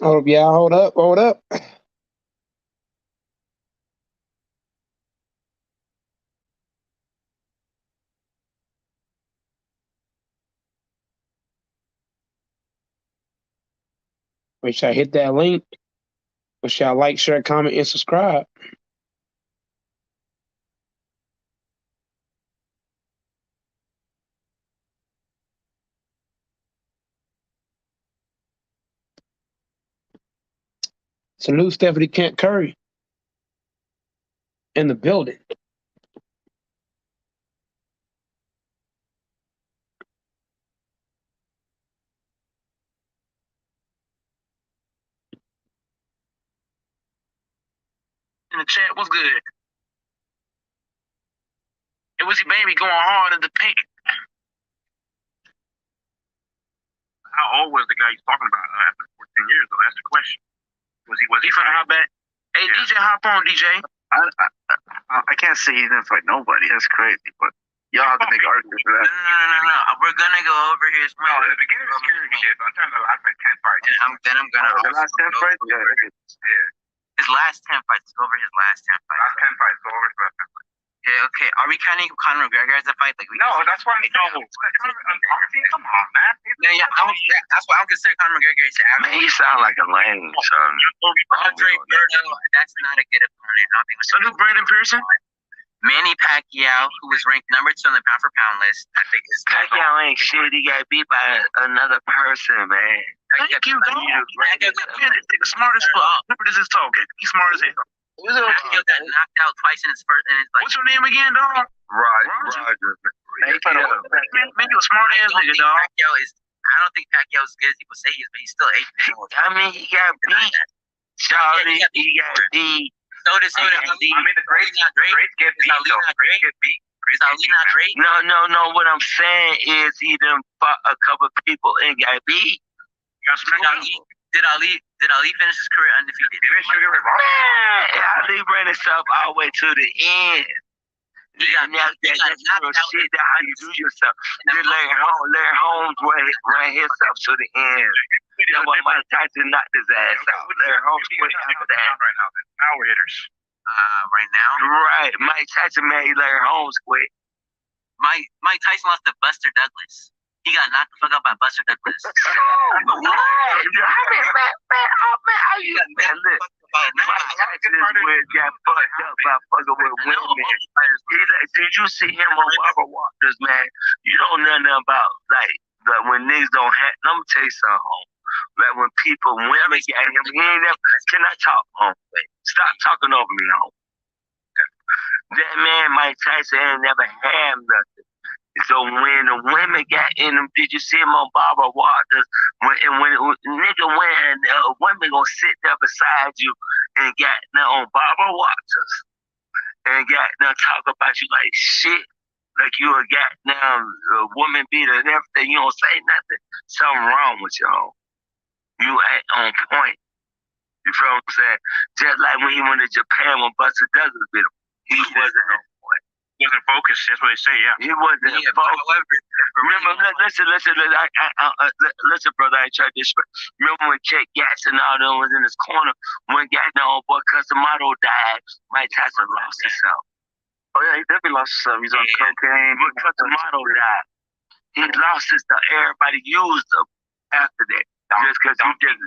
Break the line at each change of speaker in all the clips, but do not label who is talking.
Oh yeah, hold up, hold up. Make sure I hit that link. Make sure I like, share, comment, and subscribe. Salute Stephanie Kent Curry in the building.
In the chat, what's good? It was your baby going hard in the paint. How old was the guy he's talking about after 14 years, though? That's the question. Was he from how bad? Hey, yeah. DJ, hop on, DJ. I can't say he didn't fight nobody. That's crazy, but y'all have to make arguments for that. No. We're gonna go over his. No, the beginning is scary shit. I'm talking about the last like 10 fights. And I'm gonna. The last 10 fights? Yeah. His last 10 fights. Go over his last 10 fights. Last 10 fights. Go over his last 10 fights. Yeah, okay. Are we counting Conor McGregor as a fight? Like no, that's why I'm no. Come on, man. Yeah, that's why I don't consider Conor McGregor. Man, you sound like a lame son. Andre Berto, that's not a good opponent. I don't think. So who Brandon Pearson? Manny Pacquiao, who was ranked number 2 on the pound for pound list. I think is Pacquiao ain't shit. He got beat by another person, man. Thank you, dog. The smartest fuck. Remember this is talking. He's smart as hell. Pacquiao got knocked out twice in his first. And it's like, what's your name again, dog? Roger. Man, you a smart ass nigga, dog. I don't think Pacquiao is good as people say he is, but he's still 8. I mean, he got beat. Charlie, he got beat. So does Ali. I mean, the greats get beat. Is Ali not great? Is Ali not great? No. What I'm saying is he done fought a couple people and got beat. Did Ali finish his career undefeated? Man, Ali ran himself all the way to the end. That's shit. That's how you do yourself. Then Larry Holmes ran himself to the end. That's why Mike Tyson knocked his ass out. Larry Holmes quit after that. Right now, then. Power hitters. Right now? Right. Mike Tyson made Larry Holmes quit. Mike Tyson lost to Buster Douglas. He got knocked the fuck out by Buster Douglas. Man, look. Mike Tyson got fucked up by fucking with women. Did you see him on Barbara Walters, man? You don't know nothing about, like when niggas don't have, let me tell you something, like when women get him, he ain't never, can I talk, Stop talking over me, home. That man, Mike Tyson, ain't never had nothing. So when the women got in him, did you see him on Barbara Walters? When nigga when a woman gonna sit there beside you and got now on Barbara Walters and got now talk about you like shit, like you a goddamn woman beater and everything. You don't say nothing. Something wrong with you. You ain't on point. You feel what I'm saying? Just like when he went to Japan when Buster Douglas beat him, he wasn't on point. He wasn't focused. That's what they say. Yeah. He wasn't focused. Remember, listen, brother. I ain't trying to disrespect. Remember when Jake Gatz and all them was in his corner when goddamn boy Customato died? Mike Tyson lost himself. Oh yeah, he definitely lost himself. He's on cocaine. When Customato died, he lost his stuff. Everybody used him after that. Just because he didn't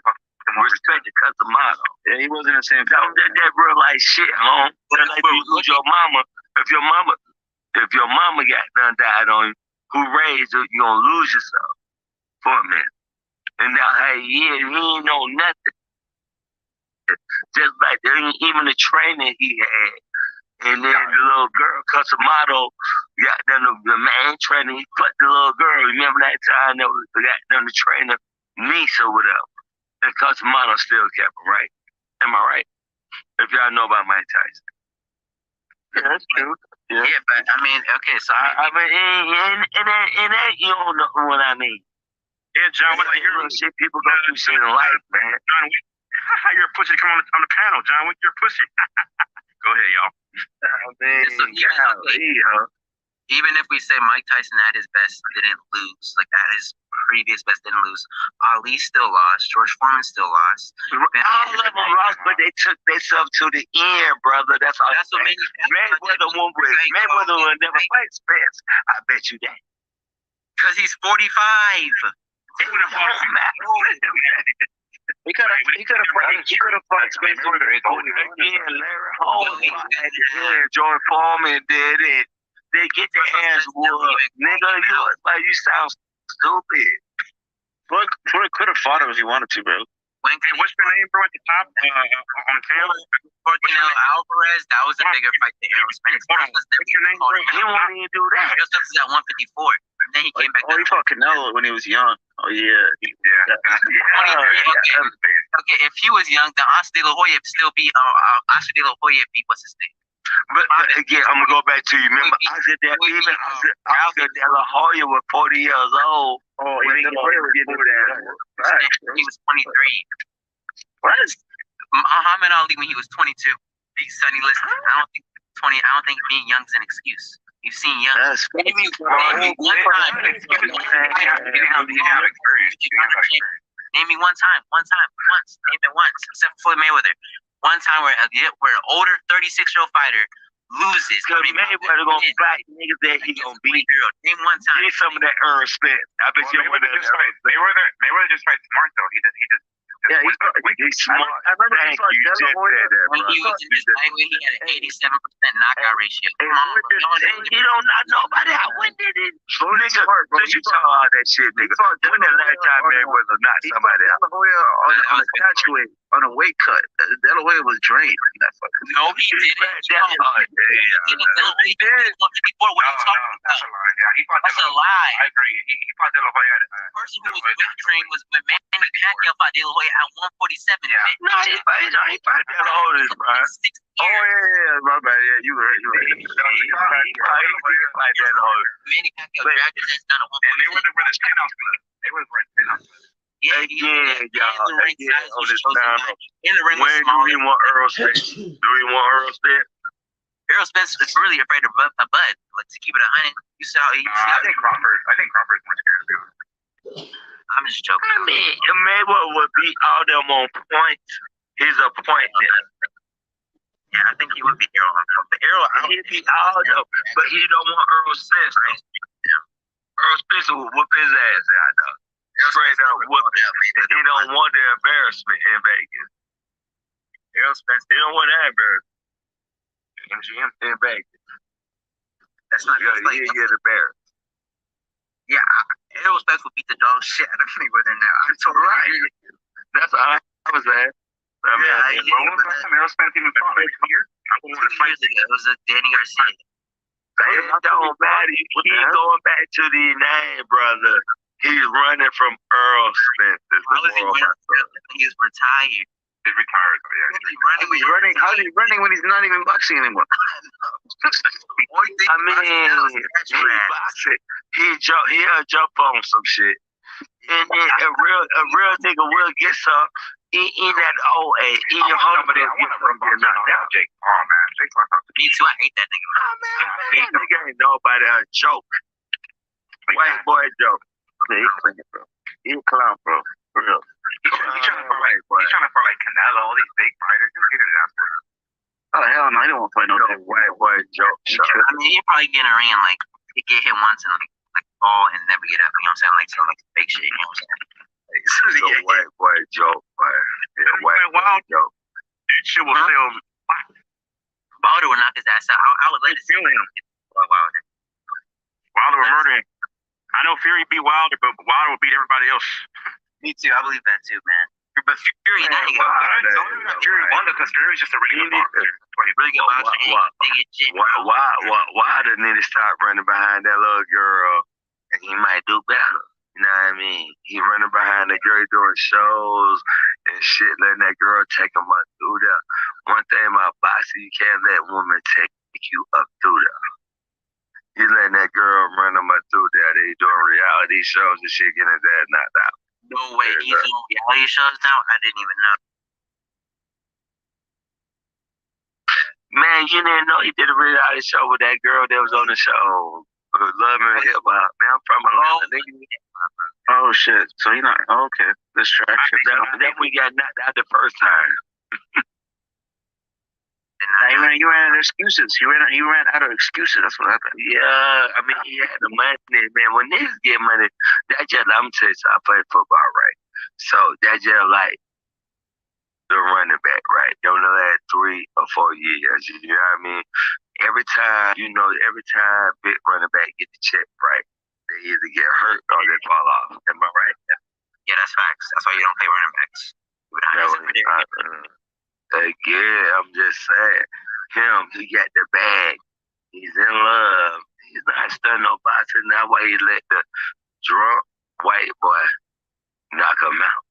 respect the Customato. Yeah, he wasn't the same. That real life shit, home. Like you lose your mama. If your mama got done died on you, who raised you, you gonna lose yourself for a minute. And now, hey, he ain't know nothing. Just like even the training he had. And then the little girl, Customato, got done the man trainer, he put the little girl. Remember that time that got done the trainer, niece or whatever. And Customato still kept him, right? Am I right? If y'all know about Mike Tyson. Yeah, that's true. Yeah, but I mean, okay, so I mean, it ain't, you don't know what I mean. Yeah, John, what you're shit people go through shit in life, man. John, you're a pussy to come on the panel, John. You're a pussy. Go ahead, y'all. I mean,
Even if we say Mike Tyson at his best didn't lose, like at his previous best didn't lose, Ali still lost, George Foreman still lost.
All of them lost, but they took themselves to the end, brother. That's all.
That's what
Mayweather will never fight Spence. I bet you that.
Because he's 45.
He could have fought Spence again. Larry Holmes fought George Foreman did it. They get their ass whooped. Nigga, you sound stupid. Floyd could have fought him if he wanted to, bro.
What's your name, bro, at the top? On Taylor?
Canelo Alvarez, that was a bigger fight than Errol Spence.
What's your name, bro? He won't even do that.
Errol Spence is at 154. And then he came back.
He fought Canelo when he was young. Oh, yeah.
Okay, if he was young, then Oscar De La Hoya still beat Oscar De La Hoya beat what's his name?
But again, I'm gonna go back to you. Remember, Oscar De La Hoya was 40 years old. Oh, he was
23.
What?
Muhammad Ali when he was 22. Beat Sonny Liston. I don't think being young's an excuse. You've seen young. Name me one time. Name me one time. Once. Name it once. Except for Floyd Mayweather. One time where an older 36-year-old fighder loses.
Because Mayweather gonna fight niggas that he gonna beat.
Name one time.
Get some of that Errol Spence. I bet you
Mayweather just fights smart though. He
he's smart. I remember he fought De La Hoya
when he was in his lightweight. He had an 87% knockout ratio.
He don't knock nobody out. When did it? Nigga, you talk all that shit, nigga. When the last time Mayweather knocked somebody out? De La Hoya on a catchweight, on a weight cut. De La Hoya was drained.
No, he didn't. De La Hoya did 154. What are you talking about? That's a lie.
I agree. He fought De La Hoya.
The person who was weight trained was when Manny Pacquiao fought De La Hoya at 147.
Yeah. No, he fought De La Hoya, bro. Oh, yeah, my bad. Yeah, you right. He fought De La Hoya.
Manny Pacquiao dragged his ass down to 147.
And they were the 10 ounce club. They were the 10 ounce club.
Yeah,
y'all. Again, on this time.
In the ring,
when do we want Errol Spence?
Errol Spence is really afraid of Bud. Like, to keep it 100. You saw.
I think Crawford's more scared of him.
I'm just joking.
I mean, Mayweather would beat all them on points. His appointment.
Yeah, I think he would beat Errol. But Errol,
he'd beat all them, but he don't want Errol Spence. Errol Spence will whoop his ass out though. Straight up whoop him. And he don't want the embarrassment in Vegas.
Errol Spence,
he don't want that embarrassment. MGM in Vegas.
That's not
good. He get embarrassed.
Yeah, Errol Spence will beat the dog shit out of Mayweather now. I'm so right.
That's all I was at.
When was the last time Errol Spence even fought? Like here?
It was a Danny Garcia.
It don't matter. You keep going back to the name, brother. He's running from Errol Spence.
He's retired.
He's retired.
How's he running when he's not even boxing anymore? I mean, he's boxing. He'll jump on some shit. And then a real nigga will get some. In that OA.
I want to run down Jake Paul, man. Jake Paul.
Me too. I hate that nigga.
Oh, man. That nigga ain't nobody a joke. White boy joke. Yeah, he's playing, bro. He's a clown, bro. For real.
He's trying to fight like Canelo, all these big fighters.
Oh, hell no. I don't want to play no white boy joke.
I mean, he'll probably get in a ring and, like, he get hit once and, like fall and never get up. You know what I'm saying? Like, some, like, fake shit. You know what I'm saying?
White boy joke, man. Yeah, white boy joke.
Shit will sell.
Wilder will knock his ass out. I would like to see him.
Wilder will murder him. I know Fury beat Wilder, but Wilder will beat everybody else.
Me too. I believe that too, man. But Fury,
Fury won because Fury's just a really good boxer.
Really good boxer.
Wilder need to start running behind that little girl, and he might do better. You know what I mean? He running behind that girl doing shows and shit, letting that girl take him up through there. One thing about boxing, you can't let women take you up through there. He's letting that girl run him up through there. They doing reality shows and shit, getting his ass knocked out.
No way, he's doing reality shows now? I didn't even know.
Man, you didn't know he did a reality show with that girl that was on the show. Love and hip hop, man. I'm from Atlanta, nigga. Oh shit! So you not okay? Distraction. Then we got knocked out the first time. Now you ran out of excuses. You ran out of excuses. That's what happened. Yeah, I mean he had the money, man. When niggas get money, that just I'm telling you, I play football, right? So that just like the running back, right? Over the last 3 or 4 years, you know what I mean? Every time big running back get the check, right? They either get hurt or they fall off. Am I right?
Yeah, that's facts. That's why you don't pay running backs.
Again, I'm just saying, he got the bag. He's in love. He's not studying no boxing. That's why he let the drunk white boy knock him out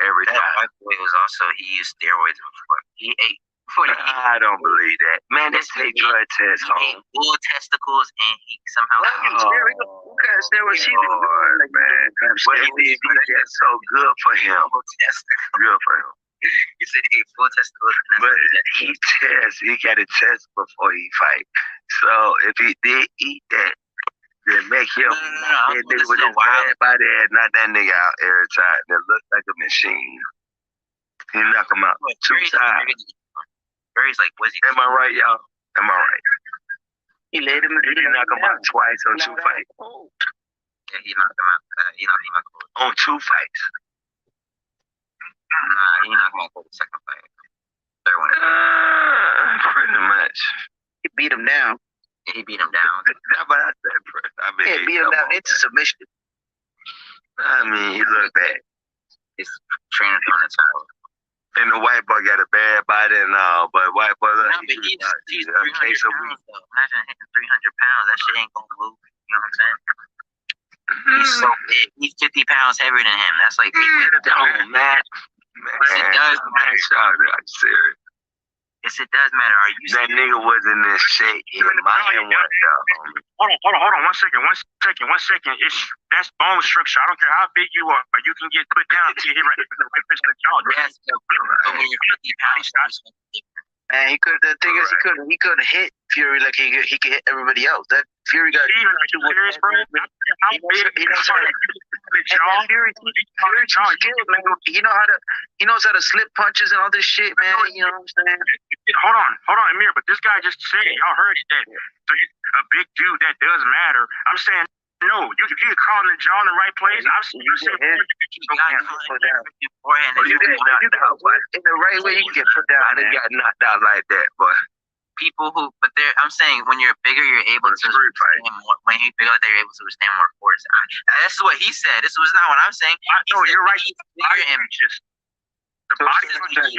every time.
That white boy was also, he used steroids before. He ate.
I don't believe that. Man, they take drug tests home.
He ate bull testicles and he somehow...
What kind of steroids he doing? Man, what he did, that's so good for him. Good for him.
You said he ate full testicles.
But he got a test before he fight. So if he did eat that, then make him that nigga with his bad body and knock that nigga out every time. That looked like a machine. He knock him out 2 times.
Barry's like, was he?
Am I right, y'all? Am I right? He laid him. He didn't knock him out twice on 2 fights.
Yeah, he knocked him out. He knocked him out
on 2 fights.
Nah, he knocked him out for the second fight. Third one.
Pretty much. He beat him down.
Yeah, he beat him down.
He beat him down into submission. I mean, he looked bad.
His trainer on the towel.
And the white boy got a bad body and all, but white boy,
he's 300 pounds, though. Imagine hitting 300 pounds. That shit ain't gonna move. You know what I'm saying? He's so big. He's 50 pounds heavier than him. That's like...
Don't matter.
Yes, it does matter.
I'm serious.
Yes, it does matter. Are you
that nigga was in this shape.
Hold on. 1 second. That's bone structure. I don't care how big you are. You can get put down to hit right in the jaw.
Yes, but when you're 50 pounds,
and he could. The thing is, he could hit Fury like he could hit everybody else. That Fury got.
Even are you serious, bro? How big?
He knows how to slip punches and all this shit, man. You know what I'm saying?
Hold on, Amir. But this guy just said, y'all heard that. So he's a big dude. That does matter. I'm saying. No, you get caught in the jaw in the right place. I've seen you say
in the right way, you can get put down. I didn't get knocked out like that, but
people who, I'm saying when you're bigger, you're able to withstand more. When you're bigger, they're able to withstand more force. This is what he said. This was not what I'm saying.
No, you're right.
The
body is not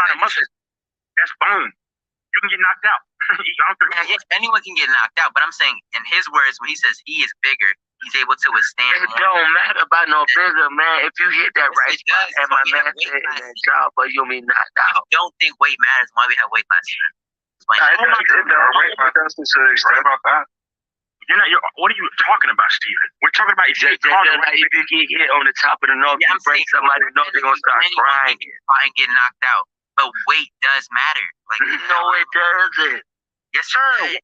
a muscle. That's bone. You can get knocked out.
Yes, anyone can get knocked out, but I'm saying in his words, when he says he is bigger, he's able to withstand
more. It don't matter about no bigger, man. If you hit that right spot and my man said in that job, but you'll be knocked out.
I don't think weight matters. Why we have weight classes?
What are you talking about, Steven? We're talking about if you get
hit on the top of the nose, you break somebody, they're gonna start crying
and get knocked out. But weight does matter. Like
no, it doesn't.
Yes,
sir.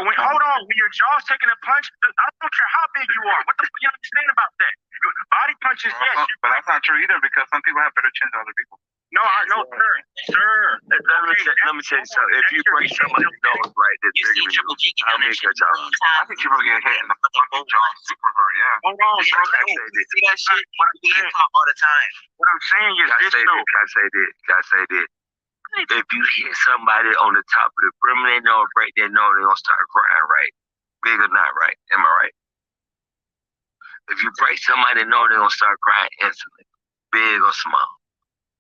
Hold on. When your jaw's taking a punch, I don't care how big you are. What the fuck you understand about that? Body punches, yes.
But that's not true either because some people have better chins than other people.
No, sir.
Let me tell you something. If you break somebody's nose, right, that's
you see Triple G get on that shit.
I think people get hit in the fucking jaw super hard, yeah.
Hold on, bro.
You see that shit? We get caught all the time.
What I'm saying is this, though.
Can I say this? If you hit somebody on the top of the brim, they know and break their nose, they're going to start crying, right? Big or not, right? Am I right? If you break somebody, they know they're going to start crying instantly. Big or small.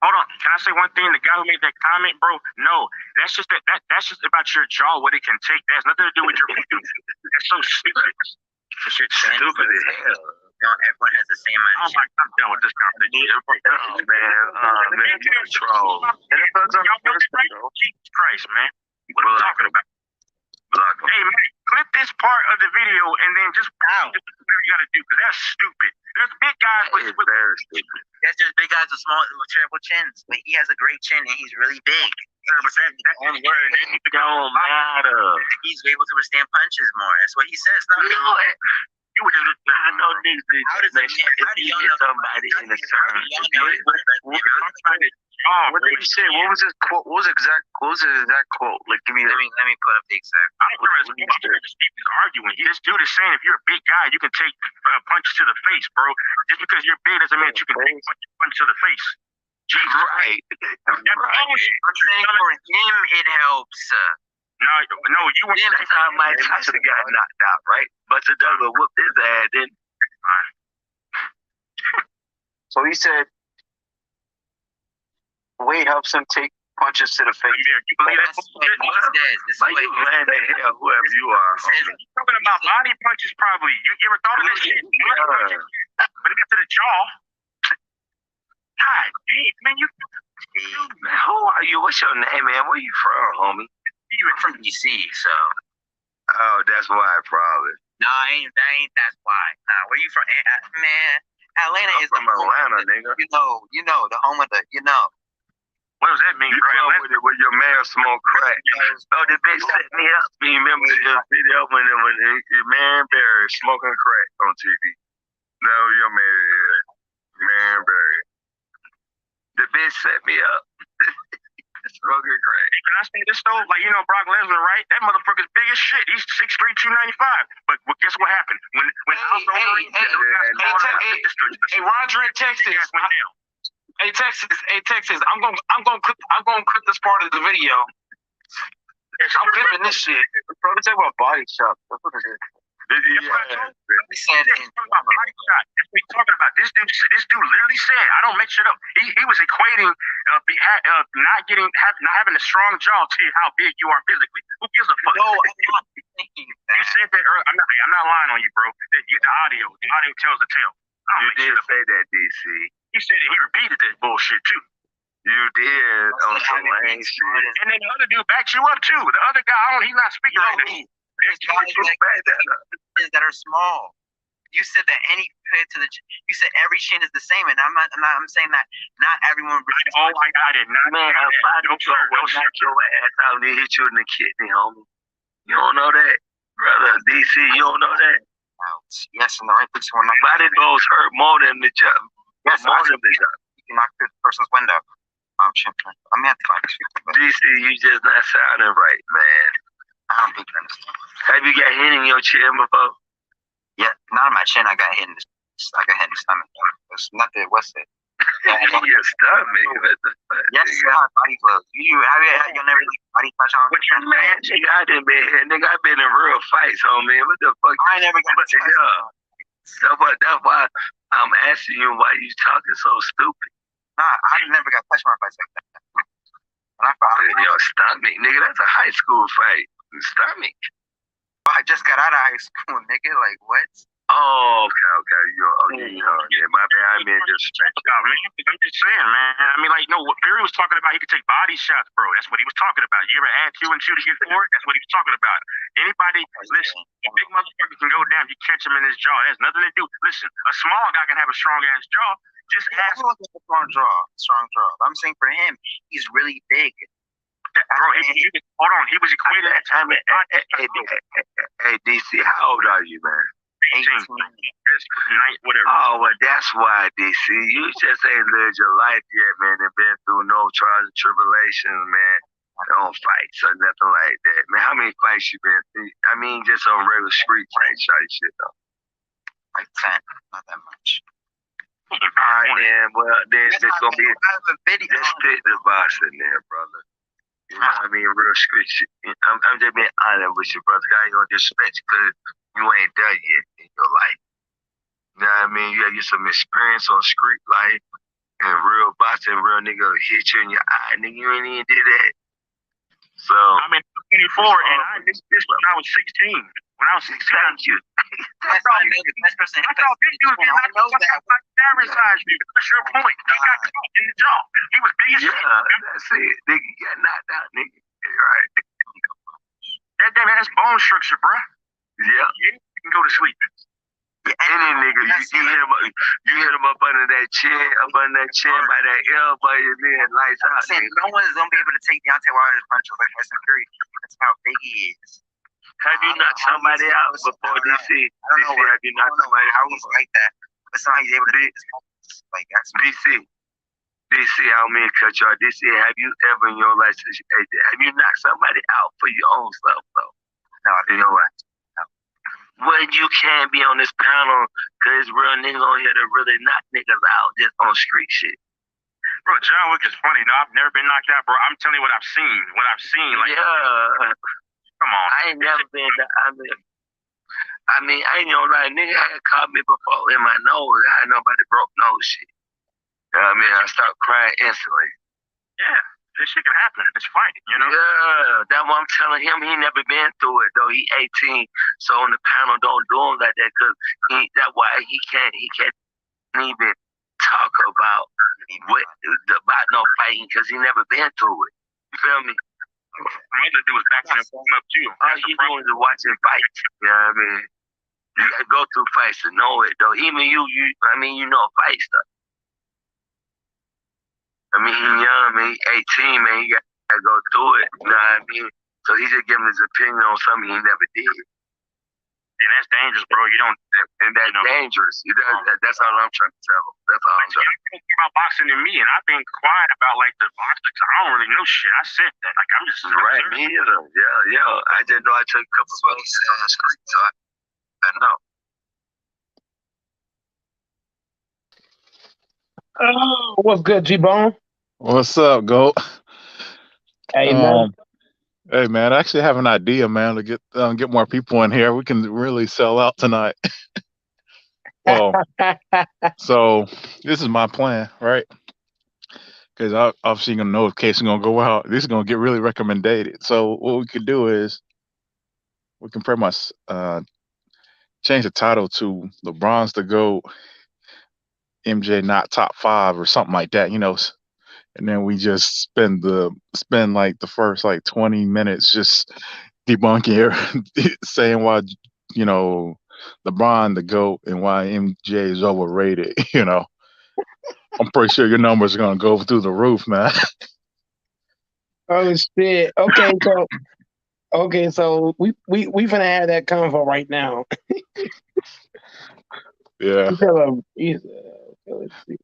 Hold on. Can I say one thing? The guy who made that comment, bro, no. That's just that's just about your jaw, what it can take. That has nothing to do with your video. That's so stupid.
That shit's stupid as hell.
Everyone has the same mindset.
Oh my God, I'm done with this conversation.
Man, you're a troll.
Jesus Christ, man. What are you talking about? Hey, man, clip this part of the video and then just whatever you got to do, because that's stupid. There's big guys with
Yes, there's big guys with terrible chins, but he has a great chin and he's really big.
but that's one word. It don't matter.
He's able to withstand punches more. That's what he says. No,
You would just, I know niggas if you hit somebody in the turn. What did you say? What was his quote? What was his exact quote? Like, give me.
Let me put up the exact.
I don't remember Steve arguing. This dude is saying if you're a big guy, you can take punches to the face, bro. Just because you're big doesn't mean you can take punches to the face. Jesus,
right?
I'm saying for him it helps.
No, you went.
That's how Mike Tyson got knocked out, right? But the Douglas whooped his ass. Then. So he said, Wade helps him take punches to the face.
You believe that?
That's what he says.
Like you land the hell, whoever you are.
Talking about body punches, probably. You ever thought of that shit? But it got to the jaw. God damn, man,
Man, who are you? What's your name, man? Where you from, homie?
I'm from DC, so.
Oh, that's why, probably.
No, that's why. Nah, where you from? Man, Atlanta is
from Atlanta, nigga.
You know, the home of the,
What does that mean,
you
bro?
Where your man smoke crack. Oh, the bitch set me up. You remember the video when your man Barry smoking crack on TV? No, your man Barry. The bitch set me up. Smoking crack.
Can I say this though? Like, Brock Lesnar, right? That motherfucker's big as shit. He's 6'3", 295. But guess what happened?
Hey, Roger in Texas. Hey Texas. I'm gonna clip this part of the video. I'm clipping this shit.
Probably talk about body shop. That's what it is.
He said
That's what he's talking about. This dude literally said, I don't make shit up. He was equating not having a strong jaw to how big you are physically. Who gives a fuck?
No, I'm not thinking that.
You said that earlier. I'm not lying on you, bro. The audio tells the tale.
You did say that, DC.
He said it. He repeated that bullshit too.
You did on some lame shit.
And then the other dude backed you up too. The other guy, he's not speaking right now.
There's guys that are small. You said that you said every chin is the same, and I'm saying that not everyone.
Oh my God, it not.
Man, a body shot will knock your ass out and hit you in the kidney, homie. You don't know that, brother? DC, you don't know that?
Yes, and the right place when
body blows hurt more than the job.
Yes, more than the job. You can knock through the person's window. I'm gonna have to find this.
DC, you just not sounding right, man.
I don't think you understand.
Have you got hit in your chin before?
Yeah, not in my chin. I got hit in the stomach. It's not the what's it?
Your stomach.
Yes, body blows. You'll never body touch on.
What you man? Nigga, I done been here. Nigga, I been in real fights, homie. What the fuck?
I never got
to So, but that's why I'm asking you why you talking so stupid.
Nah, I never got touched on fights like that. When I fought
in your stomach, nigga, that's a high school fight. Stomach.
I just got out of high school, nigga. Like, what?
Oh, okay. Yeah, my bad. I mean, just
I'm just saying, man. I mean, what Fury was talking about, he could take body shots, bro. That's what he was talking about. You ever add 2 and 2 to get 4? That's what he was talking about. Anybody, listen, a big motherfucker can go down. You catch him in his jaw. That has nothing to do. Listen, a small guy can have a strong ass jaw. Just have
a strong jaw. I'm saying for him, he's really big.
Bro, hold on. He was equated.
Hey, DC, how old are you, man?
18. Whatever.
Oh, well, that's why, DC. You just ain't lived your life yet, man, and been through no trials and tribulations, man. No fights or nothing like that. Man, how many fights you been through? I mean, just on regular street fight shit, though.
Like 10, not that much.
All right, man. Well, there's going to be let's stick the boxing there, brother. You know what I mean? Real street shit. I'm just being honest with you, brother. I ain't gonna disrespect you because you ain't done yet in your life. You know what I mean? You gotta get some experience on street life and real boxing, real nigga hit you in your eye. Nigga, you ain't even did that. So
I'm 24 and I this when I was 16. When I was 16,
thank you.
I thought big dude did not know that.
Average size, that's your point. He got caught in the jaw. He was big as shit.
That's it. Nigga, you got knocked out, nigga. Right.
That damn has bone structure, bro.
Yeah.
You can go to sleep.
Any nigga, you hit him up under that chin by that elbow, and then lights out.
I'm saying no one is gonna be able to take Deontay Wilder's punches like Tyson Fury. That's how big he is.
Have you knocked somebody out before DC?
I don't know where
have you knocked somebody
how
out
he's like that. That's not how he's able to do his punches. Like that's
DC, I don't mean to cut you off. DC, have you ever in your life, have you knocked somebody out for your own self, though?
No,
in your life. Well, you can't be on this panel because real niggas on here that really knock niggas out just on street shit.
Bro, John Wick is funny. No, I've never been knocked out, bro. I'm telling you what I've seen. Like,
yeah.
Come on.
I ain't never been. I mean, I ain't gonna lie. Nigga had caught me before in my nose. I had nobody broke nose shit. You know what I mean? I started crying instantly.
Yeah. This shit can happen. It's fighting, you know?
Yeah, that's what I'm telling him. He never been through it, though. He 18, so on the panel, don't do him like that, because that's why he can't even talk about no fighting, because he never been through it. You feel me?
My other dude was backing him up, too.
All he doing is watching fights. You know what I mean? You gotta go through fights to know it, though. Even you know fight stuff. I mean, he young, man, he 18, man, he gotta go through it, you know what I mean? So he's just giving his opinion on something he never did.
And that's dangerous, bro. You don't,
and that's dangerous. That's all I'm trying to tell him. That's all I'm trying to tell him.
About boxing and me, and I've been quiet about, like, the boxing, I don't really know shit. I said that. Like, I'm just...
Right, me either. Yeah. I just know I took a couple of photos on the street, so I know.
Oh, what's good, G-Bone?
What's up, Goat?
Hey, man.
Hey, man, I actually have an idea, man, to get more people in here. We can really sell out tonight. Well, so this is my plan, right? Because obviously you're going to know if case is going to go out. This is going to get really recommended. So what we could do is we can pretty much change the title to LeBron's the GOAT, MJ not top 5 or something like that, you know. And then we just spend like the first like 20 minutes just debunking saying why, you know, LeBron the GOAT and why MJ is overrated, you know. I'm pretty sure your numbers are gonna go through the roof, man.
Oh shit. Okay, so we finna have that convo right now.
Yeah.
Let's see.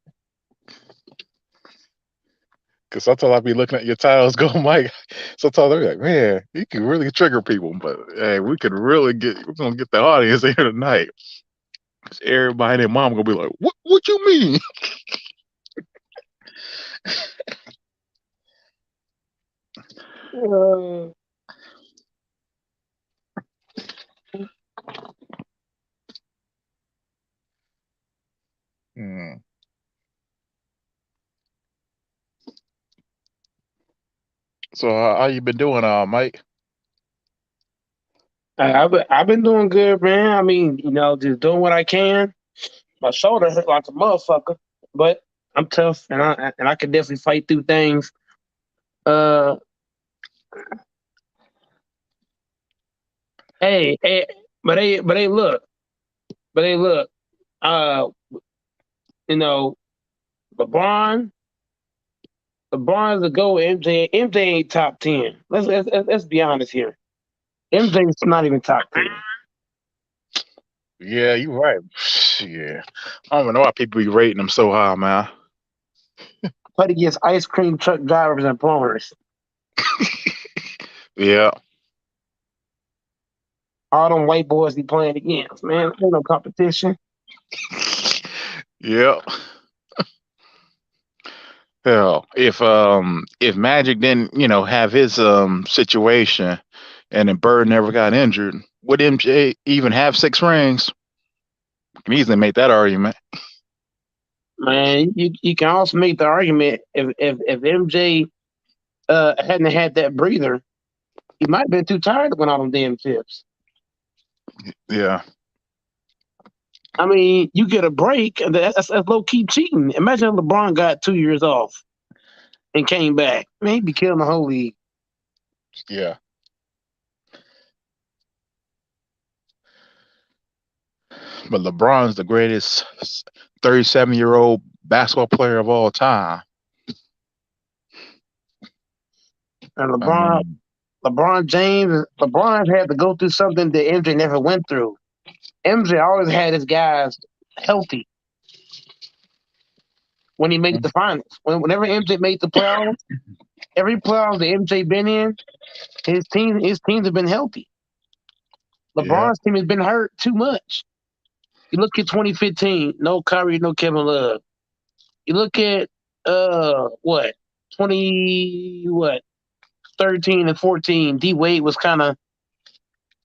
Because sometimes I'll be looking at your titles going, Mike. Sometimes they're like, man, you can really trigger people. But hey, we're going to get the audience here tonight. Because everybody and their mom going to be like, what you mean? So how you been doing, Mike?
I've been doing good, man. I mean, you know, just doing what I can. My shoulder hurt like a motherfucker, but I'm tough, and I can definitely fight through things. Hey, but hey, look. You know, LeBron's a go. MJ ain't top 10. Let's be honest here. MJ's not even top 10.
Yeah, you're right. Yeah, I don't even know why people be rating him so high, man.
Played against ice cream truck drivers and plumbers.
Yeah.
All them white boys he playing against, man. Ain't no competition.
Yeah. Hell, if Magic didn't, you know, have his situation, and then Bird never got injured, would MJ even have 6 rings? You can easily make that argument.
Man, you can also make the argument if MJ hadn't had that breather, he might have been too tired to win all them damn tips.
Yeah.
I mean, you get a break, and that's low-key cheating. Imagine if LeBron got 2 years off and came back. Man, he'd be killing the whole league.
Yeah. but LeBron's the greatest 37-year-old basketball player of all time.
And LeBron James had to go through something that MJ never went through. MJ always had his guys healthy when he made the finals. Whenever MJ made the playoffs, every playoff that MJ been in, his teams have been healthy. LeBron's team has been hurt too much. You look at 2015, no Kyrie, no Kevin Love. You look at 13 and 14, D Wade was kind of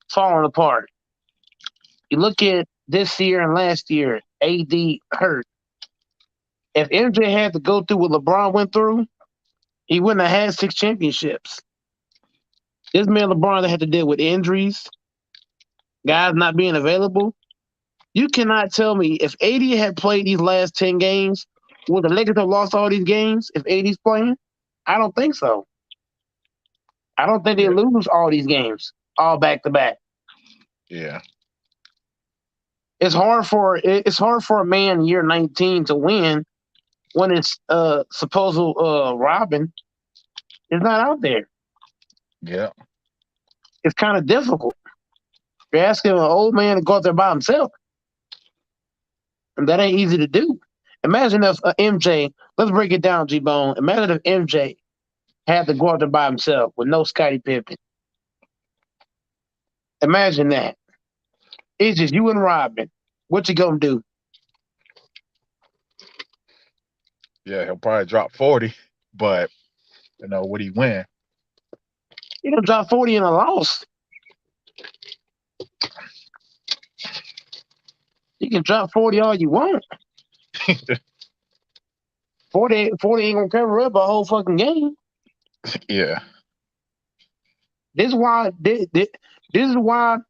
falling apart. You look at this year and last year, AD hurt. If MJ had to go through what LeBron went through, he wouldn't have had 6 championships. This man LeBron had to deal with injuries, guys not being available. You cannot tell me if AD had played these last 10 games, would the Lakers have lost all these games if AD's playing? I don't think so. I don't think they lose all these games, all back to back.
Yeah.
It's hard for a man in year 19 to win when it's supposed Robin is not out there.
Yeah.
It's kind of difficult. You're asking an old man to go out there by himself. And that ain't easy to do. Imagine if MJ, let's break it down, G-Bone. Imagine if MJ had to go out there by himself with no Scottie Pippen. Imagine that. It's just you and Robin. What you gonna do?
Yeah, he'll probably drop 40, but would he win?
You don't drop 40 in a loss. You can drop 40 all you want. 40 ain't gonna cover up a whole fucking game.
Yeah.
This is why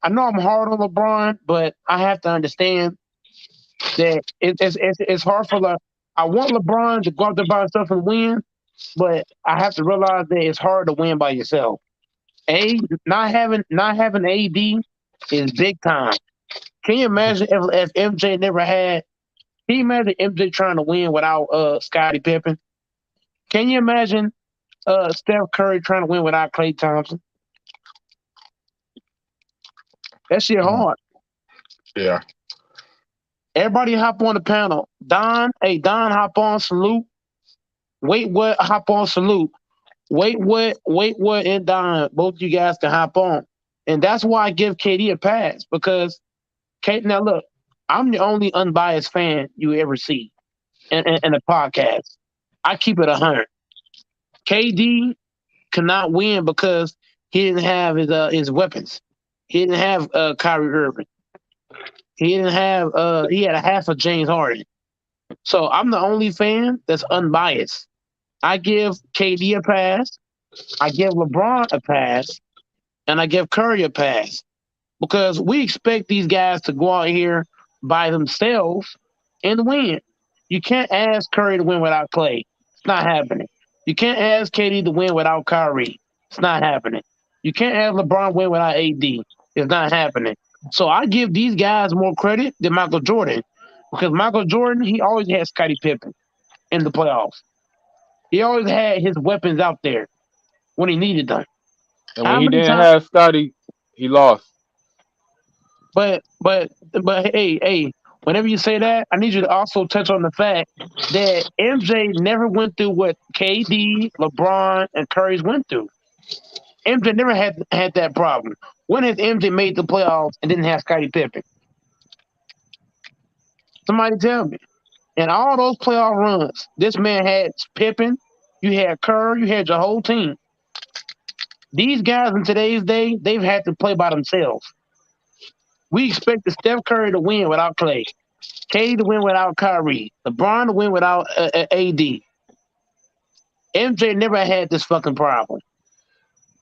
I know I'm hard on LeBron, but I have to understand that it's hard for I want LeBron to go out there by himself and win, but I have to realize that it's hard to win by yourself. Not having AD is big time. Can you imagine if MJ never had? Can you imagine MJ trying to win without Scottie Pippen? Can you imagine Steph Curry trying to win without Klay Thompson? That shit hard.
Yeah.
Everybody hop on the panel. Don, hop on, salute. Wait, what? Hop on, salute. Wait, what? And Don, both you guys can hop on. And that's why I give KD a pass, because now look, I'm the only unbiased fan you ever see in a podcast. I keep it 100. KD cannot win because he didn't have his weapons. He didn't have Kyrie Irving. He didn't have he had a half of James Harden. So I'm the only fan that's unbiased. I give KD a pass, I give LeBron a pass, and I give Curry a pass. Because we expect these guys to go out here by themselves and win. You can't ask Curry to win without Klay. It's not happening. You can't ask KD to win without Kyrie. It's not happening. You can't ask LeBron to win without AD. It's not happening. So I give these guys more credit than Michael Jordan. Because Michael Jordan, he always had Scottie Pippen in the playoffs. He always had his weapons out there when he needed them.
And when he didn't have Scottie, he lost.
But hey, whenever you say that, I need you to also touch on the fact that MJ never went through what KD, LeBron, and Curry's went through. MJ never had that problem. When has MJ made the playoffs and didn't have Scottie Pippen? Somebody tell me. In all those playoff runs, this man had Pippen, you had Curry, you had your whole team. These guys in today's day, they've had to play by themselves. We expect the Steph Curry to win without Klay, KD to win without Kyrie, LeBron to win without AD. MJ never had this fucking problem.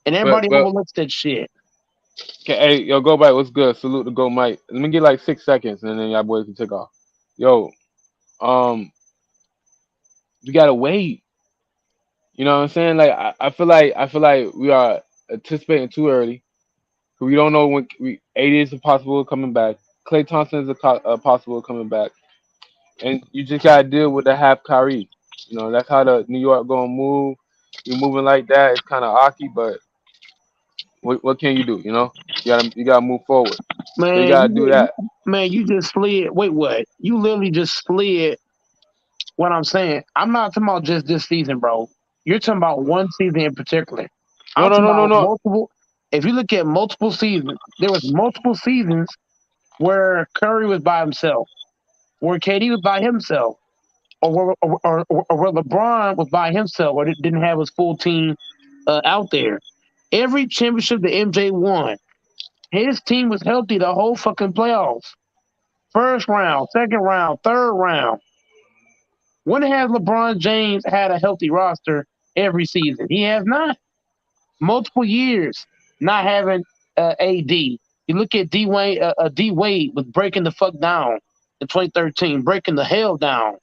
And everybody overlooks that shit.
Okay, hey, yo, Go Mike, what's good? Salute to Go Mike. Let me get like 6 seconds, and then y'all boys can take off. Yo, we gotta wait. You know what I'm saying? Like I feel like we are anticipating too early. We don't know when AD is possible coming back. Klay Thompson is a possible coming back, and you just gotta deal with the half Kyrie. You know that's how the New York gonna move. You're moving like that. It's kind of awky, but what can you do? You know, you gotta move forward. So you
Man,
gotta do that.
you just slid. Wait, what? You literally just slid what I'm saying. I'm not talking about just this season, bro. You're talking about one season in particular.
No,
I'm
no,
talking
no, no,
about
no.
multiple. If you look at multiple seasons, there was multiple seasons where Curry was by himself, where KD was by himself, or where LeBron was by himself, or didn't have his full team out there. Every championship that MJ won, his team was healthy the whole fucking playoffs. First round, second round, third round. When has LeBron James had a healthy roster every season? He has not. Multiple years not having AD. You look at D Wade. D Wade was breaking the fuck down in 2013, breaking the hell down.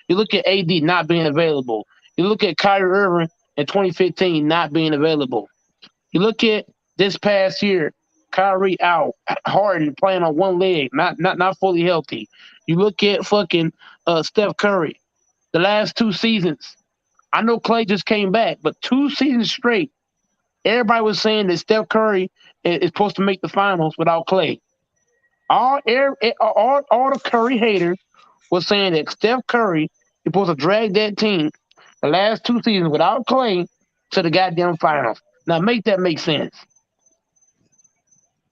You look at AD not being available. You look at Kyrie Irving in 2015 not being available. You look at this past year, Kyrie out, Harden playing on one leg, not fully healthy. You look at fucking Steph Curry, the last 2 seasons. I know Clay just came back, but 2 seasons straight, everybody was saying that Steph Curry is supposed to make the finals without Clay. All the Curry haters was saying that Steph Curry is supposed to drag that team the last 2 seasons without Clay to the goddamn finals. Now make that make sense.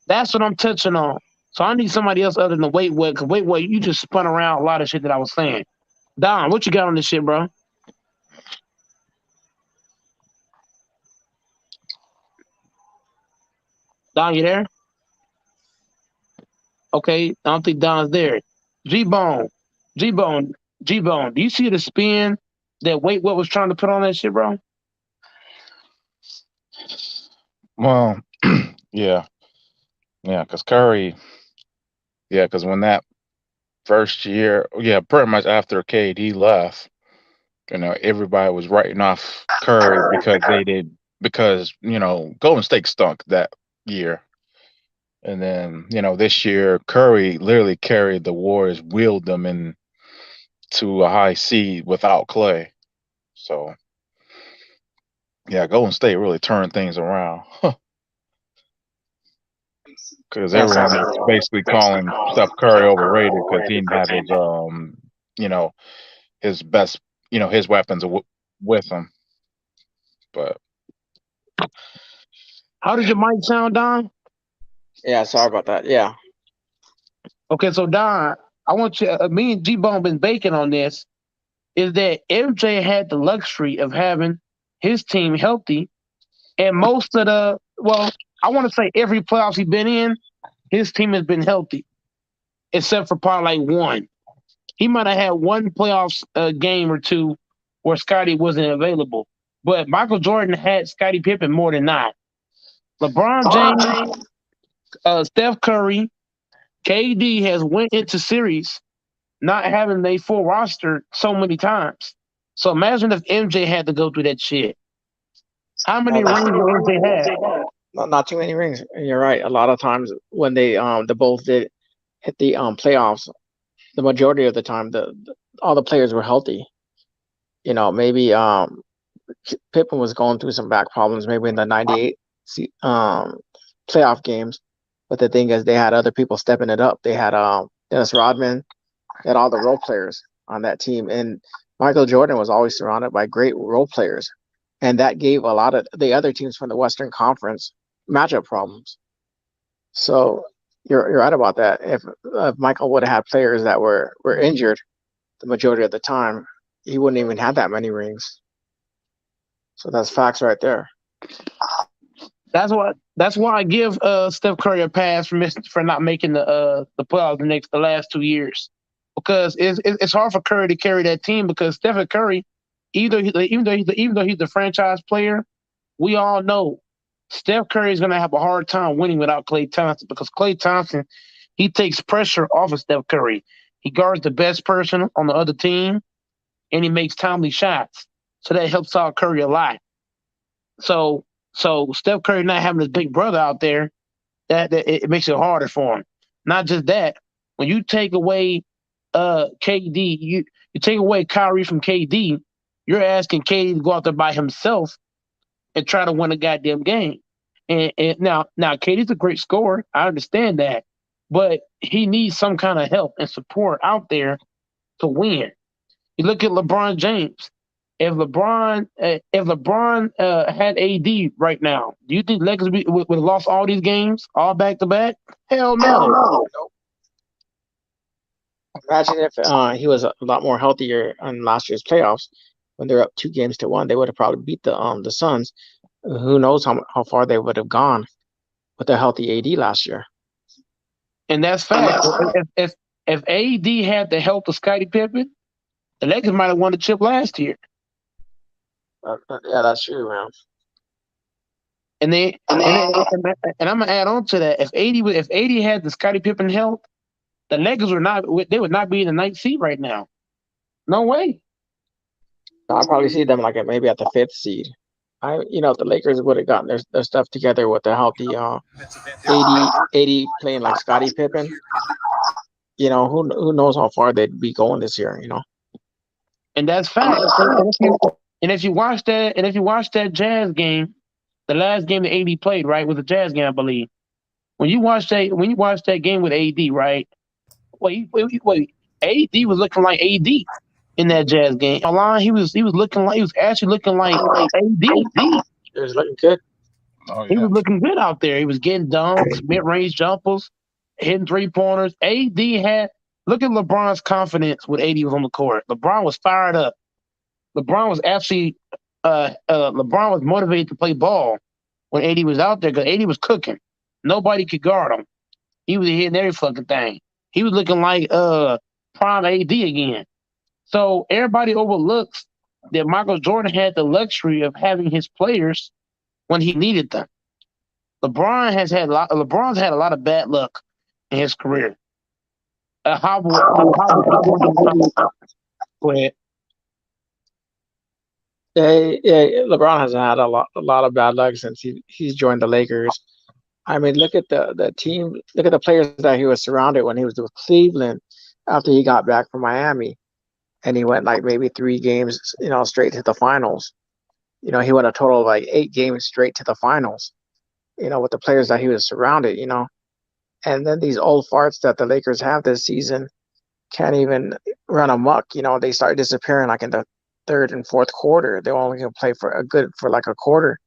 That's what I'm touching on. So I need somebody else other than Wait What, because Wait What, you just spun around a lot of shit that I was saying. Don, what you got on this shit, bro? Don, you there? Okay, I don't think Don's there. G Bone, G Bone, G Bone. Do you see the spin that Wait What was trying to put on that shit, bro?
Well, yeah, because Curry, because when that first year, pretty much after KD left, everybody was writing off Curry because Golden State stunk that year. And then, this year Curry literally carried the Warriors, wheeled them into a high seed without Clay. So Golden State really turned things around. Because everyone was basically calling Steph Curry overrated because he didn't have his best, his weapons with him. But
How did your mic sound, Don?
Yeah, sorry about that. Yeah.
Okay, so Don, I want you. Me and G Bone been baking on this. Is that MJ had the luxury of having his team healthy, and most of I want to say every playoffs he's been in, his team has been healthy, except for probably like one. He might have had one playoffs game or two where Scottie wasn't available, but Michael Jordan had Scottie Pippen more than not. LeBron James, Steph Curry, KD has went into series not having a full roster so many times. So imagine if MJ had to go through that shit. How many rings did MJ have?
Not too many rings. You're right. A lot of times when they both did hit the playoffs, the majority of the time all the players were healthy. Maybe Pippen was going through some back problems maybe in the 98 playoff games. But the thing is, they had other people stepping it up. They had Dennis Rodman, they had all the role players on that team. And Michael Jordan was always surrounded by great role players. And that gave a lot of the other teams from the Western Conference matchup problems. So you're right about that. If Michael would have had players that were injured the majority of the time, he wouldn't even have that many rings. So that's facts right there.
That's why I give Steph Curry a pass for not making the playoffs the last 2 years, because it's hard for Curry to carry that team, because Stephen Curry, even though he's the franchise player, we all know Steph Curry is going to have a hard time winning without Klay Thompson, because Klay Thompson, he takes pressure off of Steph Curry. He guards the best person on the other team, and he makes timely shots. So that helps out Curry a lot. So Steph Curry not having his big brother out there, that it makes it harder for him. Not just that, when you take away KD, you take away Kyrie from KD, you're asking KD to go out there by himself and try to win a goddamn game. And now KD's a great scorer. I understand that, but he needs some kind of help and support out there to win. You look at LeBron James. If LeBron had AD right now, do you think Lakers would have lost all these games all back to back? Hell no.
Imagine if he was a lot more healthier in last year's playoffs when they're up 2-1. They would have probably beat the Suns. Who knows how far they would have gone with a healthy AD last year.
And that's fact. If AD had the health of Scottie Pippen, the Lakers might have won the chip last year.
Yeah, that's true, man.
And I'm gonna add on to that. If AD had the Scottie Pippen health, the Lakers would not be in the 9th seed right now. No way.
I'll probably see them like maybe at the 5th seed. If the Lakers would have gotten their stuff together with the healthy AD playing like Scottie Pippen, who knows how far they'd be going this year,
And that's fact. And if you watch that Jazz game, the last game that AD played, right, was a Jazz game, I believe. When you watch that game with AD, right? Wait, AD was looking like AD in that Jazz game. He was actually looking like AD.
He was looking good.
Oh, yeah.
He was looking good out there. He was getting dunks, mid-range jumpers, hitting 3-pointers. Look at LeBron's confidence when AD was on the court. LeBron was fired up. LeBron was actually LeBron was motivated to play ball when AD was out there because AD was cooking. Nobody could guard him. He was hitting every fucking thing. He was looking like prime AD again. So everybody overlooks that Michael Jordan had the luxury of having his players when he needed them. LeBron's had a lot of bad luck in his career. Go ahead.
Yeah, LeBron has had a lot of bad luck since he's joined the Lakers. I mean, look at the team. Look at the players that he was surrounded when he was with Cleveland after he got back from Miami, and he went like maybe 3 games, straight to the finals. He went a total of like 8 games straight to the finals. With the players that he was surrounded. And then these old farts that the Lakers have this season can't even run amok. They start disappearing like in the 3rd and 4th quarter. They only can play for like a quarter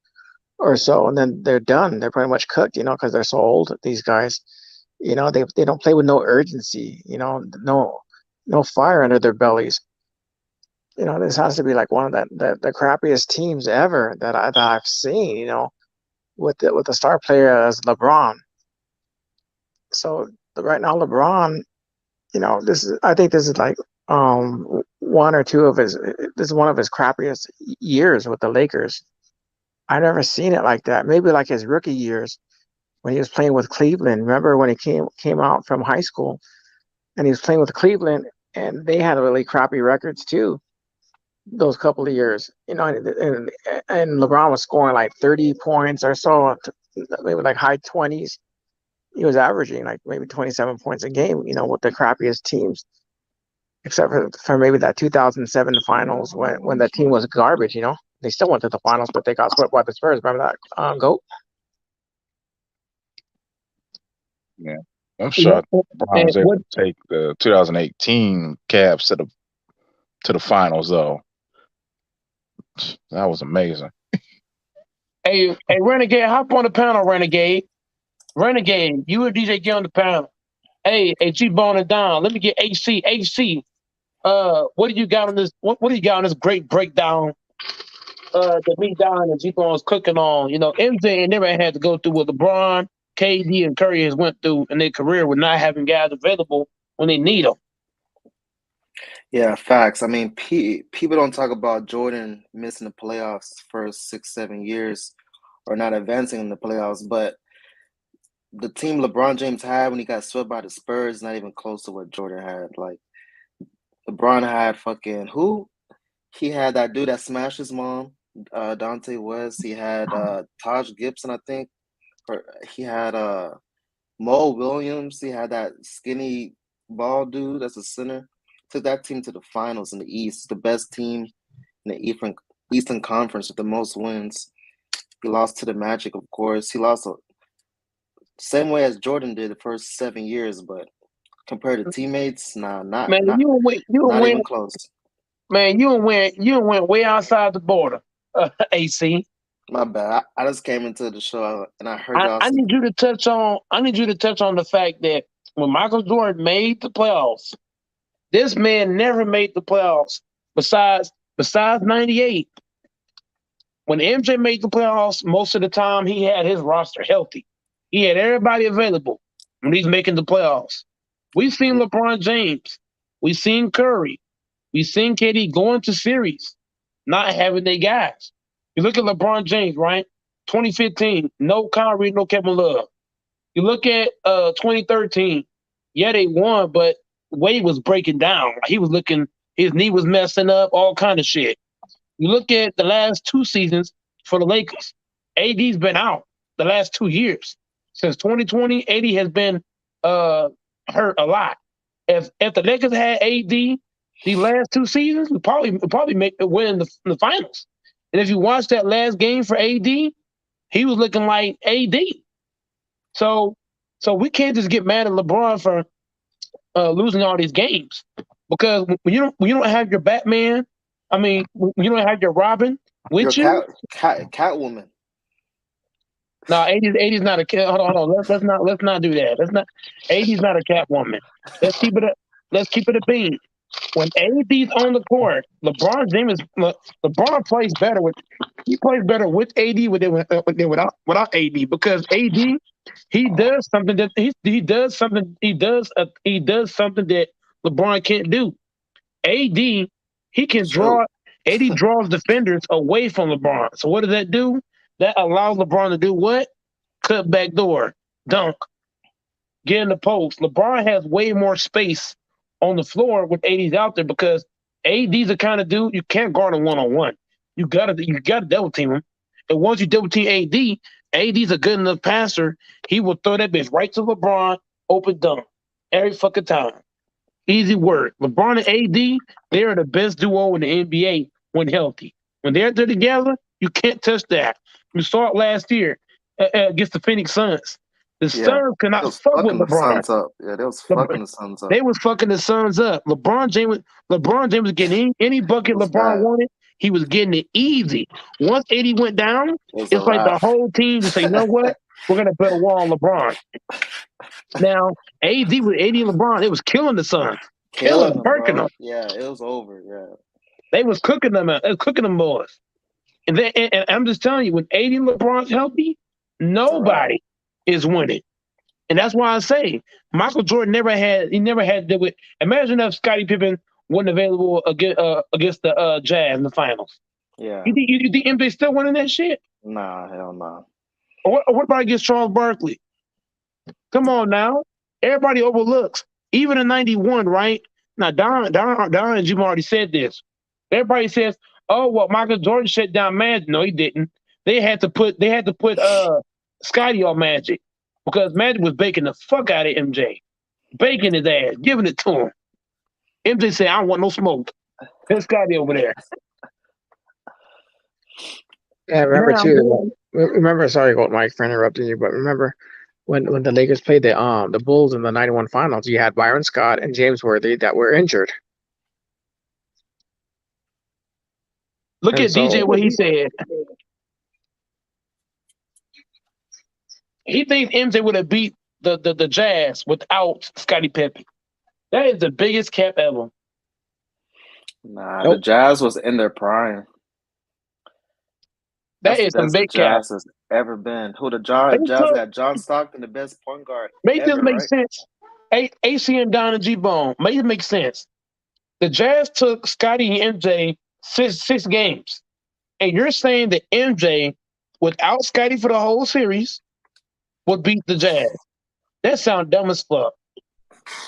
or so, and then they're done. They're pretty much cooked, because they're so old. These guys, they don't play with no urgency. No fire under their bellies. This has to be like one of the crappiest teams ever that I've seen. With the star player as LeBron. So right now, LeBron, I think this is like one or two of his. This is one of his crappiest years with the Lakers. I never seen it like that. Maybe like his rookie years when he was playing with Cleveland. Remember when he came out from high school and he was playing with Cleveland, and they had really crappy records too. Those couple of years, and LeBron was scoring like 30 points or so, maybe like high 20s. He was averaging like maybe 27 points a game, with the crappiest teams, except for maybe that 2007 finals when the team was garbage. They still went to the finals, but they got swept by the Spurs. Remember that, Goat?
Yeah, I'm shocked LeBron was able to take the 2018 Cavs to the finals, though. That was amazing.
Hey, Renegade, hop on the panel, Renegade. Renegade, you and DJ get on the panel. Hey, G-Bone and Down. Let me get AC. AC, what do you got on this? What do you got on this great breakdown? That me Down and G-Bone was cooking on. MJ never had to go through what LeBron, KD, and Curry has went through in their career with not having guys available when they need them.
Yeah, facts. I mean, people don't talk about Jordan missing the playoffs for 6-7 years or not advancing in the playoffs, but the team LeBron James had when he got swept by the Spurs is not even close to what Jordan had. Like, LeBron had fucking who? He had that dude that smashed his mom, Dante West. He had Taj Gibson, I think. He had Mo Williams. He had that skinny ball dude as a center. Took that team to the finals in the East, the best team in the Eastern Conference with the most wins. He lost to the Magic, of course. He lost same way as Jordan did the first 7 years, but compared to teammates, not even close.
Man, you went way outside the border, AC.
My bad. I just came into the show and I heard y'all.
I need you to touch on the fact that when Michael Jordan made the playoffs, this man never made the playoffs besides 98. When MJ made the playoffs, most of the time he had his roster healthy. He had everybody available when he's making the playoffs. We've seen LeBron James. We've seen Curry. We've seen KD going to series, not having their guys. You look at LeBron James, right? 2015, no Kyrie, no Kevin Love. You look at 2013, yeah, they won, but Wade was breaking down. He was looking, his knee was messing up, all kind of shit. You look at the last 2 seasons for the Lakers. AD's been out the last 2 years. Since 2020, AD has been hurt a lot. If the Lakers had AD the last 2 seasons, we probably make the win the finals. And if you watch that last game for AD, he was looking like AD. So we can't just get mad at LeBron for losing all these games, because when you don't have your Batman, I mean, when you don't have your Robin with you,
Catwoman.
No, AD's not a cat. Hold on. Let's not do that. AD's not a Catwoman. Let's keep it a bean. When AD's on the court, LeBron plays better with AD than without AD, because AD he does something that LeBron can't do. AD he can draw. AD draws defenders away from LeBron. So what does that do? That allows LeBron to do what? Cut back door, dunk, get in the post. LeBron has way more space on the floor with AD's out there, because AD's the kind of dude you can't guard him one-on-one. You gotta double team him. And once you double team AD's a good enough passer. He will throw that bitch right to LeBron, open dunk every fucking time. Easy work. LeBron and AD, they are the best duo in the NBA when healthy. When they're together, you can't touch that. You saw it last year against the Phoenix Suns. The Suns could not fuck with LeBron.
They was fucking the Suns up.
They was fucking the Suns up. LeBron James was getting any bucket LeBron wanted. He was getting it easy. Once AD went down, it's like the whole team just say, you know what? We're gonna put a wall on LeBron. Now, AD and LeBron, it was killing the Suns. It was burning them.
Yeah, it was over. Yeah,
they was cooking them out. Cooking them boys. And I'm just telling you, when AD and LeBron's healthy, nobody is winning. And that's why I say Michael Jordan never had to do it. Imagine if Scottie Pippen wasn't available against the Jazz in the finals.
Yeah.
You think MJ still winning that shit?
Nah, hell no.
What about against Charles Barkley? Come on now. Everybody overlooks. Even in 91, right? Now, Don and Jim already said this. Everybody says, oh, well, Michael Jordan shut down Magic. No, he didn't. They had to put Scottie on Magic, because Magic was baking the fuck out of MJ. Baking his ass, giving it to him. MJ said, I don't want no smoke. There's Scottie over there.
Yeah, remember, sorry, Mike, for interrupting you, but remember when the Lakers played the Bulls in the 91 finals, you had Byron Scott and James Worthy that were injured.
Look at DJ, what he said. He thinks MJ would have beat the Jazz without Scottie Pippen. That is the biggest cap ever.
Nah, the Jazz was in their prime.
That's the best big cap
Jazz has ever been. Who the Jazz got? John Stockton, the best point guard.
Make this make sense. AC and Don and G-Bone. Make it make sense. The Jazz took Scottie and MJ six games. And you're saying that MJ, without Scottie for the whole series, would beat the Jazz. That sounds dumb as fuck.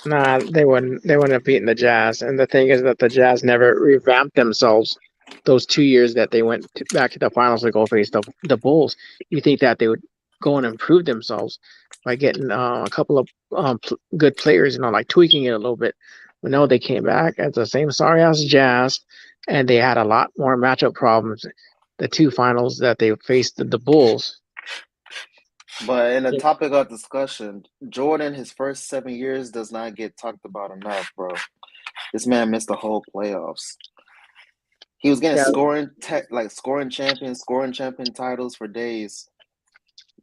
Nah, they wouldn't have beaten the Jazz. And the thing is that the Jazz never revamped themselves those 2 years that they went back to the finals to go face the Bulls. You think that they would go and improve themselves by getting a couple of good players, like tweaking it a little bit. But no, they came back as the same sorry ass Jazz, and they had a lot more matchup problems. The two finals that they faced the Bulls.
But in the topic of discussion, Jordan, his first 7 years does not get talked about enough, bro. This man missed the whole playoffs. He was getting scoring champion titles for days,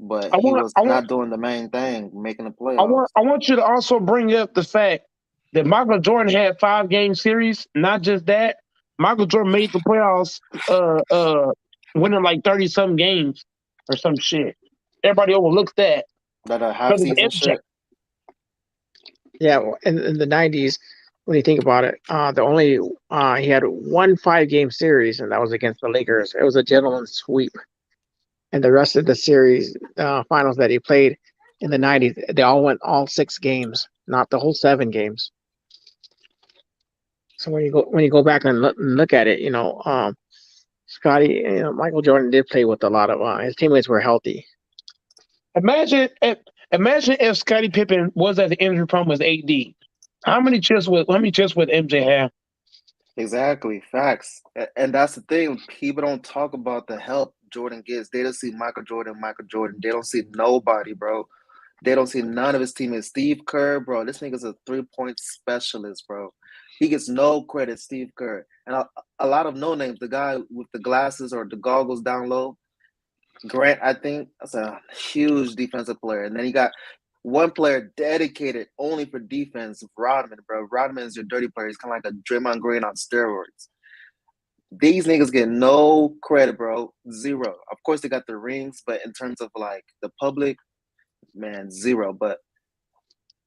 but he was not doing the main thing, making the playoffs.
I want you to also bring up the fact that Michael Jordan had 5-game series. Not just that, Michael Jordan made the playoffs, winning like 30-some games or some shit. Everybody overlooks that.
That half season shit.
Yeah, in the 90s, when you think about it, he had one 5-game series, and that was against the Lakers. It was a gentleman's sweep. And the rest of the series finals that he played in the 90s, they all went all 6 games, not the whole 7 games. So when you go back and look at it, Scotty, Michael Jordan did play with a lot of his teammates were healthy.
Imagine if Scottie Pippen was at the injury problem with AD. How many chips would MJ have?
Exactly, facts. And that's the thing. People don't talk about the help Jordan gets. They don't see Michael Jordan. They don't see nobody, bro. They don't see none of his teammates. Steve Kerr, bro, this nigga's a 3-point specialist, bro. He gets no credit, Steve Kerr. And a lot of no names. The guy with the glasses or the goggles down low, Grant, I think, that's a huge defensive player. And then you got one player dedicated only for defense, Rodman, bro. Rodman is your dirty player. He's kind of like a Draymond Green on steroids. These niggas get no credit, bro. Zero. Of course, they got the rings, but in terms of like the public, man, zero. But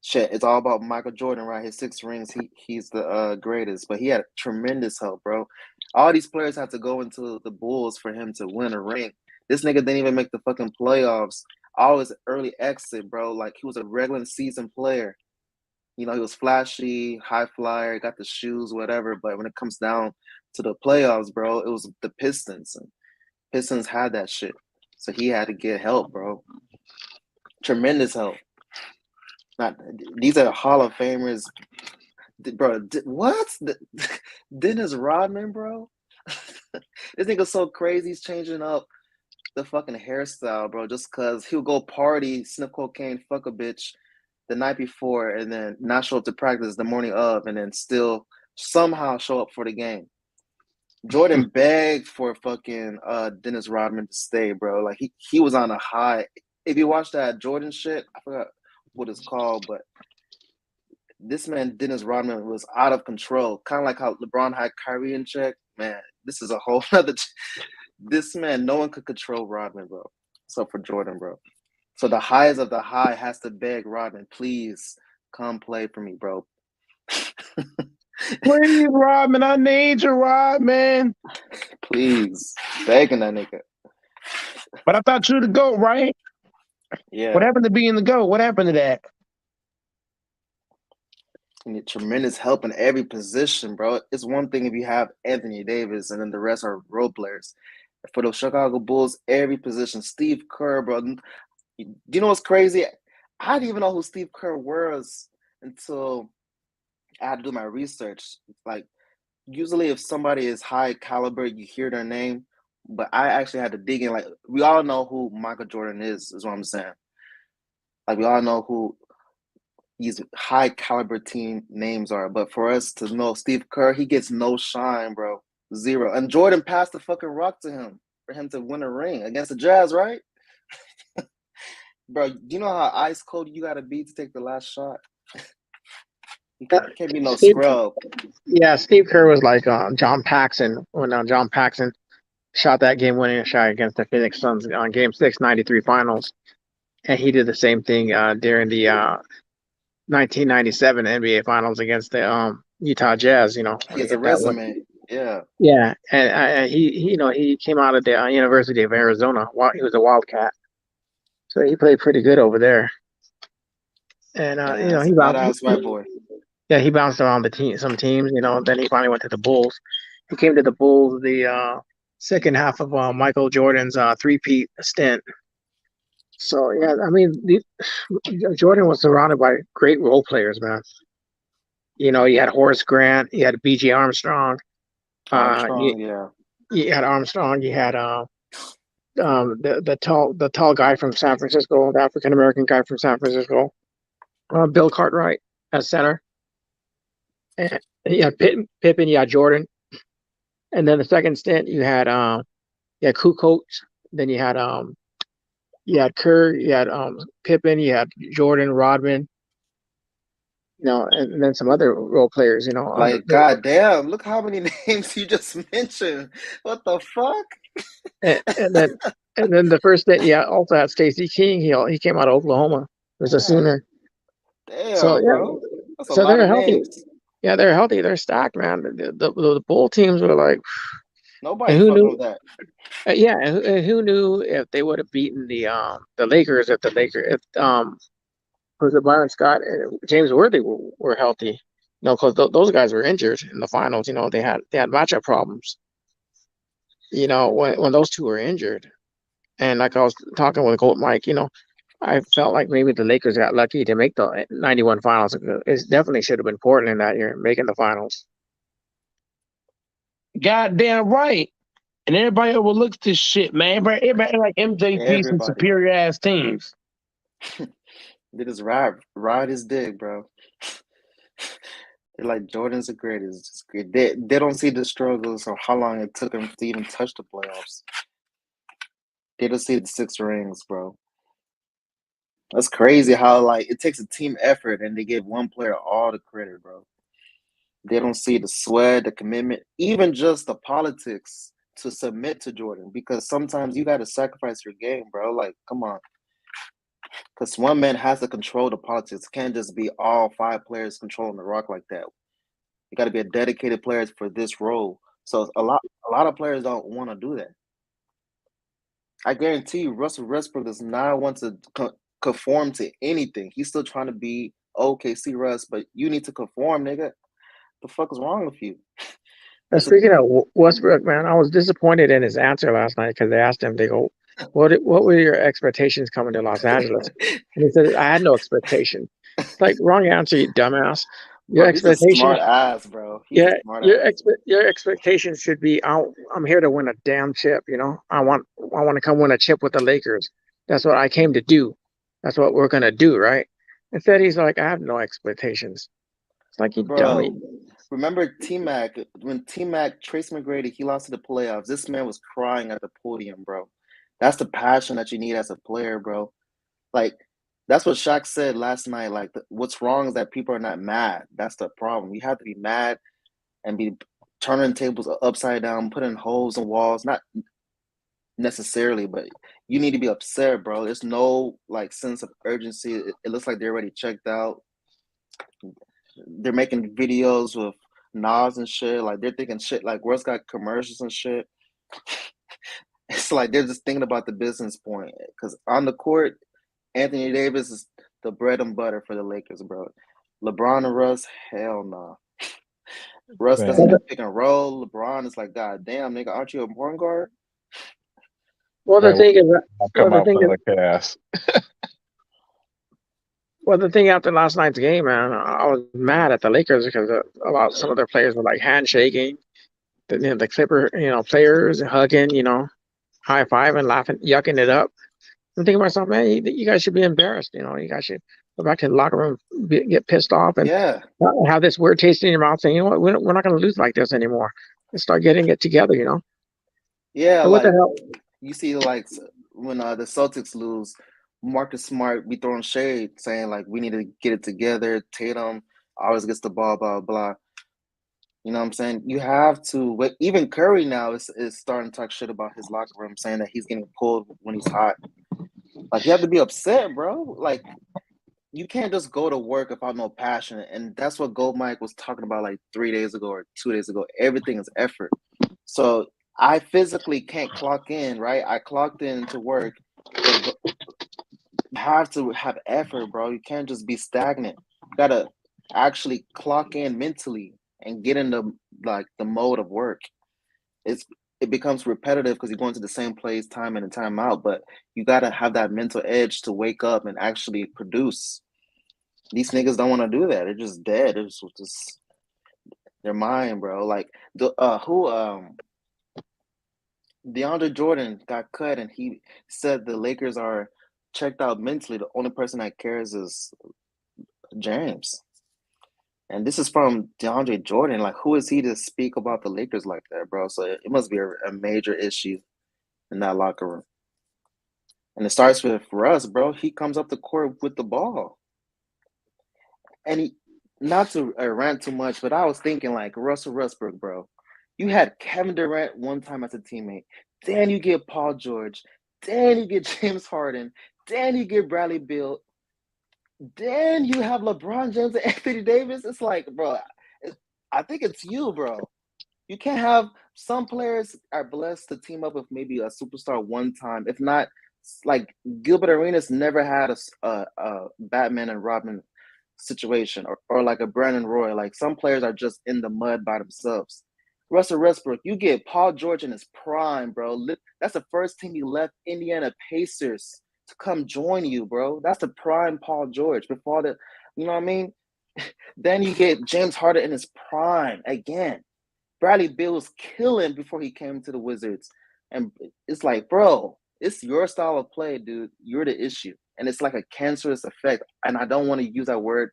shit, it's all about Michael Jordan, right? His 6 rings, he's the greatest. But he had tremendous help, bro. All these players had to go into the Bulls for him to win a ring. This nigga didn't even make the fucking playoffs. Always early exit, bro. Like, he was a regular season player. He was flashy, high flyer, got the shoes, whatever. But when it comes down to the playoffs, bro, it was the Pistons. And Pistons had that shit. So he had to get help, bro. Tremendous help. These are Hall of Famers. Bro, what? Dennis Rodman, bro? This nigga's so crazy. He's changing up the fucking hairstyle, bro, just because he'll go party, sniff cocaine, fuck a bitch the night before, and then not show up to practice the morning of, and then still somehow show up for the game. Jordan begged for fucking Dennis Rodman to stay, bro. Like, he was on a high. If you watch that Jordan shit, I forgot what it's called, but this man, Dennis Rodman, was out of control. Kind of like how LeBron had Kyrie in check. Man, this is a whole other... This man, no one could control Rodman, bro. Except for Jordan, bro. So the highest of the high has to beg Rodman, please come play for me, bro.
Please, Rodman, I need you, Rodman.
Please. Begging that nigga.
But I thought you were the GOAT, right?
Yeah.
What happened to being the GOAT? What happened to that?
You need tremendous help in every position, bro. It's one thing if you have Anthony Davis and then the rest are role players. For the Chicago Bulls, every position. Steve Kerr, bro. Do you know what's crazy? I didn't even know who Steve Kerr was until I had to do my research. Like, usually if somebody is high caliber, you hear their name. But I actually had to dig in. Like, we all know who Michael Jordan is what I'm saying. Like, we all know who these high caliber team names are. But for us to know Steve Kerr, he gets no shine, bro. Zero. And Jordan passed the fucking rock to him for him to win a ring against the Jazz, right? Bro, do you know how ice cold you gotta be to take the last shot? You can't be no scrub.
Yeah, Steve Kerr was like John Paxson when John Paxson shot that game-winning shot against the Phoenix Suns on Game 6, 93 finals. And he did the same thing during the 1997 NBA Finals against the Utah Jazz,
He has a resume. Yeah.
Yeah, and he came out of the University of Arizona. He was a Wildcat, so he played pretty good over there. And he bounced.
White boy.
Yeah, he bounced around some teams. Then he finally went to the Bulls. He came to the Bulls the second half of Michael Jordan's three-peat stint. So yeah, I mean, Jordan was surrounded by great role players, man. You know, you had Horace Grant, you had B.J. Armstrong,
Armstrong, yeah.
you had Armstrong, you had the tall guy from San Francisco, the African American guy from San Francisco, Bill Cartwright at center, and you had Pippen, you had Jordan, and then the second stint you had Kukoc, then you had Kerr, you had Pippen, you had Jordan, Rodman, you know, and then some other role players, you know.
Like, goddamn, look how many names you just mentioned. What the fuck?
And then the first stint, yeah, also had Stacey King. He came out of Oklahoma. He was a Sooner.
Damn,
So yeah,
bro. That's a
so
lot
they're
of
healthy.
names.
Yeah, they're healthy. They're stacked, man. The Bull teams were like,
Nobody fucking with that.
Yeah, and who knew if they would have beaten the Lakers if was it Byron Scott and James Worthy were healthy, you know, because those guys were injured in the finals. You know, they had matchup problems. You know, when those two were injured, and like I was talking with Gold Mike, you know, I felt like maybe the Lakers got lucky to make the '91 finals. It definitely should have been Portland that year making the finals.
Goddamn right. And everybody overlooks this shit, man. Everybody like MJP some superior ass teams.
They just ride his dick, bro. They're like, Jordan's the greatest. It's just great. They don't see the struggles or how long it took them to even touch the playoffs. They just see the 6 rings, bro. That's crazy how like it takes a team effort and they give one player all the credit, bro. They don't see the sweat, the commitment, even just the politics to submit to Jordan, because sometimes you got to sacrifice your game, bro. Like, come on. Because one man has to control the politics. It can't just be all 5 players controlling the rock like that. You got to be a dedicated player for this role. So a lot of players don't want to do that. I guarantee you, Russell Westbrook does not want to conform to anything. He's still trying to be OKC Russ, but you need to conform, nigga. The fuck is wrong with you?
Speaking of Westbrook, man, I was disappointed in his answer last night because they asked him, they go, what were your expectations coming to Los Angeles? And he said, I had no expectation. It's like, wrong answer, you dumbass. Your expectation,
he's a smart ass, bro.
Your expectations should be, I'm here to win a damn chip. You know, I want to come win a chip with the Lakers. That's what I came to do. That's what we're gonna do, right? Instead, he's like, I have no expectations. It's like, you dummy.
Remember T-Mac, when T-Mac, Tracy McGrady, he lost to the playoffs, this man was crying at the podium, bro. That's the passion that you need as a player, bro. Like, that's what Shaq said last night. Like, what's wrong is that people are not mad. That's the problem. You have to be mad and be turning tables upside down, putting holes in walls. Not necessarily, but you need to be upset, bro. There's no, like, sense of urgency. It looks like they're already checked out. They're making videos with Nas and shit. Like, they're thinking shit like Russ got commercials and shit. It's like they're just thinking about the business point. Because on the court, Anthony Davis is the bread and butter for the Lakers, bro. LeBron and Russ, hell no. Russ doesn't pick and roll. LeBron is like, God damn, nigga, aren't you a point guard?
Well, the thing is, well, the thing after last night's game, man, I was mad at the Lakers because about some of their players were like handshaking, the Clipper, you know, players hugging, you know, high fiving, laughing, yucking it up. I'm thinking to myself, man, you guys should be embarrassed. You know, you guys should go back to the locker room, get pissed off, and have this weird taste in your mouth, saying, you know what, we're not going to lose like this anymore. Let's start getting it together, you know.
Yeah,
but what the hell?
You see, like when the Celtics lose, Marcus Smart be throwing shade, saying like we need to get it together. Tatum always gets the ball, blah blah. You know what I'm saying? You have to. But even Curry now is starting to talk shit about his locker room, saying that he's getting pulled when he's hot. Like, you have to be upset, bro. Like, you can't just go to work without no passion. And that's what Gold Mike was talking about like 3 days ago or 2 days ago. Everything is effort. So I physically can't clock in, right? I clocked in to work. You have to have effort, bro. You can't just be stagnant. You gotta actually clock in mentally and get in the mode of work. It it becomes repetitive because you're going to the same place time in and time out. But you gotta have that mental edge to wake up and actually produce. These niggas don't want to do that. They're just dead. It's just their mind, bro. Like DeAndre Jordan got cut, and he said the Lakers are checked out mentally. The only person that cares is James. And this is from DeAndre Jordan. Like, who is he to speak about the Lakers like that, bro? So it must be a major issue in that locker room. And it starts with Russ, bro. He comes up the court with the ball. And he, not to rant too much, but I was thinking like Russell Westbrook, bro. You had Kevin Durant one time as a teammate. Then you get Paul George. Then you get James Harden. Then you get Bradley Beal. Then you have LeBron James and Anthony Davis. It's like, bro, I think it's you, bro. You can't have some players are blessed to team up with maybe a superstar one time. If not, like Gilbert Arenas never had a Batman and Robin situation or like a Brandon Roy. Like some players are just in the mud by themselves. Russell Westbrook, you get Paul George in his prime, bro. That's the first team he left Indiana Pacers to come join you, bro. That's the prime Paul George before the, you know what I mean? Then you get James Harden in his prime again. Bradley Beal was killing before he came to the Wizards. And it's like, bro, it's your style of play, dude. You're the issue. And it's like a cancerous effect. And I don't want to use that word,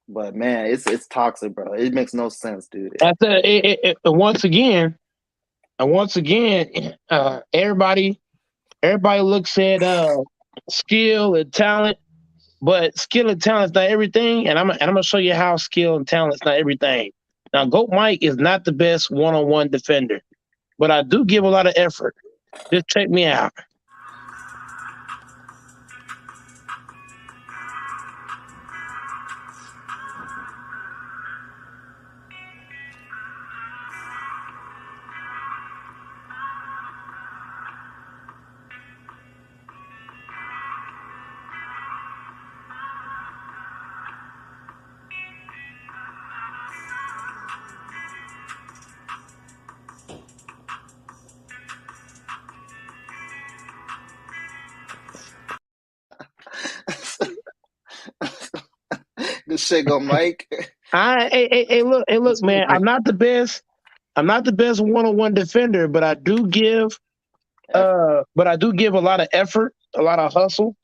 but man, it's toxic, bro. It makes no sense, dude.
Once again, everybody looks at skill and talent, but skill and talent is not everything. And I'm gonna show you how skill and talent is not everything. Now, Goat Mike is not the best one-on-one defender, but I do give a lot of effort. Just check me out.
This shit go, Mike.
Hey, look, man. I'm not the best one-on-one defender, but I do give a lot of effort, a lot of hustle.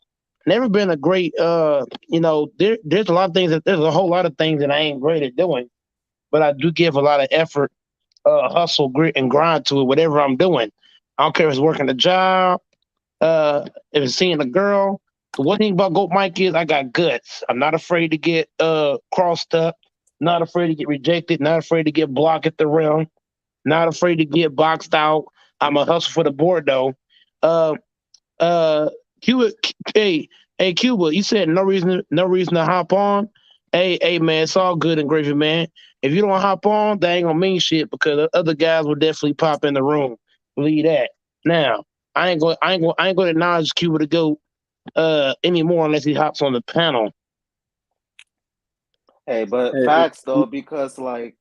Never been a great there's a lot of things there's a whole lot of things that I ain't great at doing, but I do give a lot of effort, hustle, grit, and grind to it, whatever I'm doing. I don't care if it's working a job, if it's seeing a girl. The one thing about Goat Mike is I got guts. I'm not afraid to get crossed up, not afraid to get rejected, not afraid to get blocked at the rim, not afraid to get boxed out. I'm a hustle for the board though. Cuba, hey, Cuba, you said no reason to hop on. Hey, man, it's all good and gravy, man. If you don't hop on, that ain't gonna mean shit because other guys will definitely pop in the room. Believe that. Now, I ain't going to acknowledge Cuba to go anymore unless he hops on the panel.
Hey, but facts though, because like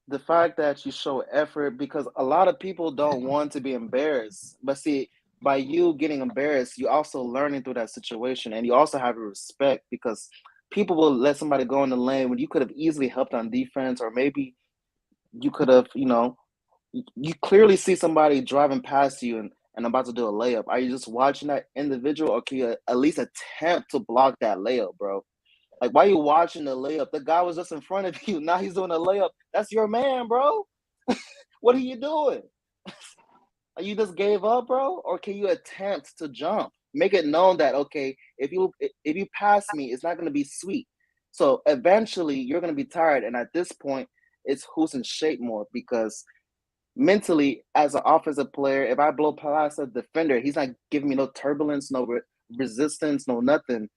the fact that you show effort, because a lot of people don't want to be embarrassed. But see, by you getting embarrassed, you also learning through that situation, and you also have respect because people will let somebody go in the lane when you could have easily helped on defense, or maybe you could have, you clearly see somebody driving past you and about to do a layup. Are you just watching that individual, or can you at least attempt to block that layup, bro? Like, why are you watching the layup? The guy was just in front of you. Now he's doing a layup. That's your man, bro. What are you doing? You just gave up, bro? Or can you attempt to jump? Make it known that, okay, if you pass me, it's not going to be sweet. So eventually you're going to be tired. And at this point, it's who's in shape more, because mentally, as an offensive player, if I blow past a defender, he's not giving me no turbulence, no resistance, no nothing.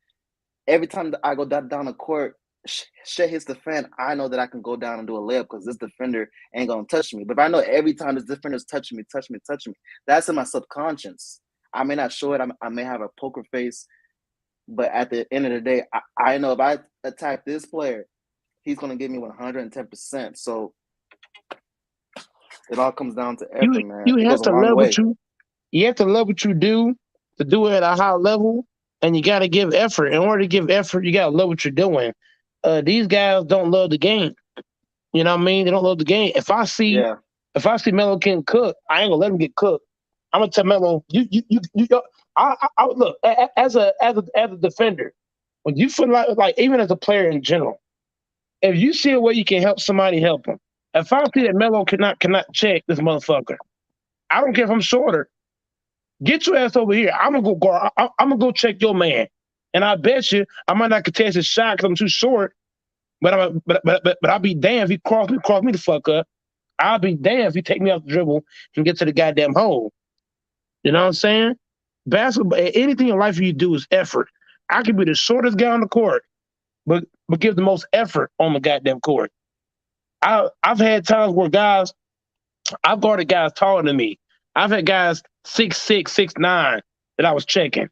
Every time that I go down the court, shit hits the fan, I know that I can go down and do a layup because this defender ain't going to touch me. But if I know every time this defender's touching me, that's in my subconscious. I may not show it. I may have a poker face. But at the end of the day, I know if I attack this player, he's going to give me 110%. So It all comes down to effort, man.
You
It
have
goes a
to
long
love
way.
you have to love what you do to do it at a high level, and you got to give effort. In order to give effort, you got to love what you're doing. These guys don't love the game. You know what I mean? They don't love the game. If I see Melo can cook, I ain't gonna let him get cooked. I'm gonna tell Melo, I look as a defender. When you feel like even as a player in general, if you see a way you can help somebody, help them. If I see that Melo cannot check this motherfucker, I don't care if I'm shorter. Get your ass over here. I'm gonna go guard. I'm gonna go check your man, and I bet you I might not contest his shot because I'm too short. But I'll be damned if he cross me the fuck up. I'll be damned if he take me off the dribble and get to the goddamn hole. You know what I'm saying? Basketball, anything in life you do is effort. I could be the shortest guy on the court, but give the most effort on the goddamn court. I've had times where I've guarded guys taller than me. I've had guys 6'6", 6'9" that I was checking.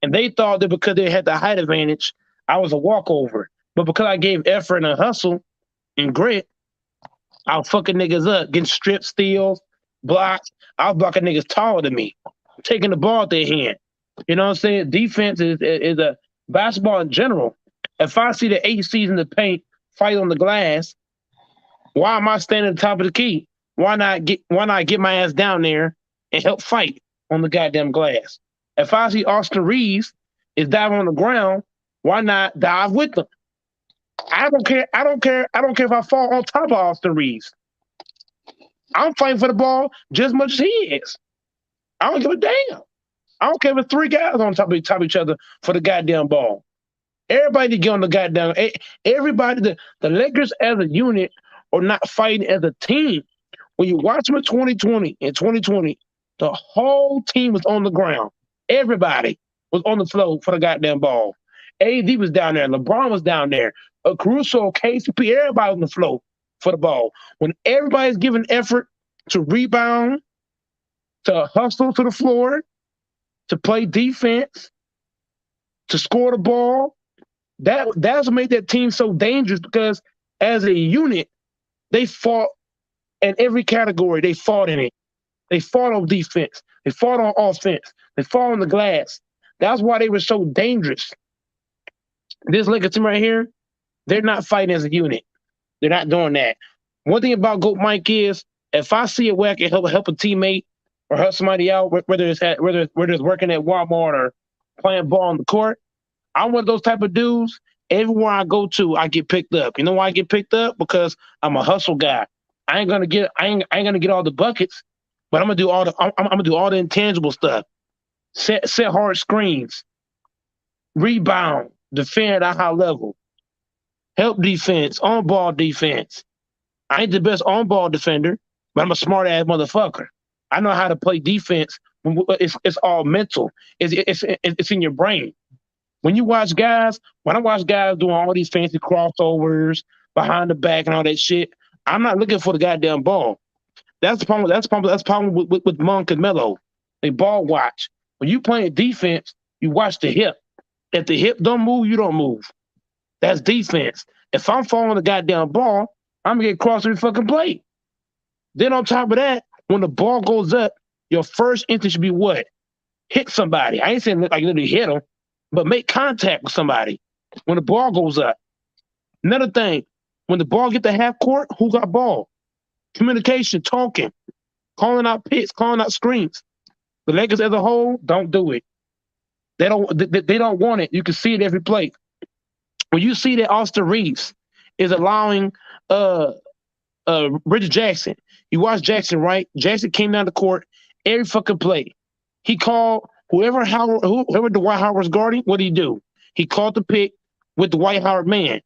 And they thought that because they had the height advantage, I was a walkover. But because I gave effort and a hustle and grit, I was fucking niggas up, getting strip steals, blocks. I was blocking niggas taller than me, taking the ball at their hand. You know what I'm saying? Defense is a basketball in general. If I see the ACs in the paint fight on the glass, why am I standing at the top of the key? Why not get my ass down there and help fight on the goddamn glass? If I see Austin Reeves is diving on the ground, why not dive with them? I don't care if I fall on top of Austin Reeves. I'm fighting for the ball just as much as he is. I don't give a damn. I don't care if it's three guys on top of each other for the goddamn ball. Everybody get on the goddamn. Everybody, the Lakers as a unit are not fighting as a team. When you watch them in 2020, the whole team was on the ground. Everybody was on the floor for the goddamn ball. AD was down there. LeBron was down there. Caruso, KCP, everybody on the floor for the ball. When everybody's giving effort to rebound, to hustle to the floor, to play defense, to score the ball, that's what made that team so dangerous because as a unit, they fought in every category. They fought in it. They fought on defense. They fought on offense. They fought on the glass. That's why they were so dangerous. This Lakers team right here, they're not fighting as a unit. They're not doing that. One thing about Goat Mike is, if I see a way I can help a teammate or help somebody out, whether it's working at Walmart or playing ball on the court, I'm one of those type of dudes. Everywhere I go to, I get picked up. You know why I get picked up? Because I'm a hustle guy. I ain't gonna get all the buckets, but I'm gonna do all the intangible stuff. Set hard screens, rebound, defend at a high level, help defense, on ball defense. I ain't the best on ball defender, but I'm a smart ass motherfucker. I know how to play defense. It's all mental. It's in your brain. When I watch guys doing all these fancy crossovers behind the back and all that shit, I'm not looking for the goddamn ball. That's the problem. That's the problem with Monk and Melo. They ball watch. When you playing defense, you watch the hip. If the hip don't move, you don't move. That's defense. If I'm following the goddamn ball, I'm gonna get across every fucking plate. Then on top of that, when the ball goes up, your first instinct should be what? Hit somebody. I ain't saying like literally hit them, but make contact with somebody when the ball goes up. Another thing, when the ball get to half court, who got ball? Communication, talking, calling out picks, calling out screens. The Lakers as a whole don't do it. They don't want it. You can see it every play. When you see that Austin Reeves is allowing Reggie Jackson, you watch Jackson, right? Jackson came down the court every fucking play. He called whoever Dwight Howard was guarding. What did he do? He called the pick with the Dwight Howard man.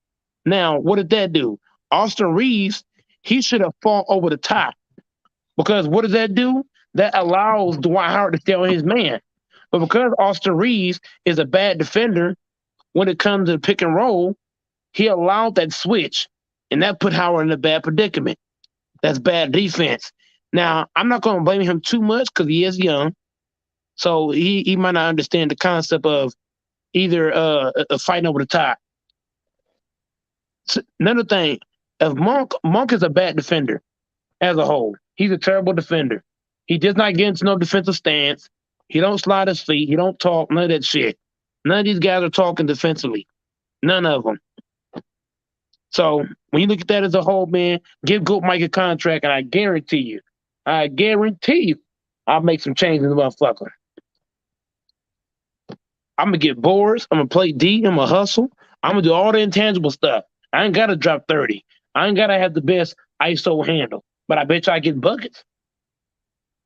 Now, what did that do? Austin Reeves, he should have fallen over the top because what does that do? That allows Dwight Howard to stay on his man. But because Austin Reeves is a bad defender, when it comes to pick and roll, he allowed that switch, and that put Howard in a bad predicament. That's bad defense. Now, I'm not going to blame him too much because he is young, so he might not understand the concept of either a fighting over the top. So, another thing, if Monk is a bad defender as a whole, He's a terrible defender. He does not get into no defensive stance. He don't slide his feet. He don't talk. None of that shit. None of these guys are talking defensively. None of them. So when you look at that as a whole, man, give Goat Mike a contract, and I guarantee you, I'll make some changes in the motherfucker. I'm gonna get boards. I'm gonna play D. I'm gonna hustle. I'm gonna do all the intangible stuff. I ain't gotta drop 30. I ain't gotta have the best ISO handle, but I bet you I get buckets.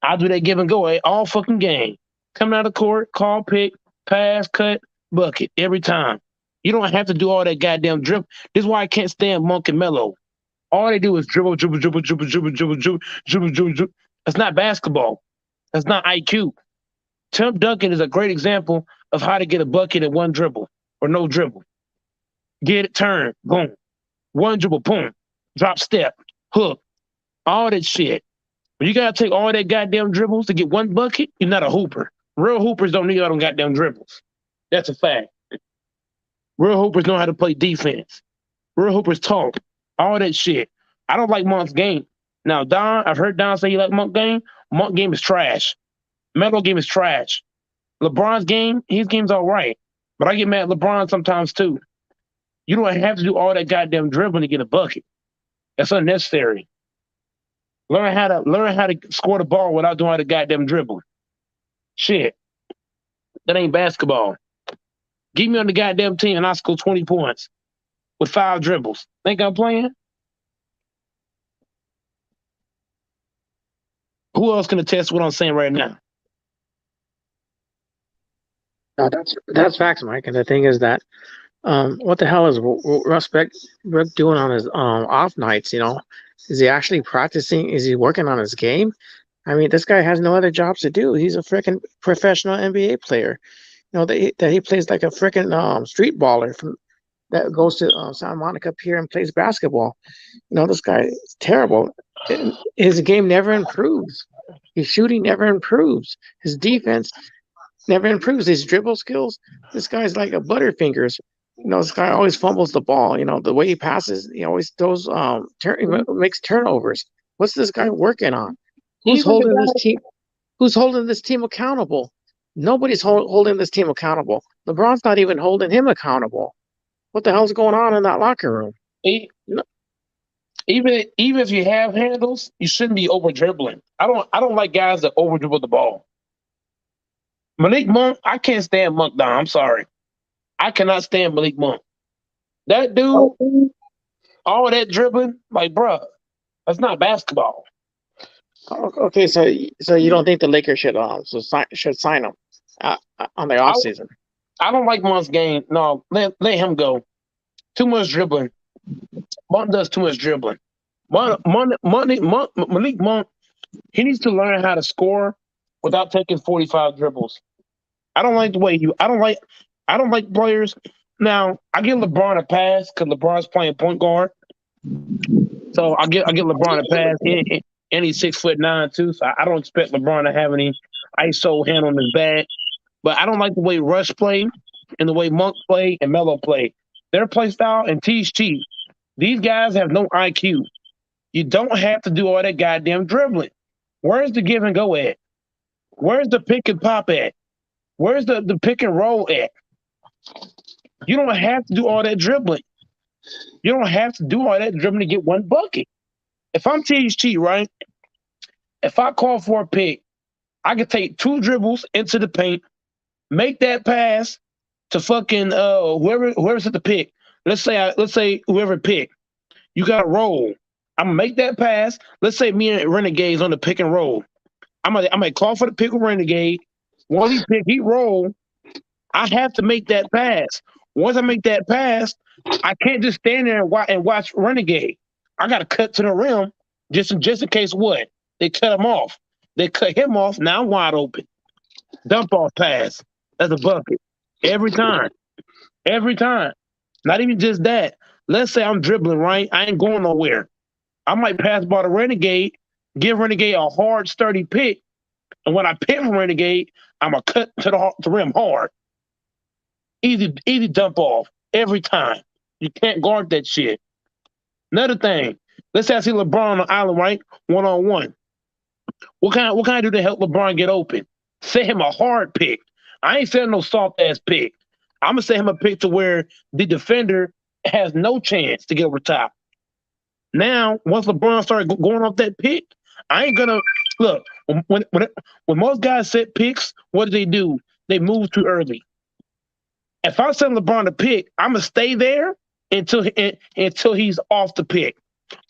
I'll do that give and go all fucking game. Coming out of court, call, pick, pass, cut, bucket every time. You don't have to do all that goddamn dribble. This is why I can't stand Monk and Melo. All they do is dribble. That's not basketball. That's not IQ. Tim Duncan is a great example of how to get a bucket in one dribble or no dribble. Get it, turn, boom. One dribble, boom. Drop step, hook, all that shit. When you gotta take all that goddamn dribbles to get one bucket, you're not a hooper. Real hoopers don't need all them goddamn dribbles. That's a fact. Real hoopers know how to play defense. Real hoopers talk. All that shit. I don't like Monk's game. Now, Don, I've heard Don say he like Monk game. Monk game is trash. Melo game is trash. LeBron's game, his game's all right. But I get mad at LeBron sometimes too. You don't have to do all that goddamn dribbling to get a bucket. That's unnecessary. Learn how to score the ball without doing all the goddamn dribbling. Shit. That ain't basketball. Get me on the goddamn team and I score 20 points with 5 dribbles. Think I'm playing? Who else can attest what I'm saying right now?
No, that's facts, Mike. And the thing is that, what the hell is Russ Beck doing on his off nights? You know, is he actually practicing? Is he working on his game? I mean, this guy has no other jobs to do. He's a freaking professional NBA player. You know that he plays like a freaking street baller that goes to Santa Monica Pier and plays basketball. You know, this guy is terrible. His game never improves. His shooting never improves. His defense never improves. His dribble skills, this guy's like a Butterfingers. You know, this guy always fumbles the ball. You know, the way he passes, he always throws, makes turnovers. What's this guy working on? Who's holding this team? Who's holding this team accountable? Nobody's holding this team accountable. LeBron's not even holding him accountable. What the hell's going on in that locker room?
Even if you have handles, you shouldn't be over dribbling. I don't like guys that over dribble the ball. Malik Monk, I can't stand Monk down. I'm sorry. I cannot stand Malik Monk. That dude, all that dribbling, like, bruh, that's not basketball.
Okay, so you don't think the Lakers should sign him on their offseason?
I don't like Monk's game. No, let him go. Too much dribbling. Monk does too much dribbling. Malik Monk, he needs to learn how to score without taking 45 dribbles. I don't like the way I don't like players. Now, I give LeBron a pass because LeBron's playing point guard. So I give LeBron a pass. And he's 6'9" too. So I don't expect LeBron to have any ISO hand on his bag. But I don't like the way Rush played and the way Monk played and Melo played. Their play style and T's cheap. These guys have no IQ. You don't have to do all that goddamn dribbling. Where's the give and go at? Where's the pick and pop at? Where's the pick and roll at? You don't have to do all that dribbling. You don't have to do all that dribbling to get one bucket. If I'm THT, right? If I call for a pick, I can take 2 dribbles into the paint, make that pass to fucking whoever's at the pick. Let's say whoever picked, you got to roll. I'm gonna make that pass. Let's say me and Renegade's on the pick and roll. I'm gonna call for the pick with Renegade. Once he pick, he roll. I have to make that pass. Once I make that pass, I can't just stand there and watch Renegade. I got to cut to the rim just in case what? They cut him off. They cut him off. Now I'm wide open. Dump off pass. That's a bucket. Every time. Every time. Not even just that. Let's say I'm dribbling, right? I ain't going nowhere. I might pass ball to Renegade, give Renegade a hard, sturdy pick, and when I pick from Renegade, I'm going to cut to the rim hard. Easy dump off. Every time. You can't guard that shit. Another thing. Let's say I see LeBron on the island, right? 1-on-1. What can I do to help LeBron get open? Set him a hard pick. I ain't setting no soft ass pick. I'm gonna set him a pick to where the defender has no chance to get over top. Now, once LeBron started going off that pick, I ain't gonna look. When most guys set picks, what do? They move too early. If I send LeBron a pick, I'm gonna stay there until he's off the pick.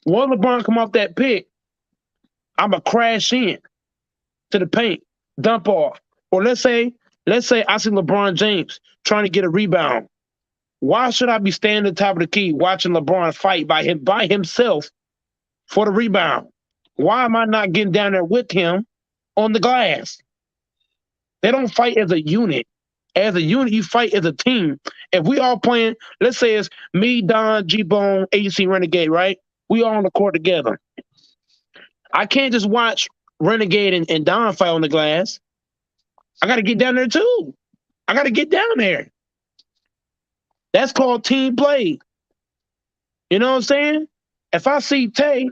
Once LeBron come off that pick, I'm gonna crash in to the paint, dump off. Or let's say I see LeBron James trying to get a rebound. Why should I be standing at the top of the key watching LeBron fight by himself for the rebound? Why am I not getting down there with him on the glass? They don't fight as a unit. As a unit, you fight as a team. If we all playing, let's say it's me, Don, G-Bone, AC Renegade, right? We all on the court together. I can't just watch Renegade and Don fight on the glass. I got to get down there too. I got to get down there. That's called team play. You know what I'm saying? If I see Tay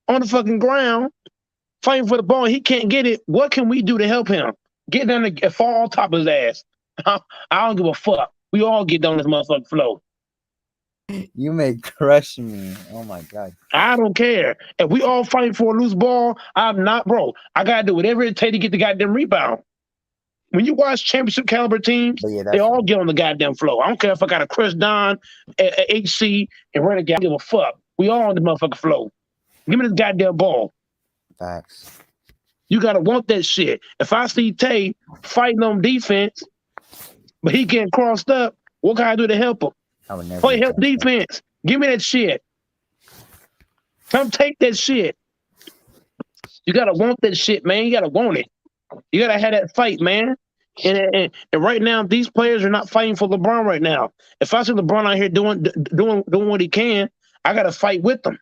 on the fucking ground fighting for the ball, he can't get it. What can we do to help him? Get down and fall on top of his ass. I don't give a fuck. We all get down this motherfucking floor.
You may crush me. Oh my God.
I don't care. If we all fighting for a loose ball, I'm not, bro. I gotta do whatever it takes to get the goddamn rebound. When you watch championship caliber teams, they all get on the goddamn floor. I don't care if I got a Chris Don, HC, and Renegade. I don't give a fuck. We all on the motherfucking floor. Give me this goddamn ball.
Facts.
You gotta want that shit. If I see Tay fighting on defense, but he getting crossed up, what can I do to help him?
I would never
play help defense. Give me that shit. Come take that shit. You gotta want that shit, man. You gotta want it. You gotta have that fight, man. And right now, these players are not fighting for LeBron right now. If I see LeBron out here doing what he can, I gotta fight with them.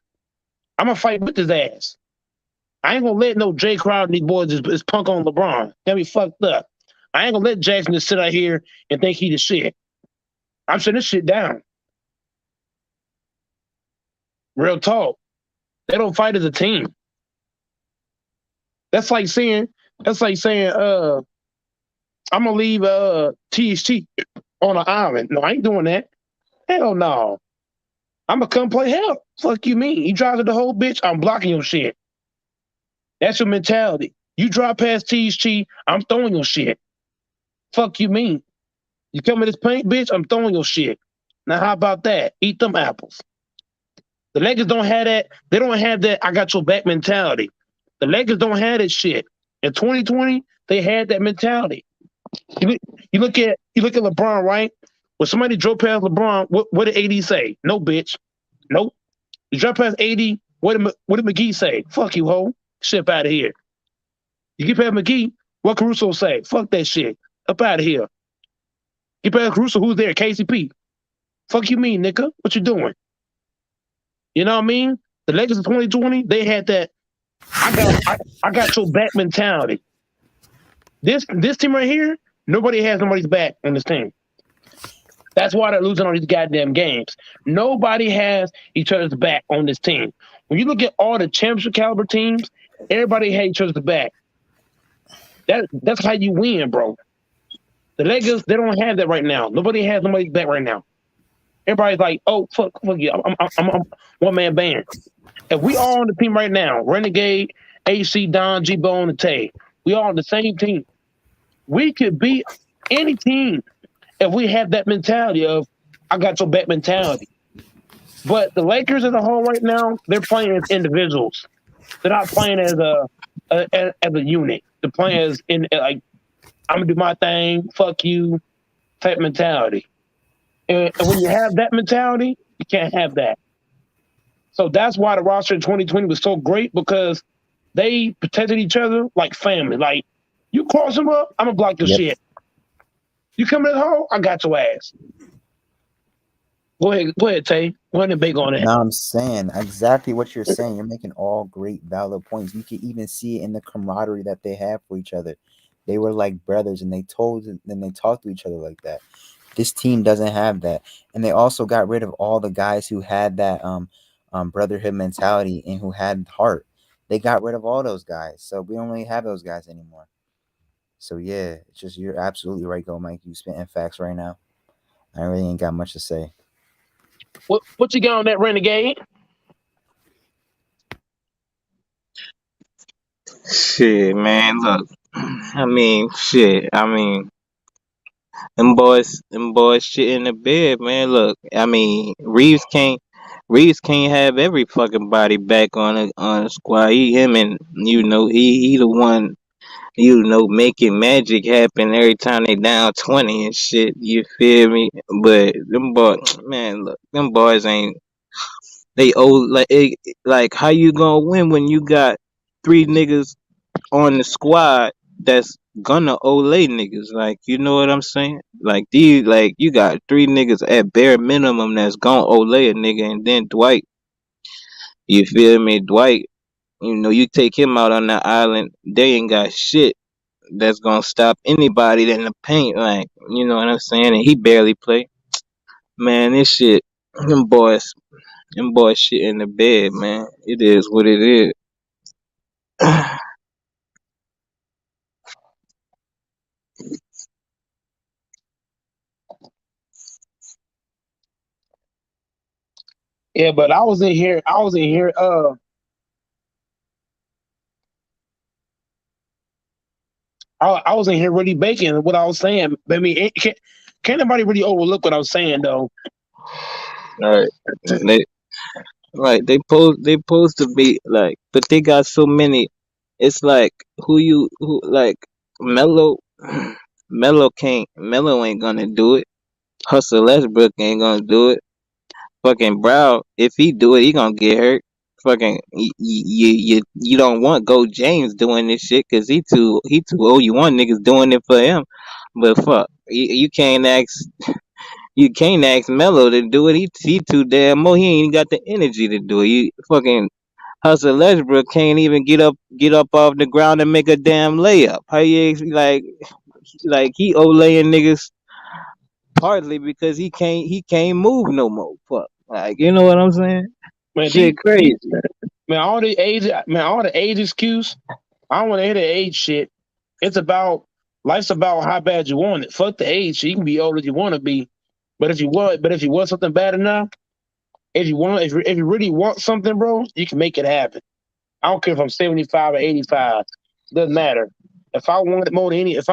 I'm gonna fight with his ass. I ain't gonna let no Jay Crowder and these boys just punk on LeBron. Got me fucked up. I ain't gonna let Jackson just sit out here and think he the shit. I'm shutting this shit down. Real talk. They don't fight as a team. That's like saying, I'm gonna leave THT on an island. No, I ain't doing that. Hell no. I'm gonna come play help. Fuck you mean? You drive to the whole bitch, I'm blocking your shit. That's your mentality. You drive past THT, I'm throwing your shit. Fuck you mean? You come in this paint, bitch, I'm throwing your shit. Now how about that? Eat them apples. The Lakers don't have that. They don't have that I got your back mentality. The Lakers don't have that shit. In 2020, they had that mentality. You look at LeBron, right? When somebody drove past LeBron, what did AD say? No, bitch. Nope. You drove past AD, what did McGee say? Fuck you, hoe. Shit out of here. You get past McGee, what Caruso say? Fuck that shit. Up out of here. Get past Caruso, who's there? KCP. Fuck you mean, nigga? What you doing? You know what I mean? The Lakers in 2020, they had that I got your back mentality. This team right here, nobody has nobody's back on this team. That's why they're losing all these goddamn games. Nobody has each other's back on this team. When you look at all the championship caliber teams, everybody has each other's back. That's how you win, bro. The Lakers, they don't have that right now. Nobody has nobody's back right now. Everybody's like, oh, fuck you. I'm one-man band. If we all on the team right now, Renegade, AC, Don, G-Bone, and Tay, we all on the same team. We could beat any team if we have that mentality of, I got your back mentality. But the Lakers as a whole right now, they're playing as individuals. They're not playing as a unit. They're playing as in like, I'm gonna do my thing, fuck you, type mentality. And when you have that mentality, you can't have that. So that's why the roster in 2020 was so great, because they protected each other like family. Like, you cross them up, I'm gonna block your shit. You come in the hole, I got your ass. Go ahead, Tay. Go ahead and big on it.
No, I'm saying exactly what you're saying. You're making all great, valid points. You can even see it in the camaraderie that they have for each other. They were like brothers, and they talked to each other like that. This team doesn't have that, and they also got rid of all the guys who had that brotherhood mentality and who had heart. They got rid of all those guys, so we don't really have those guys anymore. So yeah, it's just you're absolutely right, Go Mike. You spitting facts right now. I really ain't got much to say.
What you got on that Renegade?
Shit, man. Look, I mean, shit. I mean, them boys shit in the bed, man. Look, I mean, Reeves can't have every fucking body back on a squad. Him and he the one making magic happen every time they down 20 and shit. You feel me? But them boys, man, look, them boys ain't they old like how you gonna win when you got three niggas on the squad that's gonna Olay niggas. Like, you know what I'm saying? Like you got three niggas at bare minimum that's gonna Olay a nigga, and then Dwight. You feel me? Dwight, you take him out on the island, they ain't got shit that's gonna stop anybody in the paint. Like, you know what I'm saying? And he barely play. Man, this shit, them boys shit in the bed, man. It is what it is.
Yeah, but I was in here. I was in here really baking what I was saying. I mean, can't anybody really overlook what I was saying though?
All right, they supposed to be like, but they got so many. It's like who like Melo. Melo ain't gonna do it. Hustle Westbrook ain't gonna do it. Fucking Brown, if he do it, he gonna get hurt. Fucking you don't want Go James doing this shit because he too old. You want niggas doing it for him, but fuck, you can't ask Melo to do it. He too damn old. He ain't got the energy to do it. You fucking Hustle Westbrook can't even get up off the ground and make a damn layup. How you like he laying niggas partly because he can't move no more. Fuck, like, you know what I'm saying?
Man,
Shit crazy.
Man, all the age excuse. I don't want to hear the age shit. Life's about how bad you want it. Fuck the age. You can be old as you want to be, but if you want something bad enough, if you really want something, bro, you can make it happen. I don't care if I'm 75 or 85. Doesn't matter. If I wanted more than anything,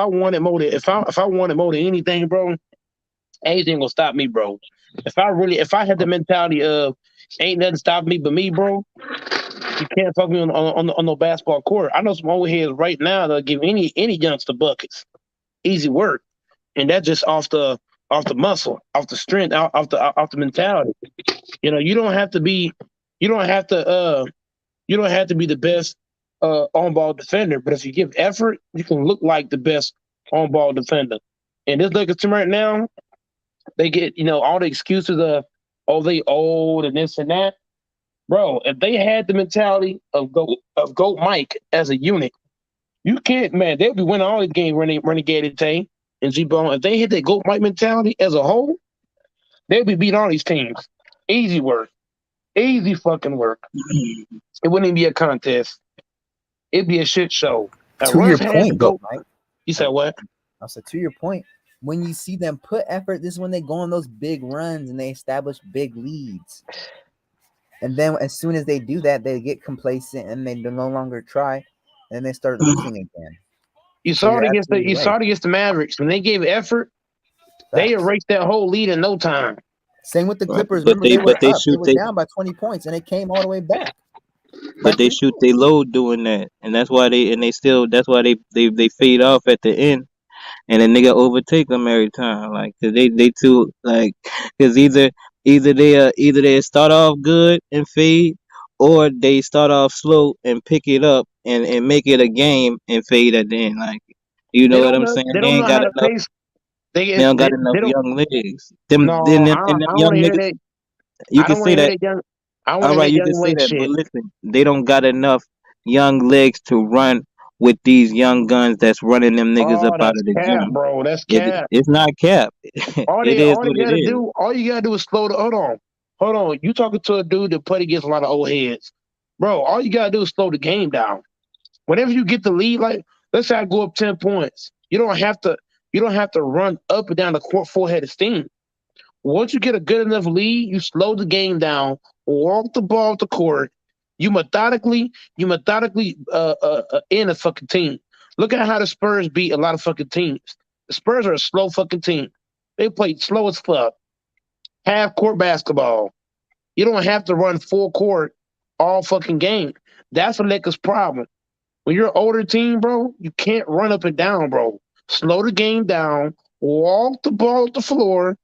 bro, age ain't gonna stop me, bro. If I had the mentality of ain't nothing stopping me but me, bro, you can't fuck me on no basketball court. I know some old heads right now that'll give any youngster buckets. Easy work. And that's just off the muscle, off the strength, off the mentality. You don't have to be the best on ball defender, but if you give effort, you can look like the best on ball defender. And this Lakers team right now, they get all the excuses of, oh, they old and this and that. Bro, if they had the mentality of Goat Mike as a unit, you can't, man, they'll be winning all these games Renegade Tay and G-Bone. If they hit that Goat Mike mentality as a whole, they'll be beating all these teams. Easy work. Easy fucking work. It wouldn't even be a contest. It'd be a shit show.
To your point, Goat Mike.
You said what?
I said, to your point, when you see them put effort, this is when they go on those big runs and they establish big leads. And then as soon as they do that, they get complacent and they no longer try, and they start losing again.
You saw it against the Mavericks. When they gave effort, they erased that whole lead in no time.
Same with the Clippers. Remember, they were down by 20 points and they came all the way back.
But they shoot they load doing that, and that's why they fade off at the end, and the nigga overtake them every time. Like, cause they too, like, cause either they start off good and fade, or they start off slow and pick it up and make it a game and fade at the end. Like, you know what I'm saying? They ain't got enough. They don't got enough young legs. Them young niggas. You can say that. All right, you can say that, but listen, they don't got enough young legs to run with these young guns that's running them niggas up out of the gym.
Bro, that's cap.
It's not cap.
All you gotta do is slow the hold on. You talking to a dude that played against a lot of old heads. Bro, all you gotta do is slow the game down. Whenever you get the lead, like let's say I go up 10 points, you don't have to run up and down the court full head of steam. Once you get a good enough lead, you slow the game down, walk the ball to court. You methodically end a fucking team. Look at how the Spurs beat a lot of fucking teams. The Spurs are a slow fucking team. They play slow as fuck. Half court basketball. You don't have to run full court all fucking game. That's the Lakers' problem. When you're an older team, bro, you can't run up and down, bro. Slow the game down, walk the ball to the floor.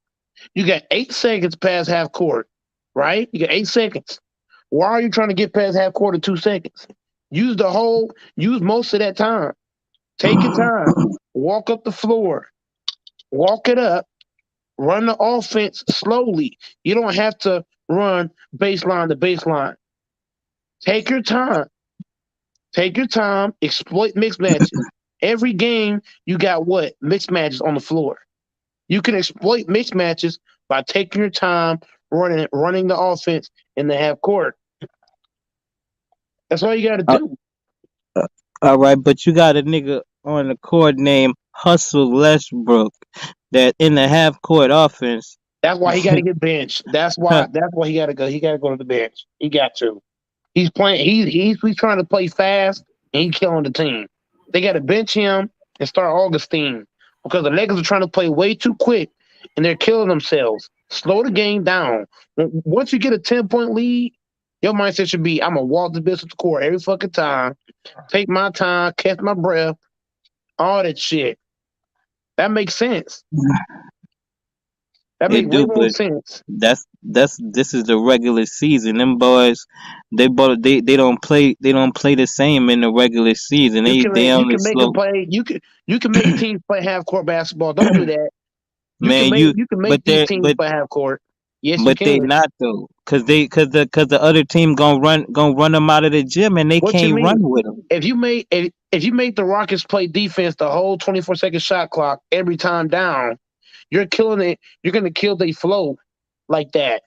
You got 8 seconds past half court, right? You got 8 seconds. Why are you trying to get past half court in 2 seconds? Use most of that time. Take your time. Walk up the floor. Walk it up. Run the offense slowly. You don't have to run baseline to baseline. Take your time. Take your time. Exploit mixed matches. Every game, you got what? Mixed matches on the floor. You can exploit mixed matches by taking your time running the offense in the half court. That's all you got to do.
All right, but you got a nigga on the court named Hustle Westbrook that in the half court offense.
That's why he got to get benched. That's why he got to go. He got to go to the bench. He got to. He's playing. He's trying to play fast and he's killing the team. They got to bench him and start Augustine because the Lakers are trying to play way too quick and they're killing themselves. Slow the game down. Once you get a 10-point lead, your mindset should be, I'm going to walk the business to the court every fucking time, take my time, catch my breath, all that shit. That makes sense. That makes way more sense.
This is the regular season. Them boys, they don't play the same in the regular season. You can
make teams play half court basketball. Don't do that. You can make these teams play half court. Yes,
but
you can.
They not though, cause the other team gonna run them out of the gym and they can't run with them.
If you make the Rockets play defense the whole 24-second shot clock every time down, you're killing it. You're gonna kill their flow like that.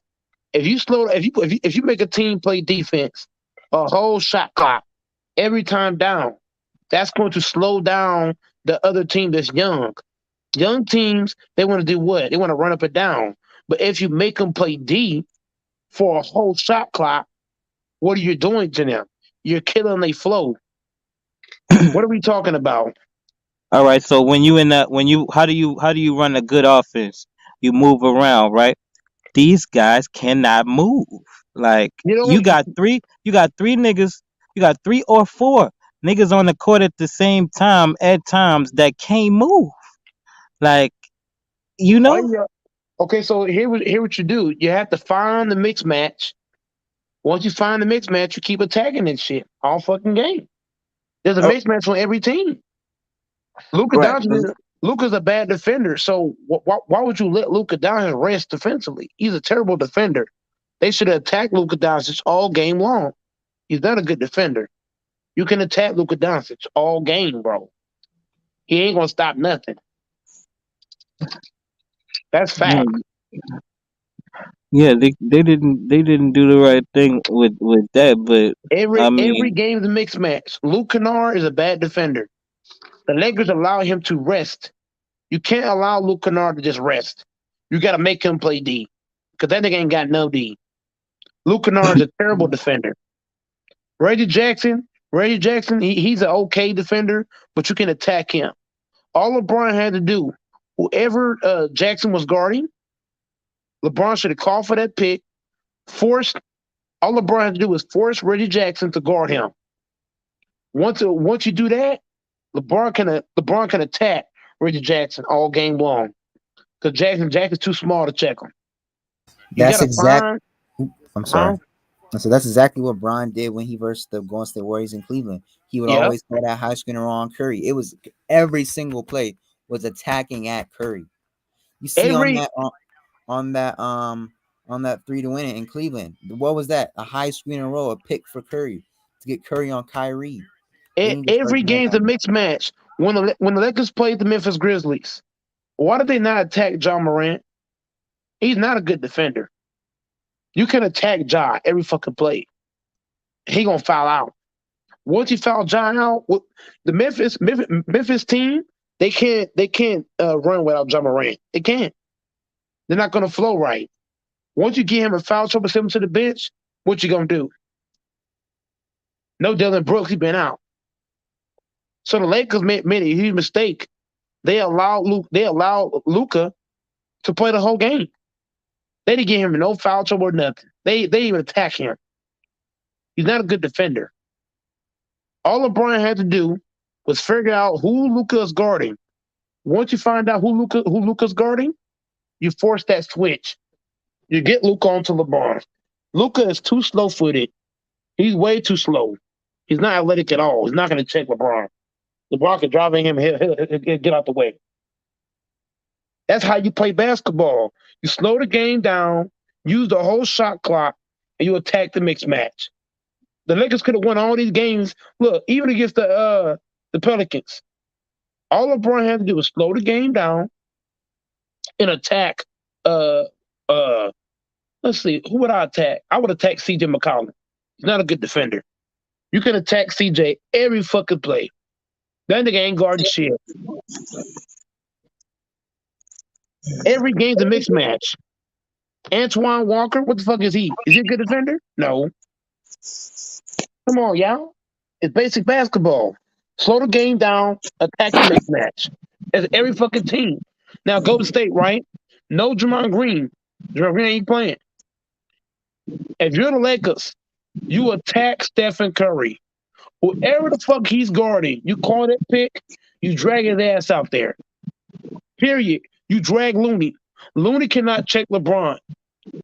If you make a team play defense a whole shot clock every time down, that's going to slow down the other team that's young. Young teams, they want to do what? They want to run up and down. But if you make them play D for a whole shot clock, what are you doing to them? You're killing their flow. What are we talking about?
All right, so how do you run a good offense? You move around, right? These guys cannot move. Like you got three niggas, you got 3 or 4 niggas on the court at the same time at times that can't move. Like, you know.
Okay, so here what you do. You have to find the mix match. Once you find the mix match, you keep attacking that shit all fucking game. There's a mix match on every team. Luka's a bad defender, so why would you let Luka Doncic rest defensively? He's a terrible defender. They should have attacked Luka Doncic all game long. He's not a good defender. You can attack Luka Doncic all game, bro. He ain't gonna stop nothing. That's fact.
Yeah, they didn't do the right thing with that, but
every game is a mixed match. Luke Kennard is a bad defender. The Lakers allow him to rest. You can't allow Luke Kennard to just rest. You got to make him play D because that nigga ain't got no D. Luke Kennard is a terrible defender. Reggie Jackson, he's an okay defender, but you can attack him. All LeBron had to do, whoever Jackson was guarding, LeBron should have called for that pick. All LeBron had to do was force Reggie Jackson to guard him. Once you do that, LeBron can attack Reggie Jackson all game long because Jackson's too small to check him.
I'm sorry. So that's exactly what Bron did when he versed the Golden State Warriors in Cleveland. He would always throw that high screener on Curry. It was every single play was attacking at Curry. You see on that 3 to win it in Cleveland. What was that? A high screener roll, a pick for Curry to get Curry on Kyrie.
Every game's a mixed match. When the Lakers played the Memphis Grizzlies, why did they not attack Ja Morant? He's not a good defender. You can attack Ja every fucking play. he gonna foul out. Once he foul John out, the Memphis team, they can't run without John Morant. They can't. They're not gonna flow right. Once you get him a foul trouble, send him to the bench, what you gonna do? No Dylan Brooks, he been out. So the Lakers made a huge mistake. They allowed Luka to play the whole game. They didn't give him no foul trouble or nothing. They even attack him. He's not a good defender. All LeBron had to do was figure out who Luka is guarding. Once you find out who Luka's guarding, you force that switch. You get Luka onto LeBron. Luka is too slow-footed. He's way too slow. He's not athletic at all. He's not going to check LeBron. LeBron can drive in him, he'll get out the way. That's how you play basketball. You slow the game down, use the whole shot clock, and you attack the mixed match. The Lakers could have won all these games. Look, even against the Pelicans, all LeBron had to do was slow the game down and attack. Let's see, who would I attack? I would attack CJ McCollum. He's not a good defender. You can attack CJ every fucking play. That nigga ain't guarding shit. Every game's a mixed match. Antoine Walker, what the fuck is he? Is he a good defender? No. Come on, y'all. It's basic basketball. Slow the game down, attack the mixed match. That's every fucking team. Now, Golden State, right? No Draymond Green. Draymond Green ain't playing. If you're the Lakers, you attack Stephen Curry. Whoever the fuck he's guarding, you call that pick, you drag his ass out there. Period. You drag Looney. Looney cannot check LeBron.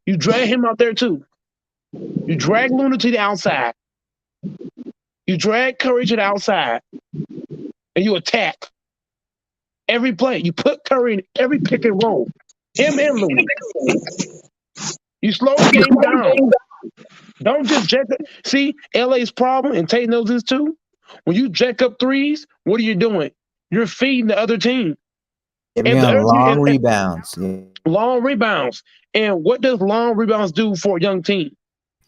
You drag him out there too. You drag Looney to the outside. You drag Curry to the outside. And you attack. Every play. You put Curry in every pick and roll. Him and Looney. You slow the game down. Don't just jack up. See, LA's problem, and Tate knows this too. When you jack up threes, what are you doing? You're feeding the other team.
Long rebounds. Yeah.
Long rebounds. And what does long rebounds do for a young team?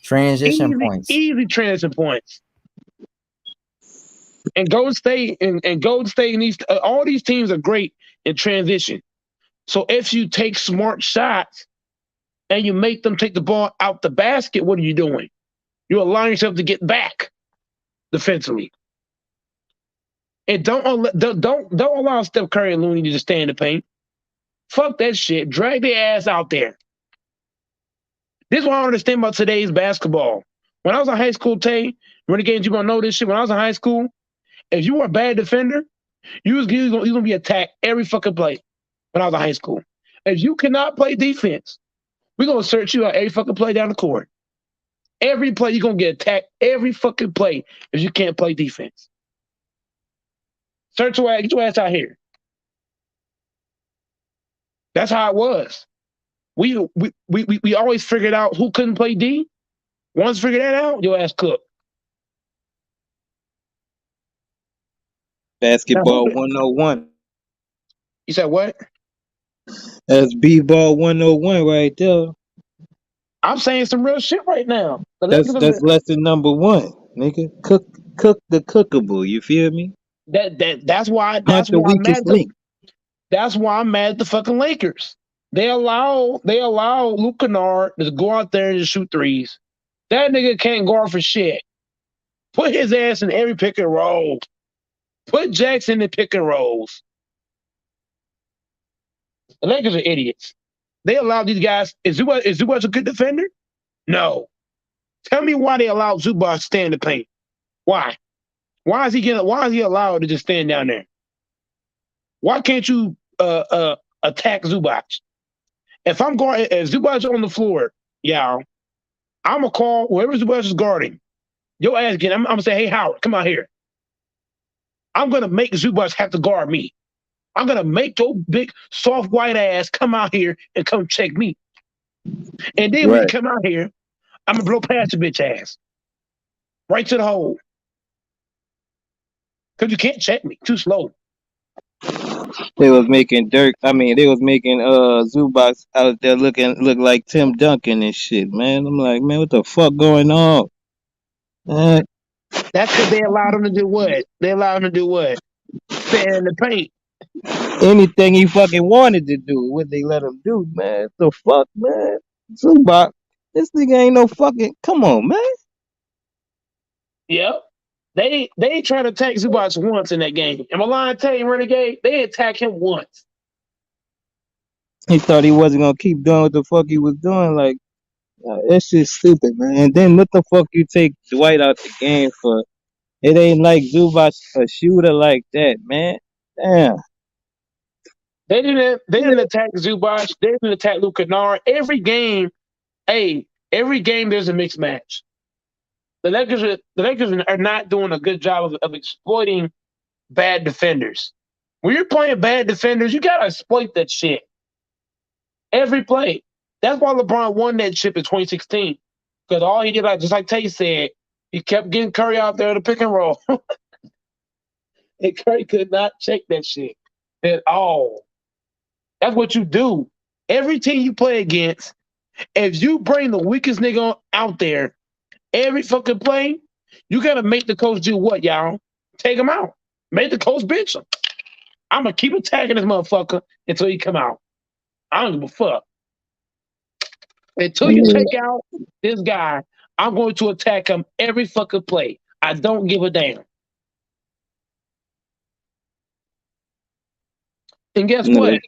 Transition points.
Easy transition points. And Golden State needs all these teams are great in transition. So if you take smart shots and you make them take the ball out the basket, what are you doing? You're allowing yourself to get back defensively. And don't allow Steph Curry and Looney to just stay in the paint. Fuck that shit. Drag their ass out there. This is what I understand about today's basketball. When I was in high school, Renegades, you gonna know this shit. When I was in high school, if you were a bad defender, you was gonna be attacked every fucking play. When I was in high school, if you cannot play defense, we're gonna search you out every fucking play down the court. Every play you're gonna get attacked. Every fucking play if you can't play defense. Search your ass, get your ass out here. That's how it was. We always figured out who couldn't play D. Once you figure that out, your ass cooked.
Basketball 101.
You said what?
That's B-ball 101 right there.
I'm saying some real shit right now.
That's lesson number one, nigga. Cook the cookable. You feel me?
That's why I'm mad at the fucking Lakers. They allow Luke Kennard to go out there and just shoot threes. That nigga can't guard for shit. Put his ass in every pick and roll. Put Jackson in pick and rolls. The Lakers are idiots. They allow these guys. Is Zubac a good defender? No. Tell me why they allow Zubac to stand in the paint. Why? Why is he allowed to just stand down there? Why can't you attack Zubac? If Zubac on the floor, y'all, I'm gonna call whoever Zubac is guarding. Your ass again. I'm gonna say, hey Howard, come out here. I'm gonna make Zubac have to guard me. I'm gonna make your big soft white ass come out here and come check me. And then when you come out here, I'm gonna blow past your bitch ass. Right to the hole. Cause you can't check me. Too slow.
They was making Zubac out there look like Tim Duncan and shit, man. I'm like, man, what the fuck going on? Uh,
That's because they allowed him to do what? They allowed him to do what? Stand in the paint.
anything he fucking wanted to do, what they let him do, man. The fuck, man. Zubac, this nigga ain't no fucking. Come on, man.
Yep. They ain't trying to attack Zubac once in that game. Am I lying to tell you, Renegade? They attacked him once.
He thought he wasn't gonna keep doing what the fuck he was doing. Like, that shit's stupid, man. And then what the fuck you take Dwight out the game for? It ain't like Zubac a shooter like that, man. Damn.
They didn't attack Zubac. They didn't attack Luke Kennard. Every game there's a mixed match. The Lakers are not doing a good job of exploiting bad defenders. When you're playing bad defenders, you gotta exploit that shit. Every play. That's why LeBron won that chip in 2016. Because all he did, just like Tay said, he kept getting Curry out there to pick and roll. And Curry could not check that shit at all. That's what you do. Every team you play against, if you bring the weakest nigga out there every fucking play, you gotta make the coach do what, y'all? Take him out. Make the coach bench him. I'm gonna keep attacking this motherfucker until he come out. I don't give a fuck. Until you take out this guy, I'm going to attack him every fucking play. I don't give a damn. And guess what?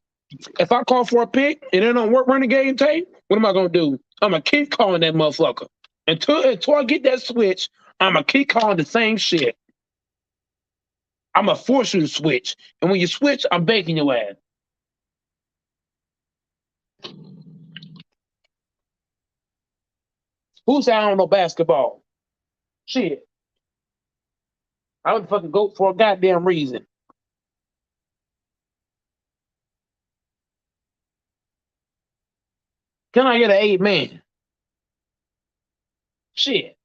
If I call for a pick and it don't work Renegade and tape, what am I gonna do? I'm gonna keep calling that motherfucker. Until I get that switch, I'm gonna keep calling the same shit. I'm gonna force you to switch. And when you switch, I'm baking your ass. Who said I don't know basketball? Shit. I would fucking go for a goddamn reason. Can I get an 8-man? Shit.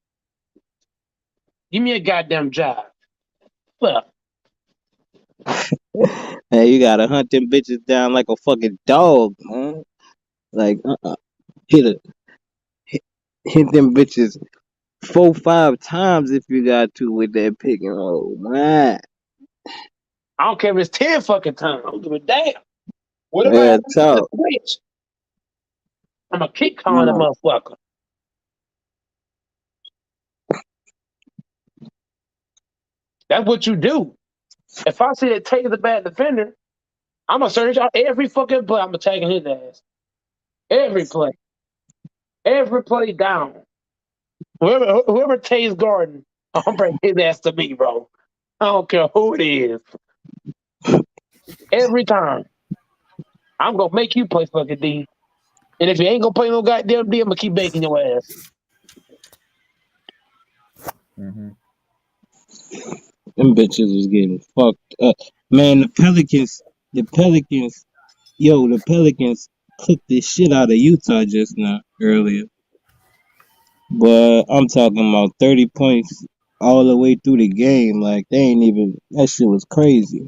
Give me a goddamn job. Fuck.
Hey, you gotta hunt them bitches down like a fucking dog, man. Like, hit them bitches 4-5 times if you got to with that pick and roll, man.
I don't care if it's 10 fucking times. I don't give a damn. Whatever I
talk.
switch, I'm gonna keep calling that motherfucker. That's what you do. If I see that Tate is a bad defender, I'm gonna search out every fucking play. I'm attacking his ass. Every play. Every play down. Whoever Tate's guarding, I'm bringing his ass to me, bro. I don't care who it is. Every time. I'm gonna make you play fucking D. And if you ain't gonna play no goddamn D, I'm gonna keep baking your ass.
Mm-hmm. Them bitches was getting fucked up. Man, the Pelicans, the Pelicans cooked the shit out of Utah just now, earlier. But I'm talking about 30 points all the way through the game. Like, they ain't even, that shit was crazy.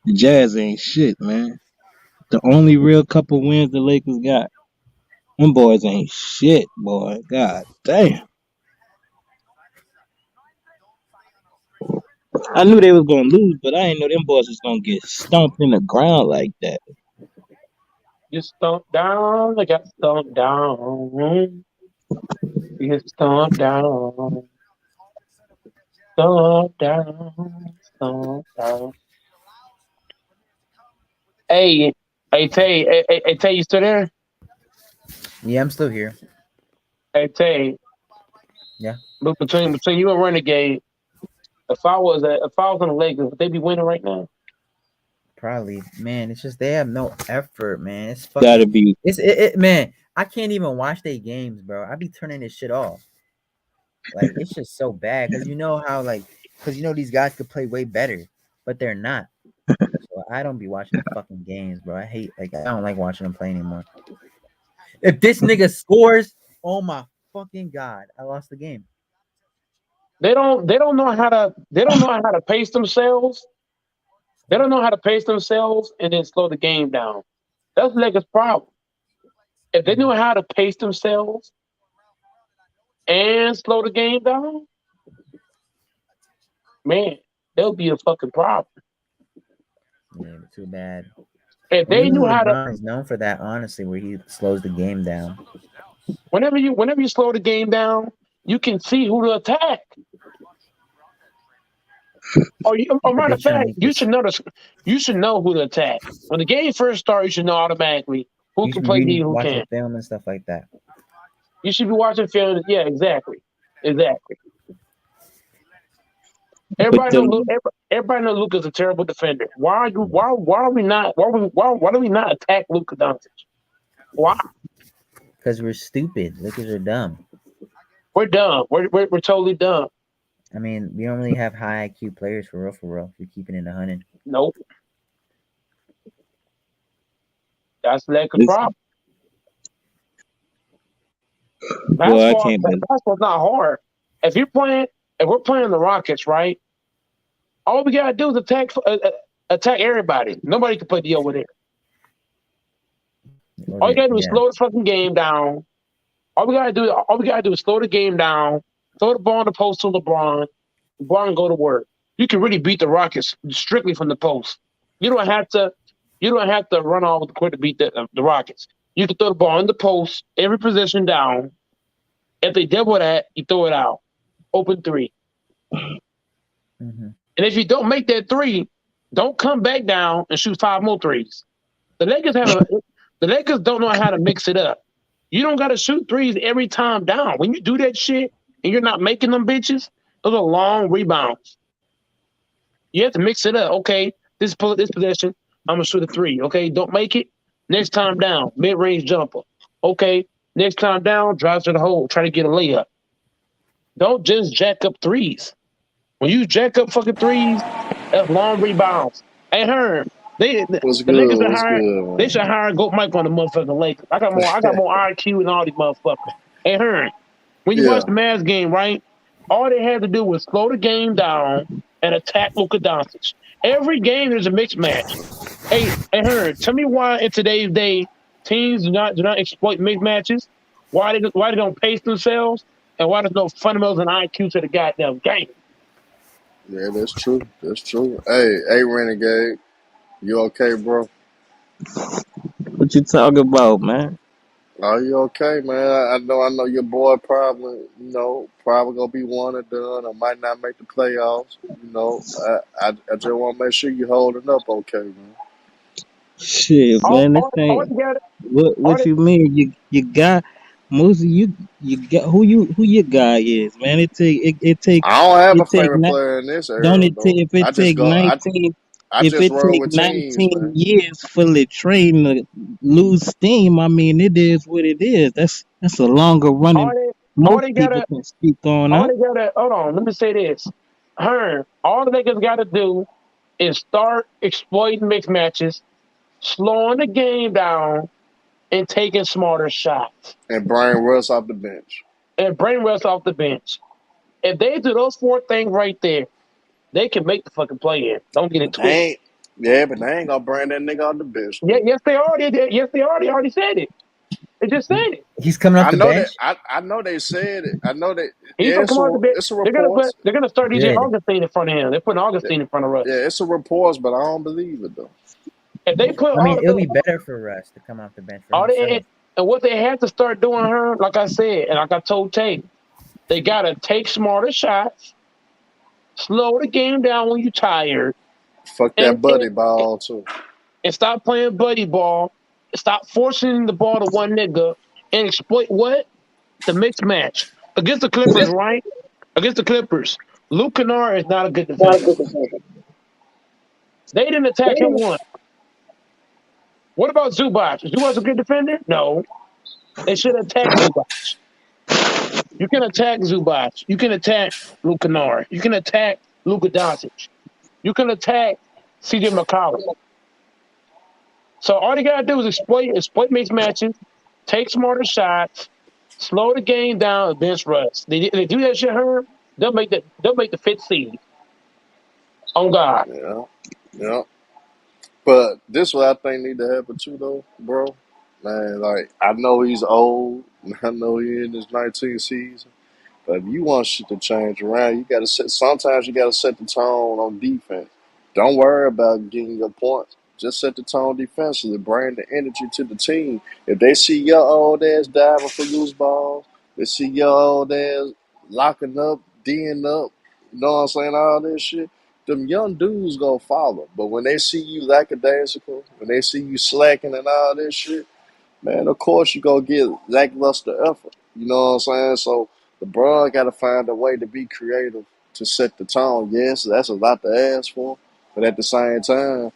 The Jazz ain't shit, man. The only real couple wins the Lakers got. Them boys ain't shit, boy. God damn. I knew they was gonna lose, but I didn't know them boys was gonna get stomped in the ground like that.
You stomp down, I got stomped down. You stomp down. Stomp down. Stomp down. Hey, Tay, you still there?
Yeah, I'm still here.
Hey, Tay.
Yeah.
But between you and Renegade, if I was on the Lakers, would they be winning right now?
Probably, man. It's just they have no effort, man. It's fucking.
Gotta be.
Man. I can't even watch their games, bro. I be turning this shit off. Like, it's just so bad because you know how these guys could play way better, but they're not. So I don't be watching the fucking games, bro. I don't like watching them play anymore. If this nigga scores, oh my fucking god, I lost the game.
They don't know how to pace themselves. They don't know how to pace themselves and then slow the game down. That's the Lakers' problem. If they knew how to pace themselves and slow the game down, man, they'll be a fucking problem.
Yeah, too bad.
If they
Usually
knew how to,
LeBron is known for that, honestly, where he slows the game down.
whenever you slow the game down, you can see who to attack. Or
But
matter
they
of
try to
fact,
make this.
you should know who to attack. When the game first starts, you should know automatically who
You
can
should be
play D, who
watching
can't.
film and stuff like that.
You should be watching film. Yeah, exactly.
But
Everybody know
the
everybody know Luka's a terrible defender. Why do we not attack Luka Doncic? Why?
Because we're stupid. Lakers are dumb.
We're dumb. We're totally dumb.
I mean, we don't really have high IQ players for real. If you're keeping it 100.
Nope. That's the Lakers'
this
problem.
boy, I can't believe.
Basketball's not hard. If we're playing the Rockets, right? All we gotta do is attack everybody. Nobody can play D over there. All you gotta do is slow the fucking game down. All we gotta do is slow the game down, throw the ball in the post to LeBron. LeBron go to work. You can really beat the Rockets strictly from the post. You don't have to run all with the court to beat the Rockets. You can throw the ball in the post, every possession down. If they double that, you throw it out. Open three.
Mm-hmm.
And if you don't make that three, don't come back down and shoot 5 more threes. The Lakers don't know how to mix it up. You don't got to shoot threes every time down. When you do that shit and you're not making them bitches, those are long rebounds. You have to mix it up. Okay, this possession, I'm gonna shoot a 3. Okay, don't make it. Next time down, mid-range jumper. Okay, next time down, drive to the hole, try to get a layup. Don't just jack up threes. When you jack up fucking threes, that's long rebounds. Hey, Herm, the Lakers should hire. They should hire Goat Mike on the motherfucking Lakers. I got more IQ than all these motherfuckers. Hey, Herm, when you watch the Mavs game, right? All they had to do was slow the game down and attack Luka Doncic. Every game there's a mixed match. Hey, Herm, tell me why in today's day teams do not exploit mixed matches. Why they don't pace themselves, and why there's no fundamentals and IQ to the goddamn game.
Yeah, that's true. Hey, Renegade, you okay, bro?
What you talking about, man?
Are you okay, man? I know your boy probably gonna be one and done, or might not make the playoffs. I just want to make sure you holding up okay, man.
Shit, man, this ain't. What you mean? You got most of you got who your guy is, man. It take.
I don't have a favorite player in this era.
Don't it take if it take 19? If it take 19 years for Latrine to lose steam, I mean, it is what it is. That's a longer running. Most people can speak on that.
Hold on, let me say this. All the niggas got to do is start exploiting mixed matches, slowing the game down, and taking smarter shots.
And Brian Russ off the bench.
If they do those 4 things right there, they can make the fucking play in. Don't get it twisted.
Yeah, but they ain't gonna bring that nigga off the bench.
Yes, they already did. Yes, they already said it. They just said it.
He's coming off the bench.
I know they said it. I know that.
He's gonna come off the bench.
It's a report.
They're gonna start DJ Augustine in front of him. They're putting Augustine in front of Russ.
Yeah, it's a report, but I don't believe it though.
If they put,
it'll be better for Russ to come off the bench.
And what they have to start doing, like I said, and like I told Tate, they gotta take smarter shots, slow the game down when you're tired.
Fuck that buddy ball too.
And stop playing buddy ball. Stop forcing the ball to one nigga and exploit what? The mixed match. Against the Clippers, right? Against the Clippers, Luke Kennard is not a good defender. They didn't attack him once. What about Zubac? Is Zubac a good defender? No. They should attack Zubac. You can attack Zubac. You can attack Luke Kennard. You can attack Luka Doncic. You can attack CJ McCollum. So all you gotta do is exploit mixed matches, take smarter shots, slow the game down against Russ. They do that shit, Herb. They'll make the 5th seed. On God.
Yeah. But this is what I think need to happen too, though, bro. Man, like I know he's old. I know he in his 19th season. But if you want shit to change around, you gotta set. Sometimes you gotta set the tone on defense. Don't worry about getting your points. Just set the tone defensively. Bring the energy to the team. If they see your old ass diving for loose balls, they see your old ass locking up, D'ing up. You know what I'm saying? All this shit. Them young dudes gonna follow. But when they see you lackadaisical, when they see you slacking and all this shit, man, of course you gonna get lackluster effort. You know what I'm saying? So LeBron got to find a way to be creative to set the tone. Yes, that's a lot to ask for, but at the same time,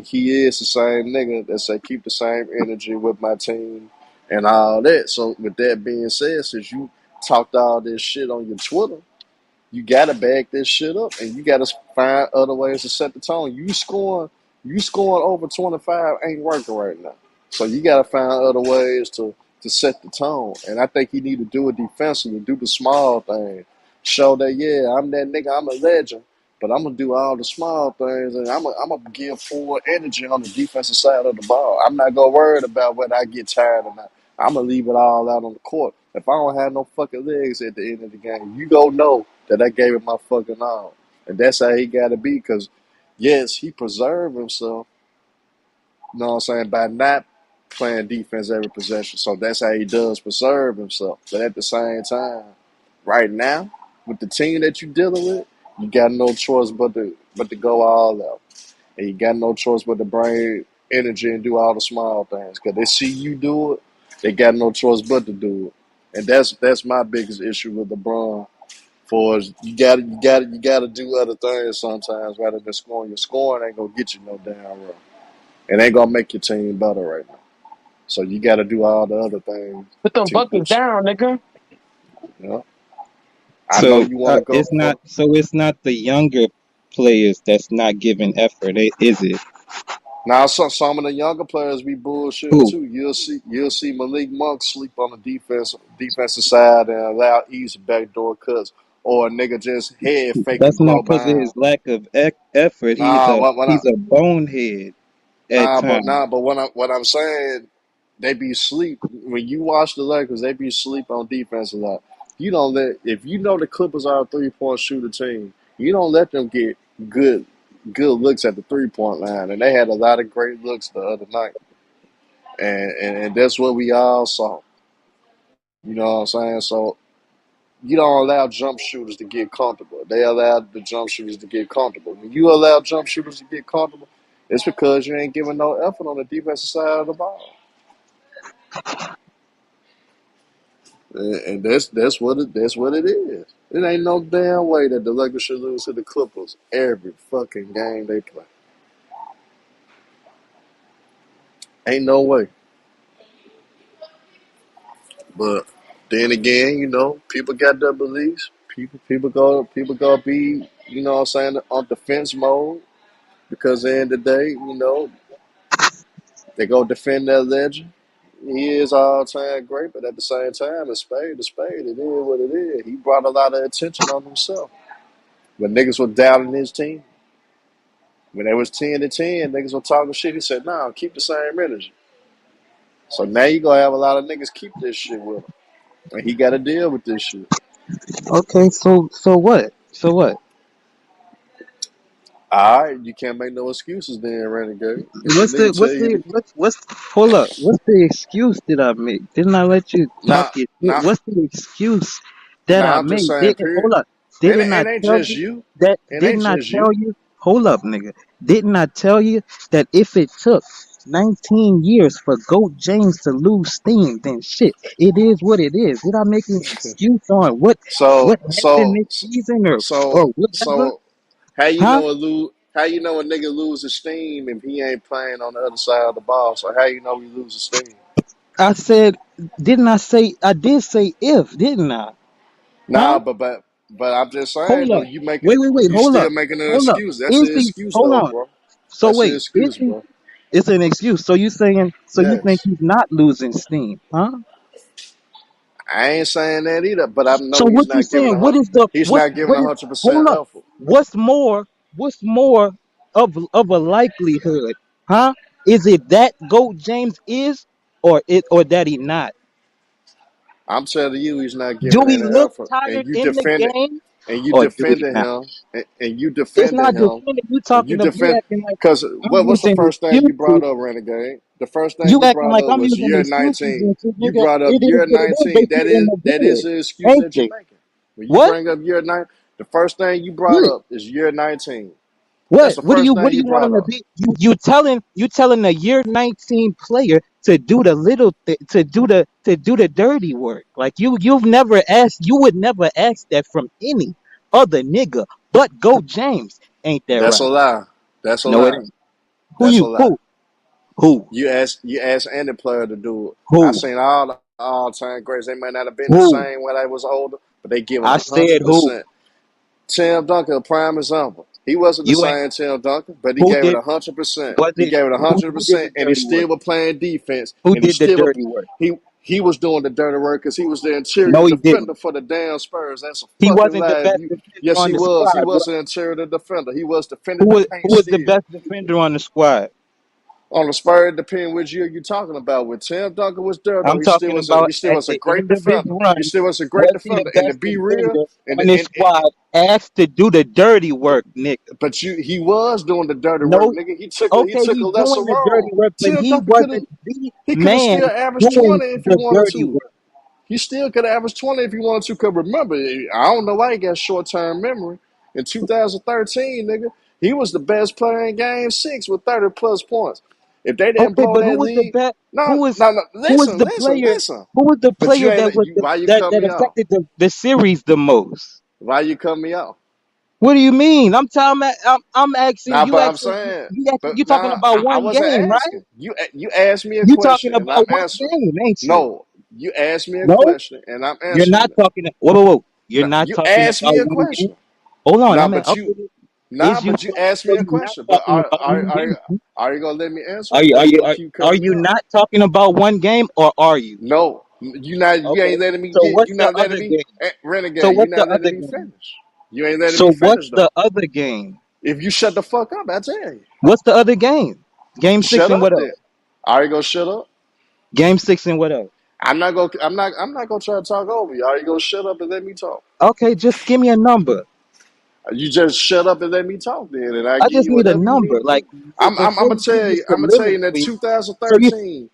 he is the same nigga that say keep the same energy with my team and all that. So with that being said, since you talked all this shit on your Twitter, you gotta back this shit up, and you gotta find other ways to set the tone. You scoring over 25 ain't working right now. So you gotta find other ways to set the tone. And I think you need to do it defensively, do the small things. Show that yeah, I'm that nigga, I'm a legend, but I'm gonna do all the small things, and I'm gonna give full energy on the defensive side of the ball. I'm not gonna worry about whether I get tired or not. I'm gonna leave it all out on the court. If I don't have no fucking legs at the end of the game, you go know that I gave it my fucking all. And that's how he got to be because, yes, he preserved himself, you know what I'm saying, by not playing defense every possession. So that's how he does preserve himself. But at the same time, right now, with the team that you're dealing with, you got no choice but to go all out. And you got no choice but to bring energy and do all the small things. Because they see you do it, they got no choice but to do it. And that's my biggest issue with LeBron. For you gotta do other things sometimes rather than scoring. Your scoring ain't gonna get you no damn run. It ain't gonna make your team better right now. So you gotta do all the other things
Put them
to
buckets
push.
down, nigga.
You know? I know you want to go for.
It's not the younger players that's not giving effort, is it?
Now some of the younger players be bullshitting
Who?
too. You'll see Malik Monk sleep on the defensive side and allow easy backdoor cuts, or a nigga just head fake and
That's not
blow
because of
by him.
his lack of effort.
Nah, what I
He's a bonehead at times.
but what I'm saying, they be sleep when you watch the Lakers. They be sleep on defense a lot. You don't let if you know the Clippers are a 3-point shooter team. You don't let them get good looks at the 3-point line, and they had a lot of great looks the other night, and that's what we all saw. You know what I'm saying? So you don't allow jump shooters to get comfortable. They allow the jump shooters to get comfortable. When you allow jump shooters to get comfortable, it's because you ain't giving no effort on the defensive side of the ball. And that's what it is. It ain't no damn way that the Lakers should lose to the Clippers every fucking game they play. Ain't no way. But then again, people got their beliefs. People go be, what I'm saying, on defense mode because at the end of the day, they go defend their legend. He is all time great, but at the same time, a spade is spade. It is what it is. He brought a lot of attention on himself. When niggas were doubting his team, when they was 10-10, niggas were talking shit. He said, "Nah, keep the same energy." So now you gonna have a lot of niggas keep this shit with him, and he got to deal with this shit.
Okay, so what? So what?
All right, you can't make no excuses then, Renegade. If the
What's the
nigga tell
what's
you
the
to,
what's hold up? What's the excuse that I make? Didn't I let you talk
nah,
it?
nah,
What's the excuse that
nah,
I
I'm just
made?
saying, period.
Hold up.
And
Didn't I
it ain't
tell
just
you
you.
that?
It ain't
Didn't I
just
tell
you.
you? Hold up, nigga. Didn't I tell you that if it took 19 years for Goat James to lose steam, then shit, it is what it is. Did I make an excuse on
So
what happened this season or whatever?
so how you
Huh?
know a nigga loses steam if he ain't playing on the other side of the ball? So how you know he loses steam?
I said, didn't I say? I did say if, didn't I?
Nah,
Huh?
but I'm just saying
Hold
though,
up. Wait,
you
hold
still
up.
making an
Hold up.
excuse. That's
Is
an
he
excuse
hold
though,
on.
bro.
So
That's an
wait, is
excuse,
he
bro.
it's an excuse. So so you think
Yes.
he's not losing steam, huh?
I ain't saying that either, but I know
So
he's
what you
not giving
saying? What is
he's not giving
what
a
is
hundred
hold
percent
up.
effort.
What's more of a likelihood, huh? Is it that Goat James is or that he not?
I'm telling you, he's not
Do
giving
he
any
look
effort,
tired in the game,
and you
or do he
defended
not?
him, and you
It's
defended
not
him,
defending. You
and you
talking about you
defend.
acting like
Because
I'm
what's the
using
first thing you brought
excuses.
up, Renegade? The first thing
You
you
acting
brought
like
up
I'm
was
using
year
excuses,
19.
and
You
nigga,
brought up
it is
year
what it is. They
19.
put it in the
That is
video,
the excuse
ain't
that you're
they?
making. When you
What?
bring up year 9, the first thing you brought
What?
up is year 19. That's
What?
the first
What
thing
do
you
you want
brought
him to
up.
be? You telling a year 19 player to do the to do the dirty work. Like you've never asked. You would never ask that from any other nigga but Go James. Ain't that
That's a
right?
lie. That's a
No, it
lie.
ain't. Who
That's a
you?
lie.
Who?
You asked any player to do it. I
Who?
seen all the all time greats. They may not have been the
Who?
same when they was older, but they giving
I said who?
100%. Tim Duncan, a prime example. He wasn't the
You ain't.
same Tim Duncan, but he
Who
gave it
did?
100%.
Was
He
it?
gave it
Who did
100%,
the
and he
dirty work?
still was playing defense,
Who
and he
did the
still
dirty work?
he was doing the dirty work because he was the interior
No, he
defender
didn't.
for the damn Spurs. That's a
He
fucking
wasn't the
lie.
best defender
Yes,
on
he
the
was.
squad.
He was an interior defender. He was defending the
Who
paint
was the
still.
best defender on the squad?
On the Spurs, depending which year you're talking about. When Tim Duncan was there, though,
I'm talking about
he still
at
was a
the
great
end of his
defender. He
run.
still was a great
Was he the
defender. And to
best
be real,
defender
and
on his squad? Asked to do the dirty work, nigga.
but he was doing the dirty work,
No,
nigga. He
okay,
took a
he's
lesser
doing the dirty
role.
work, but
Tim
he
Duncan
wasn't the
could have
man
still averaged
doing
20 if he
the
wanted
dirty
to.
work.
He still could have averaged 20 if he wanted to. Cause remember, I don't know why he got short term memory. In 2013, nigga, he was the best player in Game 6 with 30 plus points. If they didn't
Okay,
blow
but who
that
was the
lead,
best?
no,
Who was
no, no.
who was
Listen,
the
listen,
player?
listen.
Who was the
But you
player that
ain't.
was
Why you cut
that
me off?
affected the series the most?
Why you cut me off?
What do you mean? I'm asking
Nah,
you.
but I'm
Asking
saying, but
you talking
nah,
about
I
one
wasn't
game, right?
asking. You asked me a
You talking
question and I'm
about one
answering.
game, ain't you?
No, you asked me a
No,
question and I'm
you're
answering
not
it.
talking. Whoa. You're
No,
not
you
talking
asked me
about
a
one game.
question.
Hold on,
Nah,
I'm at.
but
Okay, is you?
but you asked me
So
a
you're not
question. But
talking about one game?
are you gonna let me answer
Are
it,
you?
or
Are
you
you?
gonna keep
Are
cutting me
you
off?
not talking about one game, or are you?
No, you
Okay.
ain't letting me
So
get.
what's
You
the
not letting
other
me
game? So
renegade. You're
what's the
not letting
other
me
game?
finish. You ain't letting me
So what's
finish though.
the other game?
If you shut the fuck up, I tell you.
What's the other game? Game six
Shut
and
up
what
then.
else?
Are you gonna shut up?
Game six and what else?
I'm not gonna try to talk over you. Are you gonna shut up and let me talk?
Okay, just give me a number.
You just shut up and let me talk then, and I
I
give
just
you
need a
whatever you
number.
need to
Like
do. I'm
before
gonna
you give
tell
me
you. I'm gonna tell you in that
soliloquy. So you.
2013.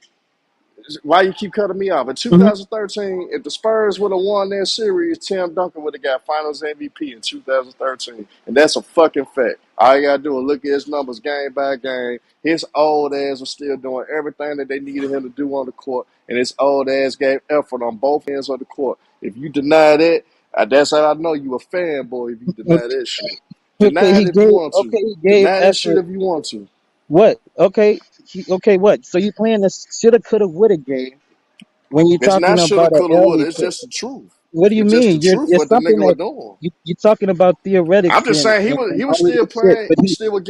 Why you keep cutting me off? In
Mhm.
2013, if the Spurs would have won their series, Tim Duncan would have got Finals MVP in 2013, and that's a fucking fact. All you gotta do is look at his numbers game by game. His old ass was still doing everything that they needed him to do on the court, and his old ass gave effort on both ends of the court. If you deny that, that's how I know you a fanboy. If you deny that shit,
Okay,
deny it if you want to.
he gave
Deny that shit
effort.
if you want to.
What? Okay, okay, what? So you playing the shoulda, coulda, woulda game when you're
It's
talking
not shoulda,
about an
coulda, woulda.
early.
It's just the truth.
What do you
It's just the
mean?
truth
You're
what the
something
nigga was
that
doing.
you're talking about theoretics
I'm just saying
and
he was
all of
still
this shit.
playing.
But in
He still was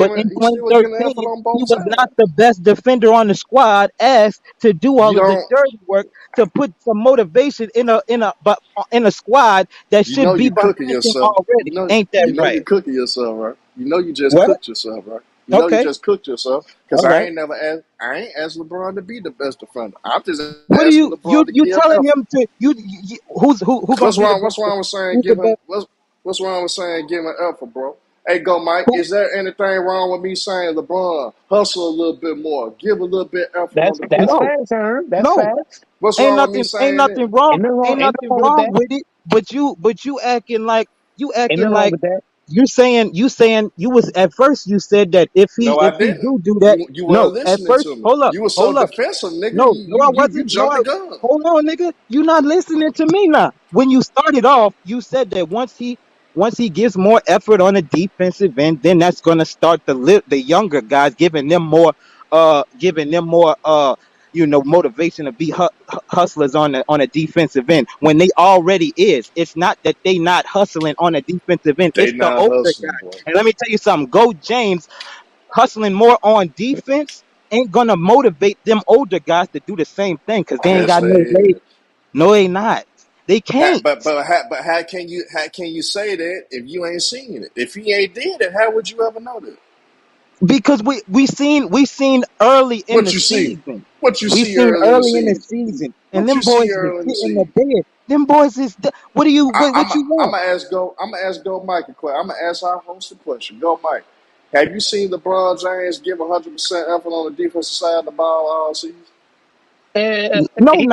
giving the
2013,
effort on
he
both
was not
sides.
the best defender on the squad. Asked to do
You
all of the
don't.
dirty work to put some motivation in a squad that
You know
should be
you
behind
cooking
him
yourself.
already. Ain't that
You know
right?
you cooking yourself, right? You know you just
What?
cooked yourself, right? You know you
Okay.
just cooked yourself because
All right.
I ain't asked LeBron to be the best defender. I'm just
What are
asking
you
LeBron to give
telling
effort.
him to who gonna
What's
be the
wrong?
best?
What's wrong with saying
Who's the
give him?
best?
What's wrong with saying give him effort, bro? Hey, go, Mike.
Who?
Is there anything wrong with me saying LeBron hustle a little bit more, give a little bit effort on the
That's
court?
No,
facts, sir. That's
no.
facts.
What's wrong with me
Ain't
saying that?
nothing wrong.
Ain't nothing wrong with that.
With it. But you acting like
Ain't nothing wrong with that.
you saying you was at first you said that
No,
if
I
he
didn't.
do that.
You
No,
weren't
at
listening
first
to me.
hold up,
You were so
hold up.
defensive, nigga.
No, I
You
wasn't. No,
jumped the gun.
hold on, nigga. You not listening to me now. When you started off, you said that once he gives more effort on the defensive end, then that's gonna start the younger guys giving them more motivation to be hustlers on a defensive end when they already is. It's not that they not hustling on a defensive end.
They
It's the
not
older
hustling,
guys.
boy.
And let me tell you something. Go James hustling more on defense ain't gonna motivate them older guys to do the same thing because they ain't
Yes,
got
they
no way.
is.
No, they not. They can't.
How can you say that if you ain't seen it? If he ain't did it, how would you ever know that?
Because we seen early in
What
the
you see?
season.
What you
We
see
seen
early in the
early in the
season?
season, and
What you
them
see
boys was
early in the
sitting the
season?
bed. Them boys is. What do you? What you
I'm
want?
gonna ask Go. I'm gonna ask Go Mike a question. I'm gonna ask our host a question. Go Mike. Have you seen LeBron James give 100% effort on the defensive side of the ball all season?
And
No,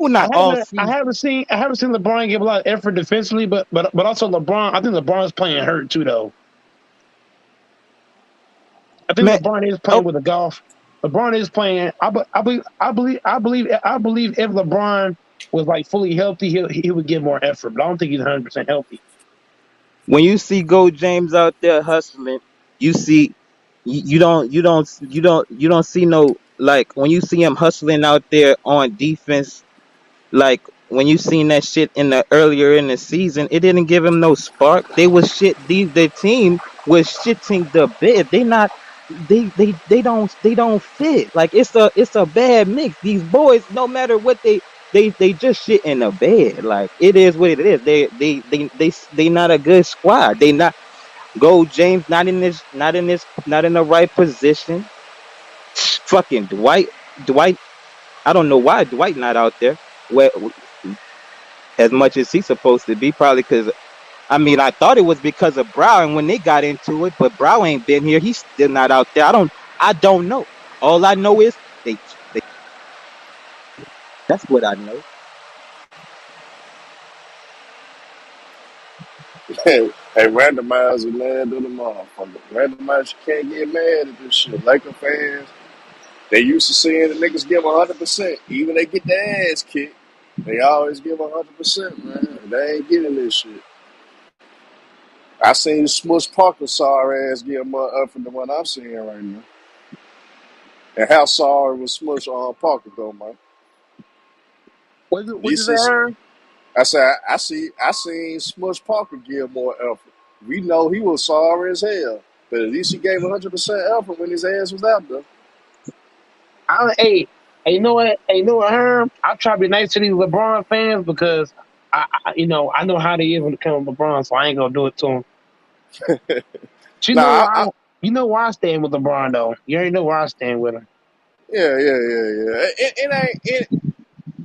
not all
I
season.
haven't seen LeBron give a lot of effort defensively, but also LeBron. I think LeBron's playing hurt too, though. I think
Man,
LeBron is
oh,
playing with the golf. LeBron is playing. I believe if LeBron was like fully healthy, he would give more effort. But I don't think he's 100% healthy.
when you see Go James out there hustling, you see you don't see no, like, when you see him hustling out there on defense. Like, when you seen that shit in the earlier in the season, it didn't give him no spark. They was shit. The team was shitting the bed. They not. They don't fit. Like, it's a bad mix. These boys, no matter what they just shit in the bed. Like, it is what it is. They not a good squad. They not. Go James not in the right position. Fucking Dwight. I don't know why Dwight not out there. Where, as much as he's supposed to be, probably because, I mean, I thought it was because of Brown when they got into it, but Brown ain't been here. He's still not out there. I don't know. All I know is they that's what I know.
Hey, randomizer, man, do the motherfucker. Randomizer, you can't get mad at this shit. Laker fans, they used to seeing the niggas give 100%. Even they get their ass kicked, they always give 100%, man. They ain't getting this shit. I seen Smush Parker sorry ass give more effort than what I'm seeing right now. And how sorry was Smush on Parker though, man?
What
This
is
is,
that?
I said, I seen Smush Parker give more effort. We know he was sorry as hell, but at least he gave 100% effort when his ass was out there.
Hey, you know what? Hey, you know what, Herm? I try to be nice to these LeBron fans because I know how they is when it comes to LeBron, so I ain't gonna do it to them. But you know
Nah,
why? You know why I stand with LeBron though. You already know where I stand with him.
yeah. It ain't it,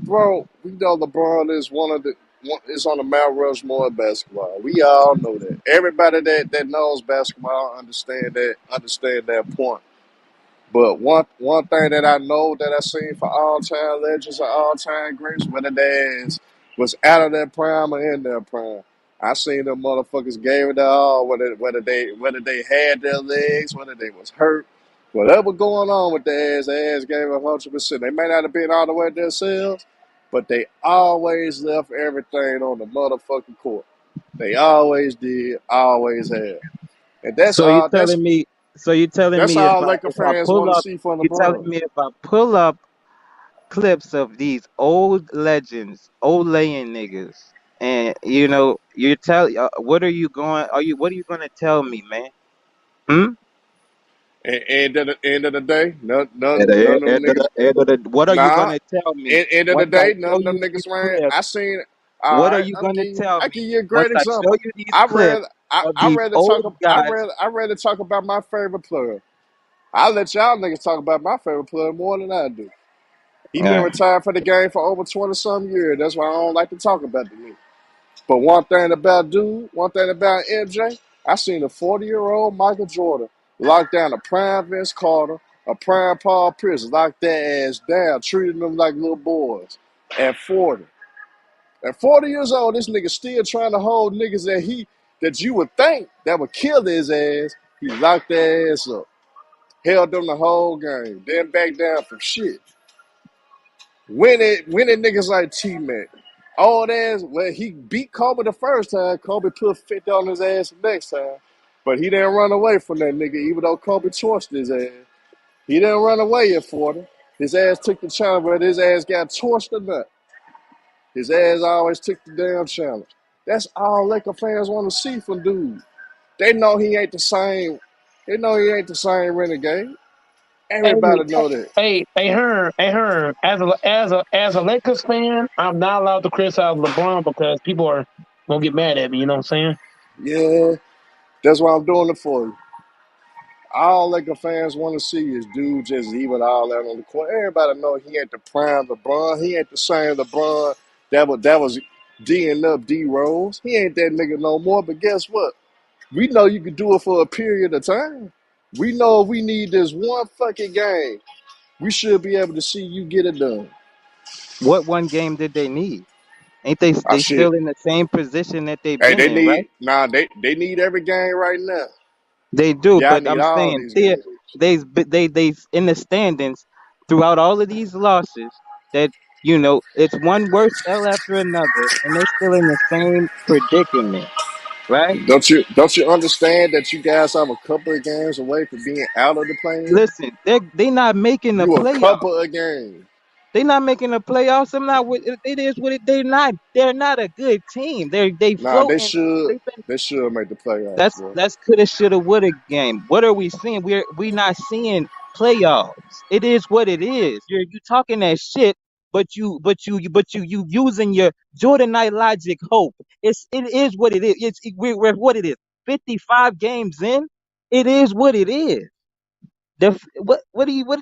bro. We know LeBron is is on the Mount Rushmore of basketball. We all know that. Everybody that knows basketball understand that point. But one thing that I know that I seen for all time legends or all time greats, whether they was out of their prime or in their prime, I seen them motherfuckers gave it all. Whether they had their legs, whether they was hurt, whatever going on with their ass gave 100%. They may not have been all the way themselves, but they always left everything on the motherfucking court. They always did, always have, and that's
So you
all.
telling me? So you telling
That's
me
all Laker
if I
fans
pull
want to
up?
see from
You telling
LeBron.
me if I pull up clips of these old legends, old laying niggas, and what are you going? What are you gonna tell me, man? Hmm?
And at the end of the day,
At the
none of them niggas.
what are you
Nah.
gonna tell me
End of the
once I
day,
show
none of them
you these
niggas ran.
clips?
I seen.
What
All
are
right,
you gonna tell
I
me
give you a
once
great
I show
example.
you these
I
clips
read.
of these old guys?
I read to talk about my favorite player. I let y'all niggas talk about my favorite player more than I do. He been
Yeah.
retired for the game for over 20 some years. That's why I don't like to talk about the nigga. But one thing about MJ, I seen a 40-year-old Michael Jordan lock down a prime Vince Carter, a prime Paul Pierce, lock their ass down, treating them like little boys at 40. At 40 years old, this nigga still trying to hold niggas that you would think that would kill his ass. He locked their ass up, held them the whole game, then back down from shit. Winning niggas like T-Mac. Old ass, well, he beat Kobe the first time. Kobe put 50 on his ass the next time. But he didn't run away from that nigga, even though Kobe torched his ass. He didn't run away at 40. His ass took the challenge, but his ass got torched or not. His ass always took the damn challenge. That's all Laker fans want to see from dude. They know he ain't the same. They know he ain't the same renegade.
Hey,
Everybody know that.
Herm. As a Lakers fan, I'm not allowed to criticize LeBron because people are gonna get mad at me. You know what I'm saying?
Yeah, that's why I'm doing it for you. All Laker fans want to see is dude just leave it all out on the court. Everybody know he ain't the prime LeBron. He ain't the same LeBron that was D'ing up D Rose. He ain't that nigga no more. But guess what? We know you can do it for a period of time. We know if we need this one fucking game, we should be able to see you get it done.
What one game did they need? Ain't they
Ah
still
shit.
in the same position that they've
Hey,
been
they
in, right?
need they need every game right now.
They do,
Y'all
but
need
I'm
all
saying
these
they
games.
they in the standings throughout all of these losses that it's one worse L after another, and they still in the same predicament, right?
Don't you understand that you guys have a couple of games away from being out of the play-in?
Listen, they not making the
You a
playoffs.
couple of games.
They not making the playoffs. I'm not. It is what it. They're not. They're not a good team. They
Nah, they
floating.
should
They've been.
they should make the playoffs,
That's
bro.
that's coulda, shoulda, woulda game. What are we seeing? We not seeing playoffs. It is what it is. You talking that shit, but you using your Jordan Knight logic hope. It is what it is. We're what it is. 55 games in. It is what it is. What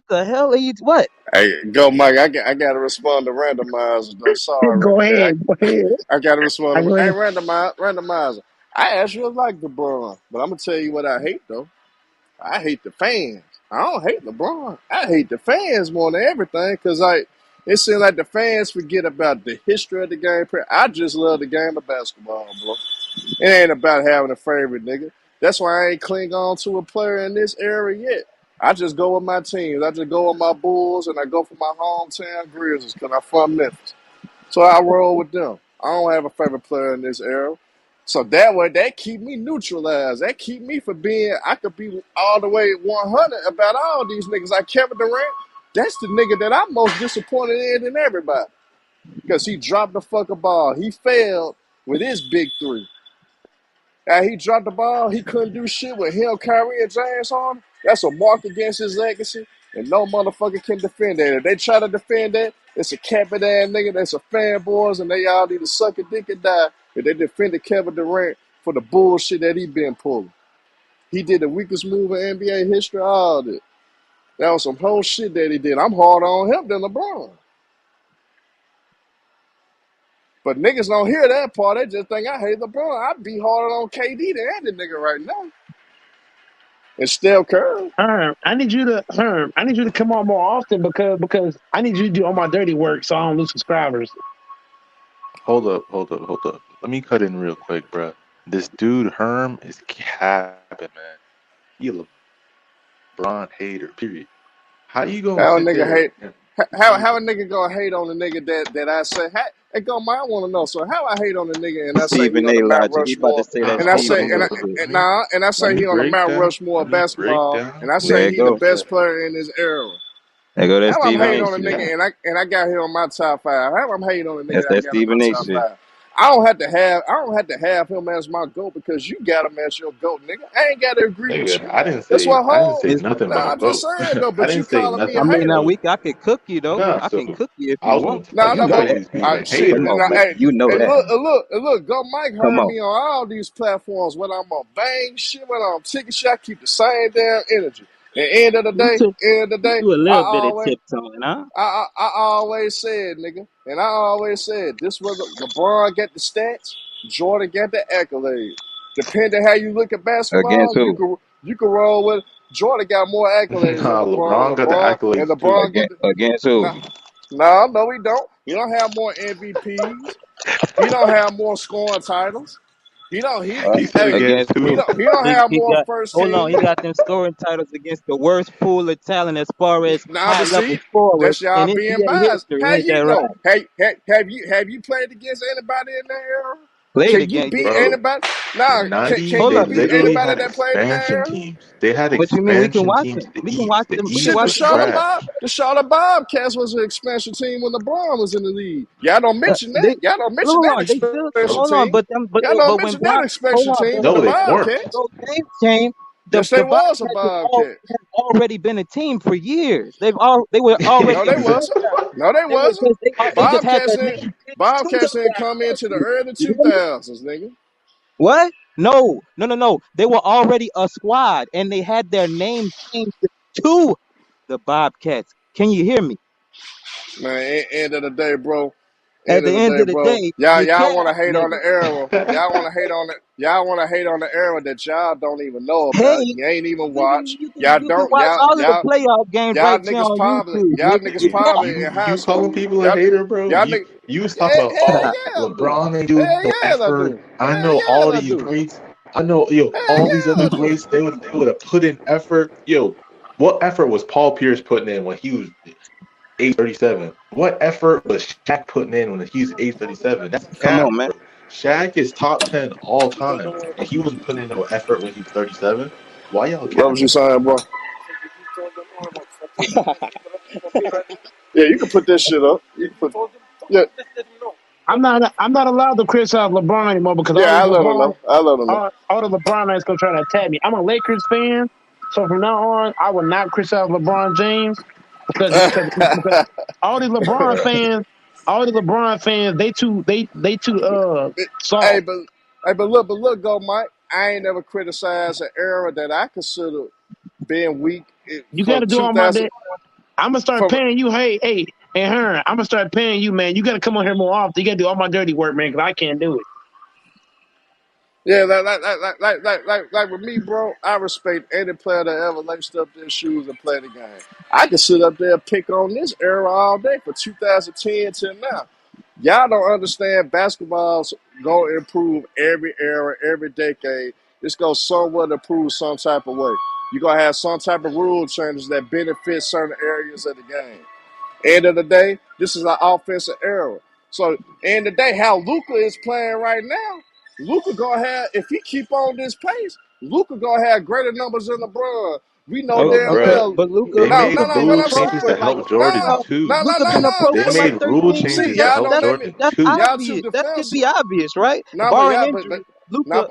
the hell are you what?
Hey, go Mike. I got to respond to randomizer though. Sorry.
Go
Yeah,
ahead. Go ahead.
I got to respond
I
to
go
hey
ahead.
randomizer. I actually like LeBron, but I'm gonna tell you what I hate though. I hate the fans. I don't hate LeBron. I hate the fans more than everything because it seems like the fans forget about the history of the game. I just love the game of basketball, bro. It ain't about having a favorite nigga. That's why I ain't cling on to a player in this era yet. I just go with my teams. I just go with my Bulls and I go for my hometown Grizzlies because I'm from Memphis. So I roll with them. I don't have a favorite player in this era. So that way, that keep me neutralized. That keep me from being, I could be all the way 100 about all these niggas. Like Kevin Durant, that's the nigga that I'm most disappointed in than everybody. Because he dropped the fucking ball. He failed with his big three. And he dropped the ball. He couldn't do shit with him, Kyrie, and James Harden. That's a mark against his legacy, and no motherfucker can defend that. If they try to defend that, it's a capping ass nigga. That's a fanboys, and they all need to suck a dick and die if they defended Kevin Durant for the bullshit that he been pulling. He did the weakest move in NBA history. All that. That was some whole shit that he did. I'm harder on him than LeBron. But niggas don't hear that part. They just think I hate LeBron. I'd be harder on KD than any nigga right now. And Steph Curry.
Herm, I need you to come on more often because I need you to do all my dirty work so I don't lose subscribers.
Hold up. Let me cut in real quick, bro. This dude Herm is capping, man. He a LeBron hater. Period. How you gonna
How a
sit
nigga
there
hate?
and
How a nigga gonna hate on a nigga that I say? Hey, go, I want to know. So how I hate on a nigga and I say he
Stephen
on the
A.
Mount
logic. He about to
Rushmore,
say that
and I say
Stephen
hold
and
A.
I,
up.
shit.
and, nah, and I
Let
say
me
he on the
break
Mount
down.
Rushmore
Let
of
me break
basketball,
down.
and I
There
say
you
he the
go.
best player in his era.
There go that
How I'm
Stephen
hating
A.
on a
shit.
nigga and I got him on my top five. How I'm hating on a nigga
That's
that I
that
got on my
Stephen A.
top
shit.
five. I don't have to have him as my GOAT because you got him as your GOAT, nigga. I ain't gotta agree with
Nigga,
you.
I didn't
That's
say
what
I didn't
whole
say
It's,
nothing
nah,
about
I'm just
GOAT.
saying though,
I
but you
didn't say
calling me
nothing
I
a
mean,
about
now
hater.
GOAT.
I can cook you though.
Nah,
I can
so
cook you if
I
you
was
want.
gonna
No,
you
no,
got
but
these being a
shit.
Come
hater.
on,
Now,
man.
hey,
You know
hey,
that.
look. Go, Mike
Come
heard
on.
me on all these platforms. When I'm on Bang shit, when I'm on Ticket Shot, I keep the same damn energy. At the end of the
You
day,
do a
I
little bit of
always,
tiptoeing, huh?
I always said, nigga, and I always said this was LeBron got the stats, Jordan got the accolades. Depending how you look at
Against
basketball,
who?
you can roll with Jordan got more accolades than
Nah,
LeBron.
LeBron got the accolades too.
LeBron got the
Against who?
no, he don't. He don't have more MVPs. He don't have more scoring titles. He don't.
He said against
Against
He
who?
two.
don't. He don't have
He
more
got
first
hold on. He
teams.
got them scoring titles against the worst pool of talent as far as
Nah,
high
but
level
see,
scorers
that's y'all
in
being
NBA
biased.
history.
How
Ain't
you
that
know?
right?
Hey, have you played against anybody in that era?
Played
Can you
again.
beat
Bro,
anybody?
the
Nah, can
90s,
Hold
they
you
up.
beat
literally
anybody
had
that played in that
expansion
era?
teams. They had
What you mean? We can
expansion
watch
teams.
them. We can watch
The
them. We can
East
Shit,
watch
was
them go.
trash.
The Charlotte Bobcats was an expansion team when LeBron was in the league. Y'all don't mention that.
They
Y'all don't mention
hold
that
on. They still
expansion
Bro.
hold on.
team. Y'all don't
But when
mention that
hold
expansion
on.
team
But
with
No,
the
when
they
Bob
weren't.
when
Bobcats.
those games came,
Yes, they
the
was a
Bobcats
Bobcat.
have already been a team for years. They were already
No, they
Exactly.
wasn't.
franchise.
No, they
They were
wasn't.
because they just had
Bobcats
that
didn't.
name Pitch to
Bobcats
them
didn't
that
come into the
ability.
early
You hear me?
2000s, nigga.
What? No. They were already a squad, and they had their name changed to the Bobcats. Can you hear me?
Man, end of the day, bro.
At
End
the
of the
end
day,
of the
bro.
day,
Y'all,
you
y'all
can't,
want to hate on the
nigga.
era. Y'all want to hate on it. Y'all want to hate on the era that y'all don't even know about.
Hey,
You ain't even
nigga,
watch. Y'all
you can
don't.
watch all of the
Y'all,
playoff games
y'all
right there
niggas
on
probably.
YouTube,
Y'all
nigga.
niggas
You
Hey,
probably in high
you calling
school.
people a
Y'all,
hater, bro?
y'all
You
niggas.
you was talking
Hell,
about,
hell
oh,
yeah, I do.
LeBron ain't do
Hell
no
yeah, I
effort.
do.
I
Hell
know all
yeah, I
of you
do.
greats. I know, yo,
Hell
all these
yeah,
other
I do.
greats. They would have put in effort. Yo, what effort was Paul Pierce putting in when he was age 37? What effort was Shaq putting in when he was age 37? That's
come
cap,
on, man.
bro. Shaq is top 10 all time, and he wasn't putting in no effort when he was 37. Why y'all
What was you
capping?
saying, bro? Yeah, you can put this shit up. You can put. Yeah,
I'm not allowed to criticize LeBron anymore because
yeah. I let him know. I let him know.
all the LeBron is gonna try to attack me. I'm a Lakers fan, so from now on, I will not criticize LeBron James because all the LeBron fans, they too
Hey,
soft.
but look, go, Mike. I ain't never criticized an era that I consider being weak
You got
from
to do all my
2000.
day. I'm gonna start
From
paying you. Hey, Hearn, I'm gonna start paying you, man. You got to come on here more often. You got to do all my dirty work, man, because I can't do it.
yeah, like with me, bro. I respect any player that ever laced up their shoes and play the game. I can sit up there and pick on this era all day from 2010 till now. Y'all don't understand basketball's gonna improve every era, every decade. It's gonna somewhat improve some type of way. You're gonna have some type of rule changes that benefit certain areas of the game. End of the day, this is an offensive era. So, end of the day, how Luka is playing right now, Luka gonna have, if he keep on this pace, Luka gonna have greater numbers than LeBron. We know
Oh,
But
damn
okay,
bruh,
well.
but
they
No,
made
no,
Luka
no.
been
What
a
rule
I'm
pro
changes
saying,
for
to
like
help Jordan
no,
too.
no, no,
Luka
no,
been a
no.
pro
They
for
This
like
made
is,
rule
13
changes
see,
years.
to
y'all
That's
help
don't
that's
let me.
Jordan
that's
too.
Y'all too
obvious. That should
defensive.
be obvious, right?
No, but
Barring
y'all,
injury,
no,
Luka.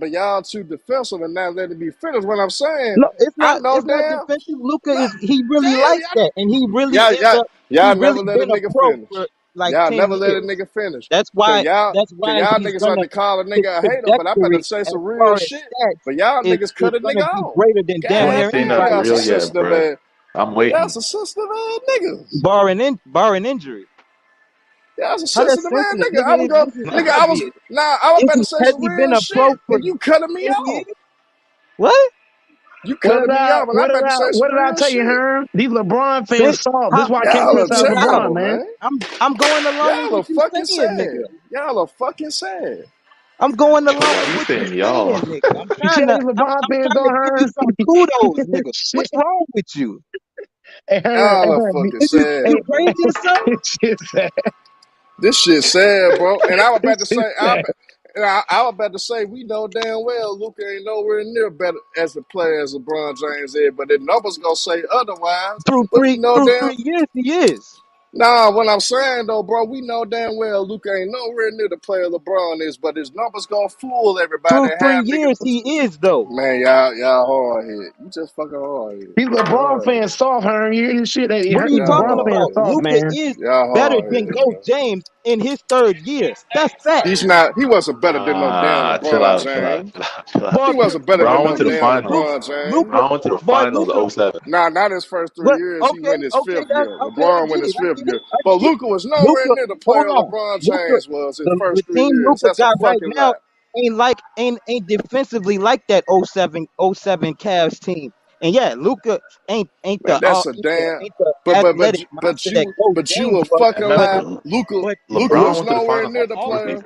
but y'all too defensive and not letting me finish. What I'm saying,
No,
I know
it's not
damn.
defensive. Luka
No,
is he really
damn,
like that, and he really
y'all,
is
y'all,
a he
y'all
really
never let a
been a
nigga
pro
finish.
for like
Y'all
10
never let a
years.
nigga finish.
That's
Cause
why
y'all,
that's
cause
why
y'all
he's
niggas like
gonna
to call a
his
nigga a hater, but I'm about to
trajectory
say
as
some real
far as
shit.
stats
But y'all
is
niggas cut a
gonna
nigga
be
off.
greater than
You
damn
ain't
near
saying
God damn,
nothing
y'all
anybody
some
real
else.
yet,
sensitive
bruh.
man.
I'm
Y'all
waiting.
some sensitive niggas.
Barring injury.
Y'all some
How that's
sensitive man
sensitive,
nigga. I was
nigga?
go,
This is
nigga. I was
obvious.
nah. I was about to say
Has
some
he been
real
a pro
shit,
for
and you cutting me
10
off.
years? What?
You cutting me off, and I'm about to say
What
some
did I
real
tell you,
shit.
Hearn? These LeBron fans
Since
soft. This
how
is why I can't
Y'all
since
are
criticize
when how?
LeBron,
terrible,
man.
man.
I'm going along with
Y'all are
what you
fucking
saying, nigga.
sad. Y'all are fucking sad.
I'm going along
Why
with
you
what you
saying y'all?
saying, nigga.
You see how these
I'm
LeBron fans
trying to
don't,
give you
Hearn?
some kudos, nigga.
Shit.
What's wrong with you?
Hey,
Y'all are
Hearn,
fucking
You
sad,
hey,
bro.
crazy or something?
shit, sad.
This shit sad, bro. And I was about to
Shit,
say,
sad.
I was about to say, we know damn well Luka ain't nowhere near better as a player as LeBron James is, but the numbers gonna say otherwise. But we know
Through
damn.
3 years he is.
Nah, what I'm saying though, bro, we know damn well Luka ain't nowhere near the player LeBron is, but his numbers gonna fool everybody
Through
and
three
have
years
niggas.
he is though.
Man, y'all hard head. You just fucking hard head.
These
Y'all
LeBron
hard head.
fans soft, Hearn. You hear this shit?
What are you
These
Y'all
talking
LeBron
hard
fans
about?
head.
soft,
Luka
man.
is
Y'all
better
hard
than
head,
Go
man.
James in his 3rd year. That's
He's
facts.
not. He wasn't better than no damn
Ah, chill
LeBron
out, chill out,
James.
chill out, chill out.
Boy,
He wasn't better than
LeBron
no
went to the
listen,
damn
finals.
LeBron James.
Luka,
LeBron went to the
boy,
finals
Luka.
of '07.
Nah, not his first
What?
3 years. He
Okay,
went his
okay,
fifth year.
I
LeBron
get
went
it,
his
I
fifth
get it,
year.
I
But
get it.
Luka was nowhere
Luka,
near the
hold
player
on.
LeBron
Luka,
James was his
the
first three
team
years.
Luka
That's a
got right
fucking
now
lie.
ain't defensively like that '07 Cavs team. And yeah, Luka
Man, that's a damn.
ain't the
But but but
athletic
you- but
monster that
you
Go
but you
James
a
was.
fucking
Remember,
But
lie. Luka
but
Luka
LeBron
was
went to the
nowhere
finals
near
with
the player.
Portland.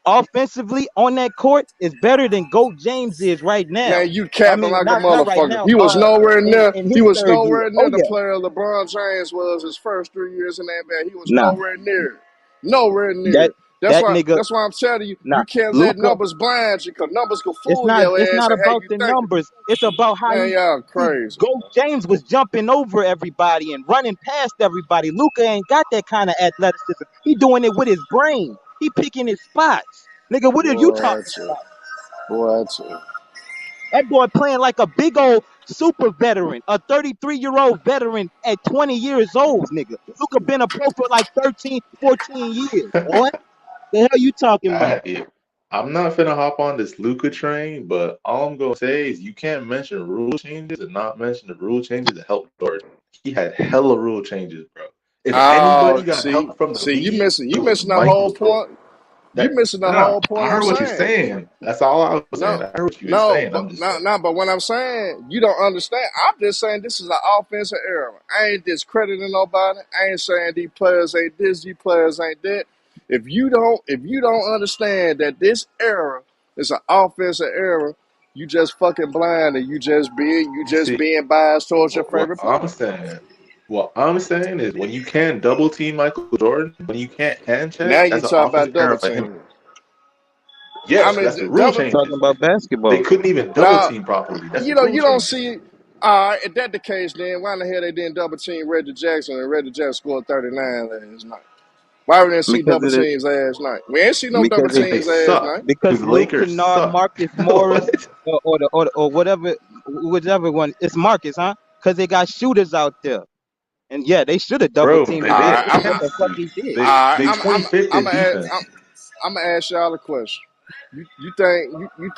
offensively on that court is better than Go James is right now.
Man, you
I
capping
mean,
like a
not right
motherfucker.
now.
He was nowhere near.
In
He
his
was
3rd year.
nowhere
Oh
near the
yeah,
player LeBron James was his first 3 years in that NBA. He was
nah,
nowhere near. Nowhere
that
near. That's
that
why.
nigga,
That's why I'm telling you.
nah,
You can't let
Luka.
numbers blind you, cause numbers can fool your
It's
ass
not
and have
about
you
the
thinking.
numbers. It's about how
Man, y'all crazy.
Go James was jumping over everybody and running past everybody. Luka ain't got that kind of athleticism. He doing it with his brain. He picking his spots. Nigga, what are you
Boy,
talking
that's it.
about?
Boy, that's it.
That boy playing like a big old super veteran, a 33-year-old veteran at 20 years old, nigga. Luka been a pro for like 13, 14 years, boy. The hell you talking about?
Yeah. I'm not finna hop on this Luka train, but all I'm gonna say is you can't mention rule changes and not mention the rule changes that helped Jordan. He had hella rule changes, bro. If anybody got
See,
help from the
you
league,
missing
it was
the whole
Michael Jordan.
point. You missing the
No,
whole
I
point I'm
heard what you're
saying.
saying. That's all I was saying.
No,
I heard what you were
no,
saying. I'm
but
just saying.
but what I'm saying, you don't understand. I'm just saying this is an offensive error. I ain't discrediting nobody. I ain't saying these players ain't this, these players ain't that. If you don't understand that this error is an offensive error, you just fucking blind and you just
You see,
being biased towards your
what
favorite
I'm
player.
saying. What I'm saying is when you can't double team Michael Jordan, when you can't hand
Now
check,
you
that's an
talk about
offensive error
double
by him.
teaming. I
Yes,
mean,
that's the rule
double.
Talking
changes.
about
They
basketball.
couldn't even double
Now,
team properly. That's the
you
rule
don't
changes.
see. All right, if that the case, then why in the hell they didn't double team Reggie Jackson and Reggie Jackson scored 39 last night? Why we didn't see
Because
double
of the
teams last night? We ain't see no double
because it,
Because they
teams last
suck.
night.
because
Because the
Luke
Lakers
Kennard,
suck.
Marcus Morris,
What?
or whatever, whichever one. It's Marcus, huh? Because they got shooters out there, and yeah, they should have double
Bro,
teamed
they
All
him, but
they
right,
what
I'm.
the
have
fuck
to.
he did?
All
They
right,
they 25th in defense.
I'm gonna ask y'all a question. You think you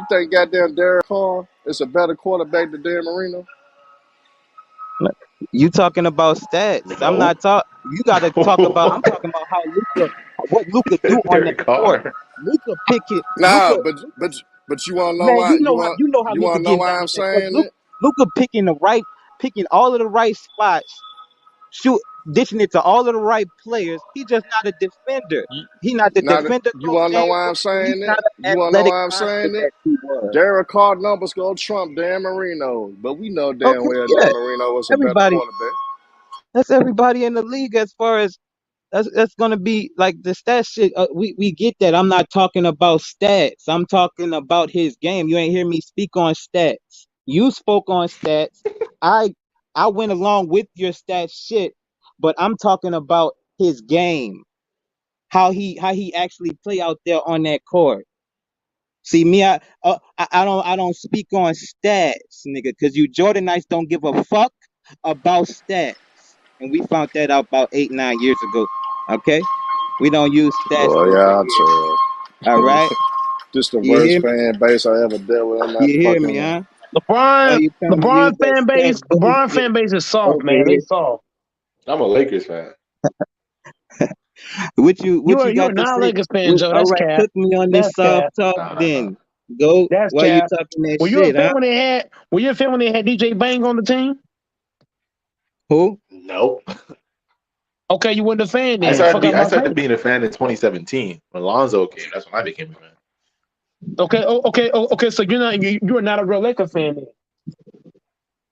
think goddamn Derek Carr is a better quarterback than Dan Marino?
You talking about stats? I'm
No.
not talk. You got to talk about. I'm
No.
talking about how what Luca do on that
Derek
court.
Carr.
Luca pick it.
Nah, but you wanna know
Man,
why?
you know how
You
Luca
wanna know
getting
why
down
I'm
on that court.
saying that?
Luca picking all of the right spots, dishing it to all of the right players. He just not a defender. He not the
Now,
defender
you
Coach
want to know
James
why I'm
was, and he's
saying
not
that?
an
You want to know
athletic
why I'm
monster
saying
that
that?
he was.
Derek Carr numbers go trump Dan Marino, but we know damn
Okay,
well
yeah,
Dan Marino was a better
everybody.
quarterback.
That's everybody in the league as far as that's gonna be like the stats shit. We get that. I'm not talking about stats. I'm talking about his game. You ain't hear me speak on stats. You spoke on stats. I I went along with your stats shit, but I'm talking about his game. How he actually play out there on that court. See me, I don't speak on stats, nigga, because you Jordanites don't give a fuck about stats, and we found that out about 8-9 years ago. Okay, we don't use stats
Boy,
over
y'all
here.
chill.
All right,
This the
you
worst
hear me?
fan base I ever dealt with in my
You hear
fucking
me,
life.
huh? Why you trying to use that stats
LeBron
bullshit
fan base is soft,
over
man. They
here?
soft.
I'm a Lakers fan.
What
You
you
are
got to
not a
say?
Lakers fan, Joe.
All
That's
right,
cap.
cook me on this
That's
soft
cap.
talk
Nah.
then. Go.
That's
Why you
cap.
talking that
Were you a
shit,
fan
huh?
when they had DJ Bang on the team?
Who?
Nope.
Okay, you weren't a fan
I
then. Fuck out
I
my
started
face.
being a fan in 2017 when Lonzo came. That's when I became a fan.
Okay. So you are not a real Lakers fan then.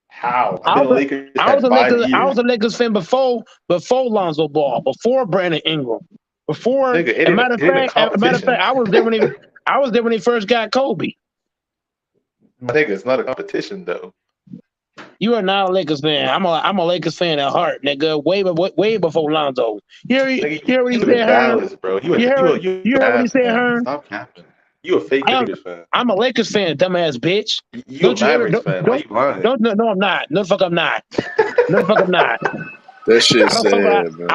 How? I've
I
been a
was
Lakers fan 5
I was
years.
a Lakers fan before Lonzo Ball, before Brandon Ingram, before.
Nigga,
A matter of
it ain't a
fact,
competition.
I was there when they first got Kobe.
My nigga, it's not a competition though.
You are not a Lakers fan. I'm a Lakers fan at heart, nigga. Way before Lonzo.
Nigga,
You heard what
you
he
live in
said, Herm?
Dallas, bro. You
You
a
heard what he
Mavs
said,
fan.
Herm?
Stop capping. You a fake Lakers fan.
I'm a Lakers fan, dumbass bitch.
You a
Don't you ever
Mavericks fan. Why you lying?
no I'm not. No the fuck I'm not. No the fuck I'm not.
That shit
I don't fuck with.
sad, man.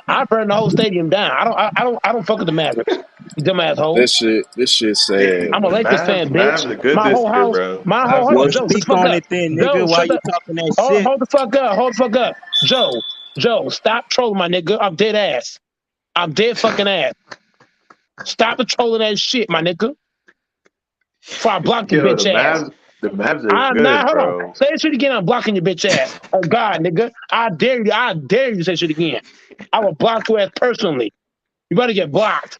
I burn the whole stadium down. I don't fuck with the Mavericks. You dumbass hole.
This shit
Hey,
sad,
I'm a
man.
Lakers fan,
The
bitch.
Mavs are good
My
this
whole
year,
house,
bro.
my whole
Mavs are
hold on,
Well,
good.
Joe, shut the
speak
fuck
on
up.
it then,
Joe,
nigga. Why
shut
you
up.
talking that shit?
Hold the fuck up. Hold the fuck up. Joe, stop trolling my nigga. I'm dead ass. I'm dead fucking ass. Stop the trolling that shit, my nigga. Before I block your
Yo,
bitch ass.
The Mavs are
I'm not.
good,
Hold on.
bro.
Say that shit again. I'm blocking your bitch ass. Oh God, nigga. I dare you. I dare you to say shit again. I will block your ass personally. You better get blocked.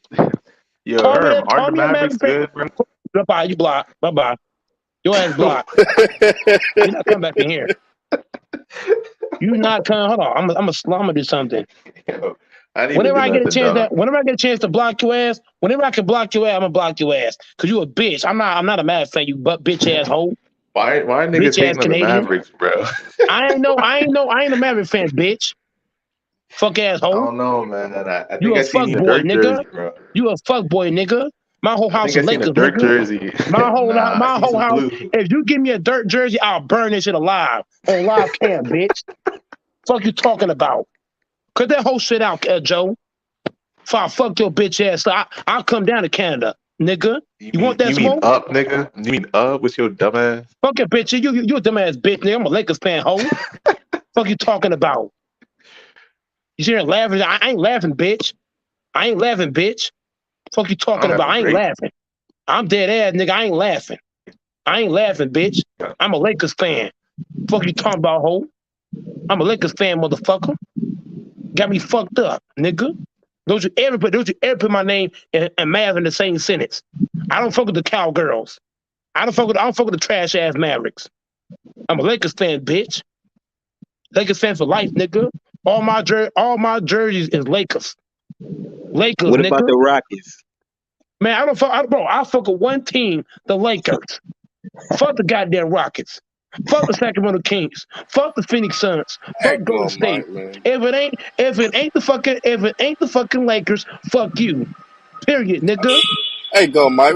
Yo, Herm, aren't
Call
the
me a
Mavericks
Maverick fan.
good, bro?
Bye bye. You blocked. Bye bye. Your ass blocked. You're not coming back in here. You not coming. Hold on. I'm a slumber do something.
Yo, I didn't even
Whenever
do
I get a
nothing,
chance
dog.
whenever I get a chance to block your ass, whenever I can block your ass, I'm gonna block your ass. Cause you a bitch. I'm not a mad fan. You bitch ass hoe.
Why niggas
Bitch ass
hating on the
Canadian.
Mavericks, bro?
I ain't a Maverick fan, bitch. Fuck ass
I
hoe.
don't know, man. I
You
think
a
I seen
fuck
you in a
boy,
Dirk
nigga.
jersey, bro.
You a fuck boy, nigga. My whole
I
house
think
is
I seen a
Lakers,
Dirk
nigga.
jersey.
My whole
Nah, I seen some
house.
blue.
If you give me a dirt jersey, I'll burn this shit alive on live cam, bitch. Fuck you talking about? Cut that whole shit out, Joe. Before I fuck your bitch ass, so I'll come down to Canada, nigga. You want that
You mean
smoke?
up, nigga? You mean up with your dumb ass?
Fuck your bitch. You a dumbass bitch, nigga. I'm a Lakers fan, hoe. Fuck you talking about? You see her laughing? I ain't laughing, bitch. I ain't laughing, bitch. Fuck you talking about? I ain't laughing. I'm dead ass, nigga. I ain't laughing. I ain't laughing, bitch. I'm a Lakers fan. Fuck you talking about, hoe? I'm a Lakers fan, motherfucker. Got me fucked up, nigga. Don't you ever put my name and Mav in the same sentence. I don't fuck with the cowgirls. I don't fuck with the trash ass Mavericks. I'm a Lakers fan, bitch. Lakers fan for life, nigga. All my jerseys is Lakers. Lakers,
What
nigga.
about the Rockets?
Man, I fuck with one team, the Lakers. Fuck the goddamn Rockets. Fuck the Sacramento Kings. Fuck the Phoenix Suns.
Hey,
Fuck Golden
go,
State.
Mike, man.
If it ain't the fucking Lakers, fuck you. Period, nigga.
Hey, go, Mike.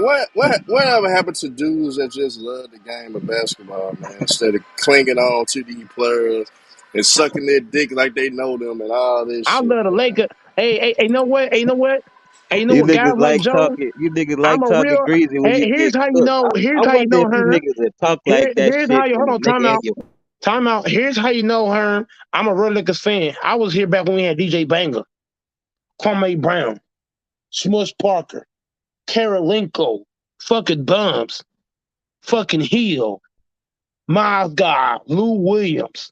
Whatever happened to dudes that just love the game of basketball, man? Instead of clinging on to these players and sucking their dick like they know them and all this
I
shit,
love the
man.
Lakers. Hey, you know what? Hey, you know what? Hey, you know
You
what? Guys
niggas
like
like
Joe.
talking. You niggas
I'm
like
a
talking
real.
greasy when
Hey,
you
here's
get
how you
cooked.
know.
I wonder if you
Herm.
niggas that talk like that
Here's how
shit
you.
when
Hold
a
on.
nigga in your
Time out. Here's how you know, Herm. I'm a real Lakers fan. I was here back when we had DJ Banger, Kwame Brown, Smush Parker, Karolinko, fucking Bums, fucking Hill, my God, Lou Williams.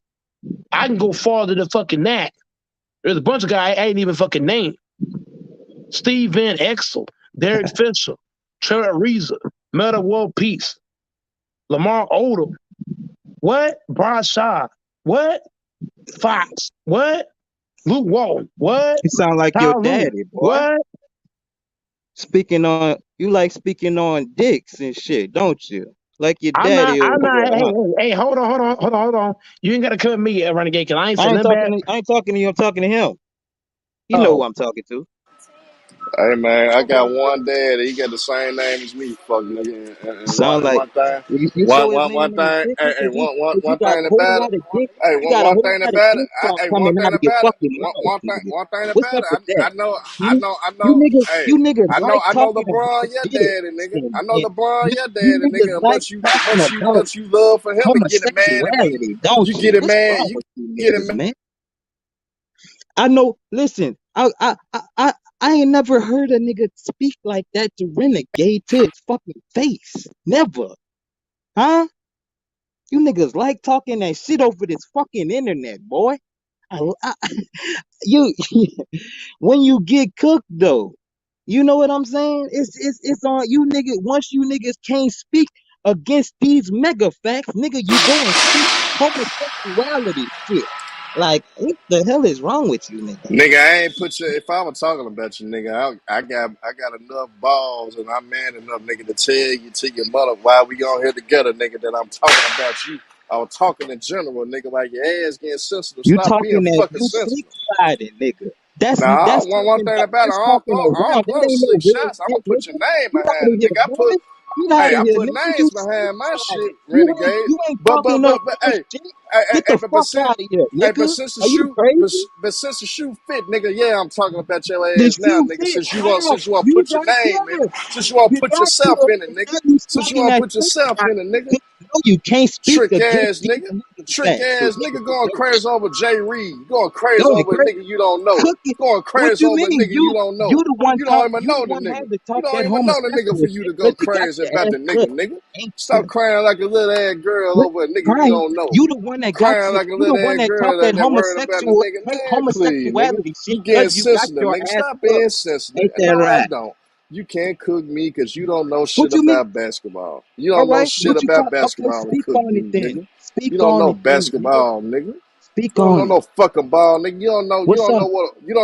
I can go farther than fucking that. There's a bunch of guys I ain't even fucking named. Steve Van Exel, Derek Fisher, Trevor Ariza, Meta World Peace, Lamar Odom. What? Brian Shaw. What? Fox. What? Luke Walton. What?
You sound like your
Kyle Lewis.
daddy, boy.
What?
Speaking on dicks and shit, don't you? Like your
I'm
daddy over
not.
there, huh?
Hey, hold on. You ain't gotta come at me, Renegade, because I ain't saying nothing bad.
I ain't talking to you. I'm talking to him. You know
Oh,
who I'm talking to.
Hey, man, I got one dad. He got the same name as me, fuck nigga. And
Sound like
one thing,
you sure his name
one
ain't
thing.
Dickie?
Hey,
Cause you
one
got
thing
a whole
about it.
lot of dick.
Hey,
You got a
one
whole
thing
lot of
about it.
dick talk
Hey,
coming
one thing
out of your
about it.
fucking mouth, nigga.
One thing
What's
about
up with
it.
that?
I
Hmm?
know. Hey,
You niggas like
I know
talking
LeBron,
about
your
dicks
daddy, nigga.
and,
I know
and
LeBron, your
you
daddy,
niggas
nigga. And
like talking about
much you love for him and getting mad at me.
homosexuality, don't
You
you?
getting
What's
mad.
wrong
You
with you
getting
niggas,
mad.
man? I know. Listen, I ain't never heard a nigga speak like that to Renegade to his fucking face. Never, huh? You niggas like talking that shit over this fucking internet, boy. I, you when you get cooked though, you know what I'm saying? It's on you niggas. Once you niggas can't speak against these mega facts, nigga, you go and speak homosexuality shit. Like, what the hell is wrong with you, nigga?
Nigga, I ain't put you. If I was talking about you, nigga, I got enough balls and I'm man enough, nigga, to tell you to your mother why we on here together, nigga. That I'm talking about you. I was talking in general, nigga. Like your ass getting sensitive.
You
Stop being
talking that
fucking
you slick
sensitive.
sliding, nigga.
Nah,
That's
one
talking
thing
that
about it,
that's talking
I
around.
don't
That
blow
ain't no
slick
real
shots. I'm
shit,
gonna put your
nigga.
name
Get out of
behind it,
here,
nigga.
boy. Get out
Hey,
of
I
here,
put
nigga. You
names
slick
behind my shit,
sliding.
renegade.
You ain't
But
talking no real
hey,
shit. Get the fuck out of here,
but
nigga.
since the
Are you
shoe,
crazy?
since the shoe fit, nigga, yeah, I'm talking about your
The
ass now,
shoe
nigga.
fit. How?
Since you want to
You
put your
got
name in it,
here.
since you want to
You
put
got
yourself
here.
in it,
And
nigga.
now you
Since you
speaking
want to
that
put
shit.
yourself in it, nigga.
You know you can't speak
Trick
against
ass
these
nigga.
mega
Trick
facts. So
ass
nigga,
nigga
you
going
know
crazy over Jay Reed. Going crazy
don't
over a
agree.
nigga you don't know.
Cookie.
Going
What
crazy
you
over a
mean?
nigga you don't
You
know.
the one
You
talk.
don't even
You
know
the
the
one
nigga.
had to
You
talk
don't
that
even know the nigga
homosexual
for you
shit
to go
because you got
crazy
your
about
ass
the
cooked.
nigga.
Ain't
Stop
you?
crying like a little ass girl
What
over a nigga you
crying?
don't know.
You the one that got
Crying
your.
like a
You the
little
one
ass
that talk
girl
that
that worried about the nigga. Man, please, nigga.
homosexuality shit
You getting
because you got
sensitive,
your
nigga.
ass
Stop
cooked.
being sensitive.
Ain't
And
that
no, I
right?
don't. You can't cook me because you don't know
What
shit
you mean?
about basketball. You
All
don't know
right.
shit
What you
about
talk? Okay,
basketball and
speak
cook
on it
me,
then.
nigga. You
Speak
don't
on
know
it then, nigga.
basketball, nigga.
Speak
You don't know
on it.
no fucking ball, nigga. You
What's
don't
up?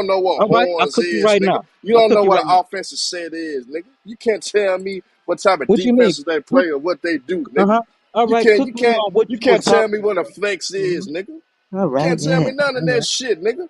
know what
All right, I'll
horns
cook you
is,
right
nigga.
now.
You
I'll
don't
cook
know
you
what
right
an
now.
offensive set is, nigga. You can't tell me what type of
What you mean?
defenses they play or what they do,
Uh
nigga.
huh. All right, cook me on what
You
you was
can't tell me
talking
what a
about.
flex is, nigga.
All
You
right,
can't tell
yeah.
me none of
All
that
right.
shit, nigga.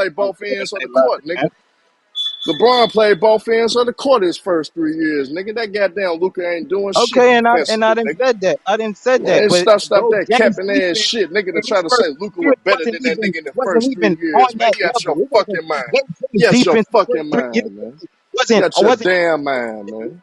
played both ends of the court, nigga. LeBron played both ends of the court his first 3 years, nigga. That goddamn Luka ain't doing shit
Okay, and I
defensively,
didn't
nigga.
said that. I didn't said that.
Man,
But
stop
those
that
James
capping ass
defense
shit, nigga, to
in
try
his
to say
first
Luka
2
was
years
better than that nigga in the first 3 years,
on
man.
that
You out your
level. It wasn't
fucking mind.
James
You out your
defense the
fucking
first 3 years
mind, man. You
wasn't
out your damn mind, man.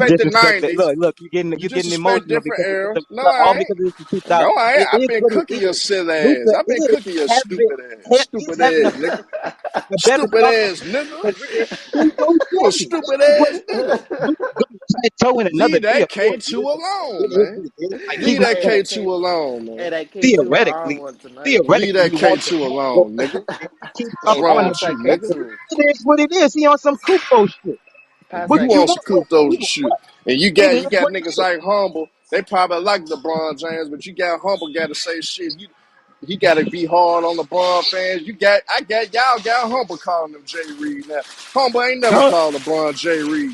disrespect the
Disrespect that.
90s.
Look,
You
you're getting
disrespect
emotional
different
because
eras. No,
all
I ain't.
because it's the 2000.
No, I ain't.
It
I've
is
been
what it
cooking your
is.
silly ass.
Luca
I've been cooking your stupid ass.
is
Stupid
having
ass nigga.
a better
Stupid
start
ass nigga.
because Kukoc
You a
Jordan.
stupid
It is what
ass
it is.
nigga.
Luka plateauing another
Leave
3 or
that
4
K2
years.
alone,
It is
man.
what it is. Like he
Leave
wants
that
to
K2 alone, man.
that K2 on
theoretically,
one tonight.
Leave
theoretically
that
he wants to
K2
go
alone, nigga.
and keep
What's
up
Hey,
wrong
on the
pass
with you,
that
nigga?
defensive.
K2.
It is what it is. He on some Kukoc shit.
Pass
What
that
You
you
on some
want?
K2.
Kudos and
You
shit.
what?
And you
It
got
is what
niggas
it is.
like Humble. They probably like LeBron James, but you got Humble got to say shit. He got to be hard on LeBron fans. Y'all got Humble calling him Jay Reed now. Humble ain't never
Huh?
called LeBron Jay Reed.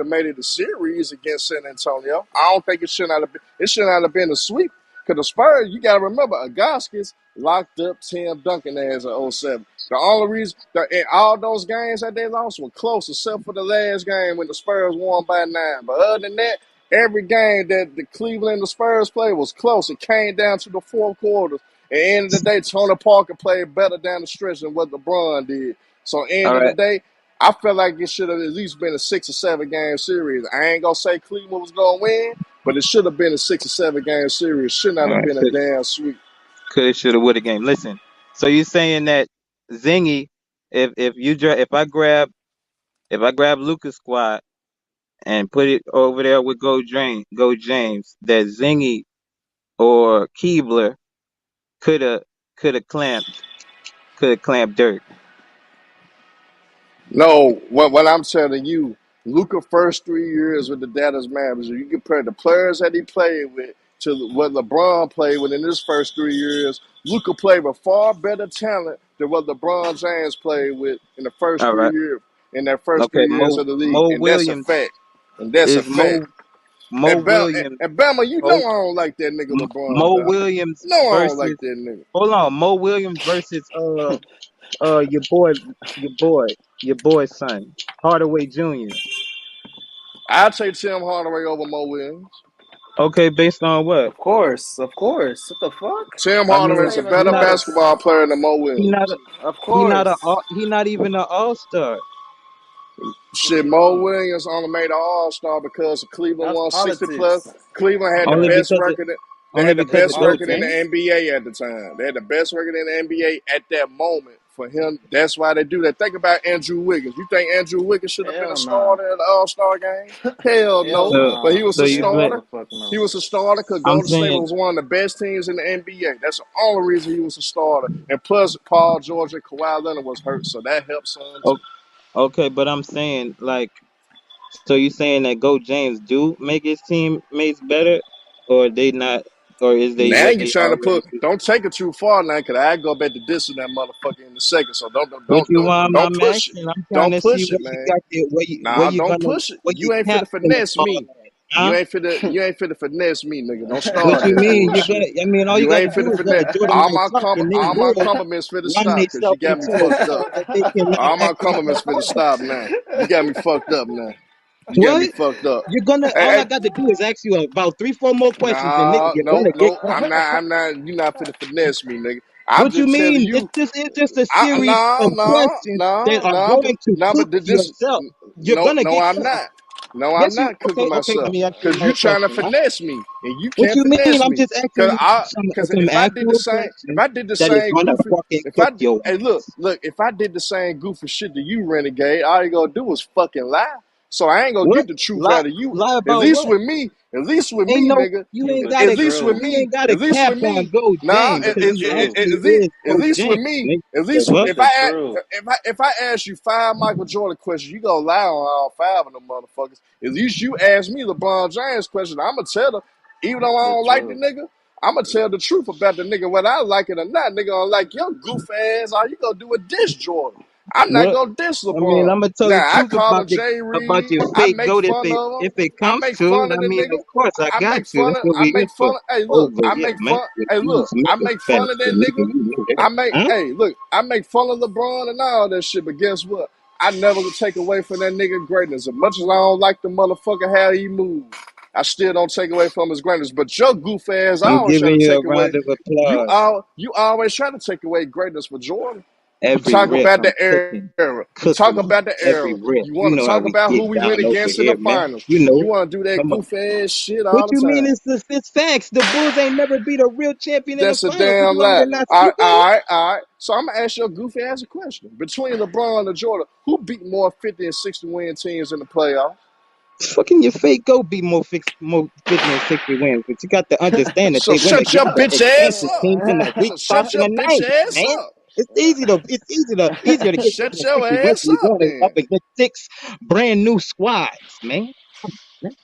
have made it a series against San Antonio. I don't think it should not have been a sweep. Because the Spurs, you got to remember, Agaskis locked up Tim Duncan as an 07. The only reason in all those games that they lost were close, except for the last game when the Spurs won by 9. But other than that, every game that the Cleveland and the Spurs played was close. It came down to the fourth quarter. At the end of the day, Tony Parker played better down the stretch than what LeBron did. So end
All
of the
right.
day, I feel like it should have at least been a 6 or 7 game series. I ain't gonna say Cleveland was gonna win, but it should have been a 6 or 7 game series. Should not
All
have
right.
been a damn sweep.
Coulda, shoulda, woulda game. Listen. So you saying that Zingy, if I grab Lucas squad and put it over there with Go James, that Zingy or Keebler coulda clamped Dirk.
No, what I'm telling you, Luka first 3 years with the Dallas Mavericks, if you compare the players that he played with to what LeBron played with in his first 3 years, Luka played with far better talent than what LeBron James played with in the first
All
3
right.
years in that first
Okay.
3 years of the league,
Mo
and that's a
Williams
fact. And that's a
is
fact. And
Williams.
Bama, you know
Mo,
I don't like that nigga LeBron,
Mo
dog.
Williams
No, I don't
versus
like that nigga.
hold on. Mo Williams versus your boy's son, Hardaway Jr.
I'll take Tim Hardaway over Mo Williams.
Okay, based on what?
Of course. What the fuck?
Tim
I
Hardaway
mean,
is a
Even
better
close.
basketball player than Mo
he
Williams.
not
Of course.
even an all-star.
Shit, Mo Williams only made an All-Star because Cleveland
That's
won 60 plus.
politics.
Cleveland had the
Only
best
because
record. They
only
had the
because
best
of Go
record in the
James.
NBA at the time. They had the best record in the NBA at that moment. For him, that's why they do that. Think about Andrew Wiggins. You think Andrew Wiggins should have been a
Hell nah.
starter at the All-Star game? Hell
Hell
no.
So
But he
nah.
was
so
a
you
Hell
saying
starter.
motherfucker no.
He was a starter because
I'm
Golden State
saying
was one of the best teams in the NBA. That's the only reason he was a starter. And plus, Paul George and Kawhi Leonard was hurt, so that helped some too.
okay, but I'm saying like so you saying that Go James do make his teammates better, or they not, or is they
Now
what
you
they
trying to
already
put?
do?
Don't take it too far now, cause I go back to dissing that motherfucker in a second. So
What you want?
don't
I'm
push it.
asking. I'm trying
Don't
to see
push
where
it,
you
man.
got it.
Nah, don't push it.
Where you
You ain't finna
capturing the
finesse
ball
me.
at,
You
huh?
ain't finna finesse me, nigga. Don't
What
start
you
that
mean? You
bullshit.
got? I mean, all you
You
got to
ain't
do
finna
is let
finesse.
a Jordan Mike Clark and they
All my
will
compliments finna
run
stop, cause you
themselves
got me
into a
fucked up.
zone that they cannot
All my
actually
compliments finna
perform.
stop now. You got me fucked up now. You got me
What?
fucked up.
You're gonna?
Hey,
All I
hey,
got to do is ask you about 3, 4 more questions, and nigga,
no,
you're
no,
gonna get
no.
caught.
I'm not. You're not finna finesse me, nigga. I'm
What you
just telling
mean?
you.
It's just a series of questions that are going to cook
But this,
yourself. You're
no,
gonna
no,
get
I'm
cooked.
not. No, I'm
Yes, you.
not cooking
Okay. Let
myself.
me ask you
Cause
another
you trying to
question. Huh?
finesse me, and you
What
can't
you mean?
finesse
I'm
me.
just asking you
Cause
some
if I did the
actual
same,
questions that is gonna
goofy,
fucking cook your
hey,
ass.
look, if I did the same goofy shit to you, renegade, all you gonna do was fucking lie. So I ain't gonna
What?
get the truth
Lie?
out of you.
Lie
At
about
least
what?
with me,
Ain't no.
nigga.
You
Keep
ain't
it
got
At
to.
least with
true.
You
me,
ain't got to
at least
cap
with
on
me.
Go
Nah,
James because he actually is
at
Go
least with
James.
me,
Nigga.
at least
What?
Keep it true.
if I ask you 5 Michael Jordan questions, you gonna lie on all 5 of them motherfuckers. At least you ask me LeBron James questions, I'ma tell them, even though I
The
don't like the
truth.
nigga, I'ma tell the truth about the nigga, whether I like it or not. Nigga don't like your goof ass. All you gonna do is diss Jordan. I'm not
What?
gonna diss
I mean,
LeBron.
I'm gonna tell the
Now I
truth
call him Jay
about
Reed.
your
I
fake
make
goat
fun of him.
if it
I
comes
make
to.
fun of
I
the
mean,
nigga.
of course I
I
got
make
to.
fun
That's
of.
what
I
we here
make
for.
fun of. Hey, look.
Over
I
here,
make
man.
fun.
With
Hey,
these
look. I
Memphis
make fun of
fanatics,
that
nigga.
nigga.
You know that, huh?
Hey, look. I make fun of LeBron and all that shit. But guess what? I never would take away from that nigga greatness. As much as I don't like the motherfucker how he moves, I still don't take away from his greatness. But your goof ass, I
I'm
always try to
giving you a
take away.
round of applause.
You always try to take away greatness for Jordan. You
Every
talk
rip,
about
I'm
the era. You talk
cooking them.
about the
Every
era.
rip.
You
You
want to
know how
talk
we
about
get
who we
down
went
over
against in
here,
the
man.
finals.
You
You
know.
want to do that
Come on.
goof ass shit
What
all the
you mean?
time.
It's facts. The Bulls ain't never beat a real champion in the
That's a
finals. What
damn
you want me
lie.
to not
All right,
speak on?
all right. So I'm gonna ask your goofy ass a question. Between LeBron and Jordan, who beat more 50 and 60 win teams in the playoffs?
Fucking your fake go be more 50 and 60 wins, but you got to understand that
So
they went
shut your
against the
bitch ass
expansive
up.
teams in the weak
So
spots
shut
in
your
the
bitch
90s,
ass
man.
up.
Easier to get 50
Shut
and
your
60 wins
ass
when you're
up
going up
then.
against 6 brand new squads, man. Come on, man.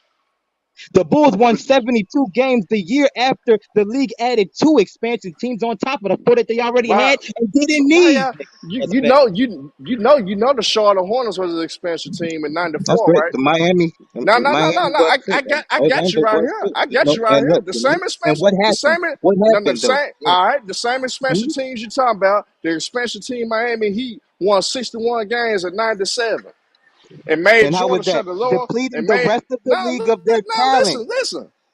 The Bulls won 72 games the year after the league added 2 expansion teams on top of the 4 that they already
Why?
had and
So
didn't
why
need.
y'all?
That's fact.
You know the Charlotte Hornets was an expansion team in
That's
'94,
great.
right?
The Miami
No, no, no, no,
Miami
no.
was too.
I got you
Orlando
right
was
here.
too.
I
You
got
know,
you right
and
here.
look,
The
you know,
same
and
expansion,
what
the
happened?
same,
What
no, the
happened though?
same. All right, the same expansion teams you talking about. The expansion team Miami Heat won 61 games in '97 and made
And how was
Jordan
that?
shut the lower
Depleting
and
the
made.
rest of the
No,
league of their
no,
talent.
listen.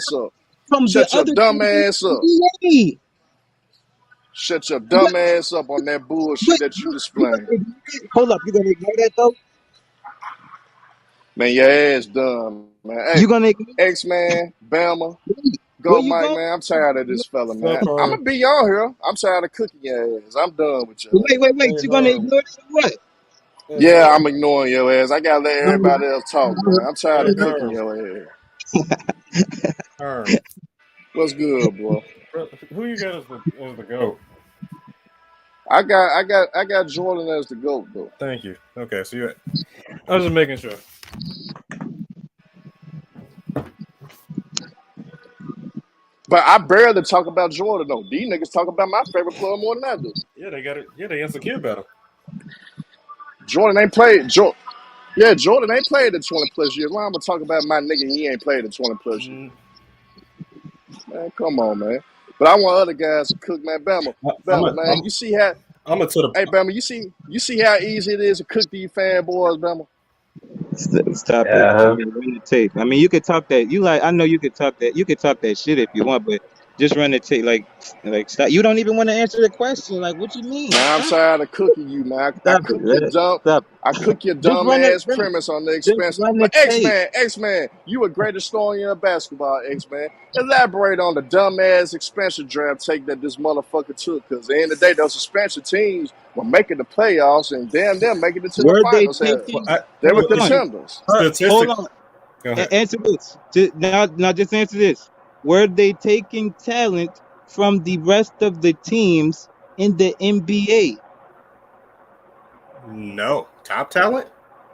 ass up.
from the
Shut your
other
dumb
team in
ass up.
the NBA.
Shut your dumb ass up on that bullshit
What?
that you
You gonna
displaying.
ignore that? Hold up, you gonna ignore that though?
Man, your ass done, man. Hey,
You gonna ignore
X-Man, Bama,
where
Go
you
Mike,
going?
man. I'm tired of this fella,
Step
man. I'm
her.
going to be on here. I'm tired of cooking your ass. I'm done with your ass.
Wait.
Hey,
You gonna
her.
ignore that or what?
Hey,
Yeah,
her.
I'm ignoring your ass. I got to let everybody else talk, man. I'm tired
Hey,
of cooking
her.
your ass. What's good, bro?
Who you got as the GOAT?
I got Jordan as the GOAT, though.
Thank you. Okay, so you. I was just making sure.
But I barely talk about Jordan though. These niggas talk about my favorite player more than I do.
Yeah, they got it. Yeah, they insecure battle.
Jordan ain't played. Jordan ain't played in 20 plus years. Why I'm gonna talk about my nigga? He ain't played in 20 plus years. Man, come on, man. But I want other guys to cook, man. Bama, man. You see how? Hey, Bama, you see how easy it is to cook these fanboys, Bama?
Stop it. I mean, run the tape. I mean, you could talk that. I know you could talk that. You could talk that shit if you want, but just run the tape. Like stop. You don't even want to answer the question. Like, what you mean?
Man, I'm tired of cooking you, man. I cook your dumb ass premise on the expense. But X-Man, you a great historian of basketball, X-Man. Elaborate on the dumb ass expansion draft take that this motherfucker took. Because at the end of the day, those expansion teams were making the playoffs and damn making it to the finals. They were contenders.
Hold on. Answer this. Now just answer this. Were they taking talent from the rest of the teams in the NBA?
No. Top talent?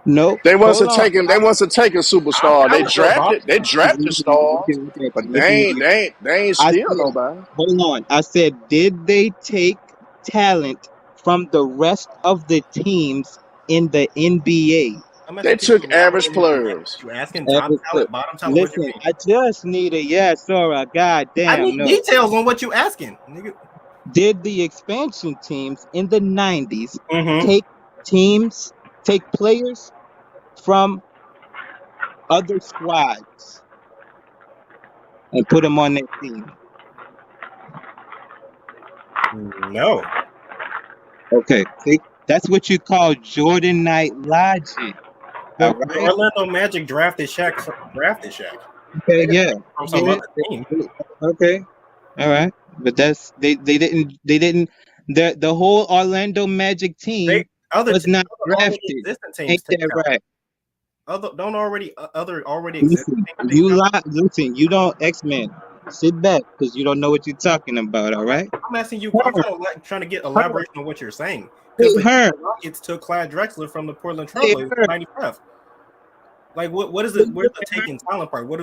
No.
They wasn't taking superstar. They drafted stars, but they ain't steal nobody.
Hold on. I said, did they take talent from the rest of the teams in the NBA?
They took average players.
You asking top talent, bottom talent?
Listen, I just need a yes or a goddamn.
I need details on what you asking, nigga.
Did the expansion teams in the 90s take players from other squads and put them on their team?
No.
Okay, see, that's what you call Jordan Knight logic.
The Orlando Magic drafted Shaq.
Okay, yeah.
From some other team.
Okay, all right, but they didn't the whole Orlando Magic team was not drafted. Ain't that right?
Already
listen, listen, you don't X-Men. Sit back because you don't know what you're talking about. All right.
I'm asking you. I'm trying to get elaboration on what you're saying. Because the Rockets took Clyde Drexler from the Portland Trailblazers in '95. Like what is it? Where's the taking talent part? What?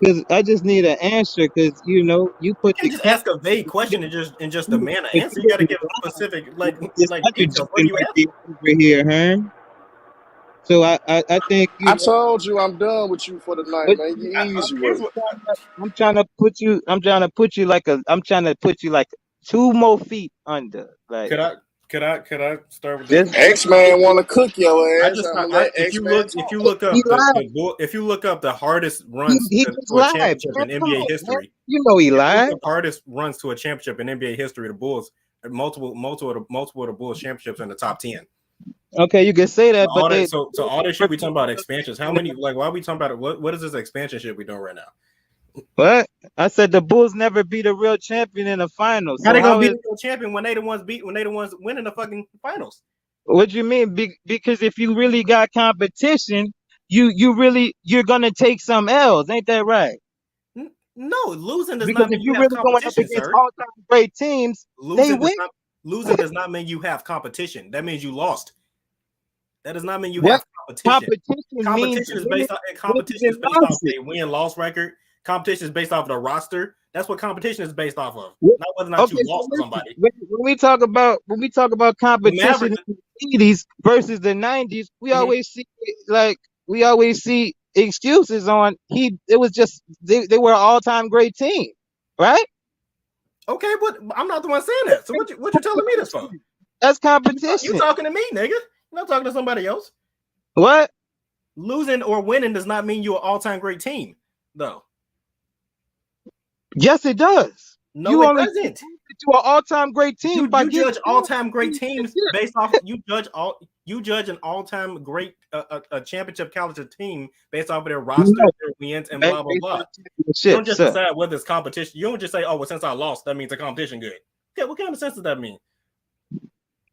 Because I just need an answer. Because you put
you just ask a vague question and just demand an answer. You got to give a specific like details. What do you ask?
Over here, Herm. So I think
I told you I'm done with you for the night, man. You easy work.
I'm trying to put you like 2 more feet under. Like
could I start with
this?
X-Man want to cook your ass.
If you look up the hardest runs to a championship in NBA history,
he lied.
The hardest runs to a championship in NBA history, the Bulls multiple of the Bulls championships in the top 10.
Okay, you can say that,
but all this shit we talking about expansions. How many? Like, why are we talking about it? What is this expansion shit we doing right now?
What? I said the Bulls never beat a real champion in the finals.
How they gonna beat a real champion when they the ones winning the fucking finals?
What do you mean? Because if you really got competition, you're gonna take some L's, ain't that right?
No, losing does
because
not mean
if you
have
really going up
competition,
against
sir.
all-time great teams, they win.
Losing does not mean you have competition. That means you lost. That does not mean you have competition. Competition is based off a win-loss record. Competition is based off of the roster. That's what competition is based off of. Not whether or not you lost somebody.
When we talk about competition in the 80s versus the 90s, we always see excuses on it was just they were an all-time great team, right?
Okay, but I'm not the one saying that. So what you telling me this for?
That's competition.
You talking to me, nigga. You're not talking to somebody else.
What?
Losing or winning does not mean you're an all-time great team, though.
Yes, it does.
No, it doesn't.
You are all-time great team.
You judge all-time great teams based off. You judge an all-time great a championship caliber team based off of their roster, their wins, and blah blah blah. You don't just decide whether it's competition. You don't just say, "Oh, well, since I lost, that means the competition good." Okay, what kind of sense does that mean?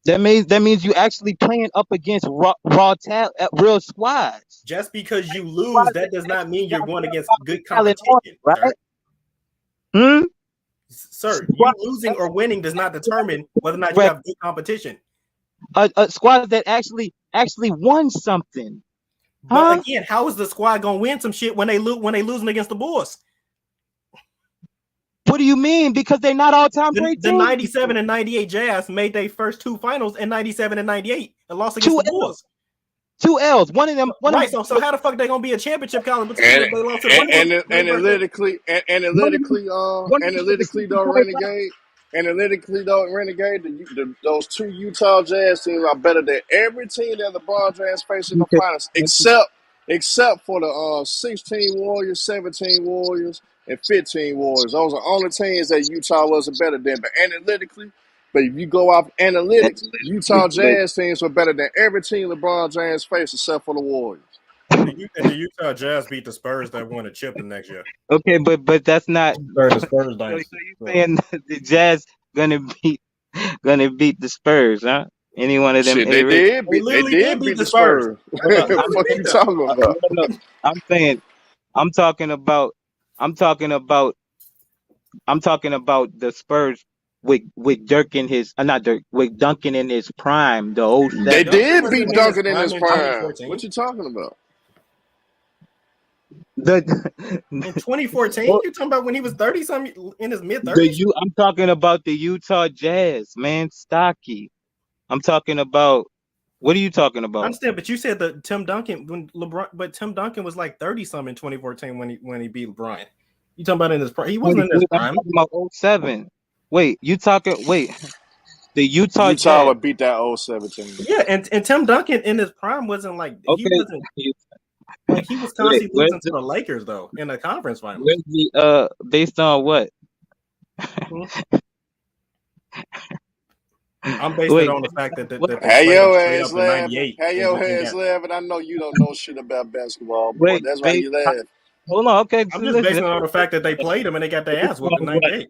That means you actually playing up against real squads.
Just because you lose, that does not mean you're going against good
Talent
competition,
right?
Sir, you losing or winning does not determine whether or not you have good competition.
A squad that actually won something.
But again, how is the squad gonna win some shit when they losing against the Bulls?
What do you mean? Because they're not all-time great
The
teams.
97 and 98 Jazz made their first two finals in 97 and 98 and lost against the Bulls.
2 L's. One of them.
So how the fuck they gonna be a championship caliber team if they lost to
And analytically, Renegade, those two Utah Jazz teams are better than every team that LeBron James faced in the finals, except for the 16 Warriors, 17 Warriors, and 15 Warriors. Those are only teams that Utah wasn't better than. But if you go off analytics, Utah Jazz teams were better than every team LeBron James faced except for the Warriors.
And the Utah Jazz beat the Spurs that won a chip the next year.
Okay, but that's not.
The Spurs dynasty.
So you're saying the Jazz gonna beat the Spurs, huh? Any one of them?
Shit, they did beat the Spurs. What the fuck you talking about?
I'm talking about the Spurs with Dirk in his with Duncan in his prime. The old
they did beat Duncan in his prime. What you talking about?
In 2014, you talking about when he was 30-something in his mid-30s?
I'm talking about the Utah Jazz, man, stocky. I'm talking about. What are you talking about?
I understand, but you said that Tim Duncan but Tim Duncan was like 30-something in 2014 when he beat LeBron. You talking about in his prime? He wasn't in his prime.
I'm talking about 07. Wait, the Utah
Jazz would beat that 07 team.
Yeah, and Tim Duncan in his prime wasn't like he wasn't. Like he was constantly losing to the Lakers though in the conference finals.
Based on what?
I'm basing it on the fact that
hey your ass laughing. I know you don't know shit about basketball, boy. That's why you laugh.
Hold on, okay.
I'm just basing it on the fact that they played them and they got their ass whooped in 98.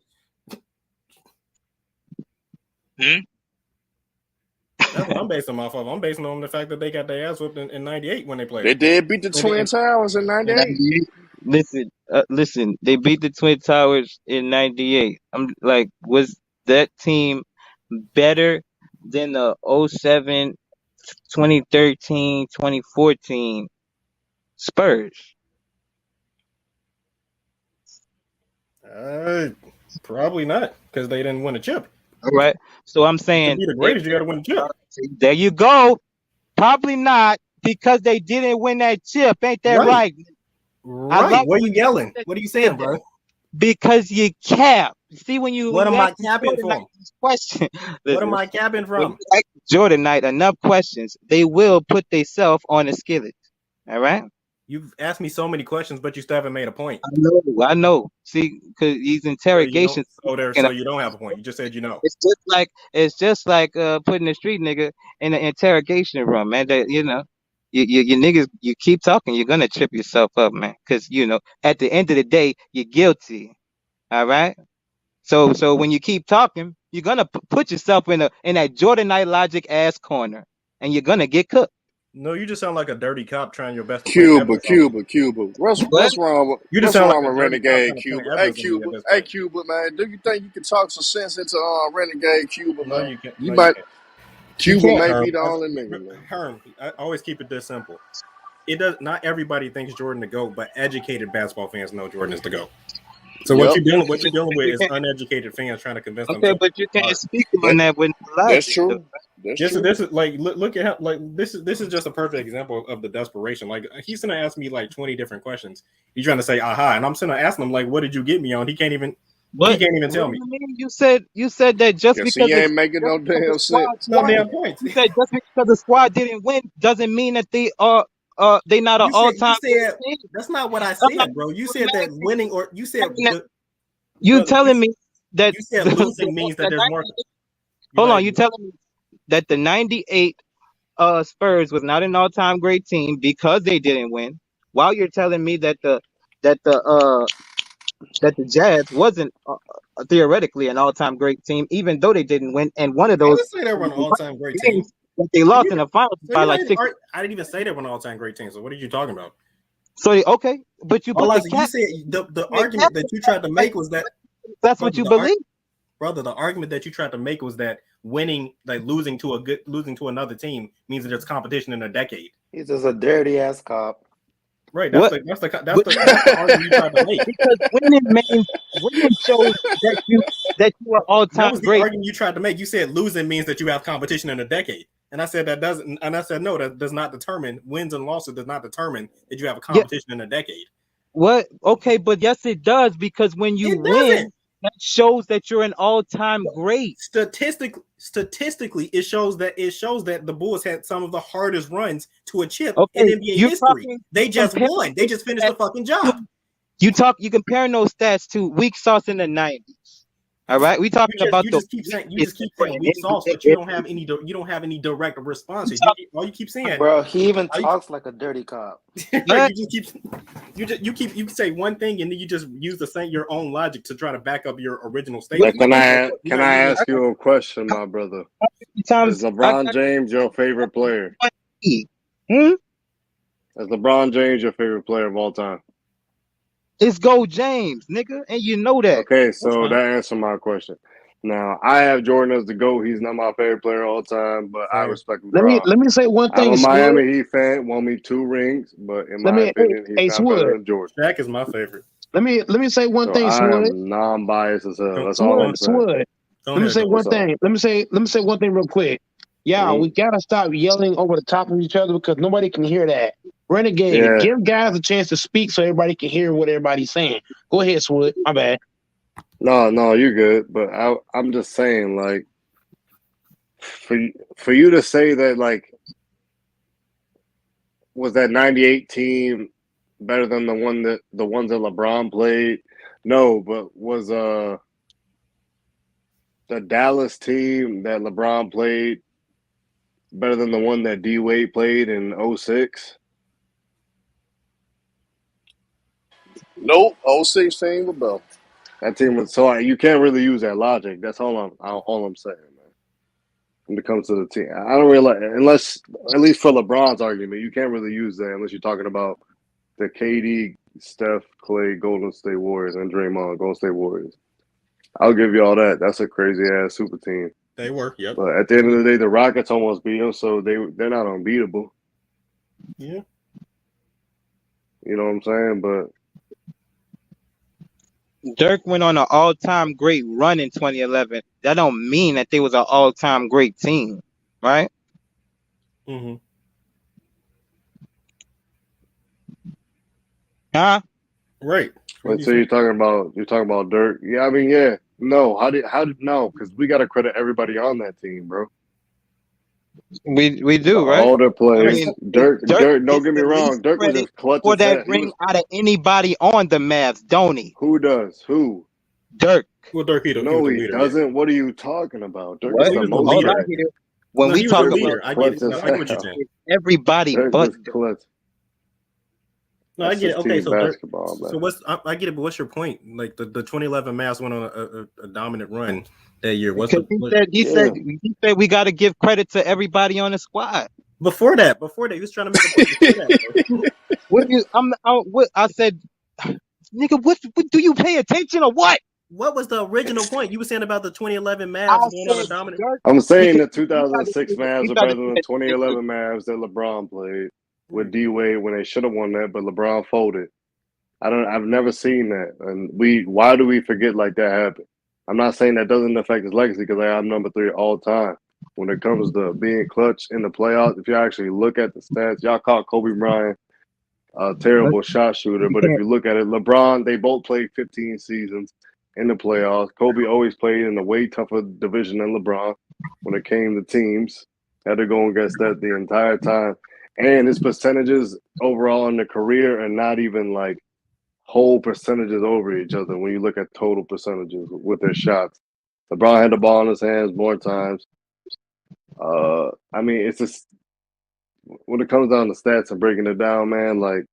That's what I'm basing them off of. I'm basing on the fact that they got their ass whooped in 98 when they played.
They did beat the Twin Towers in 98.
Listen, they beat the Twin Towers in 98. I'm like, was that team better than the 07, 2013, 2014 Spurs?
Probably not, because they didn't win a chip.
All right. So I'm saying
to be the greatest, you got to win a chip.
There you go. Probably not, because they didn't win that chip. Ain't that right?
Right. What are you yelling? What are you saying, bro?
Because you cap. See, when you
what am I capping from?
Question.
What am I capping from?
Like Jordan Knight, enough questions. They will put themselves on a skillet. All right.
You've asked me so many questions, but you still haven't made a point.
I know. See, because these interrogations.
So you don't have a point. You just said you know.
It's just like putting a street nigga in an interrogation room, man. That you niggas, you keep talking, you're gonna trip yourself up, man. Because at the end of the day, you're guilty. All right. So when you keep talking, you're gonna put yourself in that Jordan Knight logic ass corner, and you're gonna get cooked.
No, you just sound like a dirty cop trying your best to
Cuba. What's wrong with
you? Just sound like
a Renegade Cuba. Hey Cuba, man. Do you think you can talk some sense into Renegade Cuba, man?
No, you can't.
You might. Cuba may be the only nigga.
Herm, I always keep it this simple. It does not everybody thinks Jordan the GOAT, but educated basketball fans know Jordan is the GOAT. So what you're dealing with is uneducated fans trying to convince them.
Okay, but you can't speak on that when
that's true.
This is like look at how like this is just a perfect example of the desperation. Like he's gonna ask me like 20 different questions. He's trying to say aha, and I'm sitting there asking him like, what did you get me on? He can't even tell me.
You said that just because
he ain't making no damn sense.
No damn points.
You said just because the squad didn't win doesn't mean that they are. They not an all-time.
That's not what I said, bro. You said that winning, or you said
you telling me that
you said losing means that there's more.
Hold on, you telling me that the 98 Spurs was not an all-time great team because they didn't win, while you're telling me that the that the Jazz wasn't theoretically an all-time great team, even though they didn't win. And one of
I
those
didn't say they were an all-time great team.
games that they lost in the finals
So
by
you're
like
not
6.
even I didn't even say they were an all-time great team. So what are you talking about?
So okay, but you put the
you said the argument that you tried to make was that
that's what you believe,
brother. The argument that you tried to make was that winning, like losing to another team, means that there's competition in a decade.
He's just a dirty ass cop.
Right. That's the argument you tried to make.
Because winning shows that you are all time
That was the
great.
argument you tried to make. You said losing means that you have competition in a decade. And I said that doesn't, and I said no, that does not determine wins and losses does not determine that you have a competition in a decade.
What? Okay, but yes, it does, because when you win, that shows that you're an all-time great.
Statistically, it shows that the Bulls had some of the hardest runs to a chip
Okay,
in NBA history. They just won. They just finished the fucking job.
You comparing those stats to weak sauce in the 90s. All right, we talking about
you just keep saying weak sauce, but you don't have any direct responses. All you keep saying,
bro, he even talks like a dirty cop.
you can say one thing and then you just use your own logic to try to back up your original statement.
Can I ask you a question, my brother? Is LeBron James your favorite player? Is LeBron James your favorite player of all time?
It's Go James, nigga, and you know that.
Okay, so that answered my question. Now, I have Jordan as the GOAT. He's not my favorite player all time, but I respect LeBron.
Let me say one thing.
I'm a Miami Heat fan. Won me 2 rings, but in my opinion, he's not better than Jordan.
Shaq is my favorite.
Let me say one thing,
I
Swood.
am non-biased as hell. That's all I'm saying.
Swood. Let me say one thing. Let me say one thing real quick. Yeah, we gotta stop yelling over the top of each other because nobody can hear that. Renegade, give guys a chance to speak so everybody can hear what everybody's saying. Go ahead, Swood. My bad.
No, you're good. But I'm just saying, like, for you to say that, like, was that '98 team better than the ones that LeBron played? No, but was the Dallas team that LeBron played better than the one that D Wade played in 2006? Nope, 06 team was better. That team was so you can't really use that logic. That's all I'm saying, man. When it comes to the team, I don't really unless at least for LeBron's argument, you can't really use that unless you're talking about the KD, Steph, Clay, Golden State Warriors, and Draymond, Golden State Warriors. I'll give you all that. That's a crazy ass super team.
They were, yep.
But at the end of the day, the Rockets almost beat them, so they're not unbeatable.
Yeah.
You know what I'm saying? But
Dirk went on an all-time great run in 2011. That don't mean that they was an all-time great team, right?
Mm-hmm.
Huh?
Right.
So you're talking about Dirk? Yeah, I mean, yeah. No, how did no? Because we got to credit everybody on that team, bro.
We do, right?
All the players.
I mean,
Dirk. Don't get me wrong. Dirk was just clutch
for
as
that
heck.
ring out of anybody on the Mavs, don't he?
Who does? Who?
Dirk.
Well, Dirk, he
doesn't. Yeah. What are you talking about? Dirk
what?
is the most.
When we talk about,
I get what you're saying.
Everybody
Dirk
but
clutch.
No, I get it. Okay, so
basketball,
I get it, but what's your point? Like the 2011 Mavs went on a dominant run that year.
He said we got to give credit to everybody on the squad.
Before that, he was trying to make a point.
I said, nigga, what do you pay attention or what?
What was the original point you were saying about the 2011 Mavs going on a dominant?
I'm saying the 2006 Mavs are better than the 2011 Mavs that LeBron played with D Wade when they should have won that, but LeBron folded. I've never seen that, and why do we forget like that happened? I'm not saying that doesn't affect his legacy because I'm number 3 all time when it comes to being clutch in the playoffs. If you actually look at the stats, y'all caught Kobe Bryant a terrible shot shooter, but if you look at it, LeBron, they both played 15 seasons in the playoffs. Kobe always played in a way tougher division than LeBron when it came to teams. Had to go against that the entire time. And his percentages overall in the career are not even like whole percentages over each other when you look at total percentages with their shots. LeBron had the ball in his hands more times. I mean, it's just when it comes down to stats and breaking it down, man, like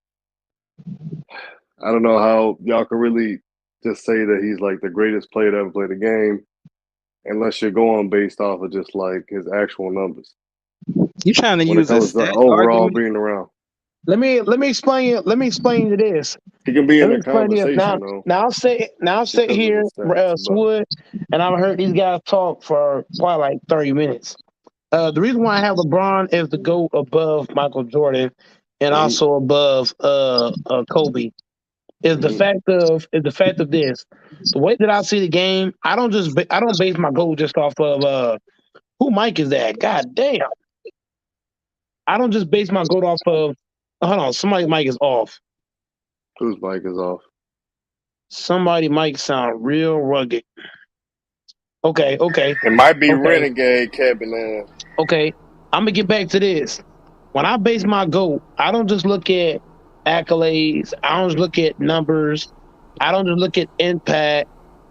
I don't know how y'all can really just say that he's like the greatest player to ever play the game, unless you're going based off of just like his actual numbers.
You trying to
When it
use a
comes to
stat
overall
argument?
being around,
Let me explain you. Let me explain you this.
he can be
Let
in
me
the
explain you this.
conversation though
Now I'll sit
because of
here,
his stats. But
Swood, and I've heard these guys talk for probably like 30 minutes. The reason why I have LeBron is to go above Michael Jordan and also above Kobe is the fact of this. The way that I see the game, I don't base my goal just off of who Mike is that. God damn. I don't just base my goal off of hold on, somebody mic is off.
whose mic is off?
Somebody mic sound real rugged. Okay.
It might be Renegade Kevin.
Okay. I'm gonna get back to this. When I base my goal, I don't just look at accolades. I don't just look at numbers. I don't just look at impact.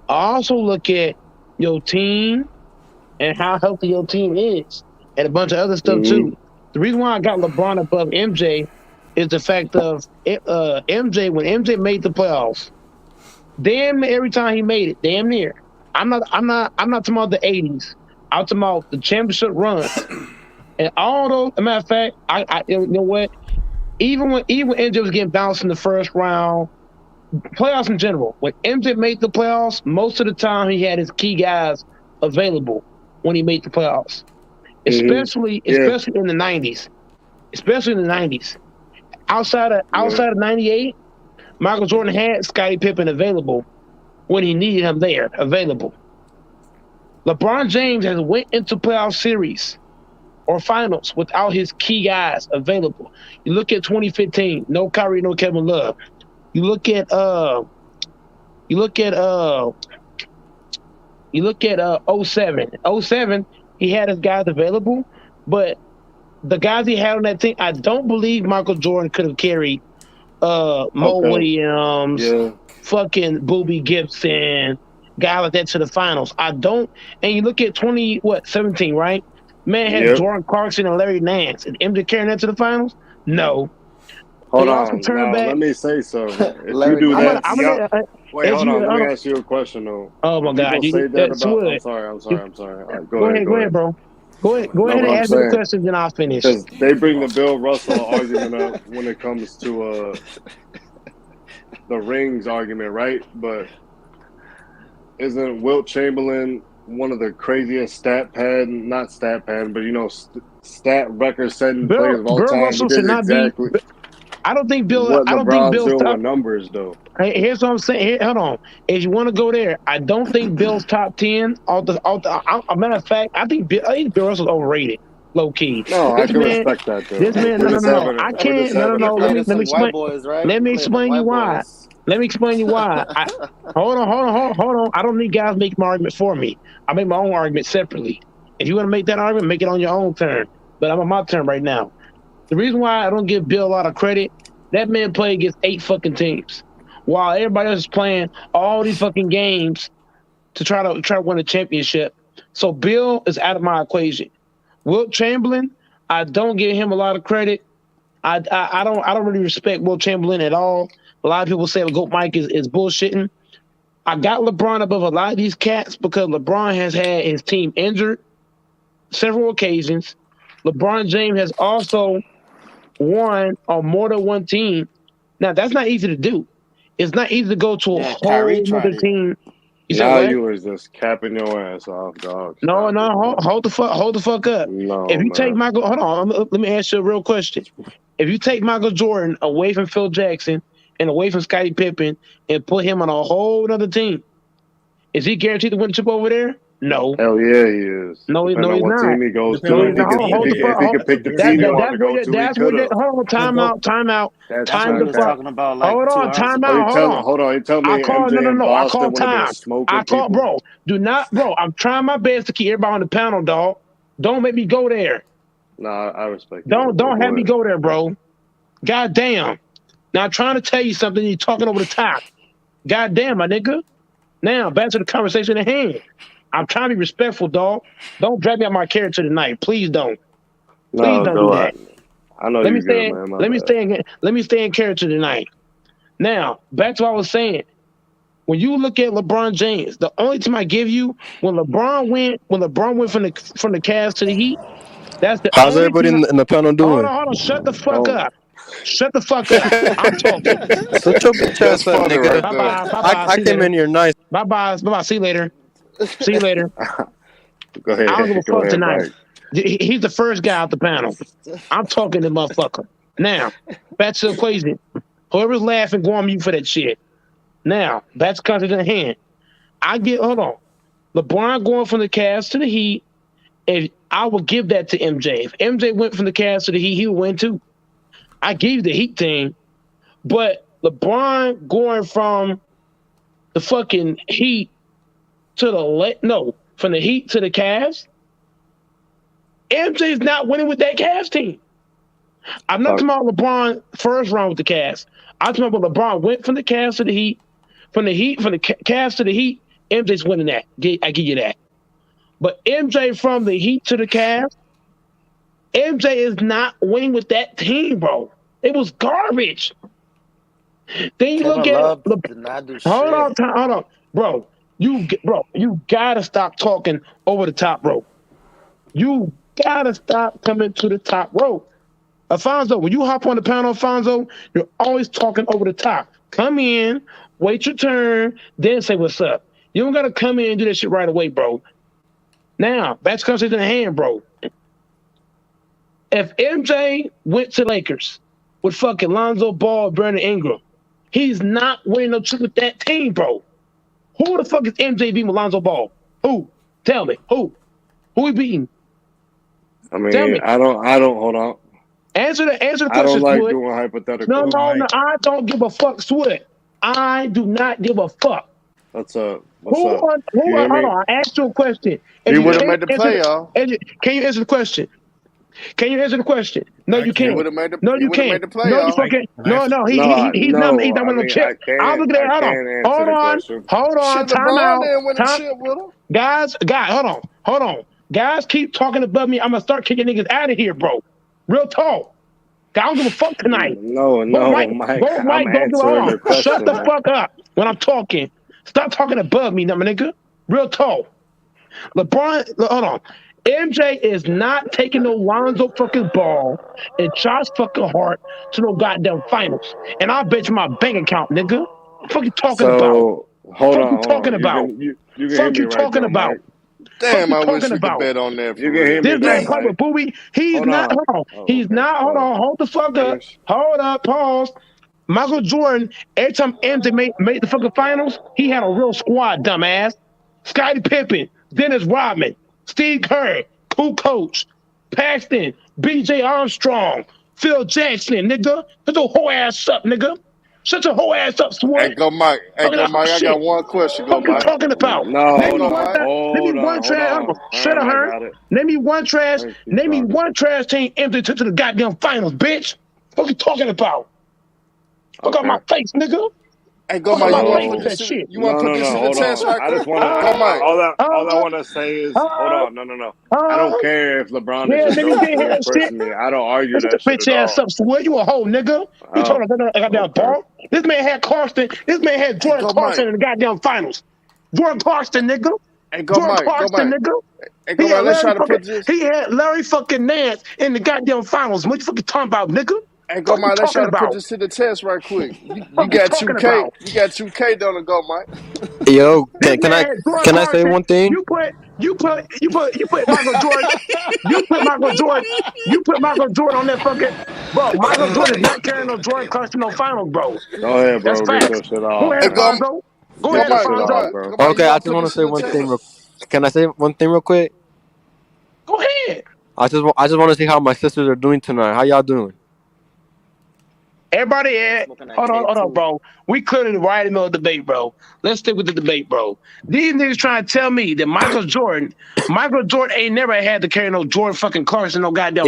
I also look at your team and how healthy your team is and a bunch of other stuff too. The reason why I got LeBron above MJ is the fact of MJ, when MJ made the playoffs, damn every time he made it, damn near. I'm not talking about the 80s. I'm talking about the championship runs. And all those, as a matter of fact, I you know what? Even when MJ was getting bounced in the first round, playoffs in general, when MJ made the playoffs, most of the time he had his key guys available when he made the playoffs. Especially in the 90s. Especially in the 90s. Outside of 98, Michael Jordan had Scottie Pippen available when he needed him there, available. LeBron James has went into playoff series or finals without his key guys available. You look at 2015, no Kyrie, no Kevin Love. You look at 07. 07, he had his guys available, but the guys he had on that team, I don't believe Michael Jordan could have carried Mo Williams, fucking Boobie Gibson, guy like that to the finals. I don't. And you look at 17, right? Man had Jordan Clarkson and Larry Nance. And MJ carrying that to the finals? No.
Hold on. Now, let me say something. If you do that, wait, hold on. Let me ask you a question though.
Oh my God!
People say that about. I'm sorry. All right, go ahead,
bro. Go ahead and ask me the question, then I'll finish.
Because they bring the Bill Russell argument up when it comes to the rings argument, right? But isn't Wilt Chamberlain one of the craziest stat record-setting players of all
Bill
time?
Russell should not be. I don't think Bill.
What
I don't think Bill's
doing
top
with numbers though.
Here's what I'm saying. Hold on. If you want to go there, I don't think Bill's top 10. A matter of fact, I think Bill Russell's overrated, low key.
No, I can respect that though.
This man, no. I can't. No. Let me explain. Let me explain you why. Let me explain you why. Hold on. I don't need guys to make my argument for me. I make my own argument separately. If you want to make that argument, make it on your own turn. But I'm on my turn right now. The reason why I don't give Bill a lot of credit, that man played against 8 fucking teams, while everybody else is playing all these fucking games to try to win a championship. So Bill is out of my equation. Wilt Chamberlain, I don't give him a lot of credit. I don't really respect Wilt Chamberlain at all. A lot of people say GOAT Mike is bullshitting. I got LeBron above a lot of these cats because LeBron has had his team injured several occasions. LeBron James has also won on more than one team. Now, that's not easy to do. It's not easy to go to a whole other team.
You was just capping your ass off, dog.
No, hold the fuck up.
No,
if you take Michael, hold on, let me ask you a real question. If you take Michael Jordan away from Phil Jackson and away from Scottie Pippen and put him on a whole other team, is he guaranteed to win the chip over there? No.
Hell yeah, he is.
No, he's not.
Team he goes to. If he could pick the team he wants to go to, he could.
Hold on, time out. Time the fuck.
About like
hold on, time out.
Hold on. You tell me.
I call I call time. I call, bro. Do not, bro. I'm trying my best to keep everybody on the panel, dog. Don't make me go there.
Nah, I respect.
Don't have me go there, bro. God damn. Now I'm trying to tell you something. You're talking over the top. God damn, my nigga. Now back to the conversation at hand. I'm trying to be respectful, dog. Don't drag me out my character tonight. Please don't. Please don't do that.
I know
let
you're good, man.
Let me stay in character tonight. Now, back to what I was saying. when you look at LeBron James, the only time I give you when LeBron went from the Cavs to the Heat, that's the
How's
only
everybody
time.
in the panel doing?
Hold on, shut the fuck up. Shut the fuck up. I'm talking.
Shut your bitch ass up, nigga.
Bye-bye.
I came in here nice.
Bye-bye. See you later. See you later.
Go ahead.
I don't give a
Go
fuck
ahead,
tonight.
Mike.
He's the first guy out the panel. I'm talking to motherfucker. Now, back to the equation. Whoever's laughing, go on mute for that shit. Now, back to content in hand. Hold on. LeBron going from the Cavs to the Heat, and I will give that to MJ. If MJ went from the Cavs to the Heat, he would win too. I gave the Heat thing, but LeBron going from the fucking Heat to from the Heat to the Cavs, MJ's not winning with that Cavs team. I'm not talking about LeBron first round with the Cavs. I'm talking about LeBron went from the Cavs to the Heat, from the Cavs to the Heat. MJ's winning that. I give you that. But MJ from the Heat to the Cavs, MJ is not winning with that team, bro. It was garbage. Then you look at hold on, bro. You gotta stop talking over the top rope. You gotta stop coming to the top rope. Alfonso, when you hop on the panel, Alfonso, you're always talking over the top. Come in, wait your turn, then say what's up. You don't gotta come in and do that shit right away, bro. Now, back to conversation in hand, bro. If MJ went to Lakers with fucking Lonzo Ball, Brandon Ingram, he's not winning no shit with that team, bro. Who the fuck is MJ beating with Lonzo Ball? Who? Tell me. Who he beating?
I mean, I don't. Hold on.
Answer the question.
I don't like
Sweat.
doing hypotheticals.
No, I don't give a fuck, Sweat. I do not give a fuck.
What's up?
Hold on, I asked you a question.
He would have made the playoff.
Can you answer the question? No, you can't. No, you can't.
No,
you fucking. No, he's not winning no chip. I'm looking at. Hold on. Time out. Guys, hold on. Guys, keep talking above me. I'm gonna start kicking niggas out of here, bro. Real talk. I don't give a fuck tonight.
No, Mike. I'm answering the question.
Shut the fuck up when I'm talking. Stop talking above me, my nigga. Real talk. LeBron, hold on. MJ is not taking no Lonzo fucking Ball and Josh fucking Hart to no goddamn finals. And I'll bet you my bank account, nigga. What the fuck you talking about?
Hold on.
Talking about?
You can hear me
talking
right
about?
Damn, I wish we could bet on that.
You can hear me. This man play with Booby. He's not. Hold on. He's not. Hold on. Hold the fuck up. Hold up. Pause. Michael Jordan. Every time MJ made the fucking finals, he had a real squad. Dumbass. Scottie Pippen, Dennis Rodman, Steve Kerr, Coach, Paxton, B.J. Armstrong, Phil Jackson, nigga. Shut your whole ass up, nigga. Shut your whole ass up, Sweat.
Hey, go Mike. I got one question.
What you talking about?
No,
Name me one trash. Shut up, her. Name me one trash. Name me one trash team MJ took to the goddamn finals, bitch. What you talking about? Look at my face, nigga.
Hey, go Mike. You want to put this in the test right quick? I just want to. Go Mike. All I want to say is, hold on. No. I don't care if LeBron is a dope person. I don't argue that shit at all.
Swear you a hoe, nigga. You talking about goddamn ball? This man had Clarkson. This man had Jordan Clarkson in the goddamn finals. Jordan Clarkson, nigga.
Hey, go Mike.
Nigga.
Hey, go Mike. Let's try to put this.
He had Larry fucking Nance in the goddamn finals. What you fucking talking about, nigga?
Hey, go Mike. Let's try to put this to the test right quick. You got 2K. You got 2K, don't it, go Mike?
Yo, can I say one thing?
You put Michael Jordan. You put Michael Jordan on that fucking bro. Michael Jordan is not carrying no Jordan Clarkson no finals, bro.
Go ahead, bro.
Get
your shit off.
Go ahead, Alfonso.
Okay, I just want to say one thing. Can I say one thing real quick?
Go ahead.
I just want to see how my sisters are doing tonight. How y'all doing?
Everybody hold on, bro. We clearly right in the middle of the debate, bro. Let's stick with the debate, bro. These niggas trying to tell me that Michael Jordan ain't never had to carry no Jordan fucking Clarkson, no goddamn.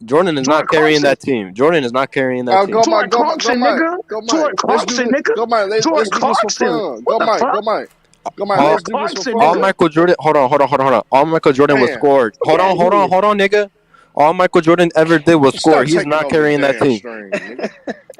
Jordan is not carrying that team. Jordan is not carrying that team.
Jordan Clarkson, nigga. Jordan Clarkson, nigga.
Go Mike, let's do this for fun. Go Mike, let's do this for fun.
All Michael Jordan, hold on. All Michael Jordan was scored. Hold on, nigga. All Michael Jordan ever did was score. He's not carrying that team.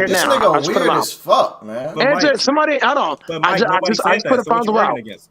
here
This
now. I
nigga
just put him
weird
out.
as fuck, man.
But
And
Mike,
somebody, hold on.
but
I
Mike,
just,
nobody
I
said
just put
that.
a
So what you
Fonzo
arguing
out.
against?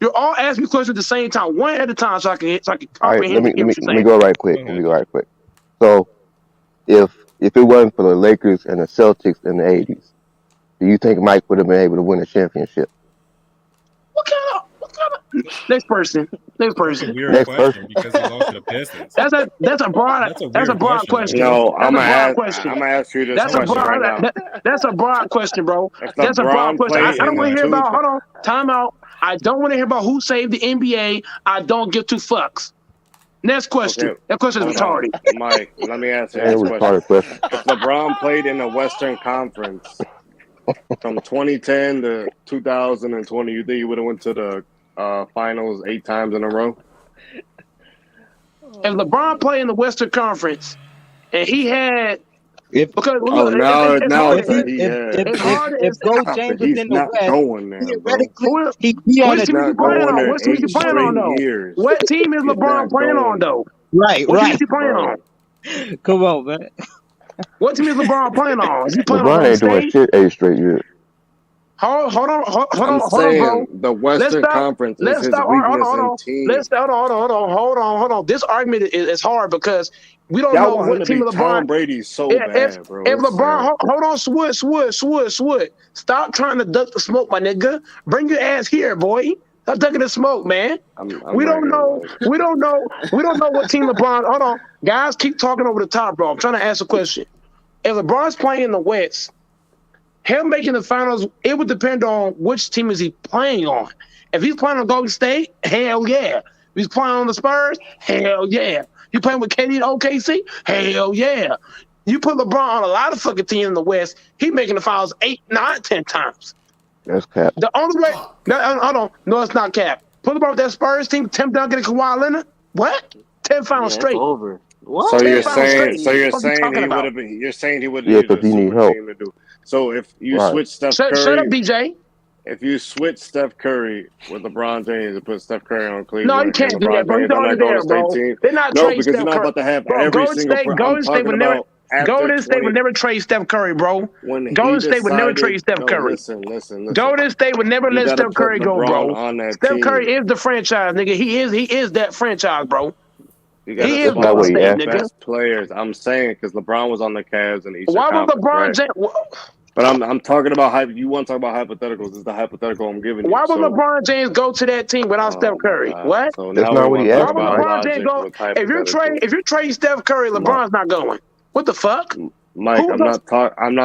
You're all asking me questions at the same time, one at a time, so I can
All right,
comprehend what you're
let me
saying.
go right quick. Let me go right quick. So, if it wasn't for the Lakers and the Celtics in the '80s, do you think Mike would have been able to win a championship?
What kind of next person? Next person.
Weird
Next
question because he lost to the Pistons.
That's a broad question.
No, I'm
That's a broad
gonna
question.
ask you this
That's a
question right
broad.
now.
That's a broad question, bro.
If
That's a broad
LeBron
question. I
played
don't
in
want to
the
hear about. Hold on, time out. I don't want to hear about who saved the NBA. I don't give two fucks. Next question.
Okay,
That question is
hold on.
retarded.
Mike, let me ask you
That
this
was a
question.
retarded question.
If LeBron played in the Western Conference from 2010 to 2020, you think he would have went to the finals 8 times in a row?
If LeBron played in the Western Conference and he had because
Oh,
look,
now it's
If
a he had.
it's hard
if
as
Gold
Stop
James
it.
was
He's
in the
not
West,
going there, bro.
theoretically he'd be on
what
a
team is he
Not
playing
going
on?
there
What team is he
8
playing on
straight
though?
years.
What team is
He's
LeBron
not
playing on
going there.
though?
right.
What team is he playing
Bro.
on?
Come on, man.
What team is LeBron playing on? Is he playing on
LeBron
Golden
ain't doing
State?
shit 8 straight years.
Hold
I'm
on, bro.
saying the
Let's
Western
stop.
Conference is
Let's
his
stop.
weakness
Hold
in
on.
team.
Hold on. This argument is hard because we don't
Y'all
know
want him
what
to
team
be
of LeBron.
Tom Brady so
If
bad, bro.
if
It's
LeBron,
sad.
hold on, Swood. Stop trying to duck the smoke, my nigga. Bring your ass here, boy. Stop ducking the smoke, man.
I'm
We
right
don't
here,
know.
Mike.
We don't know what team LeBron. Hold on, guys, keep talking over the top, bro. I'm trying to ask a question. If LeBron's playing in the West, him making the finals, it would depend on which team is he playing on. If he's playing on Golden State, hell yeah. If he's playing on the Spurs, hell yeah. You playing with KD and OKC, hell yeah. You put LeBron on a lot of fucking teams in the West, he making the finals 8, 9, 10 times.
That's cap.
The only way, hold on, no, it's not cap. Put LeBron with that Spurs team, Tim Duncan and Kawhi Leonard, what? 10 finals
Yeah, it's
straight.
over.
So
What?
you're
10 finals
saying,
straight.
so
What are you talking
he would
about?
have been. You're saying he would
Yeah,
need a
because he need
super
help.
team to do. So if you
Right.
switch Steph
Shut up,
Curry,
DJ.
if you switch Steph Curry with LeBron James and put Steph Curry on
No, you
Cleveland and
can't do that,
LeBron
bro. He's
James on
already
that Golden
there,
State
bro.
team,
They're not
no,
trading
because you're
Steph
not
Curry.
about to have
Bro,
every
Golden
single.
State
I'm
would
talking
never
about after
Golden State
20
would never trade Steph Curry, bro.
when he
Golden State would never trade
decided.
Steph
No,
Curry.
listen.
Golden State would never
You
let
got to
Steph
put
Curry go,
LeBron
bro.
on that
Steph
team.
Curry is the franchise, nigga. He is that franchise, bro.
You got
He
to
is
That's not
Golden
what he
State,
asked.
nigga.
best players. I'm saying because LeBron was on the Cavs in the Eastern
Why would
Conference,
LeBron
right?
James?
But I'm talking about you want to talk about hypotheticals. This is the hypothetical I'm giving you.
Why would
So,
LeBron James go to that team without Steph
oh my
Curry?
God.
What?
So
That's
now
not
we
what
want
he
to
Why
talk
asked,
would
about
Mike.
LeBron James
logic
go?
with
If
hypotheticals.
you trade Steph Curry, LeBron's not going. What the fuck?
Mike, I'm not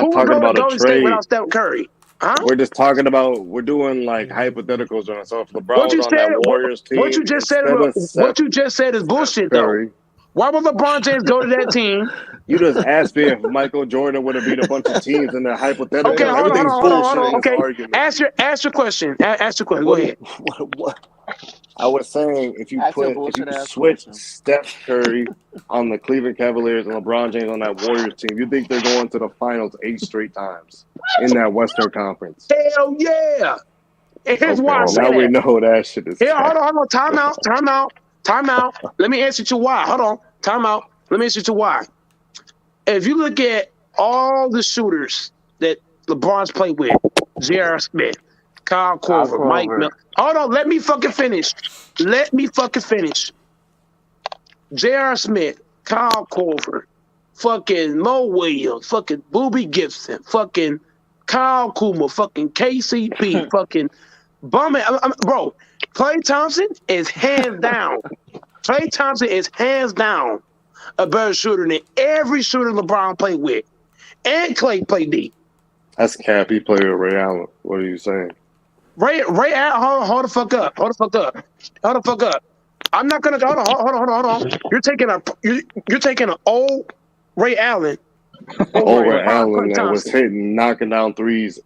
Who would
talking
go to
about a
Golden State
trade.
without Steph Curry? Huh?
We're just talking about we're doing like hypotheticals. So if LeBron
What
was
you
on that
said,
Warriors
what you
team
just said,
instead of
what you just said is bullshit, though.
Curry,
Why would LeBron James go to that team?
you just asked me if Michael Jordan would have beat a bunch of teams in the hypothetical.
Okay, hold
Everything's
on.
bullshit in this
Okay,
argument.
ask your question. Ask your question. Go ahead.
What? I was saying if you
Ask your
if you
bullshit-ass
switch
question.
Steph Curry on the Cleveland Cavaliers and LeBron James on that Warriors team, you think they're going to the finals 8 straight times in that Western Conference?
Hell yeah! And here's
Okay,
why I say
now
that.
we know that shit is.
Yeah, hold on. Time out. Let me answer to why. Hold on. Time out. Let me answer to why. If you look at all the shooters that LeBron's played with, J.R. Smith, Kyle Korver, Mike Miller. Hold on. Let me fucking finish. J.R. Smith, Kyle Korver, fucking Mo Williams, fucking Boobie Gibson, fucking Kyle Kuzma, fucking KCP, fucking Bummer. Bro, Klay Thompson is hands down. Klay Thompson is hands down a better shooter than every shooter LeBron played with. And Klay played D.
That's cap. He played with Ray Allen. What are you saying?
Ray Allen, hold the fuck up. I'm not gonna hold on. You're taking an old Ray Allen over
Ray Allen
Klay
that was
Thompson.
knocking down threes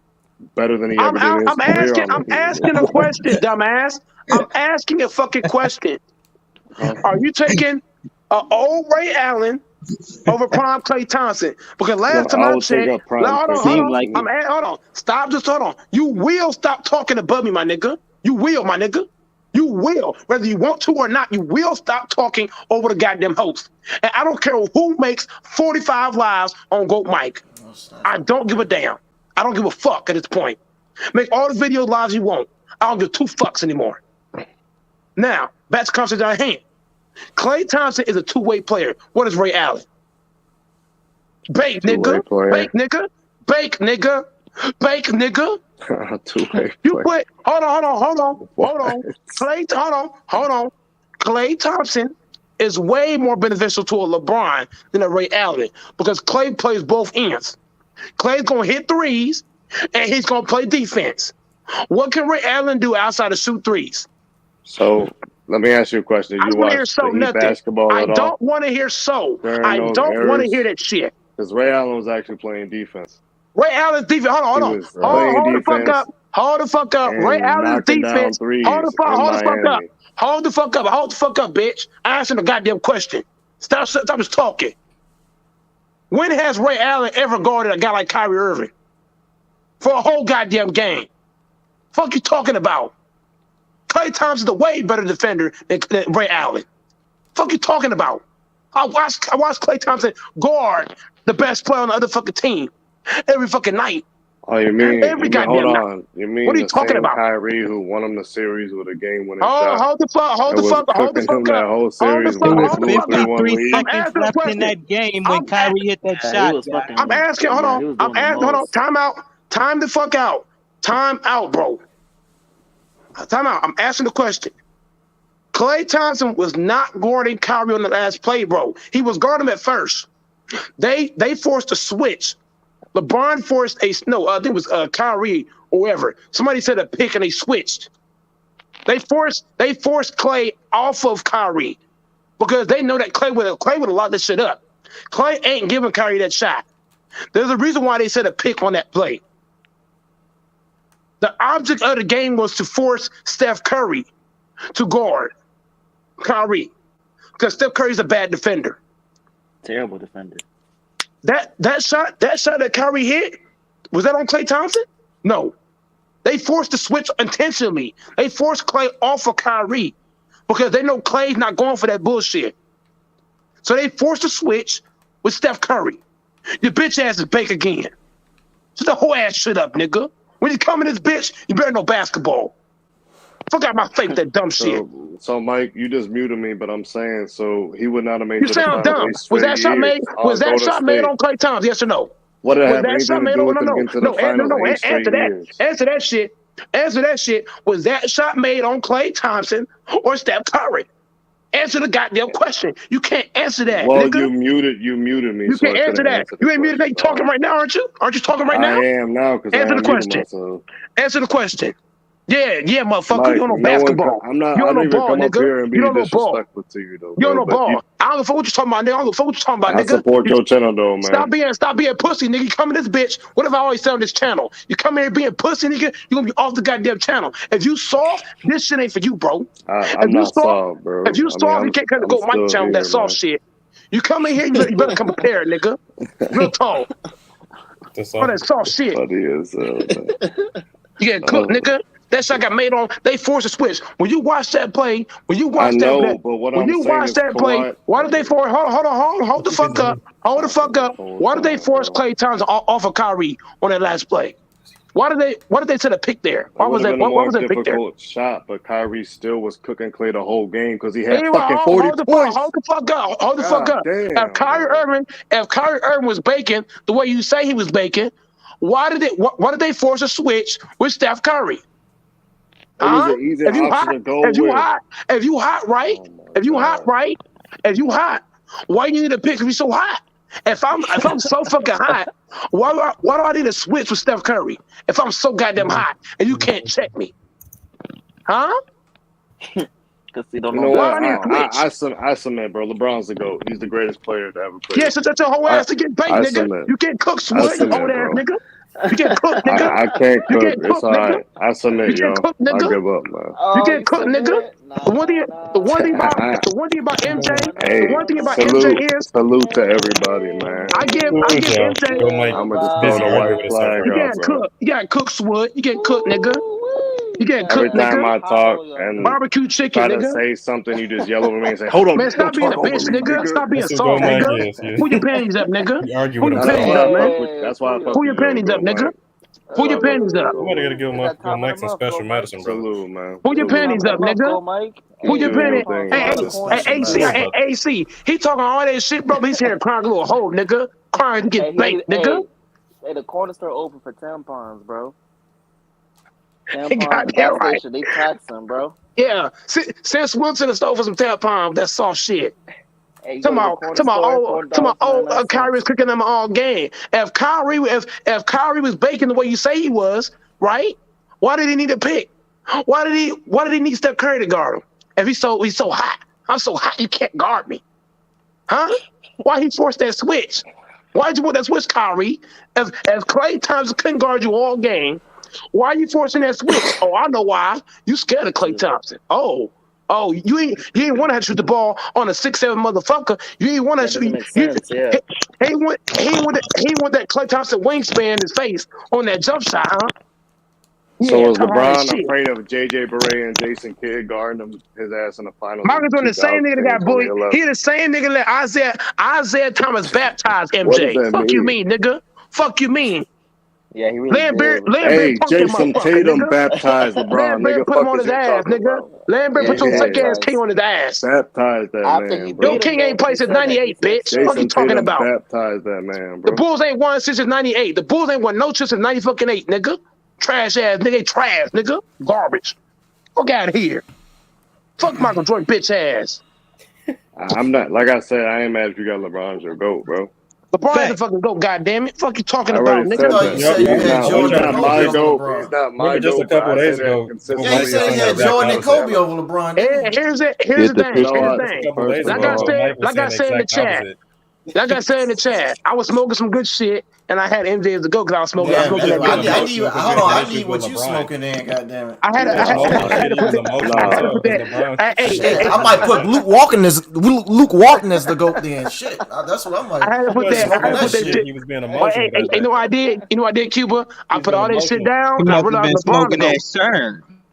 better than he ever did in his career.
I'm asking a question, dumbass. I'm asking a fucking question. Are you taking an old Ray Allen over prime Klay Thompson? Because last time I checked, hold on. Hold on. You will stop talking above me, my nigga. You will, my nigga. You will. Whether you want to or not, you will stop talking over the goddamn host. And I don't care who makes 45 lives on Goat Mike. I don't give a damn. I don't give a fuck at this point. Make all the video lives you want. I don't give 2 fucks anymore. Now, back to conversation at hand. Klay Thompson is a two-way player. What is Ray Allen? Bake, nigga. Bake, nigga.
Two-way
You put hold on. Klay Thompson is way more beneficial to a LeBron than a Ray Allen because Klay plays both ends. Klay's gonna hit threes and he's gonna play defense. What can Ray Allen do outside of shoot threes?
So let me ask you a question.
I
You
want to
watch
hear so
the Heat
nothing.
basketball
I
at all?
don't want to hear so. I don't want to hear that shit.
Because Ray Allen was actually playing defense.
Ray Allen's defense. Hold on.
Playing
Hold the fuck
defense.
up. Hold the fuck up. Ray
And
Allen's
knocking down
defense.
threes
Hold the fuck
in
up.
Miami.
Hold the fuck up. Hold the fuck up, bitch. Answer the goddamn question. Stop just talking. When has Ray Allen ever guarded a guy like Kyrie Irving for a whole goddamn game? Fuck you talking about? Klay Thompson's a way better defender than Ray Allen. Fuck you talking about? I watched Klay Thompson guard the best player on the other fucking team every fucking night.
Oh, you mean
goddamn
hold
night.
on? You mean
What are you
the
talking
same
about?
Kyrie who won him the series with a game-winning shot?
Hold the fuck
and was
up.
that whole series
It
with
was
a 2-3-1
53
lead?
seconds left in that game when Kyrie hit that shot.
I'm asking. Hold on. I'm asking. Hold on. Time out. Time the fuck out. Time out, bro. Time out. I'm asking the question. Klay Thompson was not guarding Kyrie on the last play, bro. He was guarding him at first. They forced a switch. LeBron forced I think it was Kyrie or whoever. Somebody said a pick and they switched. They forced Klay off of Kyrie because they know that Klay would have locked this shit up. Klay ain't giving Kyrie that shot. There's a reason why they said a pick on that play. The object of the game was to force Steph Curry to guard Kyrie because Steph Curry's a bad defender.
Terrible defender.
That shot that Kyrie hit, was that on Klay Thompson? No. They forced the switch intentionally. They forced Klay off of Kyrie because they know Klay's not going for that bullshit. So they forced the switch with Steph Curry. Your bitch ass is bake again. Shut the whole ass shit up, nigga. When you come in this bitch, you better know basketball. Fuck out my face with that dumb shit.
So Mike, you just muted me, but I'm saying so he would not have made.
You sound dumb. Was that shot made? Was that shot made on Klay Thompson? Yes or no?
What did it
Was
have
that
anything
shot
to
made
do
on?
with them getting to the finals 8 straight years?
Answer that shit. Answer that shit. Was that shot made on Klay Thompson or Steph Curry? Answer the goddamn question. You can't answer that.
Well,
nigga.
you muted me.
You
so
can't
I
answer
couldn't
that. You ain't muted. You talking right now, aren't you? Aren't you talking right now?
I am now because I
Answer the
unmuted
question.
myself.
Answer the question. Yeah, motherfucker.
Mike,
You don't know
no one
basketball.
I'm not.
You
I
don't know
don't even
ball,
come up
nigga.
here and be
You don't know ball.
disrespectful to you though,
You don't
bro.
know
But
ball. I don't know what you talking about, nigga. I don't know what you talking about,
I
nigga.
support your channel though, man.
Stop being pussy, nigga. You come in this bitch. What if I always say on this channel? You come here being pussy, nigga, you gonna be off the goddamn channel. If you soft, this shit ain't for you, bro.
I'm not soft, bro.
If you
I mean,
soft, you can't come to
I'm
go my
still
channel with
here,
that soft
man.
shit. You come in here, you better come prepared, nigga. Real talk. Oh, that soft shit.
Funny as hell, man.
You get cooked, nigga. That shot got made on. They forced a switch. When you watch that play, when you watch
I know,
that,
but what
when
I'm
you
saying
watch
is
that play,
Kawhi.
why did they force? Hold the fuck up. Hold the fuck up. Why did they force Klay Thompson off of Kyrie on that last play? Why did they set a pick there? Why
It
was
would have
that?
been a
Why
more
was that pick there?
difficult shot, but Kyrie still was cooking Klay the whole game because he had
Anyway,
fucking
hold
40
the
points.
fuck up. Hold the fuck
God
up.
damn,
If Kyrie Irving was baking the way you say he was baking, why did they force a switch with Steph Curry?
It was an easy option to go with.
If you hot, right? Why you need a pick if you so hot? If I'm so fucking hot, why do I need a switch with Steph Curry? If I'm so goddamn hot and you can't check me, huh?
Because he don't
You
know.
know
Why
what?
I need a switch?
I submit, bro. LeBron's the GOAT. He's the greatest player to ever play.
Yes, that's your whole ass to get baked,
I
nigga.
submit.
You can't cook
I
sword, you
submit,
old ass
bro.
nigga. You get cooked, nigga.
I can't
You
cook.
get
It's
cooked,
all
nigga.
right. I submit,
You
yo.
get cooked,
I
nigga.
give up, man.
You get cooked, nigga. The one thing about
Salute
MJ is
to everybody, man.
I give MJ.
I'ma just throw the white flag
You
up,
get
bro.
cooked. You got cooked, Swood. You get cooked, nigga. You get
Every
cooked,
time
nigga.
I talk and
Barbecue chicken,
try to
nigga.
say something, you just yell over me and say, "Hold on,
Man,
you don't
stop being a
talk over
bitch,
me,
nigga. Stop being
That's what
soft,
Gold Mike
nigga.
is. Yeah.
Pull your panties up, nigga.
You argue
Pull
with
your
himself.
panties up, man.
That's why I fuck
Pull your
with you,
panties up,
bro,
nigga.
Mike.
Pull your panties up.
Somebody gotta give Mike some special medicine, brother.
Salute, man.
Pull your
Salute.
panties up, nigga. Pull your
Do your
panties.
thing,
Hey,
brother.
AC, AC. He talking all that shit, bro. But he's here crying a little hole, nigga. Crying to get baked, nigga.
Hey, the corner store open for tampons, bro.
He
Tampons,
got
the
that
gas
right.
station, they tax them, bro.
Yeah. Since Wilson the store for some tampons, that's soft shit.
Hey, you go to the corner store,
Kyrie was cooking them all game. If Kyrie was baking the way you say he was, right? Why did he need a pick? Why did he need Steph Curry to guard him? If he's so hot, I'm so hot you can't guard me, huh? Why he forced that switch? Why did you want that switch, Kyrie? As Klay Thompson couldn't guard you all game, Why are you forcing that switch? Oh, I know why. You scared of Klay Thompson. Oh, you ain't want to shoot the ball on a 6'7" motherfucker. You ain't want to shoot.
Makes sense, yeah.
He want that Klay Thompson wingspan in his face on that jump shot, huh?
So
Yeah,
is
talk all that
LeBron
shit.
afraid of JJ Barea and Jason Kidd guarding his ass in the finals?
Marcus on the same nigga that got bullied. He the same nigga that Isaiah Thomas baptized MJ.
What does that
Fuck you
mean?
mean, nigga? Fuck you mean?
Yeah, he really
Hey, Jason Tatum
nigga.
baptized LeBron. Nigga,
Put him on
fuck is
his
you
ass,
talking
nigga.
about?
Larry put your fake ass king on his ass.
Baptized that man, bro.
Your king ain't played since '98, bitch. What you
Jason
talking
Tatum
about?
baptized that man,
The
bro.
Bulls ain't won since '98. The Bulls ain't won no shit since '98, nigga. Trash ass nigga, they trash, nigga. Garbage. Fuck out of here. Fuck Michael Jordan, bitch ass.
I'm not, like I said, I ain't mad if you got LeBron as your GOAT, bro.
LeBron ain't the fucking GOAT, goddammit. Fuck you talking
I
about,
already
nigga.
said that. He's not my GOAT. He's not my
Just a
GOAT.
couple
but I
days
say that
ago,
consistently.
Yeah, you said he had Jordan and Kobe over LeBron.
Here's the thing. Here's the thing. Like I said in the chat. Like I said in the chat, I was smoking some good shit, and I had MJ as the GOAT because I was smoking.
Damn,
I was smoking that good
I
shit.
need, hold on, I need what you smoking in, goddammit.
I had to put that.
Shit, I might put Luke Walton as the GOAT then. Shit, that's what I'm like.
I had to put that shit.
He was being
But
emotional.
hey, you know what I did? You know what I did, Cuba? I put all that shit down, and I realized LeBron the GOAT.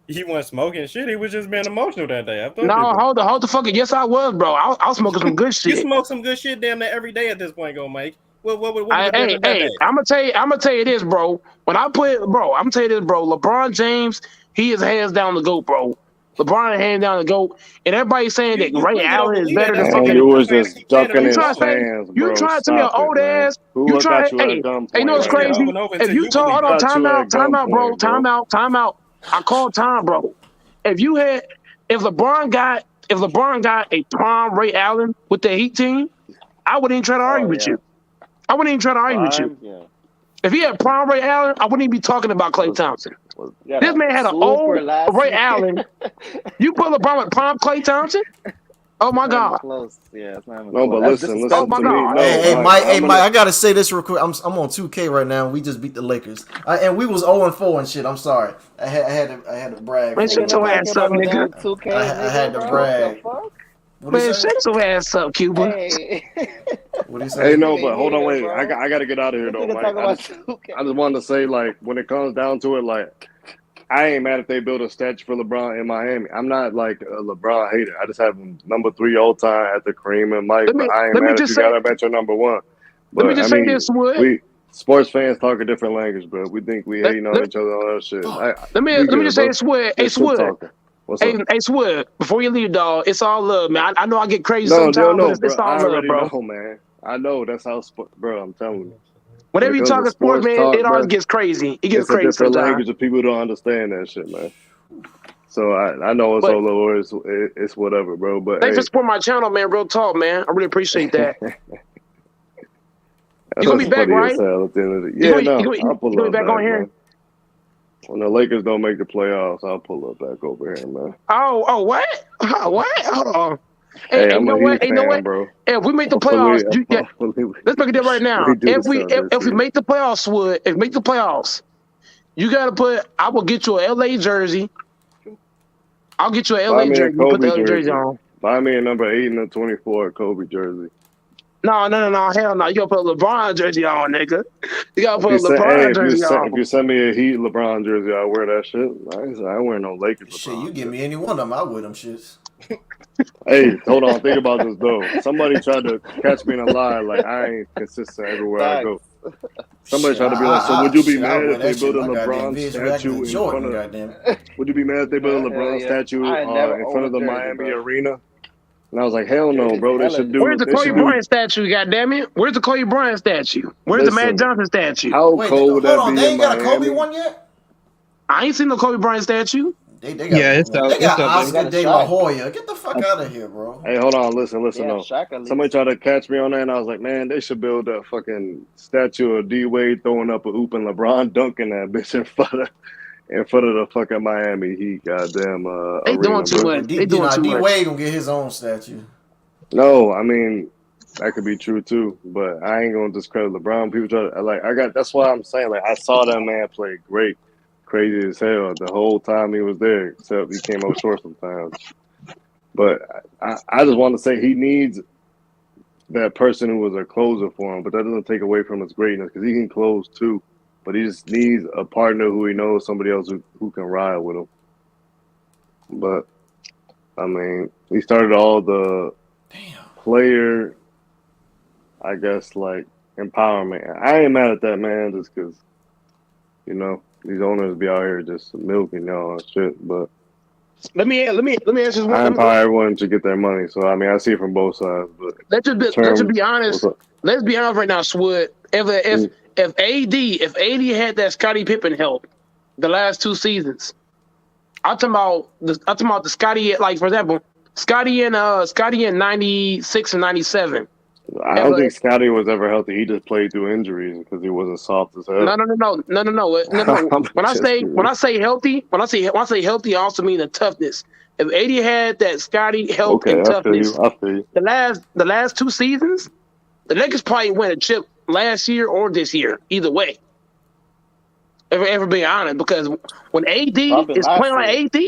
He wasn't smoking shit. He was just being emotional that day.
No, hold the fucking. Yes, I was, bro. I was smoking some good shit.
You smoke some good shit damn near every day at this point, go Mike. What
hey, I'm gonna tell you this, bro. I'm gonna tell you this, bro. LeBron James, he is hands down the GOAT, bro. LeBron hands down the GOAT, and everybody's saying that Ray Allen is better than fucking.
You was just ducking in stands, bro.
You trying to tell me an old ass? You trying? Hey, you know what's crazy? If you told, hold on, time out, bro, time out. I called time, bro. If LeBron got a prime Ray Allen with the Heat team, I wouldn't even try to argue with you. I wouldn't even try to argue with you.
Yeah.
If he had prime Ray Allen, I wouldn't even be talking about Klay Thompson. This man had an old Ray Allen. You put LeBron with prime Klay Thompson? Oh my God!
Close. Yeah, it's not even
no,
close.
but listen
oh my God!
Hey, Mike, I gotta say this real quick. I'm on 2K right now. And we just beat the Lakers, and we was 0-4 and shit. I'm sorry. I had to brag.
Man, shut your ass up, nigga.
I had to brag.
Man, shut your ass up, Cuba.
What do you say?
Hey, no, but hold on, wait. I got to get out of here though, Mike. I just wanted to say, like, when it comes down to it, like, I ain't mad if they build a statue for LeBron in Miami. I'm not like a LeBron hater. I just have him number 3 all time after Kareem and Mike. But I ain't mad if you got him at your number 1. But
let me just say this, Wood.
We sports fans talk a different language, bro. We think we hating on each other and all that shit.
Let me just say this, Wood. Hey, Wood.
Hey,
Swig, before you leave, dog, it's all love, man. I know I get crazy
sometimes,
but it's all love, bro.
Know, man. I know that's how, bro. I'm telling you.
Whenever you talk sports, man, it always gets crazy. It gets crazy.
It's a different language, and people don't understand that shit, man. So I know it's all over. It's whatever, bro. But
thanks for supporting my channel, man. Real talk, man. I really appreciate that. You gonna be back, right?
I'll pull up
back on here.
Man. When the Lakers don't make the playoffs, I'll pull up back over here, man.
Oh, what? What? Hold on.
Hey, I'm a huge fan, bro.
Hey, if we make the playoffs, let's make it there right now. If we make the playoffs, you gotta put. I will get you a LA jersey. I'll get you a LA jersey. Put the LA jersey on.
Buy me a number 8 and a 24 Kobe jersey.
No, hell no. You gotta put a LeBron jersey on, nigga. You gotta put a LeBron jersey on.
If you send me a Heat LeBron jersey, I'll wear that shit. I ain't wearing no Lakers.
Shit, you give me any one of them, I wear them shits.
Hey, hold on. Think about this, though. Somebody tried to catch me in a lie. Like, I ain't consistent everywhere I go. Somebody tried to be like, so would you be mad if they build a LeBron statue in front of... Would you be mad if they build a LeBron statue in front of the Miami arena? And I was like, hell no, bro. They should do.
Where's the Kobe Bryant statue? Goddammit! Where's the Kobe Bryant statue? Where's the Magic Johnson statue?
How cold would that be?
Hold on, they ain't got a Kobe one yet.
I ain't seen no Kobe Bryant statue.
They got Oscar De La Hoya. Get the fuck out of here, bro.
Hey, hold on, listen. No. Somebody tried to catch me on that, and I was like, man, they should build a fucking statue of D Wade throwing up a hoop and LeBron dunking that bitch in front of the fucking Miami Heat, goddamn.
They doing too much. They doing too much.
D-Wade gonna get his own statue.
No, I mean that could be true too, but I ain't gonna discredit LeBron. People try to that's why I'm saying I saw that man play great. crazy as hell the whole time he was there, except he came up short sometimes. But I just want to say he needs that person who was a closer for him, but that doesn't take away from his greatness because he can close too. But he just needs a partner who he knows, somebody else who can ride with him. But, I mean, he started all the player, I guess, like, empowerment. I ain't mad at that, man, just because, you know, these owners be out here just milking y'all and shit. But
let me ask you one.
I empower everyone to get their money. So, I mean, I see it from both sides. But
let's just be honest. Let's be honest right now, Swood. If AD had that Scottie Pippen help the last 2 seasons, I'm talking about the Scottie, like, for example, Scottie in 96 and 97.
I don't think Scottie was ever healthy. He just played through injuries because he wasn't soft as hell.
No. When I say healthy, I also mean the toughness. If AD had that Scottie help and toughness,
I feel you.
the last 2 seasons, the Lakers probably win a chip last year or this year. Either way, ever being honest, because when AD is playing like AD,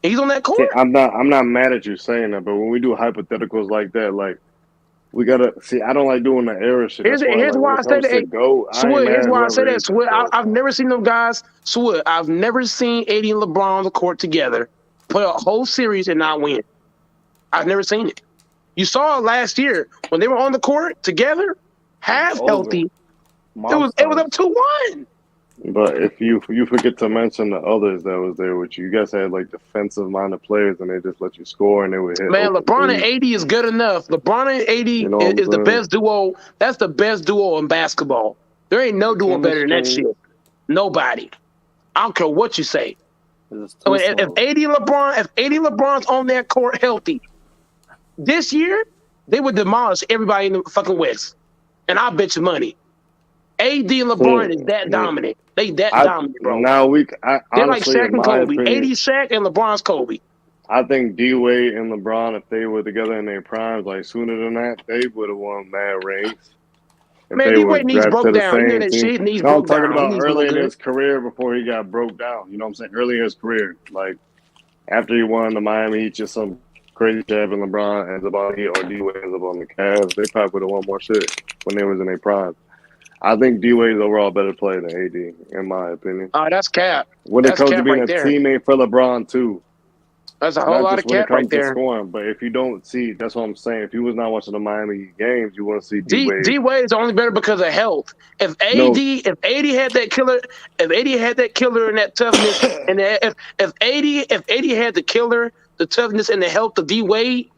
he's on that court.
See, I'm not mad at you saying that, but when we do hypotheticals like that, like, we gotta see. I don't like doing the error shit.
Here's why I say that. Here's why I say that. Swood, I've never seen them guys. Swood, I've never seen AD and LeBron on the court together play a whole series and not win. I've never seen it. You saw it last year when they were on the court together, half healthy. It was up 2-1.
But if you forget to mention the others that was there with you, you guys had like defensive minded players and they just let you score and they would hit.
Man, LeBron and AD is good enough. LeBron and AD is the best duo. That's the best duo in basketball. There ain't no duo better than that shit. Nobody. I don't care what you say. So if AD and LeBron's on that court healthy, this year they would demolish everybody in the fucking West. And I bet you money. AD and LeBron is that dominant. They dominant, bro.
Now
they're like Shaq and Kobe. AD Shaq and LeBron's Kobe.
I think D Wade and LeBron, if they were together in their primes, like sooner than that, they would have won mad rings.
Man, D Wade needs broke down. You hear that shit?
I'm talking about early in his career before he got broke down. You know what I'm saying? Early in his career, like after he won the Miami Heat, just some crazy jab and LeBron ends up on the Heat or D Wade ends up on the Cavs. They probably would have won more shit when they was in their prime. I think D-Wade is overall a better player than AD, in my opinion.
Oh, that's cap.
When it comes to being a teammate for LeBron, too.
That's a whole lot of cap right there.
Scoring, but if you don't see, that's what I'm saying. If you was not watching the Miami games, you want to see D-Wade.
D-Wade is only better because of health. If AD had that killer, and that toughness, and if AD had the killer, the toughness, and the health of D-Wade,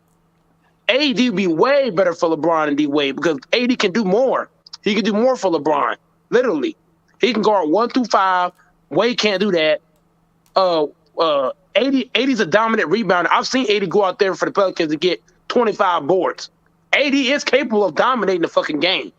AD would be way better for LeBron and D-Wade because AD can do more. He can do more for LeBron, literally. He can guard 1 through 5. Wade can't do that. 80's a dominant rebounder. I've seen 80 go out there for the Pelicans to get 25 boards. 80 is capable of dominating the fucking game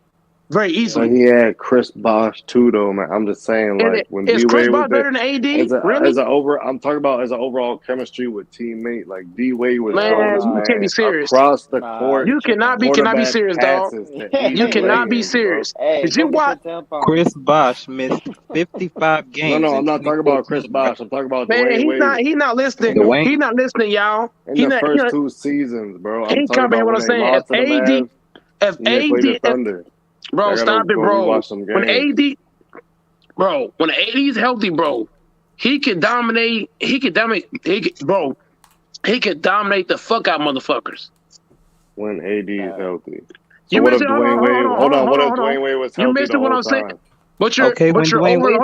very easily.
But he had Chris Bosh too, though, man. I'm just saying, like, when
is
D-Wade
Chris Bosh
was
better than AD? Really?
I'm talking about as an overall chemistry with teammate. Like D-Wade was
you can't be serious.
Across the court.
You cannot be serious, dog. You cannot be serious. Did you watch?
Chris Bosh missed 55 games.
No, I'm not talking about Chris Bosh. I'm talking about Dwayne Wade.
He's not listening. He's not listening, y'all.
In the first 2 seasons, bro. I'm talking about
what I'm saying. If AD, bro, stop it, bro. When AD's healthy, bro, he could dominate. He could dominate the fuck out motherfuckers.
When AD is healthy. So
You
what if
missed it.
Dwayne Wade? Hold on. What if
Hold on.
Dwayne Wade was
You
healthy
missed
the
it. What
whole
I'm saying.
time?
But you're
anybody-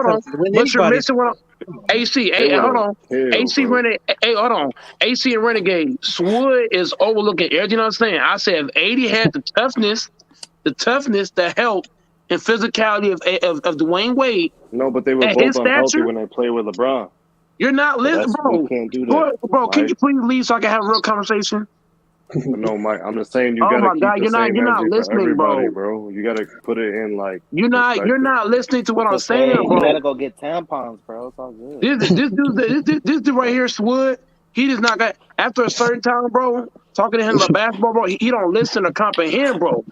AC. Hey, hold on. AC Renegade. Hey, hold on. AC and Renegade. Swood is overlooking everything I'm saying. I said if 80 had the toughness, the help, and physicality of Dwayne Wade.
No, but they were both unhealthy when they played with LeBron.
You're not listening, bro.
You can't do that.
Bro, can you please leave so I can have a real conversation?
No, Mike. I'm just saying you
Oh
gotta
my
keep
God,
the
you're not
same energy
listening,
for everybody,
bro.
bro. You gotta put it in like.
You're not listening to what I'm saying,
You
bro.
gotta go get tampons, bro. It's all good.
This dude right here, Swood, he does not got after a certain time, bro. Talking to him about basketball, bro, he don't listen or comprehend, bro.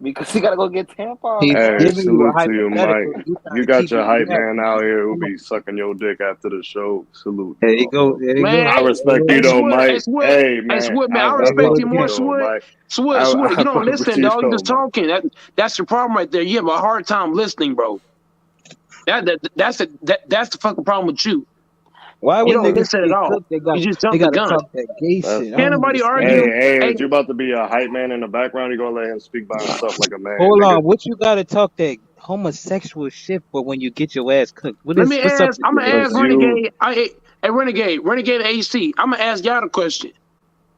Because he gotta go get tampons.
He's
Hey,
giving you a
salute to you,
hypothetical.
Mike.
You trying
You
to
got
keep
your
it
hype
together,
man
man.
out here who
Come on.
be sucking your dick after the show. Salute to
There you
y'all,
go.
bro.
There you
Man,
go.
I
hey,
respect
There
you
you
hey,
go.
though,
Swood, hey,
Mike.
Swood,
Hey,
hey,
man,
Swood, man,
I
I
There
fuck
respect
goes
you
with you
more,
again.
though,
Swood.
Mike.
Swood, Swood,
I
you don't
fuck with
listen,
you
dog. You
though,
just
Mike.
talking. That's your problem right there. You have a hard time listening, bro. That's the fucking problem with you.
Why
You
when
don't
niggas
listen at
say
all.
cook, they
You just
gotta
jump the gun.
talk that gay
That's
shit. I
Can't
don't
nobody
understand.
argue.
hey,
Hey,
is you about to be a hype man in the background? You gonna let him speak by himself like a man,
Hold
nigga?
on, what you gotta talk that homosexual shit for when you get your ass cooked?
let me
What's up
ask.
with
I'm
you,
gonna
bro?
ask
Cause you,
Renegade. Hey, Renegade AC. I'm gonna ask y'all the question,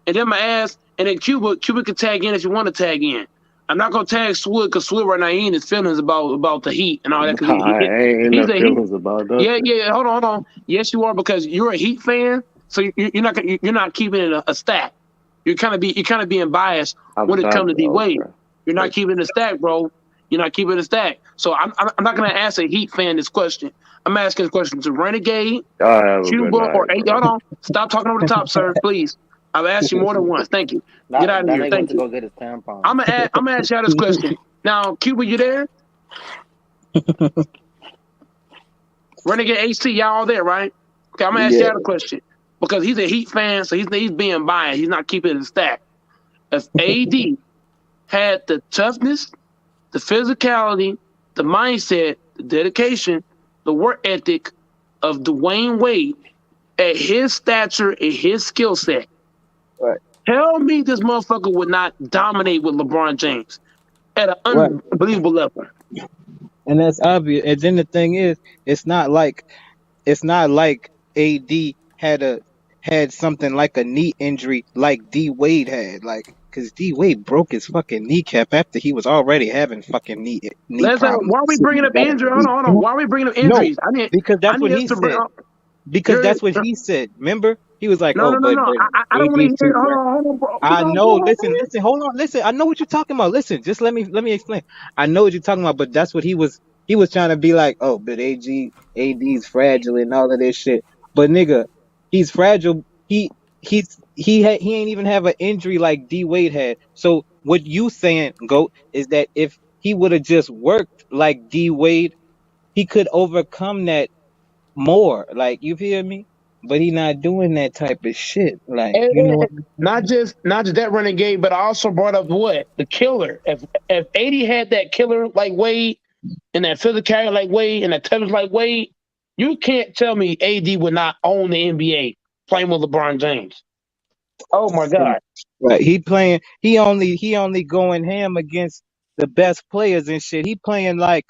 and then I'm gonna ask, and then Cuba can tag in if you want to tag in. I'm not gonna tag Swood because Swood right now he in his feelings about the Heat and all that. Cause
I ain't in
he's
the
a Heat.
feelings about
Yeah,
nothing.
yeah. Hold on. Yes, you are because you're a Heat fan. So you're not keeping it a stack. You're kind of being biased when it comes to D Wade.
Okay.
You're not keeping it a stack, bro. You're not keeping it a stack. So I'm not gonna ask a Heat fan this question. I'm asking this question to Renegade,
Y'all have a good
Cuba, or
night,
hold
bro.
on. Stop talking over the top, sir. Please. I've asked you more than once. Thank you. Get
That
out of here.
nigga went
Thank
to
you.
go get his tampons.
I'm gonna ask y'all this question. Now, Cuba, you there? Renegade AC, y'all all there, right? Okay, I'm gonna ask
Yeah.
y'all the question because he's a Heat fan, so he's being biased. He's not keeping it in stack. If AD had the toughness, the physicality, the mindset, the dedication, the work ethic of Dwayne Wade at his stature and his skill set,
Right,
tell me this motherfucker would not dominate with LeBron James at an
right.
unbelievable level.
And that's obvious. And then the thing is, it's not like AD had something like a knee injury like D Wade had, like because D Wade broke his fucking kneecap after he was already having fucking knee
Let's
problems.
why are we bringing up injury? Hold on. Why are we bringing up
No,
injuries?
because
I
that's what
need us
he
to bring
said.
up.
Because
You're
that's what he said. Remember, he was like,
no,
"Oh,
no, no,
but
no. I don't want to
AD's
hear.
too fresh."
Hold on, bro.
I
No,
know.
bro.
Listen. Hold on. Listen. I know what you're talking about. Listen. Just let me explain. I know what you're talking about, but that's what he was. He was trying to be like, "Oh, but AD's fragile and all of this shit." But nigga, he's fragile. He ain't even have an injury like D Wade had. So what you saying, Goat, is that if he would have just worked like D Wade, he could overcome that more. Like, you feel me? But he not doing that type of shit. Like, you know what?
Not just that renegade, but I also brought up what the killer. If 80 had that killer like Wade and that physicality like Wade and that toughness like Wade, you can't tell me AD would not own the NBA playing with LeBron James. Oh my God.
Right. He only going ham against the best players and shit. He playing like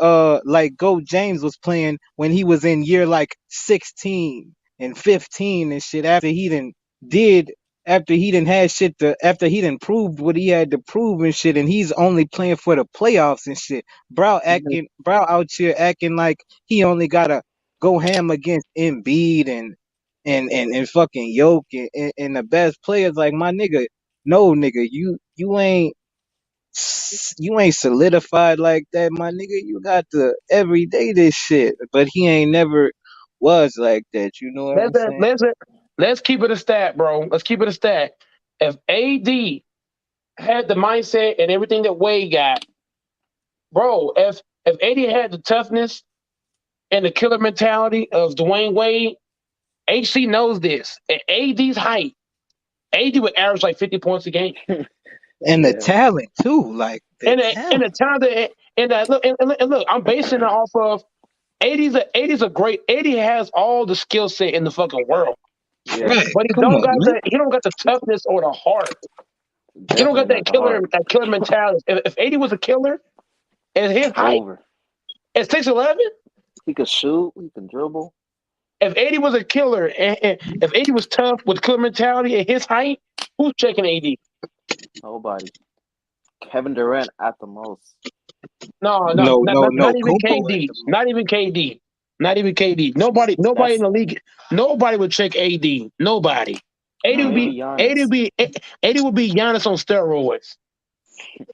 Go James was playing when he was in year like 16 and 15 and shit after he done proved what he had to prove and shit, and he's only playing for the playoffs and shit. Brow out here acting like he only gotta go ham against Embiid and fucking Yoke and the best players. Like, my nigga, no nigga, you ain't solidified like that, my nigga. You got the everyday this shit, but he ain't never was like that. You know what I'm saying?
Let's keep it a stat, bro. Let's keep it a stat. If AD had the mindset and everything that Wade got, bro, if AD had the toughness and the killer mentality of Dwayne Wade, HC knows this. At AD's height, AD would average like 50 points a game.
And the talent too, like the
And
talent.
the time that and look, I'm basing it off of 80's a great 80 has all the skill set in the fucking world.
Right.
But he
Come
don't
on,
got
man.
the toughness or the heart. He don't got
Definitely not the heart.
that killer mentality. If 80 was a killer at his height
Over.
at 6'11",
He could shoot. He can dribble.
if 80 was a killer and if 80 was tough with killer mentality at his height, who's checking AD?
Nobody. Kevin Durant at the most.
No,
No,
not even
Kumpo at
KD.
the moment.
Not even KD. Not even KD. Nobody
That's
in the league. Nobody would check AD. Nobody. AD would
maybe
be AD
Giannis.
would be AD would be Giannis on steroids.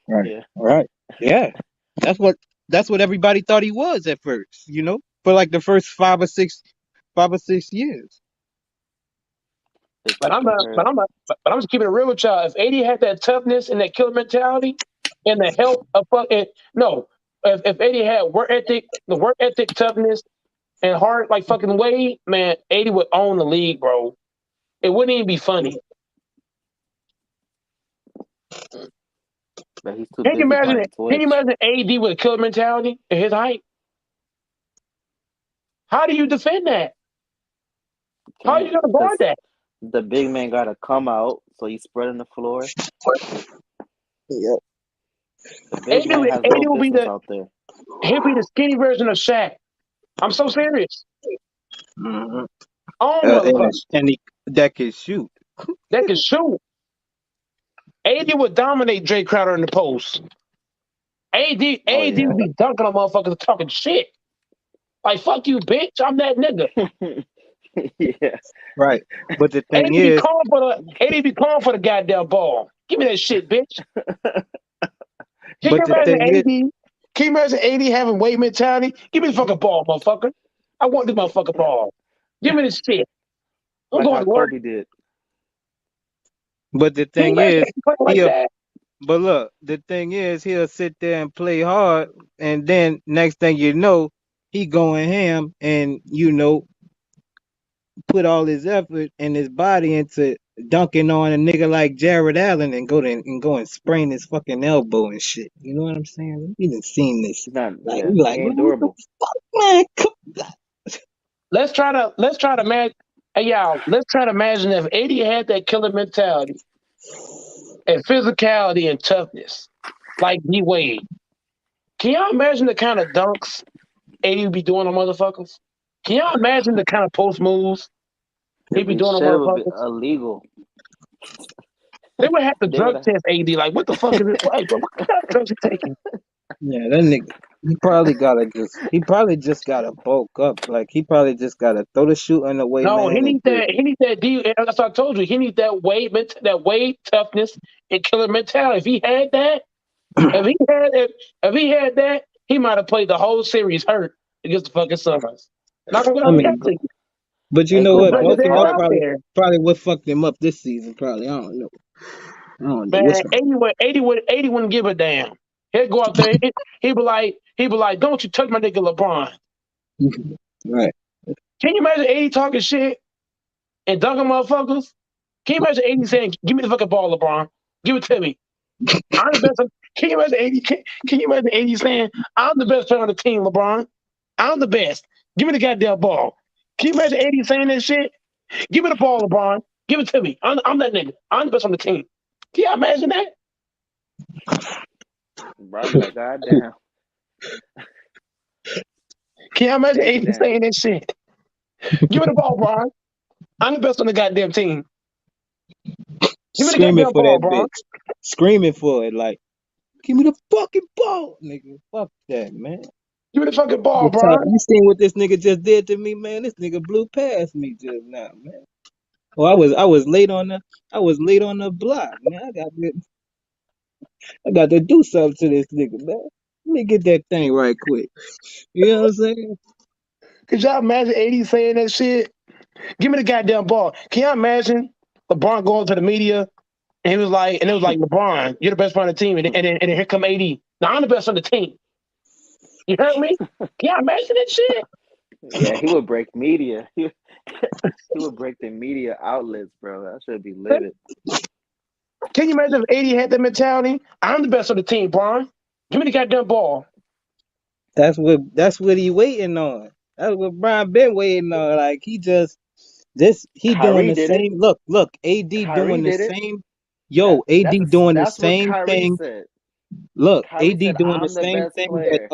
Right.
Yeah.
Right. Yeah. That's what everybody thought he was at first, for like the first 5 or 6 years.
They
But
keep comparing.
I'm just keeping it real with y'all. If AD had that toughness and that killer mentality, and the help of fucking no. If AD had the work ethic, toughness, and heart like fucking Wade, man, AD would own the league, bro. It wouldn't even be funny.
But he's too
Can you
busy
imagine?
playing
Can you
Twitch.
imagine AD with a killer mentality at his height? How do you defend that? How are you
Can't,
gonna
because
guard that?
the big man gotta come out, so he's spreading the floor.
Yep.
The big man has no
AD will be
business out there.
he'll be the skinny version of Shaq. I'm so serious.
Mm-hmm.
Oh,
And,
motherfucker,
and he that can shoot.
that can shoot. AD would dominate Jay Crowder in the post. AD
Oh yeah.
would be dunking on motherfuckers talking shit. Like, fuck you, bitch. I'm that nigga.
Yeah.
Right. But the
AD
thing
be
is,
calling for the goddamn ball. Give me that shit, bitch. Can you
but the
imagine
thing is,
AD? Can you imagine AD having weight mentality? Give me the fucking ball, motherfucker. I want this motherfucking ball. Give me this shit. I'm
Like
going
how
to work.
Kobe did.
but the
Can you
thing
imagine
is,
AD playing like
he'll.
that?
But look, the thing is, he'll sit there and play hard, and then next thing you know, he going ham, and put all his effort and his body into dunking on a nigga like Jared Allen and go and sprain his fucking elbow and shit. You know what I'm saying? We done seen this.
He's not.
Like
Yeah,
we like,
he
man,
ain't
what the
durable.
fuck, man?
Let's try to imagine. Hey, y'all, let's try to imagine if AD had that killer mentality and physicality and toughness like D Wade. Can y'all imagine the kind of dunks AD would be doing on motherfuckers? Can y'all imagine the kind of post moves he'd be
Every
doing on
shit would be
motherfuckers?
illegal.
They would have to
They would
drug
have.
test AD. Like, what the fuck is it? Like, bro, what kind of drugs you taking?
Yeah, that nigga. He probably just gotta bulk up. Like he probably just gotta throw the shooting away,
No,
man, and just
he needs that D. That's what I told you. He needs that weight toughness and killer mentality. If he had that, if he had that, he might have played the whole series hurt against the fucking Suns. Not gonna
I
lie
mean,
to you.
but you
And
know
go
what?
back
But
as
Bulking
they're
up
hard.
out there.
probably what fucked him up this season. Probably. I don't know. I don't know
Man,
what's
80 wouldn't give a damn. He'd go out there. He'd be like, don't you touch my nigga LeBron.
right.
Can you imagine 80 talking shit and dunking motherfuckers? Can you imagine 80 saying, give me the fucking ball, LeBron. Give it to me. I'm the best. Can you imagine 80? Can you imagine 80 saying, I'm the best player on the team, LeBron? I'm the best. Give me the goddamn ball. Can you imagine 80 saying that shit? Give me the ball, LeBron. Give it to me. I'm that nigga. I'm the best on the team. Can you imagine that?
Bro, I'd be like, goddamn.
Can you imagine
Take it
80
down.
saying that shit? Give me the ball, Bron. I'm the best on the goddamn team. Give me the
Screaming
goddamn
for
ball,
that
Bron.
bitch. Screaming for it. Like, give me the fucking ball, nigga. Fuck that, man.
Give me the fucking ball, Bron.
You seen what this nigga just did to me, man? This nigga blew past me just now, man. Well, I was late on the block, man. I got to do something to this nigga, man. Let me get that thing right quick. You know what I'm saying?
Could y'all imagine 80 saying that shit? Give me the goddamn ball. Can y'all imagine LeBron going to the media and it was like, LeBron, you're the best player on the team, and then here come 80. Now I'm the best on the team. You heard me? Can y'all imagine that shit?
Yeah, he would break media. He would break the media outlets, bro. That should be livid.
Can you imagine if 80 had that mentality? I'm the best on the team, Bron. Give me the goddamn ball.
That's what he waiting on. That's what Brian been waiting on. Like he doing
Kyrie
the
did it.
same. Look, AD
Kyrie
doing the
did it.
same. Yo, AD doing the
That's what
same
Kyrie
thing.
said.
Look,
Kyrie
AD
said,
doing the
I'm the
same
best
thing
player.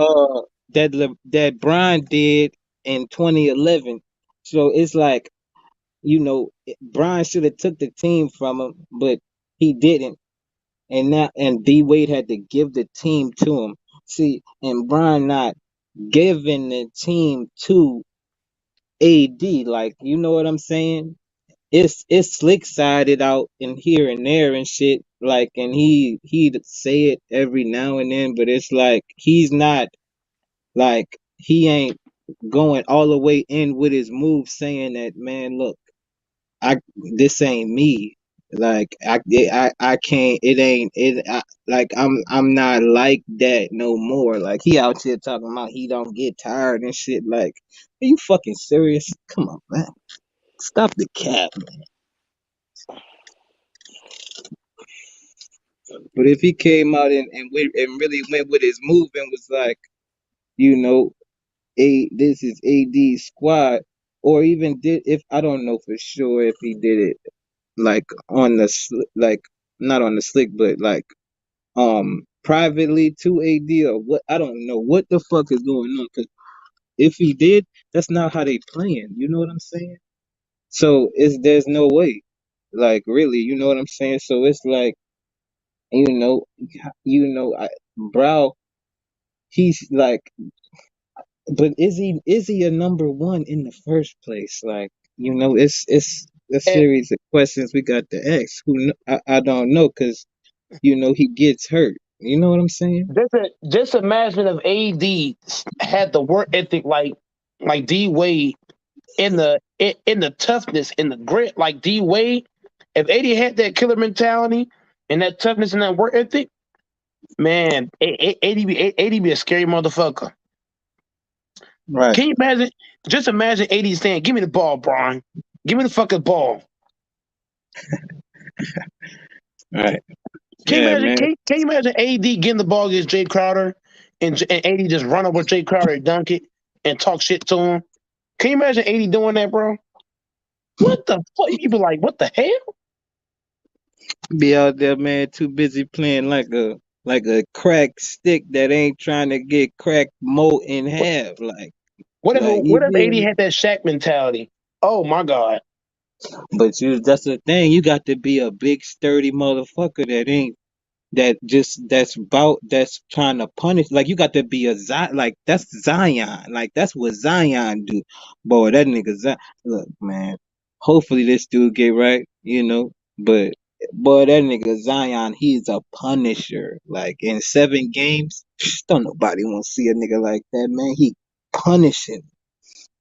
that Brian did in 2011. So it's like, Brian should have took the team from him, but he didn't. And D Wade had to give the team to him. See, and Brian not giving the team to AD, like, you know what I'm saying? It's slick sided out in here and there and shit. Like, and he'd say it every now and then, but it's like he's not, like, he ain't going all the way in with his move saying that, man, look, this ain't me. Like I can't. It ain't it. Like I'm not like that no more. Like he out here talking about he don't get tired and shit. Like, are you fucking serious? Come on, man. Stop the cap, man. But if he came out and really went with his move and was like, you know, this is AD squad, or even did if I don't know for sure if he did it like on the like not on the slick, but like privately to AD or what, I don't know what the fuck is going on. Cause if he did, that's not how they playing. You know what I'm saying? So there's no way, like really, you know what I'm saying? So it's like you know, Brow, he's like, but is he a number one in the first place? Like it's a
And
series of questions we got to ask. I don't know, cause he gets hurt. You know what I'm saying?
just imagine if AD had the work ethic like D Wade in the toughness in the grit like D Wade. If AD had that killer mentality and that toughness and that work ethic, man, AD be a scary motherfucker.
Right.
Can you imagine? Just imagine AD saying, "Give me the ball, Brian. Give me the fucking ball."
Right.
Can you
Yeah,
imagine?
man.
Can you imagine AD getting the ball against Jay Crowder and AD just run over Jay Crowder and dunk it and talk shit to him? Can you imagine AD doing that, bro? What the fuck? You be like, what the hell?
Be out there, man, too busy playing like a cracked stick that ain't trying to get cracked more in half.
What
You
if
feel
AD
me?
had that Shaq mentality? Oh my god.
But that's the thing. You got to be a big sturdy motherfucker that's trying to punish. Like you got to be a Zion. Like that's Zion. Like that's what Zion do. Boy, that nigga Zion. Look, man. Hopefully this dude get right. But boy, that nigga Zion, he's a punisher. Like in 7 games, don't nobody want to see a nigga like that, man. He punishing.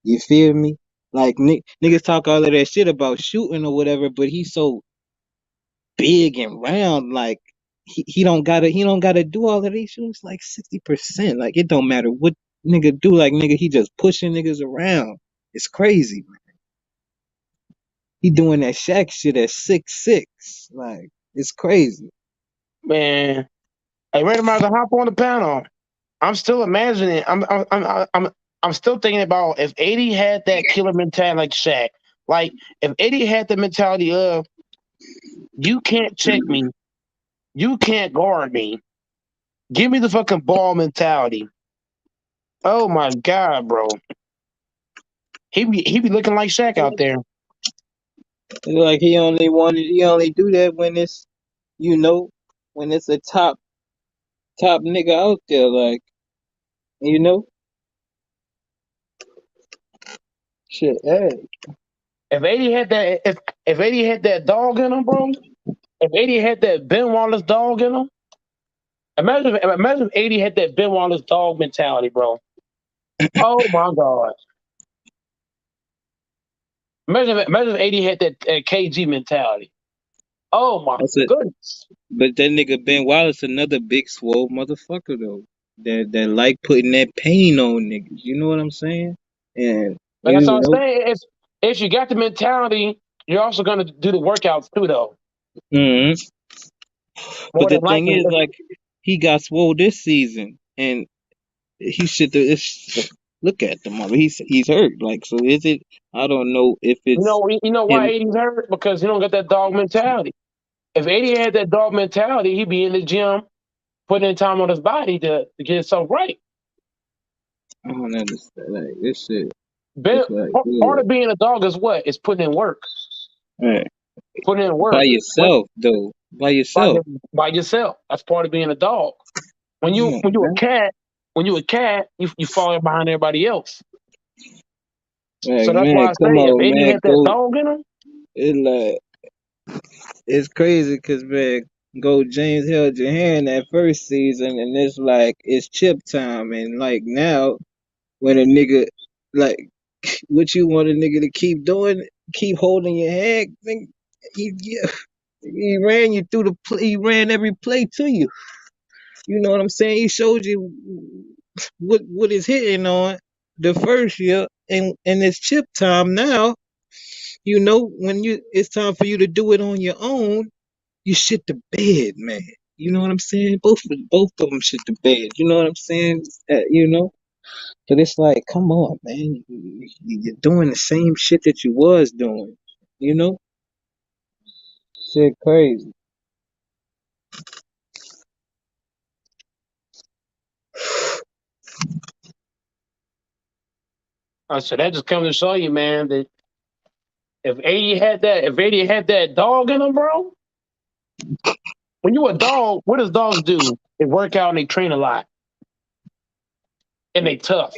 You feel me? Like niggas talk all of that shit about shooting or whatever, but he's so big and round. Like he don't gotta do all of these shoots like 60%. Like it don't matter what nigga do. Like nigga, he just pushing niggas around. It's crazy, man. He doing that Shaq shit at 6'6". Like it's crazy.
Man. Hey, Randy Martin, hop on the panel. I'm still imagining. I'm still thinking about if AD had that killer mentality like Shaq. Like if AD had the mentality of you can't check me, you can't guard me. Give me the fucking ball mentality. Oh my god, bro. He be looking like Shaq out there.
Like he only do that when it's you know when it's a top nigga out there. Like you know shit. Hey.
If AD had that if AD had that dog in him, bro. If AD had that Ben Wallace dog in him, imagine if AD had that Ben Wallace dog mentality, bro. Oh my god. Imagine if AD had that KG mentality. Oh my
That's it.
goodness.
But that nigga Ben Wallace another big swole motherfucker though. That like putting that pain on niggas. You know what I'm saying? And
But that's what I'm saying. If you got the mentality, you're also gonna do the workouts too, though.
hmm But
More
the
than
thing
likely.
is, like, he got swole this season, and he should. Look at the mother. He's hurt. Like, so is it? I don't know if it's
You know why
him.
80's hurt? Because he don't got that dog mentality. If 80 had that dog mentality, he'd be in the gym putting in time on his body to get himself right.
I don't understand. Like this shit.
Ben,
It's like,
part
yeah.
of being a dog is what? It's putting in work.
Right.
Putting in
By
work.
yourself, though. By yourself.
By yourself. That's part of being a dog. When you a cat, you fall behind everybody else.
Like,
So that's
man,
why I
come
say if
on,
80
man.
had that dog in him,
It's crazy because, man, go James held your hand that first season, and it's like, it's chip time. And, like, now, when a nigga, like, what you want a nigga to keep doing, keep holding your hand, yeah. He ran you through the play. He ran every play to you. You know what I'm saying? He showed you what is hitting on the first year, and it's chip time now. You know when it's time for you to do it on your own. You shit the bed, man. You know what I'm saying? Both of them shit the bed. You know what I'm saying? You know. But it's like, come on, man. You're doing the same shit that you was doing. You know? Shit crazy.
So that just comes to show you, man, that if 80 had that dog in him, bro, when you a dog, what does dogs do? They work out and they train a lot. And they tough.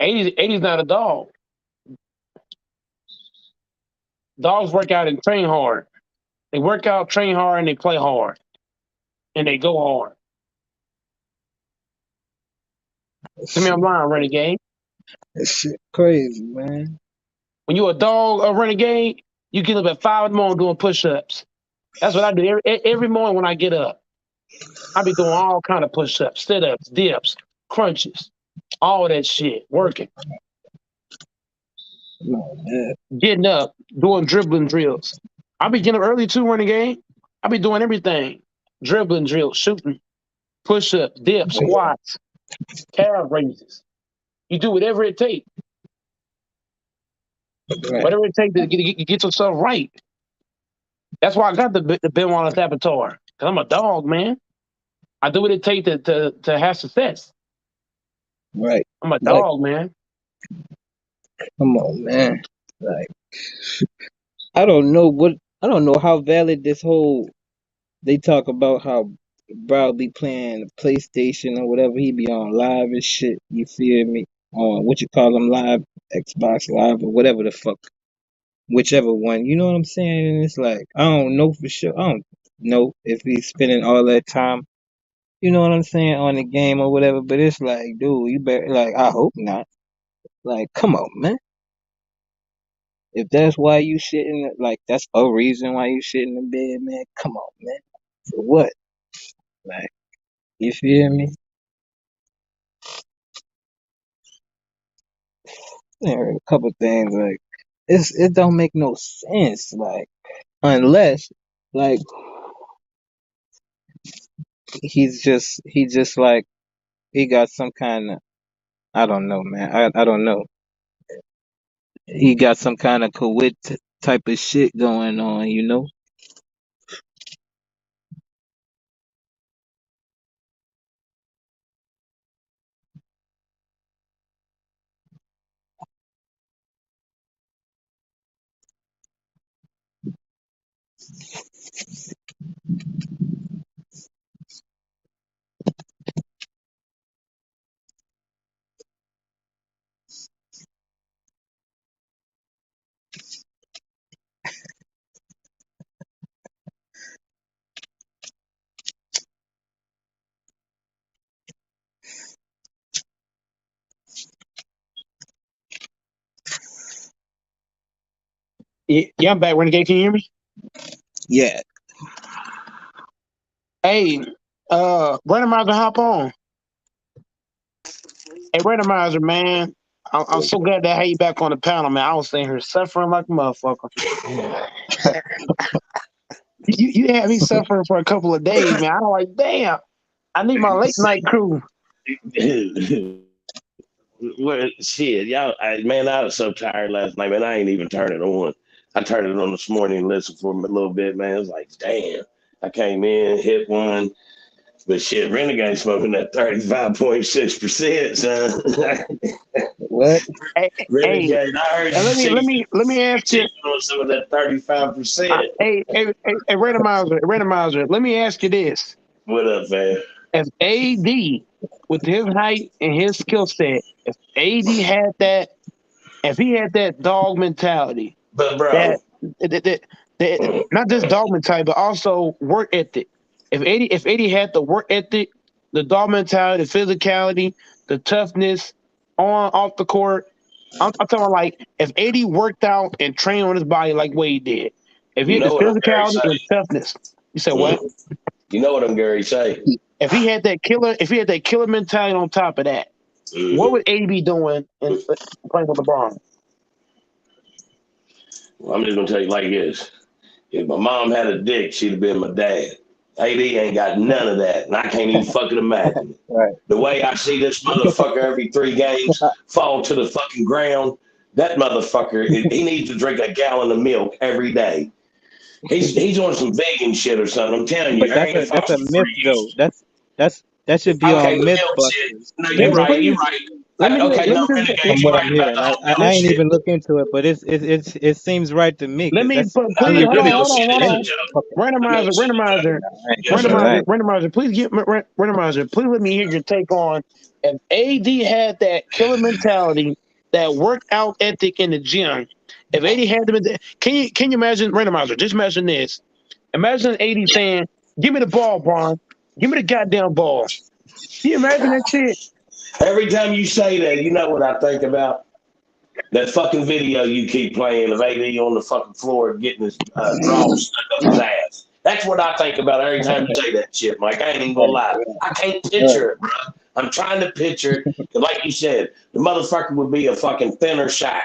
80's not a dog. Dogs work out and train hard. They work out, train hard, and they play hard. And they go hard. Tell me I'm lying, Renegade.
That shit crazy, man.
When you a dog, a Renegade, you get up at 5 in the morning doing push-ups. That's what I do every morning when I get up. I be doing all kind of push-ups, sit-ups, dips, crunches, all that shit, working. Getting up, doing dribbling drills. I be getting up early too, Renegade. I be doing everything. Dribbling drills, shooting, push-ups, dips, squats, calf raises. You do whatever it takes.
Right.
Whatever it takes to get yourself right. That's why I got the Ben Wallace avatar. Because I'm a dog, man. I do what it takes to have success.
Right.
I'm a dog, man.
Come on, man. Like, I don't know how valid this whole, they talk about how Brown be playing PlayStation or whatever, he be on live and shit, you feel me? On what you call them, live, Xbox Live or whatever the fuck, whichever one, you know what I'm saying? And it's like, I don't know for sure. I don't know if he's spending all that time, you know what I'm saying, on the game or whatever, but it's like, dude, you better, like, I hope not. Like, come on, man. If that's why you shitting, like, that's a reason why you shit in the bed, man, come on, man. For what? Like, you feel me? I heard a couple things, like, it don't make no sense, like, unless, like, he just like, he got some kind of, I don't know, man. I don't know. He got some kind of COVID type of shit going on, you know?
Yeah, I'm back, Renegade. Can you hear me?
Yeah.
Hey, Randomizer, hop on. Hey, Randomizer, man. I'm so glad to have you back on the panel, man. I was sitting here suffering like a motherfucker. you had me suffering for a couple of days, man. I'm like, damn, I need my late night crew.
Well, shit, y'all, I was so tired last night, man. I ain't even turn it on. I turned it on this morning and listened for a little bit, man. It was like, damn. I came in, hit one, but shit, Renegade smoking that 35.6%, son.
What?
Renegade, I heard you
let me ask you
on some of that 35%.
Hey, Randomizer, let me ask you this.
What up, man?
As AD, with his height and his skill set, if AD had that, if he had that dog mentality,
but bro,
that not just dog mentality, but also work ethic. If 80 had the work ethic, the dog mentality, the physicality, the toughness on off the court, I'm talking like if AD worked out and trained on his body like what he did, if he
You
had the
know what I'm Gary
physicality and
say?
toughness, you said what?
You know what I'm Gary say?
If he had that killer mentality on top of that, what would AD be doing in playing with LeBron?
Well, I'm just gonna tell you like this. If my mom had a dick, she'd have been my dad. AD ain't got none of that, and I can't even fucking imagine it.
Right.
The way I see this motherfucker every 3 games fall to the fucking ground, that motherfucker, he needs to drink a gallon of milk every day. He's on some vegan shit or something. I'm telling you,
But
Arian
that's a
Foster
myth though. That should be
Okay,
on
the milk shit.
Mythbusters.
No, you're
Every
right. You're right. Okay, no, Renegade,
from
you're
what
right
I'm
about
hearing,
the whole
I
milk
ain't
shit.
even looked into it, but it seems right to me
Let
because
me
that's
please
The
hold
milk
on.
shit is a joke. The milk shit is a joke. Yes, sir.
Randomizer. Please get randomizer. Please let me hear your take on if AD had that killer mentality, that workout ethic in the gym. If AD had them, can you imagine randomizer? Just imagine this. Imagine AD saying, "Give me the ball, Bron. Give me the goddamn ball." Can you imagine that shit?
Every time you say that, you know what I think about? That fucking video you keep playing of AD on the fucking floor getting his drawers stuck up his ass. That's what I think about every time you say that shit, Mike. I ain't even gonna lie. I can't picture it, bro. I'm trying to picture it. 'Cause like you said, the motherfucker would be a fucking thinner Shaq.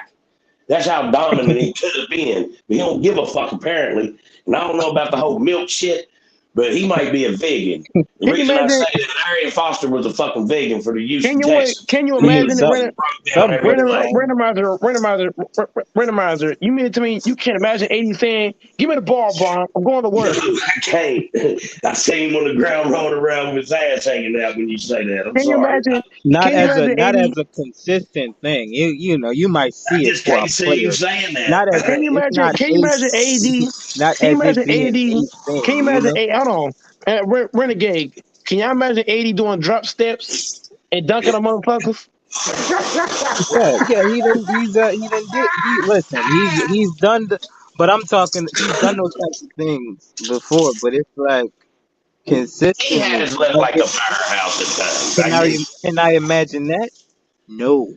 That's how dominant he could have been. But he don't give a fuck apparently. And I don't know about the whole milk shit, but he might be a vegan. The
Can you
reason I
imagine?
say that Arian Foster was a fucking vegan for the
Can
Houston
you wait?
Texans.
Can you
And he
imagine
was
it?
fucking broke down every play.
Randomizer. You mean to me? You can't imagine AD saying, "Give me the ball, Bron. I'm going to
No,
work."
I can't. I see him on the ground rolling around with his ass hanging out when you say that. I'm
Can you
sorry.
imagine?
not
Can you
as a
imagine
not as
AD?
a consistent thing. You know you might
I
see it
just
for
can't
a
see you
player,
saying that.
not as a
Can you
it's
imagine?
not
Can you
a
imagine AD?
not
Can you
as it
imagine
being
AD?
a thing.
Can you
You
imagine
know.
A? Hold on, Renegade. Can you imagine AD doing drop steps and dunking on motherfuckers?
Yeah, he listen, he's done but I'm talking he's done those types of things before, but it's like
He
consistently.
has looked like a powerhouse at times.
Can I imagine that? No.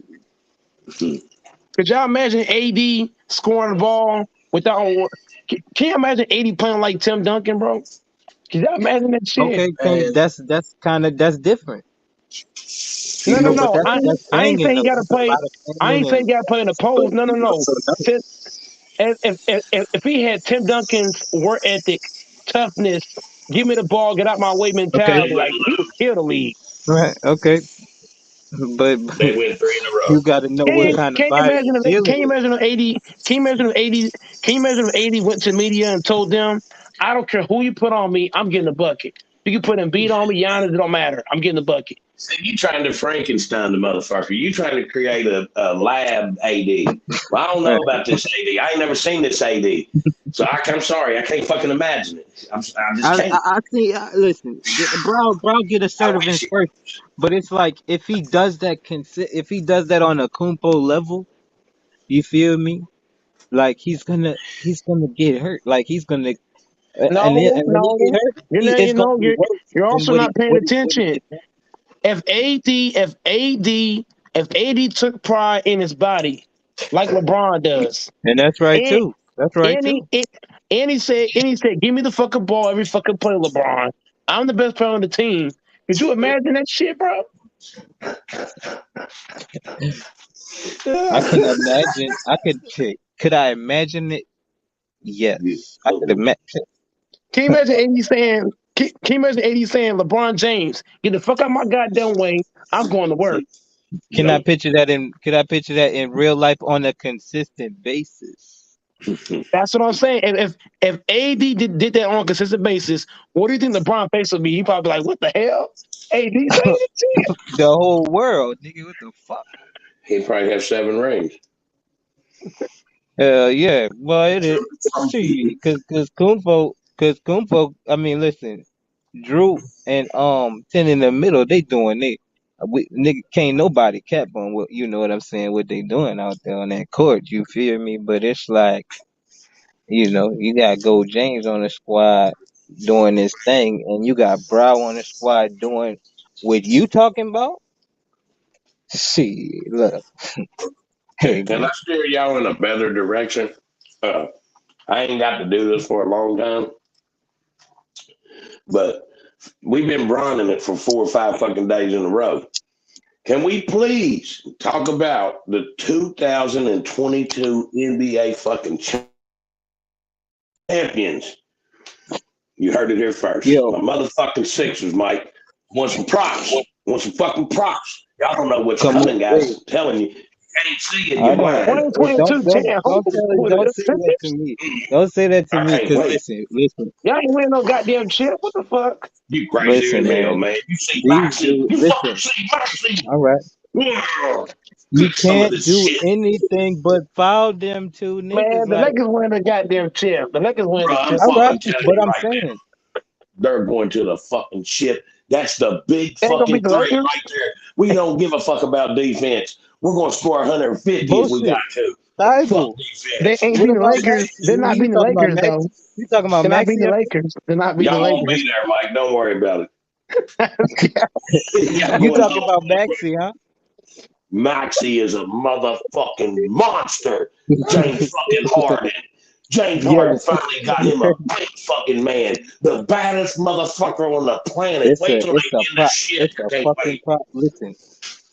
Could y'all imagine AD scoring the ball without? Can you imagine AD playing like Tim Duncan, bro? Can y'all imagine that shit?
Okay, that's different.
No,
You
no,
know, but
no.
that's
I ain't
banging
saying you
though.
got to
That's a
play.
lot of
I
banging
ain't saying
and
you got to play in the pose. No, no, no. If he had Tim Duncan's work ethic, toughness, give me the ball, get out my way
okay.
mentality, like he would kill the league.
Right, okay. But
They win 3 in a row.
you gotta know what kind of
Can you
body
imagine?
you're dealing
Can you
with.
imagine if AD? Can you imagine if AD? Can you imagine if AD went to media and told them, "I don't care who you put on me, I'm getting the bucket. You can put Embiid on me, Giannis, it don't matter. I'm getting the bucket."
See, you trying to Frankenstein the motherfucker. You trying to create a lab AD. Well, I don't know
Right.
about this AD. I ain't never seen this AD. So I'm sorry. I can't fucking imagine it. I just can't.
I see. Listen, Brown get
I
assertive in
wish it.
first, but it's like if he does that if he does that on a Kumpo level, you feel me? Like he's gonna get hurt. Like he's gonna
No,
and when he get
no.
hurt,
You know,
it's
you
gonna
know,
be worse
you're
than
also not paying
what he
attention.
did.
If AD took pride in his body, like LeBron does,
And that's right
and
too. That's right
and he
too.
and he said, "Give me the fucking ball every fucking play, LeBron. I'm the best player on the team." Could you imagine that shit, bro?
I can imagine. Could I imagine it? Yes, I could imagine.
Can you imagine AD saying? Can you imagine AD saying, "LeBron James, get the fuck out my goddamn way. I'm going to work."
Can I picture that in? Could I picture that in real life on a consistent basis?
That's what I'm saying. If AD did that on a consistent basis, what do you think LeBron face would be? He probably be like, "What the hell? AD saying that shit?"
The whole world, nigga. What the fuck?
He'd probably have 7 rings.
Yeah. Well, it is. See, cause Kumpo. I mean, listen, Drew and Ten in the middle. They doing it. Nigga, can't nobody cap on what you know what I'm saying. What they doing out there on that court. You feel me? But it's like you got Gold James on the squad doing this thing, and you got Brow on the squad doing what you talking about. See, look.
Hey,
Can
man.
I steer y'all in a better direction? I ain't got to do this for a long time, but we've been brawling it for 4 or 5 fucking days in a row. Can we please talk about the 2022 NBA fucking champions? You heard it here first.
Yo,
My motherfucking Sixers, Mike. Want some props. Want some fucking props. Y'all don't know what's
come on,
coming, guys.
wait.
I'm telling you. You can't see it,
I
you're
know.
blind.
Hey,
2022 champ.
don't say that to me. Don't say that to
I
me,
can't
cause
wait.
listen,
Y'all ain't winning no goddamn chip. What the fuck?
You crazy
listen,
as hell,
man.
man. You see
These
Moxie.
dudes,
You fucking
listen.
see Moxie.
All right.
Yeah.
You
Get some of
can't
this
do
shit.
anything but foul them two niggas.
Man, the
Like,
Lakers win the goddamn chip. The Lakers win the
Bro, I'm
chip.
all right,
fucking telling
but
you
I'm
right now.
saying,
They're going to the fucking ship. That's the big
They ain't gonna beat
fucking
the
three
Lakers.
right there. We don't give a fuck about defense. We're going to score 150 if we got
bullshit.
to. Fuck
Bible.
They
defense.
ain't
What
beating the
about
Lakers.
Maxi?
They're not
You
beating the
talking about
Lakers
Max?
though.
You talking about
They're not beating
Maxi
the
up
Lakers. They're not beating the
Y'all won't
Lakers.
be there, Mike. Don't worry about it. Y'all
You
going
talking
to
about Maxi, huh?
Maxie is a motherfucking monster. James fucking Harden. James Harden
Yo,
finally got him a big fucking man. The baddest motherfucker on the planet. Wait till they win this shit.
it's a
I can't
fucking
wait.
prop. Listen,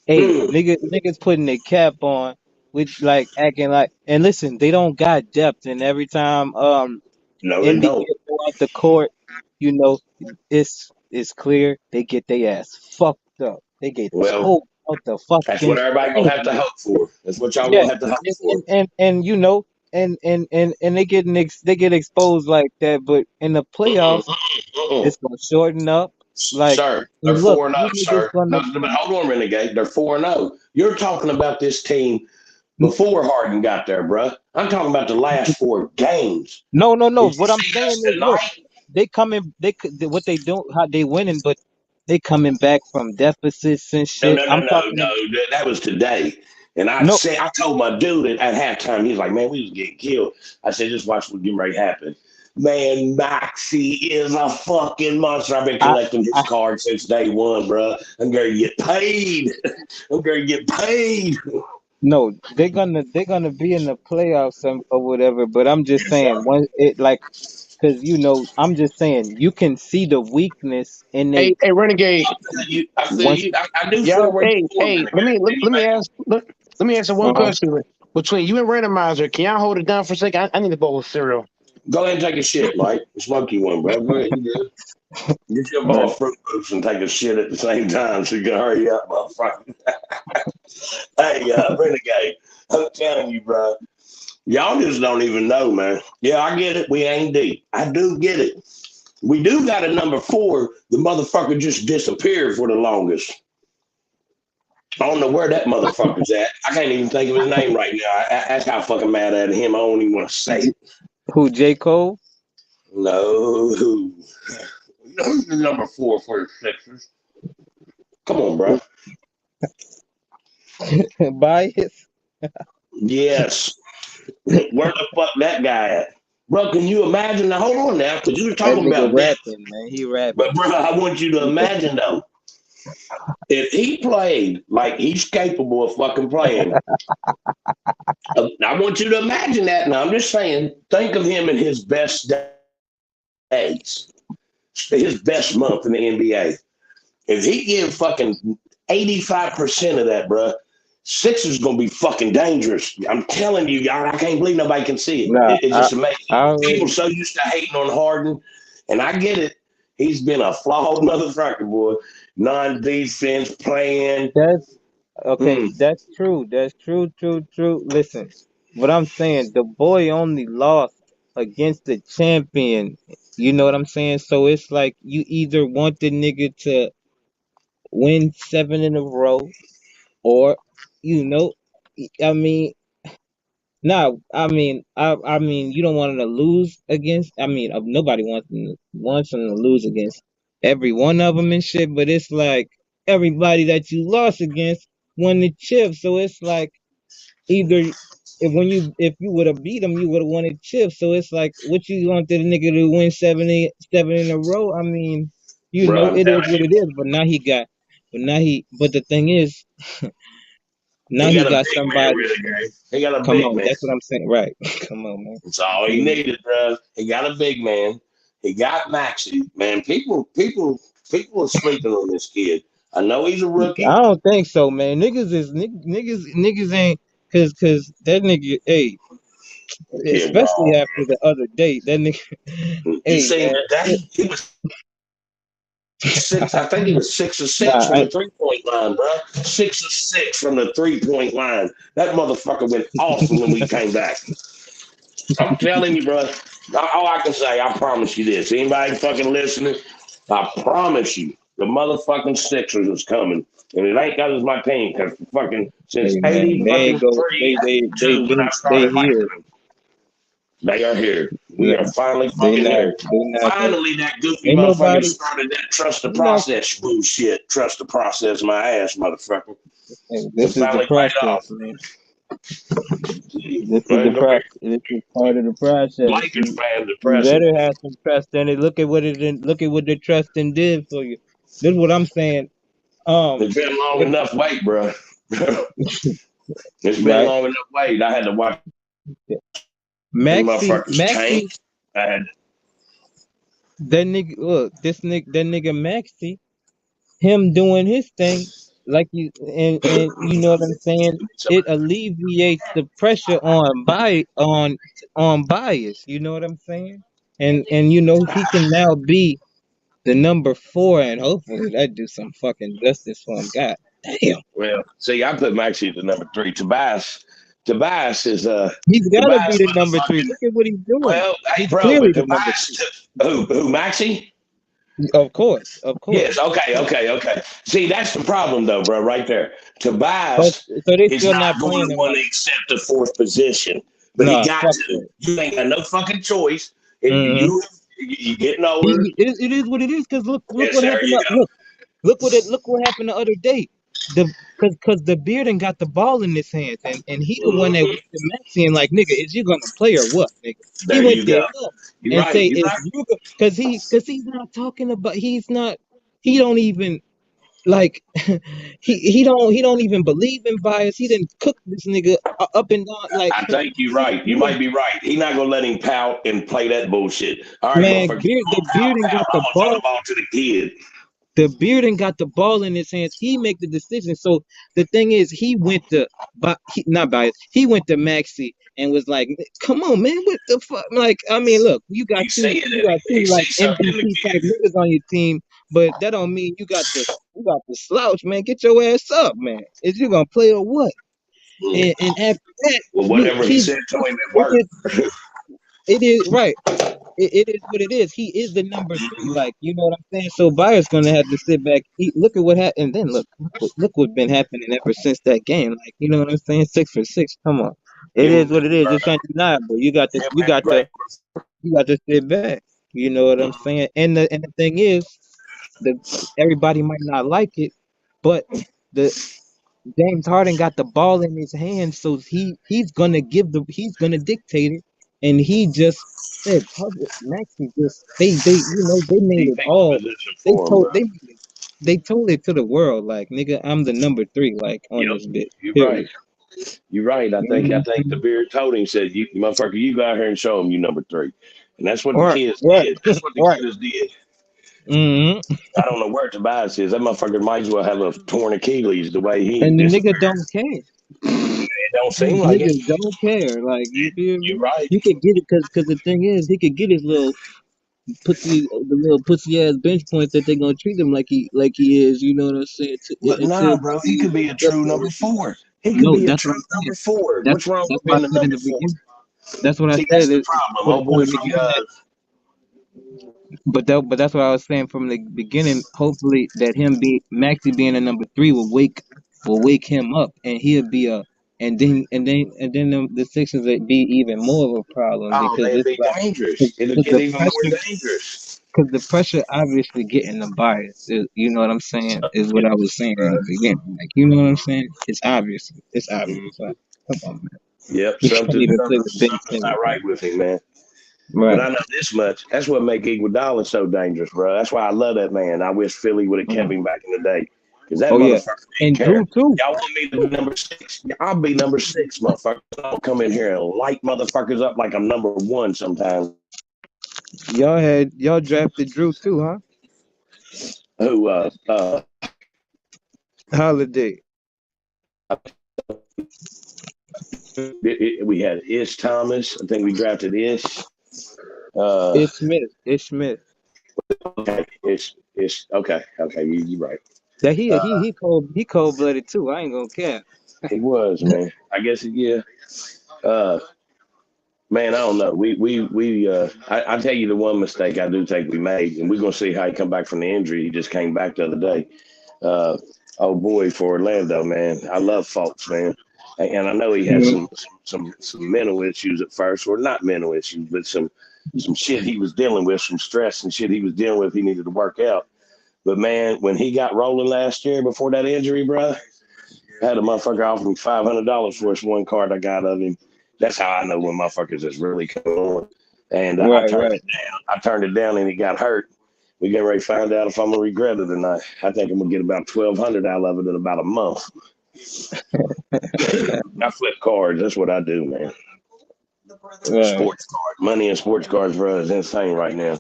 hey,
Mm.
niggas putting their cap on with like acting like, and listen, they don't got depth, and every time
No, they
NBA
don't.
go out the court, you know, it's clear they get their ass fucked up. They get
Well,
choked out the
that's what
fucking
everybody gonna have to
thing.
hope for. That's what y'all
Yeah,
gonna have to hope for.
and you know, and they get exposed like that, but in the
Mm-mm,
playoffs,
mm-mm, mm-mm.
it's gonna shorten up. Like,
Sir, they're
and look,
4-0,
you niggas
sir.
gonna
No, but hold on, Renegade. They're 4-0. You're talking about this team before Harden got there, bruh. I'm talking about the last 4 games.
no.
Did you
What I'm
see
saying
us
is, look,
tonight?
they coming, what they do, how they winning, but they coming back from deficits and
No,
shit.
no, no,
I'm
no,
talking
no.
about
That was today. And
no.
I told my dude at halftime, he's like, man, we was getting killed. I said, just watch what's getting ready to happen. Man, Maxie is a fucking monster. I've been
I,
collecting his
I
cards since day one, bro. I'm going to get paid. I'm going to get paid.
no, they're gonna be in the playoffs or whatever. But I'm just
Yes, sir.
saying, one it like, cause you know, I'm just saying you can see the weakness in they
Hey, Renegade.
I feel
once.
you. I do
Y'all,
feel where you're going,
hey. Let
Renegade.
me let,
And you
let me
make
ask. Let me answer one
Uh-huh.
question. Between you and Randomizer, can y'all hold it down for a second? I need a bowl of cereal.
Go ahead and take a shit, Mike. Smoke you one, bro. Go ahead. You good. Get your ball of Fruit Loops and take a shit at the same time so you can hurry up, motherfucker. Hey, Renegade, I'm telling you, bro. Y'all just don't even know, man. Yeah, I get it. We ain't deep. I do get it. We do got a number 4. The motherfucker just disappeared for the longest. I don't know where that motherfucker's at. I can't even think of his name right now. That's how fucking mad at him. I don't even want to say it.
Who, J. Cole?
No. Who's the number 4 for the Sixers? Come on, bro.
Bias.
Yes. Where the fuck that guy at? Bro, can you imagine? Now, hold on now, because you were
That
talking
nigga
about depth.
rapping, man. He rapping.
But, bro, I want you to imagine, though, if he played like he's capable of fucking playing, I want you to imagine that. Now, I'm just saying, think of him in his best days, his best month in the NBA. If he give fucking 85% of that, bro, Sixers gonna be fucking dangerous. I'm telling you, y'all. I can't believe nobody can see it.
Nah,
It's just amazing.
I
People
already.
so used to hating on Harden, and I get it. He's been a flawed motherfucker, boy. Non-defense playing.
That's okay.
Mm.
That's true. That's true. True. Listen, what I'm saying, the boy only lost against the champion. You know what I'm saying? So it's like you either want the nigga to win 7 in a row, or you know, I mean, no, I mean, you don't want him to lose against. I mean, nobody wants him to lose against every one of them and shit. But it's like everybody that you lost against won the chip. So it's like either if you would have beat him, you would have won the chip. So it's like what you want the nigga to win 7 in a row? I mean, you
Bro,
know,
I'm
it is
telling
what
you.
it is. But now he, but the thing is,
Now
He
he
got a
got
big man
somebody.
really. He got a
Come
big
on,
man.
that's what I'm saying. Right. Come on, man.
That's all he needed, bro. He got a big man. He got Maxey. Man, people are sleeping on this kid. I know he's a rookie.
I don't think so, man. Niggas ain't cause that nigga, hey,
Kid
especially
raw.
after the other day, that nigga,
You
hey
seen
man,
today? He was 6. I think he was 6 or 6
nah,
from the 3-point line, bro. 6 or 6 from the 3-point line. That motherfucker went off when we came back. I'm telling you, bro. All I can say, I promise you this. Anybody fucking listening, I promise you, the motherfucking Sixers is coming. And it ain't because it's my team, because fucking since
hey man,
80
they ain't
fucking
go,
3
they
to when I
been, they
started liking
here.
them. They are here. We are
Nah,
finally fucking here.
they not gonna.
Finally, that goofy
Ain't
motherfucker
nobody,
started that trust the
you know,
process bullshit. Trust the process, my ass, motherfucker.
hey,
It
this is the
finally paid
process,
off.
man.
Gee,
This is the
man, go
process.
back.
This is part of the process.
Lakers fans
You
depressing.
better have some trust in it. Look at what the trusting did for you. This is what I'm saying.
It's been long
If,
enough wait, bro. It's been
right,
long enough wait. I had to watch them
Maxie,
motherfuckers tank. I had
that nigga. Look, that nigga Maxie, him doing his thing, like you, and you know what I'm saying. It alleviates the pressure on bias. You know what I'm saying. And you know he can now be the number 4, and hopefully that do some fucking justice for him. God damn.
well, see, I put Maxie at the number 3. Tobias is
He's gotta be
Tobias
the number 3.
motherfucking
Look at what he's doing.
well, hey
He's
bro,
clearly
but
the number
Tobias who Maxie?
3. Of course, of
Yes,
course.
okay. See, that's the problem though, bro, right there.
But
Tobias
so they
is
still
not
not
going
playing
to
him
want
like,
to accept the 4th position, but he
nah,
got
fuck
to.
that.
You ain't got no fucking choice. If
Mm-hmm.
you getting older,
It is what it is. Cause look
yes,
what
there
happened.
you go.
Look what happened the other day. Cause the Bearden got the ball in his hands, and he the one that
Hmm.
went to Maxie and like, nigga, is you gonna play or what, nigga? He
There
went
you
to
go.
him
You're
and
right.
say,
You're
is
right.
you cause he's not talking about, he don't even like he don't even believe in bias. He didn't cook this nigga up and down like,
I think you're right. You might be right. He not gonna let him pout and play that bullshit. All right,
man,
motherfucker. You
The
gonna
Bearden
pout.
got
I'm
the
gonna throw the
ball.
ball to the kid.
The Bearden got the ball in his hands. He make the decision. So the thing is, he went to, but not bias. He went to Maxie and was like, "Come on, man, what the fuck?" Like, I mean, look,
He see it
you
in him.
got
He
two like
sees something in the
MVP type
kid.
niggas on your team, but that don't mean you got the slouch, man. Get your ass up, man. Is you gonna play or what?
Mm.
And after that,
Well, whatever he said to him, it worked.
it is right. It is what it is. He is the number 3. Like, you know what I'm saying? So Bayer's gonna have to sit back. Look at what happened, and then look what's been happening ever since that game. Like, you know what I'm saying? 6 for 6. Come on. It
Give
is
him,
what it is. It's undeniable.
give him great.
You got to sit back. You know what I'm saying? And the thing is, the everybody might not like it, but the James Harden got the ball in his hands, so he's gonna dictate it, and he just said, Maxie just they made
He
it
picked the
all.
position
They
for him,
told
bro.
they told it to the world, like, nigga, I'm the number 3, like, on
Yep,
this bitch.
you're right.
Period.
You're right. I
You
think
know
the beard told him, said, "You motherfucker, you go out here and show him you number 3," and that's what the
what
kids
I'm saying?
did. That's what the
Right,
kids did.
right.
I don't know where Tobias is. That motherfucker might as well have a torn Achilles the way he
And the nigga
disappeared.
don't care.
It don't seem
These
like it.
niggas don't care. Like, you feel
You're
me?
right.
He could get it because the thing is, he could get his the little pussy ass bench points that they gonna treat him like he is. You know what I'm saying?
But
Until
nah, bro, he could be a true number 4. He could
no,
be a
that's what
true
I'm saying.
number 4.
That's
What's wrong
that's
with
what I
being a
said in
number
the
4?
beginning. That's what I
See,
said.
that's the problem.
For
Old boy
the
from
beginning but that's what I was saying from the beginning. Hopefully that Maxie being a number 3 will wake him up, and he'll be a and then the Sixers would be even more of a problem
oh,
because
they'd
it's
be
like
dangerous. It'll
because
get
the
even more
pressure
dangerous.
because the pressure obviously getting the bias. You know what I'm saying? Is what I was saying in
Right.
the beginning. Like, you know what I'm saying? It's obvious. It's obvious.
Mhm.
Like, come on, man.
Yep,
You can't even play with Ben
something's
Simmons,
not
man.
right with him, man. But
Right.
I know this much. That's what make Iguodala so dangerous, bro. That's why I love that man. I wish Philly would have kept
Right.
him back in the day. Because that
Oh yeah,
motherfucker didn't
and
care.
Drew too.
Y'all want me to be number 6? I'll be number 6, motherfucker. I'll come in here and light motherfuckers up like I'm number 1 sometimes.
Y'all drafted Drew too, huh?
Who
Holiday.
we had Ish Thomas. I think we drafted Ish.
Ish Smith.
Okay, Ish. Okay, you right.
That he cold blooded too. I ain't gonna care.
He was, man. I guess yeah. Man, I don't know. I tell you the one mistake I do think we made, and we're gonna see how he come back from the injury. He just came back the other day. Oh boy, for Orlando, man. I love Fultz, man. And I know he had some mental issues at first, or not mental issues, but some shit he was dealing with, some stress and shit he was dealing with. He needed to work out. But man, when he got rolling last year before that injury, bro, I had a motherfucker offer me $500 for this one card I got of him. That's how I know when motherfuckers is really coming on. And I turned it down. I turned it down, and he got hurt. We getting ready to find out if I'm gonna regret it or not. I think I'm gonna get about $1,200 out of it in about a month. I flip cards. That's what I do, man. Sports card money and sports cards, bro, is insane right now.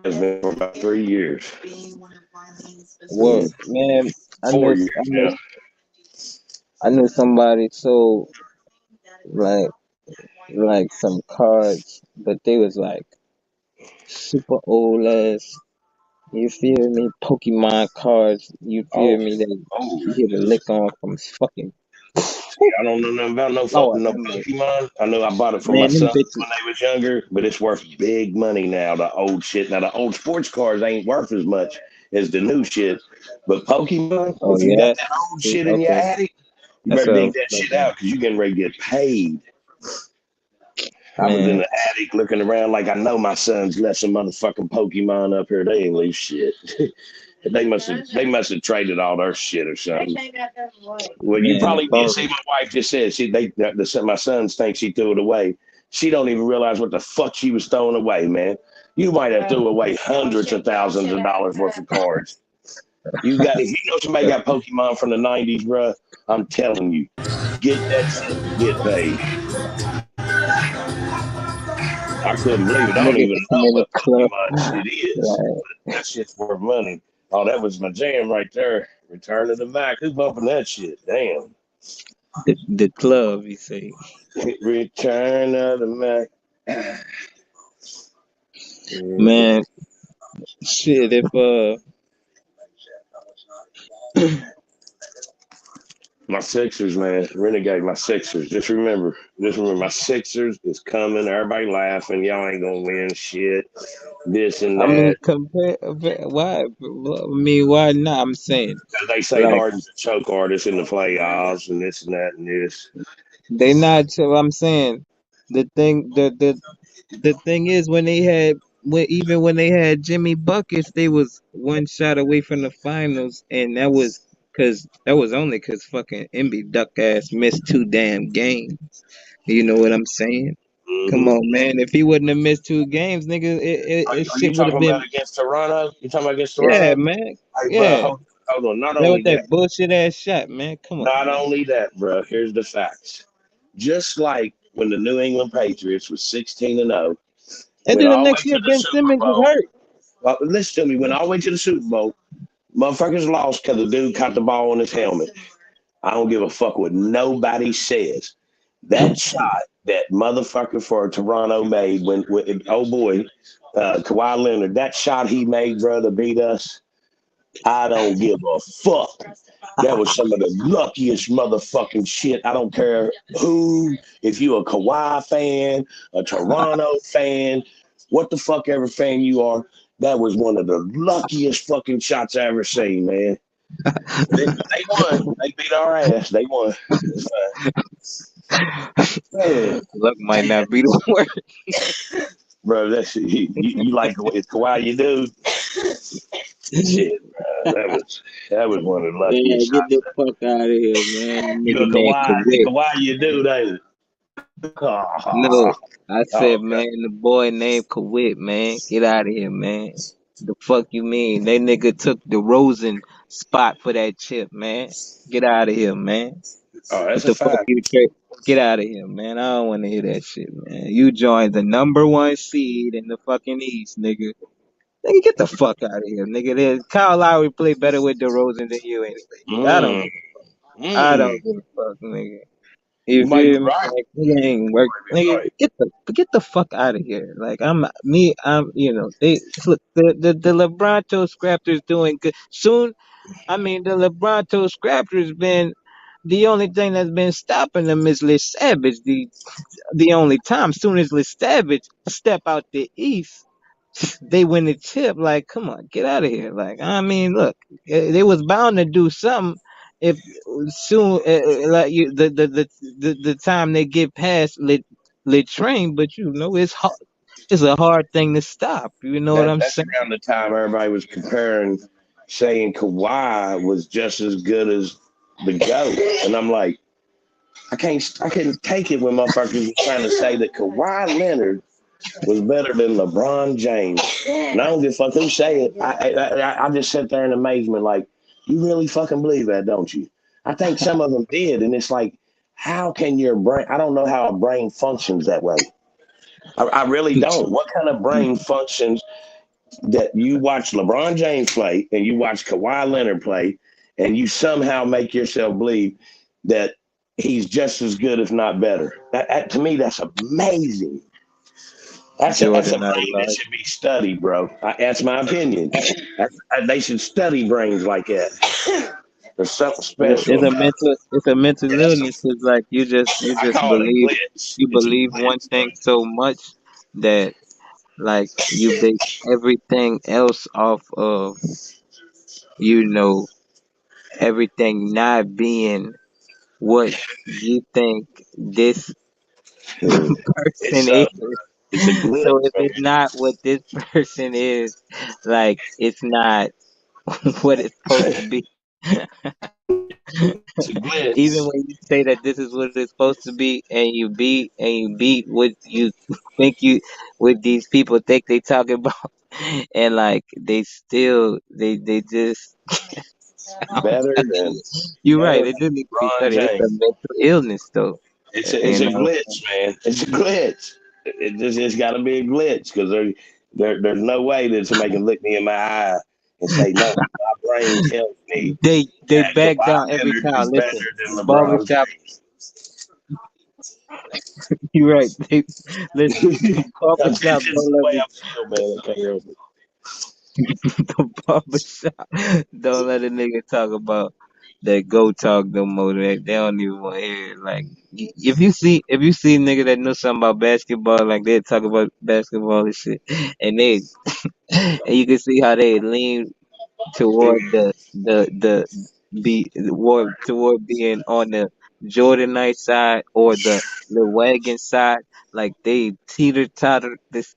It's been for about 3 years.
Well, man,
4 years now.
I knew somebody sold like some cards, but they was like super old ass. You feel me? Pokemon cards. You feel me? That you hear the lick on from fucking.
I don't know nothing about no Pokemon. I know I bought it for my sons when they was younger, but it's worth big money now. The old shit. Now the old sports cards ain't worth as much as the new shit. But Pokemon, if you got that old shit in your attic, you better dig that shit out because you getting ready to get paid. I was in the attic looking around like I know my sons left some motherfucking Pokemon up here. They ain't leave shit. They must have traded all their shit or something. Well, you probably did see my wife just said my sons think she threw it away. She don't even realize what the fuck she was throwing away, man. You might have threw away hundreds of thousands of dollars worth of cards. If you know somebody got Pokemon from the 90s, bro, I'm telling you, get that shit, get paid. I couldn't believe it. I don't even know what Pokemon shit is. That shit's worth money. Oh, that was my jam right there. Return of the Mac. Who's bumping that shit? Damn.
The club, you say.
Return of the Mac.
Man, shit, if
my Sixers, man, Renegade, my Sixers. Just remember, my Sixers is coming. Everybody laughing. Y'all ain't gonna win shit. This and that.
Why not? I'm saying
they say Harden's a choke artist in the playoffs and this and that and this.
They not. So I'm saying the thing is when they had when they had Jimmy Buckets, they was one shot away from the finals, and that was only because fucking Embiid duck ass missed 2 damn games. You know what I'm saying?
Mm-hmm.
Come on, man. If he wouldn't have missed 2 games, nigga,
Are
shit
you
would have
talking
been.
about against Toronto? You talking about against Toronto?
Yeah, man.
Hey,
Yeah.
bro, hold on. Not
That
only
was that bullshit ass shot, man. Come on.
Not
man.
only that, bro. Here's the facts. Just like when the New England Patriots was 16-0,
and then the next year Ben Simmons was hurt.
Well, listen to me. Went all the way to the Super Bowl. Motherfuckers lost because the dude caught the ball on his helmet. I don't give a fuck what nobody says. That shot that motherfucker for Toronto made when Kawhi Leonard, that shot he made, bro, to beat us, I don't give a fuck. That was some of the luckiest motherfucking shit. I don't care who, if you a Kawhi fan, a Toronto fan, what the fuck ever fan you are, that was one of the luckiest fucking shots I ever seen, man. They won. They beat our ass. They won.
Luck might not be the word.
Bro, that's you like it's Kawhi you do. Shit, bro. That was one of the luckiest
shots. Get the fuck out of here, man.
You a Kawhi you do, ain't it?
No, I said, man, the boy named Kawhi, man. Get out of here, man. The fuck you mean? That nigga took DeRozan
spot for that chip, man. Get out of here, man.
Oh, that's
What
a
the fuck
fact.
you care? Get out of here, man. I don't want to hear that shit, man. You joined the number 1 seed in the fucking East, nigga. Nigga, get the fuck out of here, nigga. Kyle Lowry play better with DeRozan than you anyway. Nigga. I don't
Mm,
give a fuck. I
mm.
don't give a fuck, nigga.
You
You
might be
feel me?
right.
Like nigga ain't
You
work.
might be
Nigga,
right.
get the fuck out of here. Like I'm you know, they look the LeBronto Scraptors doing good. Soon, I mean the LeBronto Scraptors been the only thing that's been stopping them is Liz Savage. The only time soon as Liz Savage step out the East, they win the chip. Like, come on, get out of here. Like, I mean, look, they was bound to do something if soon, like you, the time they get past lit train. But you know, it's hard. It's a hard thing to stop. You know what I'm
That's
saying?
around the time everybody was comparing, saying Kawhi was just as good as the GOAT. And I'm like, I couldn't take it when motherfuckers were trying to say that Kawhi Leonard was better than LeBron James. And I don't give a fuck who say it. I just sit there in amazement, like, you really fucking believe that, don't you? I think some of them did, and it's like, how can your brain? I don't know how a brain functions that way. I really don't. What kind of brain functions that you watch LeBron James play and you watch Kawhi Leonard play, and you somehow make yourself believe that he's just as good, if not better? To me, that's amazing. That's a
Jordan, I
brain that
love.
should be studied, bro. That's my opinion. They should study brains like that. There's something special about it.
It's a mental
Yeah,
illness. It's like you
I
just
call it a
believe
glitch.
you
It's a
believe one
glitch,
thing so much that like you base everything else off of, you know, everything not being what you think this
bro.
person is.
It's a glitch,
So if
man.
it's not what this person is, like it's not what it's supposed to be.
It's a
Even
glitch.
when you say that this is what it's supposed to be, and you beat what you think you what these people think they talking about, and like they still they just
Better than
you're
better
right.
than
It do need to be
LeBron
studied. It's a
James.
mental illness, though.
It's
You
a
know,
glitch, man. It's a glitch. It's got to be a glitch because there's no way that somebody can look me in my eye and say no. My brain tells me
they
that
back
Kawhi
down every
Leonard
time.
is better
Listen,
than LeBron
barbershop. You're right. They listen.
That's
Barbershop
just
don't
the
let
way
me.
I feel, man. I can't help it.
The barbershop don't let a nigga talk about that go talk no more. They don't even want to hear it. Like if you see nigga that know something about basketball, like they talk about basketball and shit, and they and you can see how they lean toward the be toward being on the Jordanite side or the wagon side. Like they teeter totter this.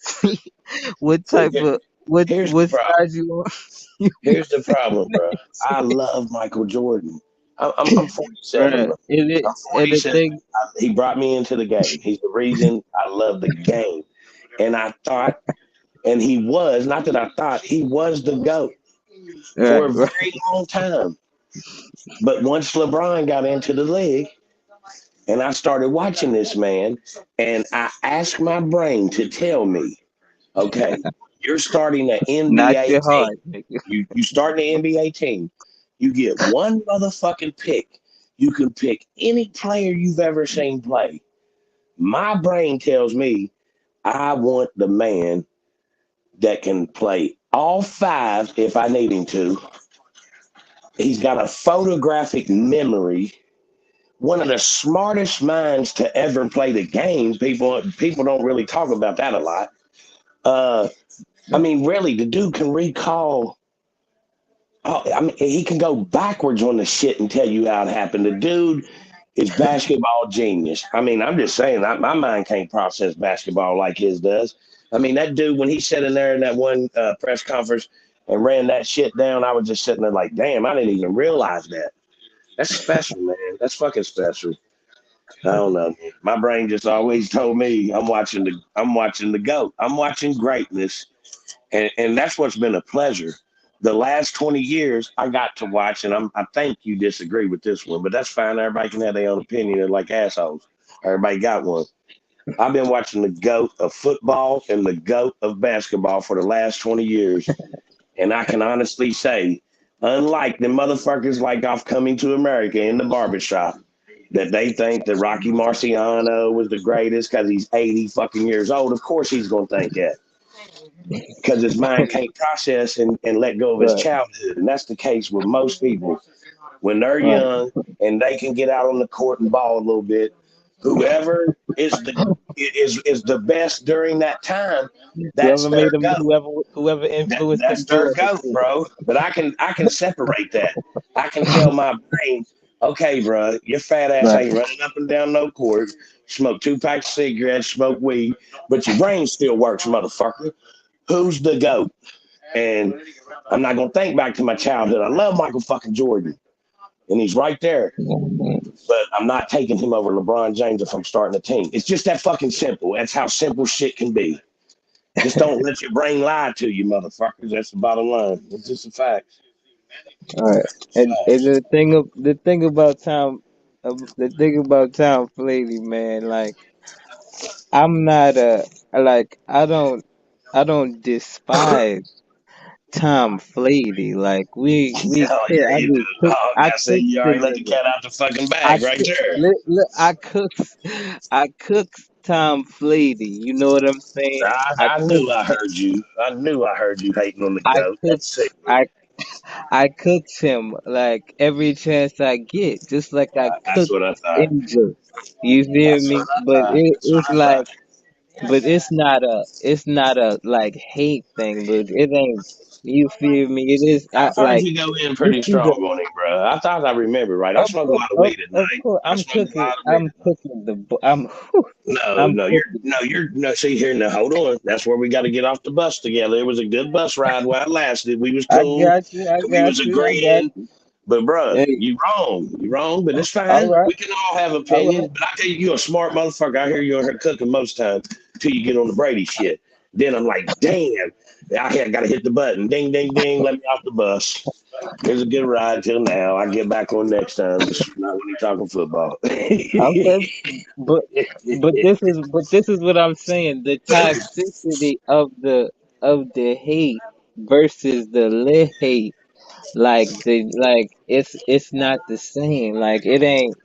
What
See,
type of
here's the
what
problem.
size you want? You
Here's the problem, bro. I love Michael Jordan. I'm 47,
Bruh,
bro. I'm
and the
47.
thing,
He brought me into the game. He's the reason I love the game. And I thought, and he was, not that I thought, he was the GOAT for
right,
a
right.
very long time. But once LeBron got into the league and I started watching this man, and I asked my brain to tell me, okay, you're starting an
Not
NBA
your
team.
heart, nigga.
You start an NBA team. You get one motherfucking pick. You can pick any player you've ever seen play. My brain tells me I want the man that can play all five if I need him to. He's got a photographic memory. One of the smartest minds to ever play the game. People don't really talk about that a lot. I mean, really, the dude can recall. Oh, I mean, he can go backwards on the shit and tell you how it happened. The dude is basketball genius. I mean, I'm just saying, my mind can't process basketball like his does. I mean, that dude, when he sat in there in that one press conference and ran that shit down, I was just sitting there like, damn, I didn't even realize that. That's special, man. That's fucking special. I don't know. My brain just always told me I'm watching the GOAT. I'm watching greatness, and that's what's been a pleasure. the last 20 years I got to watch, and I think you disagree with this one, but that's fine. Everybody can have their own opinion and like assholes. Everybody got one. I've been watching the GOAT of football and the GOAT of basketball for the last 20 years. And I can honestly say, unlike the motherfuckers like off Coming to America in the barbershop, that they think that Rocky Marciano was the greatest because he's 80 fucking years old. Of course he's going to think that. Because his mind can't process and let go of his
Right.
childhood. And that's the case with most people. When they're
Right.
young and they can get out on the court and ball a little bit, whoever is the best during that time, that's
Whoever
their
made him,
goat.
whoever influenced him
That's their
during his
goat,
youth.
bro. But I can separate that. I can tell my brain, okay, bro, your fat ass
Right.
ain't running up and down no court, smoke 2 packs of cigarettes, smoke weed, but your brain still works, motherfucker. Who's the GOAT? And I'm not gonna think back to my childhood. I love Michael fucking Jordan, and he's right there. But I'm not taking him over LeBron James if I'm starting a team. It's just that fucking simple. That's how simple shit can be. Just don't let your brain lie to you, motherfuckers. That's the bottom line. It's just a fact.
All right. And the thing about Tom Flatley, man, like I'm not I don't despise Tom Flatley. Like
Oh yeah, you do. Oh,
I
I see.
cooked
You
the
already let the
nigga.
cat out the fucking bag right there.
I cooked Tom Flatley. You know what I'm saying?
I knew I heard you. I knew I heard you hating on the
I
goat.
cooked
That's sick.
I cooked him like every chance I get, just like I
That's
cooked
what I thought.
MJ. You feel
That's
me?
what I thought. That's what I thought.
But it's not a like hate thing, but it ain't. You feel me? It is. I
I've heard
like
you go in
this
pretty
is
strong on him, bro. I thought I remember right. I smoked a lot of weed at
of
night.
course
I smoked a lot of weed
I'm
at night.
cooking I'm
No,
I'm
no,
cooking.
see here now. Hold on. That's where we got to get off the bus together. It was a good bus ride while it lasted. We was
I
cool
got you. I
and we
got
was
you. I got
agreeing.
you.
But bruh,
Hey,
you wrong. You wrong, but it's
all
fine.
right,
We can all have
all right.
opinions. But I tell you, you're a smart motherfucker. I hear you on here cooking most times till you get on the Brady shit. Then I'm like, damn, I got to hit the button. Ding, ding, ding. Let me off the bus. It was a good ride till now. I get back on next time, just not when you're talking football.
Okay, but this is what I'm saying. The toxicity of the hate versus the lit hate, like it's not the same. Like it ain't.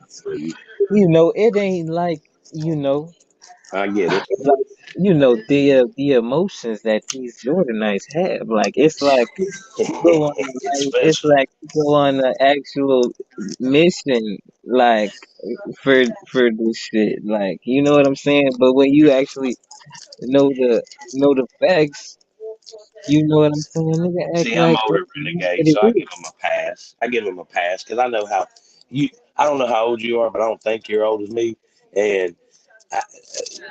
It ain't like you know
I get it.
like the emotions that these Jordanites have. Like it's like you go on
It's
it's
special.
like you go on an actual mission like for this shit. Like you know what I'm saying? But when you actually know the facts, you know what I'm saying? Nigga act
See, I'm
like
older
that's not
renegade,
what it
so I
is.
give him a pass. I give him a pass because I know how you. I don't know how old you are, but I don't think you're old as me. And I,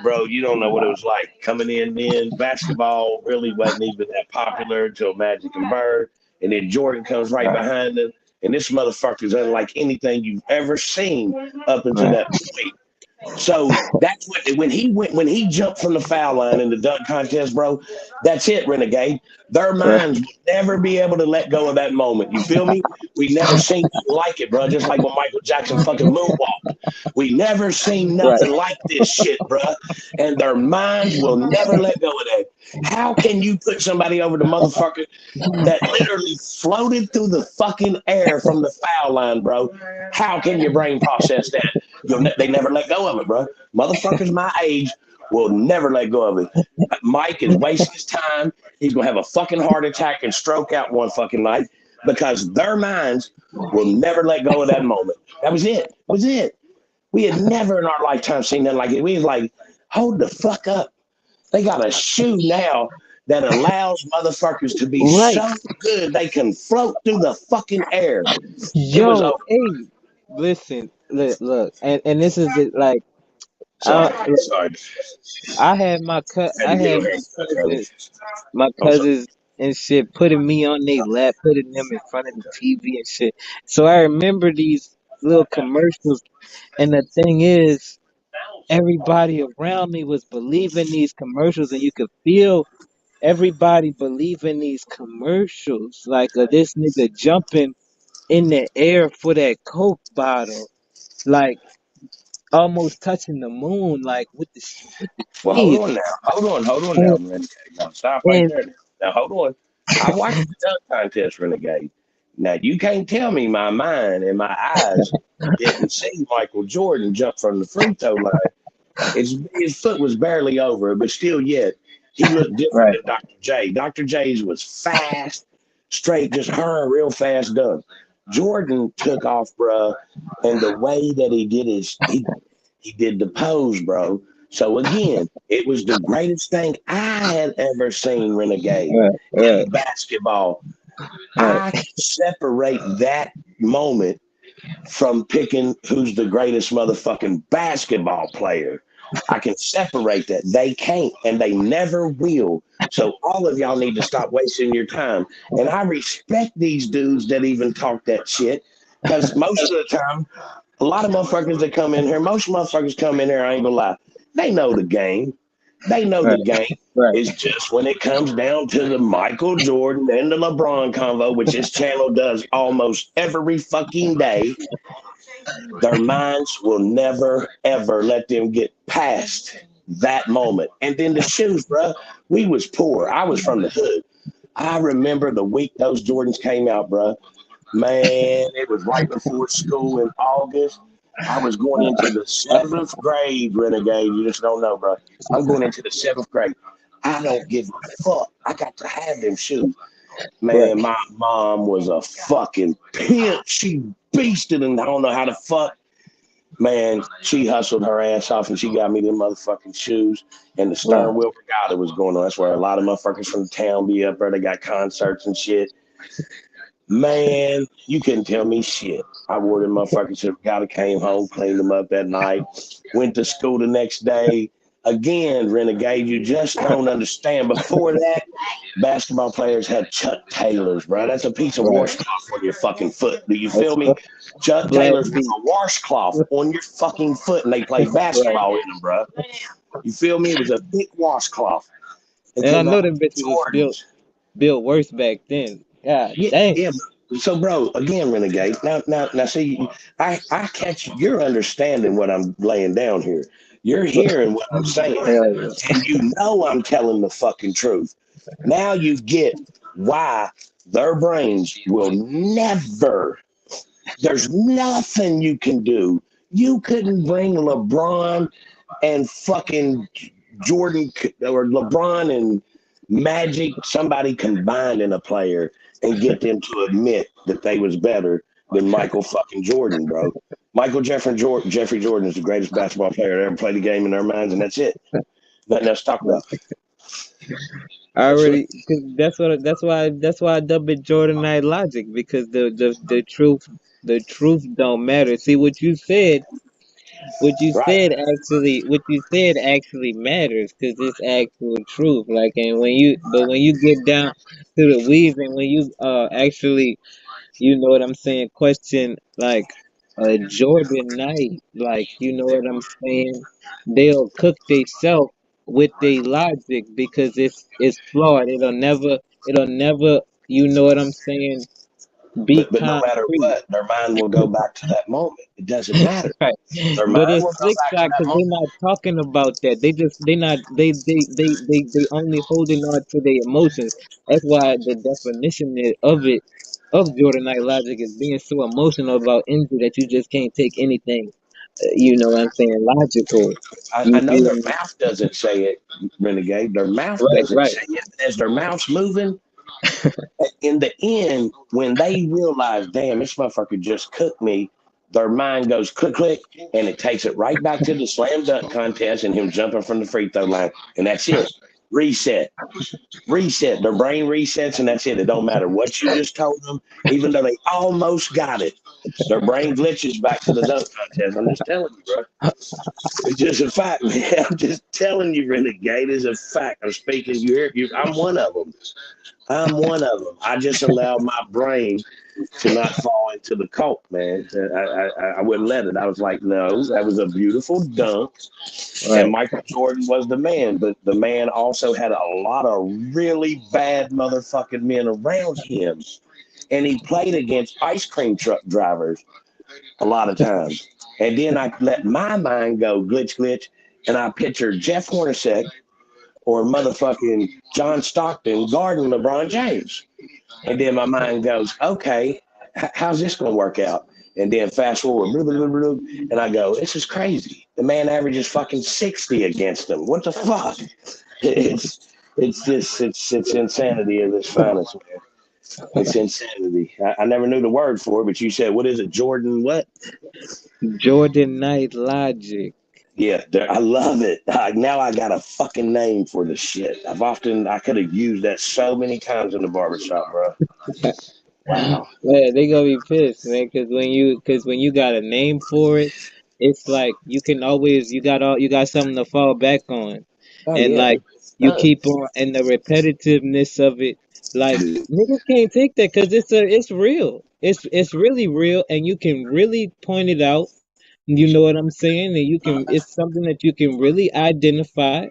bro, you don't know what it was like coming in. Then basketball really wasn't even that popular until Magic and Bird, and then Jordan comes right
Right,
behind him. And this motherfucker's unlike anything you've ever seen up until
right,
that point. So that's when he jumped from the foul line in the dunk contest, bro. That's it, Renegade. Their
right,
minds will never be able to let go of that moment. You feel me? We never seen nothing like it, bro. Just like when Michael Jackson fucking moonwalked. We never seen
right.
nothing like this shit, bro. And their minds will never let go of that. How can you put somebody over the motherfucker that literally floated through the fucking air from the foul line, bro? How can your brain process that? They never let go of it, bro. Motherfuckers my age will never let go of it. Mike is wasting his time. He's gonna have a fucking heart attack and stroke out one fucking night because their minds will never let go of that moment. That was it. That was it. We had never in our lifetime seen that like it. We was like, hold the fuck up. They got a shoe now that allows motherfuckers to be
Right.
so good they can float through the fucking air. It was
Yo,
over.
hey, listen, look, and this is the like
Sorry.
look,
Sorry. Had
I
to get
had
on here early.
my
I'm sorry.
cousins and shit putting me on their lap, putting them in front of the TV and shit. So I remember these little commercials, and the thing is, everybody around me was believing these commercials, and you could feel
everybody believe in these commercials, like this nigga jumping in the air for that Coke bottle, like almost touching the moon, like with the
Well, hold
shades.
on now. Hold on now,
And,
Renegade. Now, stop right
and
there. Now, hold on. I watched the dunk contest, Renegade. Now, you can't tell me my mind and my eyes didn't see Michael Jordan jump from the free throw line. His foot was barely over, but still yet, he looked different
right,
than Dr. J. Dr. J's was fast, straight, just real fast dunk. Jordan took off, bruh, and the way that he did he did the pose, bro. So again, it was the greatest thing I had ever seen, Renegade, in basketball. I can separate that moment from picking who's the greatest motherfucking basketball player. I can separate that. They can't, and they never will. So all of y'all need to stop wasting your time. And I respect these dudes that even talk that shit, because most of the time, a lot of motherfuckers that come in here, most motherfuckers come in here, I ain't gonna lie, they know the game. They know the game. It's just when it comes down to the Michael Jordan and the LeBron convo, which this channel does almost every fucking day, their minds will never, ever let them get past that moment. And then the shoes, bro. We was poor. I was from the hood. I remember the week those Jordans came out, bro. Man, it was right before school in August. I was going into the 7th grade, Renegade. You just don't know, bro. I'm going into the 7th grade. I don't give a fuck. I got to have them shoes. Man, my mom was a fucking pimp. She beasted, and I don't know how the fuck. Man, she hustled her ass off, and she got me them motherfucking shoes. And the Stern Wheel Regatta was going on. That's where a lot of motherfuckers from the town be up there. They got concerts and shit. Man, you couldn't tell me shit. I wore them motherfuckers to the regatta, came home, cleaned them up that night, went to school the next day. Again, Renegade, you just don't understand. Before that, basketball players had Chuck Taylors, bro. That's a piece of washcloth on your fucking foot. Do you feel me? Chuck Taylors have a washcloth on your fucking foot, and they play basketball in them, bro. You feel me? It was a thick washcloth.
And I know them bitches was built worse back then. God dang.
Yeah. So, bro, again, Renegade. Now, see, I catch you're understanding what I'm laying down here. You're hearing what I'm saying, and you know I'm telling the fucking truth. Now you get why their brains will never. There's nothing you can do. You couldn't bring LeBron and fucking Jordan or LeBron and Magic, somebody combined in a player, and get them to admit that they was better than Michael fucking Jordan, bro. Jeffrey Jordan is the greatest basketball player to ever play the game in their minds, and that's it. Nothing else to talk about.
I already, cause that's why I dub it Jordanite logic, because the truth don't matter. See what you said actually matters, because it's actual truth. Like, and when you get down to the weeds, and when you actually, you know what I'm saying, question like a Jordan Knight, like, you know what I'm saying, they'll cook theyself with their logic, because it's flawed. It'll never, you know what I'm saying, be
But no matter
concrete.
what, their mind will go back to that moment. It doesn't matter.
Right.
Their
But
mind
it's
will go
slick
back to
shot,
that
because they're
moment.
not talking about that. They only holding on to their emotions. That's why the definition of Jordanite logic is being so emotional about injury that you just can't take anything. You know what I'm saying? Logical.
I
You
know
feel
their
me?
mouth doesn't say it, Renegade. Their mouth
Right,
doesn't
right.
say it. As their mouth's moving, in the end, when they realize, damn, this motherfucker just cooked me, their mind goes click, click, and it takes it right back to the slam dunk contest and him jumping from the free throw line. And that's it. Reset. Their brain resets, and that's it. It don't matter what you just told them, even though they almost got it. Their brain glitches back to the dunk contest. I'm just telling you, bro. It's just a fact, man. I'm just telling you, Renegade. It's a fact. I'm speaking. I'm one of them. I'm one of them. I just allowed my brain to not fall into the cult, man. I wouldn't let it. I was like, no, that was a beautiful dunk.
Right.
And Michael Jordan was the man, but the man also had a lot of really bad motherfucking men around him. And he played against ice cream truck drivers a lot of times. And then I let my mind go glitch, and I pictured Jeff Hornacek or motherfucking John Stockton guarding LeBron James. And then my mind goes, okay, how's this going to work out? And then fast forward, and I go, this is crazy. The man averages fucking 60 against him. What the fuck? It's insanity of this finest, man. It's insanity. I never knew the word for it, but you said, what is it? Jordan what?
Jordan Knight logic.
Yeah, I love it. Now I got a fucking name for the shit. I could have used that so many times in the barbershop, bro. Wow.
Man, they gonna be pissed, man, because when you got a name for it, it's like you got something to fall back on,
Oh,
and
yeah.
like you keep on, and the repetitiveness of it, like niggas can't take that because it's real. It's really real, and you can really point it out. You know what I'm saying? And it's something that you can really identify.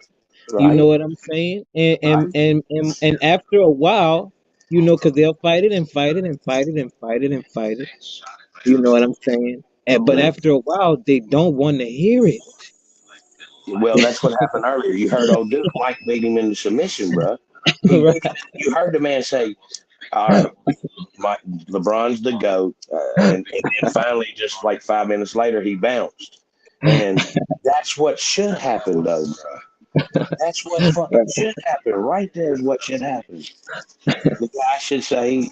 You
Right.
know what I'm saying? And after a while, because they'll fight it and fight it and fight it and fight it and fight it. You know what I'm saying? But after a while, they don't want to hear it.
Well, that's what happened earlier. You heard old Duke Mike beat him into submission, bro.
Right.
You heard the man say, all right, LeBron's the GOAT. And then finally, just like 5 minutes later, he bounced. And that's what should happen, though, bro. That's what fucking should happen. Right there is what should happen. The guy should say,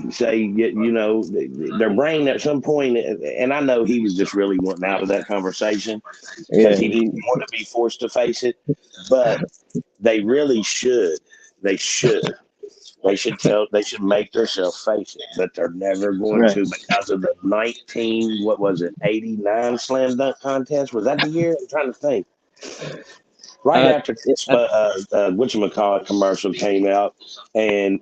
their brain at some point, and I know he was just really wanting out of that conversation because he didn't want to be forced to face it, but they really should. They should. They should make themselves face it, but they're never going to because of the 89 slam dunk contest. Was that the year? I'm trying to think. Right after whatchamacallit commercial came out, and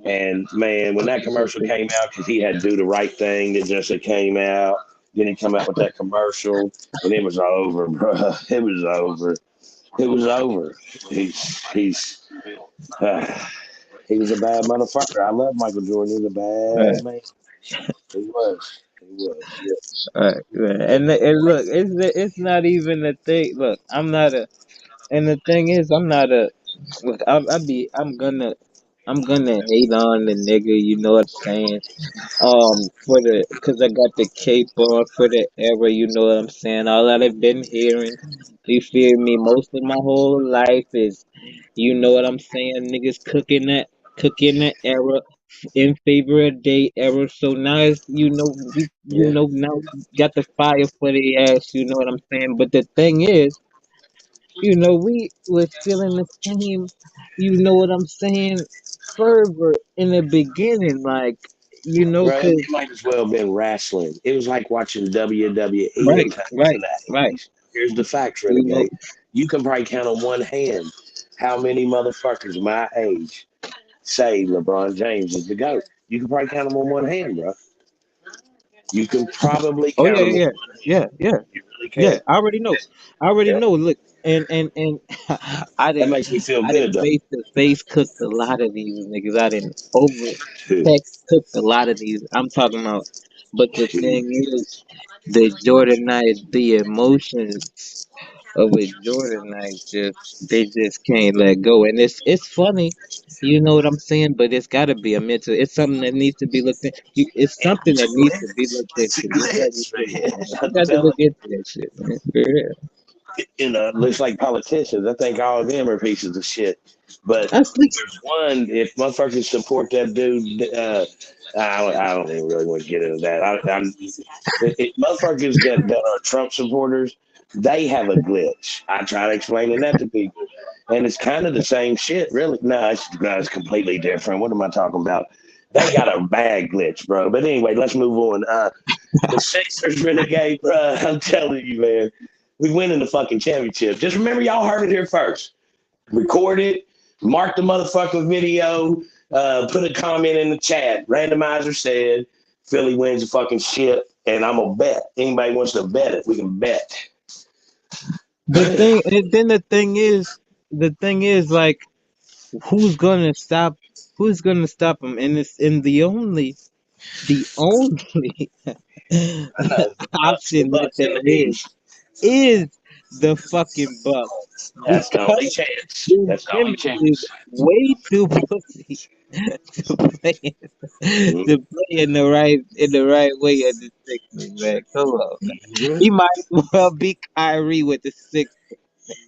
man, when that commercial came out, because he had to do the right thing, that just came out. Then he come out with that commercial, and it was over, bro. It was over. It was over. He was a bad motherfucker. I love Michael Jordan. He was a bad man. He was.
Right. And look, it's not even a thing. Look, I'm not a. And the thing is, I'm not a. Look, I'm gonna hate on the nigga. You know what I'm saying? Cause I got the cape on for the era. You know what I'm saying? All that I've been hearing. You feel me? Most of my whole life is, you know what I'm saying? Niggas cooking that era in favor of day era. So now it's, now we got the fire for the ass. You know what I'm saying? But the thing is, we were still in the same, you know what I'm saying, fervor in the beginning, like,
Bro,
cause
it might as well have been wrestling. It was like watching WWE
right,
at times in
right,
the
right.
80s. Here's the facts,
You know,
Renegade. You can probably count on one hand how many motherfuckers my age say LeBron James is the GOAT. You can probably count them on one hand, bro. You can probably
oh
count
yeah,
them on
yeah,
one
yeah,
hand.
yeah,
You really
yeah.
can.
I already
Yeah.
know. Look, and I
That makes me feel
didn't
good, though.
face to face cooked a lot of these niggas. I didn't over text cooked a lot of these. I'm talking about, but the thing is, the Jordan Knight, the emotions of a Jordan Knight, they just can't let go, and it's funny. You know what I'm saying? But it's got to be a mental. It's something that needs to be looked at. It's something that needs to be looked
It's a
into. You got
glitch, man. I'm
to look
telling
into that shit, man. For real.
it looks like politicians. I think all of them are pieces of shit. But
That's like,
there's one, if motherfuckers support that dude, I don't even really want to get into that. Motherfuckers that are Trump supporters, they have a glitch. I try to explaining that to people. And it's kind of the same shit, really. No, it's completely different. What am I talking about? They got a bad glitch, bro. But anyway, let's move on. The Sixers Renegade, bro. I'm telling you, man. We winning the fucking championship. Just remember, y'all heard it here first. Record it, mark the motherfucking video, Put a comment in the chat. Randomizer said Philly wins the fucking shit, and I'm gonna bet. Anybody wants to bet it, we can bet.
The thing is, like, who's gonna stop him? And the only option that
Bucks in
there
the East.
is the fucking Bucks.
That's the only
Because
chance.
the
That's the only
Simmons
chance.
is way too pussy to play in the right way at the Sixers, man. Come on, man. He might as well be Kyrie with the Sixers.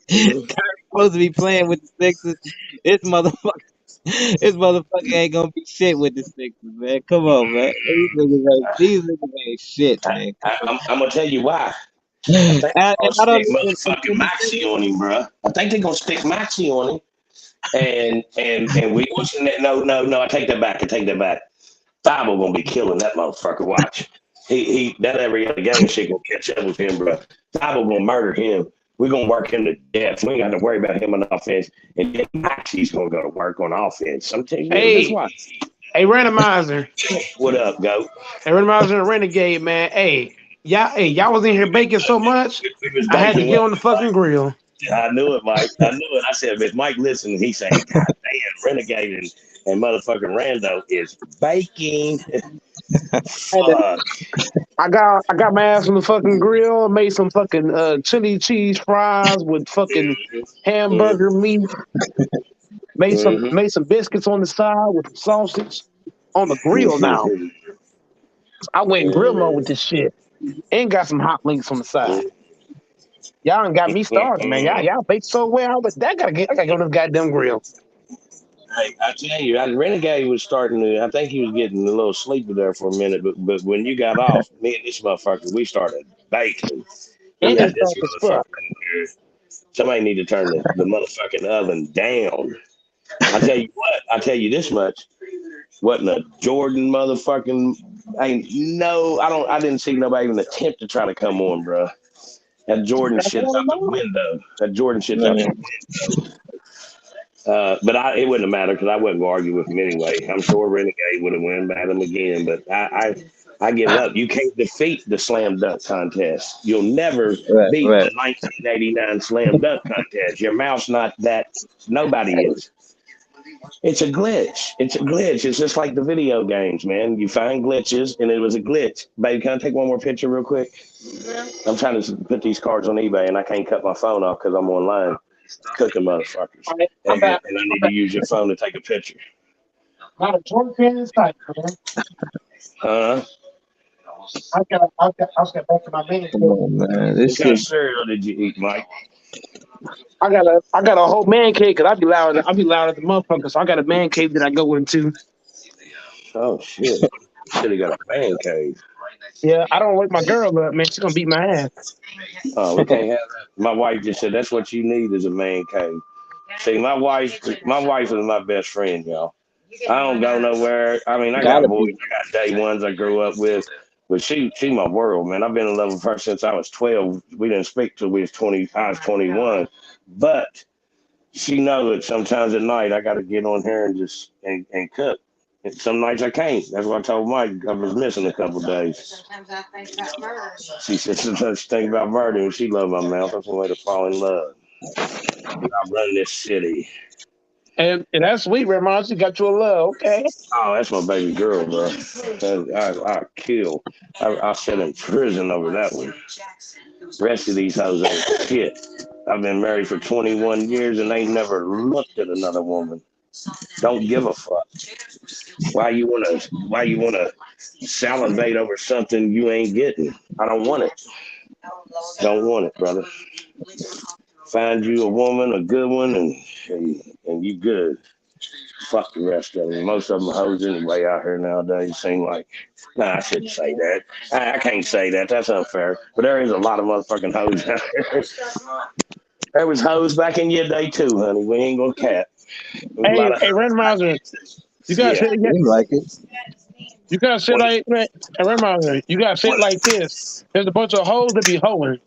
Kyrie's supposed to be playing with the Sixers. This motherfucker ain't gonna be shit with the Sixers, man. Come on, man. These niggas ain't shit, man.
I'm gonna tell you why. I think they're
And
gonna
I don't
stick
even.
motherfucking Maxie on him, bro. I think they're gonna stick Maxie on him. And we no, I take that back. Thibault gonna be killing that motherfucker. Watch. He that every other game shit gonna catch up with him, bro. Thibault gonna murder him. We're gonna work him to death. We ain't got to worry about him on offense. And then Maxie's gonna go to work on offense. I'm telling you, just watch.
Hey, Randomizer.
What up, Goat?
Hey, Randomizer and Renegade, man. Hey, y'all was in here baking so much, I had to get on the fucking grill.
I knew it, Mike. I knew it. I said, if Mike listened, he said, God damn, Renegade and motherfucking Rando is baking. Fuck.
I got my ass on the fucking grill, made some fucking chili cheese fries with fucking hamburger meat. Made some biscuits on the side with some sausage on the grill now. I went and grill mode with this shit. And got some hot links on the side. Y'all done got me started, man. Y'all baked so well, but I gotta go to the goddamn grill.
Hey, I tell you, Renegade was starting to. I think he was getting a little sleepy there for a minute, but when you got off, me and this motherfucker, we started baking. We had this motherfucker in here. Somebody need to turn the motherfucking oven down. I tell you what, I tell you this much. Wasn't a Jordan motherfucking. I didn't see nobody even attempt to try to come on, bro. That Jordan shit's out the window. Out the window. But it wouldn't have mattered because I wouldn't argue with him anyway. I'm sure Renegade would have won at him again, but I give up. You can't defeat the slam dunk contest. You'll never beat the 1989 slam dunk contest. Your mouth's not that. Nobody is. It's a glitch. It's just like the video games, man. You find glitches, and it was a glitch. Baby, can I take one more picture real quick? I'm trying to put these cards on eBay, and I can't cut my phone off because I'm online. Cooking motherfuckers. And I need to use your phone to take a picture.
Not a Jordan fan inside, man.
Huh?
I got back to my man.
What kind of cereal did you eat, Mike?
I got a whole man cave because I be loud as the motherfucker. So I got a man cave that I go into.
Oh shit! Should have got a man cave.
Yeah, I don't wake my girl up, man. She's gonna beat my ass.
Oh, we can't have that. My wife just said that's what you need is a man cave. See, my wife is my best friend, y'all. I don't go nowhere. I mean, I got boys, I got day ones I grew up with, but she my world, man. I've been in love with her since I was 12. We didn't speak till we was 20. I was 21, but she knows that sometimes at night I got to get on her and just and cook. And some nights I can't. That's what I told Mike. I was missing a couple of days.
Sometimes I think about murder.
She said sometimes she think about murder and she loved my mouth. That's one way to fall in love. I run this city.
And that's sweet, Ramon. She got you a love, okay?
Oh, that's my baby girl, bro. I kill. I sit in prison over that one. Rest of these hoes ain't shit. I've been married for 21 years and ain't never looked at another woman. Don't give a fuck. Why you wanna salivate over something you ain't getting? I don't want it. Don't want it, brother. Find you a woman, a good one, and you good. Fuck the rest of them. Most of them hoes anyway out here nowadays. Seem like, nah, I shouldn't say that. I can't say that. That's unfair. But there is a lot of motherfucking hoes out here. There was hoes back in your day too, honey. We ain't gonna cap.
Hey, Randomizer, you gotta say You gotta say like Randomizer. You gotta say it like this. There's a bunch of hoes that be hoeing,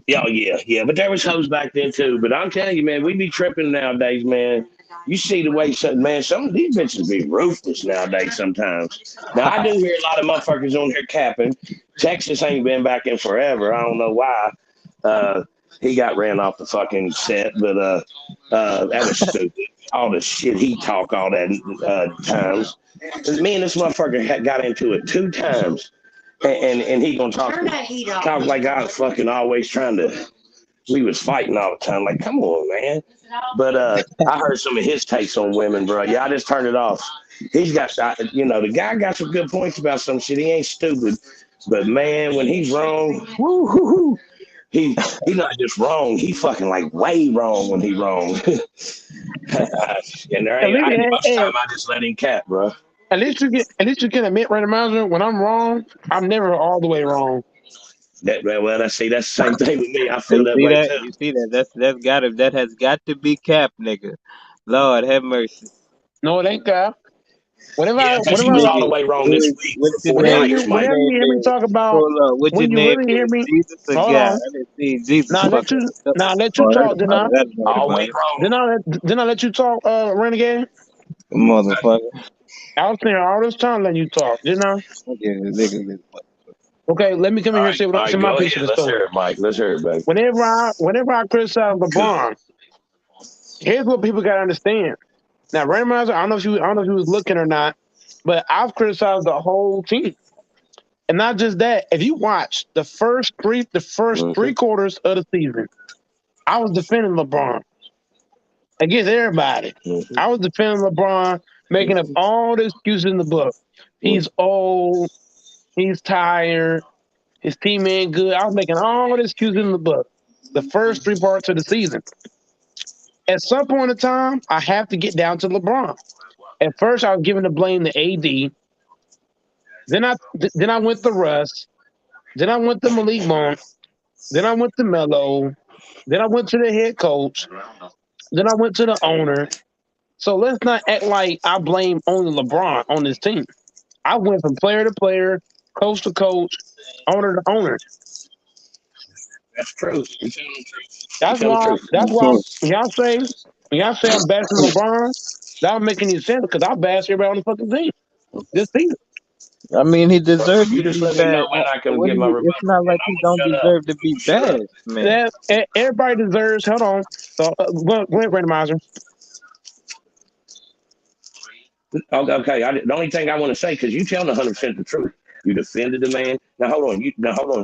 Yeah. But there was hoes back then too. But I'm telling you, man, we be tripping nowadays, man. You see the way some of these bitches be ruthless nowadays sometimes. Now I do hear a lot of motherfuckers on here capping. Texas ain't been back in forever. I don't know why. He got ran off the fucking set, but that was stupid. All the shit he talk all that times. Me and this motherfucker got into it 2 times. And he gonna talk like I was fucking always trying to. We was fighting all the time. Like, come on, man. But I heard some of his takes on women, bro. Yeah, I just turned it off. He's got, the guy got some good points about some shit. He ain't stupid, but man, when he's wrong, woo, he's not just wrong. He fucking like way wrong when he wrong. And there ain't much time. I just let him cap, bro.
At least you can admit, randomizer, when I'm wrong, I'm never all the way wrong.
That's the same thing with me. I feel that way too.
You see that? That has got to be cap, nigga. Lord have mercy.
No, it ain't cap. Whenever
he was all the way wrong this week.
Whenever you hear me talk about, when you really hear me, hold on. Now let you talk. Did I let you talk, Renegade?
Motherfucker.
I was there all this time letting you talk, didn't I? Okay, let me come in here and say my piece of the story.
Let's hear it, Mike. Let's hear it, baby.
Whenever I criticize LeBron, here's what people gotta understand. Now, randomizer, I don't know if you was looking or not, but I've criticized the whole team, and not just that. If you watch the first 3 quarters of the season, I was defending LeBron against everybody. I was defending LeBron, making up all the excuses in the book. He's old. He's tired. His team ain't good. I was making all the excuses in the book. The first 3 parts of the season. At some point in time, I have to get down to LeBron. At first, I was giving the blame to AD. Then I went to Russ. Then I went to Malik Monk. Then I went to Melo. Then I went to the head coach. Then I went to the owner. So let's not act like I blame only LeBron on this team. I went from player to player, coach to coach, owner to owner.
That's true.
That's why y'all say I'm bashing LeBron. That don't make any sense because I bash everybody on the fucking team. This season.
I mean, he deserves to
just
be
let me
bad.
know when I can get my rebuttal.
It's not like he don't deserve to be bad, man.
Everybody deserves. Hold on. So go ahead, randomizer.
Okay. The only thing I want to say, because you telling 100% the truth. You defended the man. Now hold on.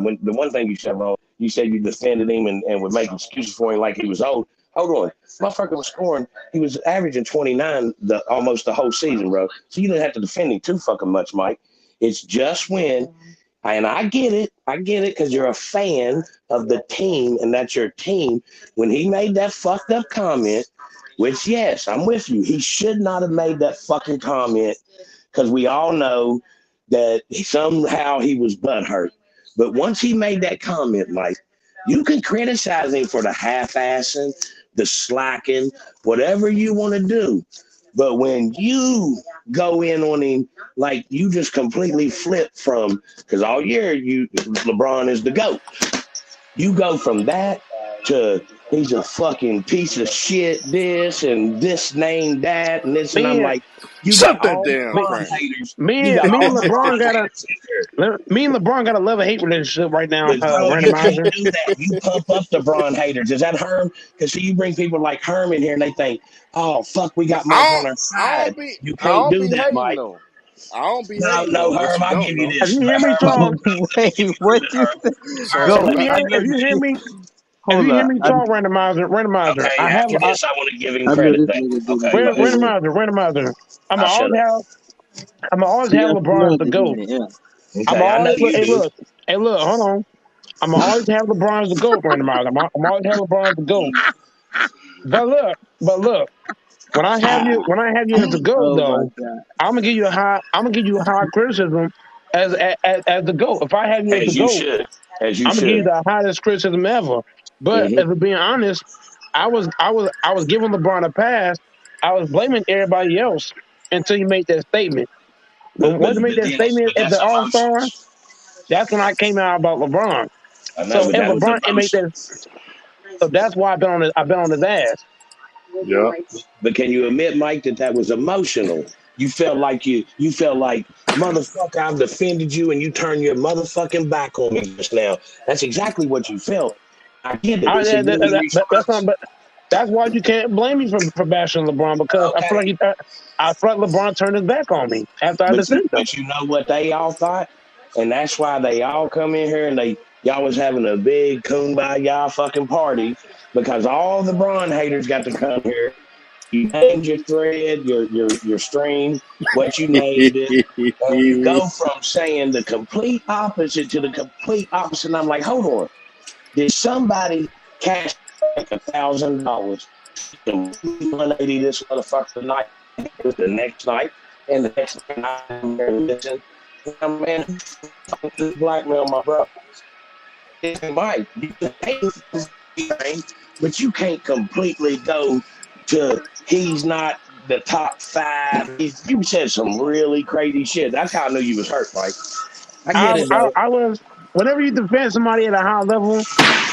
When the one thing you said wrong, you said you defended him and would make excuses for him like he was old. Hold on. Motherfucker was scoring. He was averaging 29 almost the whole season, bro. So you didn't have to defend him too fucking much, Mike. It's just when, and I get it, because you're a fan of the team and that's your team. When he made that fucked up comment, which, yes, I'm with you. He should not have made that fucking comment because we all know that somehow he was butthurt. But once he made that comment, Mike, you can criticize him for the half-assing, the slacking, whatever you want to do. But when you go in on him, like you just completely flip from, because all year LeBron is the GOAT. You go from that to he's a fucking piece of shit, this and this name that and this, and I'm like, you
shut
got
that
all
damn
LeBron haters.
Me and LeBron got a love-hate relationship right now.
You can't do that. You pump up the Bron haters. Is that Herm? Because see, you bring people like Herm in here and they think, oh fuck, we got Mike on our side. You can't do that, Mike.
Though. I don't be
No,
hating.
no, Herm, I'll give you this.
If you hear me talk,
wait, what you say?
If you hear me talk, randomizer.
Okay,
I
after this, I want to give him credit. Okay,
randomizer. I'm always have LeBron to go. Hey, look, hold on. I'm always have LeBron to go, randomizer. I'm always have LeBron to go. But look. When I have you as a GOAT, though, I'm gonna give you a high criticism as the GOAT. If I have you as the GOAT, I'm gonna give you the highest criticism ever. But if I'm being honest, I was giving LeBron a pass. I was blaming everybody else until you made that statement. But once you made that statement at the All-Star, that's when I came out about LeBron.
I know,
So
but
if
that was
LeBron can make
emotion.
that, so that's why I bet on his ass.
Yeah.
But can you admit, Mike, that was emotional? You felt like motherfucker, I've defended you, and you turn your motherfucking back on me just now. That's exactly what you felt. I get it. It's a human
That's
response.
not. But that's why you can't blame me for bashing LeBron because I feel
Okay.
like LeBron turned his back on me after I defended him.
But you know what they all thought, and that's why they all come in here and y'all was having a big kumbaya fucking party because all the Bron haters got to come here. You named your thread, your stream, what you named it, and you go from saying the complete opposite to the complete opposite. And I'm like, hold on, did somebody cash like $1,000? 180 this motherfucker night, the next night, and the next night I'm there listening. Man, who blackmail my brother? It's Mike. You can hate this thing, but you can't completely go to he's not the top 5. You said some really crazy shit. That's how I knew you was hurt, Mike. I get it, though.
I was. Whenever you defend somebody at a high level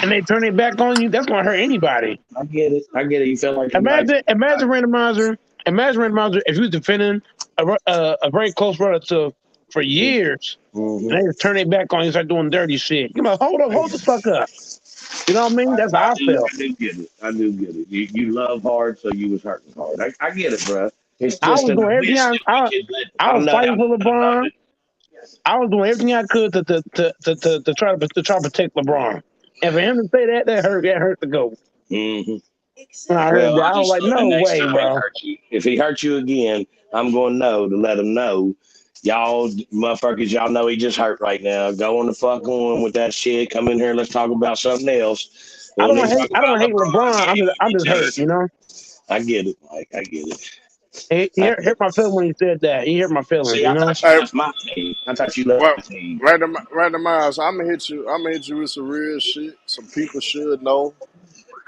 and they turn it back on you, that's gonna hurt anybody.
I get it. You feel like
imagine randomizer. Imagine randomizer if you was defending a very close relative for years, and they just turn it back on you and start doing dirty shit. You're like, hold the fuck up. You know what I mean? That's how I felt.
I do get it. You love hard, so you was hurting hard. I get it, bro. It's
I
just
was doing everything. I was fighting for LeBron. I was doing everything I could to try to protect LeBron. And for him to say that hurt to go.
Mm-hmm.
When I heard that, I was like, no way, bro.
If he hurt you again, I'm going to know to let him know. Y'all motherfuckers, y'all know he just hurt right now. Go on the fuck on with that shit. Come in here, let's talk about something else.
I don't hate LeBron. I'm just hurt, you know.
I get it, Mike. I get it.
He hurt my feelings when he said that. He hurt my feelings,
See,
you know.
I thought you left my team. I thought you left my team.
Miles, I'm gonna hit you with some real shit. Some people should know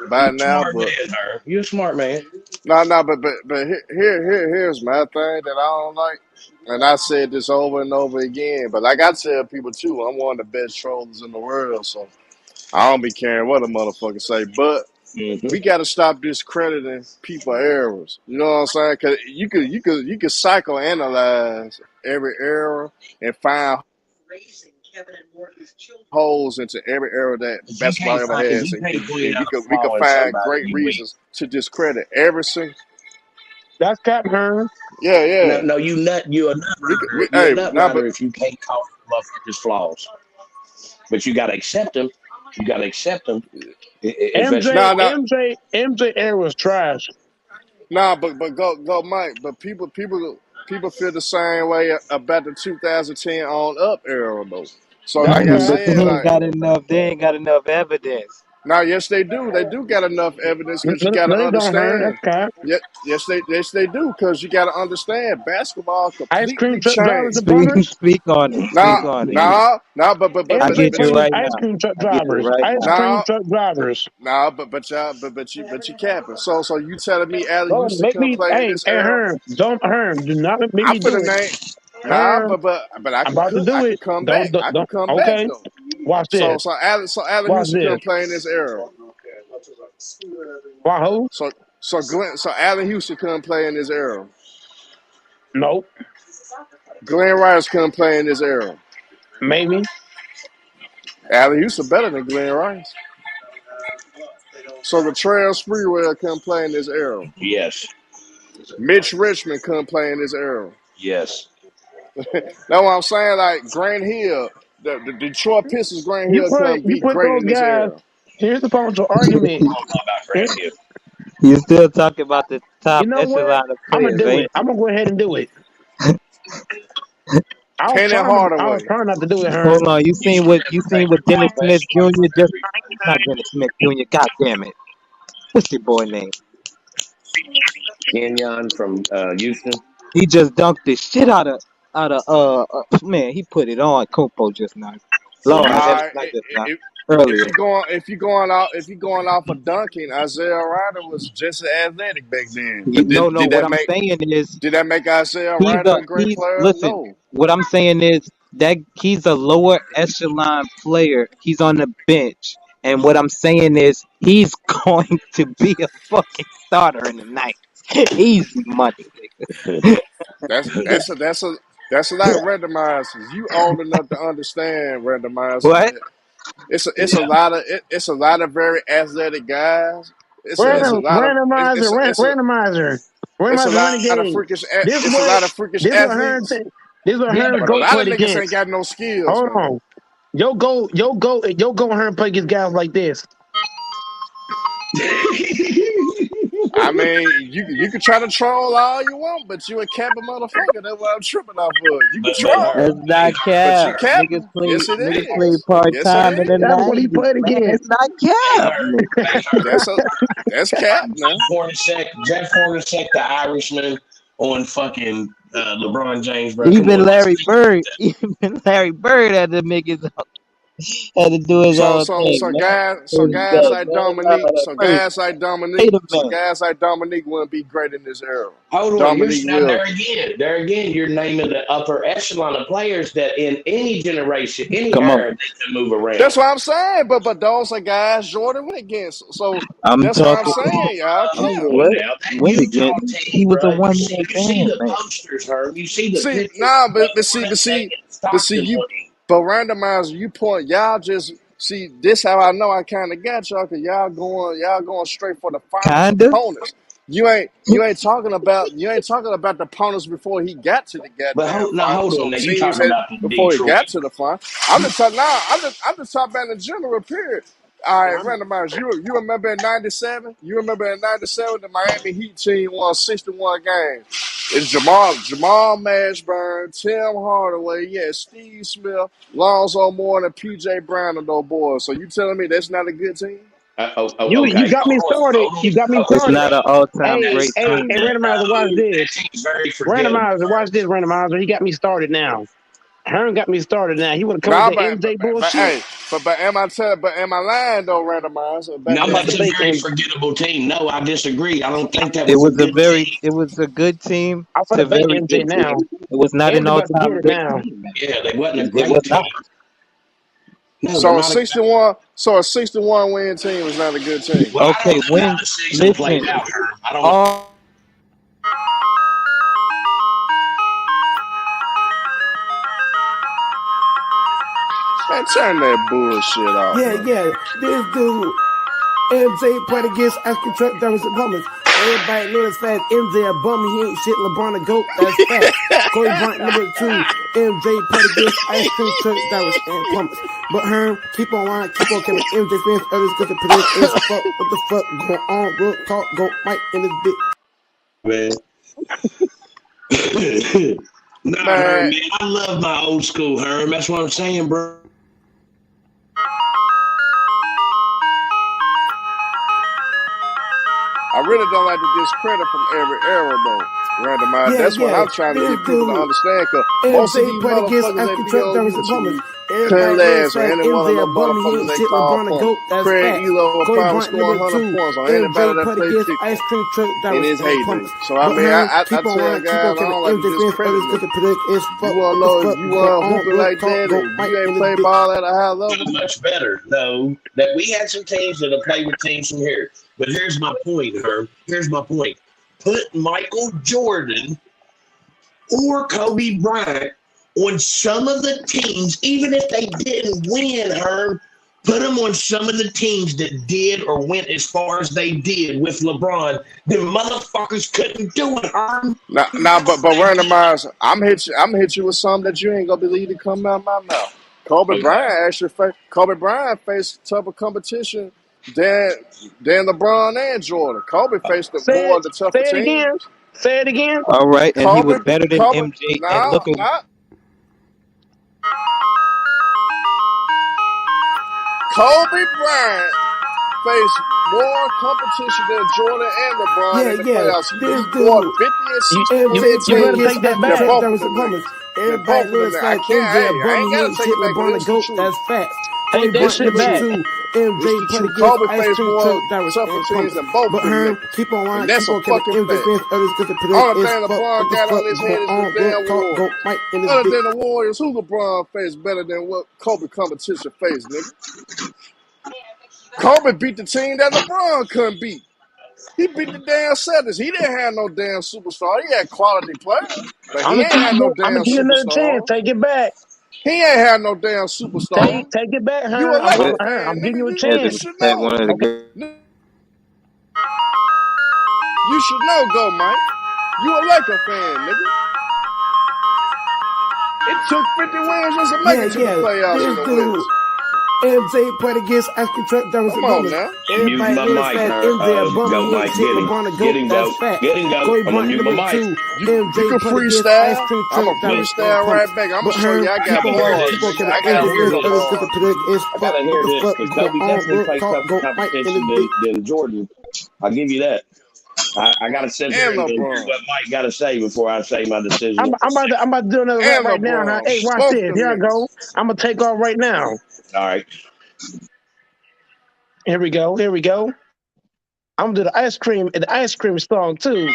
by
You're
now,
smart
but
man, you're a smart man.
but here's my thing that I don't like, and I said this over and over again. But like I tell people too, I'm one of the best trollers in the world, so I don't be caring what a motherfucker say. But we got to stop discrediting people errors. You know what I'm saying? Because you could psychoanalyze every error and find holes into every error that basketball ever has, and we could find great reasons to discredit every single.
That's Cap Hearn.
Yeah.
No, you're a nut rider if you can't call motherfuckers flaws. But you gotta accept them.
MJ era was trash.
Nah, but go Mike. But people feel the same way about the 2010 on up era though. So like I said,
they ain't got enough evidence.
Now, yes, they do. They do got enough evidence because you got to understand. Yes, they do because you got to understand basketball completely changed.
Speak on it.
But
ice cream truck drivers.
But you capping. So you telling me Allen Houston come play in this era?
Herm, do not make me do it.
But I can come back. I can come back though.
Watch this.
So Allen Houston come play in this era.
Wahoo.
So Allen Houston couldn't play in this era.
Nope.
Glenn Rice couldn't play in this era.
Maybe.
Allen Houston better than Glenn Rice. So Latrell Sprewell couldn't play in this era.
Yes.
Mitch Richmond couldn't play in this era.
Yes.
That's what I'm saying. Like Grant Hill, the Detroit Pistons, Grant Hill couldn't be great in this era.
Here's the potential argument.
You still talking about the top
echelon
of players?
I'm gonna do it. I'm gonna go ahead and do it. I was trying not to do it, Herm.
Hold on, you seen what Dennis Smith Jr. just not Dennis Smith Jr. God damn it. What's your boy name?
Kenyon from Houston.
He just dunked the shit out of man, he put it on Kopo just now. Lord, earlier.
If you going off of dunking, Isaiah Ryder was just as athletic back then.
I'm saying is,
did that make Isaiah Ryder a great player?
Listen,
No.
what I'm saying is that he's a lower echelon player. He's on the bench. And what I'm saying is he's going to be a fucking starter in the night. Easy money, nigga.
That's a lot of randomizers. You old enough to understand randomizers.
What?
It's a lot of it's a lot of very athletic guys. It's a lot of
Randomizer
it's a lot of
renegade.
freakish
This
it's a
what
lot of freakish
this what Hearn
athletes.
this what
Yeah,
Hearn
but a
go
lot of
played
niggas ain't
against.
got no skills,
Hold
man.
on. Yo go Hearn play against guys like this.
I mean, you can try to troll all you want, but you a capping motherfucker. That's what I'm tripping off of. You can troll,
That's not
but
cap.
you capping.
Niggas play
Yes, it is.
part
Yes, it
time in the
is.
That's what he
90s,
played
man.
against.
It's not cap.
That's cap, man.
Jeff Hornacek, the Irishman on fucking LeBron James, bro. Come
Even
on,
Larry Bird had to make his had to do his own thing, man.
Guys like
Wait a
Dominique wouldn't be great in this era.
Hold on,
Dominique
now
will.
there again, you're naming the upper echelon of players that in any generation, any
Come on.
era, they can move around.
That's what I'm saying. But those are guys Jordan went against. So
I'm
that's what I'm
talking.
saying, y'all.
What? Win again? He was a one man
You see
band,
the
man.
posters, Herb. You see the
See,
pictures.
nah, but
Stockton
you,
looking.
but randomizer, you point y'all just see this how I know I kind of got y'all because y'all going straight for the finals
Kinda.
opponents. You ain't talking about the opponents before he got to the
But
goddamn
hold
finals.
on,
So
now you
teams
talking
had
about the
before he
Detroit.
got to the final. I'm just talking now. I'm just talking about in general period. All right, randomizer. You remember in '97? You remember in '97 the Miami Heat team won 61 games. It's Jamal Mashburn, Tim Hardaway, Steve Smith, Lonzo Moore, and PJ Brown and those boys. So you telling me that's not a good team?
You
Okay.
got me started. You got me
It's
started.
not an all time
Hey,
great team.
randomizer, watch this.
That team's very forgettable.
Randomizer. He got me started now. Hearn got me started now. He would have come
Nah,
with the MJ bullshit.
am I lying though, randomizer?
No,
That's
that's
the
a
big
very
thing.
forgettable team. No, I disagree. I don't think that
It
was a
was a
good team.
good team
I'm
to
finna bank
very
MJ
good
now.
team. It was not an
MJ
all
about to
time
get it
great
now.
team, man.
Yeah, they wasn't a
It
great
was
team.
not.
No,
So
they're
a
not
61 win team is not a good team.
Well, I
Okay,
don't know how
when
the season played
listen,
out, Herb. I don't know.
all
Man, turn that bullshit off.
Yeah,
Man.
this dude, MJ played against ice cream truck drivers and plumbers. Everybody know that's fast. MJ a bum, he ain't shit. LeBron a goat, that's fast. Kobe Bryant number 2. MJ played against ice cream truck drivers and plumbers. But Herm, keep on lying, keep on killing. MJ fans, others because the predict is fuck. What the fuck going on? Real talk, go Mike in this bitch.
Man. Nah, Herm,
Man,
man. I love my old school Herm. That's what I'm saying, bro.
I really don't like to discredit from every era though. Randomized. That's what I'm trying to get people to understand. Cause most of these motherfuckers that be on YouTube couldn't last on any one of them motherfuckers they call punks. Craig Elo will probably score 100 points on anybody that plays 50 in his heyday. So I mean, I tell guys I don't like to discredit them. You wanna know if you want hooping like that and you ain't play ball at a high level?
Much better. No, that we had some teams that have played with teams from here. But here's my point, Herb. Here's my point. Put Michael Jordan or Kobe Bryant on some of the teams, even if they didn't win, Herb. Put them on some of the teams that did or went as far as they did with LeBron. The motherfuckers couldn't do it, Herb.
But randomize. I'm hit you with something that you ain't gonna believe to come out of my mouth. Kobe Bryant faced tougher competition than LeBron and Jordan. Kobe faced more of the tougher teams.
Say it again.
All right, and he was better than MJ. And look at
Kobe Bryant faced more competition than Jordan and LeBron in the playoffs. He won 50 and 16.
You better take that back.
Everybody knows like MJ a bum, he ain't shit. LeBron a goat, that's facts.
Take that shit back.
MJ
It's the
put
true
against
Kobe
ice
face
cream
more
truck drivers
tougher
and
teams
pumpers.
than both
But
them
Herm,
niggas.
keep on
And
lying,
that's
keep
a
on coming.
fucking
MJ
fact.
fans, others because the
Only
predict is
thing
fuck. What
LeBron
the
got
fuck
on his
going
head is the
on? Real
damn
talk, go
Warriors.
Mike in this
Other
bitch.
than the Warriors, who LeBron face better than what Kobe competition face, nigga? Kobe beat the team that LeBron couldn't beat. He beat the damn Celtics. He didn't have no damn superstar. He had quality players, but
I'm
he
gonna
ain't had no
I'm gonna
damn
give you another chance.
superstars.
Take it back.
He ain't had no damn superstars.
Take it back,
You a
Herm.
Laker
I'm
fan,
giving you a
nigga. You
chance.
should
That
know.
one of the
Okay.
You should know, go, Mike. You a Laker fan, nigga. It took 50 wins just to make it to the playoffs in
This
the
dude,
West.
MJ put against ice cream truck drivers
Come
and
on
pumpers.
now.
Mute
Everybody
my
know that's
mic,
fast. MJ a bum,
go
he ain't
Mike.
shit.
Get him.
LeBron a
Get
goat,
him,
that's
go.
fact.
Get him, go.
Kobe
I'm gonna
Bryant
mute
number
my mic.
2.
You
MJ
can
put against ice
freestyle.
cream
I'm
truck
a
drivers and
freestyle
pumpers.
right back. I'm
But
gonna show you
Herm,
I
I
keep
got
gotta
on
hear
lying,
bars,
keep on
this.
nigga.
coming.
I
I gotta
got
MJ
hear
fans,
real
this.
others because the
bars.
predict is
I
fuck.
gotta
What
hear
the
this
fuck
because
going
Kobe
on?
definitely
Real
plays
talk,
tougher
go Mike in this
competition
bitch.
than Jordan. I'll give you that. I gotta sit there
And
and hear
LeBron.
what Mike gotta say before I say my decision.
I'm about to do another rap
And
right now, huh?
LeBron.
Hey, watch
Both
this.
them
Here I
niggas.
go. I'm gonna take off right now.
All right.
Here we go. Here we go. I'm gonna do the ice cream song too.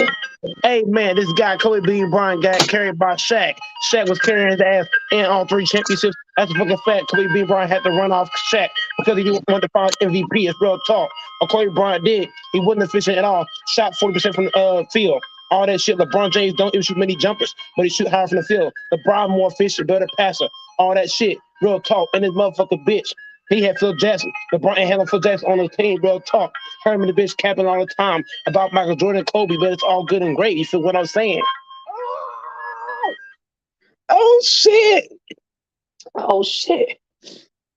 Hey man, this guy Kobe Bean Bryant got carried by Shaq. Shaq was carrying his ass in all 3 championships. That's a fucking fact. Kobe Bean Bryant had to run off Shaq because he wanted to find MVP. It's real talk. What Kobe Bryant did, he wasn't efficient at all. Shot 40% from the field. All that shit. LeBron James don't even shoot many jumpers, but he shoot higher from the field. LeBron more efficient, better passer. All that shit. Real talk. And this motherfucking bitch. He had Phil Jackson. LeBron ain't had Phil Jackson on the team. Real talk. Herman the bitch capping all the time about Michael Jordan and Kobe, but it's all good and great. You feel what I'm saying? Oh shit. Oh shit.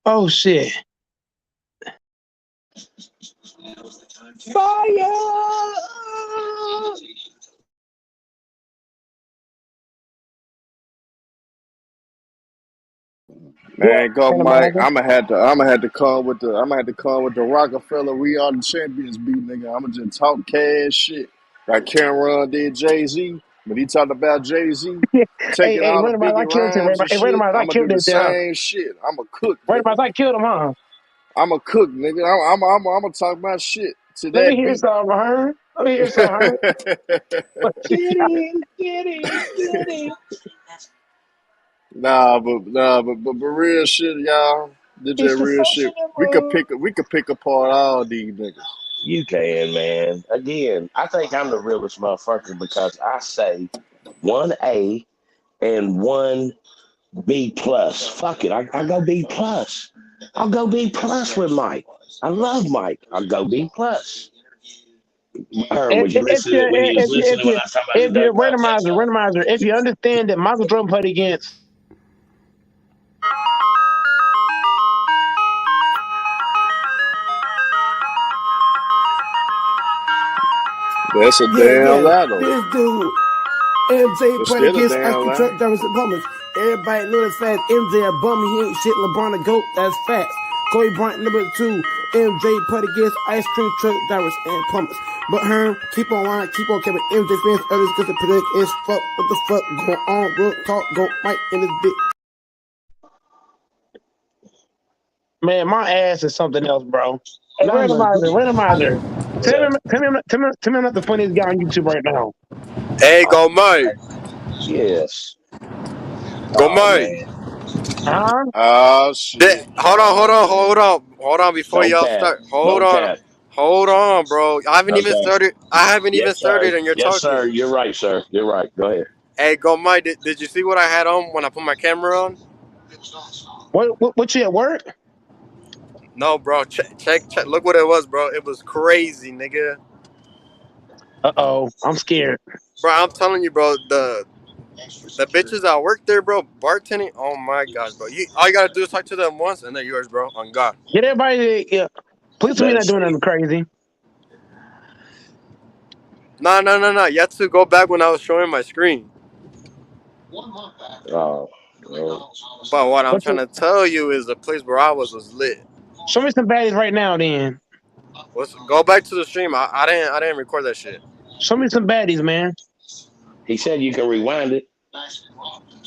Oh shit. Fire.
Man, go Mike. I'ma have to come with the Rockefeller We Are the Champions beat, nigga. I'ma just talk cash shit. Like Cameron did Jay-Z, but he talked about Jay-Z taking
Hey,
all the
Randomize, I
Biggie
killed him.
rhymes and
Hey,
shit.
Randomize, I
I'ma do
killed
the
him down.
same shit. I'm a cook,
Randomize,
nigga.
I killed him, huh?
I'm a cook, nigga. I'm talk my shit to
Let me
that
hear
beat.
some, huh? Let me hear some, huh? Get it.
Nah, but real shit, y'all. This
It's
just
the
real shit. We could pick apart all these niggas.
You can, man. Again, I think I'm the realest motherfucker because I say 1A and 1B plus. Fuck it. I go B plus. I'll go B plus with Mike. I love Mike. I'll go B plus. Was you listening when you was listening when I was talking about
If
the
you're
dunk contest?
randomizer, if you understand that Michael Jordan played against
That's a damn ladder.
This dude, MJ
It's
put
still a
against ice
damn
cream
ladder.
truck drivers and pumpers. Everybody know that's fast. MJ a bum, he ain't shit. LeBron a goat, that's facts. Kobe Bryant number 2. MJ put against ice cream truck drivers and pumpers. But Herm, keep on lying, keep on coming. MJ fans, others because the predict is fuck. What the fuck going on? Real talk, go Mike in this bitch.
man, my ass is something else, bro. Hey, randomizer. Tell me I'm not the funniest guy on YouTube right now.
Hey, go Mike.
Yes.
Go Mike.
Huh?
Oh shit.
Hold on before
Don't
y'all
cap.
start.
Don't
Hold
cap.
on, bro. I haven't even
Okay.
started and you're
Yes,
talking.
sir. You're right, sir. You're right. Go ahead.
Hey, go Mike. Did you see what I had on when I put my camera on?
What you at work?
No, bro. Check. Look what it was, bro. It was crazy, nigga.
Uh-oh. I'm scared.
Bro, I'm telling you, bro. The bitches that work there, bro, bartending. Oh my gosh, bro. All you gotta do is talk to them once, and they're yours, bro. On God.
Get everybody. Please tell me not doing nothing crazy.
No. You have to go back when I was showing my screen.
Oh.
But what I'm trying to tell you is the place where I was lit.
Show me some baddies right now, then.
Go back to the stream. I didn't record that shit.
Show me some baddies, man.
He said you can rewind it.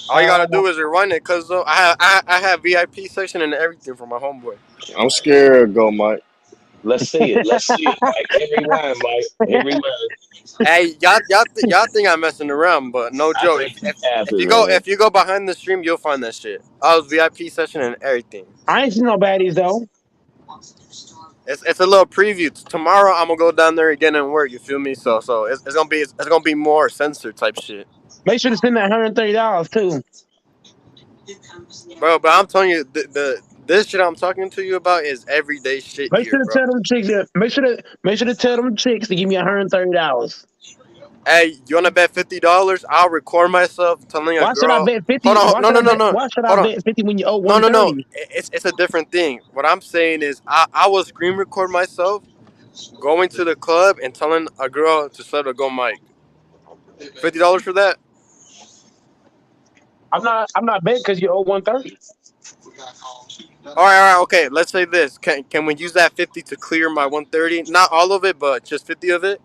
All you gotta do is rewind it, cause I have VIP section and everything for my homeboy.
I'm scared. Go, Mike.
Let's see it. Let's see it, Mike. Hit rewind, Mike. Hit rewind.
Hey, y'all think I'm messing around, but no
I
joke.
think you happy,
If
man.
you go behind the stream, you'll find that shit. I was VIP session and everything.
I ain't seen no baddies though.
It's a little preview. Tomorrow I'm gonna go down there again and work. You feel me? So it's gonna be more censored type shit,
Make sure to send that $130 too.
bro. But I'm telling you, this shit I'm talking to you about is everyday shit
Make
here,
sure to
bro.
tell them chicks. Make sure to tell them chicks to give me $130.
Hey, you wanna bet $50? I'll record myself telling a
Why should I
girl.
bet 50?
Hold on,
Why
no,
should
no,
I
no,
bet?
no.
Why should I
Hold on.
bet 50 when you owe
No.
130?
It's a different thing. What I'm saying is, I will screen record myself going to the club and telling a girl to set a go mic. $50 for that?
I'm not betting because you owe 130.
All right, okay. Let's say this. Can we use that 50 to clear my 130? Not all of it, but just 50 of it.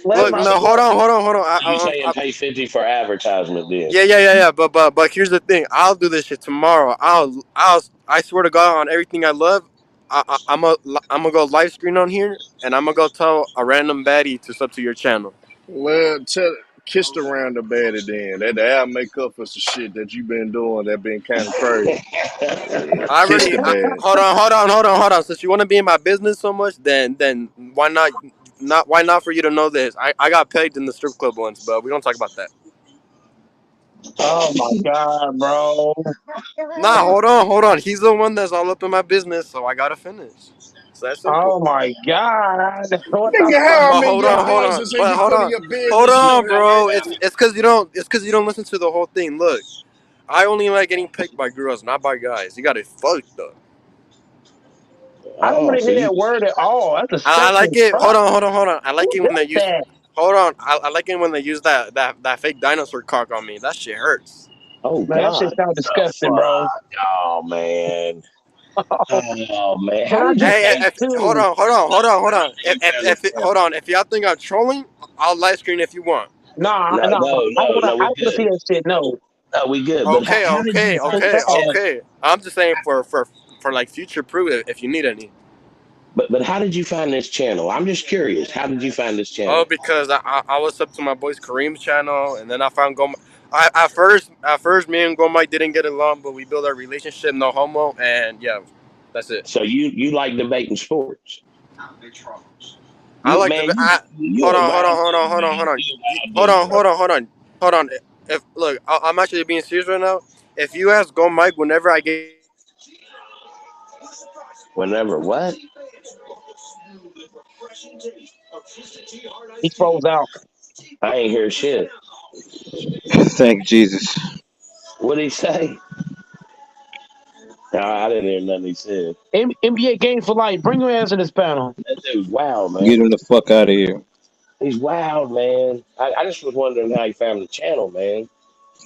Look, no, hold on.
You saying pay 50 for advertisement then?
Yeah. But here's the thing. I'll do this shit tomorrow. I swear to God, on everything I love, I'm gonna go live screen on here, and I'm gonna go tell a random baddie to sub to your channel.
Well, kissed around the baddie then. That'll make up for some shit that you been doing that been kind of crazy. Yeah,
I
kiss
already
the baddie.
hold on. Since you want to be in my business so much, then why not for you to know this? I got pegged in the strip club once, but we don't talk about that.
Oh my god, bro.
Nah, hold on. He's the one that's all up in my business, so I gotta finish. It's that simple.
Oh my god. What the
Nigga,
fuck?
how I'm
But
in
hold
your
on.
business and
But
you
hold
put in
on.
your
Hold
business
on,
note?
bro. It's cause you don't listen to the whole thing. Look, I only like getting picked by girls, not by guys. You got it fucked up.
I don't
Oh,
want to
so
hear
you
that word at all. That's
I
disgusting
like
as
it.
fuck.
Hold on. I like
Who
it when
does
they use.
that?
Hold on. I like it when they use that fake dinosaur cock on me. That shit hurts.
Oh
Man, that shit
God.
sounds
The
disgusting, bro.
fuck? Oh man. Oh man. How
Can I
did you
just
Hey,
say
hold
too?
on. Hold on. If y'all think I'm trolling, I'll live screen if you want.
Nah,
No,
nah.
no,
I don't
no,
wanna
no,
I
we
don't wanna see
good.
that shit. No.
No, we good. But
Okay,
how did you find the channel?
okay. I'm just saying for like future proof if you need any.
But how did you find this channel? I'm just curious. How did you find this
Oh,
channel?
because I was up to my boy's Kareem's channel, and then I found Gom. At first, me and Gomite didn't get along, but we built our relationship, no homo, and yeah, that's it.
So you like debating sports?
I
You
like
man,
the.
you
Hold
a
on,
wild dude,
hold
man.
on, hold on,
You a wild dude, bro.
hold on. If look, I'm actually being serious right now. If you ask Gomite whenever I get
Whenever what?
He froze out.
I ain't hear shit.
Thank Jesus.
What'd he say? No, I didn't hear nothing he said.
NBA game for life. Bring your ass to this panel.
That dude's wild,
Get
man.
him the fuck out of here.
He's wild, man. I just was wondering how he found the channel, man.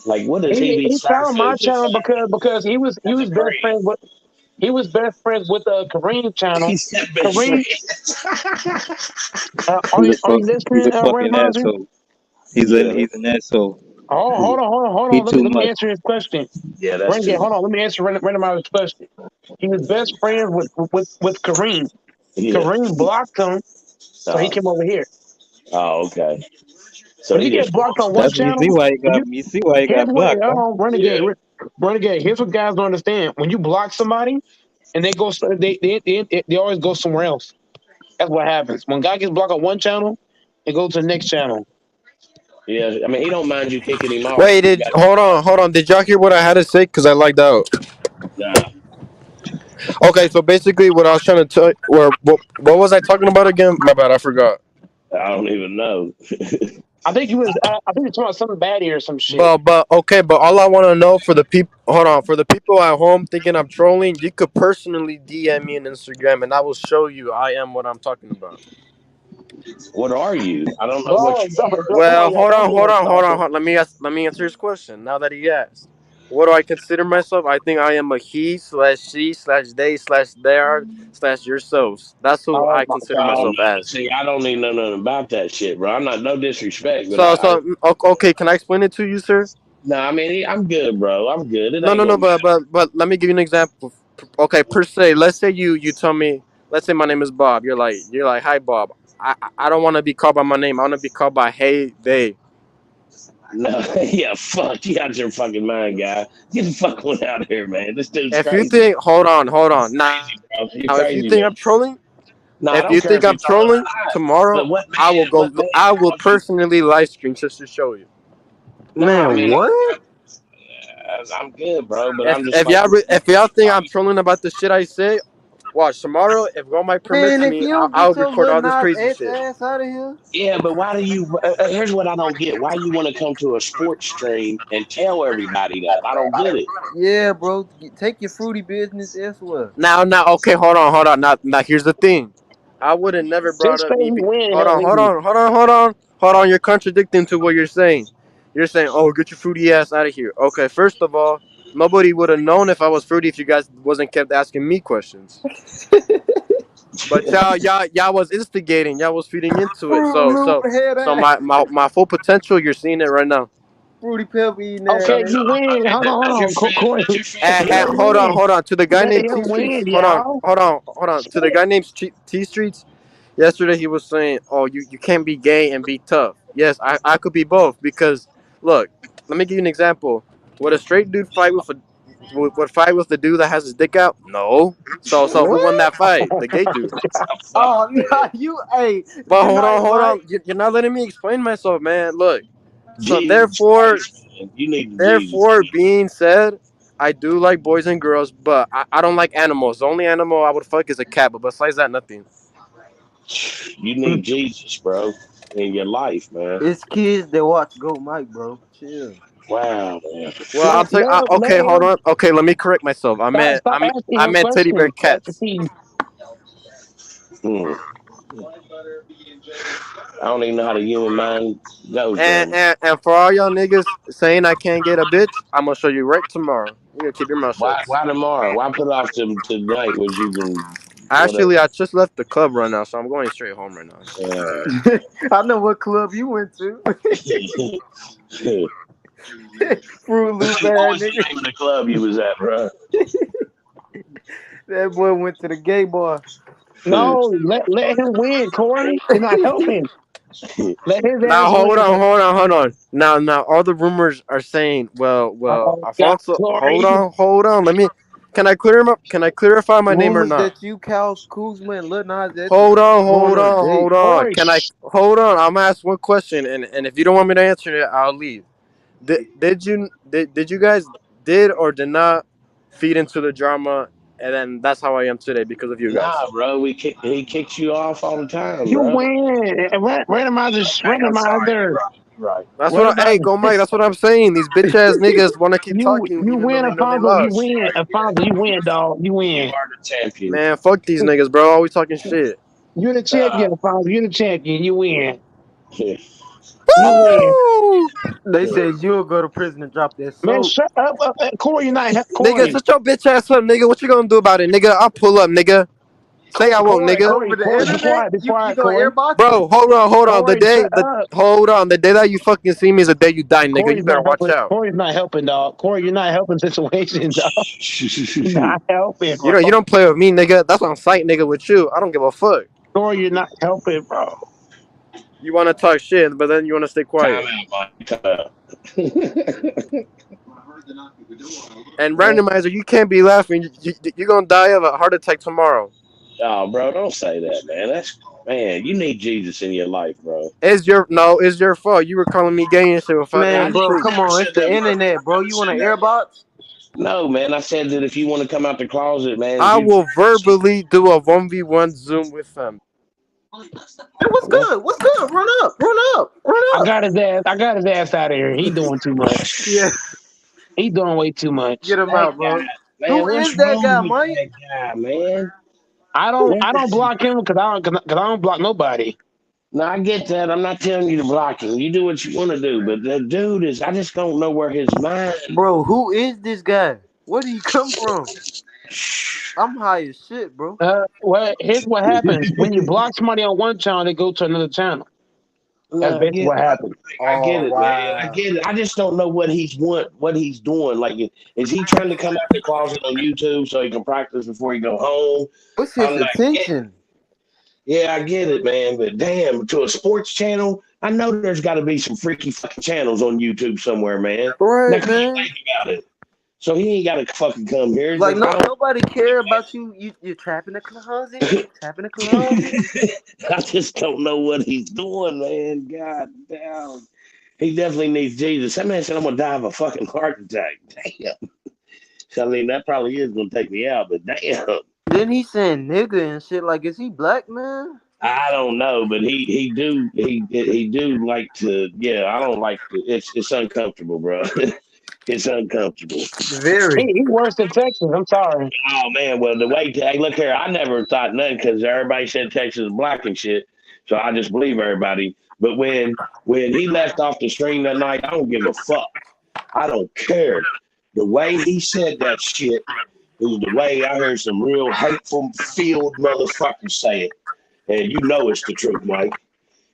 Like, what does he be
He found my
surfing to
channel
find it?
because he
That's
was
a
best
dream.
friends with Kareem channel.
He said best
Kareem,
friend.
are you
He's
listening,
a fucking
Randomizer?
asshole. He's
Yeah,
an asshole.
Oh, hold
He
on.
too
Let me
much.
answer his question.
yeah, that's too
Renegade, hold
much.
on. Let me answer Randomizer's question. He was best friends with Kareem.
Yeah.
Kareem blocked him, so he
Oh,
came over here.
okay. So
When you
he
get
just
blocked on one
That's you see
channel,
why he
when
got
you
you see why he
here's
got
what
blocked,
hold
huh?
on, Renegade,
yeah.
Renegade. Here's what guys don't understand. When you block somebody and they always go somewhere else. That's what happens. When guy gets blocked on one channel, it goes to the next channel.
Yeah, I mean, he don't mind you kicking him off
wait,
if you got
hold on. Did y'all hear what I had to say? Cause I lagged out.
nah.
Okay, so basically, what I was trying to tell, what was I talking about again? My bad, I forgot.
I don't even know.
I think you're talking about something bad here or some shit.
But all I want to know for the people, hold on, for the people at home thinking I'm trolling, you could personally DM me on Instagram, and I will show you I am what I'm talking about.
What are you? I don't know what
Bro,
you
come
Well,
on, y'all. Don't do that talking.
Let me answer his question. Now that he asked, what do I consider myself? I think I am a he slash she slash they slash there slash yourselves. That's who
Oh
I
my
consider
are. Oh
god.
myself
no!
as.
See, I don't need know nothing about that shit, bro. I'm not no disrespect, but
Okay, can I explain it to you, sir?
No, I mean I'm good, bro. I'm good. It
No,
ain't
no, no.
gonna matter.
But let me give you an example. Okay, per se. Let's say you tell me. Let's say my name is Bob. You're like, hi, Bob. I don't want to be called by my name. I want to be called by hey they.
No, yeah, fuck. You out your fucking mind, guy. Get the fuck on out of here, man. This dude's
If you
crazy.
think, hold on. Now,
Bro. You're
if you
crazy,
think
man.
I'm trolling,
No, I
if
don't
you
care
think
if you're
I'm
trolling
trolling,
or not.
tomorrow
But what
I will
man?
go.
What man
I will
brought you?
personally live stream just to show you.
Nah,
Man,
man.
what?
I'm good, bro. But
If
I'm just
if
like,
y'all
I'm
if y'all think I'm trolling about the shit I say, watch tomorrow. If God might
Man,
permits
if
me,
you
I'll,
don't
I'll
get your
record
little
all this
Nas
crazy
X
shit.
ass out of here.
yeah, but why do you? Here's what I don't get. Why you want to come to a sports stream and tell everybody that? I don't get it.
Yeah, bro. Take your fruity business elsewhere.
Now, okay, hold on. Now, here's the thing. I would have never brought
Just
up
say
me.
you win,
Hold
hell,
on,
leave me.
hold on. You're contradicting to what you're saying. You're saying, "Oh, get your fruity ass out of here." Okay, first of all, nobody would have known if I was fruity if you guys wasn't kept asking me questions. But y'all was instigating. Y'all was feeding into it.
Fruit
So,
Loop
so,
head
so
ass.
my full potential. You're seeing it right now.
Fruity pebble eating ass
Okay,
nigga.
you win. Hold on. Corey.
And,
Let
and
him
hold on,
win.
hold on. To the guy
Let
named
him
T
win,
Streets.
y'all.
Hold on. To the guy named T Streets. Yesterday he was saying, "Oh, you can't be gay and be tough." Yes, I could be both because look, let me give you an example. Would a straight dude fight with a would fight with the dude that has his dick out? No. So who won
What?
that fight? The gay dude.
Oh no, you hey,
But
good night,
hold
Mike.
on. You're not letting me explain myself, man. Look. So
Jesus
therefore,
Christ, man. You need Jesus.
Therefore, being said, I do like boys and girls, but I don't like animals. The only animal I would fuck is a cat, but besides that, nothing.
You need Jesus, bro, in your life, man.
It's kids that watch Go Mike, bro. Chill.
Wow, man.
Well, I'll tell you.
Let
Okay, hold
him
on. Okay, let me correct myself.
stop asking
I
him
meant teddy bear
questions.
cats.
Hmm. I don't even know how the human mind goes
And,
there.
and and for all y'all niggas saying I can't get a bitch, I'm gonna show you right tomorrow. You gotta keep your mouth shut.
Why tomorrow? Why put it off to tonight? Was you can whatever?
Actually, I just left the club right now, so I'm going straight home right now.
I know what club you went to. Fruit Loop
What
ass
was the
nigga.
name of the club you was at, bro?
That boy went to the gay bar.
No, let him win, Corey. You're not helping. Let his ass
Now
win.
hold on. Now all the rumors are saying, well,
God,
Alfonso,
Corey.
hold on. Let me. Can I clarify my name or
Rumors
not?
that you, Cal Kuzma, and Lil Nas X is
Hold on,
going on a date.
hold on.
Corey.
Can I hold on? I'm gonna ask one question, and if you don't want me to answer it, I'll leave. Did you guys did or did not feed into the drama, and then that's how I am today because of you guys.
Nah, bro. He kicks you off all the time,
You
bro.
win.
I'm sorry.
Randomizer.
That's what hey,
Randomizer.
go Mike. That's what I'm saying. These bitch ass niggas want to keep talking
You
even though
win,
they know they
Alfonso. You
lost.
win. Alfonso, you win, dog. You
You
win.
are the champion.
Man, fuck these niggas, bro. Always talking shit.
You're the
Nah.
champion, Alfonso. You're the champion. You win.
Yeah.
You win.
Woo!
They said you'll go to prison and drop that
Man,
soap.
shut up. Corey, you're not
Nigga,
Corey.
shut your bitch ass up, nigga. What you gonna do about it, nigga? I'll pull up, nigga. Say I won't, nigga.
Over the
Corey, be
internet?
quiet. Be
You
quiet,
gonna
Corey.
airbox it?
Bro, hold on.
Corey, shut up.
Hold on. The day that you fucking see me is the day you die, nigga. You
Corey's
better
not
watch
helping.
out.
Corey's not helping, dog. Corey, you're not helping situation, dog. You're not helping, bro.
You don't play with me, nigga. That's on site, nigga, with you. I don't give a fuck.
Corey, you're not helping, bro.
You wanna talk shit, but then you wanna stay
Time
quiet.
out, Mike. Time out.
And randomizer, you can't be laughing. You're gonna die of a heart attack tomorrow.
Oh, bro, don't say that, man. Man, you need Jesus in your life, bro.
It's your fault. You were calling me gay and shit without
I
Man,
any
bro,
never
proof.
come on. It's
said
the
that word.
internet, bro.
Never
You want
said
an
that word.
airbox?
No, man. I said that if you want to come out the closet, man,
I
you
will verbally do a 1v1 Zoom with them.
Hey, what's good? What's good? Run up. Run up. Run
I
up.
got his ass. I got his ass out of here. He doing too much.
Yeah,
He doing way too much.
get him
that
out,
guy,
bro.
man.
Who
What's
is that
wrong
guy,
with
Mike?
that guy, man?
I don't block him because I don't block nobody.
No, I get that. I'm not telling you to block him. You do what you want to do, but the dude is. I just don't know where his mind.
Bro, who is this guy? Where did he come from? I'm high as shit, bro.
Well, here's what happens when you block somebody on one channel, they go to another channel. That's
No, I
basically
get,
what happened.
I get
Oh
it, man. I
wow.
get it. I just don't know what he's doing. Like, is he trying to come out the closet on YouTube so he can practice before he go home?
What's his
I'm like,
intention?
yeah, I get it, man. But damn, to a sports channel, I know there's got to be some freaky fucking channels on YouTube somewhere, man. Now,
Right,
come on,
man.
think about it. So he ain't got to fucking come here.
Like
I don't.
nobody care about you. You're trapping the closet. Trapping the closet.
I just don't know what he's doing, man. God damn. He definitely needs Jesus. That man said, I'm going to die of a fucking heart attack. Damn. So, I mean, that probably is going to take me out, but damn.
Then he saying nigga and shit. Like, is he black, man?
I don't know, but he do like to, yeah, I don't like to, it's uncomfortable, bro. It's uncomfortable.
Very.
He worse than Texas. I'm sorry.
Oh man, well the way hey, look here, I never thought nothing because everybody said Texas is black and shit, so I just believe everybody. But when he left off the stream that night, I don't give a fuck. I don't care. The way he said that shit is the way I heard some real hateful field motherfuckers say it, and you know it's the truth, Mike.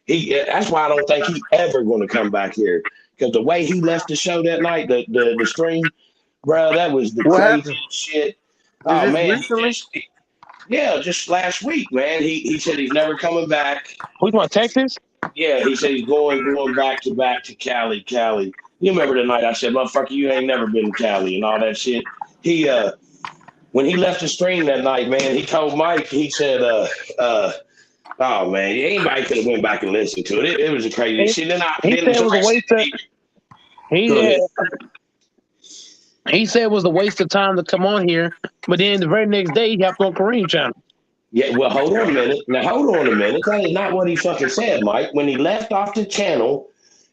That's why I don't think he ever going to come back here because the way he left the show that night, the stream. Bro, that was the
What
craziest
happened?
shit.
Is
Oh
this
man,
recently?
just last week, man. He said he's never coming back.
Who's from Texas?
Yeah, he said he's going back to Cali. You remember the night I said, motherfucker, you ain't never been to Cali and all that shit. He when he left the stream that night, man, he told Mike, he said, oh man, anybody could have went back and listened to it. It was a crazy shit. Then
He said it was a waste of. He said it was a waste of time to come on here, but then the very next day he hopped on Kareem channel.
Yeah, well, hold on a minute. Now, hold on a minute. That is not what he fucking said, Mike. When he left off the channel,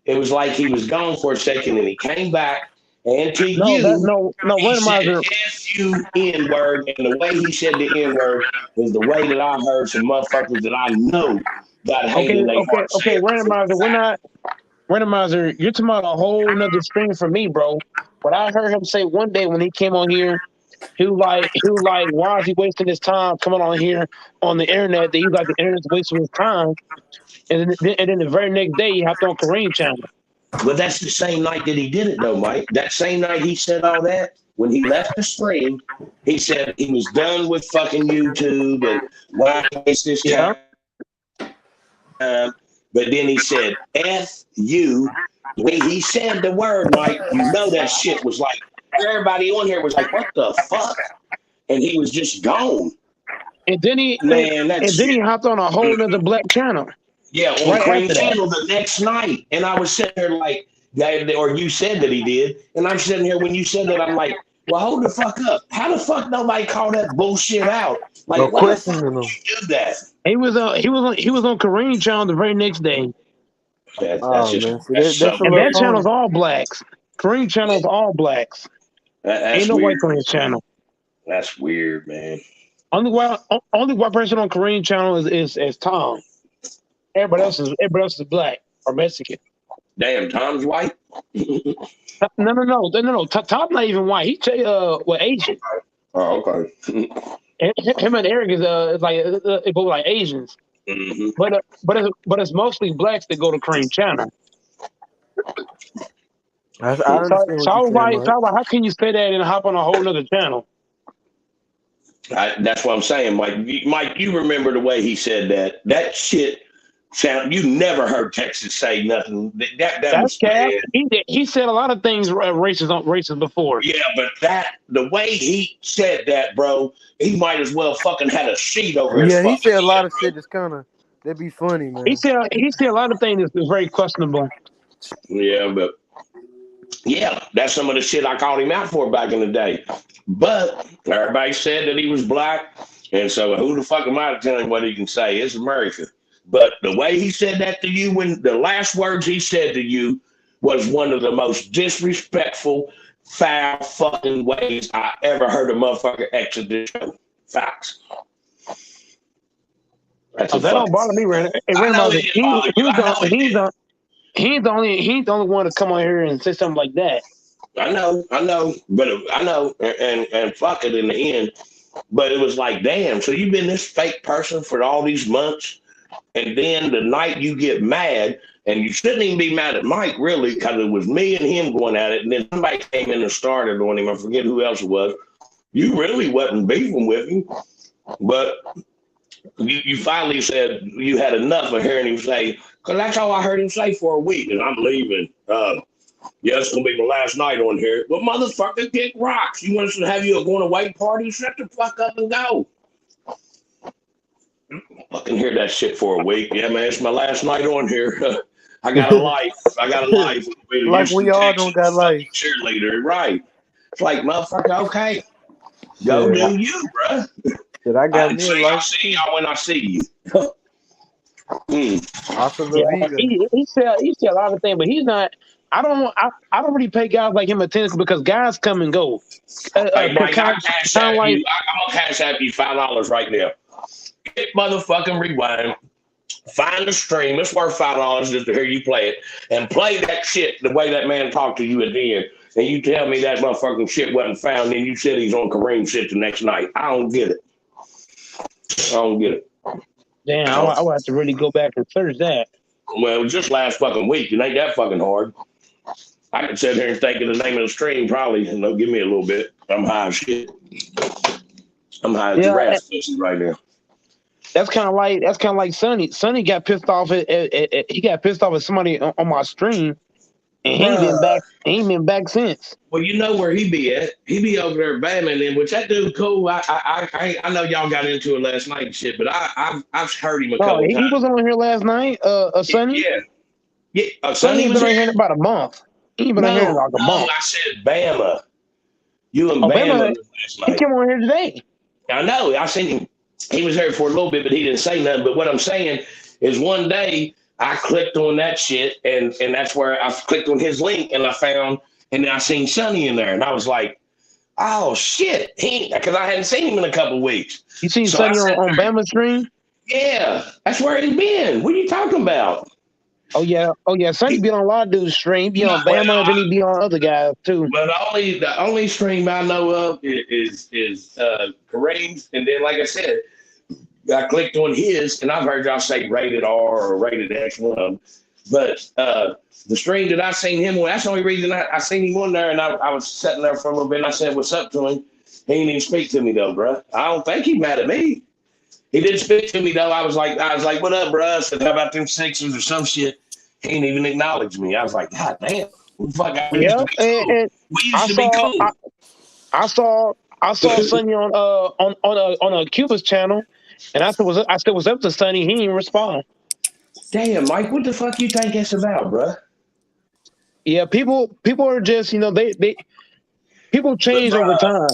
it was like he was gone for a second, and he came back. And to
No,
you, he said
randomizer.
F-U-N word, and the way he said the N word was the way that I heard some motherfuckers that I know got hate in their heart.
Okay, randomizer. We're not randomizer. You're talking about a whole nother stream for me, bro. What I heard him say one day when he came on here, he was like, why is he wasting his time coming on here on the internet? That he like the internet's wasting his time, and then the very next day he hopped on Kareem channel.
But that's the same night that he did it, though, Mike. That same night he said all that. When he left the stream, he said he was done with fucking YouTube and why waste this time. But then he said, F you. The way he said the word, Mike, you know that shit was like, everybody on here was like, what the fuck? And he was just gone.
And then he hopped on a whole nother black channel.
Yeah, on
right
Kareem
after that.
channel the next night. And I was sitting there like, or you said that he did. And I'm sitting here when you said that, I'm like, well, hold the fuck up. How the fuck nobody call that bullshit out? Like,
No
why the fuck
questioning him.
would you do that?
He was on Kareem channel the very next day.
That's
Oh
just
man, see,
that's so
And
weird.
that channel's all blacks. Kareem channel's all blacks.
That's
Ain't no white
weird.
Kareem channel.
That's weird, man.
Only white person on Kareem channel is Tom. Everybody else is black or Mexican.
Damn, Tom's white.
No. Tom's not even white. He Asian.
Oh, okay.
Him and Eric is like they both like Asians.
Mm-hmm.
But it's mostly blacks that go to Kareem channel.
I understand what you're saying, Mike.
How can you say that and hop on a whole nother channel?
That's what I'm saying, Mike. Mike, you remember the way he said that? That shit sound. You never heard Texas say nothing. That
That's
was
cap.
bad.
He said a lot of things racist before.
Yeah, but the way he said that, bro, he might as well fucking had a sheet over his
Yeah, he
fucking
said a lot
head,
of shit that's kind of that'd be funny, man.
He said a lot of things that's very questionable.
Yeah, but yeah, that's some of the shit I called him out for back in the day. But everybody said that he was black, and so who the fuck am I to tell him what he can say? It's America. But the way he said that to you, when the last words he said to you was one of the most disrespectful, foul fucking ways I ever heard a motherfucker exit the show. Facts. That's a
That don't bother me, Randy.
I know it didn't bother you. I know it did.
He's the only one to come on here and say something like that.
I know, but I know, and fuck it in the end. But it was like, damn. So you've been this fake person for all these months, and then the night you get mad, and you shouldn't even be mad at Mike, really, because it was me and him going at it, and then somebody came in and started on him. I forget who else it was. You really wasn't beefing with him, but you finally said you had enough of hearing him say, because that's all I heard him say for a week, and I'm leaving. Yeah, it's going to be my last night on here. But motherfucker, kick rocks. You want us to have you a going away party? Shut the fuck up and go. Fucking hear that shit for a week. Yeah, man, it's my last night on here. I got a life.
Like we all don't got life.
Cheerleader, right? It's like, motherfucker, okay. Go do you, bro.
Shit, I got me a life.
I'll see y'all when I see you.
He said a lot of things, but he's not. I don't really pay guys like him attention because guys come and go.
Hey, Mike, I'm gonna cash out you $5 right now. Hit motherfucking rewind. Find the stream. It's worth $5 just to hear you play it, and play that shit the way that man talked to you at the end. And you tell me that motherfucking shit wasn't found, and you said he's on Kareem shit the next night. I don't get it.
Damn, I would have to really go back and search that.
Well, it was just last fucking week. It ain't that fucking hard. I can sit here and think of the name of the stream probably, and they'll give me a little bit. I'm high as shit. I'm high as grass right now.
That's kind of like Sonny. Sonny got pissed off he got pissed off at somebody on my stream, and he ain't been back. He ain't been back since.
Well, you know where he be at. He be over there bamming, and which that dude cool. I know y'all got into it last night and shit, but I've heard him a couple times.
He was on here last night. Sonny.
Yeah.
Sonny was on here about a month. He been on here like a month.
I said Bama. You and Bama last night.
He came on here today.
I know. I seen him. He was here for a little bit, but he didn't say nothing. But what I'm saying is one day I clicked on that shit, and that's where I clicked on his link, and I found, and then I seen Sonny in there, and I was like, oh, shit. Because I hadn't seen him in a couple of weeks.
You seen Sonny on Bama stream?
Yeah. That's where he been. What are you talking about?
Oh yeah. Sonny be on a lot of dudes' stream. Be on Bama, then he be on other guys too.
But the only stream I know of is Kareem's, and then like I said, I clicked on his, and I've heard y'all say rated R or rated X one of them. But the stream that I seen him on, that's the only reason I seen him on there, and I was sitting there for a little bit, and I said, "What's up to him?" He didn't even speak to me though, bro. I don't think he's mad at me. He didn't speak to me though. I was like, "What up, bro?" I said, "How about them Sixers or some shit?" He didn't even acknowledge me. I was like, "God damn, fuck!" We used to be cool.
I saw Sonny on a Cuba's channel, and I said, "What's up to Sonny?" He didn't respond.
Damn, Mike, what the fuck you think it's about, bro?
Yeah, people are just they people change over time.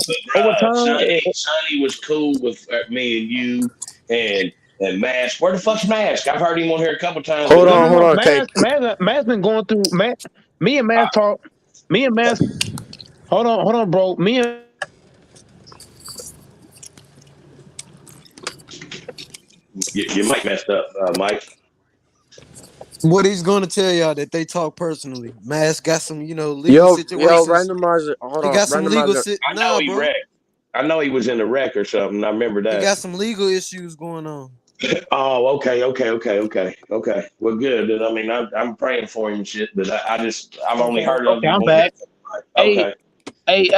Sonny was cool with me and you and Mask. Where the fuck's Mask? I've heard him on here a couple times.
Hold on.
Mask been going through. Me and Mask talk. Me and Mask. Hold on, bro.
You might messed up, Mike.
What he's gonna tell y'all that they talk personally. Mask got some, legal situations.
Randomizer. Hold on.
He got some legal
I know he was in a wreck or something. I remember that.
He got some legal issues going on.
Oh, okay. Well, good. I mean, I'm praying for him and shit, but I've only heard of him.
I'm back. Okay. Hey,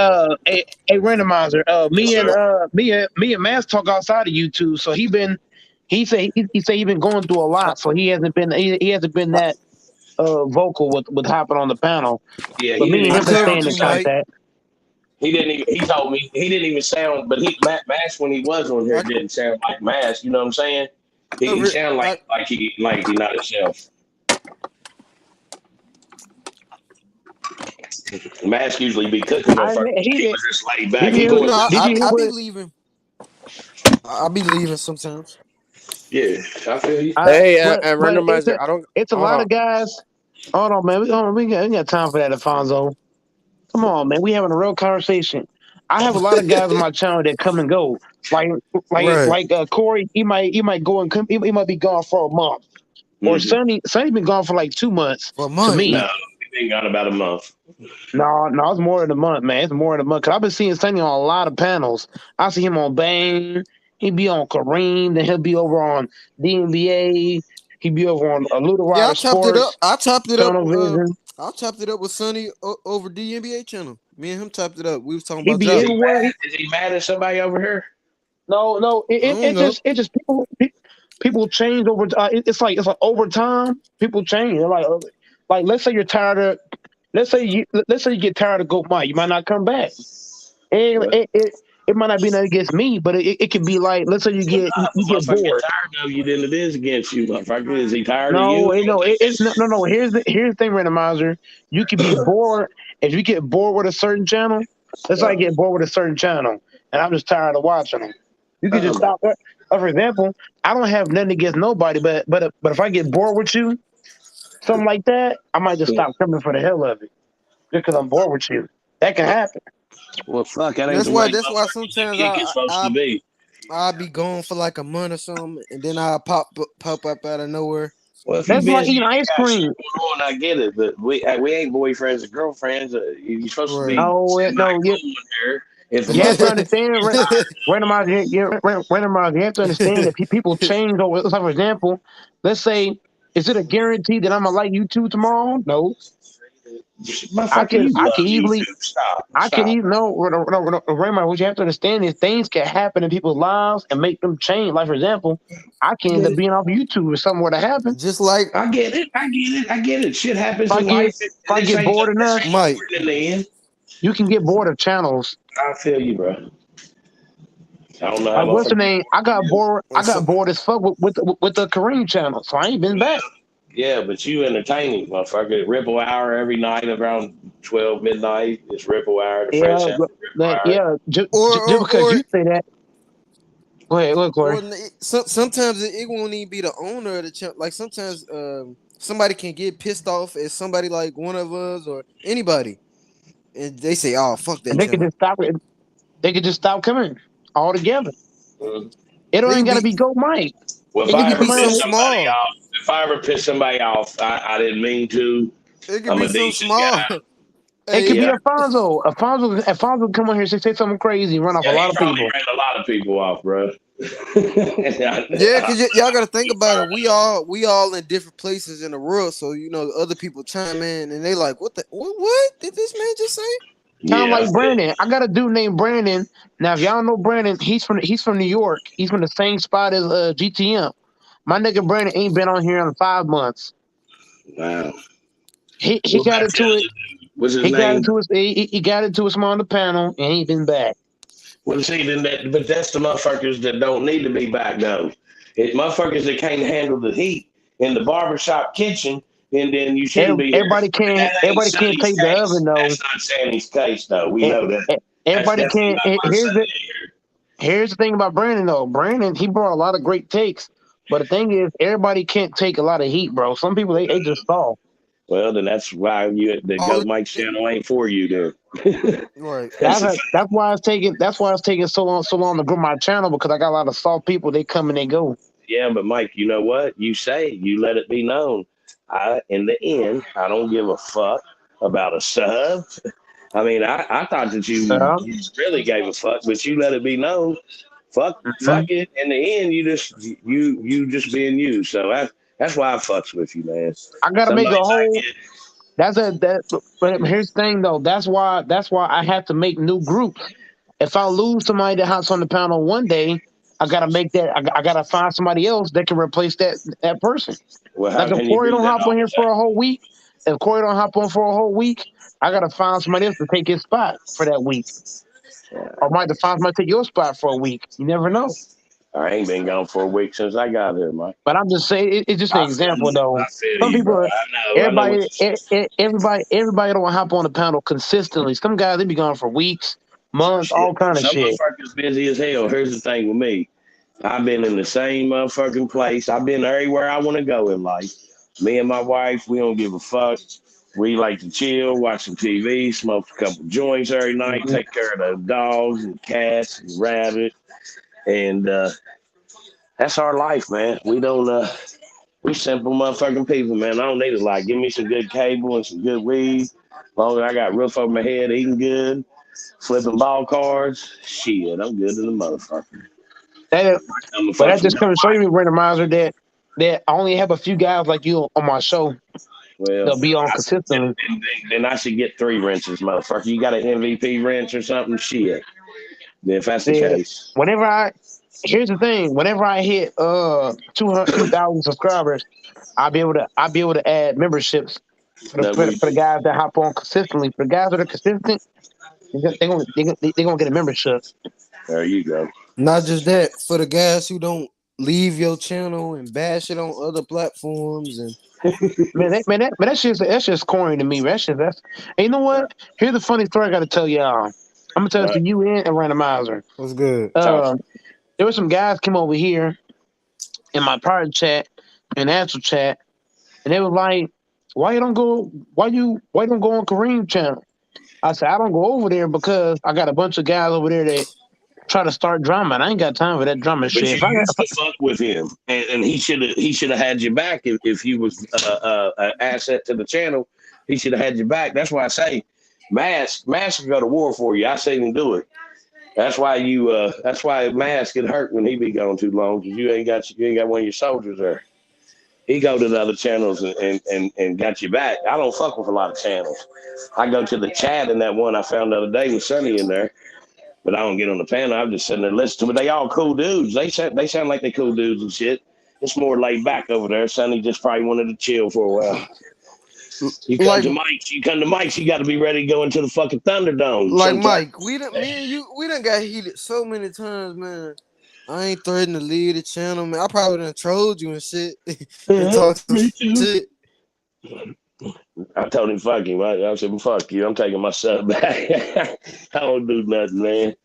Randomizer. Me and Mask talk outside of YouTube, so he said he been going through a lot, so he hasn't been that vocal with hopping on the panel.
Yeah,
but me and him staying in contact.
He told me he didn't even sound, but Mask when he was on here didn't sound like Mask. You know what I'm saying? He sound like he not himself. Mask usually be cooking on first. He was just laid back.
I'll be leaving sometimes.
Yeah, I feel you.
And Randomizer,
It's a lot of guys. Hold on, man. We got time for that, Alfonso. Come on, man. We having a real conversation. I have a lot of guys on my channel that come and go. Like Corey, he might go and come. He might be gone for a month. Or Sonny been gone for like 2 months.
For a month?
To me.
No, he been gone about a month.
No, it's more than a month, man. It's more than a month. Cause I've been seeing Sonny on a lot of panels. I see him on Bang. He'd be on Kareem, then he'll be over on DNBA. He'd be over on Luda
Yeah, I
Rider
chopped it up.
Sports,
I chopped it up.
Tunnel Vision.
I chopped it up with Sonny over DNBA channel. Me and him chopped it up. We was talking
He'd
about
be
dropping.
everywhere.
Is he mad at somebody over here?
No.
I don't know.
It just people change over. It's like over time. People change. They're like let's say you're tired of. Let's say you get tired of Goat Mike. You might not come back. And
What?
it might not be nothing against me, but it could be like, let's say you get
Motherfucker get
bored.
tired of you than it is against you, motherfucker. Is he tired of
No,
you?
it's no. Here's the thing, randomizer. You could be bored if you get bored with a certain channel. Let's say I get bored with a certain channel, and I'm just tired of watching them. You could just stop. For example, I don't have nothing against nobody, but if I get bored with you, something like that, I might just stop coming for the hell of it, just because I'm bored with you. That can happen.
Well, fuck, that ain't
That's
the
why.
way
That's why
motherfuckers
sometimes
think it's supposed to be.
I'll be gone for like a month or something, and then I'll pop up out of nowhere.
Well, if
That's
you
like
busy,
eating
you
ice
got shit
cream.
going on, I get it, but we ain't boyfriends and girlfriends. You're supposed to be
No,
semi-cool in there. If a
you have to
motherfucker
understand, randomizer. You have to understand that people change. Over, so for example, let's say, is it a guarantee that I'm gonna like YouTube tomorrow? No. I
motherfucker,
could
you love
easily.
YouTube. Stop.
I could even Raymond, what you have to understand is things can happen in people's lives and make them change. Like for example, I can end up being off YouTube if something were to happen.
Just like
I get it. Shit happens in life.
If I get bored enough,
Mike,
in the end.
You can get bored of channels.
I feel you, bro. I don't know how
Like what's the
motherfuckers.
name? I got bored. I got bored as fuck with the Kareem channel, so I ain't been back.
Yeah, but you entertaining, motherfucker. Ripple Hour every night around 12 midnight. It's Ripple Hour. The French have Ripple Hour.
Just because you say that. Go ahead, Corey.
Sometimes it won't even be the owner of the channel. Like sometimes somebody can get pissed off at somebody like one of us or anybody, and they say, "Oh, fuck that."
And they could just stop it. They could just stop coming altogether. It don't even got to be Go Mike.
Well,
it
if I
could
ever
be
piss somebody off, I didn't mean to.
It could
I'm
be
a
so
decent
small.
guy.
It could be Alfonso. Alfonso come on here, say something crazy, run off a lot of
probably
people.
ran a lot of people off, bro.
Yeah, because y'all got to think about it. We all in different places in the world, so other people chime in and they like, what did this man just say?
Sound like Brandon. I got a dude named Brandon. Now, if y'all know Brandon, he's from New York. He's from the same spot as GTM. My nigga Brandon ain't been on here in 5 months.
Wow.
He got into it.
What's his
he
name?
got into it. He got into it on the panel and he ain't been back.
Well, see, but that's the motherfuckers that don't need to be back though. It's motherfuckers that can't handle the heat in the barbershop kitchen, and then you shouldn't be.
Everybody can't take the oven though.
That's not Sandy's case though. We know that.
Everybody
That's
can't.
not
Here's the thing about Brandon though. Brandon, he brought a lot of great takes, but the thing is, everybody can't take a lot of heat, bro. Some people they just fall.
Well, then that's why the Go Mike channel ain't for you, then.
Right.
That's why it's taking so long to grow my channel, because I got a lot of soft people. They come and they go.
Yeah, but Mike, you know what? You let it be known. In the end, I don't give a fuck about a sub. I mean, I thought that you really gave a fuck, but you let it be known. Fuck it. In the end, you just being you. So that's why I fucks with you, man.
I gotta make a whole. But here's the thing though. That's why I have to make new groups. If I lose somebody that hops on the panel one day, I gotta make that. I gotta find somebody else that can replace that person.
Well,
like if Corey don't hop on here for a whole week, I gotta find somebody else to take his spot for that week. Or might find somebody to take your spot for a week. You never know.
I ain't been gone for a week since I got here, Mike.
But I'm just saying, it's just an example, though. Some people, everybody don't hop on the panel consistently. Some guys, they be gone for weeks, months, all kind of shit.
Some motherfuckers busy as hell. Here's the thing with me. I've been in the same motherfucking place. I've been everywhere I want to go in life. Me and my wife, we don't give a fuck. We like to chill, watch some TV, smoke a couple joints every night, take care of the dogs and cats and rabbits. And that's our life, man. We don't we simple motherfucking people, man. I don't need a lot. Give me some good cable and some good weed. As long as I got roof over my head, eating good, flipping ball cards, shit, I'm good to the motherfucker.
That,
I'm a
but that
fucking
just comes to show you, randomizer, that I only have a few guys like you on my show.
well,
They'll be on
I said,
consistently.
then I should get 3 wrenches, motherfucker. You got an MVP wrench or something? Shit. Then if that's the
Yeah.
case,
Here's the thing. Whenever I hit 2,000 subscribers, I'll be able to add memberships for
that we
the guys that hop on consistently. For the guys that are consistent, they gonna get a membership.
there you go.
Not just that, for the guys who don't leave your channel and bash it on other platforms and
That's just corny to me. And you know what? Here's the funny story I got to tell y'all. I'm gonna tell it to you and Randomizer.
what's good?
There were some guys came over here in my private chat and actual chat, and they were like, "Why you don't go on Kareem's channel?" I said, "I don't go over there because I got a bunch of guys over there that try to start drama, and I ain't got time for that drama
But
shit."
you used to fuck with him, and he should have had you back if he was an asset to the channel. He should have had you back. That's why I say, Mask can go to war for you. I seen him do it. That's why That's why Mask get hurt when he be gone too long because you ain't got one of your soldiers there. He go to the other channels and got you back. I don't fuck with a lot of channels. I go to the chat in that one I found the other day with Sonny in there. But I don't get on the panel. I'm just sitting there listening to them. They all cool dudes. They sound like they cool dudes and shit. It's more laid back over there. Sonny just probably wanted to chill for a while. You come to Mike's, you got to be ready to go into the fucking Thunderdome.
Like
sometime.
Mike, me and you, we done got heated so many times, man. I ain't threatening to leave the channel, man. I probably done trolled you and shit and talked some shit.
I told him, fuck him. I said, well, fuck you. I'm taking my son back. I don't do nothing, man.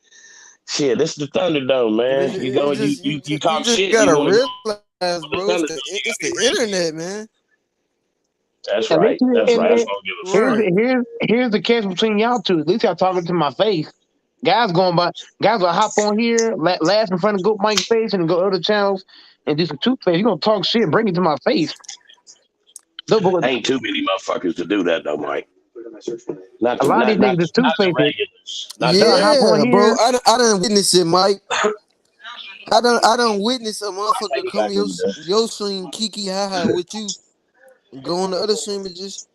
Shit, this is the Thunderdome, man. You go and you talk
just
shit.
gotta
You wanna
realize, bro, it's the internet, man.
That's
At
right.
least-
That's right. That's
and-
what I don't give a fuck.
Here's the catch between y'all two. At least y'all talking to my face. Guys will hop on here, laugh in front of Goat Mike's face, and go to other channels and do some toothpaste. You gonna talk shit, bring it to my face. No, but
Ain't too many motherfuckers to do that though, Mike. Not
a lot of these niggas is
the
toothpaste.
regulars.
They'll hop on
Yeah, bro.
here.
I done witnessed it, Mike. I done witnessed a motherfucker come in your stream, Kiki haha with you, and go on the other stream and just.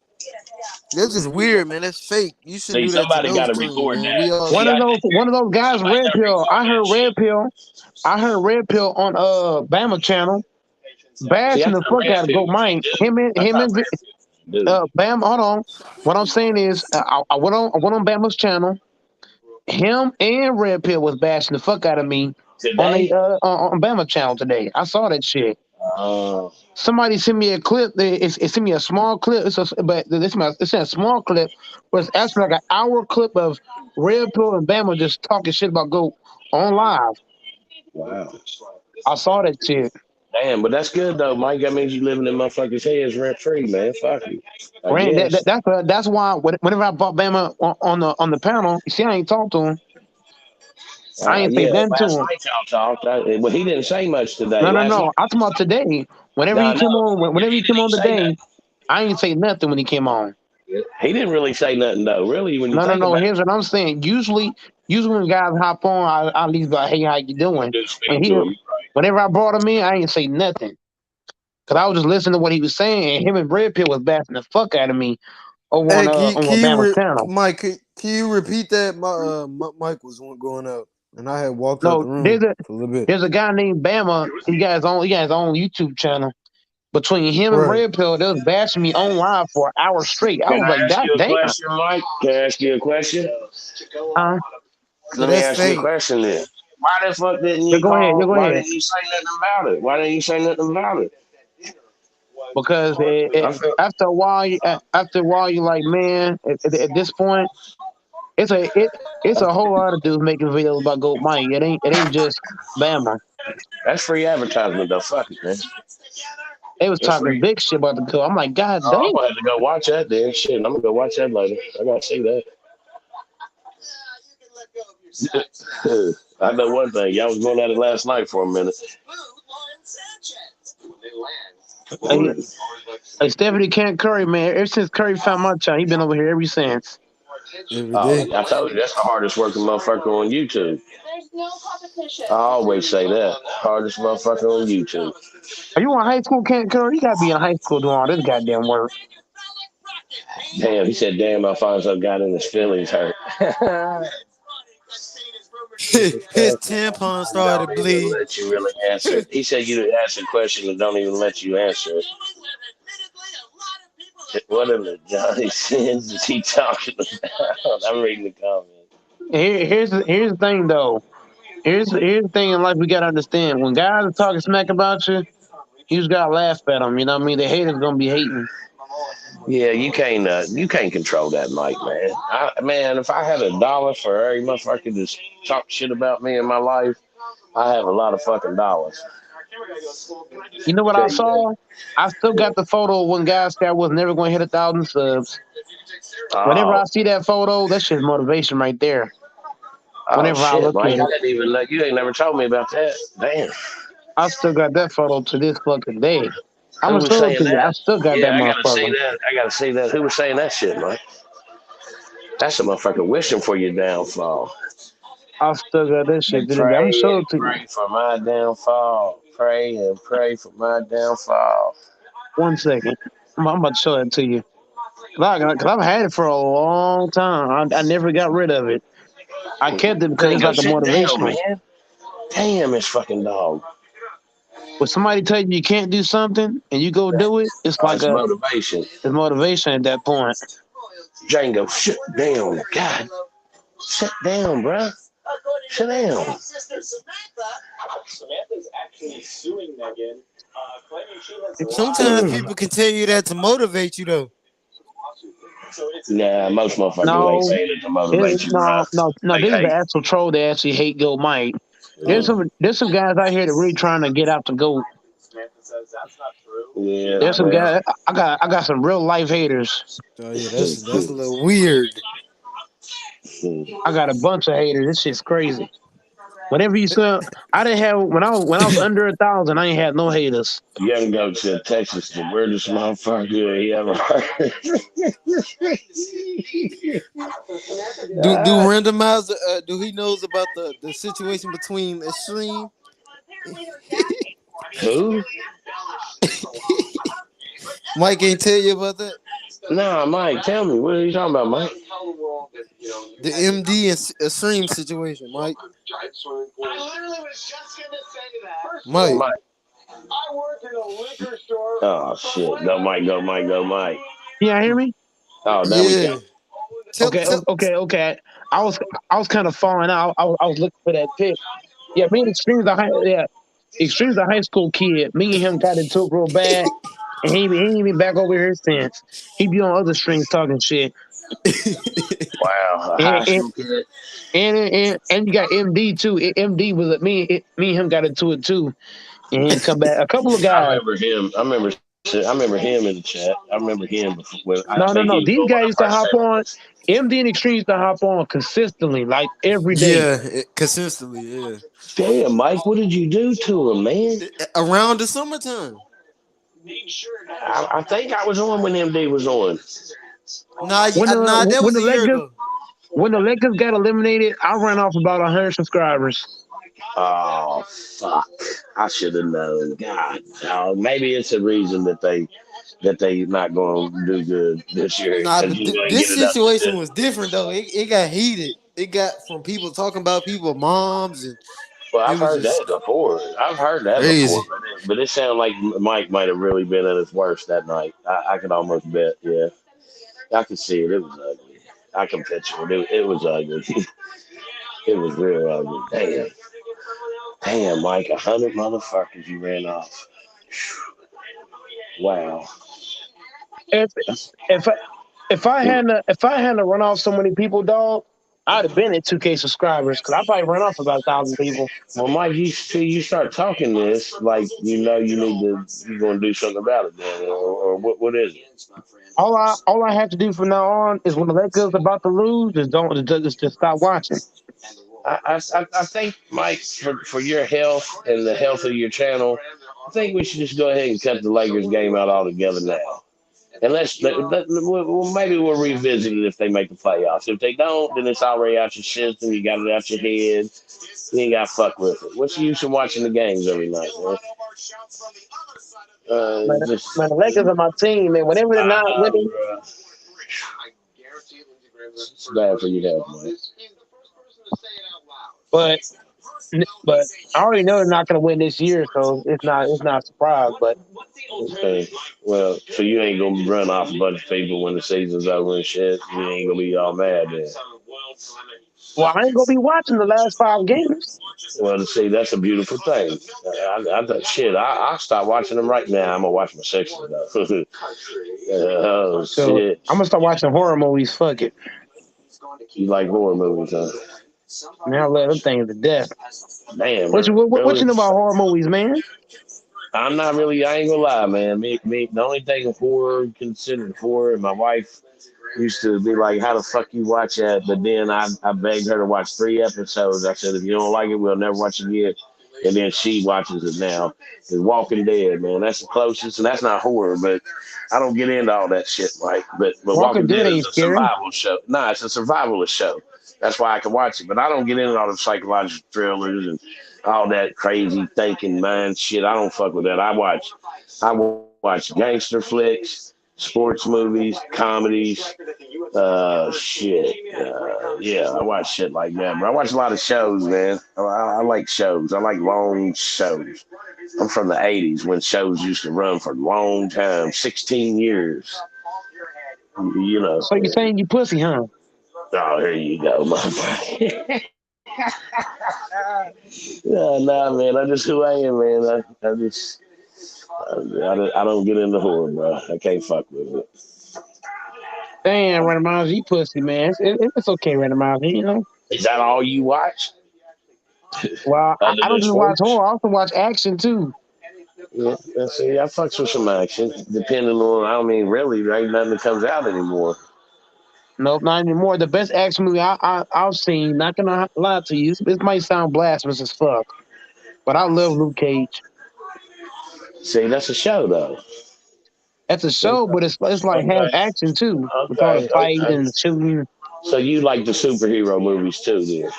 That's just weird, man. That's fake. You shouldn't
See,
do that to
somebody
no
got to
stream,
record
man.
that.
We all
One of those guys, Red Pill. I heard Red Pill on Bama channel bashing the fuck out of Goat Mike. Him and Bam. Hold on. What I'm saying is, I went on Bama's channel. Him and Red Pill was bashing the fuck out of me
Today?
on Bama channel today. I saw that shit. Somebody sent me a clip. It sent me a small clip. It's a small clip, but it's actually like an hour clip of Red Pill and Bama just talking shit about Goat on live.
Wow.
I saw that shit.
Damn, but that's good though, Mike. That means you living in motherfuckers' heads rent free, man. Fuck you.
That's why whenever I bought Bama on the panel, you see, I ain't talked to him. I ain't say nothing to
last
him.
night y'all talked. Well, he didn't say much today.
No.
Last night,
I'm talking about today. Whenever he came on today, I ain't say nothing when he came on.
he didn't really say nothing though. Really, when you think
No.
about
Here's what I'm saying. Usually when guys hop on, I at least be like, "Hey, how you doing?" Whenever I brought him in, I ain't say nothing because I was just listening to what he was saying. And him and Red Pill was bashing the fuck out of me over on Bama's channel.
Mike, can you repeat that? Mike was going up, and I had walked out the room
there's
for a little bit.
There's a guy named Bama. He got his own YouTube channel. Between him and Red Pill, they was bashing me on live for an hour straight. I was like, "God damn!"
Question, Mike? Can I ask you a question? Let me ask you a question then. Why the fuck didn't you
Go ahead.
Why didn't you say nothing about it? Why didn't you say nothing about it?
Because after a while, you're like, man, at this point, it's a whole lot of dudes making videos about Goat Mike. It ain't just Bama.
That's free advertisement though. Fuck it, man.
They was talking big shit about the girl. I'm like, God damn.
I'm gonna have to go watch that then. Shit, I'm gonna go watch that later. I gotta see that. I know one thing. Y'all was going at it last night for a minute.
Hey, Stephanie Curry, man. Ever since Curry found my channel, he been over here ever since.
every day.
I told you that's the hardest working motherfucker on YouTube. I always say that. Hardest motherfucker on YouTube.
Are you in high school, Kent Curry? You gotta be in high school doing all this goddamn work.
Damn, he said, damn, I find some got in his feelings hurt.
His tampon started
Don't
to
even
bleed.
let you really answer it. He said you ask a question and don't even let you answer it. What in the Johnny Sins is he talking about? I'm reading the comments.
Here's the thing though. Here's the thing in life we gotta understand. When guys are talking smack about you, you just gotta laugh at them. You know what I mean? The haters gonna be hating.
Yeah, you can't control that mic, man. Man, if I had $1 for every motherfucker just talk shit about me in my life, I have a lot of fucking dollars.
You know what I saw? I still got the photo when guys said I was never gonna hit 1,000 subs. Whenever I
Oh,
see that photo, that's just motivation right there.
oh
Whenever I
shit,
look
Mike!
at
I
it,
didn't even know. You ain't never told me about that. Damn.
I still got that photo to this fucking day. I'm
Who
gonna
was
show it
saying
to you. I
that?
still got that
Yeah, I gotta see
motherfucker.
that. I gotta see that. Who was saying that shit, Mike? That's a motherfucker wishing for your downfall.
I still got that
They
shit to this day. I'm gonna
pray
show
and
it to you.
pray for my downfall. Pray and pray for my downfall.
1 second. I'm about to show it to you. Cause I've had it for a long time. I never got rid of it. I kept it because
Man,
it's
go
like a
sit down,
motivational.
man. Damn, this fucking dog.
When somebody tell you can't do something and you go do it, it's like
That's motivation.
it's motivation at that point.
Django, sit down. God, sit down, bruh. Sit down.
Sometimes people can tell you that to motivate you though.
Nah, most motherfuckers ain't
No,
saying it to motivate you, bruh.
no.
They
This is the
hate.
actual troll that actually hate Go Mike. There's some guys out here that really trying to get out the goat.
Yeah,
There's some
well.
guys. I got some real life haters.
Oh yeah, that's a little weird.
I got a bunch of haters. This shit's crazy. Whenever you saw, I didn't have when I was under 1,000. I ain't had no haters.
Young Goat said Texas the weirdest motherfucker he ever heard.
Do randomizer? Do he knows about the situation between Extreme?
Who?
Mike ain't tell you about that.
Nah, Mike, tell me. What are you talking about, Mike?
The MD and Extreme situation, Mike. Mike.
Oh shit! Go Mike! Go Mike! Go Mike!
Can y'all hear me?
Oh, there we
Yeah.
go.
Okay. I was kind of falling out. I was looking for that pic. Yeah, me and Extreme's a high school kid. Me and him got into it real bad, and he ain't even back over here since. He be on other streams talking shit.
Wow, a
And
high school kid.
and you got MD too. MD was me and him got into it too, and he come back. A couple of
I
guys.
remember him. I remember him in the chat. I remember him before. I think
No.
he was
These
one
guys
of
used
the
to
first
hop on. MD and Extreme used to hop on consistently, like every day.
Yeah, consistently. Yeah.
Damn, Mike, what did you do to him, man?
Around the summertime.
I think I was on when MD was on.
Nah, that was a year ago.
When the Lakers got eliminated, I ran off about 100 subscribers.
Oh fuck! I should have known. God, maybe it's a reason that they not going to do good this year.
Nah, but
You ain't
this
get it up to
situation
this.
was different though. It got heated. It got from people talking about people's moms, and
Well,
it
I've
was
heard
just
that before. I've heard that
crazy.
before, but it sounded like Mike might have really been at his worst that night. I could almost bet. Yeah, I could see it. It was ugly. I can picture it. It was ugly. It was real ugly. Damn, Mike, 100 motherfuckers you ran off. Wow.
If I hadn't run off so many people, dog, I'd have been at 2K subscribers because I probably run off about 1,000 people.
Well, Mike, you start talking this like you need you're gonna do something about it, then, or what is it?
All I have to do from now on is when the Lakers about to lose, just stop watching.
I think, Mike, for your health and the health of your channel, I think we should just go ahead and cut the Lakers game out altogether now. Maybe we'll revisit it if they make the playoffs. If they don't, then it's already out your system. You got it out your head. You ain't got to fuck with it. What's the use of watching the games every night, man?
Man,
Just
man, the Lakers are my team, man. Whenever they're not winning,
bro. It's bad for you, health, man.
but but I already know they're not going to win this year, so it's not a surprise. But
Okay. Well, so you ain't gonna run off a bunch of people when the season's over and shit. You ain't gonna be all mad then.
well, I ain't going to be watching the last 5 games.
Well, to see, that's a beautiful thing. I thought, shit, I'll stop watching them right now. I'm gonna watch my Sixers though. Oh
So
shit!
I'm gonna start watching horror movies. Fuck it.
You like horror movies, huh?
Man, I love them things to death.
Damn,
What
really?
you know about horror movies, man?
I'm not really. I ain't gonna lie, man. The only thing horror considered horror, and my wife used to be like, "How the fuck you watch that?" But then I begged her to watch 3 episodes. I said, "If you don't like it, we'll never watch it again." And then she watches it now. The Walking Dead, man. That's the closest, and that's not horror, but I don't get into all that shit, right? But
Walking
Walking
Dead
Dead is
ain't
a
scary.
survival show. Nah, it's a survivalist show. That's why I can watch it. But I don't get into all the psychological thrillers and all that crazy thinking mind shit. I don't fuck with that. I watch gangster flicks, sports movies, comedies, shit. Yeah, I watch shit like that. But I watch a lot of shows, man. I like shows. I like long shows. I'm from the 80s when shows used to run for a long time, 16 years. You know.
So you saying you pussy, huh?
Oh, here you go, motherfucker. Yeah, nah, man. I just who I am, man. I don't get into horror, bro. I can't fuck with it.
Damn, Randomizer, you pussy, man. It's okay, Randomizer, you know.
Is that all you watch?
Well,
Other
I
than
don't just watch
sports?
horror. I also watch action too.
Yeah, see, I fucks with some action, depending on. I mean, really, there ain't nothing that comes out anymore.
Nope, not anymore. The best action movie I've seen. Not gonna lie to you. This might sound blasphemous as fuck, but I love Luke Cage.
See, that's a show, though.
That's a show, but it's like half
Okay,
action too, with all the
okay,
fighting
okay.
and the shooting.
So you like the superhero movies too, then?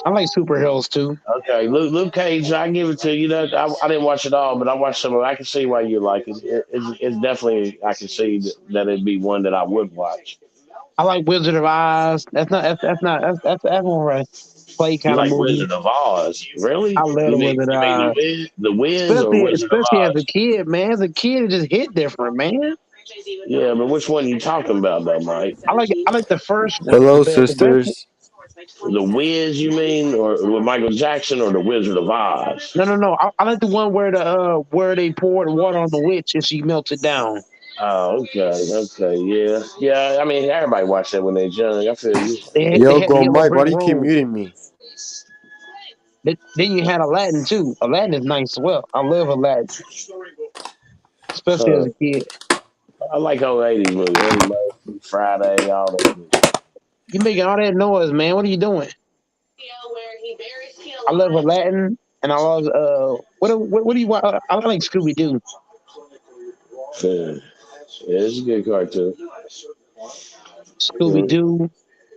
I like superheroes too.
Okay, Luke Cage, I give it to you. I didn't watch it all, but I watched some of it. I can see why you like it. It's definitely, I can see that it'd be one that I would watch.
I like Wizard of Oz. That's more of a play
You
kind of
like
movie.
Wizard of Oz? Really?
I love
You
the
mean
Wizard of
you mean
Oz.
the Wiz or
Especially
Wizard of
especially as a
Oz?
kid, man. As a kid, it just hit different, man.
Yeah, but which one you talking about, though, Mike?
I like the first one.
Hello,
The best one.
sisters.
The Wiz, you mean, or with Michael Jackson, or the Wizard of Oz?
No. I like the one where they poured water on the witch and she melted down.
Oh, okay, yeah. I mean, everybody watched that when they was young. I feel you.
Yo,
They had the
go
yellow
Mike.
brick
Why do you keep
road.
muting me?
Then you had Aladdin too. Aladdin is nice as well. I love Aladdin, especially as
Uh,
a kid.
I like old 80s movies, Eddie Murphy, Friday, all that.
You making all that noise, man. What are you doing? I love Aladdin, and I love what do you want? I like Scooby Doo.
Yeah, it's a good cartoon.
Scooby Doo,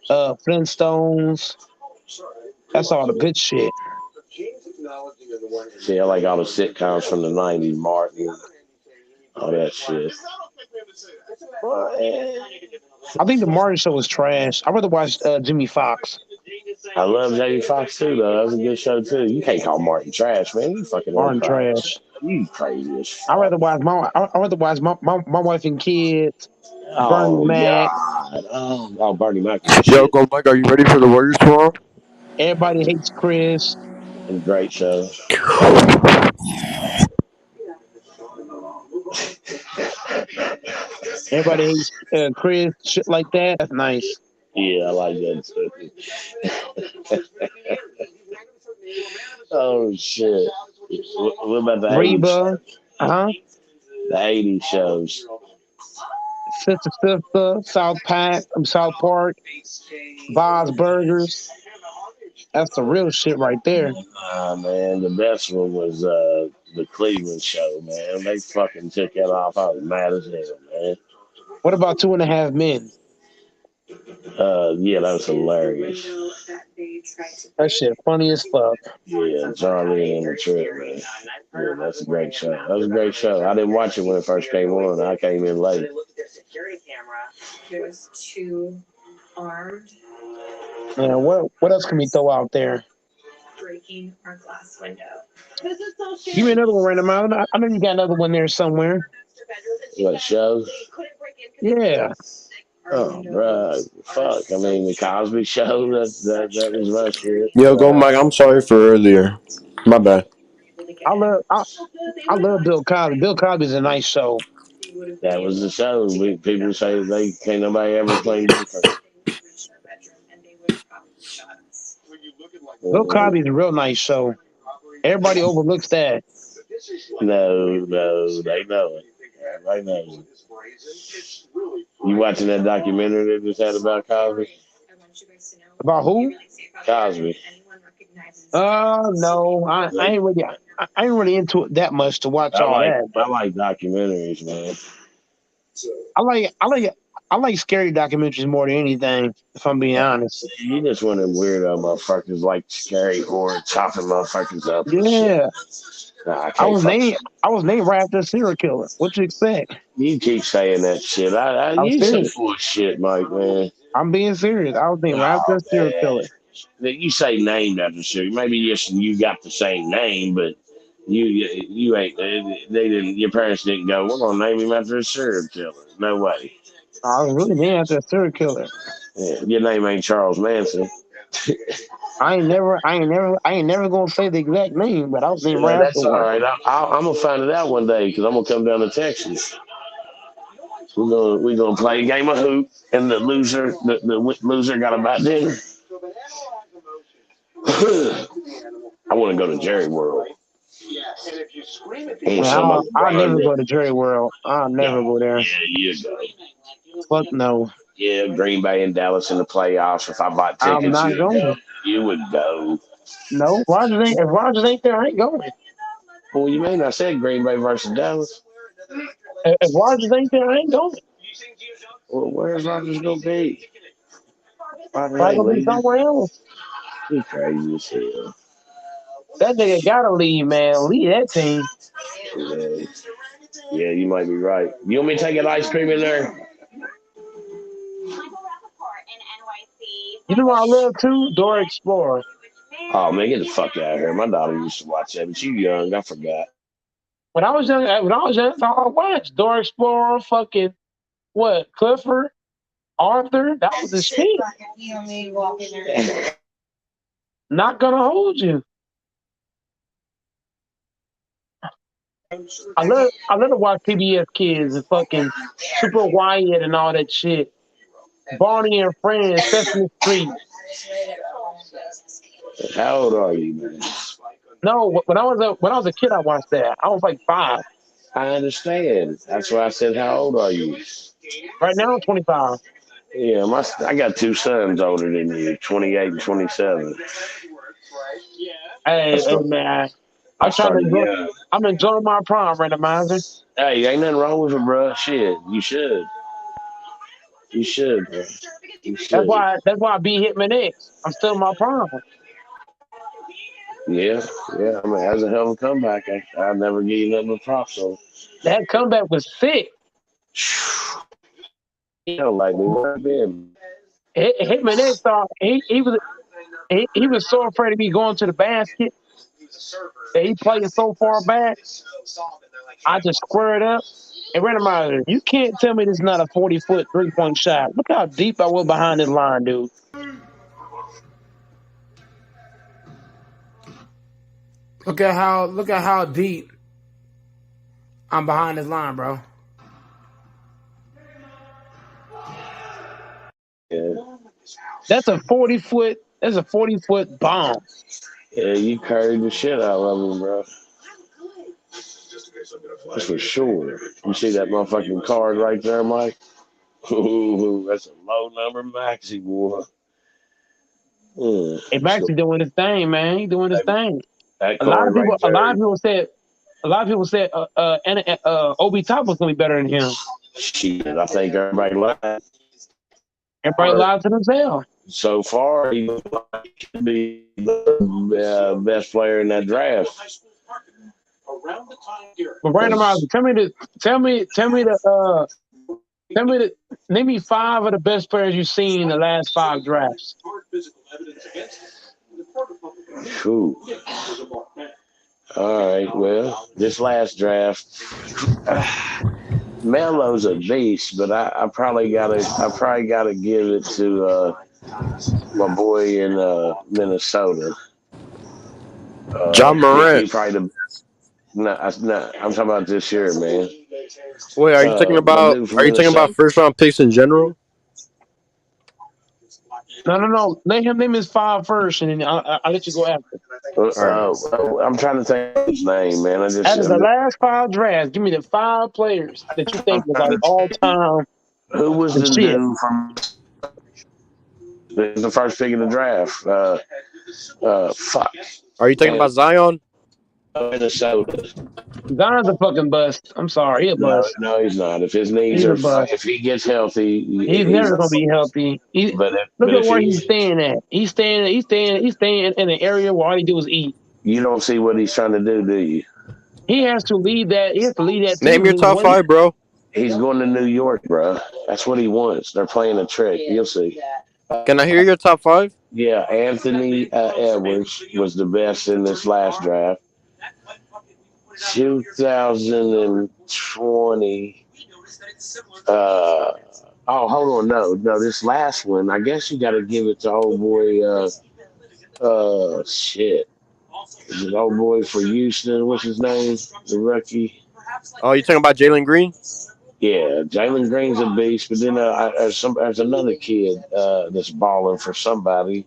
Flintstones. That's all the good shit.
See, I like all the sitcoms from the 90s, Martin, all that shit.
I think the Martin Show was trash. I'd rather watch Jimmy Fox.
I love Jamie Foxx too, though. That was a good show too. You can't call Martin trash, man. You fucking
Martin
empire.
trash.
You crazy as
I'd
fuck.
rather watch my wife and kids. Bernie
Oh
Mac.
God. Oh, Bernie Mac was the
Yo,
shit.
go Mike. Are you ready for the Warriors tomorrow?
Everybody hates Chris.
It was a great show.
Everybody hates Chris. Shit like that. That's nice.
Yeah, I like that too. Oh shit. What about the 80s
Reba.
shows?
Uh-huh.
The 80s shows.
Sister, South Park, Bob's Burgers. That's the real shit right there.
Man, the best one was the Cleveland show, man. They fucking took that off. I was mad as hell, man.
What about 2.5 Men?
Yeah, that was hilarious.
That shit funny as fuck.
Yeah, Charlie and the Trip, man. Yeah, that's a great show. That was a great show. I didn't watch it when it first came on. I came in late.
Man, what else can we throw out there? Give me another one, random out. I know you got another one there somewhere.
What show?
Yeah.
Oh, bro, fuck. I mean, the Cosby Show. That was my shit.
Yo, go Mike. I'm sorry for earlier. My bad.
I love Bill Cosby. Bill Cosby's a nice show.
That was the show. People say they can't nobody ever claim different.
Bill Cosby's a real nice show. Everybody overlooks that.
No, they know it. Everybody knows it. You watching that documentary they just had about Cosby?
About who?
Cosby.
No, I ain't really into it that much to watch all that.
I like documentaries, man.
I like scary documentaries more than anything, if I'm being honest.
You just one of them weirdo motherfuckers like scary horror, chopping motherfuckers up.
Yeah.
Nah,
I was named right after a serial killer. What you expect?
You keep saying that shit. You say full shit, Mike, man.
I'm being serious. I was named right after a serial killer.
You say named after serial. Maybe you got the same name, but you ain't. They didn't. Your parents didn't go, we're gonna name him after a serial killer. No way.
I was really named after a serial killer.
Yeah, your name ain't Charles Manson.
I ain't never gonna say the exact name, but I was named right
That's
after
all
one.
right. I'm gonna find it out one day because I'm gonna come down to Texas. We're gonna play a game of hoop, and the loser got to buy dinner. I want to go to Jerry World.
I'll never go to Jerry World. I'll never go there.
Yeah, you go.
Fuck no.
Yeah, Green Bay and Dallas in the playoffs. If I bought tickets,
I'm not going.
You would go.
No, if Rodgers ain't there, I ain't going.
Well, you mean I said Green Bay versus Dallas?
If Rodgers ain't there, I ain't going.
Well, where's Rodgers gonna be?
Probably gonna be somewhere else.
You crazy as hell.
That nigga gotta leave, man. Leave that team.
Yeah, you might be right. You want me to take an ice cream in there?
You know what I love too? Dora Explorer.
Oh man, get the fuck out of here. My daughter used to watch that, but you young, I forgot.
When I was young, that's all I watched. Dora Explorer, fucking what? Clifford, Arthur. That was the shit. Not gonna hold you. I love to watch PBS Kids and fucking Super Wyatt and all that shit. Barney and Friends, Sesame Street.
How old are you, man?
No, when I was a kid, I watched that. I was like 5.
I understand. That's why I said, how old are you?
Right now, I'm 25.
Yeah, I got 2 sons older than you, 28 and 27.
Hey, man. I'm enjoying my prime, randomizer.
Hey, ain't nothing wrong with it, bro. Shit, you should. You should, bro. You should.
That's why I beat Hitman X. I'm still in my prime.
Yeah. I mean, that's a hell of a comeback. I'll never give you nothing but props on.
That comeback was sick.
You don't like me, what been?
Hitman X thought he was so afraid of me going to the basket that he played so far back. I just squared up. And randomizer, you can't tell me this is not a 40-foot 3-point shot. Look how deep I was behind this line, dude. Look at how deep I'm behind this line, bro.
Yeah.
That's a 40-foot bomb.
Yeah, you carried the shit out of him, bro. That's for sure. You see that motherfucking card right there, Mike? Ooh, that's a low number Maxie, boy.
Hey, Maxie doing his thing, man. He doing his thing.
A
lot of people said Obi Toppin was gonna be better than him.
Shit, I think everybody lied.
Everybody lied to themselves.
So far, he looks like he could be the best player in that draft.
But randomizer, name me 5 of the best players you've seen in the last 5 drafts.
Whew. All right, well, this last draft, Melo's a beast, but I probably gotta give it to my boy in Minnesota.
John Morant.
He probably the best. No, I'm talking about this year, man.
Wait, are you talking about first round picks in general?
No. Name his 5 first, and then I'll let you go after.
I'm trying to think of his name, man.
Out of the last 5 drafts, give me the 5 players that you think was like all time.
Who was the dude from the first pick of the draft? Fuck.
Are you talking about Zion?
Minnesota.
Zion's a fucking bust. I'm sorry, he's a bust.
No, he's not. If his knees if he gets healthy,
he's never gonna be healthy. Look at where he's staying at. He's staying in an area where all he do is eat.
You don't see what he's trying to do you?
He has to lead that. He has to lead that.
Name your top 5, bro.
He's going to New York, bro. That's what he wants. They're playing a trick. You'll see.
Can I hear your top 5?
Yeah, Anthony Edwards was the best in this last draft. 2020. Hold on. No, this last one. I guess you got to give it to old boy. Shit. Is it old boy for Houston? What's his name? The rookie.
Oh, you talking about Jalen Green?
Yeah, Jalen Green's a beast, but then there's another kid that's balling for somebody.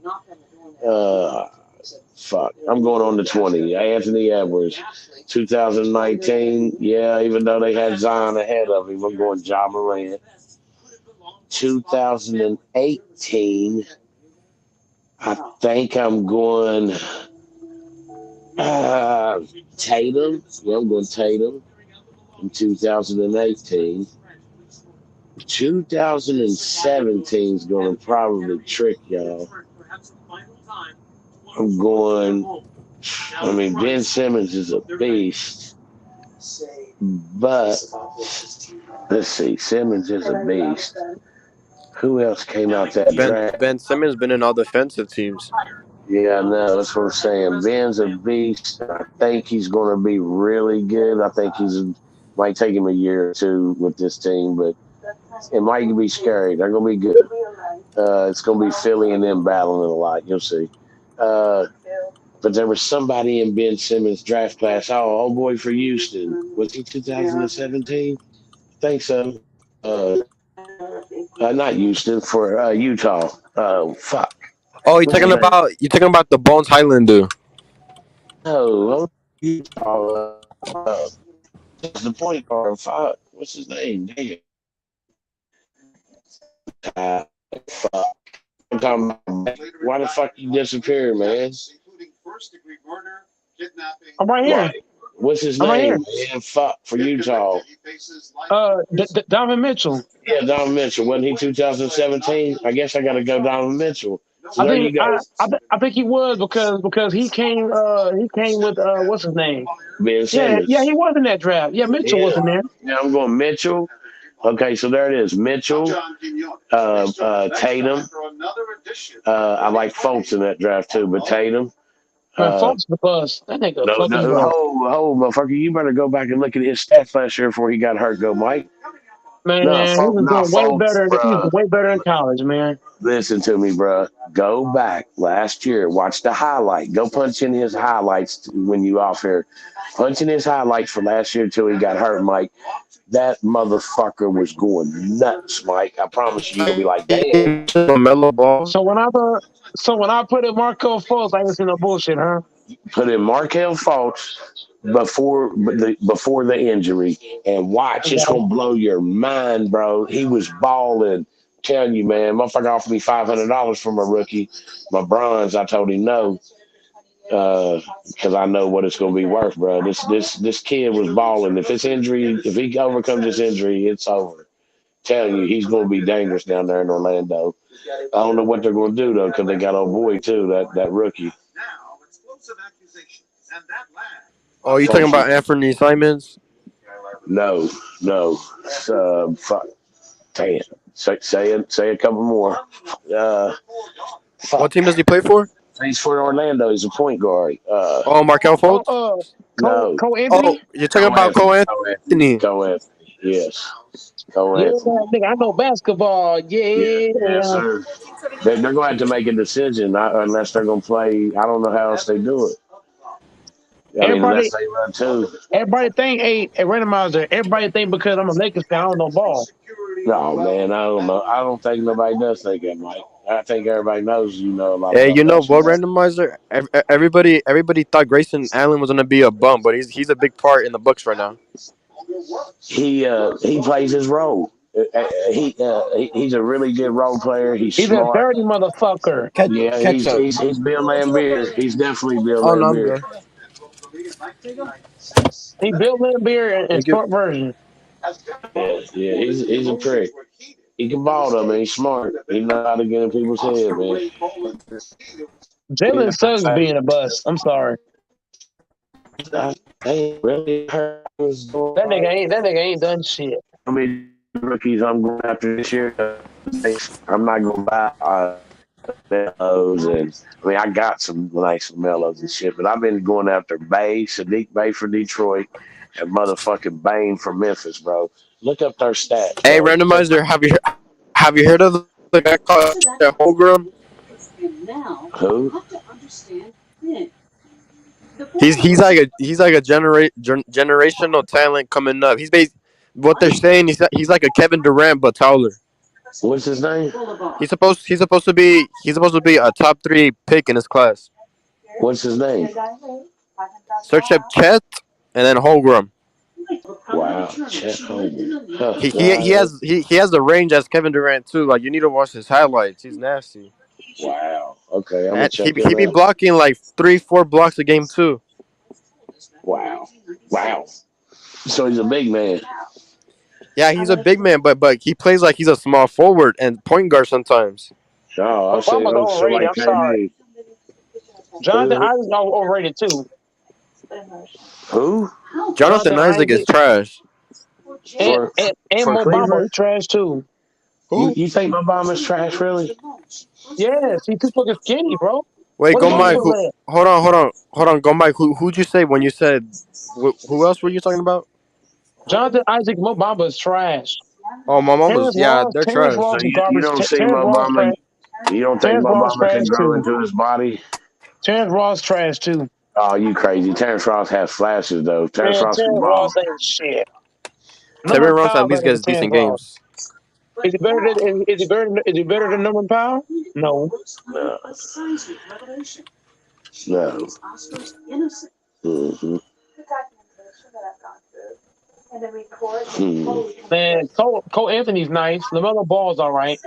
Fuck, I'm going on to 20. Anthony Edwards, 2019. Yeah, even though they had Zion ahead of him, I'm going Ja Morant. 2018, I think I'm going Tatum. Yeah, I'm going Tatum. In 2018. 2017 is going to probably trick y'all. Ben Simmons is a beast. But, let's see, Simmons is a beast. Who else came out that draft?
Ben Simmons been in all defensive teams.
Yeah, I know. That's what I'm saying. Ben's a beast. I think he's going to be really good. I think might take him a year or 2 with this team, but it might be scary. They're going to be good. It's going to be Philly and them battling a lot. You'll see. But there was somebody in Ben Simmons' draft class. Oh, old boy for Houston. Was he 2017? I think so. Not Houston, for Utah. Fuck.
Oh, you're talking about the Bones Highland dude.
No, Utah. The point guard. Fuck. What's his name? Damn. Fuck. I'm talking about, why the fuck you disappear, man?
I'm right here.
What's his name? Man, fuck, for Utah.
Donovan Mitchell.
Yeah, Donovan Mitchell. Wasn't he 2017? I guess I got to go Donovan Mitchell. So
I think he was because he came with what's his name?
Ben Simmons.
Yeah, he was in that draft. Yeah, Mitchell wasn't there.
Yeah, I'm going Mitchell. Okay, so there it is. Mitchell, Tatum. I like Fultz in that draft too, but Tatum.
Fultz the bus. That nigga.
Motherfucker, you better go back and look at his stats last year before he got hurt. Go, Mike.
Man, he was doing way better. He was way better in college, man.
Listen to me, bro. Go back last year. Watch the highlight. Go punch in his highlights when you off here. Punch in his highlights for last year until he got hurt, Mike. That motherfucker was going nuts, Mike. I promise you, you'll be like, damn.
So when I put in Markelle Fultz, I ain't seen no bullshit, huh?
Put in Markelle Fultz before the injury, and watch, it's gonna blow your mind, bro. He was balling. Telling you, man, motherfucker offered me $500 for my rookie, my bronze. I told him no, because I know what it's gonna be worth, bro. This kid was balling. If he overcomes this injury, it's over. Telling you, he's going to be dangerous down there in Orlando. I don't know what they're going to do though, because they got old boy too, that rookie.
Oh, you talking about Anthony Simons?
No. Fuck. Damn. Say a couple more. Fuck.
What team does he play for?
He's for Orlando. He's a point guard.
Markelle Fultz?
No.
Cole Anthony?
Oh, you're talking about Cole Anthony.
Cole Anthony. Yes. Cole
Yeah,
Anthony.
nigga, I know basketball. Yeah.
Yes, sir. They're going to have to make a decision unless they're going to play. I don't know how else they do it. Unless they run two.
Everybody think a randomizer. Everybody think because I'm a Lakers fan, I don't know ball.
No, man, I don't know. I don't think nobody does think that, Mike. I think everybody knows you know a lot.
Hey, you know what, randomizer? Everybody thought Grayson Allen was gonna be a bum, but he's a big part in the Bucks right now.
He plays his role. He's a really good role player. He's
a
smart.
dirty motherfucker.
He's Bill Laimbeer. He's definitely Bill
Oh, no, I'm
Laimbeer.
good.
He Bill Laimbeer in short version.
Yeah, he's a prick. He can ball though, man. He's smart. He knows how to get in people's head, man.
Jalen Suggs being a bust. I'm sorry.
That
nigga ain't done shit.
I mean, rookies I'm going after this year. I'm not going to buy Melos, and I mean I got some nice Melos and shit, but I've been going after Sadiq Bey for Detroit, and motherfucking Bane for Memphis, bro. Look up their stats.
Hey, randomizer, have you heard of the guy called Holgram?
Who?
He's like a generational talent coming up. What they're saying he's like a Kevin Durant but taller.
What's his name?
He's supposed to be a top 3 pick in his class.
What's his name?
Search up Chet and then Holgram.
Wow, Chet Holgram. Huh.
He has the range as Kevin Durant too. Like, you need to watch his highlights. He's nasty.
Wow. Okay, I'm gonna check
he be blocking like 3-4 blocks a game too.
Wow. So he's a big man.
Yeah, he's a big man, but he plays like he's a small forward and point guard sometimes.
Oh, I'm
overrated. I'm sorry. Jonathan Isaac is overrated too.
Who?
Jonathan Isaac is trash.
And Mo Bamba is trash too.
You think Mo Bamba's trash, really?
Yes, he's too fucking skinny, bro.
Wait, go Mike. Hold on. Go Mike. Who'd you say when you said? Who else were you talking about?
Jonathan Isaac, Mo Bamba is trash.
Oh, Mo Bamba's, they're trash.
So you don't see Mo Bamba? You don't think Mo Bamba can grow into his body?
Terrence Ross trash too.
Oh, you crazy! Terrence Ross has flashes though. Terrence Ross
ain't shit.
Terrence Ross at least gets decent games.
Is he better than Norman Powell? No.
Mm-hmm.
Man, Cole Anthony's nice. LaMelo Ball's all right.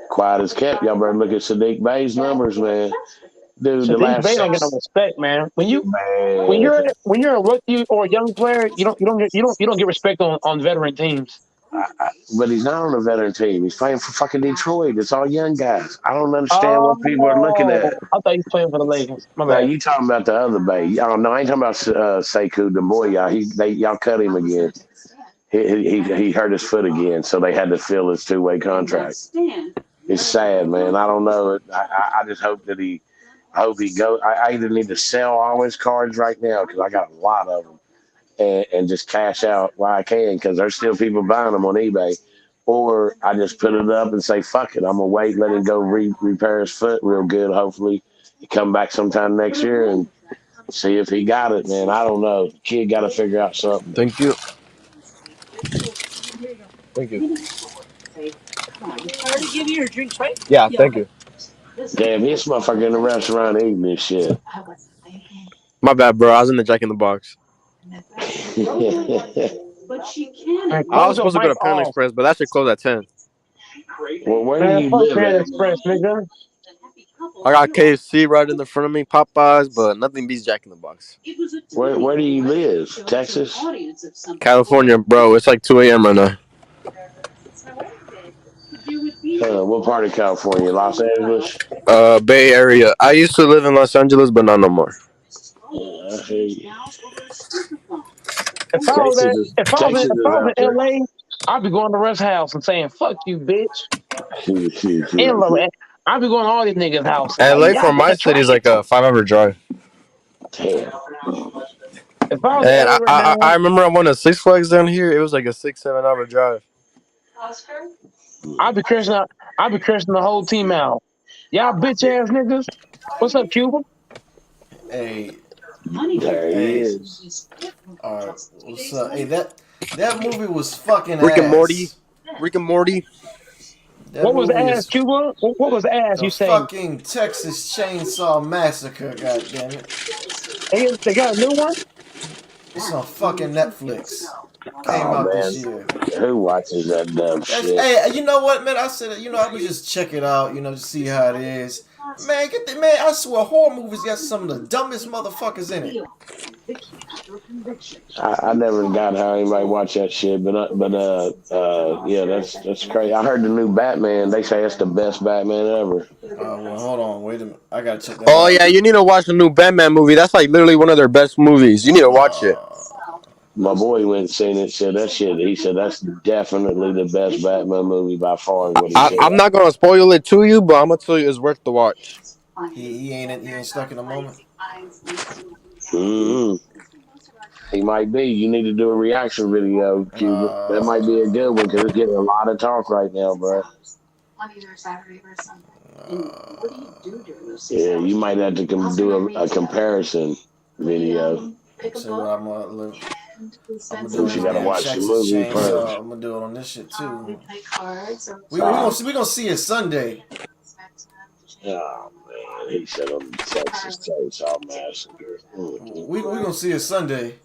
Quiet as kept. Y'all better look at Sadiq Bey's numbers, man. Dude,
Sadiq Bey don't get no respect, man. When you're a rookie or a young player, you don't get respect on veteran teams.
But he's not on a veteran team. He's playing for fucking Detroit. It's all young guys. I don't understand what people are looking at.
I thought he was playing for the Lakers. My bad.
You talking about the other Bay? I don't know. I ain't talking about Sekou Doumbouya. Y'all cut him again. He hurt his foot again, so they had to fill his 2-way contract. It's sad, man. I don't know. I just hope that I hope he goes. I either need to sell all his cards right now because I got a lot of them. And just cash out while I can because there's still people buying them on eBay. Or I just put it up and say, fuck it. I'm going to wait, let him go repair his foot real good. Hopefully he come back sometime next year and see if he got it, man. I don't know. The kid got to figure out something.
Thank you. Yeah, thank you.
Damn, this motherfucker in the restaurant eating this shit.
My bad, bro. I was in the Jack in the Box. I was supposed to go to Panda Express, but that should close at 10.
Well, where do you live at?
Express, nigga.
I got KFC right in the front of me, Popeyes, but nothing beats Jack in the Box.
Where do you live? Texas?
California, bro. It's like 2 a.m. right now.
What part of California? Los Angeles?
Bay Area. I used to live in Los Angeles, but not no more.
I hear you.
If I was
Texas
at,
is
if I was
Texas
if
is
I was
out
in
there.
LA, I'd be going to Russ house and saying "fuck you, bitch." And I'd be going to all these niggas' houses like
LA
y'all
from my
niggas
city is
trash.
like a 5-hour drive.
Damn.
If I was in
And
LA right
I
now,
remember I went to Six Flags down here. It was like a 6-7 hour drive.
I'd be cursing out. I'd be cursing the whole team out. Y'all bitch ass niggas. What's up, Cuba?
Hey,
There he
hey.
is.
All right, what's up? Hey, that movie was fucking
Rick and Morty.
ass.
Rick and Morty.
That
What was
movie
ass,
is
Cuba? What was ass?
the
You say
fucking Texas Chainsaw Massacre. God damn it!
they got a new one?
It's on fucking Netflix. Came
Oh
out
man,
this year.
who watches that dumb
That's
shit?
hey, you know what, man? I said, I would just check it out, to see how it is. Man, I swear, horror movies got some of the dumbest motherfuckers in it.
I never got how anybody watch that shit, but yeah, that's crazy. I heard the new Batman. They say it's the best Batman ever.
Well, hold on, wait a minute. I gotta check that
Oh
out.
yeah, you need to watch the new Batman movie. That's like literally one of their best movies. You need to watch it.
My boy went and seen it. Said that shit. He said that's definitely the best Batman movie by far. Is what he said.
I'm not gonna spoil it to you, but I'm gonna tell you it's worth the watch.
He ain't stuck in the moment.
Mm-hmm. He might be. You need to do a reaction video, Cuba. That might be a good one because it's getting a lot of talk right now, bro. Yeah, you might have to do a comparison video.
So what I'm gonna do
You gotta watch the
Texas
movie
Chainsaw.
first.
I'm gonna do it on this shit too. We gonna see it Sunday.
Oh man, he said on the Texas Chainsaw Massacre.
We gonna see it Sunday.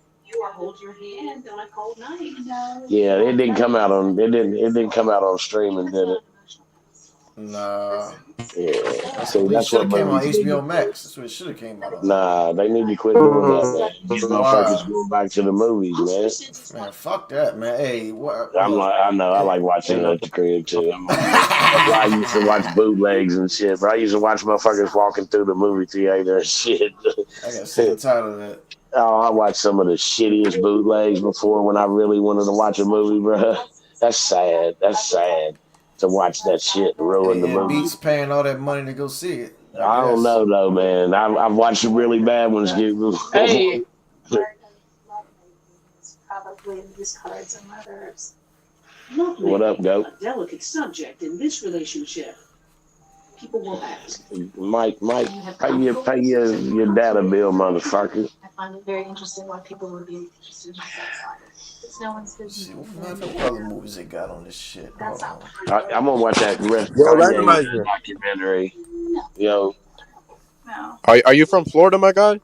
Yeah, it didn't come out on it didn't come out on streaming, did it?
Nah.
Yeah.
It should have came on
movies
HBO
do.
Max. That's what it should have came out on.
Nah, they need to quit doing that, man. These motherfuckers go back to the movies, man.
Man, fuck that, man. Hey, what?
I like watching it at the crib too. I used to watch bootlegs and shit, but I used to watch motherfuckers walking through the movie theater and shit.
I got sick and tired of that.
Oh, I watched some of the shittiest bootlegs before when I really wanted to watch a movie, bro. That's sad. That's sad to watch that shit ruin the movie.
Beats paying all that money to go see it.
I don't know though, man. I've watched the really bad ones get.
Hey.
What up, Goat?
Delicate subject in this relationship. People will ask.
Mike, pay your data bill, motherfucker.
I find it very interesting why people would be interested in sex life. It's no one's business.
What other movies they got on this shit? Hold on.
I'm gonna watch that
randomizer
documentary. Yo.
No.
Are you from Florida, my guy?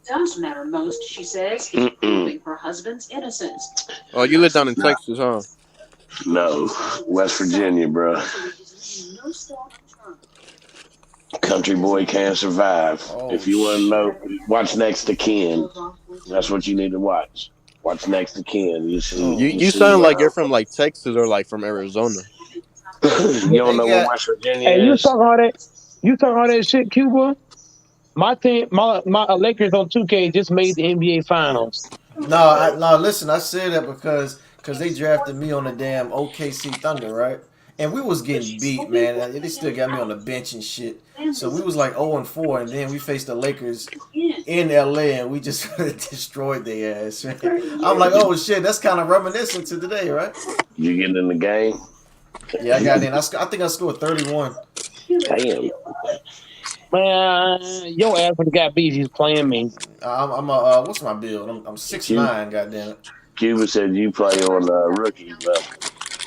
Does matter most, she says, is proving her husband's innocence.
Oh, you live down in Texas, huh?
No, West Virginia, bro. Country boy can't survive. If you want to know, watch Next to Kin. That's what you need to watch. Watch Next to Kin. You see.
You sound like you're from like Texas or like from Arizona.
You don't know what West Virginia
Hey,
is?
you talking all that shit, Cuba? My team, my Lakers on 2K just made the NBA Finals.
No, listen, I said that because they drafted me on the damn OKC Thunder, right? And we was getting beat, man. They still got me on the bench and shit. So we was like 0-4, and then we faced the Lakers in LA, and we just destroyed their ass. Man. I'm like, oh shit, that's kind of reminiscent to today, right?
You get in the game?
Yeah, I got in. I think I scored 31.
Damn.
Man, your ass would have got beat. He's playing me.
I'm what's my build? I'm 6'9", goddamn it.
Cuba said you play on rookie level.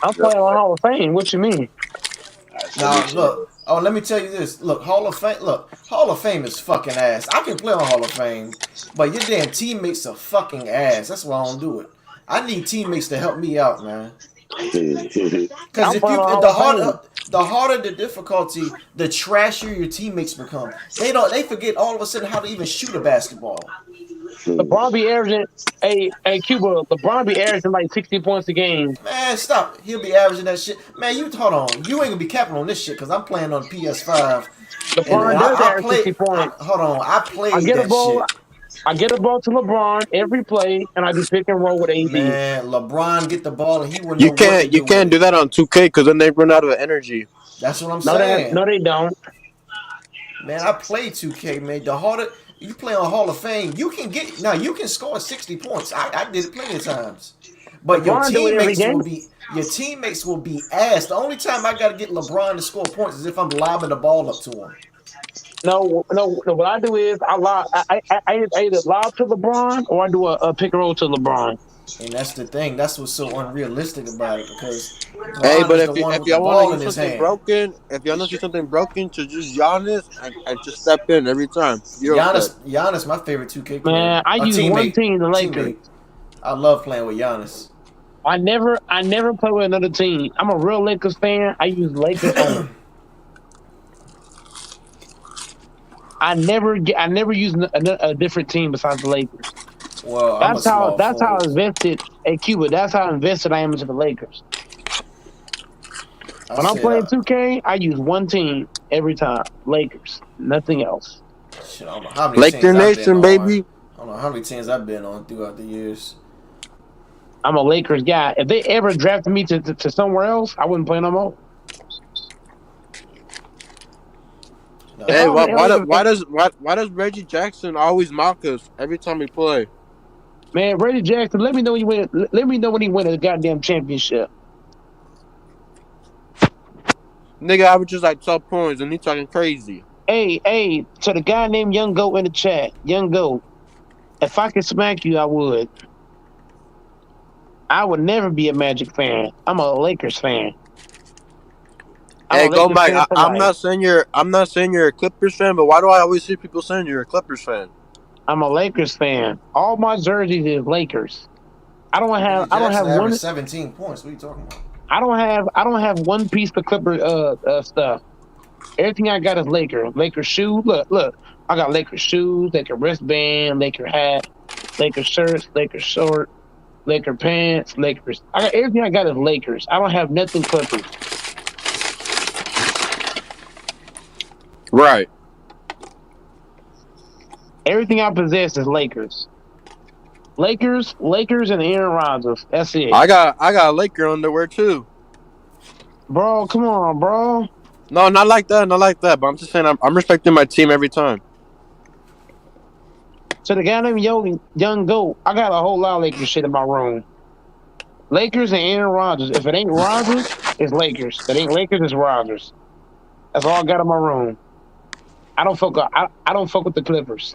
I'm playing on Hall of Fame. What you mean?
Now look. Oh, let me tell you this. Look, Hall of Fame. Look, Hall of Fame is fucking ass. I can play on Hall of Fame, but your damn teammates are fucking ass. That's why I don't do it. I need teammates to help me out, man. Because the harder the difficulty, the trashier your teammates become. They forget all of a sudden how to even shoot a basketball.
LeBron be averaging Cuba. LeBron be averaging like 60 points a game.
Man, stop. He'll be averaging that shit. Man, you hold on. You ain't gonna be capping on this shit because I'm playing on PS5. And
LeBron does average 60 points.
Hold on. I played
get a
that
ball.
shit.
I get a ball to LeBron every play, and I do pick and roll with AD.
Man, LeBron get the ball and he wouldn't
You
know what to
can't
do
you can't
with
do that on 2K because then they run out of energy.
That's what I'm
No,
saying.
they don't.
Man, I play 2K, man. The harder you play on Hall of Fame, you can score 60 points. I did it plenty of times. But your teammates will be ass. The only time I gotta get LeBron to score points is if I'm lobbing the ball up to him.
No. What I do is I either lob to LeBron or I do a pick and roll to LeBron.
And that's the thing. That's what's so unrealistic about it because LeBron
Hey, but
is the one with the ball in his hand.
if y'all want to see something broken, to just Giannis and just step in every time.
Giannis, my favorite 2K player.
Man, I use one team, the Lakers.
I love playing with Giannis.
I never play with another team. I'm a real Lakers fan. I use Lakers only. I never use a different team besides the Lakers.
Well,
that's how invested Cuba. That's how invested I am into the Lakers. When I'm playing 2K, I use one team every time. Lakers, nothing else.
Shit, I don't know how many
Laker Nation, baby.
I don't know how many teams I've been on throughout the years.
I'm a Lakers guy. If they ever drafted me to somewhere else, I wouldn't play no more.
Hey, why does Reggie Jackson always mock us every time we play?
Man, Reggie Jackson, let me know when you win. Let me know when he win a goddamn championship.
Nigga averages like 12 points and he talking crazy.
Hey, to the guy named Young Goat in the chat, Young Goat, if I could smack you, I would. I would never be a Magic fan. I'm a Lakers fan.
Hey, go Mike. I'm not saying you're a Clippers fan, but why do I always see people saying you're a Clippers fan?
I'm a Lakers fan. All my jerseys is Lakers. I don't have one
17 points. What are you talking about?
I don't have one piece of Clipper stuff. Everything I got is Lakers. Lakers shoes. Look. I got Lakers shoes, Lakers wristband, Lakers hat, Lakers shirts, Lakers short, Lakers pants, Lakers. Everything I got is Lakers. I don't have nothing Clippers.
Right.
Everything I possess is Lakers. Lakers, and Aaron Rodgers. That's it.
I got a Laker underwear too.
Bro, come on, bro.
No, not like that. But I'm just saying, I'm respecting my team every time.
So the guy named Young Goat, I got a whole lot of Lakers shit in my room. Lakers and Aaron Rodgers. If it ain't Rodgers, it's Lakers. If it ain't Lakers, it's Rodgers. That's all I got in my room. I don't fuck with the Clippers.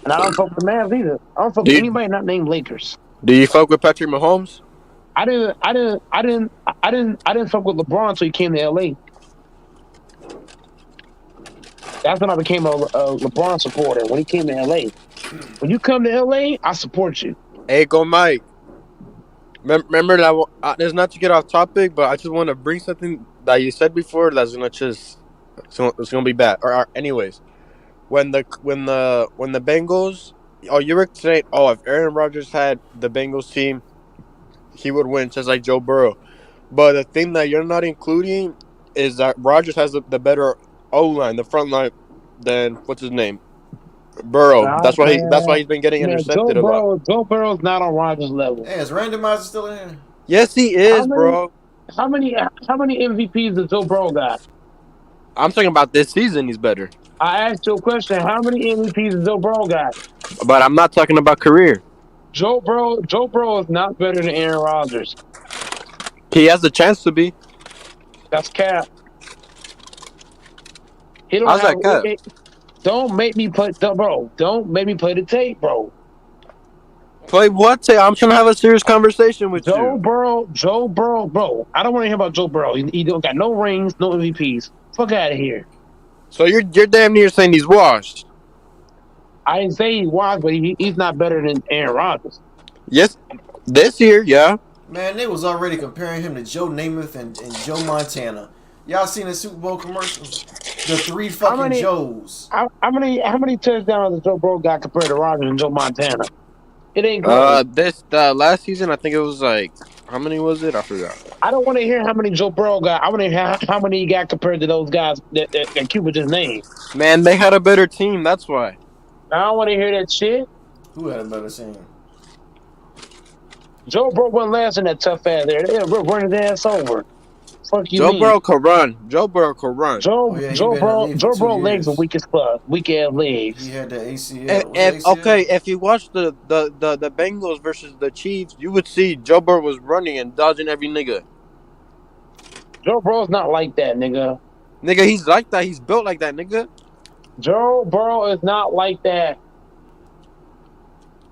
And I don't fuck with the Mavs either. I don't fuck with anybody not named Lakers.
Do you fuck with Patrick Mahomes?
I didn't fuck with LeBron until he came to LA. That's when I became a LeBron supporter. When he came to LA. When you come to LA, I support you.
Hey, go Mike. Remember that there's not to get off topic, but I just want to bring something that you said before that's it's gonna be bad. Or anyways, when the Bengals, you were saying, if Aaron Rodgers had the Bengals team, he would win, just like Joe Burrow. But the thing that you're not including is that Rodgers has the better O-line, the front line, than what's his name, Burrow. That's why he's been getting intercepted a lot.
Joe Burrow's not on Rodgers' level.
Hey, is Randomizer still in here?
Yes, he is, bro.
How many MVPs does Joe Burrow got?
I'm talking about this season. He's better.
I asked you a question. How many MVPs does Joe Burrow got?
But I'm not talking about career.
Joe Burrow is not better than Aaron Rodgers.
He has a chance to be.
That's cap.
How's that cap?
Don't make me play, bro. Don't make me play the tape, bro.
Play what tape? I'm trying to have a serious conversation with
Joe Burrow, bro. I don't want to hear about Joe Burrow. He don't got no rings, no MVPs. Fuck out of here.
So you're damn near saying he's washed.
I didn't say he's washed, but he's not better than Aaron Rodgers.
Yes, this year, yeah.
Man, they was already comparing him to Joe Namath and Joe Montana. Y'all seen the Super Bowl commercials? The three fucking Joes.
How many touchdowns has Joe Burrow got compared to Rodgers and Joe Montana? It ain't close.
This last season, I think it was like, how many was it? I forgot.
I don't want to hear how many Joe Burrow got. I want to hear how many he got compared to those guys that Cuba just named.
Man, they had a better team. That's why.
I don't want to hear that shit.
Who had a better team?
Joe Burrow wasn't last in that tough ass there. They'll run his ass over. Fuck you,
Joe Burrow could run. Joe Burrow could run.
Joe Burrow legs are weak as fuck. Weak ass legs.
He had the ACL.
If you watch the Bengals versus the Chiefs, you would see Joe Burrow was running and dodging every nigga.
Joe Burrow's not like that, nigga.
Nigga, he's like that. He's built like that, nigga.
Joe Burrow is not like that.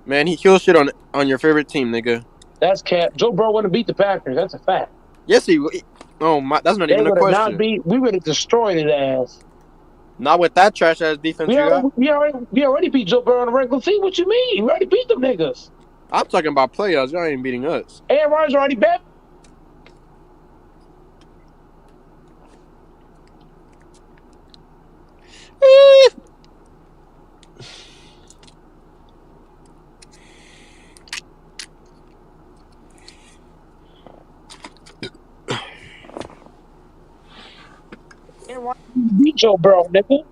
Man, he kills shit on your favorite team, nigga.
That's cap. Joe Burrow wouldn't beat the Packers. That's a fact.
Yes, he. Oh my, that's not even a question.
We would have destroyed his ass.
Not with that trash ass defense you got.
We already beat Joe Burrow on the regular season. What you mean? We already beat them niggas.
I'm talking about playoffs. Y'all ain't beating us.
Aaron Rodgers already bet. Beat Joe Burrow, nigga.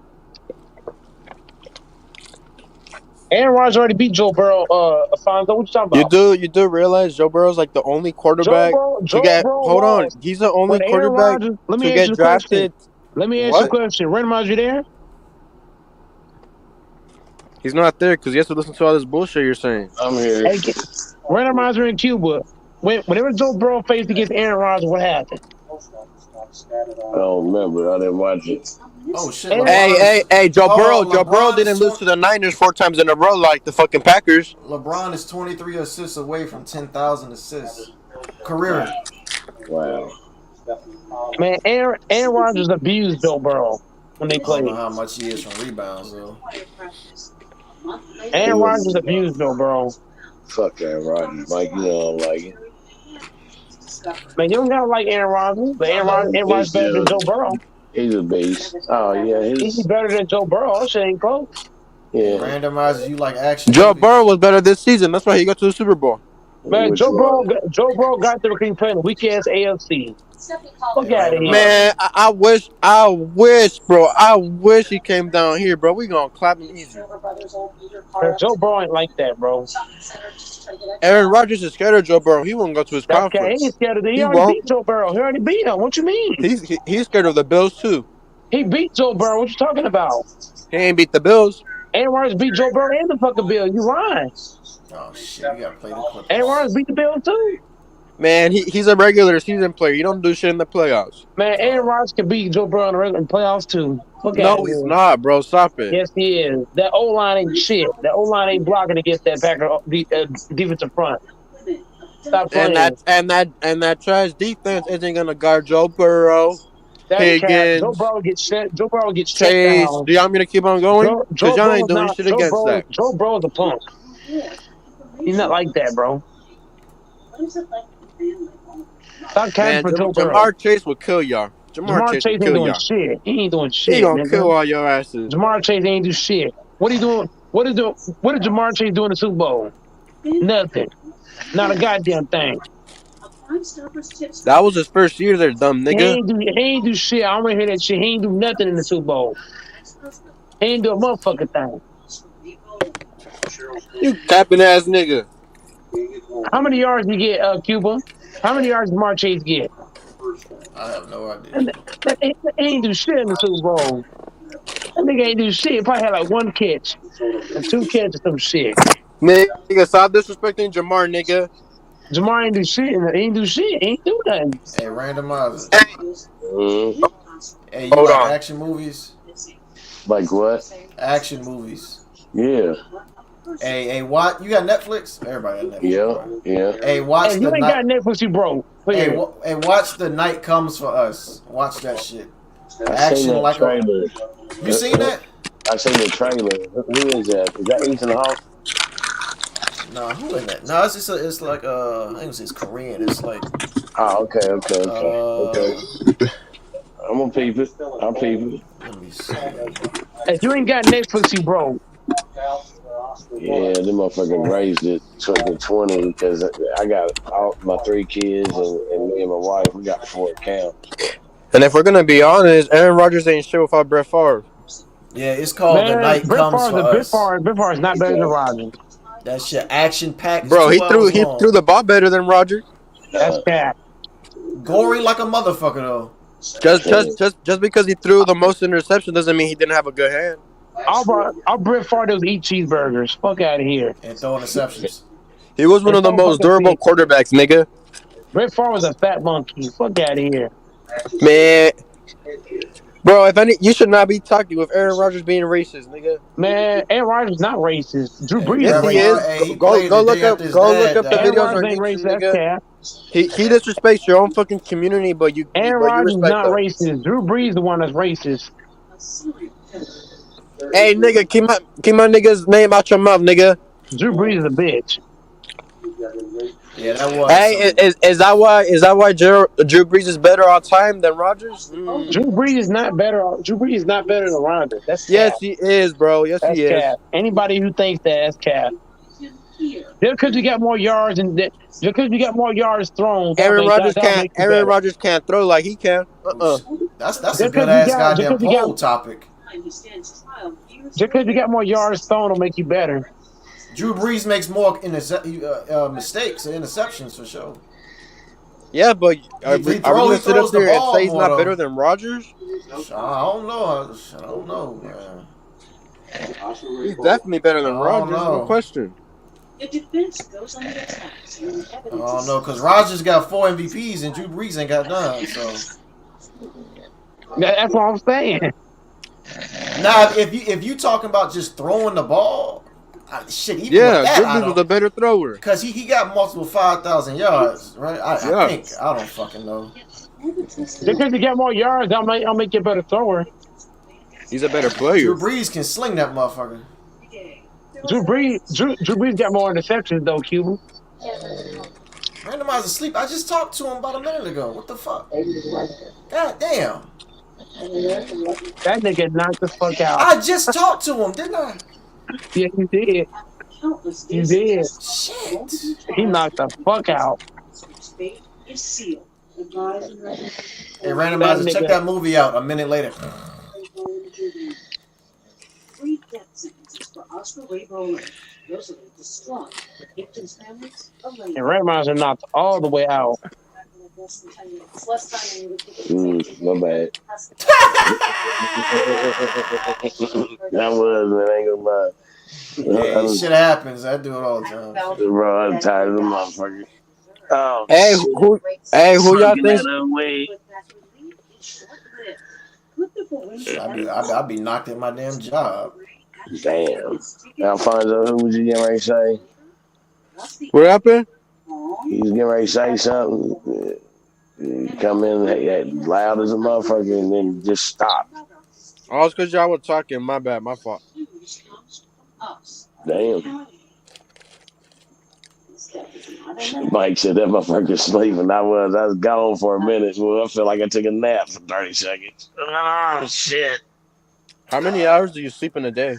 Aaron Rodgers already beat Joe Burrow. Alfonso, what you talking about?
You do realize Joe Burrow's like the only quarterback to get. Hold on, he's the only quarterback to get drafted.
Let me ask you a question. Randomizer, you there?
He's not there because he has to listen to all this bullshit you're saying.
I'm here.
Hey, Randomizer in Cuba. Whenever Joe Burrow faced against Aaron Rodgers, what happened?
I don't remember. I didn't watch it.
Oh shit!
Hey, Joe Burrow didn't lose to the Niners 4 times in a row like the fucking Packers.
LeBron is 23 assists away from 10,000 assists career.
Wow.
Man, Aaron Rodgers abused Joe Burrow when they played.
I don't know how much he is from rebounds though.
Aaron Rodgers abused Joe Burrow.
Fuck Aaron Rodgers, Mike. You don't like it.
Man, you don't gotta like Aaron Rodgers, but Aaron Rodgers better than Joe Burrow.
He's a beast. Oh yeah,
he's better than Joe Burrow. That shit ain't close.
Yeah.
Randomizers, you like action?
Joe Burrow was better this season. That's why he got to the Super Bowl.
Man, Joe Burrow got there because he playing weak ass AFC. Fuck out of here.
Man, I wish, bro. I wish he came down here, bro. We gonna clap him easy.
Man, Joe Burrow ain't like that, bro.
Aaron Rodgers is scared of Joe Burrow. He won't go to his conference.
He ain't scared of him. He already beat Joe Burrow. He already beat him. What you mean?
He's scared of the Bills too.
He beat Joe Burrow. What you talking about?
He ain't beat the Bills.
Aaron Rodgers beat Joe Burrow and the fucking Bills. You lying?
Oh shit! You gotta play the Clippers.
Aaron Rodgers beat the Bills too.
Man, he's a regular season player. You don't do shit in the playoffs.
Man, Aaron Rodgers can beat Joe Burrow in the regular playoffs too.
No, he's not, bro. Stop it.
Yes, he is. That O-line ain't shit. That O-line ain't blocking against that Packer defensive front. Stop playing.
And that trash defense isn't gonna guard Joe Burrow, Higgins,
Joe Burrow gets shut
Chase.
down.
Do y'all want me to keep on going? Because y'all ain't doing shit against that.
Joe Burrow's a punk. He's not like that, bro. Stop counting for Joe Burrow.
Jamar Chase will kill y'all. Jamar Chase
ain't doing shit. He ain't doing shit.
He gonna kill all your asses.
Jamar Chase ain't do shit. What he doing? What did Jamar Chase do in the Super Bowl? Nothing. Not a goddamn thing.
That was his first year there, dumb nigga.
He ain't do shit. I don't want to hear that shit. He ain't do nothing in the Super Bowl. He ain't do a motherfucking thing.
You capping ass nigga.
How many yards you get, Cuba? How many yards did Jamar Chase get?
I have no idea.
He ain't do shit in the Super Bowl. That nigga ain't do shit. He probably had like 1 catch and 2 catches or some shit.
Nigga, stop disrespecting Jamar, nigga.
Jamar ain't do shit. He ain't do shit. He ain't do nothing.
Hey, randomizer. Hey, you
Hold
like
on.
action movies?
Like what?
Action movies.
Yeah.
Hey, what? You got Netflix? Everybody got Netflix.
Yeah.
Hey, watch
Hey,
the
you ain't got Netflix, you broke.
Hey, watch The Night Comes for Us. Watch that shit.
I
Action
seen that
like
trailer.
You seen that?
I seen the trailer. Who is that? Is that Ethan Hawke?
Nah, who in that? No, it's just it's like I think it's Korean. It's like
Oh, okay. I'm gonna peep it. I'll peep it.
Let me Jeez.
If you ain't got Netflix, you broke.
Yeah, them motherfuckers raised it to 20 because I got all my 3 kids and me and my wife. We got 4 accounts.
And if we're gonna be honest, Aaron Rodgers ain't shit without Brett Favre.
Yeah, it's called The
Man,
Night Comes for
Brett
Us.
Favre is not better than Rodgers.
That shit action packed.
Bro,
2 hours
he
long.
threw the ball better than Rodgers.
That's cat.
Gory like a motherfucker though.
Just because he threw the most interception doesn't mean he didn't have a good hand.
All Brett Favre does eat cheeseburgers. Fuck out of here.
And throw interceptions.
He was one of the most durable quarterbacks, nigga.
Brett Favre was a fat monkey. Fuck out of here.
Man. Bro, you should not be talking with Aaron Rodgers being racist, nigga.
Man, Aaron Rodgers is not racist. Drew Brees
Yes, he is. Go look up the videos on YouTube, nigga. He disrespects your own fucking community, but you
Rodgers is
respect
not
them.
racist. Drew Brees is the one that's racist.
Hey, nigga, keep my nigga's name out your mouth, nigga.
Drew Brees is a bitch.
Yeah, that was.
Hey, is that why Drew Brees is better all time than Rodgers?
Drew Brees is not better. Drew Brees is not better than Rodgers. That's
yes,
cap.
he is, bro. Yes,
that's
he is.
Cap. Anybody who thinks that's cap. Just because you got more yards just because you got more yards thrown.
Aaron Rodgers can't throw like he can.
That's a good ass goddamn poll topic.
Just because you got more yards thrown will make you better.
Drew Brees makes more mistakes and interceptions for sure.
Yeah, but are we gonna sit up there and say he's not better
though.
than Rodgers?
I don't know, man.
He's definitely better than Rodgers. No question.
I don't know, because Rodgers got 4 MVPs and Drew Brees ain't got none. So
that's what I'm saying.
Now, if you talking about just throwing the ball. Shit, even
yeah, Drew Brees was a better thrower
because he got multiple 5,000 yards, right? I think I don't fucking know.
Because you get more yards, I'll make you a better thrower.
He's a better player.
Drew Brees can sling that motherfucker.
Drew Brees got more interceptions though, Cuban.
Randomized asleep. I just talked to him about a minute ago. What the fuck? God damn.
That nigga knocked the fuck out.
I just talked to him, didn't I?
Yeah, you did. You did.
Shit.
He knocked the fuck out.
Hey, Randomizer, check that movie out a minute later.
And Randomizer knocked all the way out.
My bad. That was, man, I ain't gonna lie.
Yeah, shit happens. I do it all the time.
Bro, I'm tired of the motherfucker. Oh,
who y'all think?
I'd be knocked at my damn job.
Damn. Alfonso, who was you getting ready to say?
What happened?
He was getting ready to say something. Come in loud as a motherfucker and then just stop.
Oh, it's because y'all were talking. My bad. My fault.
Damn. Mike said that motherfucker sleeping. I was gone for a minute. Well, I feel like I took a nap for 30 seconds. Oh, shit.
How many hours do you sleep in a day?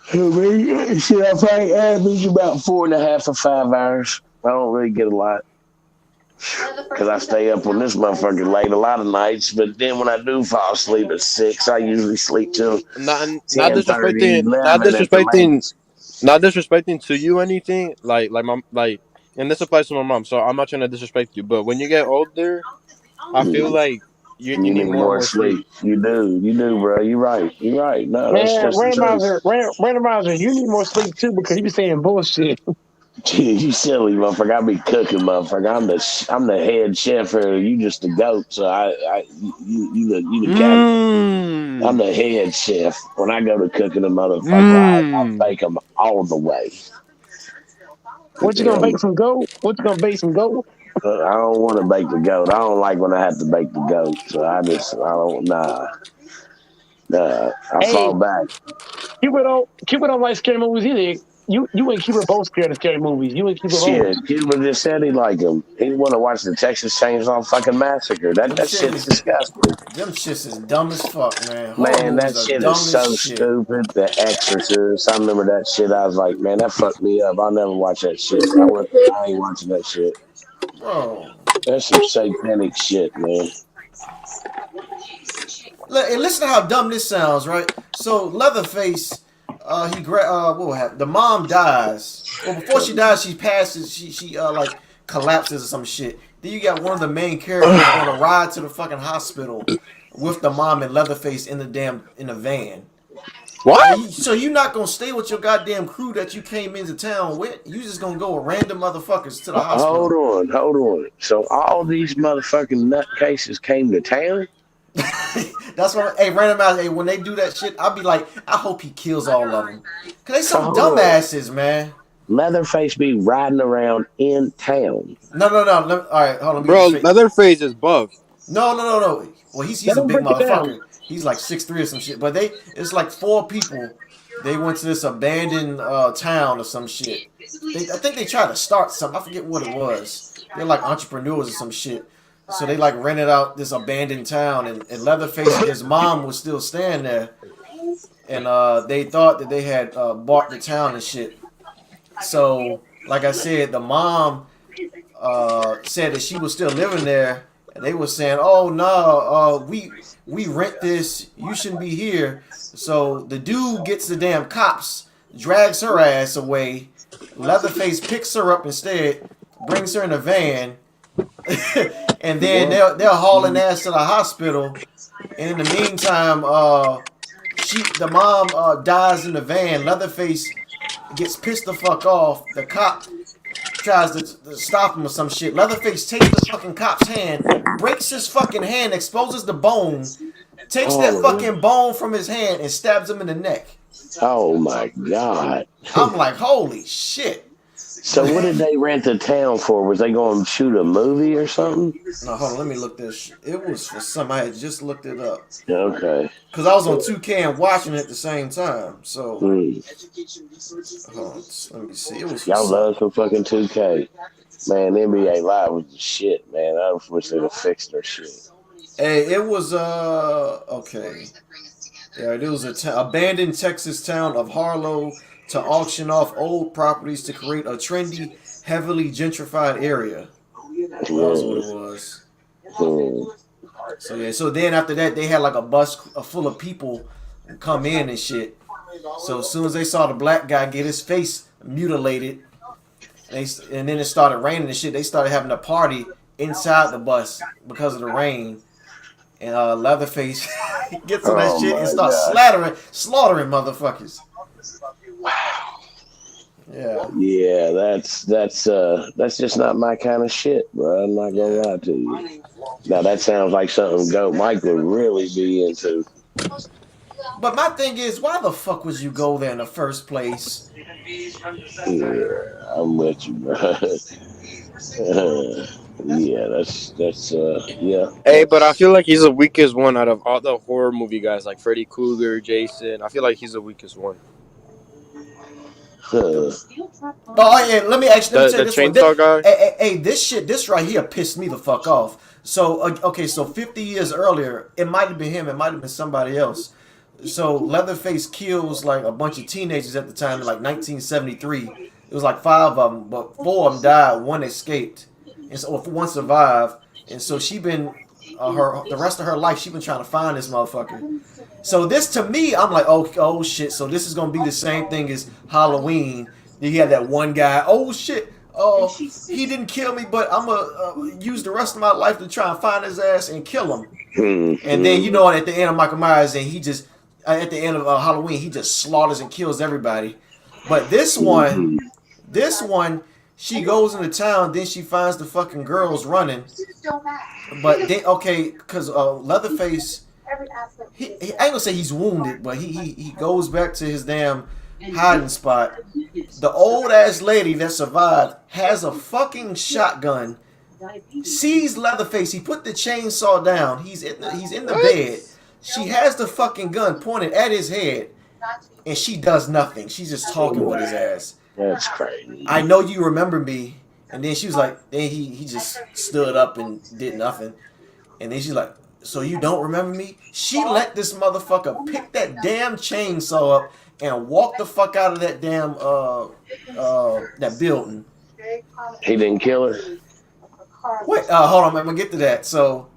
Shit, I probably average about 4.5 or 5 hours. I don't really get a lot. Because I stay up on this motherfucker late a lot of nights. But then when I do fall asleep at 6, I usually sleep till
not disrespecting to you anything. Like and this applies to my mom, so I'm not trying to disrespect you. But when you get older, I feel like you need more sleep.
You do, bro. You're right. No,
man,
that's
Randomizer, you need more sleep too because you be saying bullshit.
Gee, you silly motherfucker. I be cooking, motherfucker. I'm the head chef here. You just the goat. So you the captain. I'm the head chef. When I go to cooking a motherfucker, I bake them all the way.
What you gonna bake some goat? I
don't want to bake the goat. I don't like when I have to bake the goat. So I don't. Nah. I fall back.
Cupid don't like scary movies either. You and Cuba both scared of scary movies. You and Cuba both.
Shit, Cuba just said he like him. He want to watch the Texas Chainsaw fucking Massacre.
Them
That
shit
shit's
is
disgusting.
them shits is dumb as fuck, man. Horror
Man, that
movies are
shit
dumb
is
as
so
shit.
stupid. The Exorcist. I remember that shit. I was like, man, that fucked me up. I'll never watch that shit. I ain't watching that shit.
Bro.
That's some satanic shit, man.
And listen to how dumb this sounds, right? So Leatherface, what happened? The mom dies. Well, before she dies, she passes. She like collapses or some shit. Then you got one of the main characters on a ride to the fucking hospital with the mom and Leatherface in the van.
What?
So you not gonna stay with your goddamn crew that you came into town with? You just gonna go with random motherfuckers to the hospital?
Hold on. So all these motherfucking nutcases came to town?
That's what. Hey, random. Hey, when they do that shit, I'll be like, I hope he kills all of them. Cause they some dumbasses, man.
Leatherface be riding around in town.
No. All right, hold on.
Bro, Leatherface is buff.
No. Well, he's a big motherfucker. He's like 6'3" or some shit. But it's like 4 people. They went to this abandoned town or some shit. I think they tried to start something. I forget what it was. They're like entrepreneurs or some shit. So they like rented out this abandoned town, and Leatherface and his mom was still staying there. And they thought that they had bought the town and shit. So, like I said, the mom said that she was still living there, and they were saying, "Oh no, we rent this. You shouldn't be here." So the dude gets the damn cops, drags her ass away. Leatherface picks her up instead, brings her in a van, and then they're hauling ass to the hospital. And in the meantime, the mom dies in the van. Leatherface gets pissed the fuck off. The cop tries to stop him or some shit. Leatherface takes the fucking cop's hand, breaks his fucking hand, exposes the bone, takes that fucking bone from his hand and stabs him in the neck.
Oh my god.
I'm like, holy shit.
So what did they rent the town for? Was they going to shoot a movie or something?
No, hold on, let me look this. It was for some. I had just looked it up.
Okay.
Because I was on 2K and watching it at the same time. So, hold on, let me see. It was
Y'all love some fucking 2K. Man, NBA Live was the shit, man. I wish they'd have fixed their shit.
Hey, it was, okay. Yeah, it was abandoned Texas town of Harlow to auction off old properties to create a trendy, heavily gentrified area. That was what it was. So yeah, so then after that, they had like a bus full of people come in and shit. So as soon as they saw the black guy get his face mutilated, and then it started raining and shit, they started having a party inside the bus because of the rain. And Leatherface gets on that shit and starts slaughtering motherfuckers.
Wow.
Yeah.
Yeah, that's just not my kind of shit, bro. I'm not gonna lie to you. Now that sounds like something Goat Mike would really be into.
But my thing is, why the fuck would you go there in the first place?
Yeah, I'm with you, bro. Yeah, that's yeah.
Hey, but I feel like he's the weakest one out of all the horror movie guys, like Freddy Krueger, Jason. I feel like he's the weakest one.
Oh yeah, let me actually
the chainsaw guy.
Hey, this right here pissed me the fuck off. So okay, so 50 years earlier, it might have been him, it might have been somebody else. So Leatherface kills like a bunch of teenagers at the time in like 1973. It was like 5 of them, but 4 of them died, 1 escaped, and so 1 survived. And so she been the rest of her life she been trying to find this motherfucker. So this to me, I'm like, oh shit. So this is gonna be the same thing as Halloween. You had that one guy. Oh shit. He didn't kill me, but I'm gonna use the rest of my life to try and find his ass and kill him. And then at the end of Michael Myers, and he just at the end of Halloween, he just slaughters and kills everybody. But this one, she goes into town, then she finds the fucking girls running. But then, because Leatherface, I ain't gonna say he's wounded, but he goes back to his damn hiding spot. The old ass lady that survived has a fucking shotgun. Sees Leatherface. He put the chainsaw down. He's in the bed. She has the fucking gun pointed at his head. and she does nothing. She's just talking with his ass.
That's crazy.
I know you remember me. And then she was like, then he just stood up and did nothing. And then she's like, so you don't remember me? She let this motherfucker pick that damn chainsaw up and walk the fuck out of that damn that building.
He didn't kill her.
Wait, hold on, I'm gonna get to that. So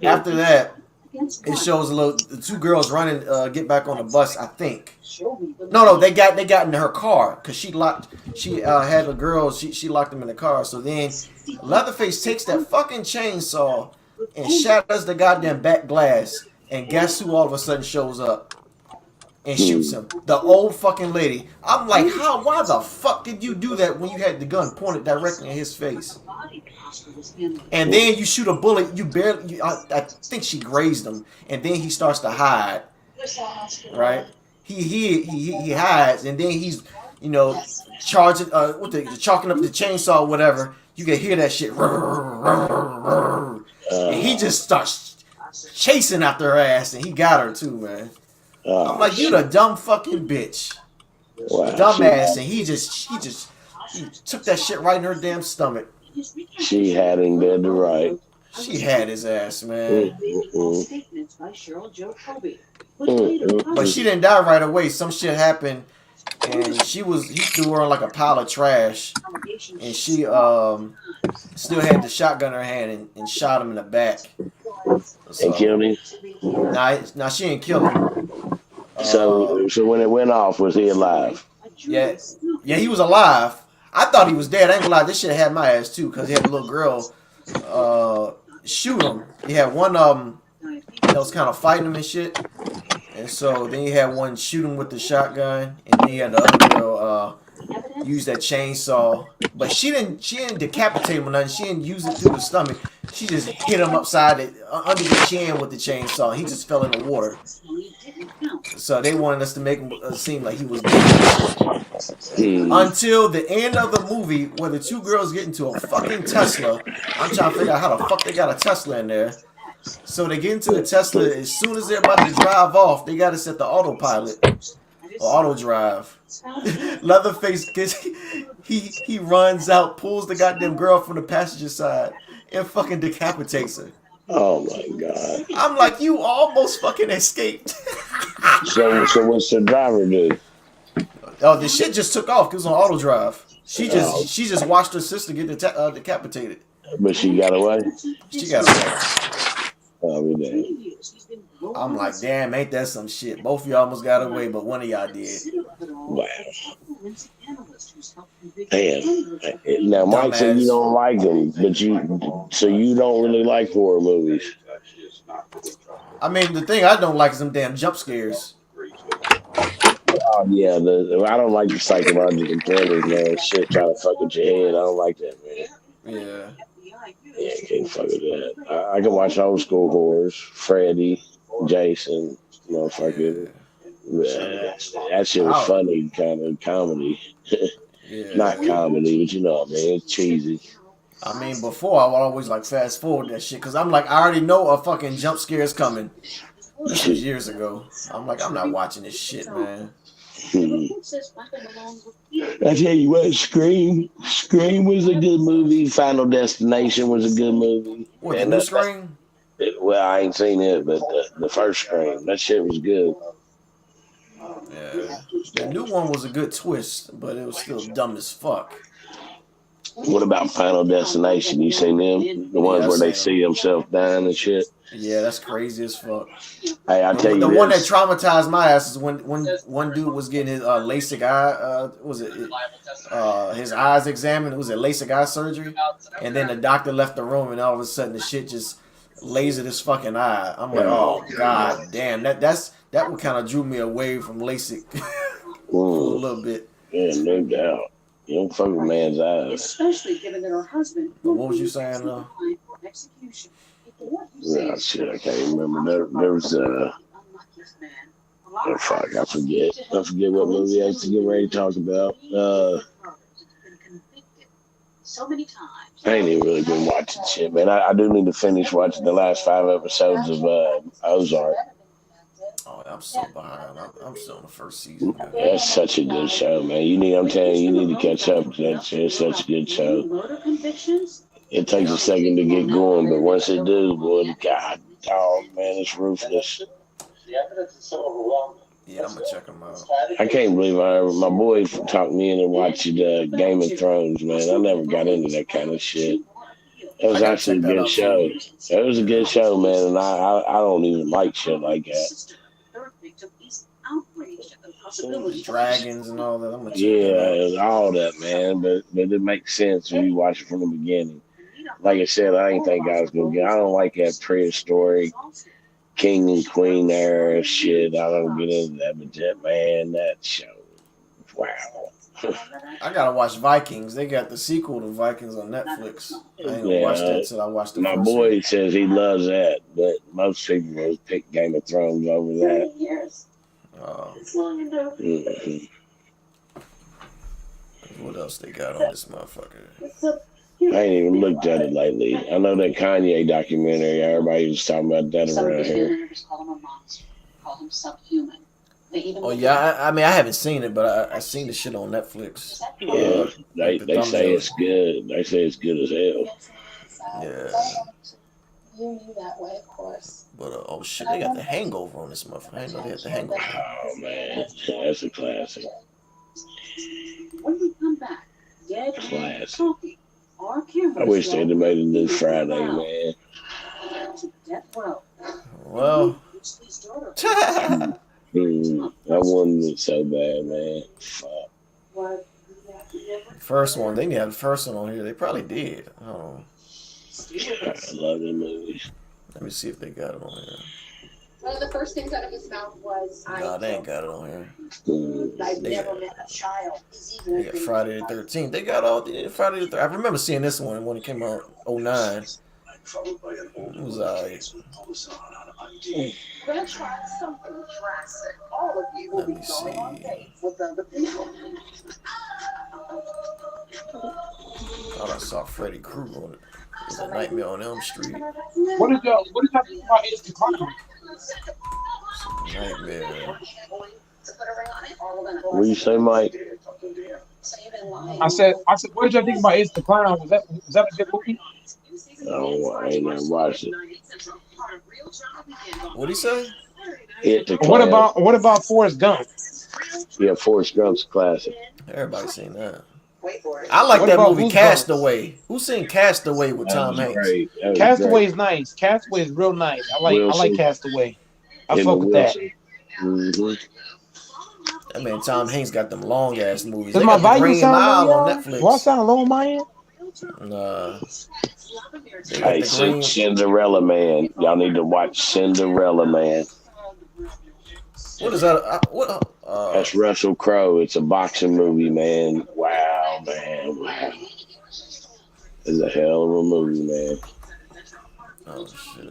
after that, it shows the two girls running, get back on the bus. I think. No, they got into her car because she had the girls. She locked them in the car. So then Leatherface takes that fucking chainsaw and shatters the goddamn back glass. And guess who all of a sudden shows up and shoots him? The old fucking lady. I'm like, why the fuck did you do that when you had the gun pointed directly in his face? And then you shoot a bullet. You barely. I think she grazed him, and then he starts to hide. Right? He hides, and then he's charging chalking up the chainsaw or whatever. You can hear that shit. And he just starts chasing after her ass, and he got her too, man. I'm like, you the dumb fucking bitch, dumbass, and he took that shit right in her damn stomach.
She had him dead to right.
She had his ass, man. But she didn't die right away. Some shit happened, and he threw her on like a pile of trash, and she still had the shotgun in her hand and shot him in the back. So,
and killed him?
Nah, she didn't kill him.
So when it went off, was he alive?
Yeah, he was alive. I thought he was dead. I ain't gonna lie, this shit had my ass too, because he had a little girl shoot him. He had one that was kind of fighting him and shit. And so then he had one shoot him with the shotgun, and then he had the other girl use that chainsaw. But she didn't decapitate him or nothing. She didn't use it through the stomach. She just hit him under the chin with the chainsaw. He just fell in the water. So they wanted us to make him seem like he was dead. Until the end of the movie, where the two girls get into a fucking Tesla. I'm trying to figure out how the fuck they got a Tesla in there. So they get into the Tesla. As soon as they're about to drive off, they got to set the autopilot or auto drive. Leatherface he runs out, pulls the goddamn girl from the passenger side, and fucking decapitates her.
Oh my god!
I'm like, you almost fucking escaped.
So what's the driver do?
Oh, the shit just took off because it was on auto drive. She just watched her sister get decapitated.
But she got away.
She got away.
Oh, damn.
I'm like, damn, ain't that some shit? Both of y'all almost got away, but one of y'all did.
Wow. Damn. Now, Mike said you don't like them, but you don't really like horror movies.
I mean, the thing I don't like is them damn jump scares.
Oh yeah, I don't like the psychological thrillers, man. Shit, trying to fuck with your head. I don't like that, man.
Yeah.
Yeah, can't fuck with that. I can watch old school horrors, Freddy, Jason, motherfucker. Yeah, that shit was funny, kind of comedy. Not comedy, but you know what I mean. It's cheesy.
I mean, before I would always like fast forward that shit because I'm like, I already know a fucking jump scare is coming. This was years ago. I'm like, I'm not watching this shit, man.
I tell you what, Scream was a good movie. Final Destination was a good movie.
What, the new Scream?
Well, I ain't seen it, but the first Scream, that shit was good.
Yeah, the new one was a good twist, but it was still dumb as fuck.
What about Final Destination? You seen them? The ones where they see themselves dying and shit?
Yeah, that's crazy as fuck.
Hey, I tell you,
the one that traumatized my ass is when one dude was getting his LASIK eye, his eyes examined. Was it LASIK eye surgery? And then the doctor left the room, and all of a sudden the shit just lasered his fucking eye. I'm like, oh god damn, that what kind of drew me away from LASIK for a little bit.
Yeah, no doubt. You don't fuck with man's eyes.
Especially given that her husband.
What was you saying though?
Yeah, shit, I can't remember. There was oh fuck, I forget what movie I used to get ready to talk about. I ain't even really been watching shit, man. I do need to finish watching the last 5 episodes of Ozark.
Oh, I'm so behind. I'm still on the first season. Man.
That's such a good show, man. I'm telling you, you need to catch up to that shit. It's such a good show. It takes a second to get going, but once it does, boy, God, dog, man, it's ruthless.
Yeah, I'm gonna check them out.
I can't believe my boy talked me into watching Game of Thrones, man. I never got into that kind of shit. It was actually a good show. It was a good show, man, and I don't even like shit like that.
Dragons and all that. I'm gonna check that out.
All that, man. But it makes sense when you watch it from the beginning. Like I said, I ain't think I was gonna get. I don't like that prehistoric king and queen era shit. I don't get into that, but that show, wow.
I gotta watch Vikings. They got the sequel to Vikings on Netflix. I ain't gonna watch that till I watch the
My
first
boy
one.
says he loves that, but most people will pick Game of Thrones over that.
Mm-hmm. What else they got on this motherfucker?
I ain't even looked at it lately. I know that Kanye documentary. Everybody was talking about that around here.
Oh yeah, I mean I haven't seen it, but I seen the shit on Netflix.
Yeah, they say it's good. They say it's good as hell.
Yeah. But oh shit, they got The Hangover on this motherfucker. I didn't know they had The Hangover.
Oh man, that's a classic. Classic. I wish they'd have made a new Friday, man.
Well,
I wanted it so bad, man. Fuck.
first one, they didn't have the first one on here. They probably did. Oh,
I love them movies.
let me see if they got it on here.
One of the first things out of his mouth was,
Nah, they ain't got it on here.
I've
They
never
got,
met a child.
they got Friday the 13th. They got all the Friday the 13th. I remember seeing this one when it came out 09. It was alright.
Then try something drastic. All of you will
Let
be
me
going on
see.
dates with other people.
Thought I saw Freddy Krueger on it. It was a Nightmare on Elm Street.
What did y'all think about Ace the Clown?
Nightmare.
What do you say, Mike?
I said, what did y'all think about Ace the Clown? Was that a good movie?
Oh, I ain't never watched it.
What'd he say?
What about Forrest Gump?
Yeah, Forrest Gump's a classic.
Everybody seen that. I like that movie Castaway. Who seen Castaway with Tom Hanks?
Castaway is nice. Castaway is real nice. I like Castaway. I fuck with that.
Mm-hmm.
That man Tom Hanks got them long ass movies.
Does
They
my
got the
volume
Green
sound
Mile
low,
on
y'all?
Netflix.
Do I sound low on my end?
Nah.
Hey, Cinderella Man. Y'all need to watch Cinderella Man.
What is that?
That's Russell Crowe. It's a boxing movie, man. Wow, man. Wow. It's a hell of a movie, man.
Oh shit.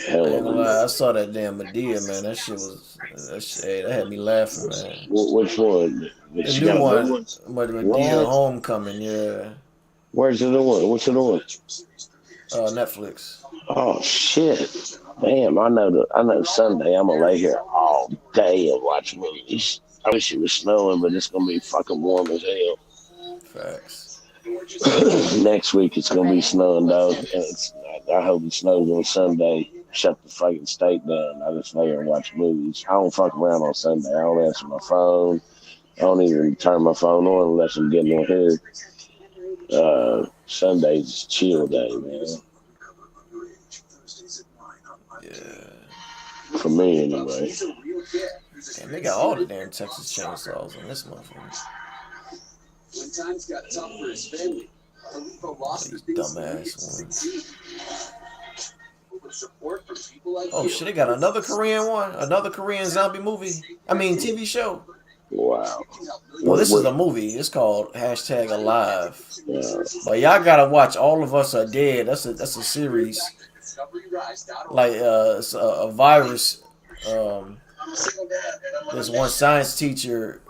Hell
I ain't
of a
gonna
movie.
lie, I saw that damn Medea, man. That shit was that had me laughing, man.
Which one?
The
She
new
got a
one,
new one?
Medea
What?
Homecoming, yeah.
Where's the new one? What's the new one?
Netflix.
Oh shit! Damn, I know. Sunday I'm gonna lay here all day and watch movies. I wish it was snowing, but it's gonna be fucking warm as hell.
Facts.
Next week it's gonna be snowing though. I hope it snows on Sunday. Shut the fucking state down. I just lay here and watch movies. I don't fuck around on Sunday. I don't answer my phone. I don't even turn my phone on unless I'm getting on here. Sunday's chill day, man.
Yeah.
For me, anyway.
And they got all the damn Texas Chainsaws on this motherfucker.
When times got tough for his family, Khalifa lost
These
the things
dumbass ones.
succeed. With support from people like
Oh
you.
shit, they got another Korean one? Another Korean zombie movie? I mean TV show.
Wow.
Well, this is a movie. It's called #Alive. But y'all gotta watch All of Us Are Dead. That's a series. Like it's a virus. This one science teacher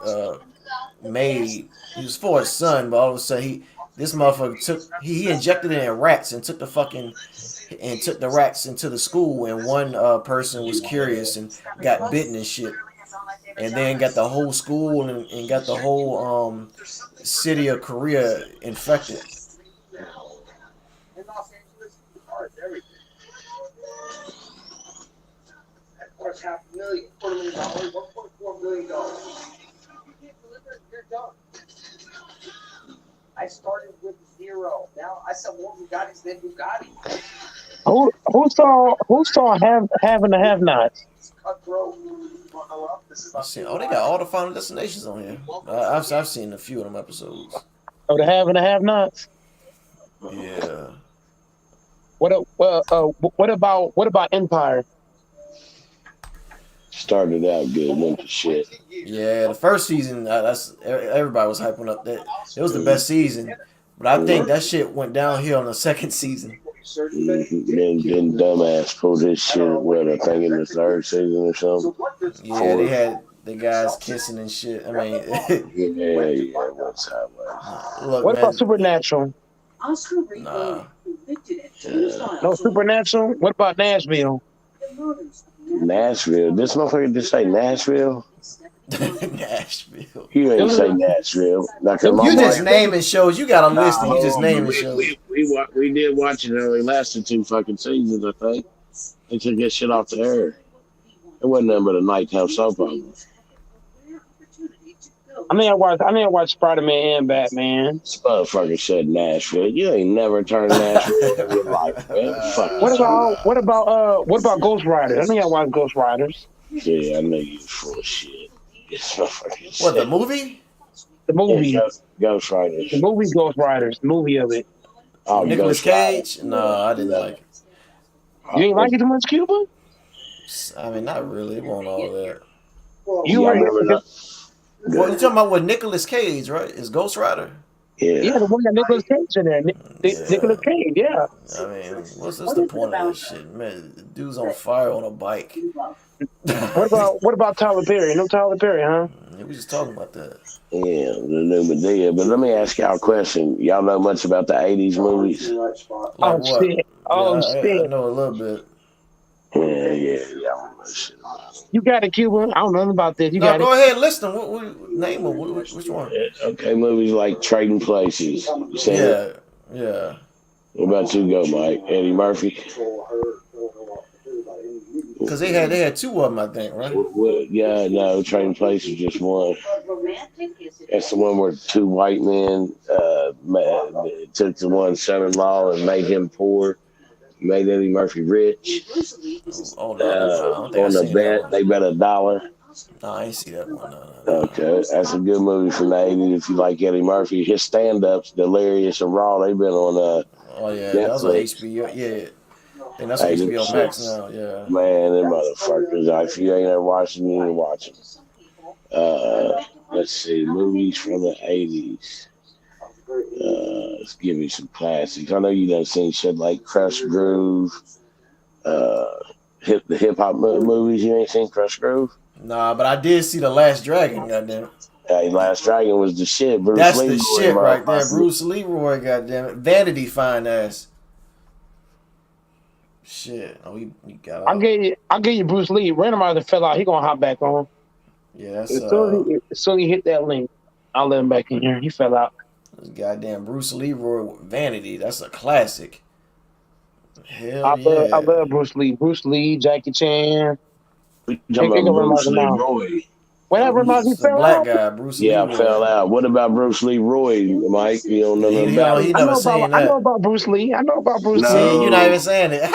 made. He was for his son, but all of a sudden This motherfucker he injected it in rats and took the rats into the school, and one person was curious and got bitten and shit, and then got the whole school and got the whole city of Korea infected.
$500,000, $1.4 million. You can't deliver it, you're done. I started with 0. Now I sell more Bugattis than Bugatti.
Who saw having the have-nots?
Oh, they got all the Final Destinations on here. I've seen a few of them episodes.
Oh, the have and the have-nots.
Yeah.
What about Empire?
Started out good, went to shit.
Yeah, the first season, everybody was hyping up that it was the best season, but I think that shit went downhill in the second season.
Then dumbass pulled his shit. I think in the third season or something.
Yeah, they had the guys kissing and shit. I mean,
yeah, what's up?
Look,
what
man,
about Supernatural?
Nah.
No Supernatural. What about Nashville?
Nashville. This motherfucker just say Nashville.
Nashville.
You ain't say Nashville.
You just naming shows. You got a list and you just naming shows.
We did watch it. It only lasted 2 fucking seasons, I think. They took that shit off the air. It wasn't nothing but a nighttime soap opera.
I mean, I watched Spider-Man and Batman.
This motherfucker said Nashville. You ain't never turned Nashville in your life, man.
What about Ghost Riders? I mean, I watched Ghost Riders.
Yeah, I know you full of shit.
What, the movie?
The movie.
Yeah, Ghost Riders.
The movie Ghost Riders. The movie of it.
Oh,
Nicolas Cage? No, I didn't like it.
You ain't like it too much, Cuba?
I mean, not really. It wasn't all that. Well, you're talking about with Nicolas Cage, right? Is Ghost Rider?
Yeah, the one that Nicolas Cage in there. Nicolas Cage, yeah.
I mean, what's the point of this shit? Man, the dude's on fire on a bike.
What about Tyler Perry? No Tyler Perry, huh?
Yeah, we just talking about that.
Yeah, the new Medea. But let me ask y'all a question. Y'all know much about the 80s movies?
Shit. I know a little bit.
Yeah. Y'all know shit about it.
You got it, Cuba. I don't know nothing about this.
Go ahead, list them. What name them? Which one?
Okay, movies like Trading Places. You seen it?
Yeah.
What about you, go, Mike? Eddie Murphy?
Because they had 2 of them, I think, right?
Yeah, no, Trading Places just one. That's the one where 2 white men took the one son-in-law and made him poor. Made Eddie Murphy rich.
On
the bet, they bet $1.
No, I ain't see that one. No.
Okay, that's a good movie from the 80s if you like Eddie Murphy. His stand-ups, Delirious and Raw, they've been on
Oh, yeah,
Netflix.
that was on HBO. Yeah. And that's on HBO Max now, yeah.
Man, them motherfuckers. If you ain't ever watched them, you need to watch them. Let's see, movies from the 80s. Let's give you some classics. I know you done seen shit like Crush Groove, the hip hop movies. You ain't seen Crush Groove?
Nah, but I did see The Last Dragon, goddamn.
Hey, Last Dragon was the shit.
That's the shit right there. Bruce Leroy, goddamn it. Vanity fine ass. Shit. Oh, he got
I'll give you Bruce Lee. Randomizer fell out. He gonna hop back on.
Yeah,
as soon as he hit that link, I'll let him back in here. He fell out.
Goddamn Bruce Leroy Vanity. That's a classic. Hell
I
yeah.
love Bruce Lee. Bruce Lee, Jackie Chan.
Bruce Leroy.
Whatever, he fell
black
out.
guy, Bruce
Yeah,
Leroy.
fell out. What about Bruce Leroy, Mike? You don't know nothing about it.
I know about Bruce Lee. I know about Bruce Lee.
See, you're not even saying it.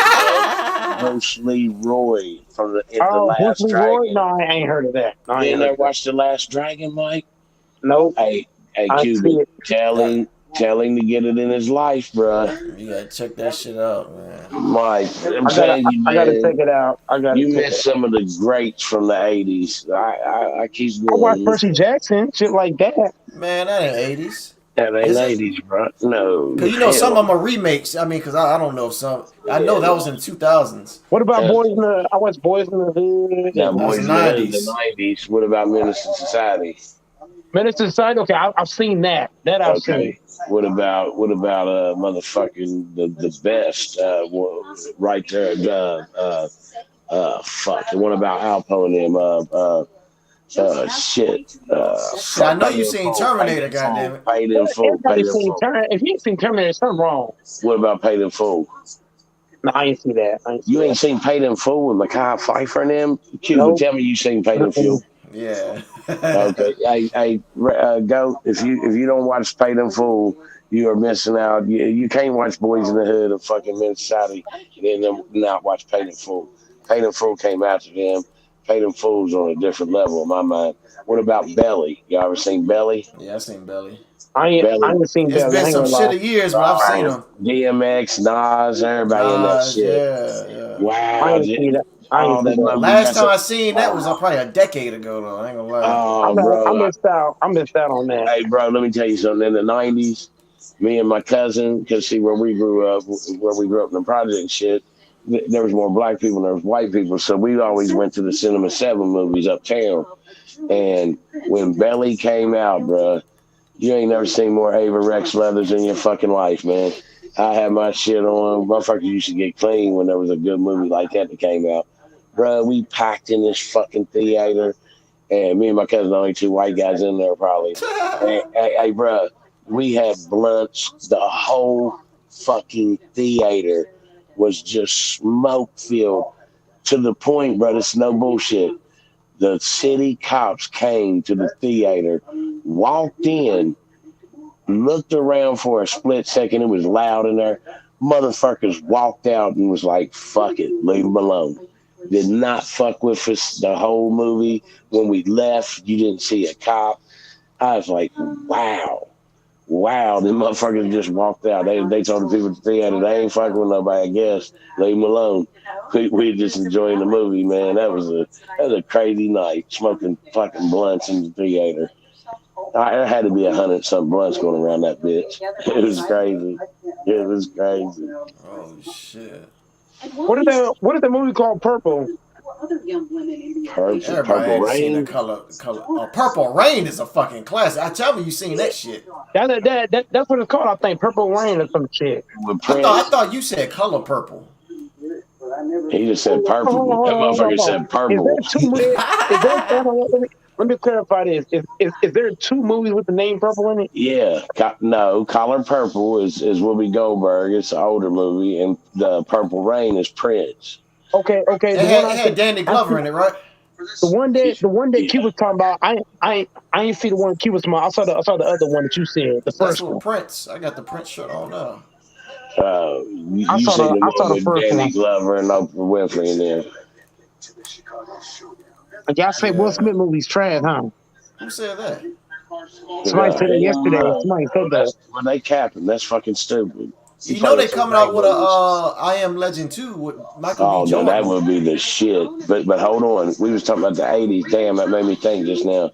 Bruce Leroy from the
Bruce
Last
Leroy?
Dragon.
No, I ain't heard of that. No, I
You
ain't
never
heard of that.
watched The Last Dragon, Mike?
Nope.
Hey,
I
Cuban,
see it.
tell him to get it in his life, bro.
You gotta check that shit out, man.
Mike,
I gotta check it out.
You missed some of the greats from the 80s. I keep
I watched
going.
Percy Jackson, shit like that.
Man, that ain't 80s.
That ain't 80s, bro. No.
Because you know some of them are remakes. I mean, because I don't know some. I know that was in 2000s.
What about Boys in the? I watched Boys in the Hood.
Now, Boys in the Hood in
90s.
the 90s. What about Menace to Society?
Menace to Society. Okay, I've seen that. That I've seen.
Okay. What about motherfucking the best right there? Fuck. The one about Alpo and them. Shit.
Shit, I know you seen Terminator, goddamn it.
Paid in full.
Everybody seen Terminator. If you ain't seen Terminator, there's something wrong.
What about Paid in Full?
No, I ain't see that.
You ain't seen Paid in Full with Mekhi Phifer and them? Q,
Nope.
tell me you seen Paid in Full.
Yeah.
Okay. Hey, go. If you don't watch Paid in Full, you are missing out. You can't watch Boys in the Hood or fucking Men's Society and then not watch Paid in Full. Paid in Full came after them. Paid in Full's on a different level in my mind. What about Belly? You ever seen Belly?
Yeah, I seen Belly.
I ain't seen Belly.
It's been some shit of years, but I've seen them.
DMX, Nas, everybody in that shit.
Yeah.
Wow.
I ain't seen that.
Last time I seen that was probably a decade ago, though. I ain't gonna lie.
Oh, bro.
I missed out on that.
Hey, bro, let me tell you something. In the 90s, me and my cousin, because see, where we grew up in the project shit, there was more black people than there was white people. So we always went to the Cinema 7 movies uptown. And when Belly came out, bro, you ain't never seen more Ava Rex leathers in your fucking life, man. I had my shit on. Motherfuckers used to get clean when there was a good movie like that came out. Bro, we packed in this fucking theater. And me and my cousin, the only two white guys in there probably. Hey, bro, we had blunts. The whole fucking theater was just smoke filled to the point, bro, it's no bullshit. The city cops came to the theater, walked in, looked around for a split second. It was loud in there. Motherfuckers walked out and was like, fuck it, leave them alone. Did not fuck with us the whole movie. When we left, you didn't see a cop. I was like, wow. The motherfuckers just walked out. They told the people at the theater they ain't fucking with nobody, I guess. Leave them alone. We just enjoying the movie, man. That was a crazy night, smoking fucking blunts in the theater. There had to be 100-something blunts going around that bitch. It was crazy. It was crazy.
Oh, shit.
What is the movie called Purple?
Purple Rain.
Purple Rain is a fucking classic. I tell me you seen that shit.
That's what it's called. I think Purple Rain or some shit.
I thought you said Color Purple.
He just said purple. That motherfucker said purple.
Let me clarify this. Is there two movies with the name Purple in it?
Yeah. No, Collar Purple is Whoopi Goldberg. It's an older movie. And the Purple Rain is Prince.
Okay.
It had Danny Glover in it, right?
The one that Q was talking about, I ain't see the one Q was talking about. I saw the other one that you said, the first one.
Prince. I got the Prince shirt on now.
You seen the one with Danny Glover and Oprah Winfrey in there.
Y'all say Will Smith movies trash, huh?
Who said that?
Somebody said it yesterday. Somebody said that.
Well, they capping. That's fucking stupid.
You know they coming out with a I Am Legend 2 with Michael B. Jordan.
No, that would be the shit. But hold on. We was talking about the 80s. Damn, that made me think just now.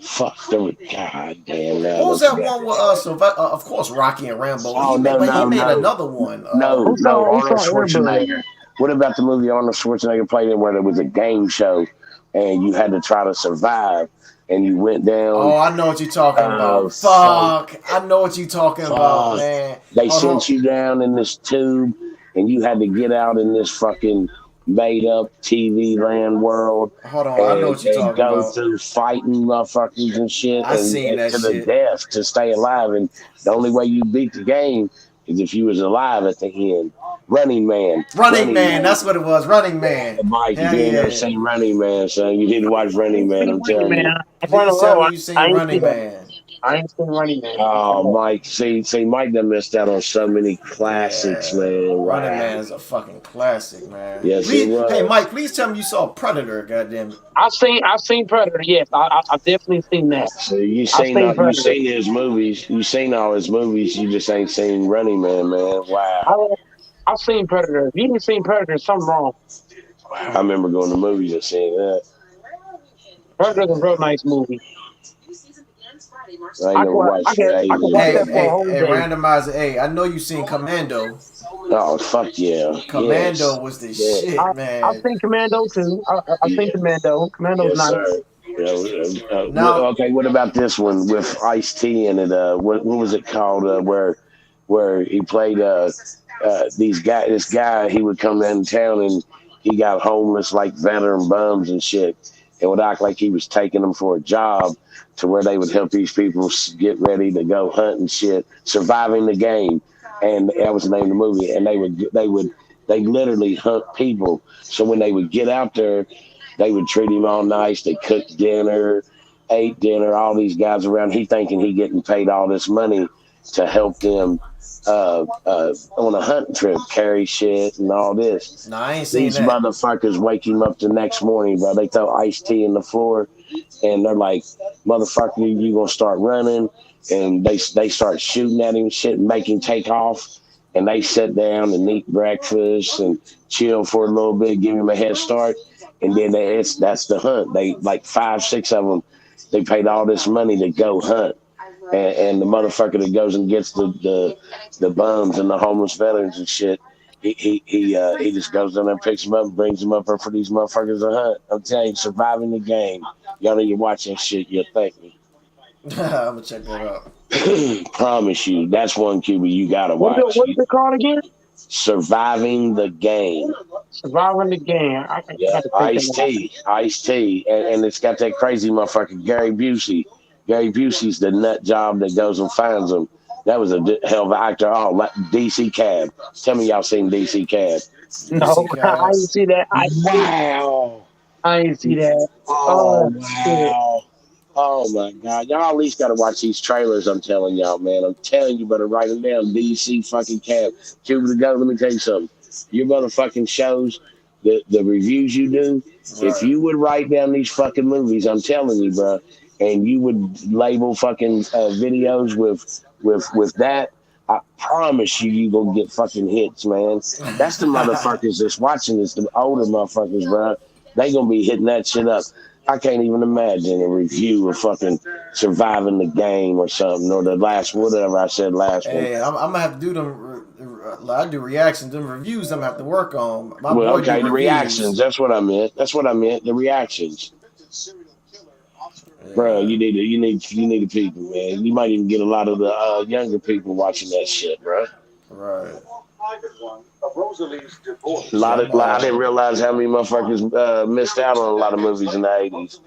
Fuck, God damn.
What was that one with of course, Rocky and Rambo? He made another one.
No, Arnold Schwarzenegger. What about the movie Arnold Schwarzenegger played in where there was a game show and you had to try to survive and you went down?
Oh, I know what you're talking about. Fuck. I know what you're talking about, man.
They sent you down in this tube and you had to get out in this fucking made up TV land world.
Hold on, I know what you're talking about.
Go through fighting motherfuckers and shit.
I seen that
to
shit.
The death to stay alive. And the only way you beat the game is if you was alive at the end. Running Man.
Running Man, that's what it was. Running Man.
Mike, you ain't never seen Running Man, son. You need to watch Running Man. I'm telling you.
You seen Running Man.
I ain't seen Running Man.
Oh, Mike. See, Mike done missed out on so many classics, man. Wow.
Running Man is a fucking classic, man.
Yes,
Hey, Mike, please tell me you saw Predator, goddamn it.
I've seen Predator, yes. I've definitely seen that.
So you seen his movies. You seen all his movies. You just ain't seen Running Man, man. Wow.
I've seen Predator. If you ain't seen Predator, something wrong.
I remember going to movies and seeing that.
Predator's a real nice movie.
I never watched
Hey, randomizer. Hey, I know you seen Commando.
Oh, fuck yeah.
Commando was the shit, man.
I've seen Commando too. I've seen Commando. Commando's nice.
Now,
Okay, what about this one with Ice-T in it? What was it called? Where he played this guy, he would come in town and he got homeless like veteran bums and shit, and would act like he was taking them for a job to where they would help these people get ready to go hunt and shit, surviving the game, and that was the name of the movie. And they literally hunt people. So when they would get out there, they would treat him all nice. They cooked dinner, ate dinner. All these guys around, he thinking he getting paid all this money to help them on a hunting trip, carry shit and all this.
no, I ain't seen
These
that.
motherfuckers wake him up the next morning, bro. They throw iced tea in the floor, and they're like, "Motherfucker, you gonna start running?" And they start shooting at him, shit, and make him take off. And they sit down and eat breakfast and chill for a little bit, give him a head start, and then that's the hunt. They like 5, 6 of them. They paid all this money to go hunt. And the motherfucker that goes and gets the bums and the homeless veterans and shit, he just goes down there and picks them up and brings them up there for these motherfuckers to hunt. I'm telling you, surviving the game. Y'all need to watch that shit. You'll thank me.
I'm gonna check that out.
Promise you, that's one QB you gotta watch.
What is it called again?
Surviving the game.
Surviving the game.
Yeah, Ice-T, and it's got that crazy motherfucker Gary Busey. Gary Busey's the nut job that goes and finds them. That was a hell of an actor. Oh, like DC Cab. Tell me y'all seen DC Cab.
No, I didn't see that.
Wow.
I didn't see that.
Oh, wow. Oh, my God. Y'all at least got to watch these trailers, I'm telling y'all, man. I'm telling you, better write them down. DC fucking Cab. Cuba to go, let me tell you something. Your motherfucking shows, the reviews you do, if you would write down these fucking movies, I'm telling you, bro, and you would label fucking videos with that, I promise you gonna get fucking hits, man. That's the motherfuckers that's watching this, the older motherfuckers, bro. They gonna be hitting that shit up. I can't even imagine a review of fucking Surviving the Game or something, or the last, whatever I said last one.
Hey, I'm gonna have to do them. I do reactions, them reviews. I'm gonna have to work on. My
Well,
boy
okay,
do
the
reviews.
reactions. That's what I meant. The reactions. Bro, you need the people, man. You might even get a lot of the younger people watching that shit, bro.
Right.
I didn't realize how many motherfuckers missed out on a lot of movies in the 80s.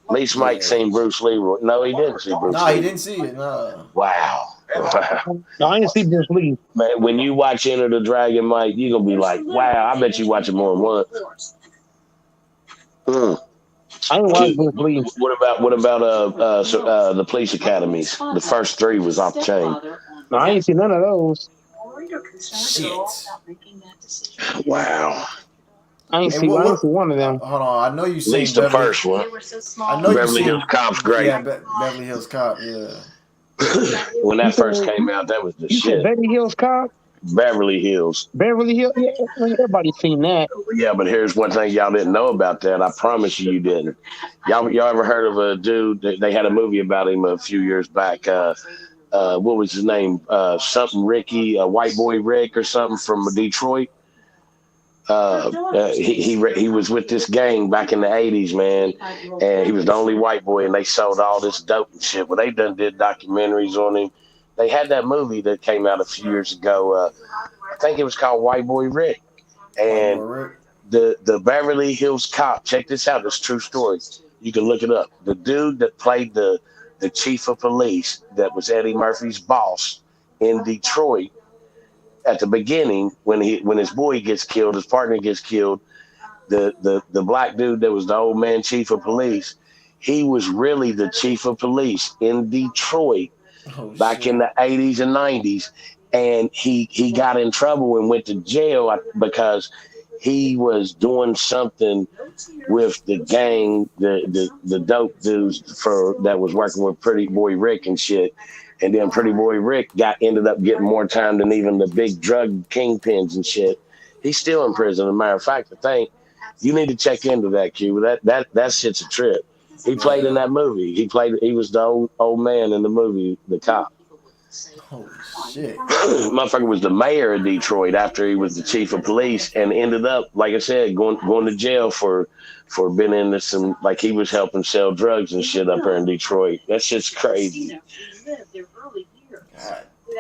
At least Mike seen Bruce Lee. No, he didn't see Bruce Lee.
No, he didn't see it. No.
Wow.
No, I didn't see Bruce Lee.
Man, when you watch Enter the Dragon, Mike, you're going to be like, wow, I bet you watch it more than once.
I didn't watch Bruce Lee.
What about the police academies? The first 3 was off the chain.
No, I ain't seen none of those.
Shit.
Wow.
I ain't see one of them.
Hold on, I know you seen
At least the
Beverly,
first one.
I know
Beverly
you
Hills
seen
Cop's great.
Yeah, Beverly Hills Cop. Yeah.
When that first came out, that was the
You
shit.
said Beverly Hills Cop?
Beverly Hills.
Beverly Hills? Yeah, everybody's seen that.
Yeah, but here's one thing y'all didn't know about that. I promise you didn't. Y'all ever heard of a dude? They had a movie about him a few years back. What was his name? Something Ricky, White Boy Rick or something from Detroit. He was with this gang back in the 80s, man, and he was the only white boy, and they sold all this dope and shit. Well, they did documentaries on him. They had that movie that came out a few years ago. I think it was called White Boy Rick. And the Beverly Hills Cop, check this out, it's a true story. You can look it up. The dude that played the chief of police that was Eddie Murphy's boss in Detroit at the beginning, when his boy gets killed, his partner gets killed, the black dude that was the old man chief of police, he was really the chief of police in Detroit back in the 80s and 90s. And he got in trouble and went to jail because he was doing something with the gang, the dope dudes that was working with Pretty Boy Rick and shit. And then Pretty Boy Rick ended up getting more time than even the big drug kingpins and shit. He's still in prison. As a matter of fact, you need to check into that, Q. That shit's a trip. He played in that movie. He was the old man in the movie, The Cop.
Holy shit.
Motherfucker was the mayor of Detroit after he was the chief of police, and ended up, like I said, going to jail for being into some, like he was helping sell drugs and shit up here in Detroit. That shit's crazy.
God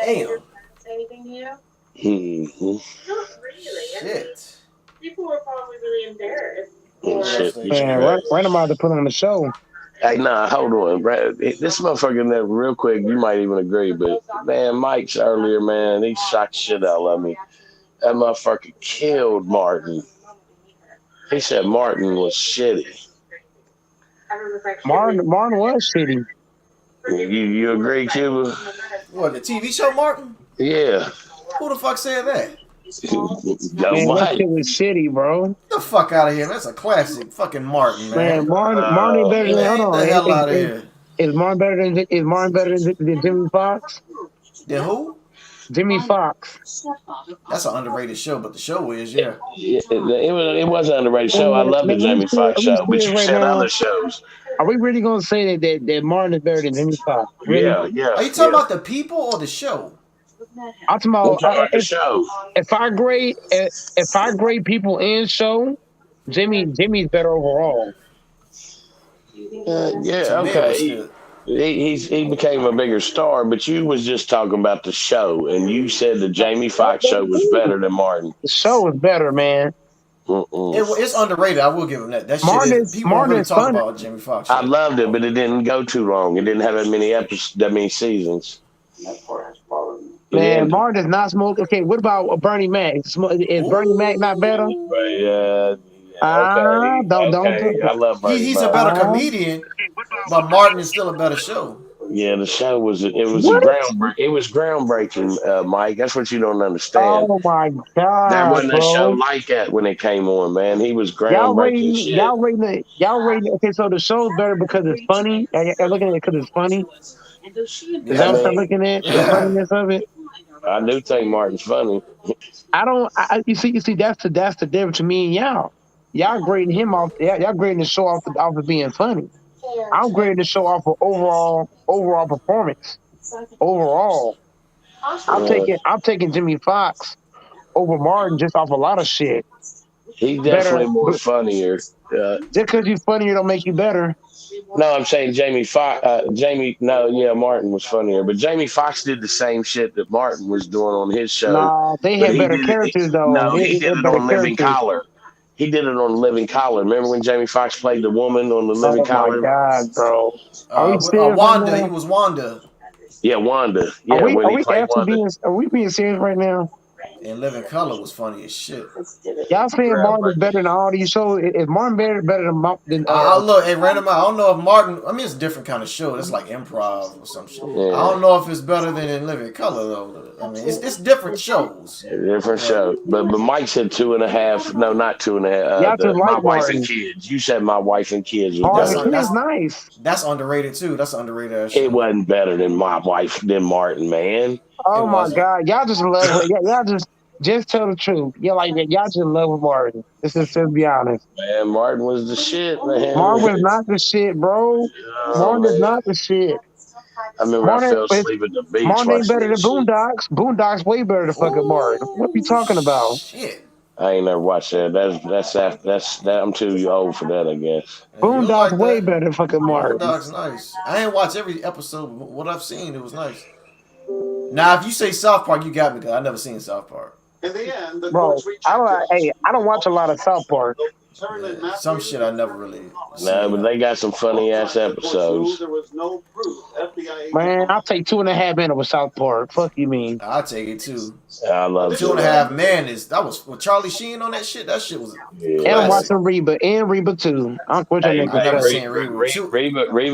damn.
Mm-hmm.
Shit.
People were probably really embarrassed.
Man, right about to put on the show.
Hey, nah, hold on, Brad. This motherfucker, that real quick, you might even agree, but man, Mike's earlier, man, he shocked shit out of me. That motherfucker killed Martin. He said Martin was shitty.
Martin was shitty.
You agree, Cuba?
What, the TV show Martin?
Yeah.
Who the fuck said that?
Man, that shit was shitty, bro.
Get the fuck out of here. That's a classic fucking Martin, man.
Man, Martin ain't better than. Hold on.
Get the hell out of here.
Is Martin better than Jimmy Fox?
Then who?
Jimmy Fox.
That's an underrated show, but the show is, yeah.
It was an underrated show. I love the Jamie Foxx show, but you said other shows.
Are we really gonna say that Martin is better than Jimmy Fox? Really?
Yeah.
Are you talking about the people or the show?
I'm talking about
the show.
If I grade people in show, Jimmy's better overall.
Yeah, okay. He became a bigger star, but you was just talking about the show, and you said the Jamie Foxx show was better than Martin.
The show was better, man.
It's underrated. I will give him that. That shit people don't really talk about Jamie Foxx.
I loved it, but it didn't go too long. It didn't have that many seasons.
Man, Martin is not smoke. Okay, what about Bernie Mac? Is Bernie Mac not better?
Okay.
Don't.
I love Bernie
He's
Mac.
a better comedian, but Martin is still a better show.
Yeah, the show was groundbreaking, Mike. That's what you don't understand.
Oh my god,
there wasn't a
bro.
show like that when it came on, man. He was groundbreaking shit.
Y'all rating. Okay, so the show's better because it's funny. You're looking at it because it's funny. Is that what you're looking at? The funniness of it.
I do think Martin's funny.
You see, that's the difference between me and y'all. Y'all grading him off. Y'all grading the show off of being funny. I'm grading the show off of overall performance. Overall, I'm taking Jimmy Foxx over Martin just off a lot of shit.
He's definitely more funnier.
Just because you're funnier don't make you better.
No, I'm saying Martin was funnier, but Jamie Foxx did the same shit that Martin was doing on his show.
No, they had better characters though.
No, he did it on Living Collar. He did it on Living Collar. Remember when Jamie Foxx played the woman on the Living Collar?
Oh my god, bro!
Wanda, he was Wanda.
Yeah, Wanda. Yeah,
are we being serious right now?
And Living Color was funny as shit.
Y'all saying Martin is better than all these shows? Is Martin better than
look, hey, random. I don't know if Martin. I mean, it's a different kind of show. It's like improv or some shit.
Yeah.
I don't know if it's better than in Living Color though. I mean, it's different shows.
Different show. But Mike said 2.5. No, not 2.5. My wife and kids. You said My Wife and Kids.
That's nice.
That's underrated too. That's an underrated show.
It wasn't better than My Wife than Martin, man.
Oh my god, y'all just love it. Y'all just tell the truth. Y'all just love Martin. This is to be honest.
Man, Martin was the shit, man.
Martin was not the shit, bro. Martin is not the shit.
I remember I fell asleep at the beach.
Martin ain't better than Boondocks. Boondocks way better than fucking Martin. What are you talking about?
Shit.
I ain't never watched that. That's I'm too old for that, I guess.
Boondocks way better than fucking Martin.
Boondocks nice. I ain't watched every episode, but what I've seen, it was nice. Now, if you say South Park, you got me, because I never seen South Park.
In the end,
bro, I don't watch a lot of South Park.
Yeah, some shit I never really
Nah, but they got some funny ass episodes.
Man, I'll take 2.5 minutes with South Park. Fuck you mean?
I'll take it too.
I love
2.5 Men that was with Charlie Sheen on that shit. That shit was.
And I'm watching Reba and Reba too.
Reba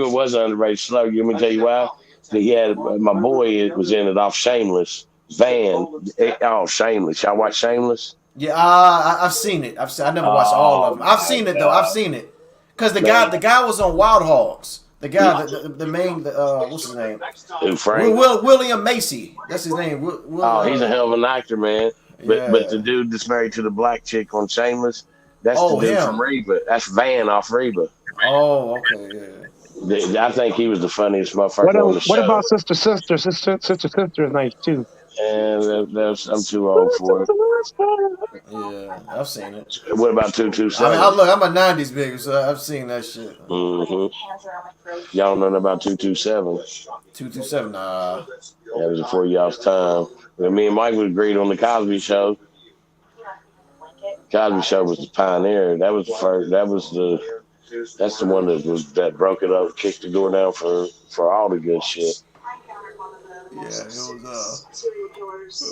was an underrated slug. Let me tell you why. He had my boy was in it off Shameless. Shameless. Y'all watch Shameless?
Yeah, I've seen it. I never watched all of them. I've seen it though. I've seen it because the guy was on Wild Hogs. The guy, the main, what's his name?
Frank.
William Macy. That's his name.
He's a hell of an actor, man. But the dude that's married to the black chick on Shameless, that's the dude from Reba. That's Van off Reba.
Oh, okay, yeah.
I think he was the funniest motherfucker on the
What
show.
about Sister Sister? Sister is nice too.
And I'm too old for it.
Yeah, I've seen it.
What about
I mean,
227?
I'm a '90s baby, so I've seen that shit.
Y'all know about 227?
227, nah.
That was before y'all's time. When me and Mike would agreed on the Cosby Show. Cosby Show was the pioneer. That was the first. That's the one that broke it up, kicked the door down for all the good shit.
Yeah, it was.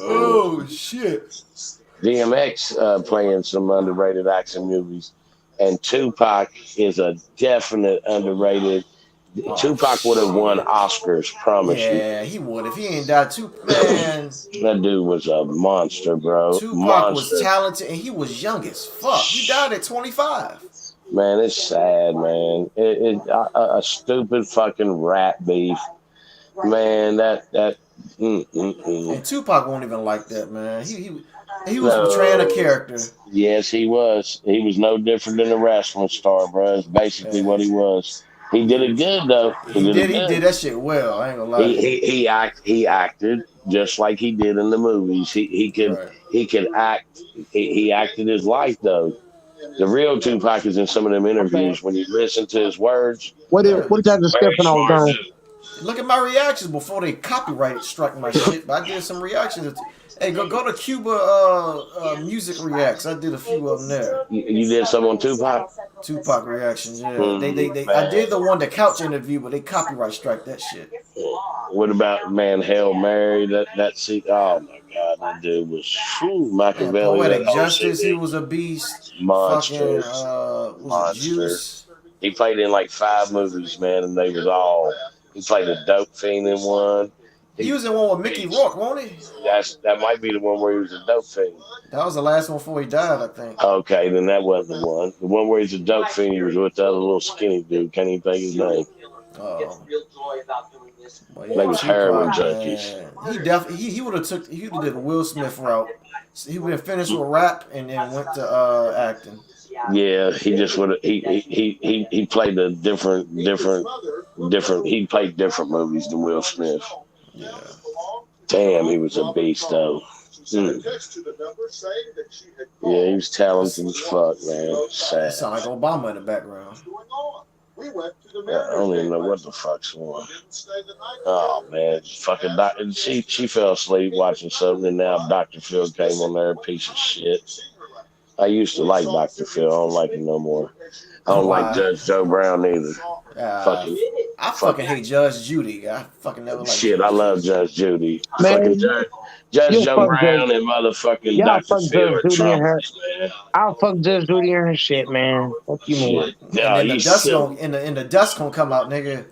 Oh shit.
DMX playing some underrated action movies, and Tupac is a definite underrated. Tupac would have won Oscars, promise you.
Yeah, he would if he ain't died too. Man,
that dude was a monster, bro.
Tupac was talented and he was young as fuck. He died at 25.
Man, it's sad, man. A stupid fucking rap beef, man.
And Tupac won't even like that, man. He was portraying a character.
Yes, he was. He was no different than a wrestling star, bro. That's basically what he was. He did it good though.
He did that shit well. I ain't gonna lie.
He acted just like he did in the movies. He could act. He acted his life though. The real Tupac is in some of them interviews. When you listen to his words,
what did that description I was done?
Look at my reactions before they copyright struck my shit. But I did some reactions. Hey, go to Cuba Music Reacts. I did a few of them there.
You did some on Tupac?
Tupac reactions, yeah. I did the one, the couch interview, but they copyright strike that shit.
What about Hail Mary? That scene. Oh my God, that dude was Machiavelli.
Poetic Justice, he was a beast.
Monster.
Fucking, was it Juice?
He played in like 5 movies, man, and they was all. He played a dope fiend in one.
He was in one with Mickey Rourke, wasn't he?
That might be the one where he was a dope fiend.
That was the last one before he died, I think.
Okay, then that wasn't the one. The one where he's a dope fiend, he was with the other little skinny dude. Can't even think his name. They was heroin junkies.
He would have did a Will Smith route. He would have finished with rap and then went to acting.
Yeah, he just would have. He played a different. He played different movies than Will Smith.
Yeah.
Damn, he was a beast though. Yeah, he was talented as fuck, man. Sad.
That sound like Obama in the background.
I don't even know what the fuck's going on. Oh man, fucking she fell asleep watching something, and now Dr. Phil came on there, piece of shit. I used to like Dr. Phil. I don't like him no more. I don't like Judge Joe Brown either.
I fucking hate Judge Judy. I fucking never like
shit. I love Judge Judy.
Man,
fucking Judge Joe Brown and motherfucking Dr. Phil are trumpets, man.
I'll fuck Judge Judy and her shit, man. What you mean?
And the dust gonna come out, nigga.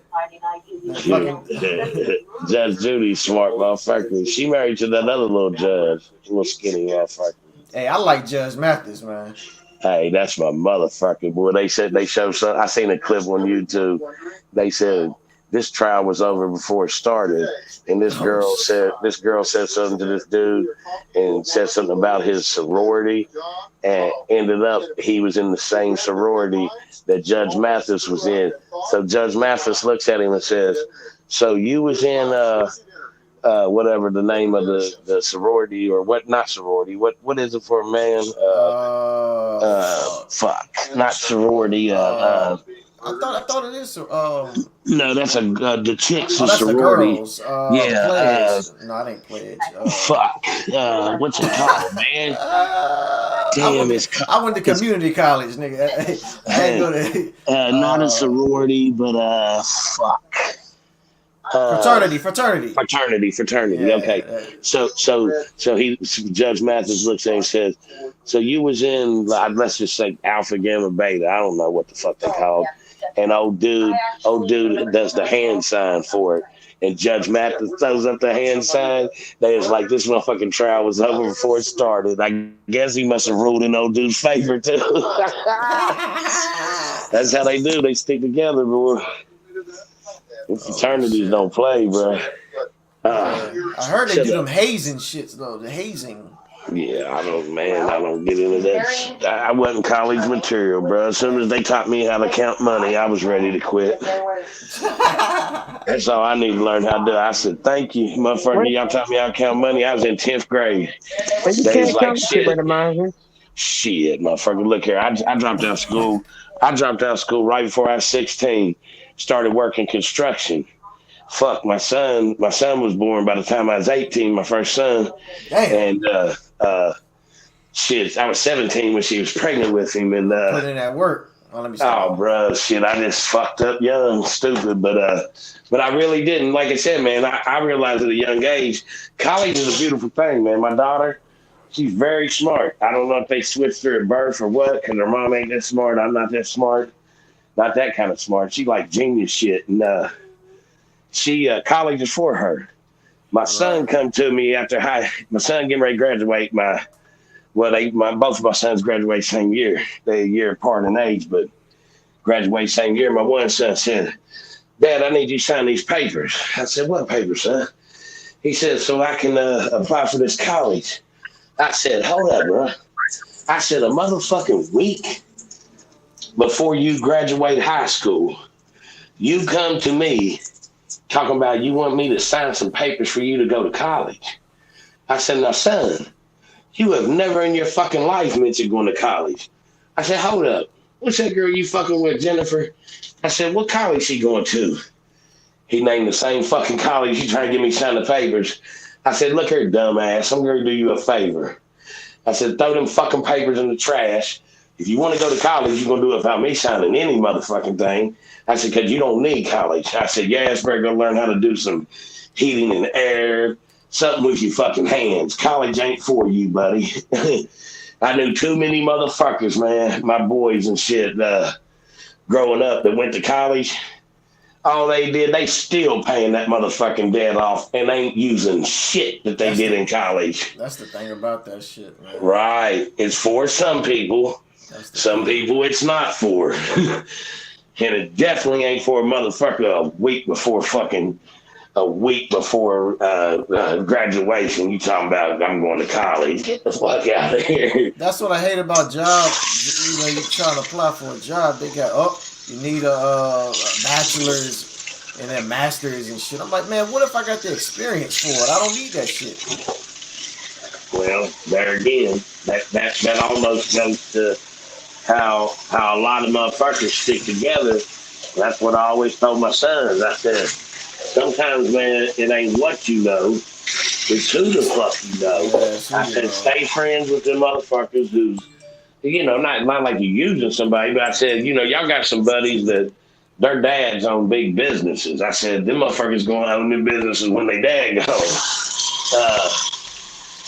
Judge Judy, smart motherfucker. She married to that other little judge, little skinny motherfucker.
Hey, I like Judge Mathis, man.
Hey, that's my motherfucker, boy. They said they showed some. I seen a clip on YouTube. They said this trial was over before it started, and this girl said something to this dude, and said something about his sorority, and ended up he was in the same sorority that Judge Mathis was in. So Judge Mathis looks at him and says, "So you was in whatever the name of the sorority or what? Not sorority. What is it for a man? Not sorority.
I thought it is.
No, that's the chicks
that's
sorority.
The girls.
Yeah.
No, it ain't pledge.
What's it called, man? Damn,
I went to community college, nigga. I ain't go to.
Not a sorority, but
fraternity.
Yeah, okay. So Judge Mathis looks at him and says, "So you was in, let's just say Alpha Gamma Beta. I don't know what the fuck they called." And old dude does the hand sign for it. And Judge Mathis throws up the hand sign. They was like, this motherfucking trial was over before it started. I guess he must have ruled in old dude's favor too. That's how they do. They stick together, boy. Fraternities don't play, bro.
I heard they do them hazing shits though. The hazing.
Yeah, I don't get into that. I wasn't college material, bro. As soon as they taught me how to count money, I was ready to quit. That's all I need to learn how to do. I said, thank you, motherfucker. Y'all taught me how to count money. I was in 10th grade.
But you
They was
can't
like,
count shit, brother Myers.
shit, motherfucker. Look here. I dropped out of school. I dropped out of school right before I was 16. Started working construction. Fuck, my son was born by the time I was 18, my first son.
Damn.
And shit, I was 17 when she was pregnant with him, and
put in that work. Oh, let me stop.
Oh, bro, shit, I just fucked up young, stupid, but I really didn't. Like I said, man, I realized at a young age, college is a beautiful thing, man. My daughter, she's very smart. I don't know if they switched her at birth or what, because her mom ain't that smart. I'm not that smart. Not that kind of smart. She like genius shit, and college is for her. My son come to me after my son getting ready to graduate. Both of my sons graduate same year. They a year apart in age, but graduate same year. My one son said, Dad, I need you to sign these papers. I said, what papers, son? He said, so I can apply for this college. I said, hold up, bro. I said, a motherfucking week before you graduate high school, you come to me talking about you want me to sign some papers for you to go to college. I said, now, son, you have never in your fucking life mentioned going to college. I said, hold up. What's that girl you fucking with, Jennifer? I said, what college she going to? He named the same fucking college. He trying to get me to sign the papers. I said, look here, dumbass. I'm going to do you a favor. I said, throw them fucking papers in the trash. If you want to go to college, you're going to do it without me signing any motherfucking thing. I said, because you don't need college. I said, yeah, it's better go learn how to do some heating and air, something with your fucking hands. College ain't for you, buddy. I knew too many motherfuckers, man, my boys and shit, growing up that went to college. All they did, they still paying that motherfucking debt off and ain't using shit that they did in college.
That's the thing about that shit, man.
Right. It's for some people. Some people it's not for. And it definitely ain't for a motherfucker a week before graduation. You talking about I'm going to college. Get the fuck out of here.
That's what I hate about jobs. You know, you're trying to apply for a job. They got, you need a bachelor's and then master's and shit. I'm like, man, what if I got the experience for it? I don't need that shit.
Well, there again, that almost goes to how a lot of motherfuckers stick together. That's what I always told my sons. I said, sometimes, man, it ain't what you know, it's who the fuck you know. I said, stay friends with them motherfuckers who's, not like you're using somebody, but I said, y'all got some buddies that their dads own big businesses. I said, them motherfuckers going to own new businesses when they dad goes.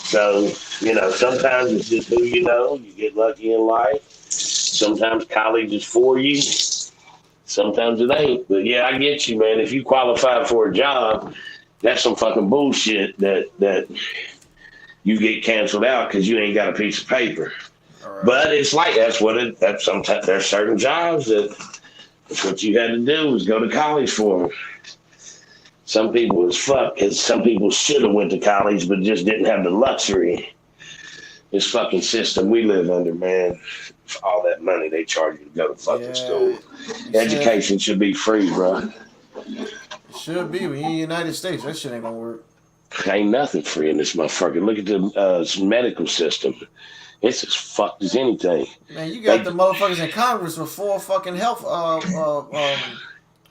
So, sometimes it's just who you know. You get lucky in life. Sometimes college is for you. Sometimes it ain't. But yeah, I get you, man. If you qualify for a job, that's some fucking bullshit that you get canceled out because you ain't got a piece of paper. Right. But it's like that's sometimes there's certain jobs that's what you had to do was go to college for them. Some people is fuck, because some people should have went to college but just didn't have the luxury. This fucking system we live under, man. For all that money they charge you to go to fucking school. Education should be free, bro.
It should be. We in the United States. That shit ain't gonna work.
Ain't nothing free in this motherfucker. Look at the medical system. It's as fucked as anything.
Man, you got the motherfuckers in Congress with 4 fucking health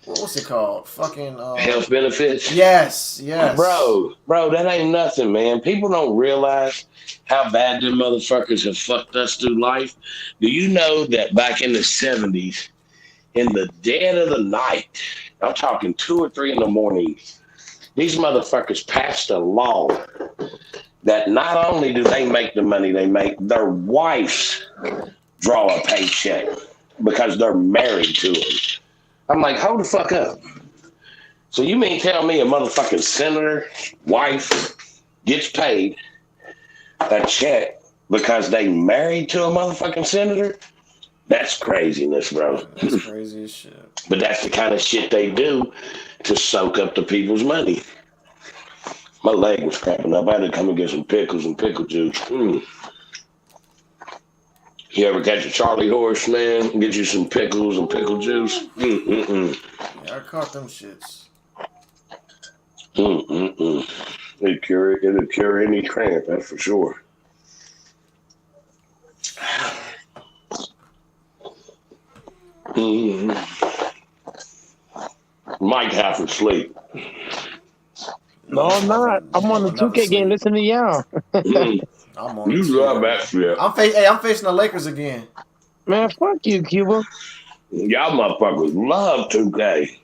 what's it called? Fucking
health benefits?
Yes.
Bro, that ain't nothing, man. People don't realize how bad them motherfuckers have fucked us through life. Do you know that back in the 70s, in the dead of the night, I'm talking 2 or 3 in the morning, these motherfuckers passed a law that not only do they make the money they make, their wives draw a paycheck because they're married to them. I'm like, hold the fuck up. So you mean tell me a motherfucking senator wife gets paid a check because they married to a motherfucking senator? That's craziness, bro.
That's crazy as shit.
But that's the kind of shit they do to soak up the people's money. My leg was cramping up. I had to come and get some pickles and pickle juice. You ever catch a Charlie horse, man? Get you some pickles and pickle juice.
Yeah, I caught them shits.
It'll cure any cramp, that's for sure. Mike half asleep.
No, I'm not. I'm on the 2K game listening to y'all.
I'm on
You love that shit.
I'm facing the Lakers again.
Man, fuck you, Cuba.
Y'all motherfuckers love 2K.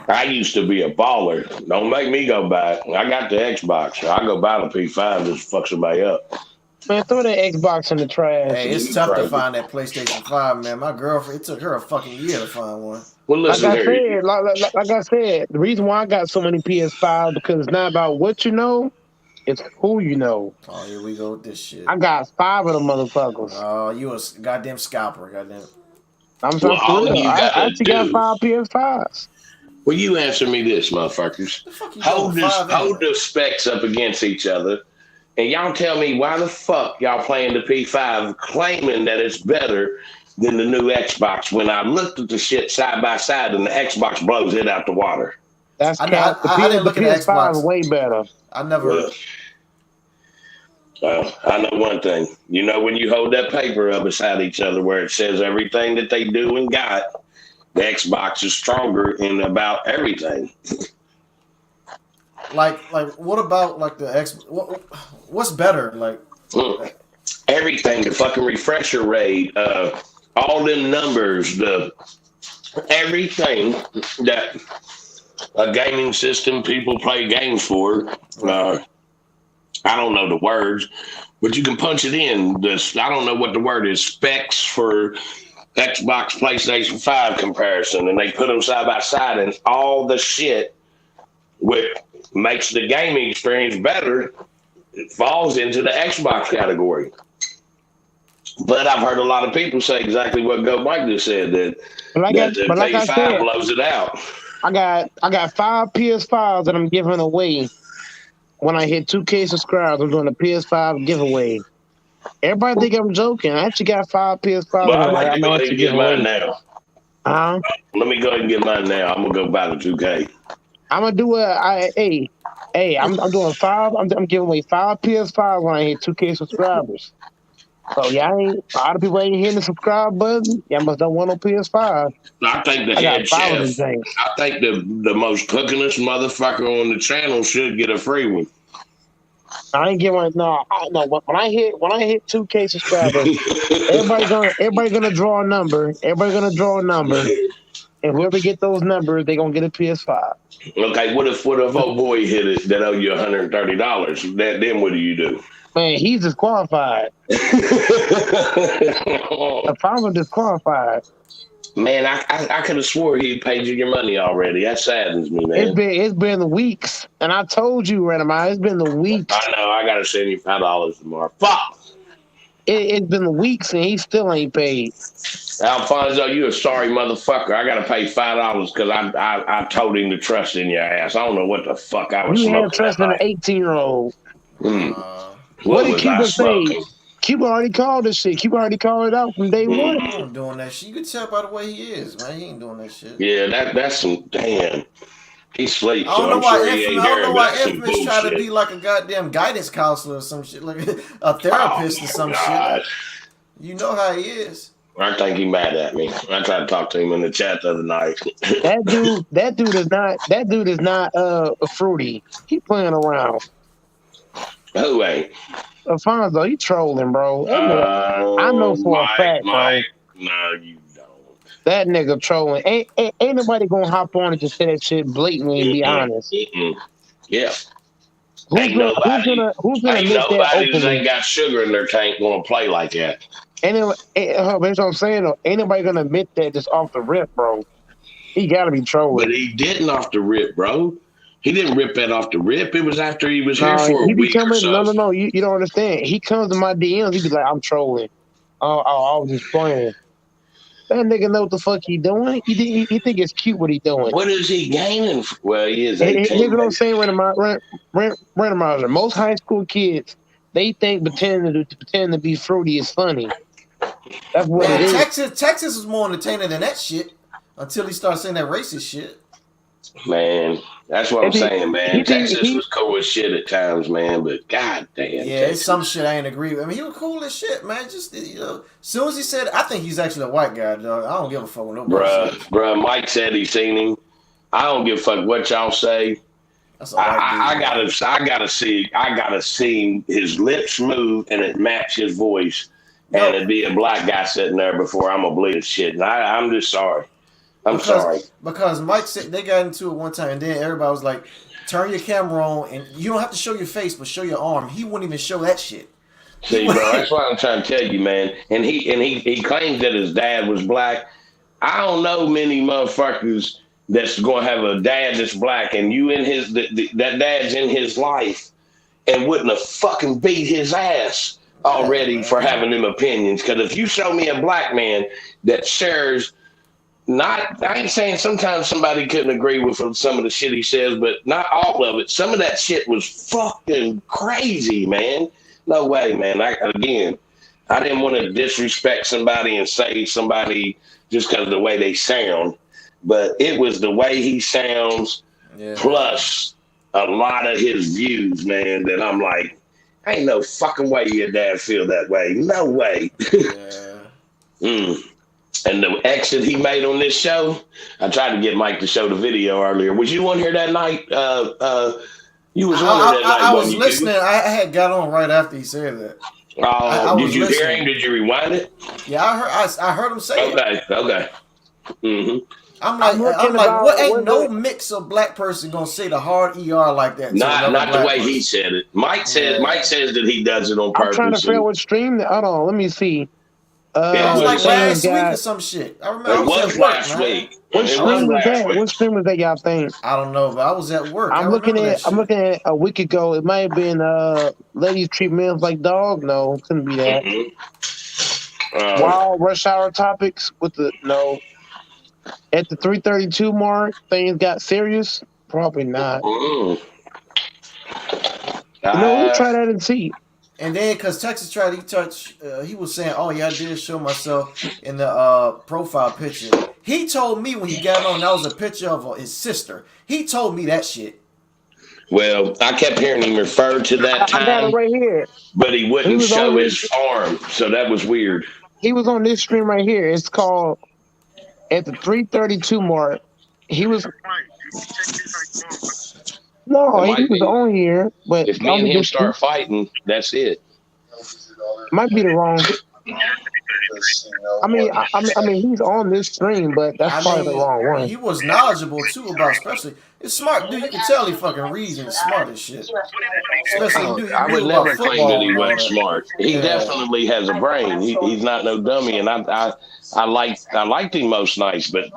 I used to be a baller. Don't make me go back. I got the Xbox. I go buy the P5 just fuck somebody up.
Man, throw that Xbox in the trash.
Hey, it's tough to find that PlayStation 5, man. My girlfriend, it took her a fucking year to find one.
Well, listen
like I said, the reason why I got so many PS5 because it's not about what you know, it's who you know.
Oh, here we go with this shit.
I got 5 of them motherfuckers.
Oh, you a goddamn scalper, goddamn.
I'm sorry, I actually got 5 PS5s.
Well, you answer me this, motherfuckers. Hold the specs up against each other, and y'all tell me why the fuck y'all playing the P5 claiming that it's better than the new Xbox when I looked at the shit side by side and the Xbox blows it out the water.
That's
I didn't look
the
at
PS5
Xbox.
is way better.
I never.
I know one thing. You know when you hold that paper up beside each other where it says everything that they do and got, the Xbox is stronger in about everything.
Like what about like the X? What's better? Like
everything, the fucking refresher rate, all them numbers, everything that a gaming system people play games for. I don't know the words, but you can punch it in. I don't know what the word is. Specs for Xbox, PlayStation 5 comparison, and they put them side by side, and all the shit which makes the gaming experience better falls into the Xbox category. But I've heard a lot of people say exactly what Go Mike just said, that the P5 blows it out.
I got 5 PS5s that I'm giving away. When I hit 2K subscribers, I'm doing a PS5 giveaway. Everybody think I'm joking. I actually got 5 PS5s.
Well, I'm going to go ahead and get mine now.
Let
me go ahead and get mine now. I'm going to go buy the 2K.
I'm going to do I'm doing 5. I'm giving away 5 PS5s when I hit 2K subscribers. So a lot of people ain't hitting the subscribe button. Y'all must don't want no PS5.
I think the head chef, I think the most cookingest motherfucker on the channel should get a free one.
I ain't getting one. No. When I hit 2K subscribers, everybody gonna draw a number. And whoever get those numbers, they gonna get a PS5.
Okay, what if old boy hit it that owe you $130? Then what do you do?
Man, he's disqualified. If I was disqualified.
Man, I could have swore he paid you your money already. That saddens me, man.
It's been the weeks, and I told you, Randomized, it's been the weeks.
I know. I gotta send you $5 tomorrow. Fuck.
It's been the weeks, and he still ain't paid.
Alfonso, you a sorry motherfucker. I gotta pay $5 because I told him to trust in your ass. I don't know what the fuck I was smoking.
You had trust in an 18-year-old. What did Cuba say? Cuba already called this shit. Cuba already called it out from day one.
He ain't doing that shit. You can tell by the way he is, man. He ain't doing that shit.
Yeah, that's some damn. He sleeps.
I don't know why Infamous try to be like a goddamn guidance counselor or some shit, like a therapist or some shit. You know how he is.
I think he mad at me. I tried to talk to him in the chat the other night.
That dude is not a fruity. He playing around.
Who ain't?
Alfonso, he trolling, bro. I know for a fact, bro.
No, you don't.
That nigga trolling. Ain't nobody gonna hop on and just say that shit blatantly and be honest.
Yeah.
Who's gonna admit that openly?
Ain't got sugar in their tank gonna play like that.
That's what I'm saying though. Ain't nobody gonna admit that just off the rip, bro. He gotta be trolling.
But he didn't off the rip, bro. He didn't rip that off the rip. It was after he was here for a week or so.
No. You don't understand. He comes to my DMs. He be like, I'm trolling. I was just playing. That nigga know what the fuck he doing. He think it's cute what he doing.
What is he gaining? Well, he is
Here's
18.
what I'm saying, randomizer. Most high school kids, they think pretending to be fruity is funny. That's what
Man,
it is.
Texas is more entertaining than that shit until he starts saying that racist shit.
Man, that's what I'm saying, man. Texas was cool as shit at times, man, but god damn.
Yeah,
Texas.
it's some shit I ain't agree with. I mean, he was cool as shit, man. Just, you know, as soon as he said, I think he's actually a white guy, dog. I don't give a fuck with nobody.
Bruh, Mike said he seen him. I don't give a fuck what y'all say. I gotta see his lips move and it match his voice, and it'd be a black guy sitting there before I'm gonna believe shit. And I'm just sorry. I'm sorry.
Because Mike said they got into it one time, and then everybody was like, "Turn your camera on, and you don't have to show your face, but show your arm." He wouldn't even show that shit.
See, bro, that's what I'm trying to tell you, man. And he claims that his dad was black. I don't know many motherfuckers that's gonna have a dad that's black, and you in his that dad's in his life, and wouldn't have fucking beat his ass already for having them opinions. Because if you show me a black man that shares. I ain't saying sometimes somebody couldn't agree with some of the shit he says, but not all of it. Some of that shit was fucking crazy, man. No way, man. I didn't want to disrespect somebody and say somebody just because of the way they sound, but it was the way he sounds plus a lot of his views, man, that I'm like, ain't no fucking way your dad feel that way. No way. And the exit he made on this show, I tried to get Mike to show the video earlier. Was you on here that night? You was on here that night.
I was listening. I had got on right after he said that.
Did you hear him? Did you rewind it?
Yeah, I heard him say it.
Okay. Mm-hmm.
I'm like, what ain't no mix of black person gonna say the hard ER like that?
Not the way he said it. Mike says that he does it on purpose.
I'm trying to figure out what stream. Hold on, let me see.
It was like last week or some shit. I remember.
It was last week.
What stream was that? What stream was that y'all think?
I don't know, but I was at work.
I'm looking at a week ago. It might have been ladies treat men like dog. No, couldn't be that. Wild rush hour topics with the no. At the 3:32 mark, things got serious. Probably not. We'll try that and see.
And then, because Texas tried, he was saying, "Oh yeah, I did show myself in the profile picture." He told me when he got on, that was a picture of his sister. He told me that shit.
Well, I kept hearing him refer to that time.
I got it right here.
But he wouldn't show his arm, so that was weird.
He was on this stream right here. It's called at the 3:32 mark. He was. No, he was on here, but
if me and him start fighting, that's it.
Might be the wrong. I mean, he's on this stream, but that's probably the wrong one.
He was knowledgeable too about, especially it's smart dude. You can tell he fucking reads and smart as shit. Especially
I would never claim that he wasn't smart. He definitely has a brain. He's not no dummy, and I liked him most nights, but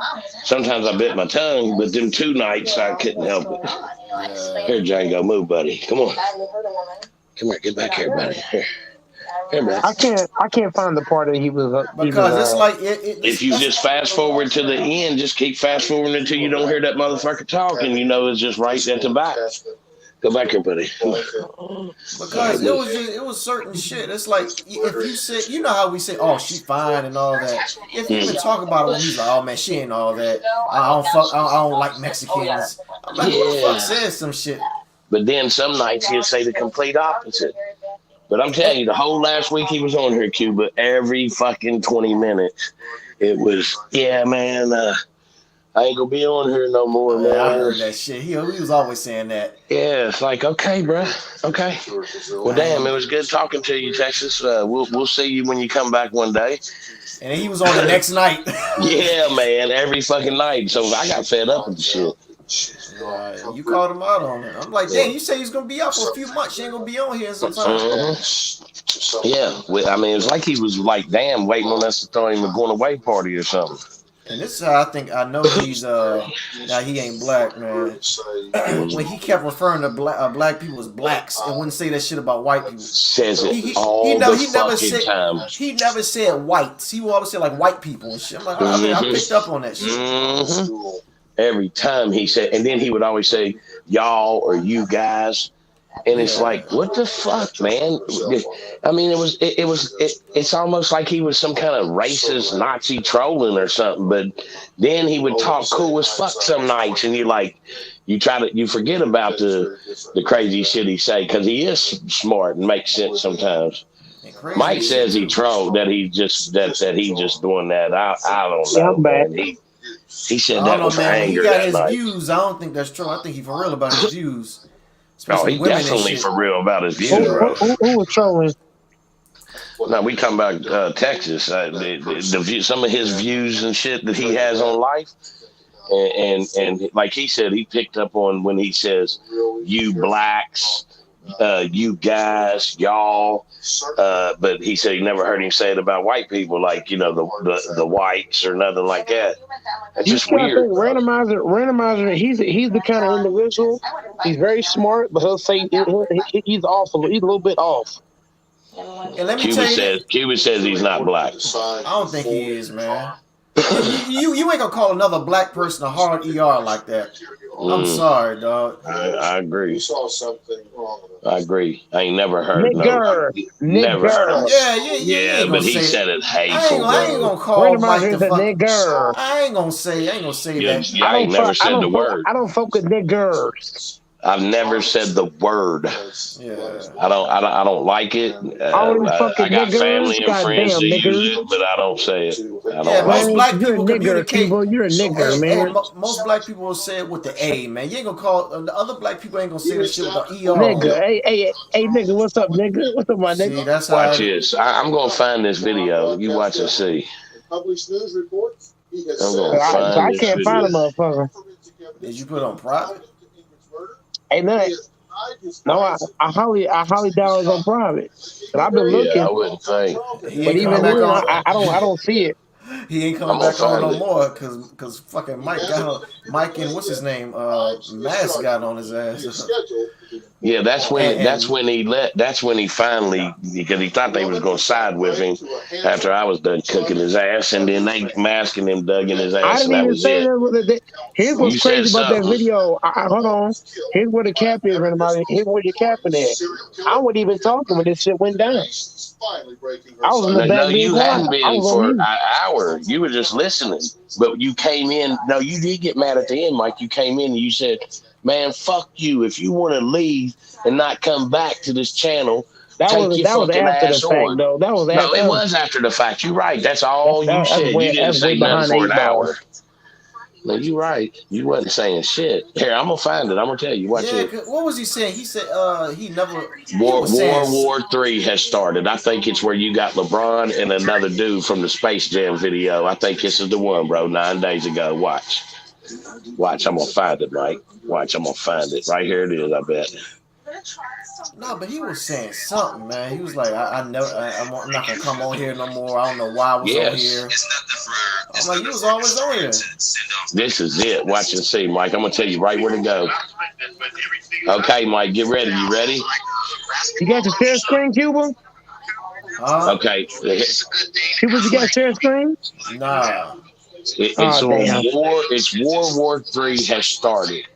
sometimes I bit my tongue. But them 2 nights I couldn't help it. Here, Django, move, buddy. Come on. Come here, get back here, buddy. Here.
I can't find the part that he was
because it's like
if you just fast forward to the end, just keep fast forwarding until you don't hear that motherfucker talking. You know it's just right at the back. Go back here, buddy.
Because it was certain shit. It's like if you said, you know how we say, "Oh, she's fine" and all that. If you even talk about it when he's like, "Oh man, she ain't all that. I don't like Mexicans." I'm like, who the fuck says some shit?
But then some nights he'll say the complete opposite. But I'm telling you, the whole last week he was on here, Cuba, every fucking 20 minutes, it was, yeah, man, I ain't gonna be on here no more, man.
I heard that shit. He was always saying that.
Yeah, it's like, okay, bro, okay. Well, damn, it was good talking to you, Texas. We'll see you when you come back one day.
And then he was on the next night.
Yeah, man, every fucking night. So I got fed up with the shit.
You called him out on it. I'm like, damn, you say he's gonna be out for a few months. You ain't gonna be on here sometimes.
Yeah, I mean, it's like he was like, damn, waiting on us to throw him a going away party or something.
And this is how I know he's now he ain't black, man. When he kept referring to black people as blacks and wouldn't say that shit about white people.
Says it all the fucking time.
He never said whites. He would always say like white people and shit. I'm like, I picked up on that shit.
Every time he said, and then he would always say y'all or you guys. And it's like, what the fuck, man? I mean, it's almost like he was some kind of racist Nazi trolling or something. But then he would talk cool as fuck some nights, and you forget about the crazy shit he say because he is smart and makes sense sometimes. Mike says he trolled, that he just doing that. I don't know, man. He said that was anger.
He got
that
his
night.
views. I don't think that's true. I think he's for real about his views.
Oh, he definitely for real about his views, bro.
Who was trolling?
No, we talking about Texas. Some of his views and shit that he has on life, and like he said, he picked up on when he says "you blacks," "you guys," "y'all," but he said he never heard him say it about white people, like the whites or nothing like that. It's just weird.
Randomizer, he's the kind of individual. He's very smart, but he'll say he's off. He's a little bit off.
And let me tell you,
Cuba says he's not black.
I don't think he is, man. You ain't gonna call another black person a hard ER like that. I'm sorry, dog.
I agree. I agree. I ain't never heard
nigger.
Never heard.
Yeah,
but he said it hateful.
I ain't gonna call Mike the
nigger.
I ain't gonna say that.
Yeah, I ain't never said the word.
I don't fuck with niggers.
I've never said the word.
Yeah.
I don't like it. I got family and friends that use it, but I don't say it.
Most black people communicate.
You're a nigger, man.
Most black people will say it with the A, man. You ain't gonna call the other black people ain't gonna say that shit with the ER.
Nigga, hey, nigga, what's up, nigga? What's up, my nigga?
See, that's
watch this. I'm gonna find this video. You watch and see.
I can't find a motherfucker.
Did you put it on private?
Hey, no, I highly doubt it's on private. But I've been looking.
Yeah, I wouldn't think.
But even then, I don't see it.
He ain't coming back on no more because fucking Mike and what's his name? Mask got on his ass.
Yeah, that's when he finally, because he thought they was gonna side with him after I was done cooking his ass, and then they masking him, dug in his ass.
I didn't even say that. Here's what's crazy about that video. Hold on. Here's where the cap is, everybody. Here's where your cap is at. I wasn't even talking when this shit went down. I was in the back.
No, you hadn't been for an hour. You were just listening, but you came in. No, you did get mad at the end, Mike. You came in and you said, "Man, fuck you. If you want to leave and not come back to this channel,
that was after the fact, though. That was after.
No, it was after the fact. You're right. That's all you said. You didn't say nothing for an hour. No, you're right. You wasn't saying shit. Here, I'm gonna find it. I'm gonna tell you. Watch it.
What was he saying? He said he never.
World War III has started. I think it's where you got LeBron and another dude from the Space Jam video. I think this is the one, bro. 9 days ago. Watch. I'm gonna find it, Mike. Watch. I'm gonna find it. Right here it is. I bet.
No, but he was saying something, man. He was like, I'm not gonna come on here no more. I don't know why I was on here. I'm like, you was always on here.
This is it. Watch and see, Mike. I'm gonna tell you right where to go. Okay, Mike, get ready. You ready?
You got your share screen, Cuba?
Okay.
Cuba, you got share screen?
Nah.
It's World War III has started.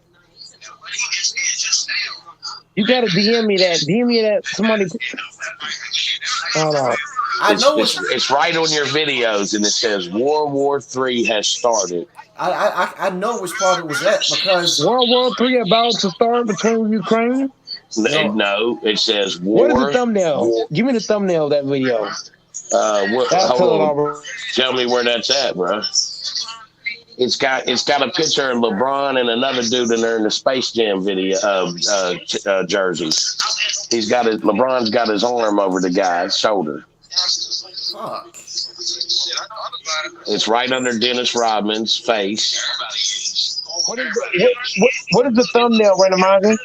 You gotta DM me that. DM me that. Somebody. Hold on.
It's right on your videos, and it says World War III has started.
I know which part it was at because
World War III about to start between Ukraine.
No, it says war.
What is the thumbnail? Give me the thumbnail of that video.
Hold on. Tell me where that's at, bro. It's got a picture of LeBron and another dude in there in the Space Jam video jerseys. LeBron's got his arm over the guy's shoulder.
Fuck.
It's right under Dennis Rodman's face.
What is the thumbnail, Randomizer?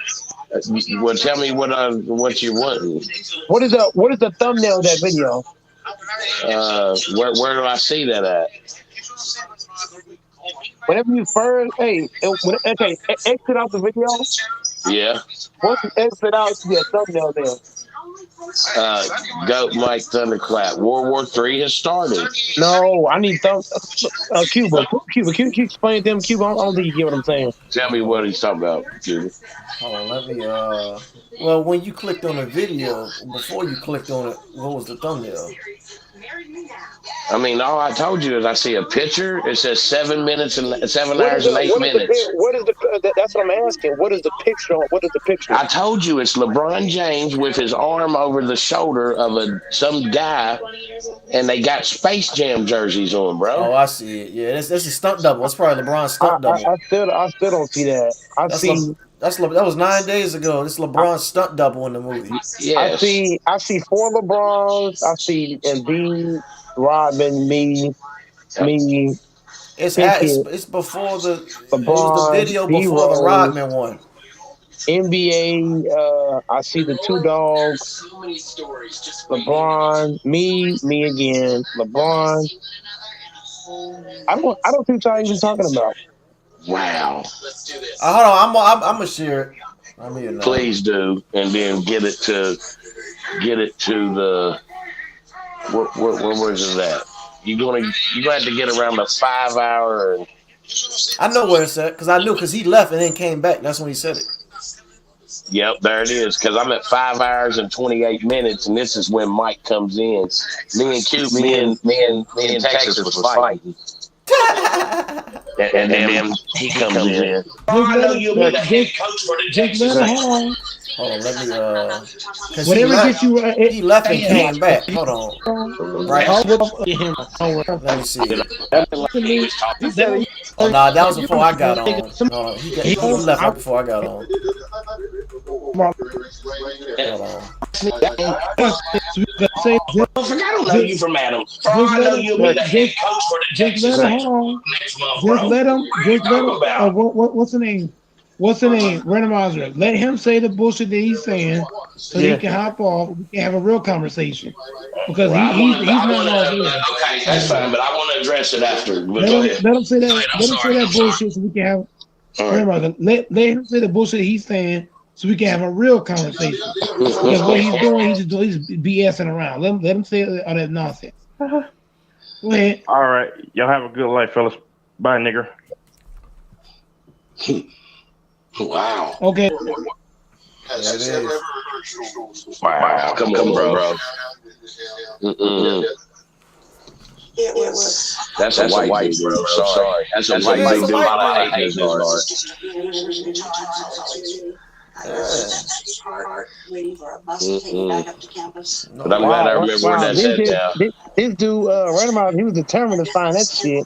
Well, tell me what you want.
What is the thumbnail of that video?
Where do I see that at?
whenever you first, exit out the video.
Yeah.
Once you exit out, you get a thumbnail there.
Goat Mike Thunderclap. World War III has started.
No, I need Cuba. Cuba, explain to them, Cuba. I don't think you get what I'm saying.
Tell me what he's talking about, Cuba.
Hold on, let me. Well, when you clicked on the video, before you clicked on it, what was the thumbnail?
I mean, all I told you is I see a picture. It says 7 minutes and 7 hours and 8 minutes.
What is the? That's what I'm asking. What is the picture? What is the picture?
I told you it's LeBron James with his arm over the shoulder of some guy, and they got Space Jam jerseys on, bro.
Oh, I see it. Yeah, that's a stunt double. That's probably LeBron's stunt double.
I still don't see that.
That was 9 days ago. This LeBron's stunt double in the movie.
Yes.
I see 4 LeBrons. I see Embiid, Rodman, me.
It's before the LeBron. It was the video before the Rodman one.
NBA. I see the 2 dogs. LeBron, me again. LeBron. I don't think y'all even talking about.
Wow.
Hold on, I'm gonna share it.
Please do, and then get it to the where was it at? You're gonna have to get around the 5 hour.
I know where it's at because he left and then came back. That's when he said it.
Yep, there it is. Because I'm at 5 hours and 28 minutes, and this is when Mike comes in. Me and Texas was fighting. and then he comes in. I know you'll be the head coach for the Texas.
Hold on, let me
whatever gets you
he left and came back. Hold on. Right. Let me see. Oh nah, that was before I got on. He left right before I got on. Hold on.
I don't know you from Adam. I know you'll be the head coach for the Texas next month, bro.
Just let him. What's the name? What's the name? Randomizer. Let him say the bullshit that he's saying, so he can hop off. We can have a real conversation because he's not all good.
Okay, that's fine, but I want to address it after.
Let him say that. Let him say that bullshit so we can have. Randomizer. Let him say the bullshit he's saying so we can have a real conversation. Because what he's doing, he's BSing around. Let him say all that nonsense. Go ahead.
All right, y'all have a good life, fellas. Bye, nigger.
Wow.
Okay.
Wow. Come on, bro. That's a white dude, bro. Sorry. That's a white dude. A lot of hate in his heart. But I'm glad I remember where that said now.
This dude, Randomizer, he was determined to find that shit.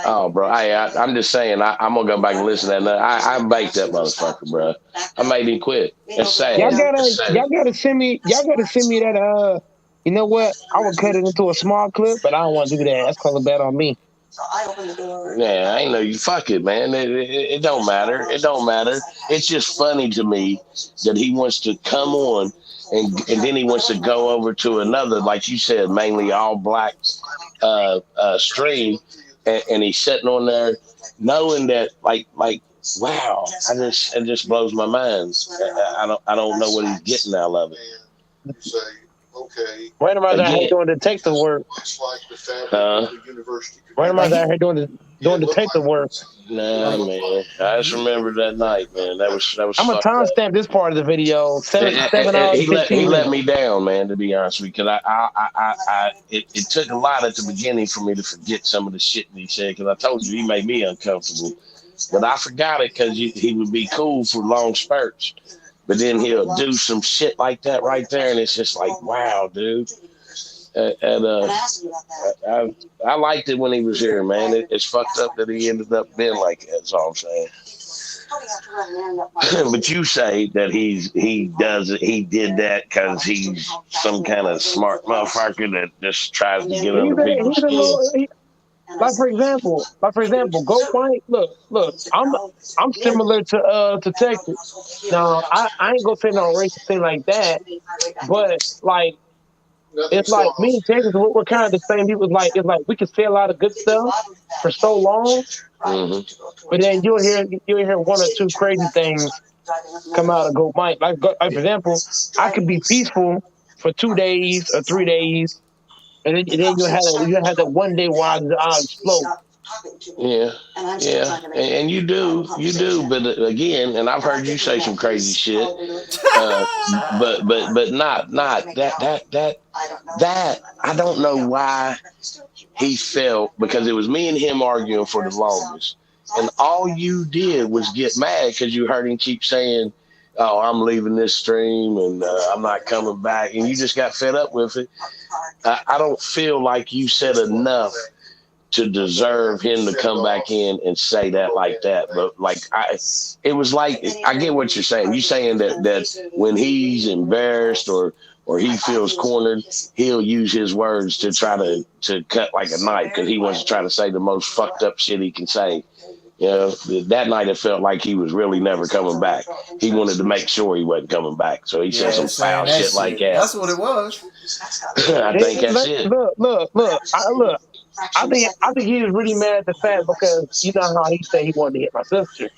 Oh, bro, I'm just saying, I'm gonna go back and listen to that. I baked that motherfucker, bro. I made him quit. It's sad.
Y'all gotta send me that. You know what? I would cut it into a small clip, but I don't want to do that. That's calling bad on me.
So I opened the door. Yeah, I ain't know you. Fuck it, man. It don't matter. It don't matter. It's just funny to me that he wants to come on and then he wants to go over to another, like you said, mainly all black stream, and he's sitting on there knowing that like wow, it just blows my mind. I don't know what he's getting out of it.
Okay.
Randomizer out here doing detective work. Randomizer out here doing detective work.
Nah, man. I just remember that night, man. That was.
I'm gonna timestamp this part of the video. 7 hours.
He let me down, man. To be honest with you, because it took a lot at the beginning for me to forget some of the shit that he said. Because I told you he made me uncomfortable, but I forgot it because he would be cool for long spurts. But then he'll do some shit like that right there, and it's just like, wow, dude. I liked it when he was here, man. It's fucked up that he ended up being like that. That's all I'm saying. But you say that he did that because he's some kind of smart motherfucker that just tries to get under people's skin.
Like for example, Go Mike. Look. I'm similar to Texas. Now I ain't gonna say no racist thing like that, but like It's like me and Texas, we're kind of the same people. It's like we can say a lot of good stuff for so long, but then you'll hear one or two crazy things come out of Goat Mike. Like for example, I could be peaceful for 2 days or 3 days, and then you had that one day where I'll explode.
Yeah, and you do, but again, and I've heard you say some crazy shit, but not that. I don't know why he felt, because it was me and him arguing for the longest, and all you did was get mad because you heard him keep saying, "Oh, I'm leaving this stream and I'm not coming back," and you just got fed up with it. I don't feel like you said enough to deserve him to come back in and say that like that. But it was like, I get what you're saying. You're saying that when he's embarrassed or he feels cornered, he'll use his words to try to cut like a knife because he wants to try to say the most fucked up shit he can say. You know, that night it felt like he was really never coming back. He wanted to make sure he wasn't coming back. So he said some foul shit like that.
That's what it was.
I think that's it.
Look. I think he was really mad at the fact because you know how he said he wanted to hit my sister,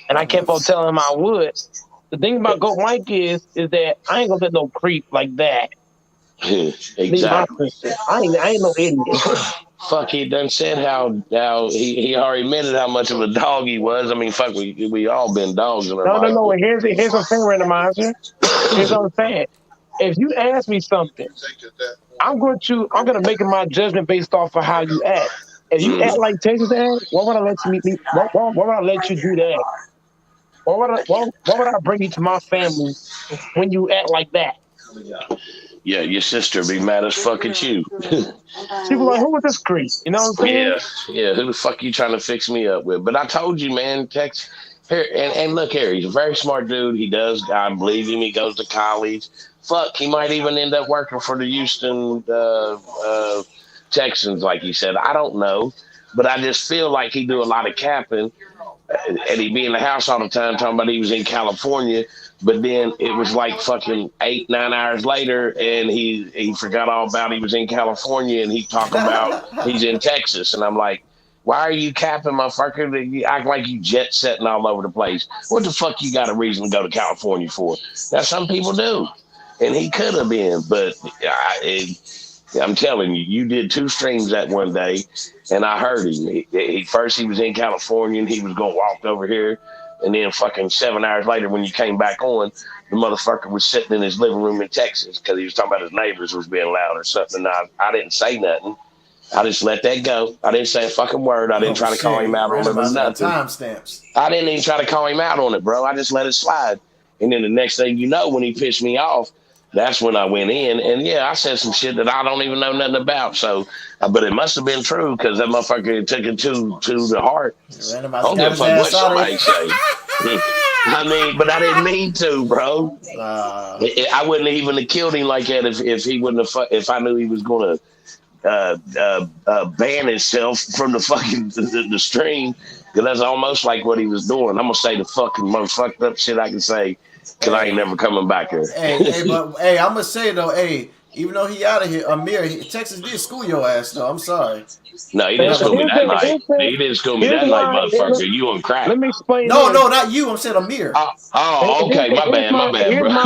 and I kept on telling him I would. The thing about Goat Mike is that I ain't gonna let no creep like that.
Exactly.
I ain't no idiot.
Fuck, he done said how he already admitted how much of a dog he was. I mean, fuck, we all been dogs in our life.
No. Here's what I'm saying, randomizer. Here's what I'm saying. If you ask me something, I'm gonna make my judgment based off of how you act. If you act like Texas act, why would I let you why would I let you do that? Why would I bring you to my family when you act like that?
Yeah, your sister be mad as fuck at you.
She was like, "Who was this creep?" You know what I'm saying?
Yeah. Who the fuck you trying to fix me up with? But I told you, man, Tex. Here and look here, he's a very smart dude. He does, I believe him. He goes to college. Fuck, he might even end up working for the Houston Texans, like he said. I don't know, but I just feel like he do a lot of capping, and he be in the house all the time talking about he was in California. But then it was like fucking 8-9 hours later, and he forgot all about he was in California, and he talking about he's in Texas, and I'm like, why are you capping, motherfucker? You act like you jet setting all over the place. What the fuck you got a reason to go to California for? Now some people do, and he could have been, but I'm telling you, you did 2 streams that one day, and I heard him. First he was in California, and he was gonna walk over here. And then fucking 7 hours later, when you came back on, the motherfucker was sitting in his living room in Texas because he was talking about his neighbors was being loud or something. And I didn't say nothing. I just let that go. I didn't say a fucking word. I didn't try to call him out on it or nothing.
Timestamps.
I didn't even try to call him out on it, bro. I just let it slide. And then the next thing you know, when he pissed me off, that's when I went in. And yeah, I said some shit that I don't even know nothing about. So, but it must have been true because that motherfucker took it to the heart. I don't give a fuck what somebody say. I mean, but I didn't mean to, bro. I wouldn't even have killed him like that if he wouldn't have. If I knew he was going to ban himself from the fucking the stream, because that's almost like what he was doing. I'm gonna say the fucking most fucked up shit I can say. Cause I ain't never coming back here.
But I'm gonna say though, even though he out of here, Amir, Texas did school your ass though. I'm sorry.
No, he didn't school me that night. He didn't school me that night, motherfucker. You on crack.
Let me explain.
No, not you. I'm saying Amir.
Oh, okay. My bad, bro.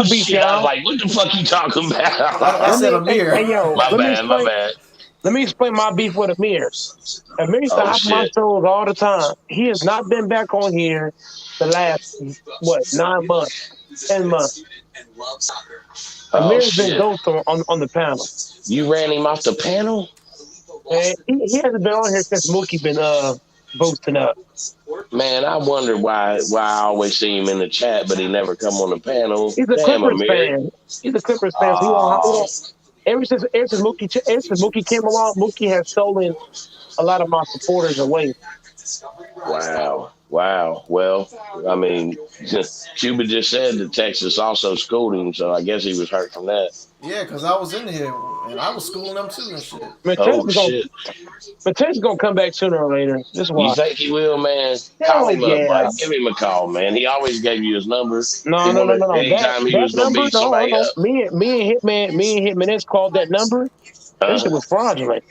Shit, I was like, what the fuck you talking about?
I said Amir.
My bad.
Let me explain my beef with Amir. Amir used to hop my shows all the time. He has not been back on here the last 9 months. 10 months. Amir's been ghost on the panel.
You ran him off the panel?
And he hasn't been on here since Mookie been boasting up.
Man, I wonder why I always see him in the chat, but he never come on the panel.
He's a Clippers fan. He's a Clippers fan. Ever since Mookie came along, Mookie has stolen a lot of my supporters away.
Wow. Wow. Well, I mean, Cuba just said that Texas also schooled him, so I guess he was hurt from that.
Yeah, because I was in here and I was schooling them too and shit.
Oh shit!
Texas gonna come back sooner or later. Just
You
watch.
think he will, man?
Hell
Call him up,
yeah.
Mike. Give him a call, man. He always gave you his number.
No.
Anytime he was gonna beat somebody up.
Me and Hitman X called that number. That shit was fraudulent.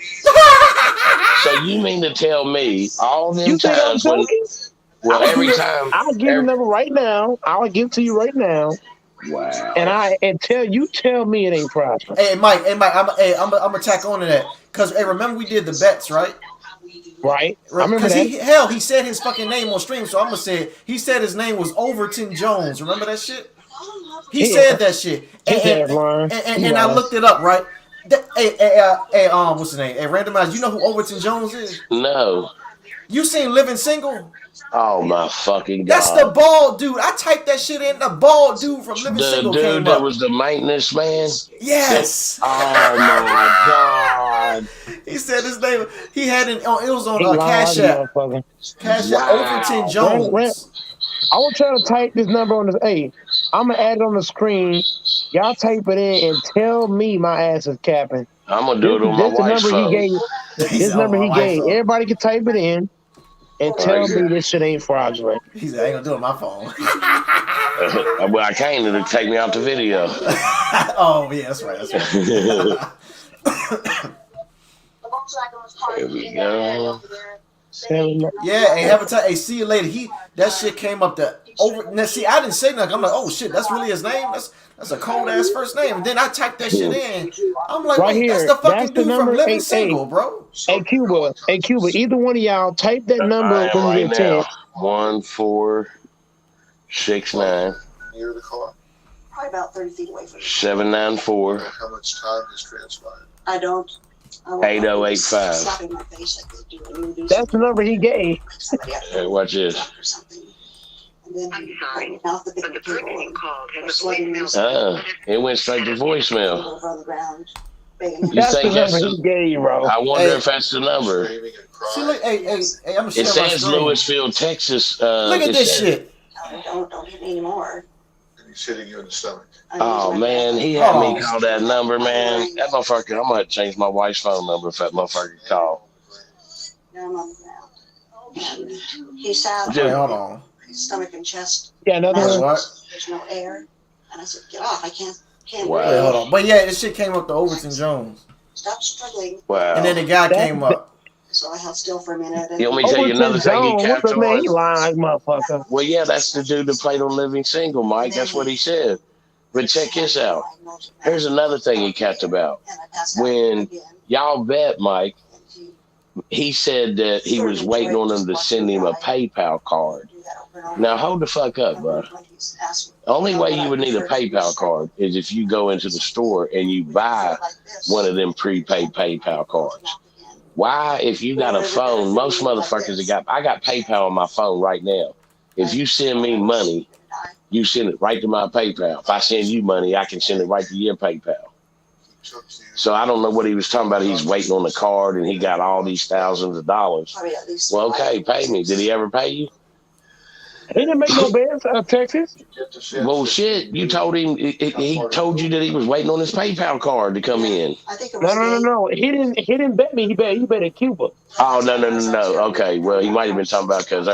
So you mean to tell me all them
You think I'm
times when?
joking?
Well, every time.
I'll give the number right now. I'll give it to you right now.
Wow.
And tell me it ain't fraudulent.
Hey Mike, I'm gonna tack on to that. Cause remember we did the bets, right?
Right. I remember
that. He said his fucking name on stream, so I'm gonna say it. He said his name was Overton Jones. Remember that shit? He said that shit. And I looked it up, right? What's his name? Hey, randomized. You know who Overton Jones is?
No.
You seen Living Single?
Oh my fucking god!
That's the bald dude. I typed that shit in. The bald dude from Living Single came up.
The dude that was the maintenance man.
Yes.
Oh my god!
He said his name. He had it was on Cash App. Cash App. Overton Jones.
I will try to type this number on this. Hey, I'm gonna add it on the screen. Y'all type it in and tell me my ass is capping.
I'm gonna do it on my wife's phone.
This number he gave. Everybody can type it in and tell me this shit ain't fraudulent.
He said, I ain't gonna do it on my phone.
Well, I can't. It'll take me out the video.
Oh, yeah, that's right.
Here we go.
Yeah, hey, hey, see you later. That shit came up to over. Now, see, I didn't say nothing. I'm like, oh shit, that's really his name. That's a cold ass first name. And then I typed that shit in. I'm like,
right
wait,
here.
That's the fucking dude from Living Single, bro.
Hey Cuba, either one of y'all type that number
I am
when you
right
get
now. 1469.
Near the car. Probably about 30 feet away from you.
794.
How much time has transpired? I don't.
8085.
Slapping my face like they do when you do
That's the number he gave.
Hey, watch this.
And then he pointed out the big people
It went straight to voicemail.
That's the number he gave, bro.
I wonder if that's the number.
See, look, hey, I'm gonna
it says Louisville, Texas.
Look at this shit.
Don't hit me anymore.
And he's hitting you in the stomach.
Oh man, he had me call that number, man. That motherfucker, I'm gonna change my wife's phone number if that motherfucker call.
Now I'm on the ground. And he sat
hold on.
Stomach and chest.
Yeah, another one.
There's no air. And I said, get off. I can't
wow. Wait, hold on. But yeah, this shit came up to Overton Jones.
Stop struggling.
Wow.
And then the guy came up.
So I held still for a minute.
You want me to tell you another thing he captured?
He lying, motherfucker.
Well, yeah, that's the dude that played on Living Single, Mike. That's what he said. But check this out. Here's another thing he kept about. When y'all bet, Mike, he said that he was waiting on them to send him a PayPal card. Now, hold the fuck up, bro. The only way you would need a PayPal card is if you go into the store and you buy one of them prepaid PayPal cards. Why, if you got a phone, most motherfuckers I got PayPal on my phone right now. If you send me money, you send it right to my PayPal. If I send you money, I can send it right to your PayPal. So I don't know what he was talking about. He's waiting on the card and he got all these thousands of dollars. Well, okay, pay me. Did he ever pay you?
He didn't make no bets out of Texas.
Well, shit, you told him, he told you that he was waiting on his PayPal card to come in.
No. He didn't bet me. He bet at Cuba.
Oh, no. Okay, well, he might have been talking about because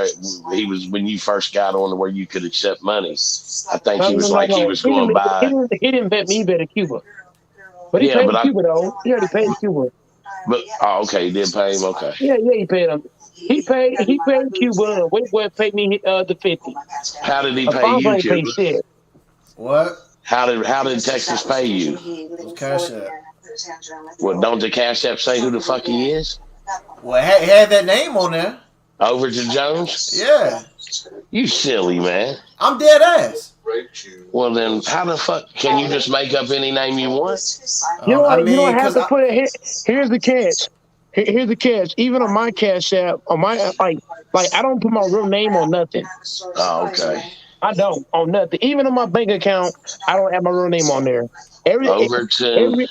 he was, when you first got on to where you could accept money, I think he was he was going to buy.
He didn't bet me, he bet at Cuba. But he paid Cuba, though. He already paid Cuba.
But, okay, he did pay him, okay.
Yeah, he paid him. He paid Cuba and Whitworth paid me the 50.
How did he pay you, Cuba?
Shit.
What?
How did Texas pay you?
Cash App.
Well, don't the Cash App say who the fuck he is?
Well, it had that name on there.
Overton Jones?
Yeah.
You silly, man.
I'm dead ass.
Well, then how the fuck can you just make up any name you want?
You know what? You don't have to put it. Here's the catch. Here's the catch. Even on my Cash App, on my like I don't put my real name on nothing.
Oh, okay.
I don't on nothing. Even on my bank account, I don't have my real name on there. Every
Overton.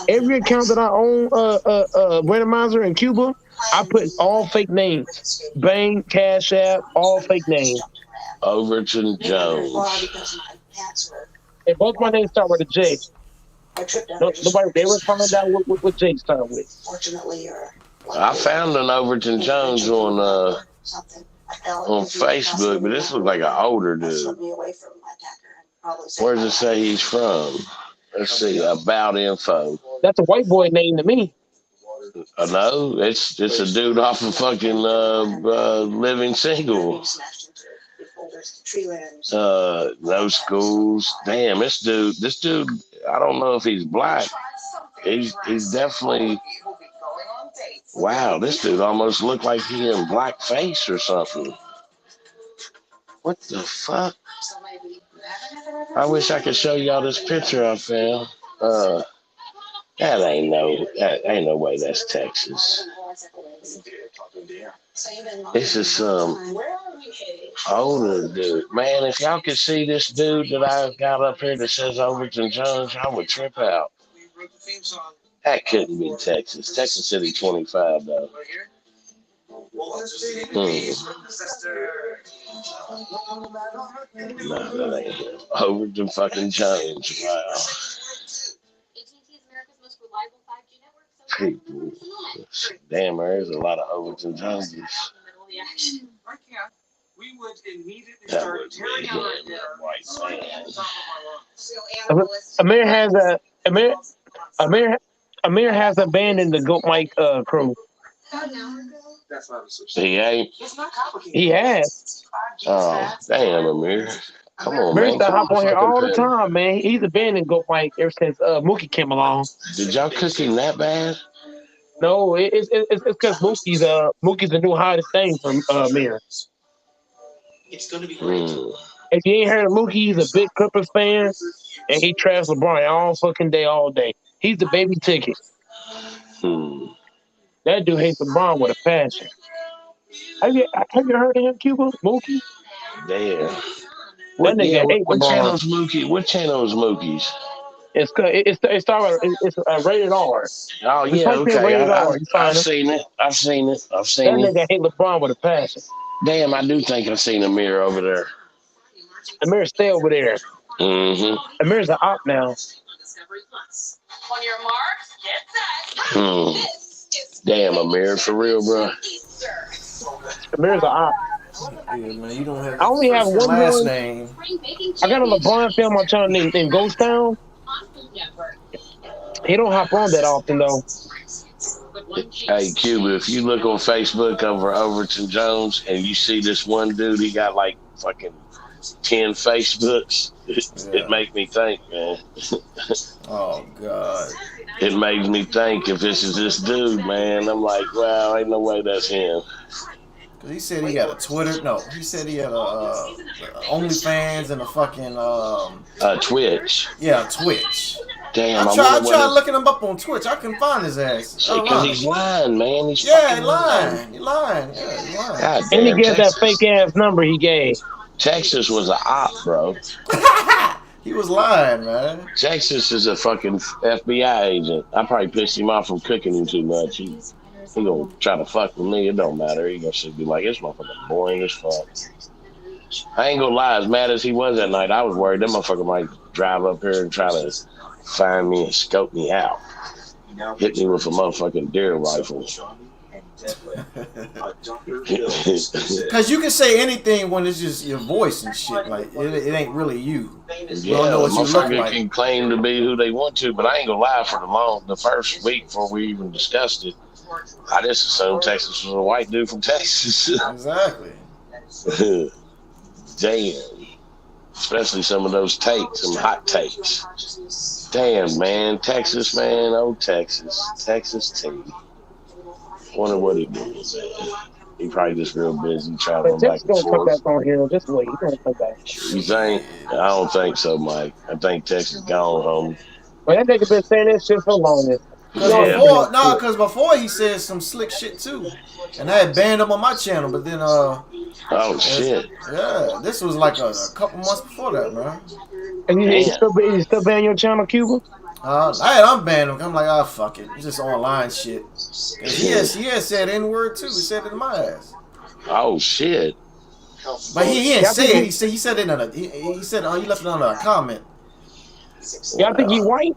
every account that I own, randomizer in Cuba, I put all fake names. Bang, Cash App, all fake names.
Overton Jones.
And both my names start with a J. Nobody ever found out what J start with.
I found an Overton Jones on Facebook, but this looks like an older dude. Where does it say he's from? Let's see, about info.
That's a white boy name to me.
No, it's a dude off of fucking Living Single. No schools. Damn, this dude, I don't know if he's black. He's definitely, wow, this dude almost looked like he in blackface or something. What the fuck? I wish I could show y'all this picture I found. That ain't no way that's Texas. This is some older dude. Man, if y'all could see this dude that I got up here that says Overton Jones, I would trip out. That couldn't be Texas. Texas City 25 though. No, that ain't him. Overton fucking Jones. Wow. People. Damn, there's a lot of Overton Joneses. That would be him, white man.
Amir has abandoned the Goat Mike crew.
He ain't.
He has.
Oh, damn, Amir. Come on,
Amir's
man.
hop on here all the time, man. He's abandoned Goat Mike ever since Mookie came along.
Did y'all cook him that bad?
No, it's because Mookie's the new hottest thing from Amir. It's gonna be great. If you ain't heard of Mookie, he's a big Clippers fan, and he trashed LeBron all fucking day, all day. He's the baby ticket. That dude hates LeBron with a passion. Have you heard of him, Cuba? Mookie?
Damn.
That nigga hates
What
LeBron.
channel's Mookie? What channel is Mookie's?
It's rated R.
Oh yeah, okay.
Rated R.
I've seen it. I've seen it.
That nigga hate LeBron with a passion.
Damn, I do think I've seen Amir over there.
Amir stay over there.
Mm-hmm.
Amir's an op now.
On your marks, get set.
Damn, Amir, for real, bro.
Amir's an op.
Yeah, man, you don't have.
I only have one
last name.
I got a LeBron film on channel named Ghost Town. He don't hop on that often though.
Hey, Cuba, if you look on Facebook over Overton Jones and you see this one dude, he got like fucking 10 Facebooks. It make me think, man.
Oh God.
It makes me think if this is this dude, man. I'm like, wow, ain't no way that's him.
Cause he said he got a Twitter. No, he said he had a OnlyFans and a fucking
Twitch.
Yeah, Twitch.
Damn,
I tried looking him up on Twitch. I couldn't find his ass.
Because he's lying, man. He's
He lying. He's lying. Yeah, he's lying.
God
And he
damn,
gave that fake ass number he gave.
Texas was an op, bro.
He was lying, man.
Texas is a fucking FBI agent. I probably pissed him off from cooking him too much. He gonna try to fuck with me. It don't matter. He gonna be like, this motherfucker boring as fuck. I ain't gonna lie. As mad as he was that night, I was worried that motherfucker might drive up here and try to find me and scope me out. Hit me with a motherfucking deer rifle.
Because you can say anything when it's just your voice and shit. Like, it ain't really you. You don't know what you look
motherfucker
like.
can claim to be who they want to, but I ain't gonna lie. For the first week before we even discussed it, I just assumed Texas was a white dude from Texas.
Exactly.
Damn. Especially some of those takes, some hot takes. Damn, man. Texas, man. Oh, Texas. Texas team. Wonder what he does, man. He probably just real busy traveling back and
Texas gonna come
forth.
back on here. Just wait. He's gonna come back.
You think? I don't think so, Mike. I think Texas gone home.
Well, that nigga been saying that shit for long.
Because before he said some slick shit too, and I had banned him on my channel. But then,
shit,
yeah, this was like a couple months before that, man.
And you still ban your channel, Cuba?
I had unbanned him. I'm like, oh fuck it, it's just online shit. He had said N-word too. He said it in my ass.
Oh shit!
But he didn't say it. He said it in a. He said he left it on a comment.
Y'all think he white?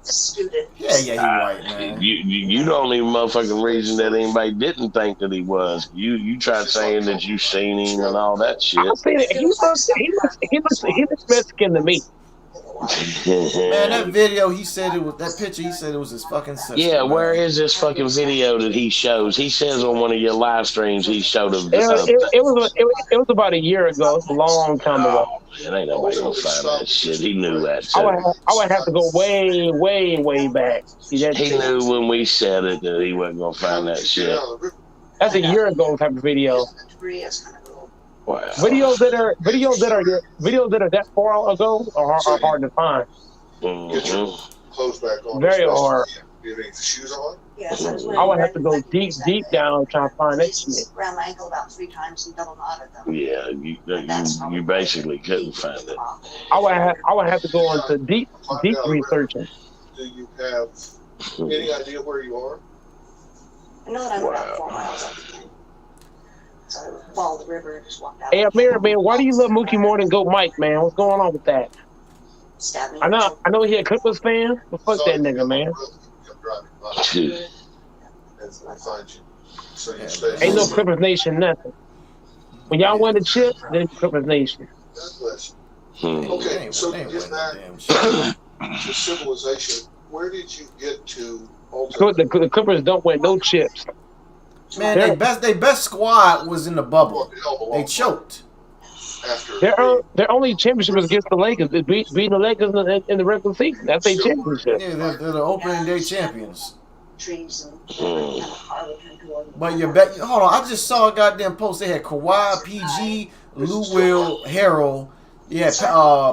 Yeah, he white, man.
You the only motherfucking reason that anybody didn't think that he was. You tried saying that you seen him and all that shit.
I'm saying that he looks Mexican to me.
Man, that video, he said it was that picture. He said it was his fucking sister.
Yeah, man. Where is this fucking video that he shows? He says on one of your live streams he showed him.
It was about a year ago. It's a long time ago.
It ain't nobody gonna find that shit. He knew that.
I would have to go way back.
He knew when we said it that he wasn't gonna find that shit.
That's a year ago type of video.
Wow.
Videos that are that far ago are hard to find.
Mm-hmm.
Very hard.
Do you have any shoes on?
Yes,
I would have to go deep down trying to find that shit.
Around my ankle about 3 times and double knotted them.
Yeah, you basically couldn't find it.
I would have to go into deep researching.
Do you have any idea where you are?
I know that I'm about 4 miles up again. So I followed the river and just walked out.
Hey, Mary, man, why do you love Mookie more than Goat Mike, man? What's going on with that? I know he a Clippers fan, but fuck that nigga, man. Ain't no Clippers Nation, nothing. When y'all win the chip, then Clippers Nation.
Okay, so in that civilization, where did you get to?
The Clippers don't win no chips.
Man, their best squad was in the bubble. They choked.
Their only championship was against the Lakers. They beating the Lakers in the regular season. That's their championship.
Yeah, they're the opening day champions. But hold on, I just saw a goddamn post. They had Kawhi, PG, Lou Will, Harrell,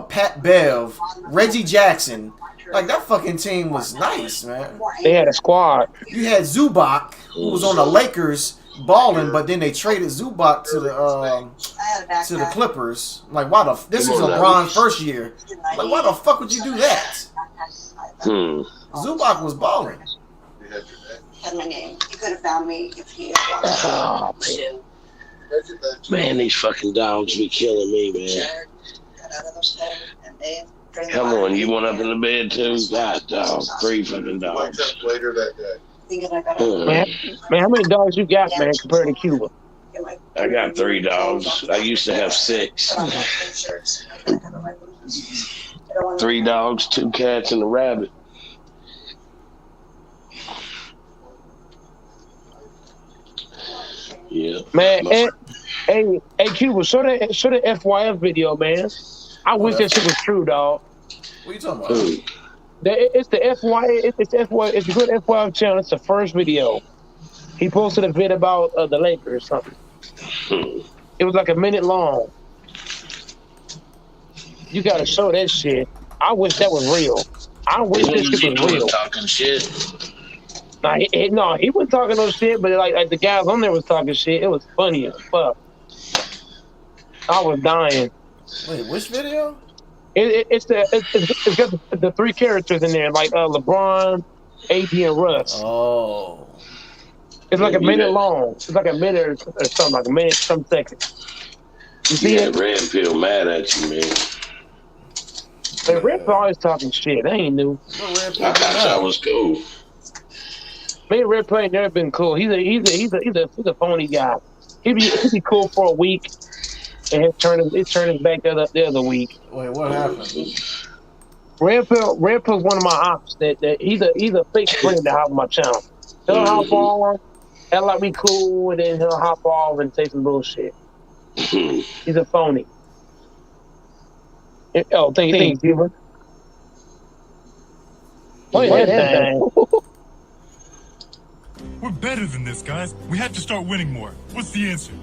Pat Bev, Reggie Jackson. Like, that fucking team was nice, man.
They had a squad.
You had Zubac, who was on the Lakers balling, but then they traded Zubac to the Clippers. Like, this is LeBron's first year. Like, why the fuck would you do that? Zubac was balling.
Had my name. You could have found me if he had wanted.
Man, these fucking dogs be killing me, man. Come on, you went up in the bed too? God, dog, 3 fucking dogs.
Later that day.
Man, how many dogs you got, man, compared to Cuba?
I got 3 dogs. I used to have 6. 3 dogs, 2 cats, and a rabbit. Yeah.
Man, hey, Cuba, show the FYF video, man. I wish that shit was true, dog.
What are you talking about?
It's the FYF. It's a good FYF channel. It's the first video. He posted a vid about the Lakers or something. It was like a minute long. You gotta show that shit. I wish that was real. I wish this shit was real.
Talking shit.
No, he wasn't talking no shit, but like the guys on there was talking shit. It was funny as fuck. I was dying.
Wait, which video?
It's got the 3 characters in there, like LeBron, AD, and Russ.
Oh.
It's like a minute long. It's like a minute or something, like a minute, some seconds. You see it?
Red Pill mad at you, man.
But Red Pill always talking shit. That ain't new.
I thought that was cool.
Man, Red Pill ain't never been cool. He's a phony guy. He'd be cool for a week. And it turned his back the other week.
Wait, what happened?
Red Pill's one of my ops. That he's a fake friend to hop on my channel. He'll hop on, act like we cool, and then he'll hop off and say some bullshit. He's a phony. Oh, thank you, Cuba. Oh, yeah, that thing.
We're better than this, guys. We have to start winning more. What's the answer?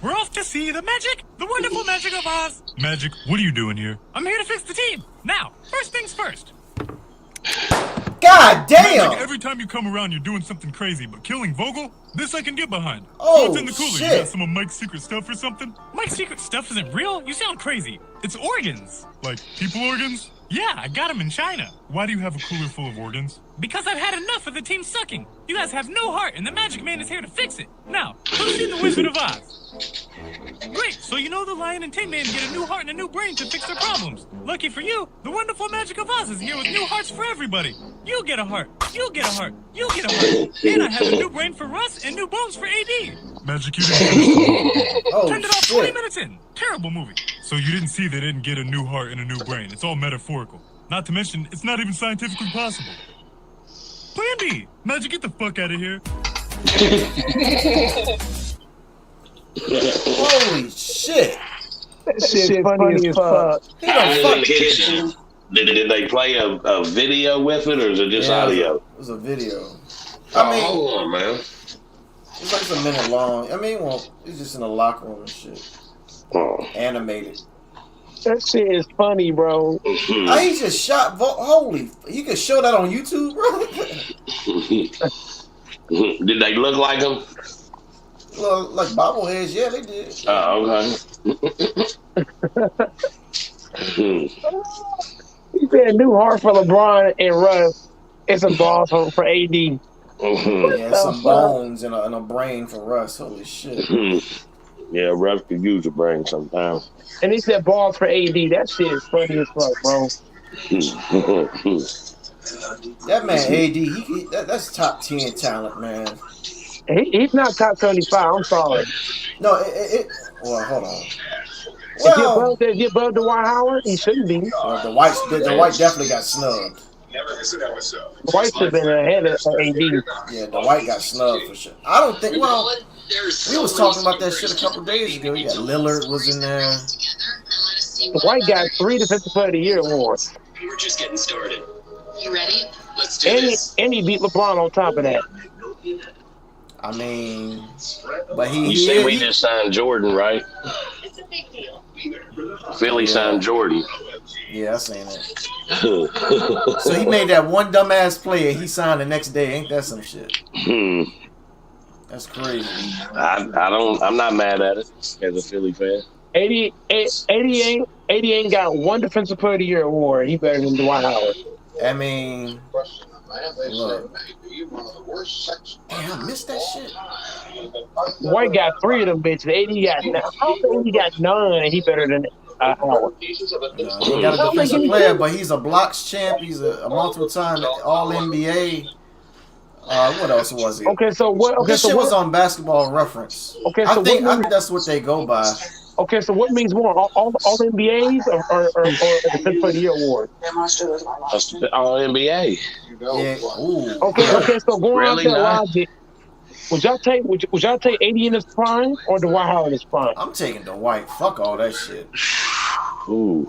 We're off to see the magic, the wonderful magic of Oz. Magic, what are you doing here? I'm here to fix the team. Now, first things first.
God damn!
Magic, every time you come around, you're doing something crazy, but killing Vogel? This I can get behind.
Oh,
What's in the cooler?
shit.
You got some of Mike's secret stuff or something? Mike's secret stuff isn't real? You sound crazy. It's organs. Like people organs? Yeah, I got them in China. Why do you have a cooler full of organs? Because I've had enough of the team sucking. You guys have no heart, and the Magic Man is here to fix it. Now, who's seen The Wizard of Oz? Great, so you know the Lion and Tin Man get a new heart and a new brain to fix their problems. Lucky for you, the wonderful Magic of Oz is here with new hearts for everybody. You'll get a heart, you'll get a heart, you'll get a heart. And I have a new brain for Russ and new bones for AD. Magic, you didn't turned it off 20 minutes in. Terrible movie. So you didn't see they didn't get a new heart and a new brain. It's all metaphorical. Not to mention, it's not even scientifically possible. Plan B. Magic, get the fuck out of here.
Holy shit!
That shit funny as fuck.
Did they play a video with it, or is it just audio?
It was a video. I mean,
hold on, man.
It's like a minute long. I mean, well, it's just in the locker room and shit. Animated.
That shit is funny, bro.
He just shot. Holy, you can show that on YouTube, bro.
Did they look like him?
Like bobbleheads, yeah, they did.
Oh, okay.
He said new heart for LeBron and Russ. It's a ball for AD.
Yeah, some bones and a brain for Russ. Holy shit.
Yeah, Russ could use a brain sometimes.
And he said balls for AD. That shit is funny as fuck, bro.
That man, AD, that's top 10 talent, man.
He's not top 75. I'm sorry.
No, well, hold on.
Is he above Dwight Howard? He shouldn't be.
The White definitely got snubbed.
Dwight should have been ahead of AD.
Yeah, the White got snubbed for sure. I don't think. Well, we was talking about that shit a couple days ago. Yeah, Lillard was in there.
The White got 3 Defensive Player of the Year awards.
We're just getting started. You ready? Let's do this.
And he beat LeBron on top of that.
I mean, but
you say we just signed Jordan, right?
It's a big deal.
Philly signed Jordan.
Yeah, I seen it. So he made that one dumbass play and he signed the next day. Ain't that some shit? That's crazy.
I'm not mad at it as a Philly fan.
80 ain't got 1 Defensive Player of the Year award. He better than Dwight Howard.
I mean, look. Damn, I missed that shit.
Dwight got 3 of them bitches. AD got 9. I don't think he got none, and he better than Howard.
He got a defensive player, but he's a blocks champ. He's a multiple-time All-NBA. What else was he?
Okay, so what? Okay,
this shit was on Basketball Reference.
Okay,
I
so
think that's what they go by.
Okay, so what means more? All NBAs or the Defensive Player of the Year award?
All NBA.
Yeah. Ooh.
Okay. So going
Really
on to
not?
logic, would y'all take 80 in his prime or Dwight Howard in his prime?
I'm taking Dwight. Fuck all that shit.
Ooh.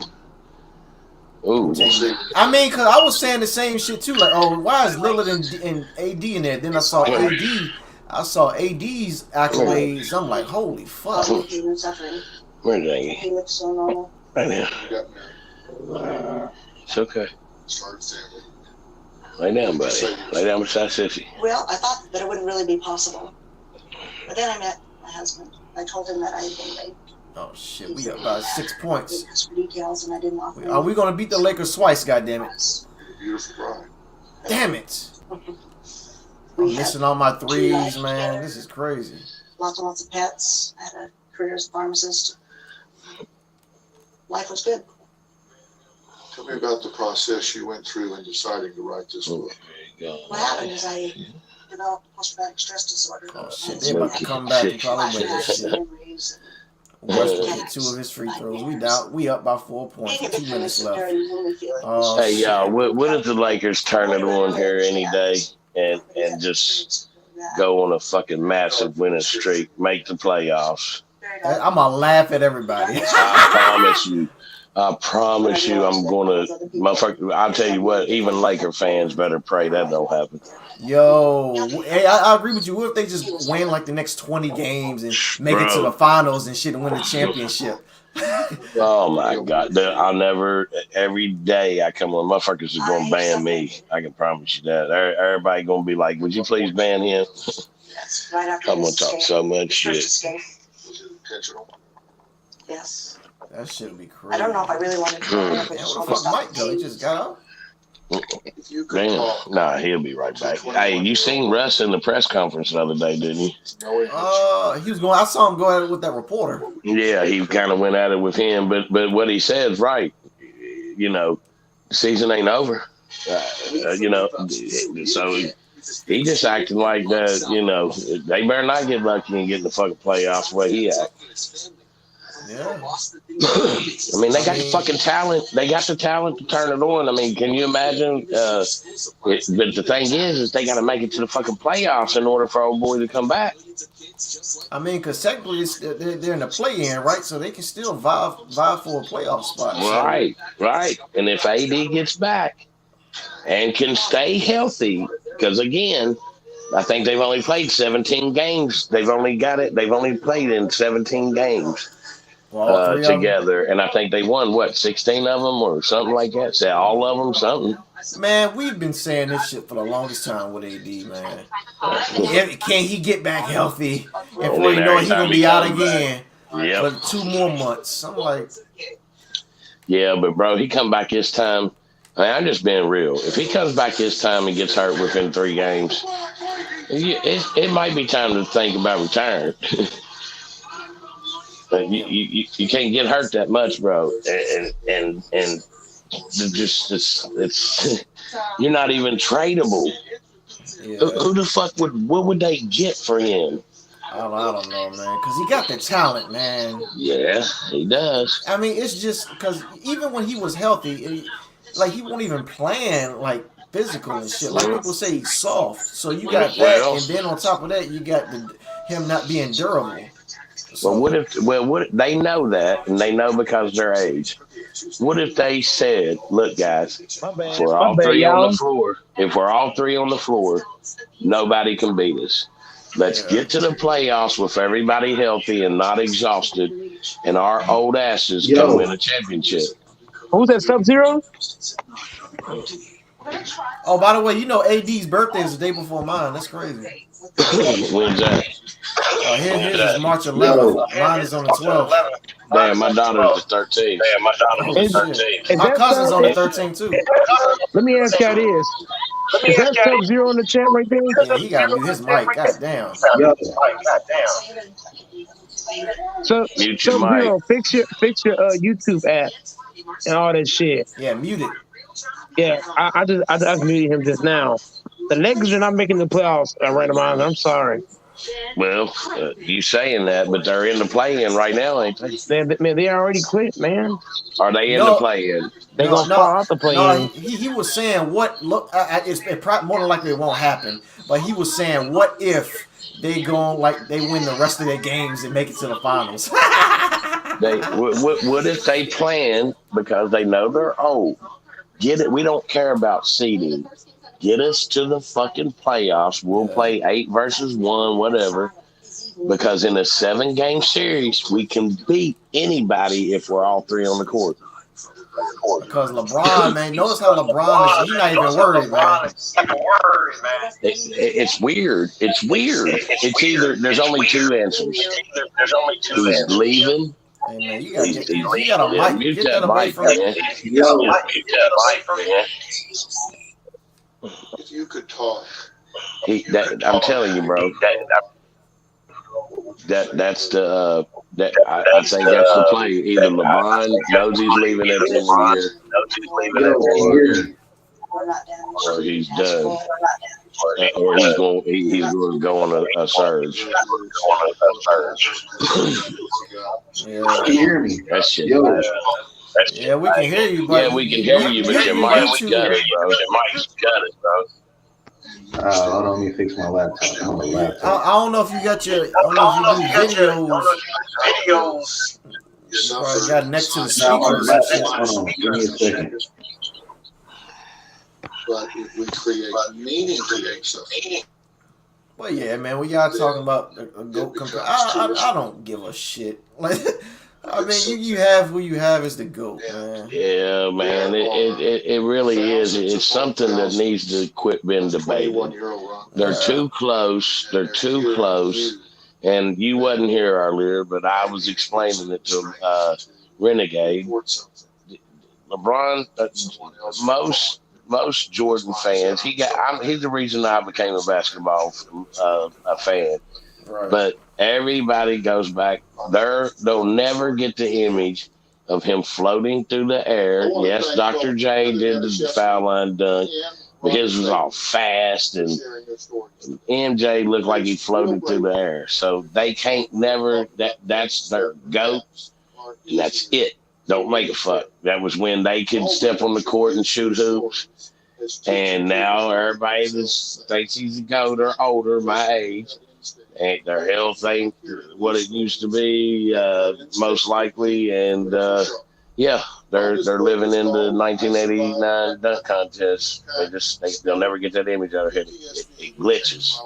I mean, cause I was saying the same shit too. Like, oh, why is Lillard and AD in there? Then I saw AD's accolades. I'm like, holy fuck.
Where did I get? Right now. It's okay. Lay down, buddy. Lay down beside Sissy.
Well, I thought that it wouldn't really be possible. But then I met my husband. I told him that I had been raped.
Oh shit, we got about 6 points.
Asked for details and I didn't offer
Are we gonna beat the Lakers twice? Goddamn it!
Beautiful bride.
Damn it! I'm missing all my threes, man. This is crazy.
Lots and lots of pets. I had a career as a pharmacist. Life was good.
Tell me about the process you went through in deciding to write this book.
What happened is I developed post-traumatic stress disorder.
Oh shit, they about to come back and probably win this shit. Westbrook hit 2 of his free throws. We up by 4 points. 2 minutes left.
Hey y'all, what if the Lakers turn it on here any day and just go on a fucking massive winning streak, make the playoffs?
I'm gonna laugh at everybody.
I I promise you, I'm gonna, motherfucker. I'll tell you what. Even Laker fans better pray that don't happen.
Yo, hey, I agree with you. What if they just win like the next 20 games and make it to the finals and shit and win the championship?
Oh my God! I'll never. Every day I come on, motherfuckers are gonna ban me. I can promise you that. Everybody gonna be like, "Would you please ban him?" I'm gonna talk so much shit.
Yes.
That shit would be crazy.
I don't know if I really wanted to.
Where the fuck Mike go? He just got out.
Damn. Nah, he'll be right back. Hey, you seen Russ in the press conference the other day, didn't you?
He was going. I saw him go at it with that reporter.
Yeah, he kind of went at it with him, but what he said is right. You know, season ain't over. You know, so he just acting like that. You know, they better not get lucky and get in the fucking playoffs the way he act.
Yeah.
I mean, they got the fucking talent. They got the talent to turn it on. I mean, can you imagine? But the thing is they got to make it to the fucking playoffs in order for old boy to come back.
I mean, because technically they're in the play-in, right? So they can still vie for a playoff spot.
Right, right. And if AD gets back and can stay healthy, because again, I think they've only played 17 games. They've only played in 17 games. Together, and I think they won 16 of them or something like that. Say all of them, something.
Man, we've been saying this shit for the longest time with AD, man. Can he get back healthy? And before you know it, he gonna be out again for 2 more months. I'm like,
yeah, but bro, he come back this time. I mean, I'm just being real. If he comes back this time and gets hurt within 3 games, it might be time to think about retiring. You can't get hurt that much, bro, and it's you're not even tradable.
Yeah.
Who the fuck what would they get for him?
I don't know, man, because he got the talent, man.
Yeah, he does.
I mean, it's just because even when he was healthy, he won't even plan like physical and shit. Like people say he's soft, so you got that, and then on top of that, you got him not being durable.
Well, what they know that, and they know because of their age. What if they said, "Look, guys, if we're all three on the floor, nobody can beat us. Let's get to the playoffs with everybody healthy and not exhausted, and our old asses can win a championship."
Who's that, Sub-Zero?
Oh, by the way, you know AD's birthday is the day before mine. That's crazy.
When's that?
His is March 11th. Mine is on the 12th.
Damn, my daughter's the 13th.
My cousin's on the 13th too.
Let me ask y'all this. Is that Sub-Zero in the chat right there?
Yeah, he got to mute his mic. Goddamn.
So Sub-Zero, fix your YouTube app and all that shit.
Yeah, mute it.
Yeah, I just muted him just now. The Lakers are not making the playoffs, Randomizer. I'm sorry.
Well, you saying that, but they're in the play-in right now, ain't they?
They already quit, man.
Are they in the play-in?
They gonna fall out the play-in.
He was saying it more than likely it won't happen. But he was saying, what if they win the rest of their games and make it to the finals?
What if they plan because they know they're old? Get it? We don't care about seeding. Get us to the fucking playoffs. We'll play 8 versus 1, whatever. Because in a 7-game series, we can beat anybody if we're all 3 on the court.
Because LeBron, man, notice how LeBron is. He's not even worried, man.
It's weird. It's weird. It's either there's only 2 answers. He's leaving.
Hey, man, you got a mic. Get that away from me.
If you could talk.
I'm telling you, bro. That's the I think that's the play. Either LeBron knows he's leaving at the end of the year, or he's done, or he's going to go on a surge.
Yeah, you can hear me.
That shit.
Yeah, we can hear you, but
we can hear you, but your mic's got it, bro.
Hold on, let me fix my laptop. I'm on my laptop.
I don't know if you got your. I don't know if you do videos. Probably got next to the
Now,
speakers and shit.
hold on, give me a second.
But if we create meaning to it,
Well, yeah, man. When y'all talking about a GOAT compare, I don't give a shit. Like, I mean, you have who you have as the GOAT, man.
Yeah, man, it really is. It's something that needs to quit being debated. They're too close. They're too close. And you wasn't here earlier, but I was explaining it to Renegade. LeBron, most Jordan fans, he's the reason I became a basketball a fan.
Right.
But everybody goes back. They'll never get the image of him floating through the air. Yes, Dr. J did the foul line dunk, but his was all fast, and MJ looked like he floated through the air. So they can't never. That's their GOAT, and that's it. Don't make a fuck. That was when they could step on the court and shoot hoops. And now everybody that thinks he's a GOAT or older, my age, and their health ain't what it used to be, most likely. And yeah, they're living in the 1989 dunk contest. They'll never get that image out of here. It glitches.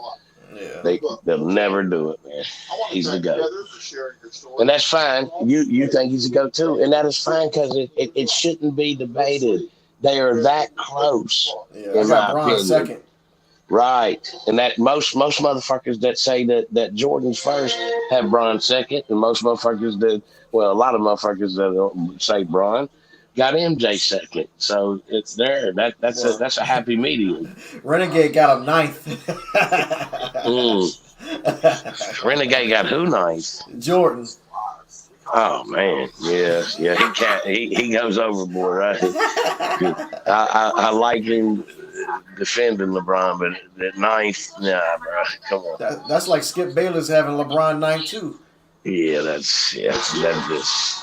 Yeah. They'll never do it, man. He's the GOAT. And that's fine. You think he's a GOAT too, and that is fine because it shouldn't be debated. They are that close.
Yeah, in my opinion. Second.
Right. And that most motherfuckers that say that Jordan's first have Bron second, and most motherfuckers a lot of motherfuckers that say Bron got MJ second. So it's there. That's a happy medium.
Renegade got him ninth.
Renegade got who ninth?
Jordan.
Oh man, yeah. He goes overboard, right? I like him defending LeBron, but at ninth, nah, bro. Come on.
That's like Skip Bayless having LeBron 9-2.
Yeah, that's just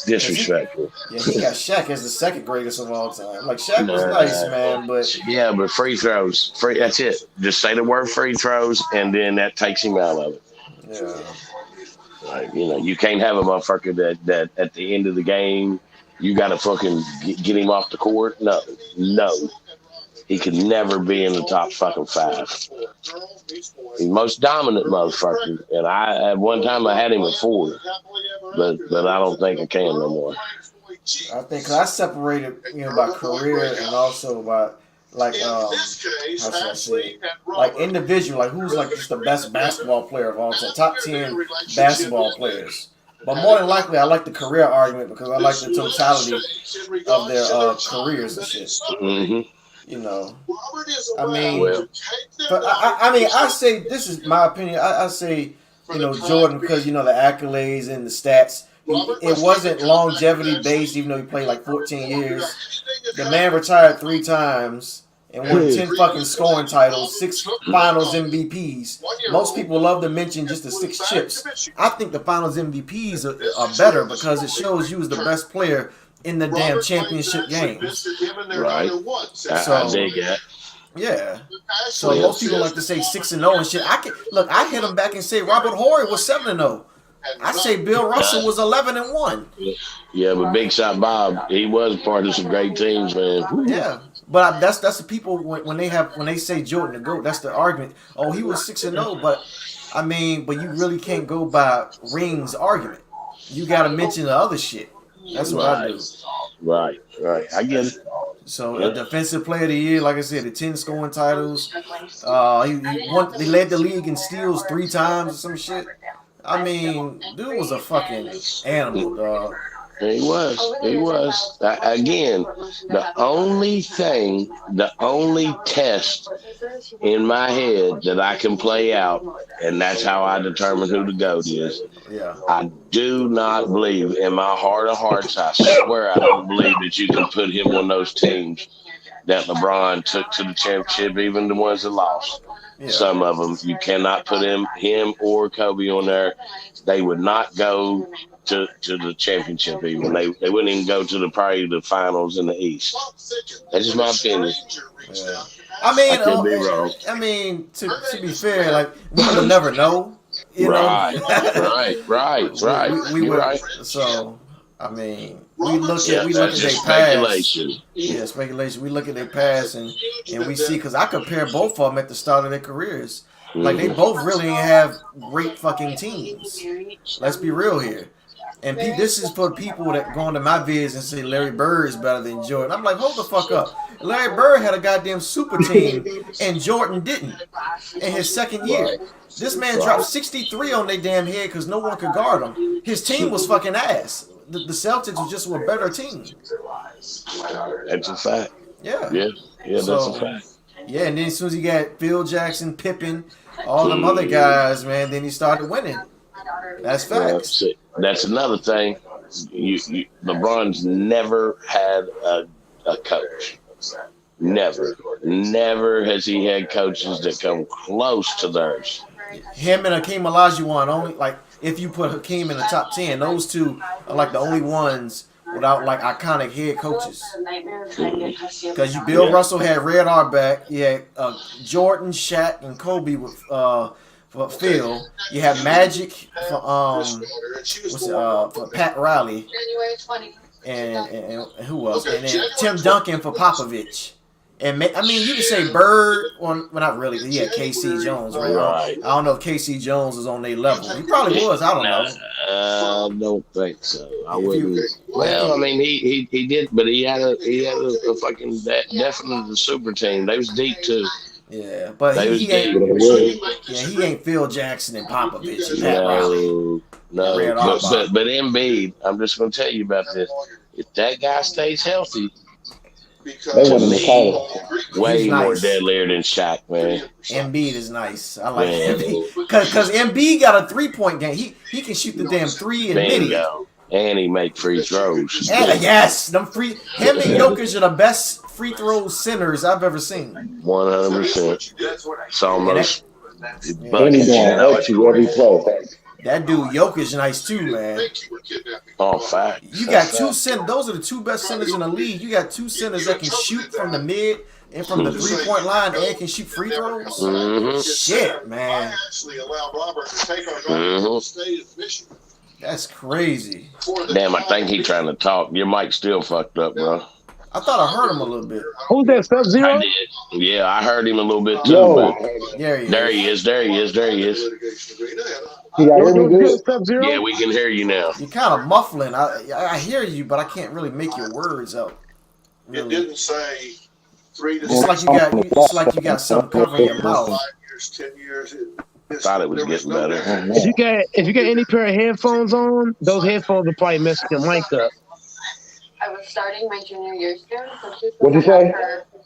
disrespectful.
He got Shaq as the second greatest of all time. Like Shaq was nice, man, but
yeah, but free throws, that's it. Just say the word free throws, and then that takes him out of it.
Yeah.
Like, you can't have a motherfucker that at the end of the game, you got to fucking get him off the court. No. He could never be in the top fucking five. He's the most dominant motherfucker. And at one time I had him at 4, but I don't think I can no more.
I think I separated, by career and also by like how should I say, like individual, like who's like just the best basketball player of all time, top 10 basketball players. But more than likely, I like the career argument because I like the totality of their careers and shit.
Mm-hmm.
I mean, I say this is my opinion. I say, Jordan because the accolades and the stats. It wasn't longevity based, even though he played like 14 years. The man retired 3 times and won 10 fucking scoring titles, 6 Finals MVPs. Most people love to mention just the 6 chips. I think the Finals MVPs are better because it shows you as the best player in the damn championship games.
Right. I dig that.
Yeah. So most people like to say 6-0 and shit. I hit him back and say Robert Horry was 7-0. I say Bill Russell was 11-1.
Yeah, but Big Shot Bob, he was part of some great teams, man.
Yeah, but that's the people when they say Jordan the GOAT, that's the argument. Oh, he was 6-0, but you really can't go by rings argument. You got to mention the other shit. That's what I do.
Right. I get it.
So a defensive player of the year, like I said, the 10 scoring titles. He led the league in steals 3 times or some shit. I mean, dude was a fucking animal, dog.
He was. Again, the only test in my head that I can play out, and that's how I determine who the GOAT is.
Yeah.
I do not believe, in my heart of hearts, I swear I don't believe that you can put him on those teams that LeBron took to the championship, even the ones that lost. Yeah. Some of them, you cannot put him or Kobe on there. They would not go to the championship even. They wouldn't even go to probably the finals in the East. That's just my opinion.
Yeah. I could be wrong. To be fair, like we'll never know. You know,
right.
we
You're
were
right.
so. I mean, we look at
That's
their
just
past.
speculation.
Yeah, speculation. We look at their past and we see because I compare both of them at the start of their careers. Like they both really ain't have great fucking teams. Let's be real here. And this is for people that go into my vids and say Larry Bird is better than Jordan. I'm like, hold the fuck up. Larry Bird had a goddamn super team and Jordan didn't in his second year. This man dropped 63 on their damn head because no one could guard him. His team was fucking ass. The Celtics were just a better team.
That's a fact.
Yeah.
That's a fact.
Yeah, and then as soon as he got Phil Jackson, Pippen, all them other guys, man, then he started winning. That's facts.
That's another thing. LeBron's never had a coach. Never has he had coaches that come close to theirs.
Him and Hakeem Olajuwon only like if you put Hakeem in the top 10, those two are like the only ones without like iconic head coaches. Because Bill Russell had Red Auerbach, you had Jordan, Shaq, and Kobe with for Phil. You had Magic for for Pat Riley, and who else? And then Tim Duncan for Popovich. And I mean, you can say Bird, well, not really. He had KC Jones, right? I don't know if KC Jones is on their level. He probably was. I don't know.
I don't think so. I wouldn't. Well, I mean, he did, but he had a fucking definitely super team. They was deep too.
Yeah, but he ain't Phil Jackson and Popovich and Pat Riley.
No, but Embiid, I'm just gonna tell you about this. If that guy stays healthy, way more deadlier than Shaq, man.
Embiid is nice. I like Embiid because Embiid got a 3-point game. He can shoot the damn three and mid.
And he make free throws.
Yes, him and Jokic are the best free throw centers I've ever seen.
100%. It's almost.
Every play.
That dude Jokic nice too, man.
Oh, fact.
You got two centers. Those are the two best centers in the league. You got two centers that can shoot from the mid and from the 3-point line and can shoot free throws. Shit, man. That's crazy.
Damn, I think he's trying to talk. Your mic's still fucked up, bro.
I thought I heard him a little bit.
Who's that, Sub-Zero?
I did. Yeah, I heard him a little bit too. But
there he is.
There he is.
You got hear me good?
Yeah, we can hear you now.
You're kind of muffling. I hear you, but I can't really make your words out. Really.
It didn't say 3 to
6. It's like you got something covering your mouth.
5 years, 10 years.
I thought it was getting better.
If you got any pair of headphones on, those headphones will probably mess your mic up.
I was starting my junior year soon, so she's
What'd you say?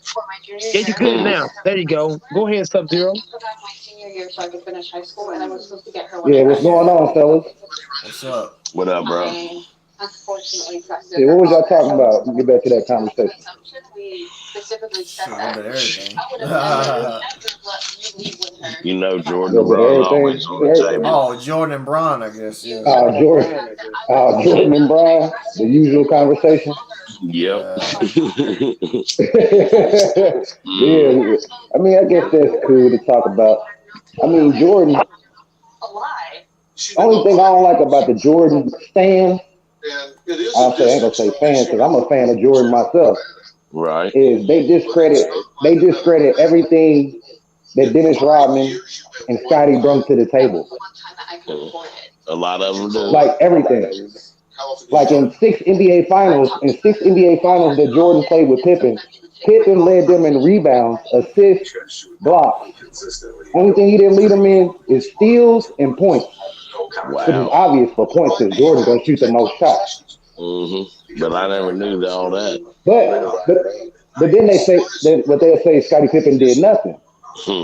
For my junior
Yeah, you good now. There you go. Go ahead, Sub-Zero.
my senior year so I could finish high school, and I was supposed to get her.
Yeah, what's going on, fellas?
What's up?
What up, bro?
Unfortunately,
Yeah, what was y'all talking about? Get back to that conversation.
we specifically said
Sure, everything.
You know Jordan Brown always on the table.
Oh, Jordan and Bron, I guess. Yeah.
Jordan and Brian, the usual conversation.
Yep.
Yeah, I mean, I guess that's cool to talk about. I mean, Jordan. Only thing I don't like about the Jordan stand, I ain't gonna say fans because I'm a fan of Jordan myself.
Right.
Is they discredit everything that Dennis Rodman and Scottie brought to the table.
A lot of them do.
Like everything. Like in 6 NBA finals that Jordan played with Pippen led them in rebounds, assists, blocks. Only thing he didn't lead them in is steals and points.
Wow.
Which is obvious for points because Jordan gonna shoot the most shots.
But I never knew all that.
But then they say that what they'll say Scottie Pippen did nothing. You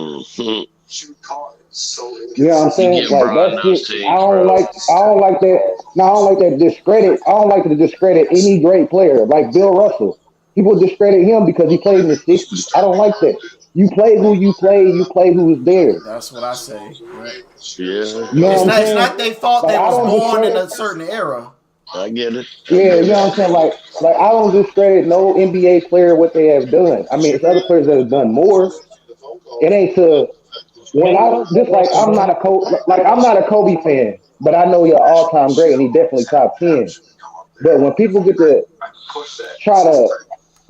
know what I'm saying? Like that's it. I don't like that. No, I don't like that discredit. I don't like to discredit any great player like Bill Russell. People discredit him because he played in the 60s. I don't like that. You play who you play. You play who's there.
That's what I say. Right?
Yeah.
You know
it's not their fault they was born in a certain era.
I get it.
Yeah, you know what I'm saying? Like I don't discredit no NBA player what they have done. I mean, it's other players that have done more. It ain't to when I just like I'm not a Kobe fan, but I know you're all time great and he definitely top 10. But when people get to try to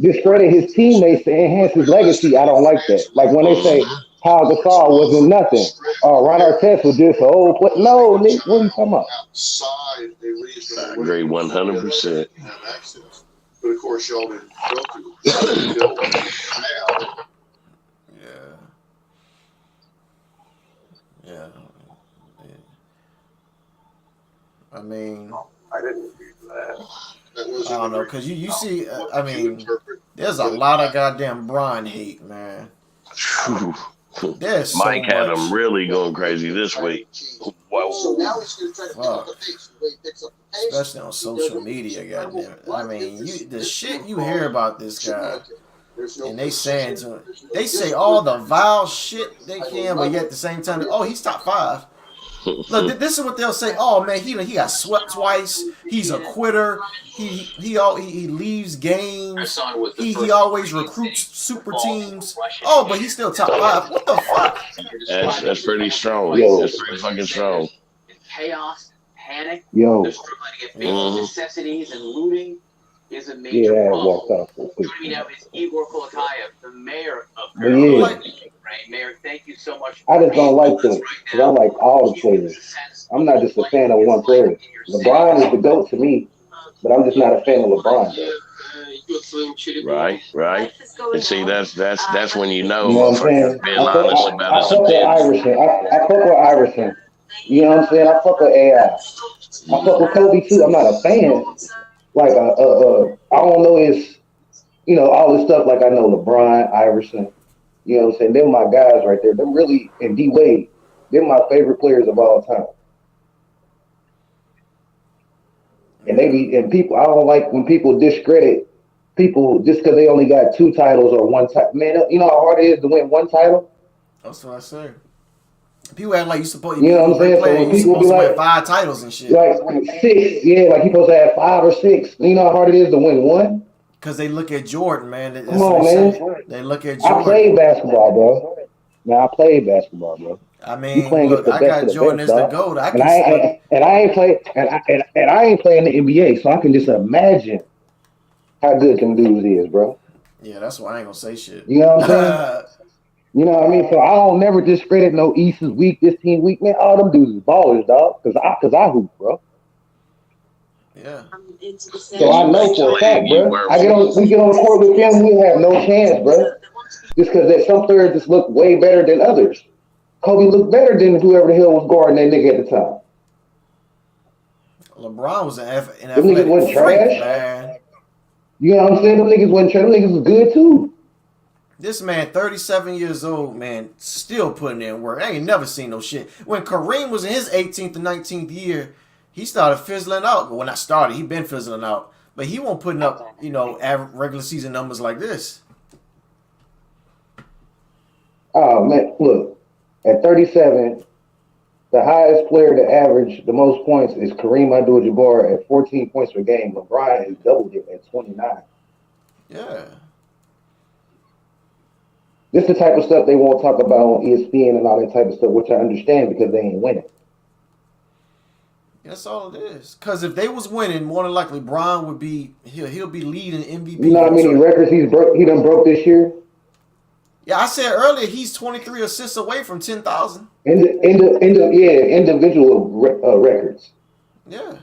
discredit his teammates to enhance his legacy, I don't like that. Like when they say Paul Gasol wasn't nothing, or Ron Artest was just an old play. No, Nick, what are you talking about?
I agree 100%.
But of course, y'all didn't go to.
Yeah. I mean,
I didn't do that.
I don't know, cause you see, I mean, there's a lot of goddamn Bron hate, man. There's so
Mike had
much.
him really going crazy this week. Whoa.
Fuck. Especially on social media, goddamn it. I mean, the shit you hear about this guy, and they saying to him, they say all the vile shit they can, but yet at the same time, oh, he's top 5. Look, this is what they'll say. Oh man, he got swept twice. He's a quitter. He leaves games. He always recruits super teams. Oh, but he's still top 5. What the fuck?
That's pretty strong.
Yo.
That's pretty fucking strong.
Chaos, panic.
Yo.
They're struggling to get basic necessities, and looting is a major
Yeah, I
problem.
walked off.
Joining me now is Igor Kolakayev, the mayor of
But yeah,
Mayor, thank you so much.
I just don't like them because I like all the players. I'm not just a fan of one player. LeBron is the GOAT to me, but I'm just not a fan of LeBron. Though.
Right. And see, that's when you know,
You know what I'm saying?
being honest about
I
his
fuck with
opinions.
Iverson. I fuck with Iverson. You know what I'm saying? I fuck with AI. I fuck with Kobe too. I'm not a fan. Like I don't know his, all this stuff. Like I know LeBron, Iverson. You know what I'm saying? They're my guys right there. They're really, and D Wade. They're my favorite players of all time. And people, I don't like when people discredit people just because they only got 2 titles or 1 title. Man, you know how hard it is to win 1 title?
That's what I say. People act like you supposed to
You know what I'm saying? So when people be like,
win 5 titles and shit.
Like 6, yeah, like he supposed to have 5 or 6. You know how hard it is to win 1?
Because they look at Jordan, man. That's
Come on,
what they
man.
say. They look at Jordan.
I played basketball, bro. Man, I played basketball, bro.
I
You
mean,
playing
look,
against the
I
best
got
of the
Jordan
best,
as the
dog.
GOAT. I
And
can say,
I ain't playing the NBA, so I can just imagine how good them dudes is, bro.
yeah, that's why I ain't gonna say shit.
You know what I'm saying? You know what I mean? So I don't never discredit no East is weak, this team weak, man. All them dudes is ballers, dog. Cause I hoop, bro.
Yeah.
So I know for a fact, bro. We get on the court with them, we have no chance, bro. Just because that some players just look way better than others. Kobe looked better than whoever the hell was guarding that nigga at the time.
LeBron was an
Them niggas
athletic
wasn't
freak,
trash.
man.
You know what I'm saying? Them niggas wasn't trash. Them niggas was good too.
This man, 37 years old, man, still putting in work. I ain't never seen no shit. When Kareem was in his 18th and 19th year, he started fizzling out. But when I started, he been fizzling out. But he won't putting up, regular season numbers like this.
Oh man, look, at 37, the highest player to average the most points is Kareem Abdul-Jabbar at 14 points per game. LeBron has doubled it at 29.
Yeah.
This is the type of stuff they won't talk about on ESPN and all that type of stuff, which I understand because they ain't winning.
That's all it is. Because if they was winning, more than likely, Bron would be he'll be leading MVP.
You know how many records he done broke this year?
Yeah, I said earlier he's 23 assists away from 10,000.
Individual records.
Yeah.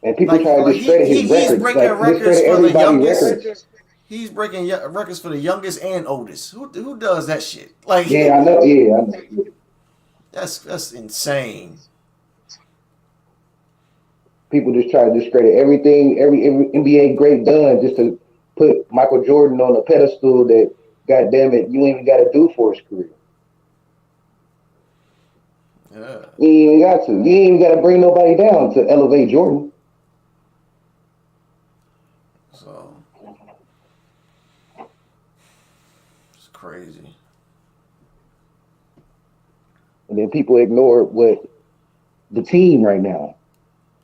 And people try to discredit his records.
He's breaking records
discredit
for the
everybody's
youngest.
records.
He's breaking records for the youngest and oldest. Who does that shit? Like,
Yeah, I know. Yeah, I know.
That's insane.
People just try to discredit everything, every NBA great done just to put Michael Jordan on a pedestal that, goddamn it, you ain't even got to do for his career.
Yeah.
You ain't even got to. You ain't even got to bring nobody down to elevate Jordan.
So it's crazy.
And then people ignore what the team right now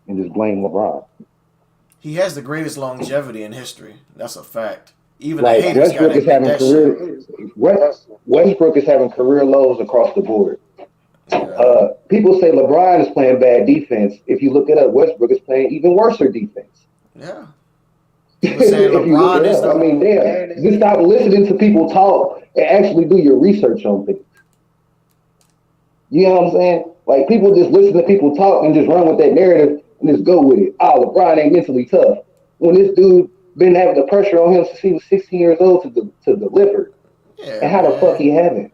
and just blame LeBron.
He has the greatest longevity in history. That's a fact. Even the
Like
haters
Westbrook
gotta
is
admit
having
that shit.
Westbrook is having career lows across the board.
Yeah.
People say LeBron is playing bad defense. If you look it up, Westbrook is playing even worse defense.
Yeah. People saying
If you look
LeBron
it
is
up, I
the
mean, damn, just stop listening to people talk and actually do your research on things. You know what I'm saying? Like people just listen to people talk and just run with that narrative and just go with it. Oh, LeBron ain't mentally tough. When this dude been having the pressure on him since he was 16 years old to deliver.
Yeah,
And how the fuck he haven't?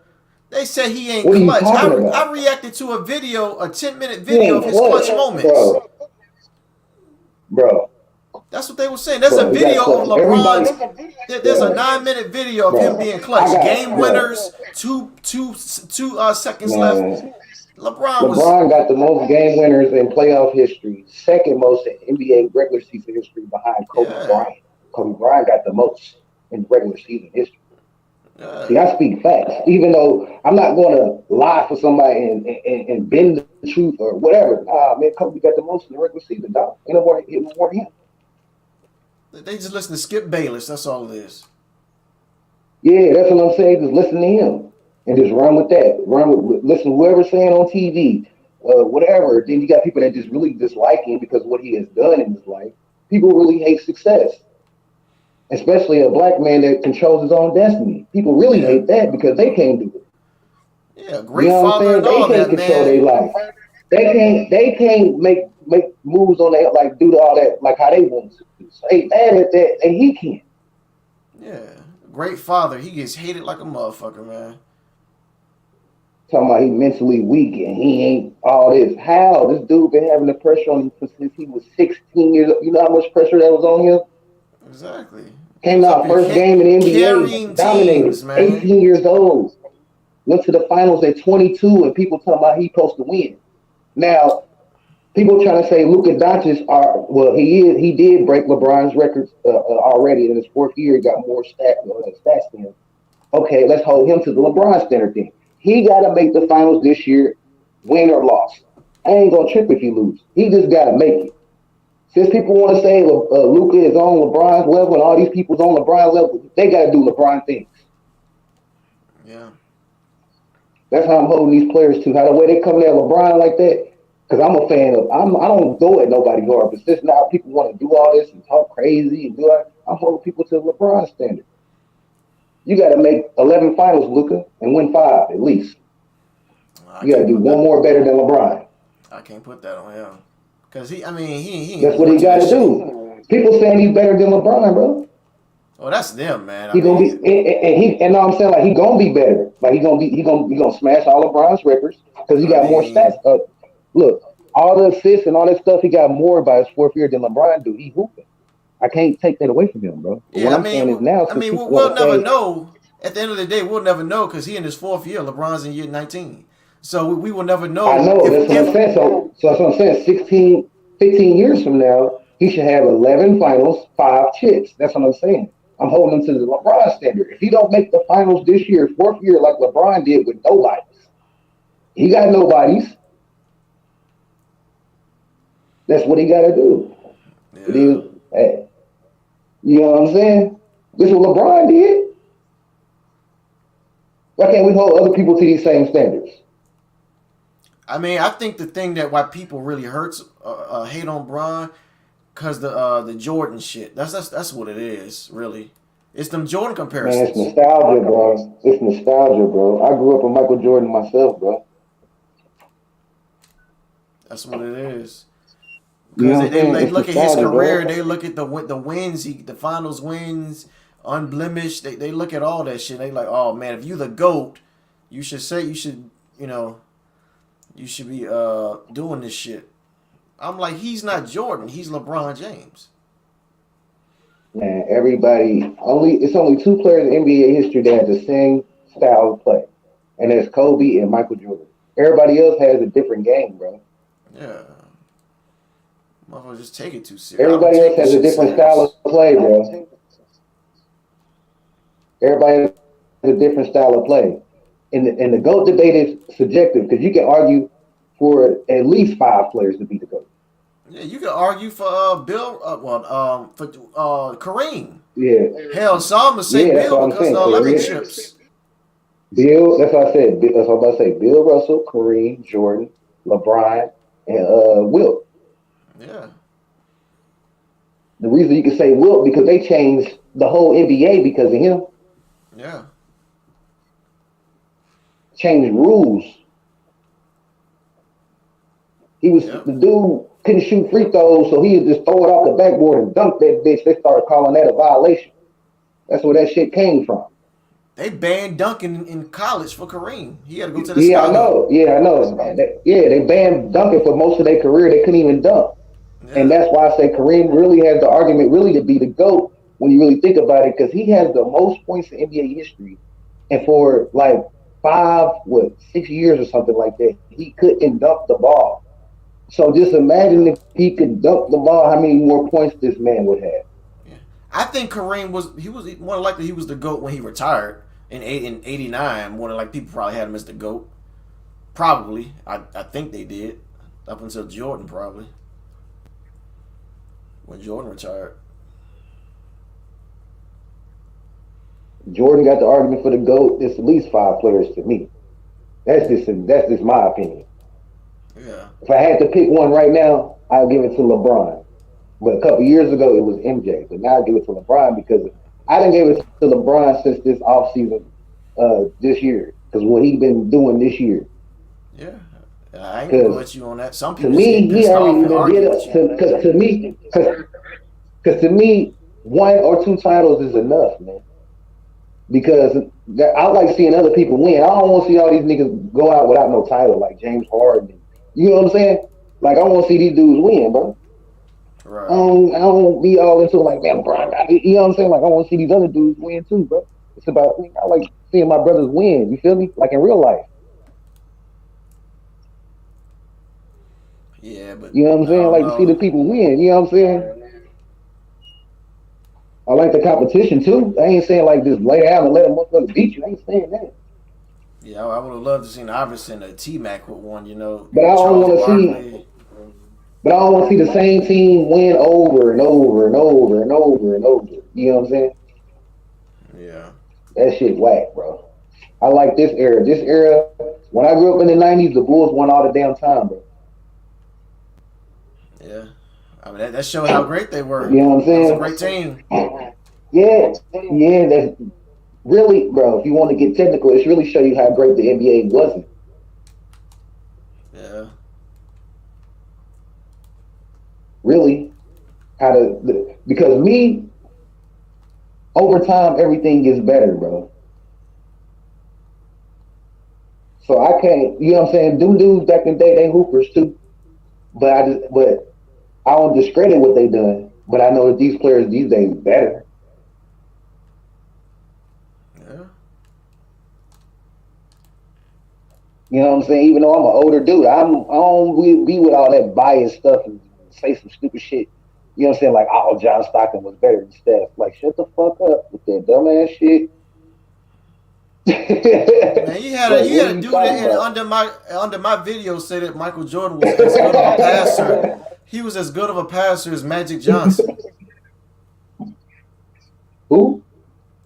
They said he ain't
What are you
clutch.
talking about?
I reacted to a video, a 10-minute
He
video of
ain't
his clutch
clutch,
moments.
bro.
That's what they were saying. There's
Bro,
a
he got
video of
clutch. Everybody,
LeBron's. There's a
bro,
9-minute video of him
bro.
being clutch.
I got,
Game
bro,
winners, two seconds left.
man.
LeBron was.
LeBron got the most game winners in playoff history, second most in NBA regular season history behind Kobe Bryant. Kobe Bryant got the most in regular season history. See, I speak facts, even though I'm not going to lie for somebody and bend the truth or whatever. Nah, man, Kobe got the most in the regular season, dog. Ain't nobody more than him.
They just listen to Skip Bayless. That's all it is.
Yeah, that's what I'm saying. Just listen to him and just run with that. Listen to whoever's saying on TV, whatever. Then you got people that just really dislike him because of what he has done in his life. People really hate success, especially a black man that controls his own destiny. People really hate that because they can't do it.
Yeah, great father and all
They can't
that,
control
man.
their life. They can't make moves on that, like do all that like how they want to. So they mad at that and he can't.
Yeah, great father. He gets hated like a motherfucker, man.
Talking about he mentally weak and he ain't all this. How? This dude been having the pressure on him since he was 16 years old. You know how much pressure that was on him?
Exactly.
Came out first game in the NBA, dominated,
teams, man.
18 years old. Went to the finals at 22 and people talking about he supposed to win. Now, people trying to say Luka Doncic he did break LeBron's records already in his fourth year. He got more stats than him. Okay, let's hold him to the LeBron standard thing. He got to make the finals this year, win or loss. I ain't gonna trip if he lose. He just got to make it. Since people want to say Luka is on LeBron's level and all these people's on LeBron's level, they got to do LeBron things.
Yeah.
That's how I'm holding these players to. How the way they come at LeBron like that, because I'm a fan of. I don't go at nobody hard, but since now people want to do all this and talk crazy and do it, I'm holding people to LeBron standard. You got to make 11 finals, Luka, and win 5 at least. You got to do one more better than LeBron.
I can't put that on him because he ain't.
That's what he got to do. People saying he's better than LeBron, bro.
Oh, that's them, man.
He gonna be, and I'm saying like he gonna be better. Like he gonna smash all LeBron's records because he got more stats. Look, all the assists and all that stuff, he got more by his fourth year than LeBron do. He hooping. I can't take that away from him, bro. But what I'm saying is now,
we'll never know. At the end of the day, we'll never know because he in his fourth year. LeBron's in year 19, so we will never know.
I know that's what I'm saying. So that's what I'm saying. 15 years from now, he should have 11 finals, 5 chips. That's what I'm saying. I'm holding him to the LeBron standard. If he don't make the finals this year, fourth year, like LeBron did with nobodies, he got nobodies. That's what he got to do.
Yeah.
You know what I'm saying? This is what LeBron did. Why can't we hold other people to these same standards?
I mean, I think the thing that why people really hurts hate on Bron because the Jordan shit. That's what it is, really. It's them Jordan comparisons.
Man, it's nostalgia, bro. It's nostalgia, bro. I grew up with Michael Jordan myself, bro.
That's what it is. Because they look at his career, they look at the wins, the finals wins, unblemished. They look at all that shit. They like, oh man, if you the GOAT, you should be doing this shit. I'm like, he's not Jordan, he's LeBron James.
Man, it's only 2 players in NBA history that have the same style of play, and that's Kobe and Michael Jordan. Everybody else has a different game, bro.
Yeah. Motherfucker, just take it too serious.
Everybody else has a different style of play, bro. Everybody has a different style of play. And the GOAT debate is subjective because you can argue for at least 5 players to be the GOAT.
Yeah, you can argue for Bill. For Kareem.
Yeah.
Hell, some would say
Yeah, that's
Bill
what I'm
because of
saying.
the Olympic
Kareem,
trips.
Bill, that's what I said. That's what I'm about to say. Bill Russell, Kareem, Jordan, LeBron, and Wilt.
Yeah.
The reason you can say Wilt because they changed the whole NBA because of him.
Yeah.
Changed rules. He was the dude couldn't shoot free throws, so he would just throw it off the backboard and dunk that bitch. They started calling that a violation. That's where that shit came from.
They banned dunking in college for Kareem. He had to go to the
Yeah, I
sky.
know. Yeah, I know. They banned dunking for most of their career. They couldn't even dunk. And that's why I say Kareem really has the argument really to be the GOAT when you really think about it, because he has the most points in NBA history. And for like 6 years or something like that, he couldn't dunk the ball. So just imagine if he could dunk the ball, how many more points this man would have.
I think Kareem was more likely he was the GOAT when he retired in '89. More than like people probably had him as the GOAT. Probably, I think they did up until Jordan probably when Jordan retired.
Jordan got the argument for the GOAT. It's at least 5 players to me. That's just my opinion.
Yeah.
If I had to pick one right now, I'll give it to LeBron. But a couple years ago, it was MJ. But now I give it to LeBron because I didn't give it to LeBron since this offseason this year. Because what he been doing this year.
Yeah. I ain't gonna go at you on that. Some people
to me,
just get pissed off and argue with you.
Because to me, 1 or 2 titles is enough, man. Because I like seeing other people win. I don't want to see all these niggas go out without no title, like James Harden. You know what I'm saying? Like, I want to see these dudes win, bro.
Right.
I don't be all into like, man, Brian. You know what I'm saying? Like, I want to see these other dudes win too, bro. It's about, I like seeing my brothers win. You feel me? Like in real life.
Yeah, but
you know what I'm saying? Like to see the people win. You know what I'm saying? I like the competition too. I ain't saying like just lay down and let a motherfucker beat you. I ain't saying that.
Yeah, I would have loved to see Iverson or T-Mac with one, you know.
But I don't want to see. But I don't want to see the same team win over and over and over and over and over. You know what I'm saying?
Yeah.
That shit whack, bro. I like this era. This era, when I grew up in the 90s, the Bulls won all the damn time, bro.
Yeah. I mean, that showed how great they were.
You know what I'm saying?
It was a great team.
Yeah, that's really, bro, if you want to get technical, it's really show you how great the NBA wasn't.
Yeah.
Really, because over time everything gets better, bro. So I can't, you know what I'm saying? Them dudes back in the day, they hoopers too. But I don't discredit what they done. But I know that these players these days better.
Yeah.
You know what I'm saying? Even though I'm an older dude, I don't be with all that biased stuff and say some stupid shit. You know what I'm saying? Like, oh, John Stockton was better than Steph. Like, shut the fuck up with that dumbass shit.
Man, you had a dude under my video say that Michael Jordan was as good of a passer. He was as good of a passer as Magic Johnson.
Who?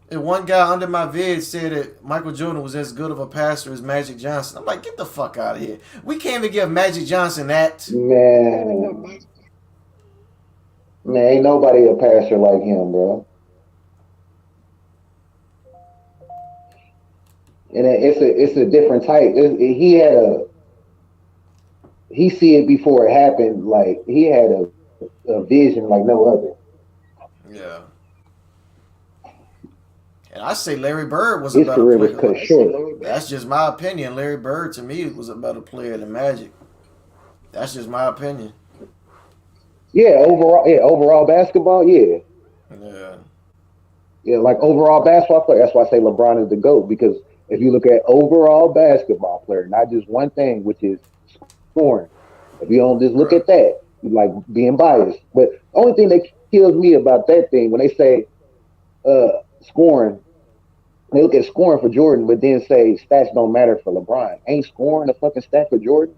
And one guy under my vid said that Michael Jordan was as good of a passer as Magic Johnson. I'm like, get the fuck out of here. We can't even give Magic Johnson that.
Man, ain't nobody a passer like him, bro. And it's a different type. He see it before it happened. Like he had a vision like no other.
Yeah. And I say Larry Bird was
His
a better
career
player.
was cut short.
That's just my opinion. Larry Bird to me was a better player than Magic. That's just my opinion.
Yeah, overall basketball, yeah. Yeah, like overall basketball player. That's why I say LeBron is the GOAT, because if you look at overall basketball player, not just one thing, which is scoring. If you don't just look at that, like being biased. But the only thing that kills me about that thing, when they say scoring, they look at scoring for Jordan, but then say stats don't matter for LeBron. Ain't scoring a fucking stat for Jordan?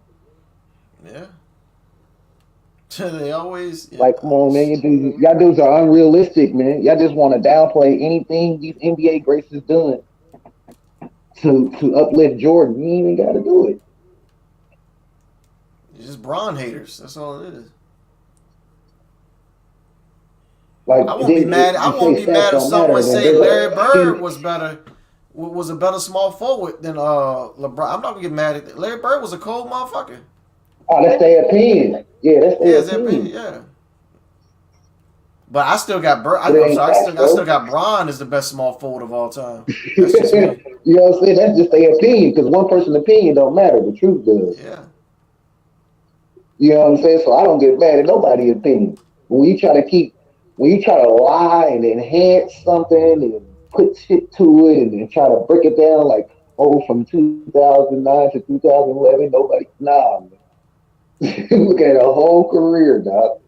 Yeah. They always
Like, come on, man, y'all dudes are unrealistic, man. Y'all just want to downplay anything these NBA greats has done to uplift Jordan. You ain't even got to do it.
It's just Bron haters. That's all it is.
Like,
I won't be mad. I won't be mad if someone say Larry Bird was a better small forward than LeBron. I'm not gonna get mad at that. Larry Bird was a cold motherfucker.
Oh, that's their opinion. Yeah, that's their opinion.
Yeah. But I still got I still got Bron as the best small forward of all time. That's just me.
You know what I'm saying? That's just their opinion because one person's opinion don't matter. The truth does.
Yeah.
You know what I'm saying? So I don't get mad at nobody's opinion. When you try to lie and enhance something and put shit to it and try to break it down like, oh, from 2009 to 2011, nah, man. Look at a whole career, dog.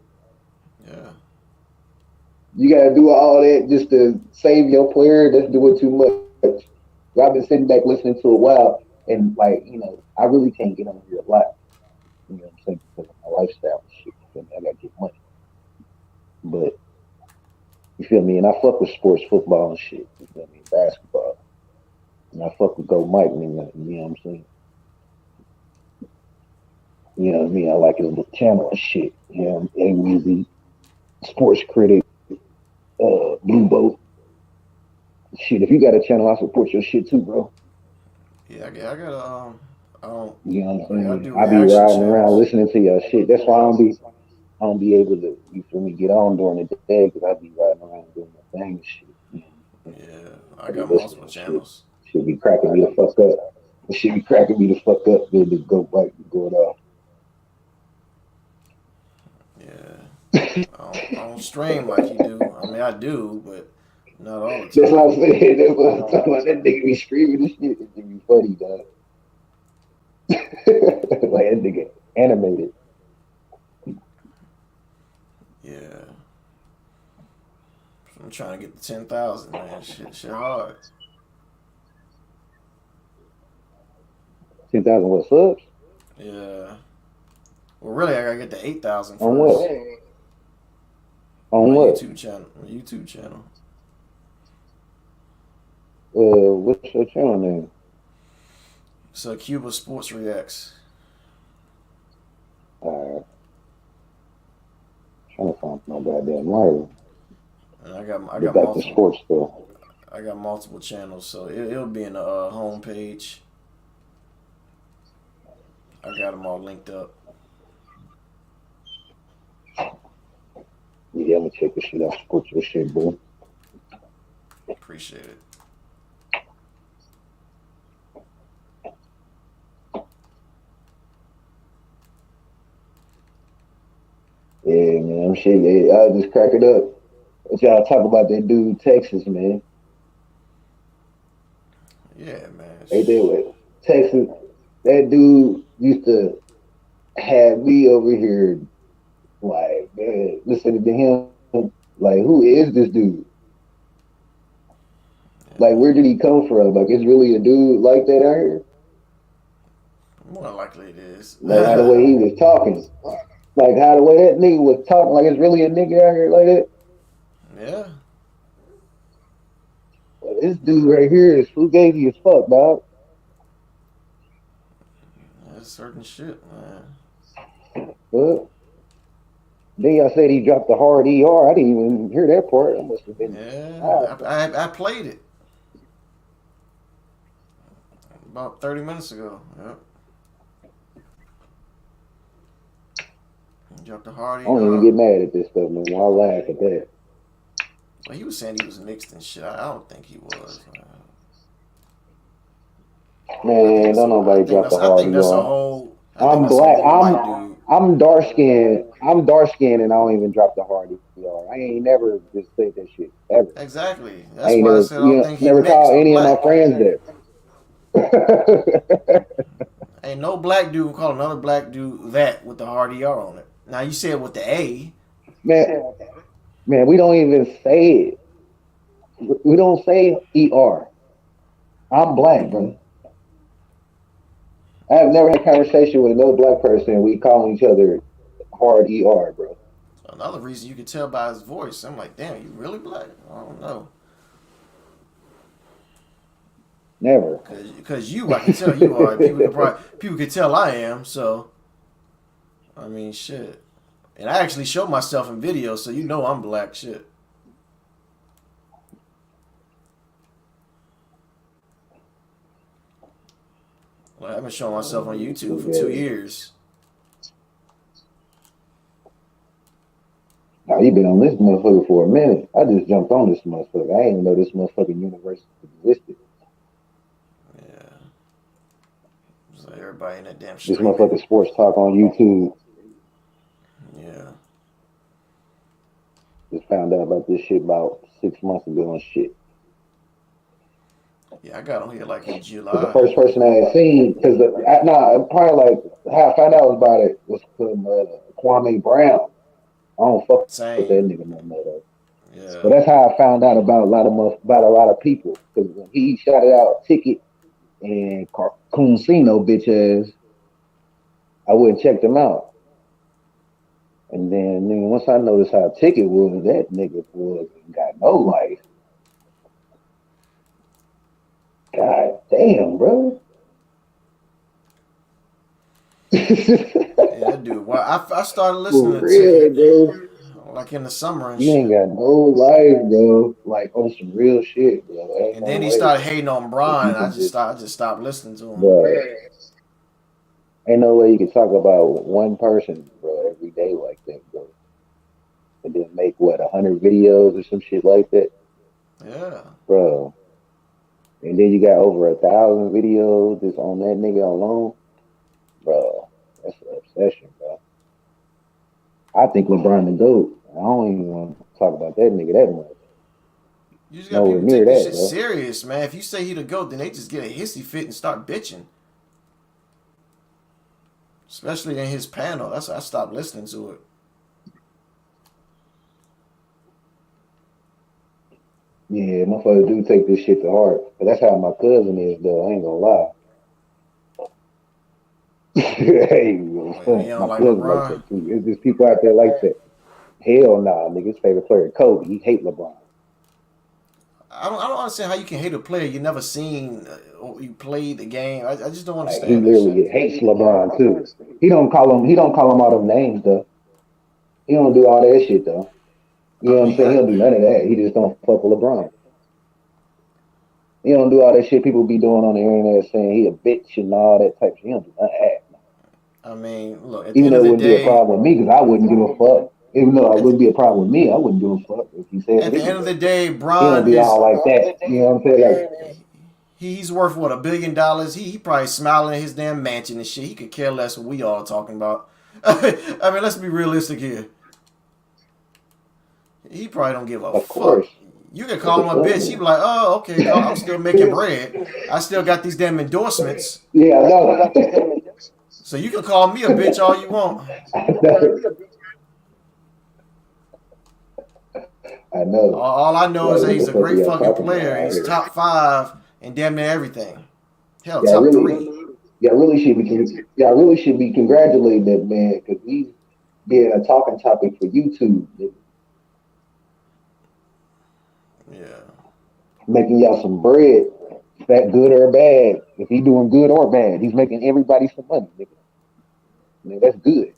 Yeah.
You got to do all that just to save your player. That's doing too much. I've been sitting back listening to a while, and like, I really can't get on here a lot. You know what I'm saying? Because of my lifestyle and shit. I got to get money. But, you feel me? And I fuck with sports, football and shit. You feel me? Basketball. And I fuck with Go Mike, you know what I'm saying? You know what I mean? I like his little channel and shit. You know, A-Weezy, Sports Critic, Blue Boat. Shit, if you got a channel, I support your shit too, bro.
Yeah, I got a
you know what I'm saying? I be riding around listening to your shit. That's why I don't be able to, you feel me, get on during the day because I be riding around doing my thing and shit. You know?
Yeah, I got multiple channels.
Shit be cracking me the fuck up. Shit be cracking me the fuck up. Then to go right and go it off.
Yeah. I don't stream like you do. I mean, I do, but not all the time.
That's what I'm saying. That's what I'm talking about. That nigga be screaming and shit. It be funny, dog. Like that nigga animated.
Yeah. I'm trying to get to 10,000, man. Shit hard.
10,000 what, subs?
Yeah. Well, really, I gotta get to 8,000 first.
On what? On what?
YouTube channel.
What's your channel name?
So Cuba Sports Reacts.
Alright. Trying to find no goddamn liar.
And I got
back
multiple
to sports stuff.
I got multiple channels, so it'll be in the home page. I got them all linked up.
Yeah, I'm gonna check this shit out. Support your shit, boy.
Appreciate it.
Yeah, man, shit. I just crack it up. What y'all talk about that dude Texas, man?
Yeah, man.
They did Texas. That dude used to have me over here, like, man, listening to him. Like, who is this dude? Like, where did he come from? Like, it's really a dude like that out here?
More likely it is.
Like, how the way he was talking. Like, how the way that nigga was talking. Like, it's really a nigga out here like that?
Yeah.
Well, this dude right here is fugazi as fuck, dog.
That's certain shit, man.
But then y'all said he dropped the hard ER. I didn't even hear that part. That must have been.
Yeah, I played it about 30 minutes ago. Yep. He dropped the hard ER.
I don't even get mad at this stuff, man. I laugh at that.
Well, he was saying he was mixed and shit. I don't think he was.
Man, don't nobody drop the hard ER.
I think that's a whole.
I'm black. I'm dark skinned. I'm dark skinned, and I don't even drop the hard ER. I ain't never just said that shit ever.
Exactly. That's why I said I don't think he
never
mixed
called
or
any of
black.
my friends that.
Ain't no black dude call another black dude that with the hard ER on it. Now you said with the A.
Man, we don't even say it. We don't say ER. I'm black, bro. I have never had a conversation with another black person. We calling each other hard ER, bro.
Another reason you could tell by his voice. I'm like, damn, you really black? I don't know.
Never.
Because I can tell you are. People can tell I am. So, I mean, shit. And I actually show myself in videos, so you know I'm black. Shit. Like, I've been showing myself on YouTube for 2 years.
Now you been on this motherfucker for a minute. I just jumped on this motherfucker. I didn't even know this motherfucking universe existed.
Yeah. So everybody in that damn
This
street.
motherfucking sports talk on YouTube.
Yeah.
Just found out about this shit about 6 months ago and shit.
Yeah, I got on here like in
Cause the
July.
first person I had seen, probably like how I found out about it was from Kwame Brown. I don't fuck with that nigga no more though.
Yeah.
But that's how I found out about a lot of people. Because when he shouted out Ticket and Coonsino bitch ass, I went and checked them out. And then once I noticed how Ticket was, that nigga got no life. God damn, bro.
Yeah, dude. Well, I started listening
For
to
real,
Ticket
bro.
like in the summer and
You
shit.
ain't got no life, bro. Like on some real shit, bro. Ain't
And
no
then he
way.
started hating on Brian.
You
I
can
just stopped listening to him.
Bro, ain't no way you can talk about one person, bro, every day like that, bro. And then make 100 videos or some shit like that,
Yeah.
bro. And then you got over 1,000 videos just on that nigga alone, bro. That's an obsession, bro. I think LeBron the GOAT. I don't even want to talk about that nigga that much.
You just got
Nowhere
people
near
take this
that,
shit
bro.
serious, man. If you say he the GOAT, then they just get a hissy fit and start bitching. Especially in his panel. That's why I stopped listening to it.
Yeah, motherfuckers do take this shit to heart. But that's how my cousin is, though. I ain't gonna lie. Hey, my
like
cousin
LeBron?
like that too. There's just people out there like that. Hell nah, nigga. His favorite player, Kobe. He hate LeBron.
I don't understand how you can hate a player you never seen or you played the game. I just don't
Like, he
understand that shit.
literally hates LeBron too. He don't call him all them names though. He don't do all that shit though. You know what I'm saying? He don't do none of that. He just don't fuck with LeBron. He don't do all that shit people be doing on the internet saying he a bitch and all that type of shit. He don't do none of that.
I mean, look, at the
Even
end
though
of
it
the
wouldn't be a
day,
problem with me because I wouldn't give a fuck. Even though it wouldn't be a problem with me, I wouldn't give a fuck if he said
at
it
the end of
anyway.
the day,
He don't
Bron
be
is
all like that. You know what I'm saying? Like,
he's worth what, $1 billion? He probably smiling in his damn mansion and shit. He could care less what we all talking about. I mean, let's be realistic here. He probably don't give a
of
fuck.
course.
You can call him a bitch. He be like, oh, okay, no, I'm still making bread. I still got these damn endorsements.
Yeah, I know.
So you can call me a bitch all you want.
I know.
All I know is that he's a
What the fuck
great
y'all
fucking
talking
player.
about
He's
here?
top 5 in damn near everything. Hell,
Y'all
top
really,
3.
y'all really should be congratulating that man because he's being a talking topic for YouTube.
Yeah.
Making y'all some bread. Is that good or bad? If he doing good or bad, he's making everybody some money. Nigga. Man, that's good.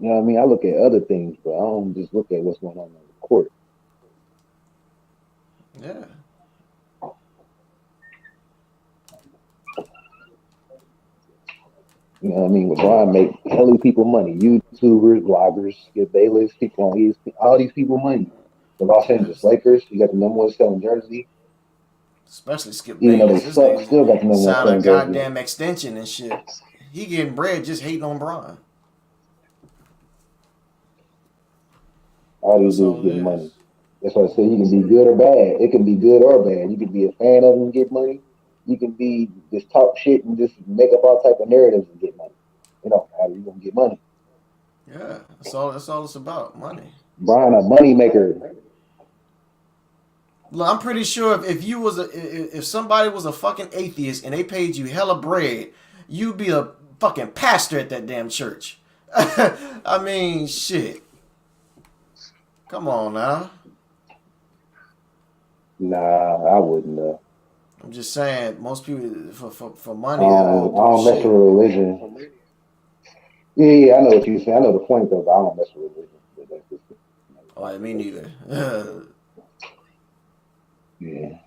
You know what I mean? I look at other things, but I don't just look at what's going on the court.
Yeah.
You know what I mean? LeBron make hella people money. YouTubers, bloggers, Skip Bayless, people on ESPN, all these people money. The Los Angeles Lakers, you got the number 1 selling jersey.
Especially Skip
Even though
Bayless.
they
This
suck,
nigga
still got the number 1
signed a
selling jersey.
goddamn extension and shit. He getting bread just hating on Bron.
All these dudes get money. That's why I say you can be good or bad. It can be good or bad. You can be a fan of them and get money. You can be just talk shit and just make up all type of narratives and get money. It don't matter. You're gonna get money.
Yeah, that's all it's about, money.
Brian, a money maker.
Look, I'm pretty sure if you was if somebody was a fucking atheist and they paid you hella bread you'd be a fucking pastor at that damn church. I mean, shit. Come on now.
Nah, I wouldn't.
I'm just saying, most people for money.
I don't mess with religion. Yeah, I know what you're saying. I know the point though, but I don't mess with religion.
Oh, me neither.
Yeah.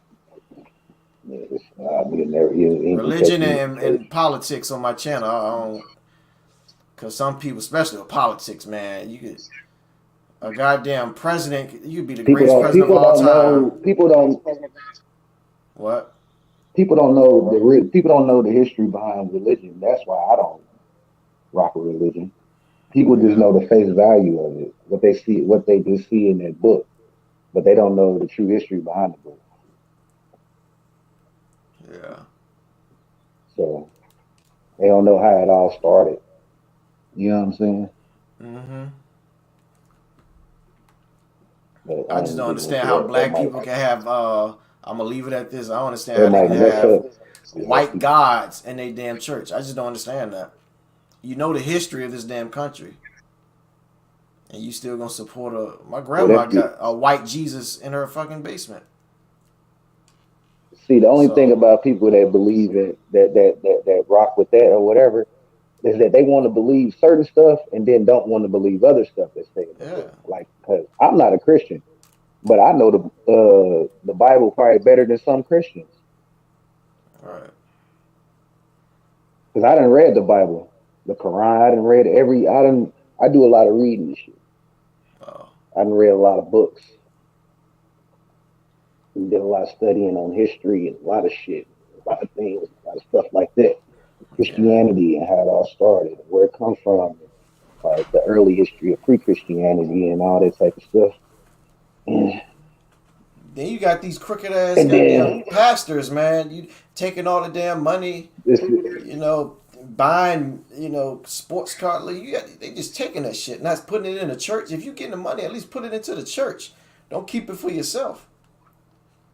Never,
religion and politics on my channel. I don't, cause some people, especially with politics, man, you could a goddamn president. You could be the greatest president of all time.
People don't.
What?
People don't know the history behind religion. That's why I don't rock with religion. People just know the face value of it, what they just see in that book, but they don't know the true history behind the book.
Yeah.
So they don't know how it all started. You know what I'm saying?
Mm-hmm. I just don't understand how black people can have. I'm gonna leave it at this. I don't understand how they can have white gods in their damn church. I just don't understand that. You know the history of this damn country, and you still gonna support my grandma got a white Jesus in her fucking basement.
See, the only thing about people that believe in that rock with that or whatever is that they want to believe certain stuff and then don't want to believe other stuff that's saying.
Yeah.
Like, cause I'm not a Christian, but I know the Bible probably better than some Christians.
All right.
Cause I done read the Bible, the Quran. I done read I do a lot of reading and shit.
Oh.
I done read a lot of books. We did a lot of studying on history and a lot of shit, a lot of things, a lot of stuff like that. Christianity and how it all started, where it comes from, the early history of pre-Christianity and all that type of stuff. And
then you got these crooked ass goddamn pastors, man. You taking all the damn money, buying, sports car. They just taking that shit and that's putting it in the church. If you getting the money, at least put it into the church. Don't keep it for yourself.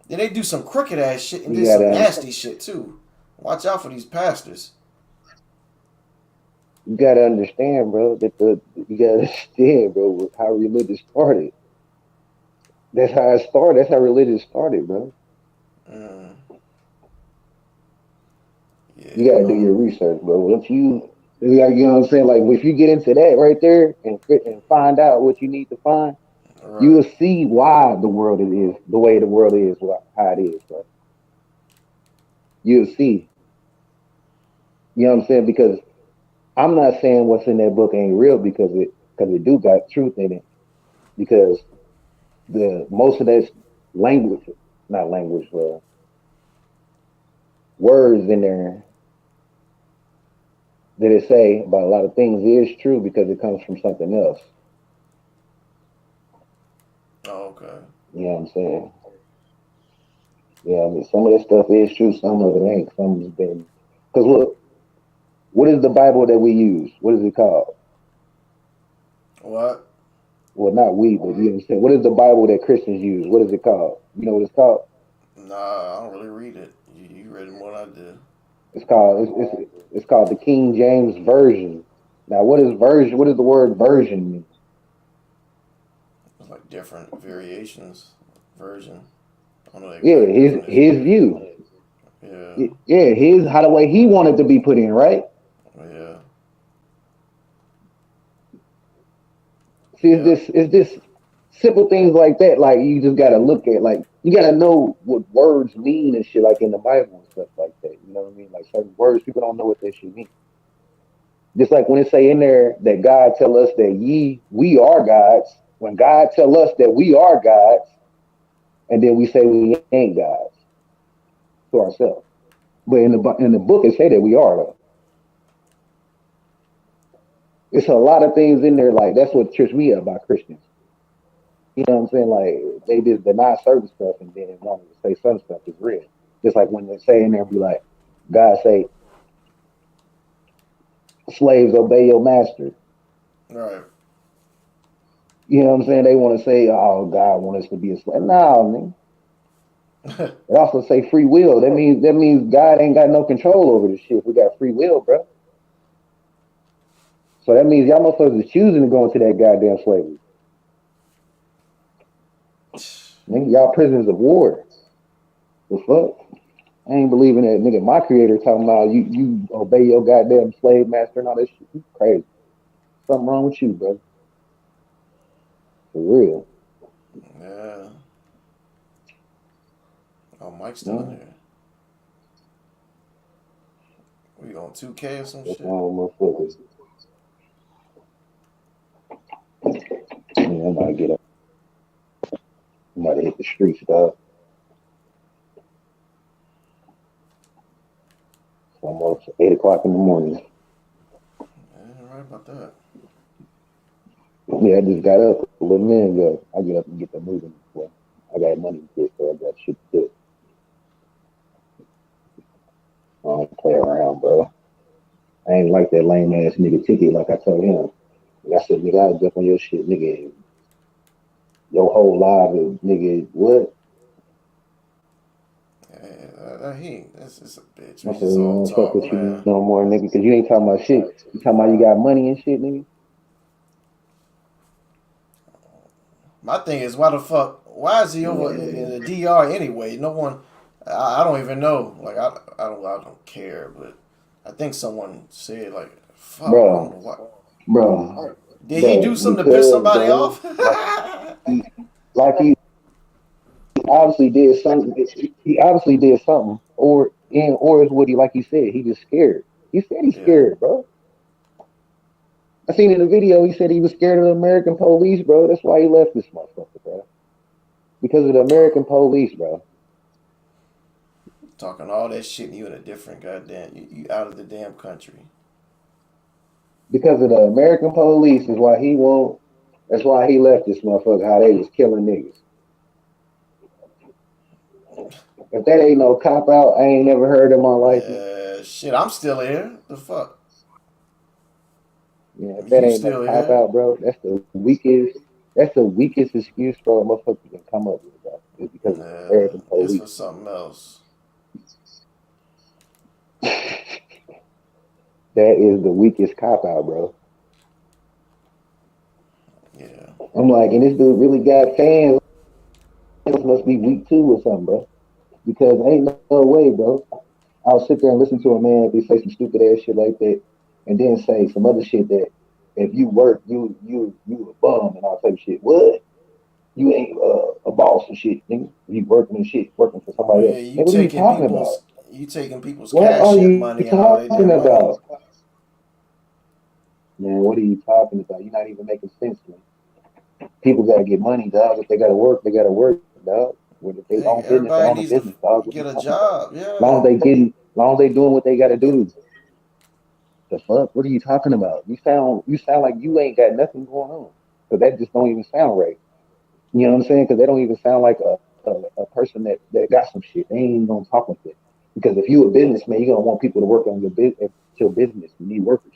Then they do some crooked ass shit and then some nasty shit too. Watch out for these pastors.
You gotta understand, bro, how religion started. That's how it started. That's how religion started, bro.
Yeah,
you gotta do your research, bro. You know what I'm saying? Like, if you get into that right there and find out what you need to find, you will see why the world is the way the world is, how it is, bro. You'll see. You know what I'm saying? Because I'm not saying what's in that book ain't real because it do got truth in it. Because most of that words in there that it say about a lot of things is true because it comes from something else.
Oh, okay.
You know what I'm saying? Yeah, I mean, some of that stuff is true, some of it ain't. Some has been. Because look, what is the Bible that we use? What is it called?
What?
Well, not we, but you know what I'm saying. What is the Bible that Christians use? What is it called? You know what it's called?
Nah, I don't really read it. You read it more than I did.
It's called the King James Version. Now, what is version? What does the word version mean?
It's like different variations, version. I don't know
his view.
Yeah.
Yeah, how the way he wanted to be put in, right?
Yeah.
See, it's this simple things like that. Like, you just gotta look at, like, you gotta know what words mean and shit, like in the Bible and stuff like that. You know what I mean? Like, certain words, people don't know what that shit mean. Just like when it say in there that God tell us that we are gods. When God tell us that we are gods, and then we say we ain't gods to ourselves. But in the book, it say that we are, though. It's a lot of things in there, like, that's what trips me up about Christians. You know what I'm saying? Like, they just deny certain stuff and then want to say some stuff is real. Just like when they say in there, be like, God say, slaves, obey your master.
Right.
You know what I'm saying? They want to say, oh, God wants us to be a slave. No, man. It also say free will. That means God ain't got no control over this shit. We got free will, bro. So that means y'all motherfuckers is choosing to go into that goddamn slavery. Nigga, y'all prisoners of war. The fuck? I ain't believing that nigga. My creator talking about you obey your goddamn slave master and all that shit. You crazy. Something wrong with you, bro. For real.
Yeah. Oh, Mike's still in there. We on 2K or some
That's
shit?
wrong, motherfuckers. Yeah, I'm about to get up. I'm about to hit the streets, dog. So I'm up to 8 o'clock in the morning.
Yeah, right about that.
Yeah, I just got up a little minute ago. I get up and get the moving. Well, I got money to get, so I got shit to do. I don't play around, bro. I ain't like that lame ass nigga ticket like I told him. Like I said, nigga, I'll jump on your shit, nigga. Your whole life, nigga, what?
Yeah, that's just a bitch.
I
We
said,
just all
fuck
talk,
with you
man.
no more, nigga, because you ain't talking about shit. You talking about you got money and shit, nigga?
My thing is, why is he over in the DR anyway? No one, I don't even know. Like, I don't care, but I think someone said, like, fuck, I don't know why.
Bro.
Did he do something to piss somebody off?
like he obviously did something. He obviously did something, or is what he like he said. He just scared. He said he's scared, bro. I seen in the video. He said he was scared of the American police, bro. That's why he left this motherfucker, bro. Because of the American police, bro.
Talking all that shit, and you in a different goddamn, you out of the damn country.
Because of the American police is why he won't. That's why he left this motherfucker. How they was killing niggas. If that ain't no cop out, I ain't never heard in my life.
Shit, I'm still here. The fuck?
Yeah, if that ain't no cop out, bro, that's the weakest. That's the weakest excuse for a motherfucker can come up with, bro. It's because of the American
It's
police.
for something else.
That is the weakest cop out, bro.
Yeah.
I'm like, and this dude really got fans. This must be weak too or something, bro. Because ain't no way, bro. I'll sit there and listen to a man be say some stupid ass shit like that, and then say some other shit that if you work, you a bum and all type of shit. What? You ain't a boss and shit, nigga. You working and shit, working for somebody else.
Yeah,
Hey, what are you talking about?
you taking people's
What
cash
are
app
you
money and all their
talking
damn money.
about? Man, what are you talking about? You're not even making sense, man. People gotta get money, dog. If they gotta work, dog. If they own business, they
Everybody
own a
needs
business,
to
dog. What are
get
you
a
talking about?
job. Yeah.
Long as they doing what they gotta do. The fuck? What are you talking about? You sound like you ain't got nothing going on. Cause that just don't even sound right. You know what I'm saying? Cause they don't even sound like a person that got some shit. They ain't even gonna talk like that. Because if you a businessman, you're gonna want people to work on your business. You need workers.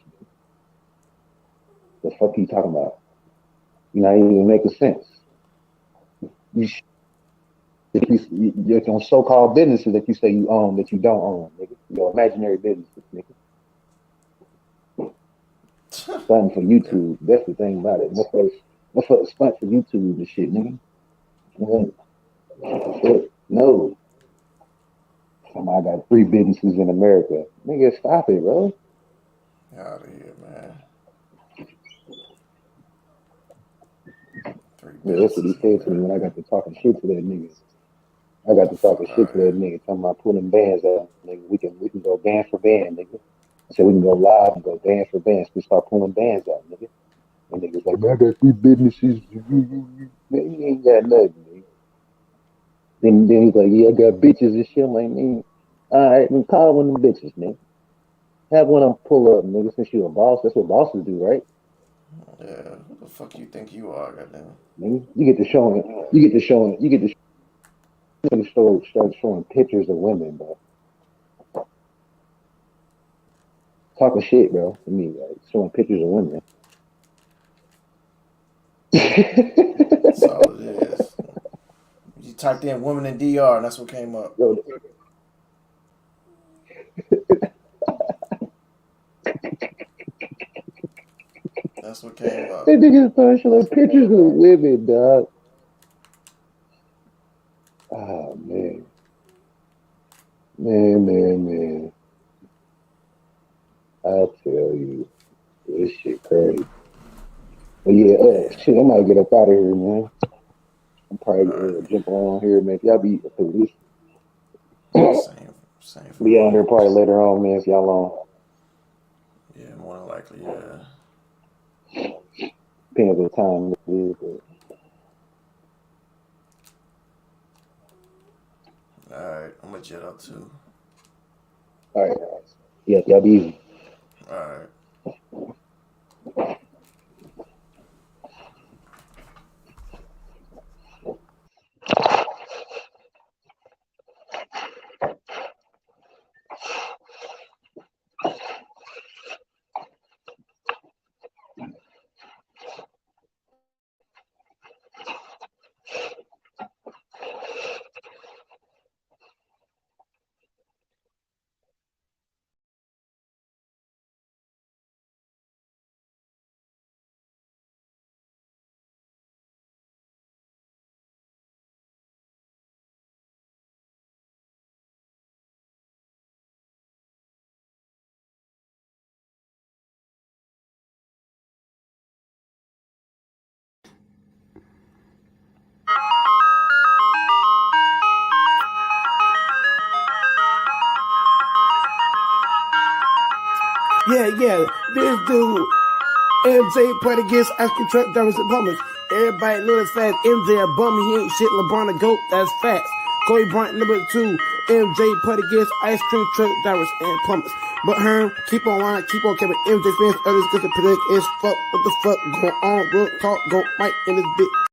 The fuck are you talking about? You're not even making sense. You're on so-called businesses that you say you own that you don't own, nigga. Your imaginary businesses, nigga. Something for YouTube. That's the thing about it. Motherfuckers stunt for YouTube and shit, nigga. No. I got 3 businesses in America. Nigga, stop it, bro.
Get out of here, man. 3
Yeah, that's what he
businesses in
said to me when I
America.
got to talking shit to that nigga. I got to talking shit to that nigga, talking about pulling bands out, nigga. We can go band for band, nigga. I said we can go live and go band for band. So we start pulling bands out, nigga. And niggas like, man, I got 3 businesses. Man, you ain't got nothing, nigga. Then he's like, yeah, I got bitches and shit. I'm like, man, all right, then call one of them bitches, nigga. Have one of them pull up, nigga. Since you a boss, that's what bosses do, right?
Yeah, who the fuck you think you are, goddamn?
Nigga, you get to start showing pictures of women, bro. Talking shit, bro. I mean, like, showing pictures of women.
That's all it is. typed in "women in DR" and that's what came up.
Yo,
That's what came up.
that nigga started showing pictures of women, dog. Oh man. Man. I tell you, this shit crazy. But yeah, shit, I might get up out of here, man. I'm probably gonna jump on here, man. If y'all be
Same.
be out here probably later on, man. If y'all on.
Yeah, more than likely, yeah.
Depends on the time it is, but.
Alright, I'm gonna jet up too.
All right. Yeah, y'all be easy.
Alright.
Yeah, this dude, MJ played against asking truck drivers and plumbers. Everybody know it's fast. MJ a bum, he ain't shit. LeBron a goat, that's facts. Kobe Bryant number 2. MJ played against ice cream truck drivers and plumbers. But Herm, keep on lying, keep on capping. MJ fans, others get the predict is fuck. What the fuck going on? Real talk, go Mike in this bitch.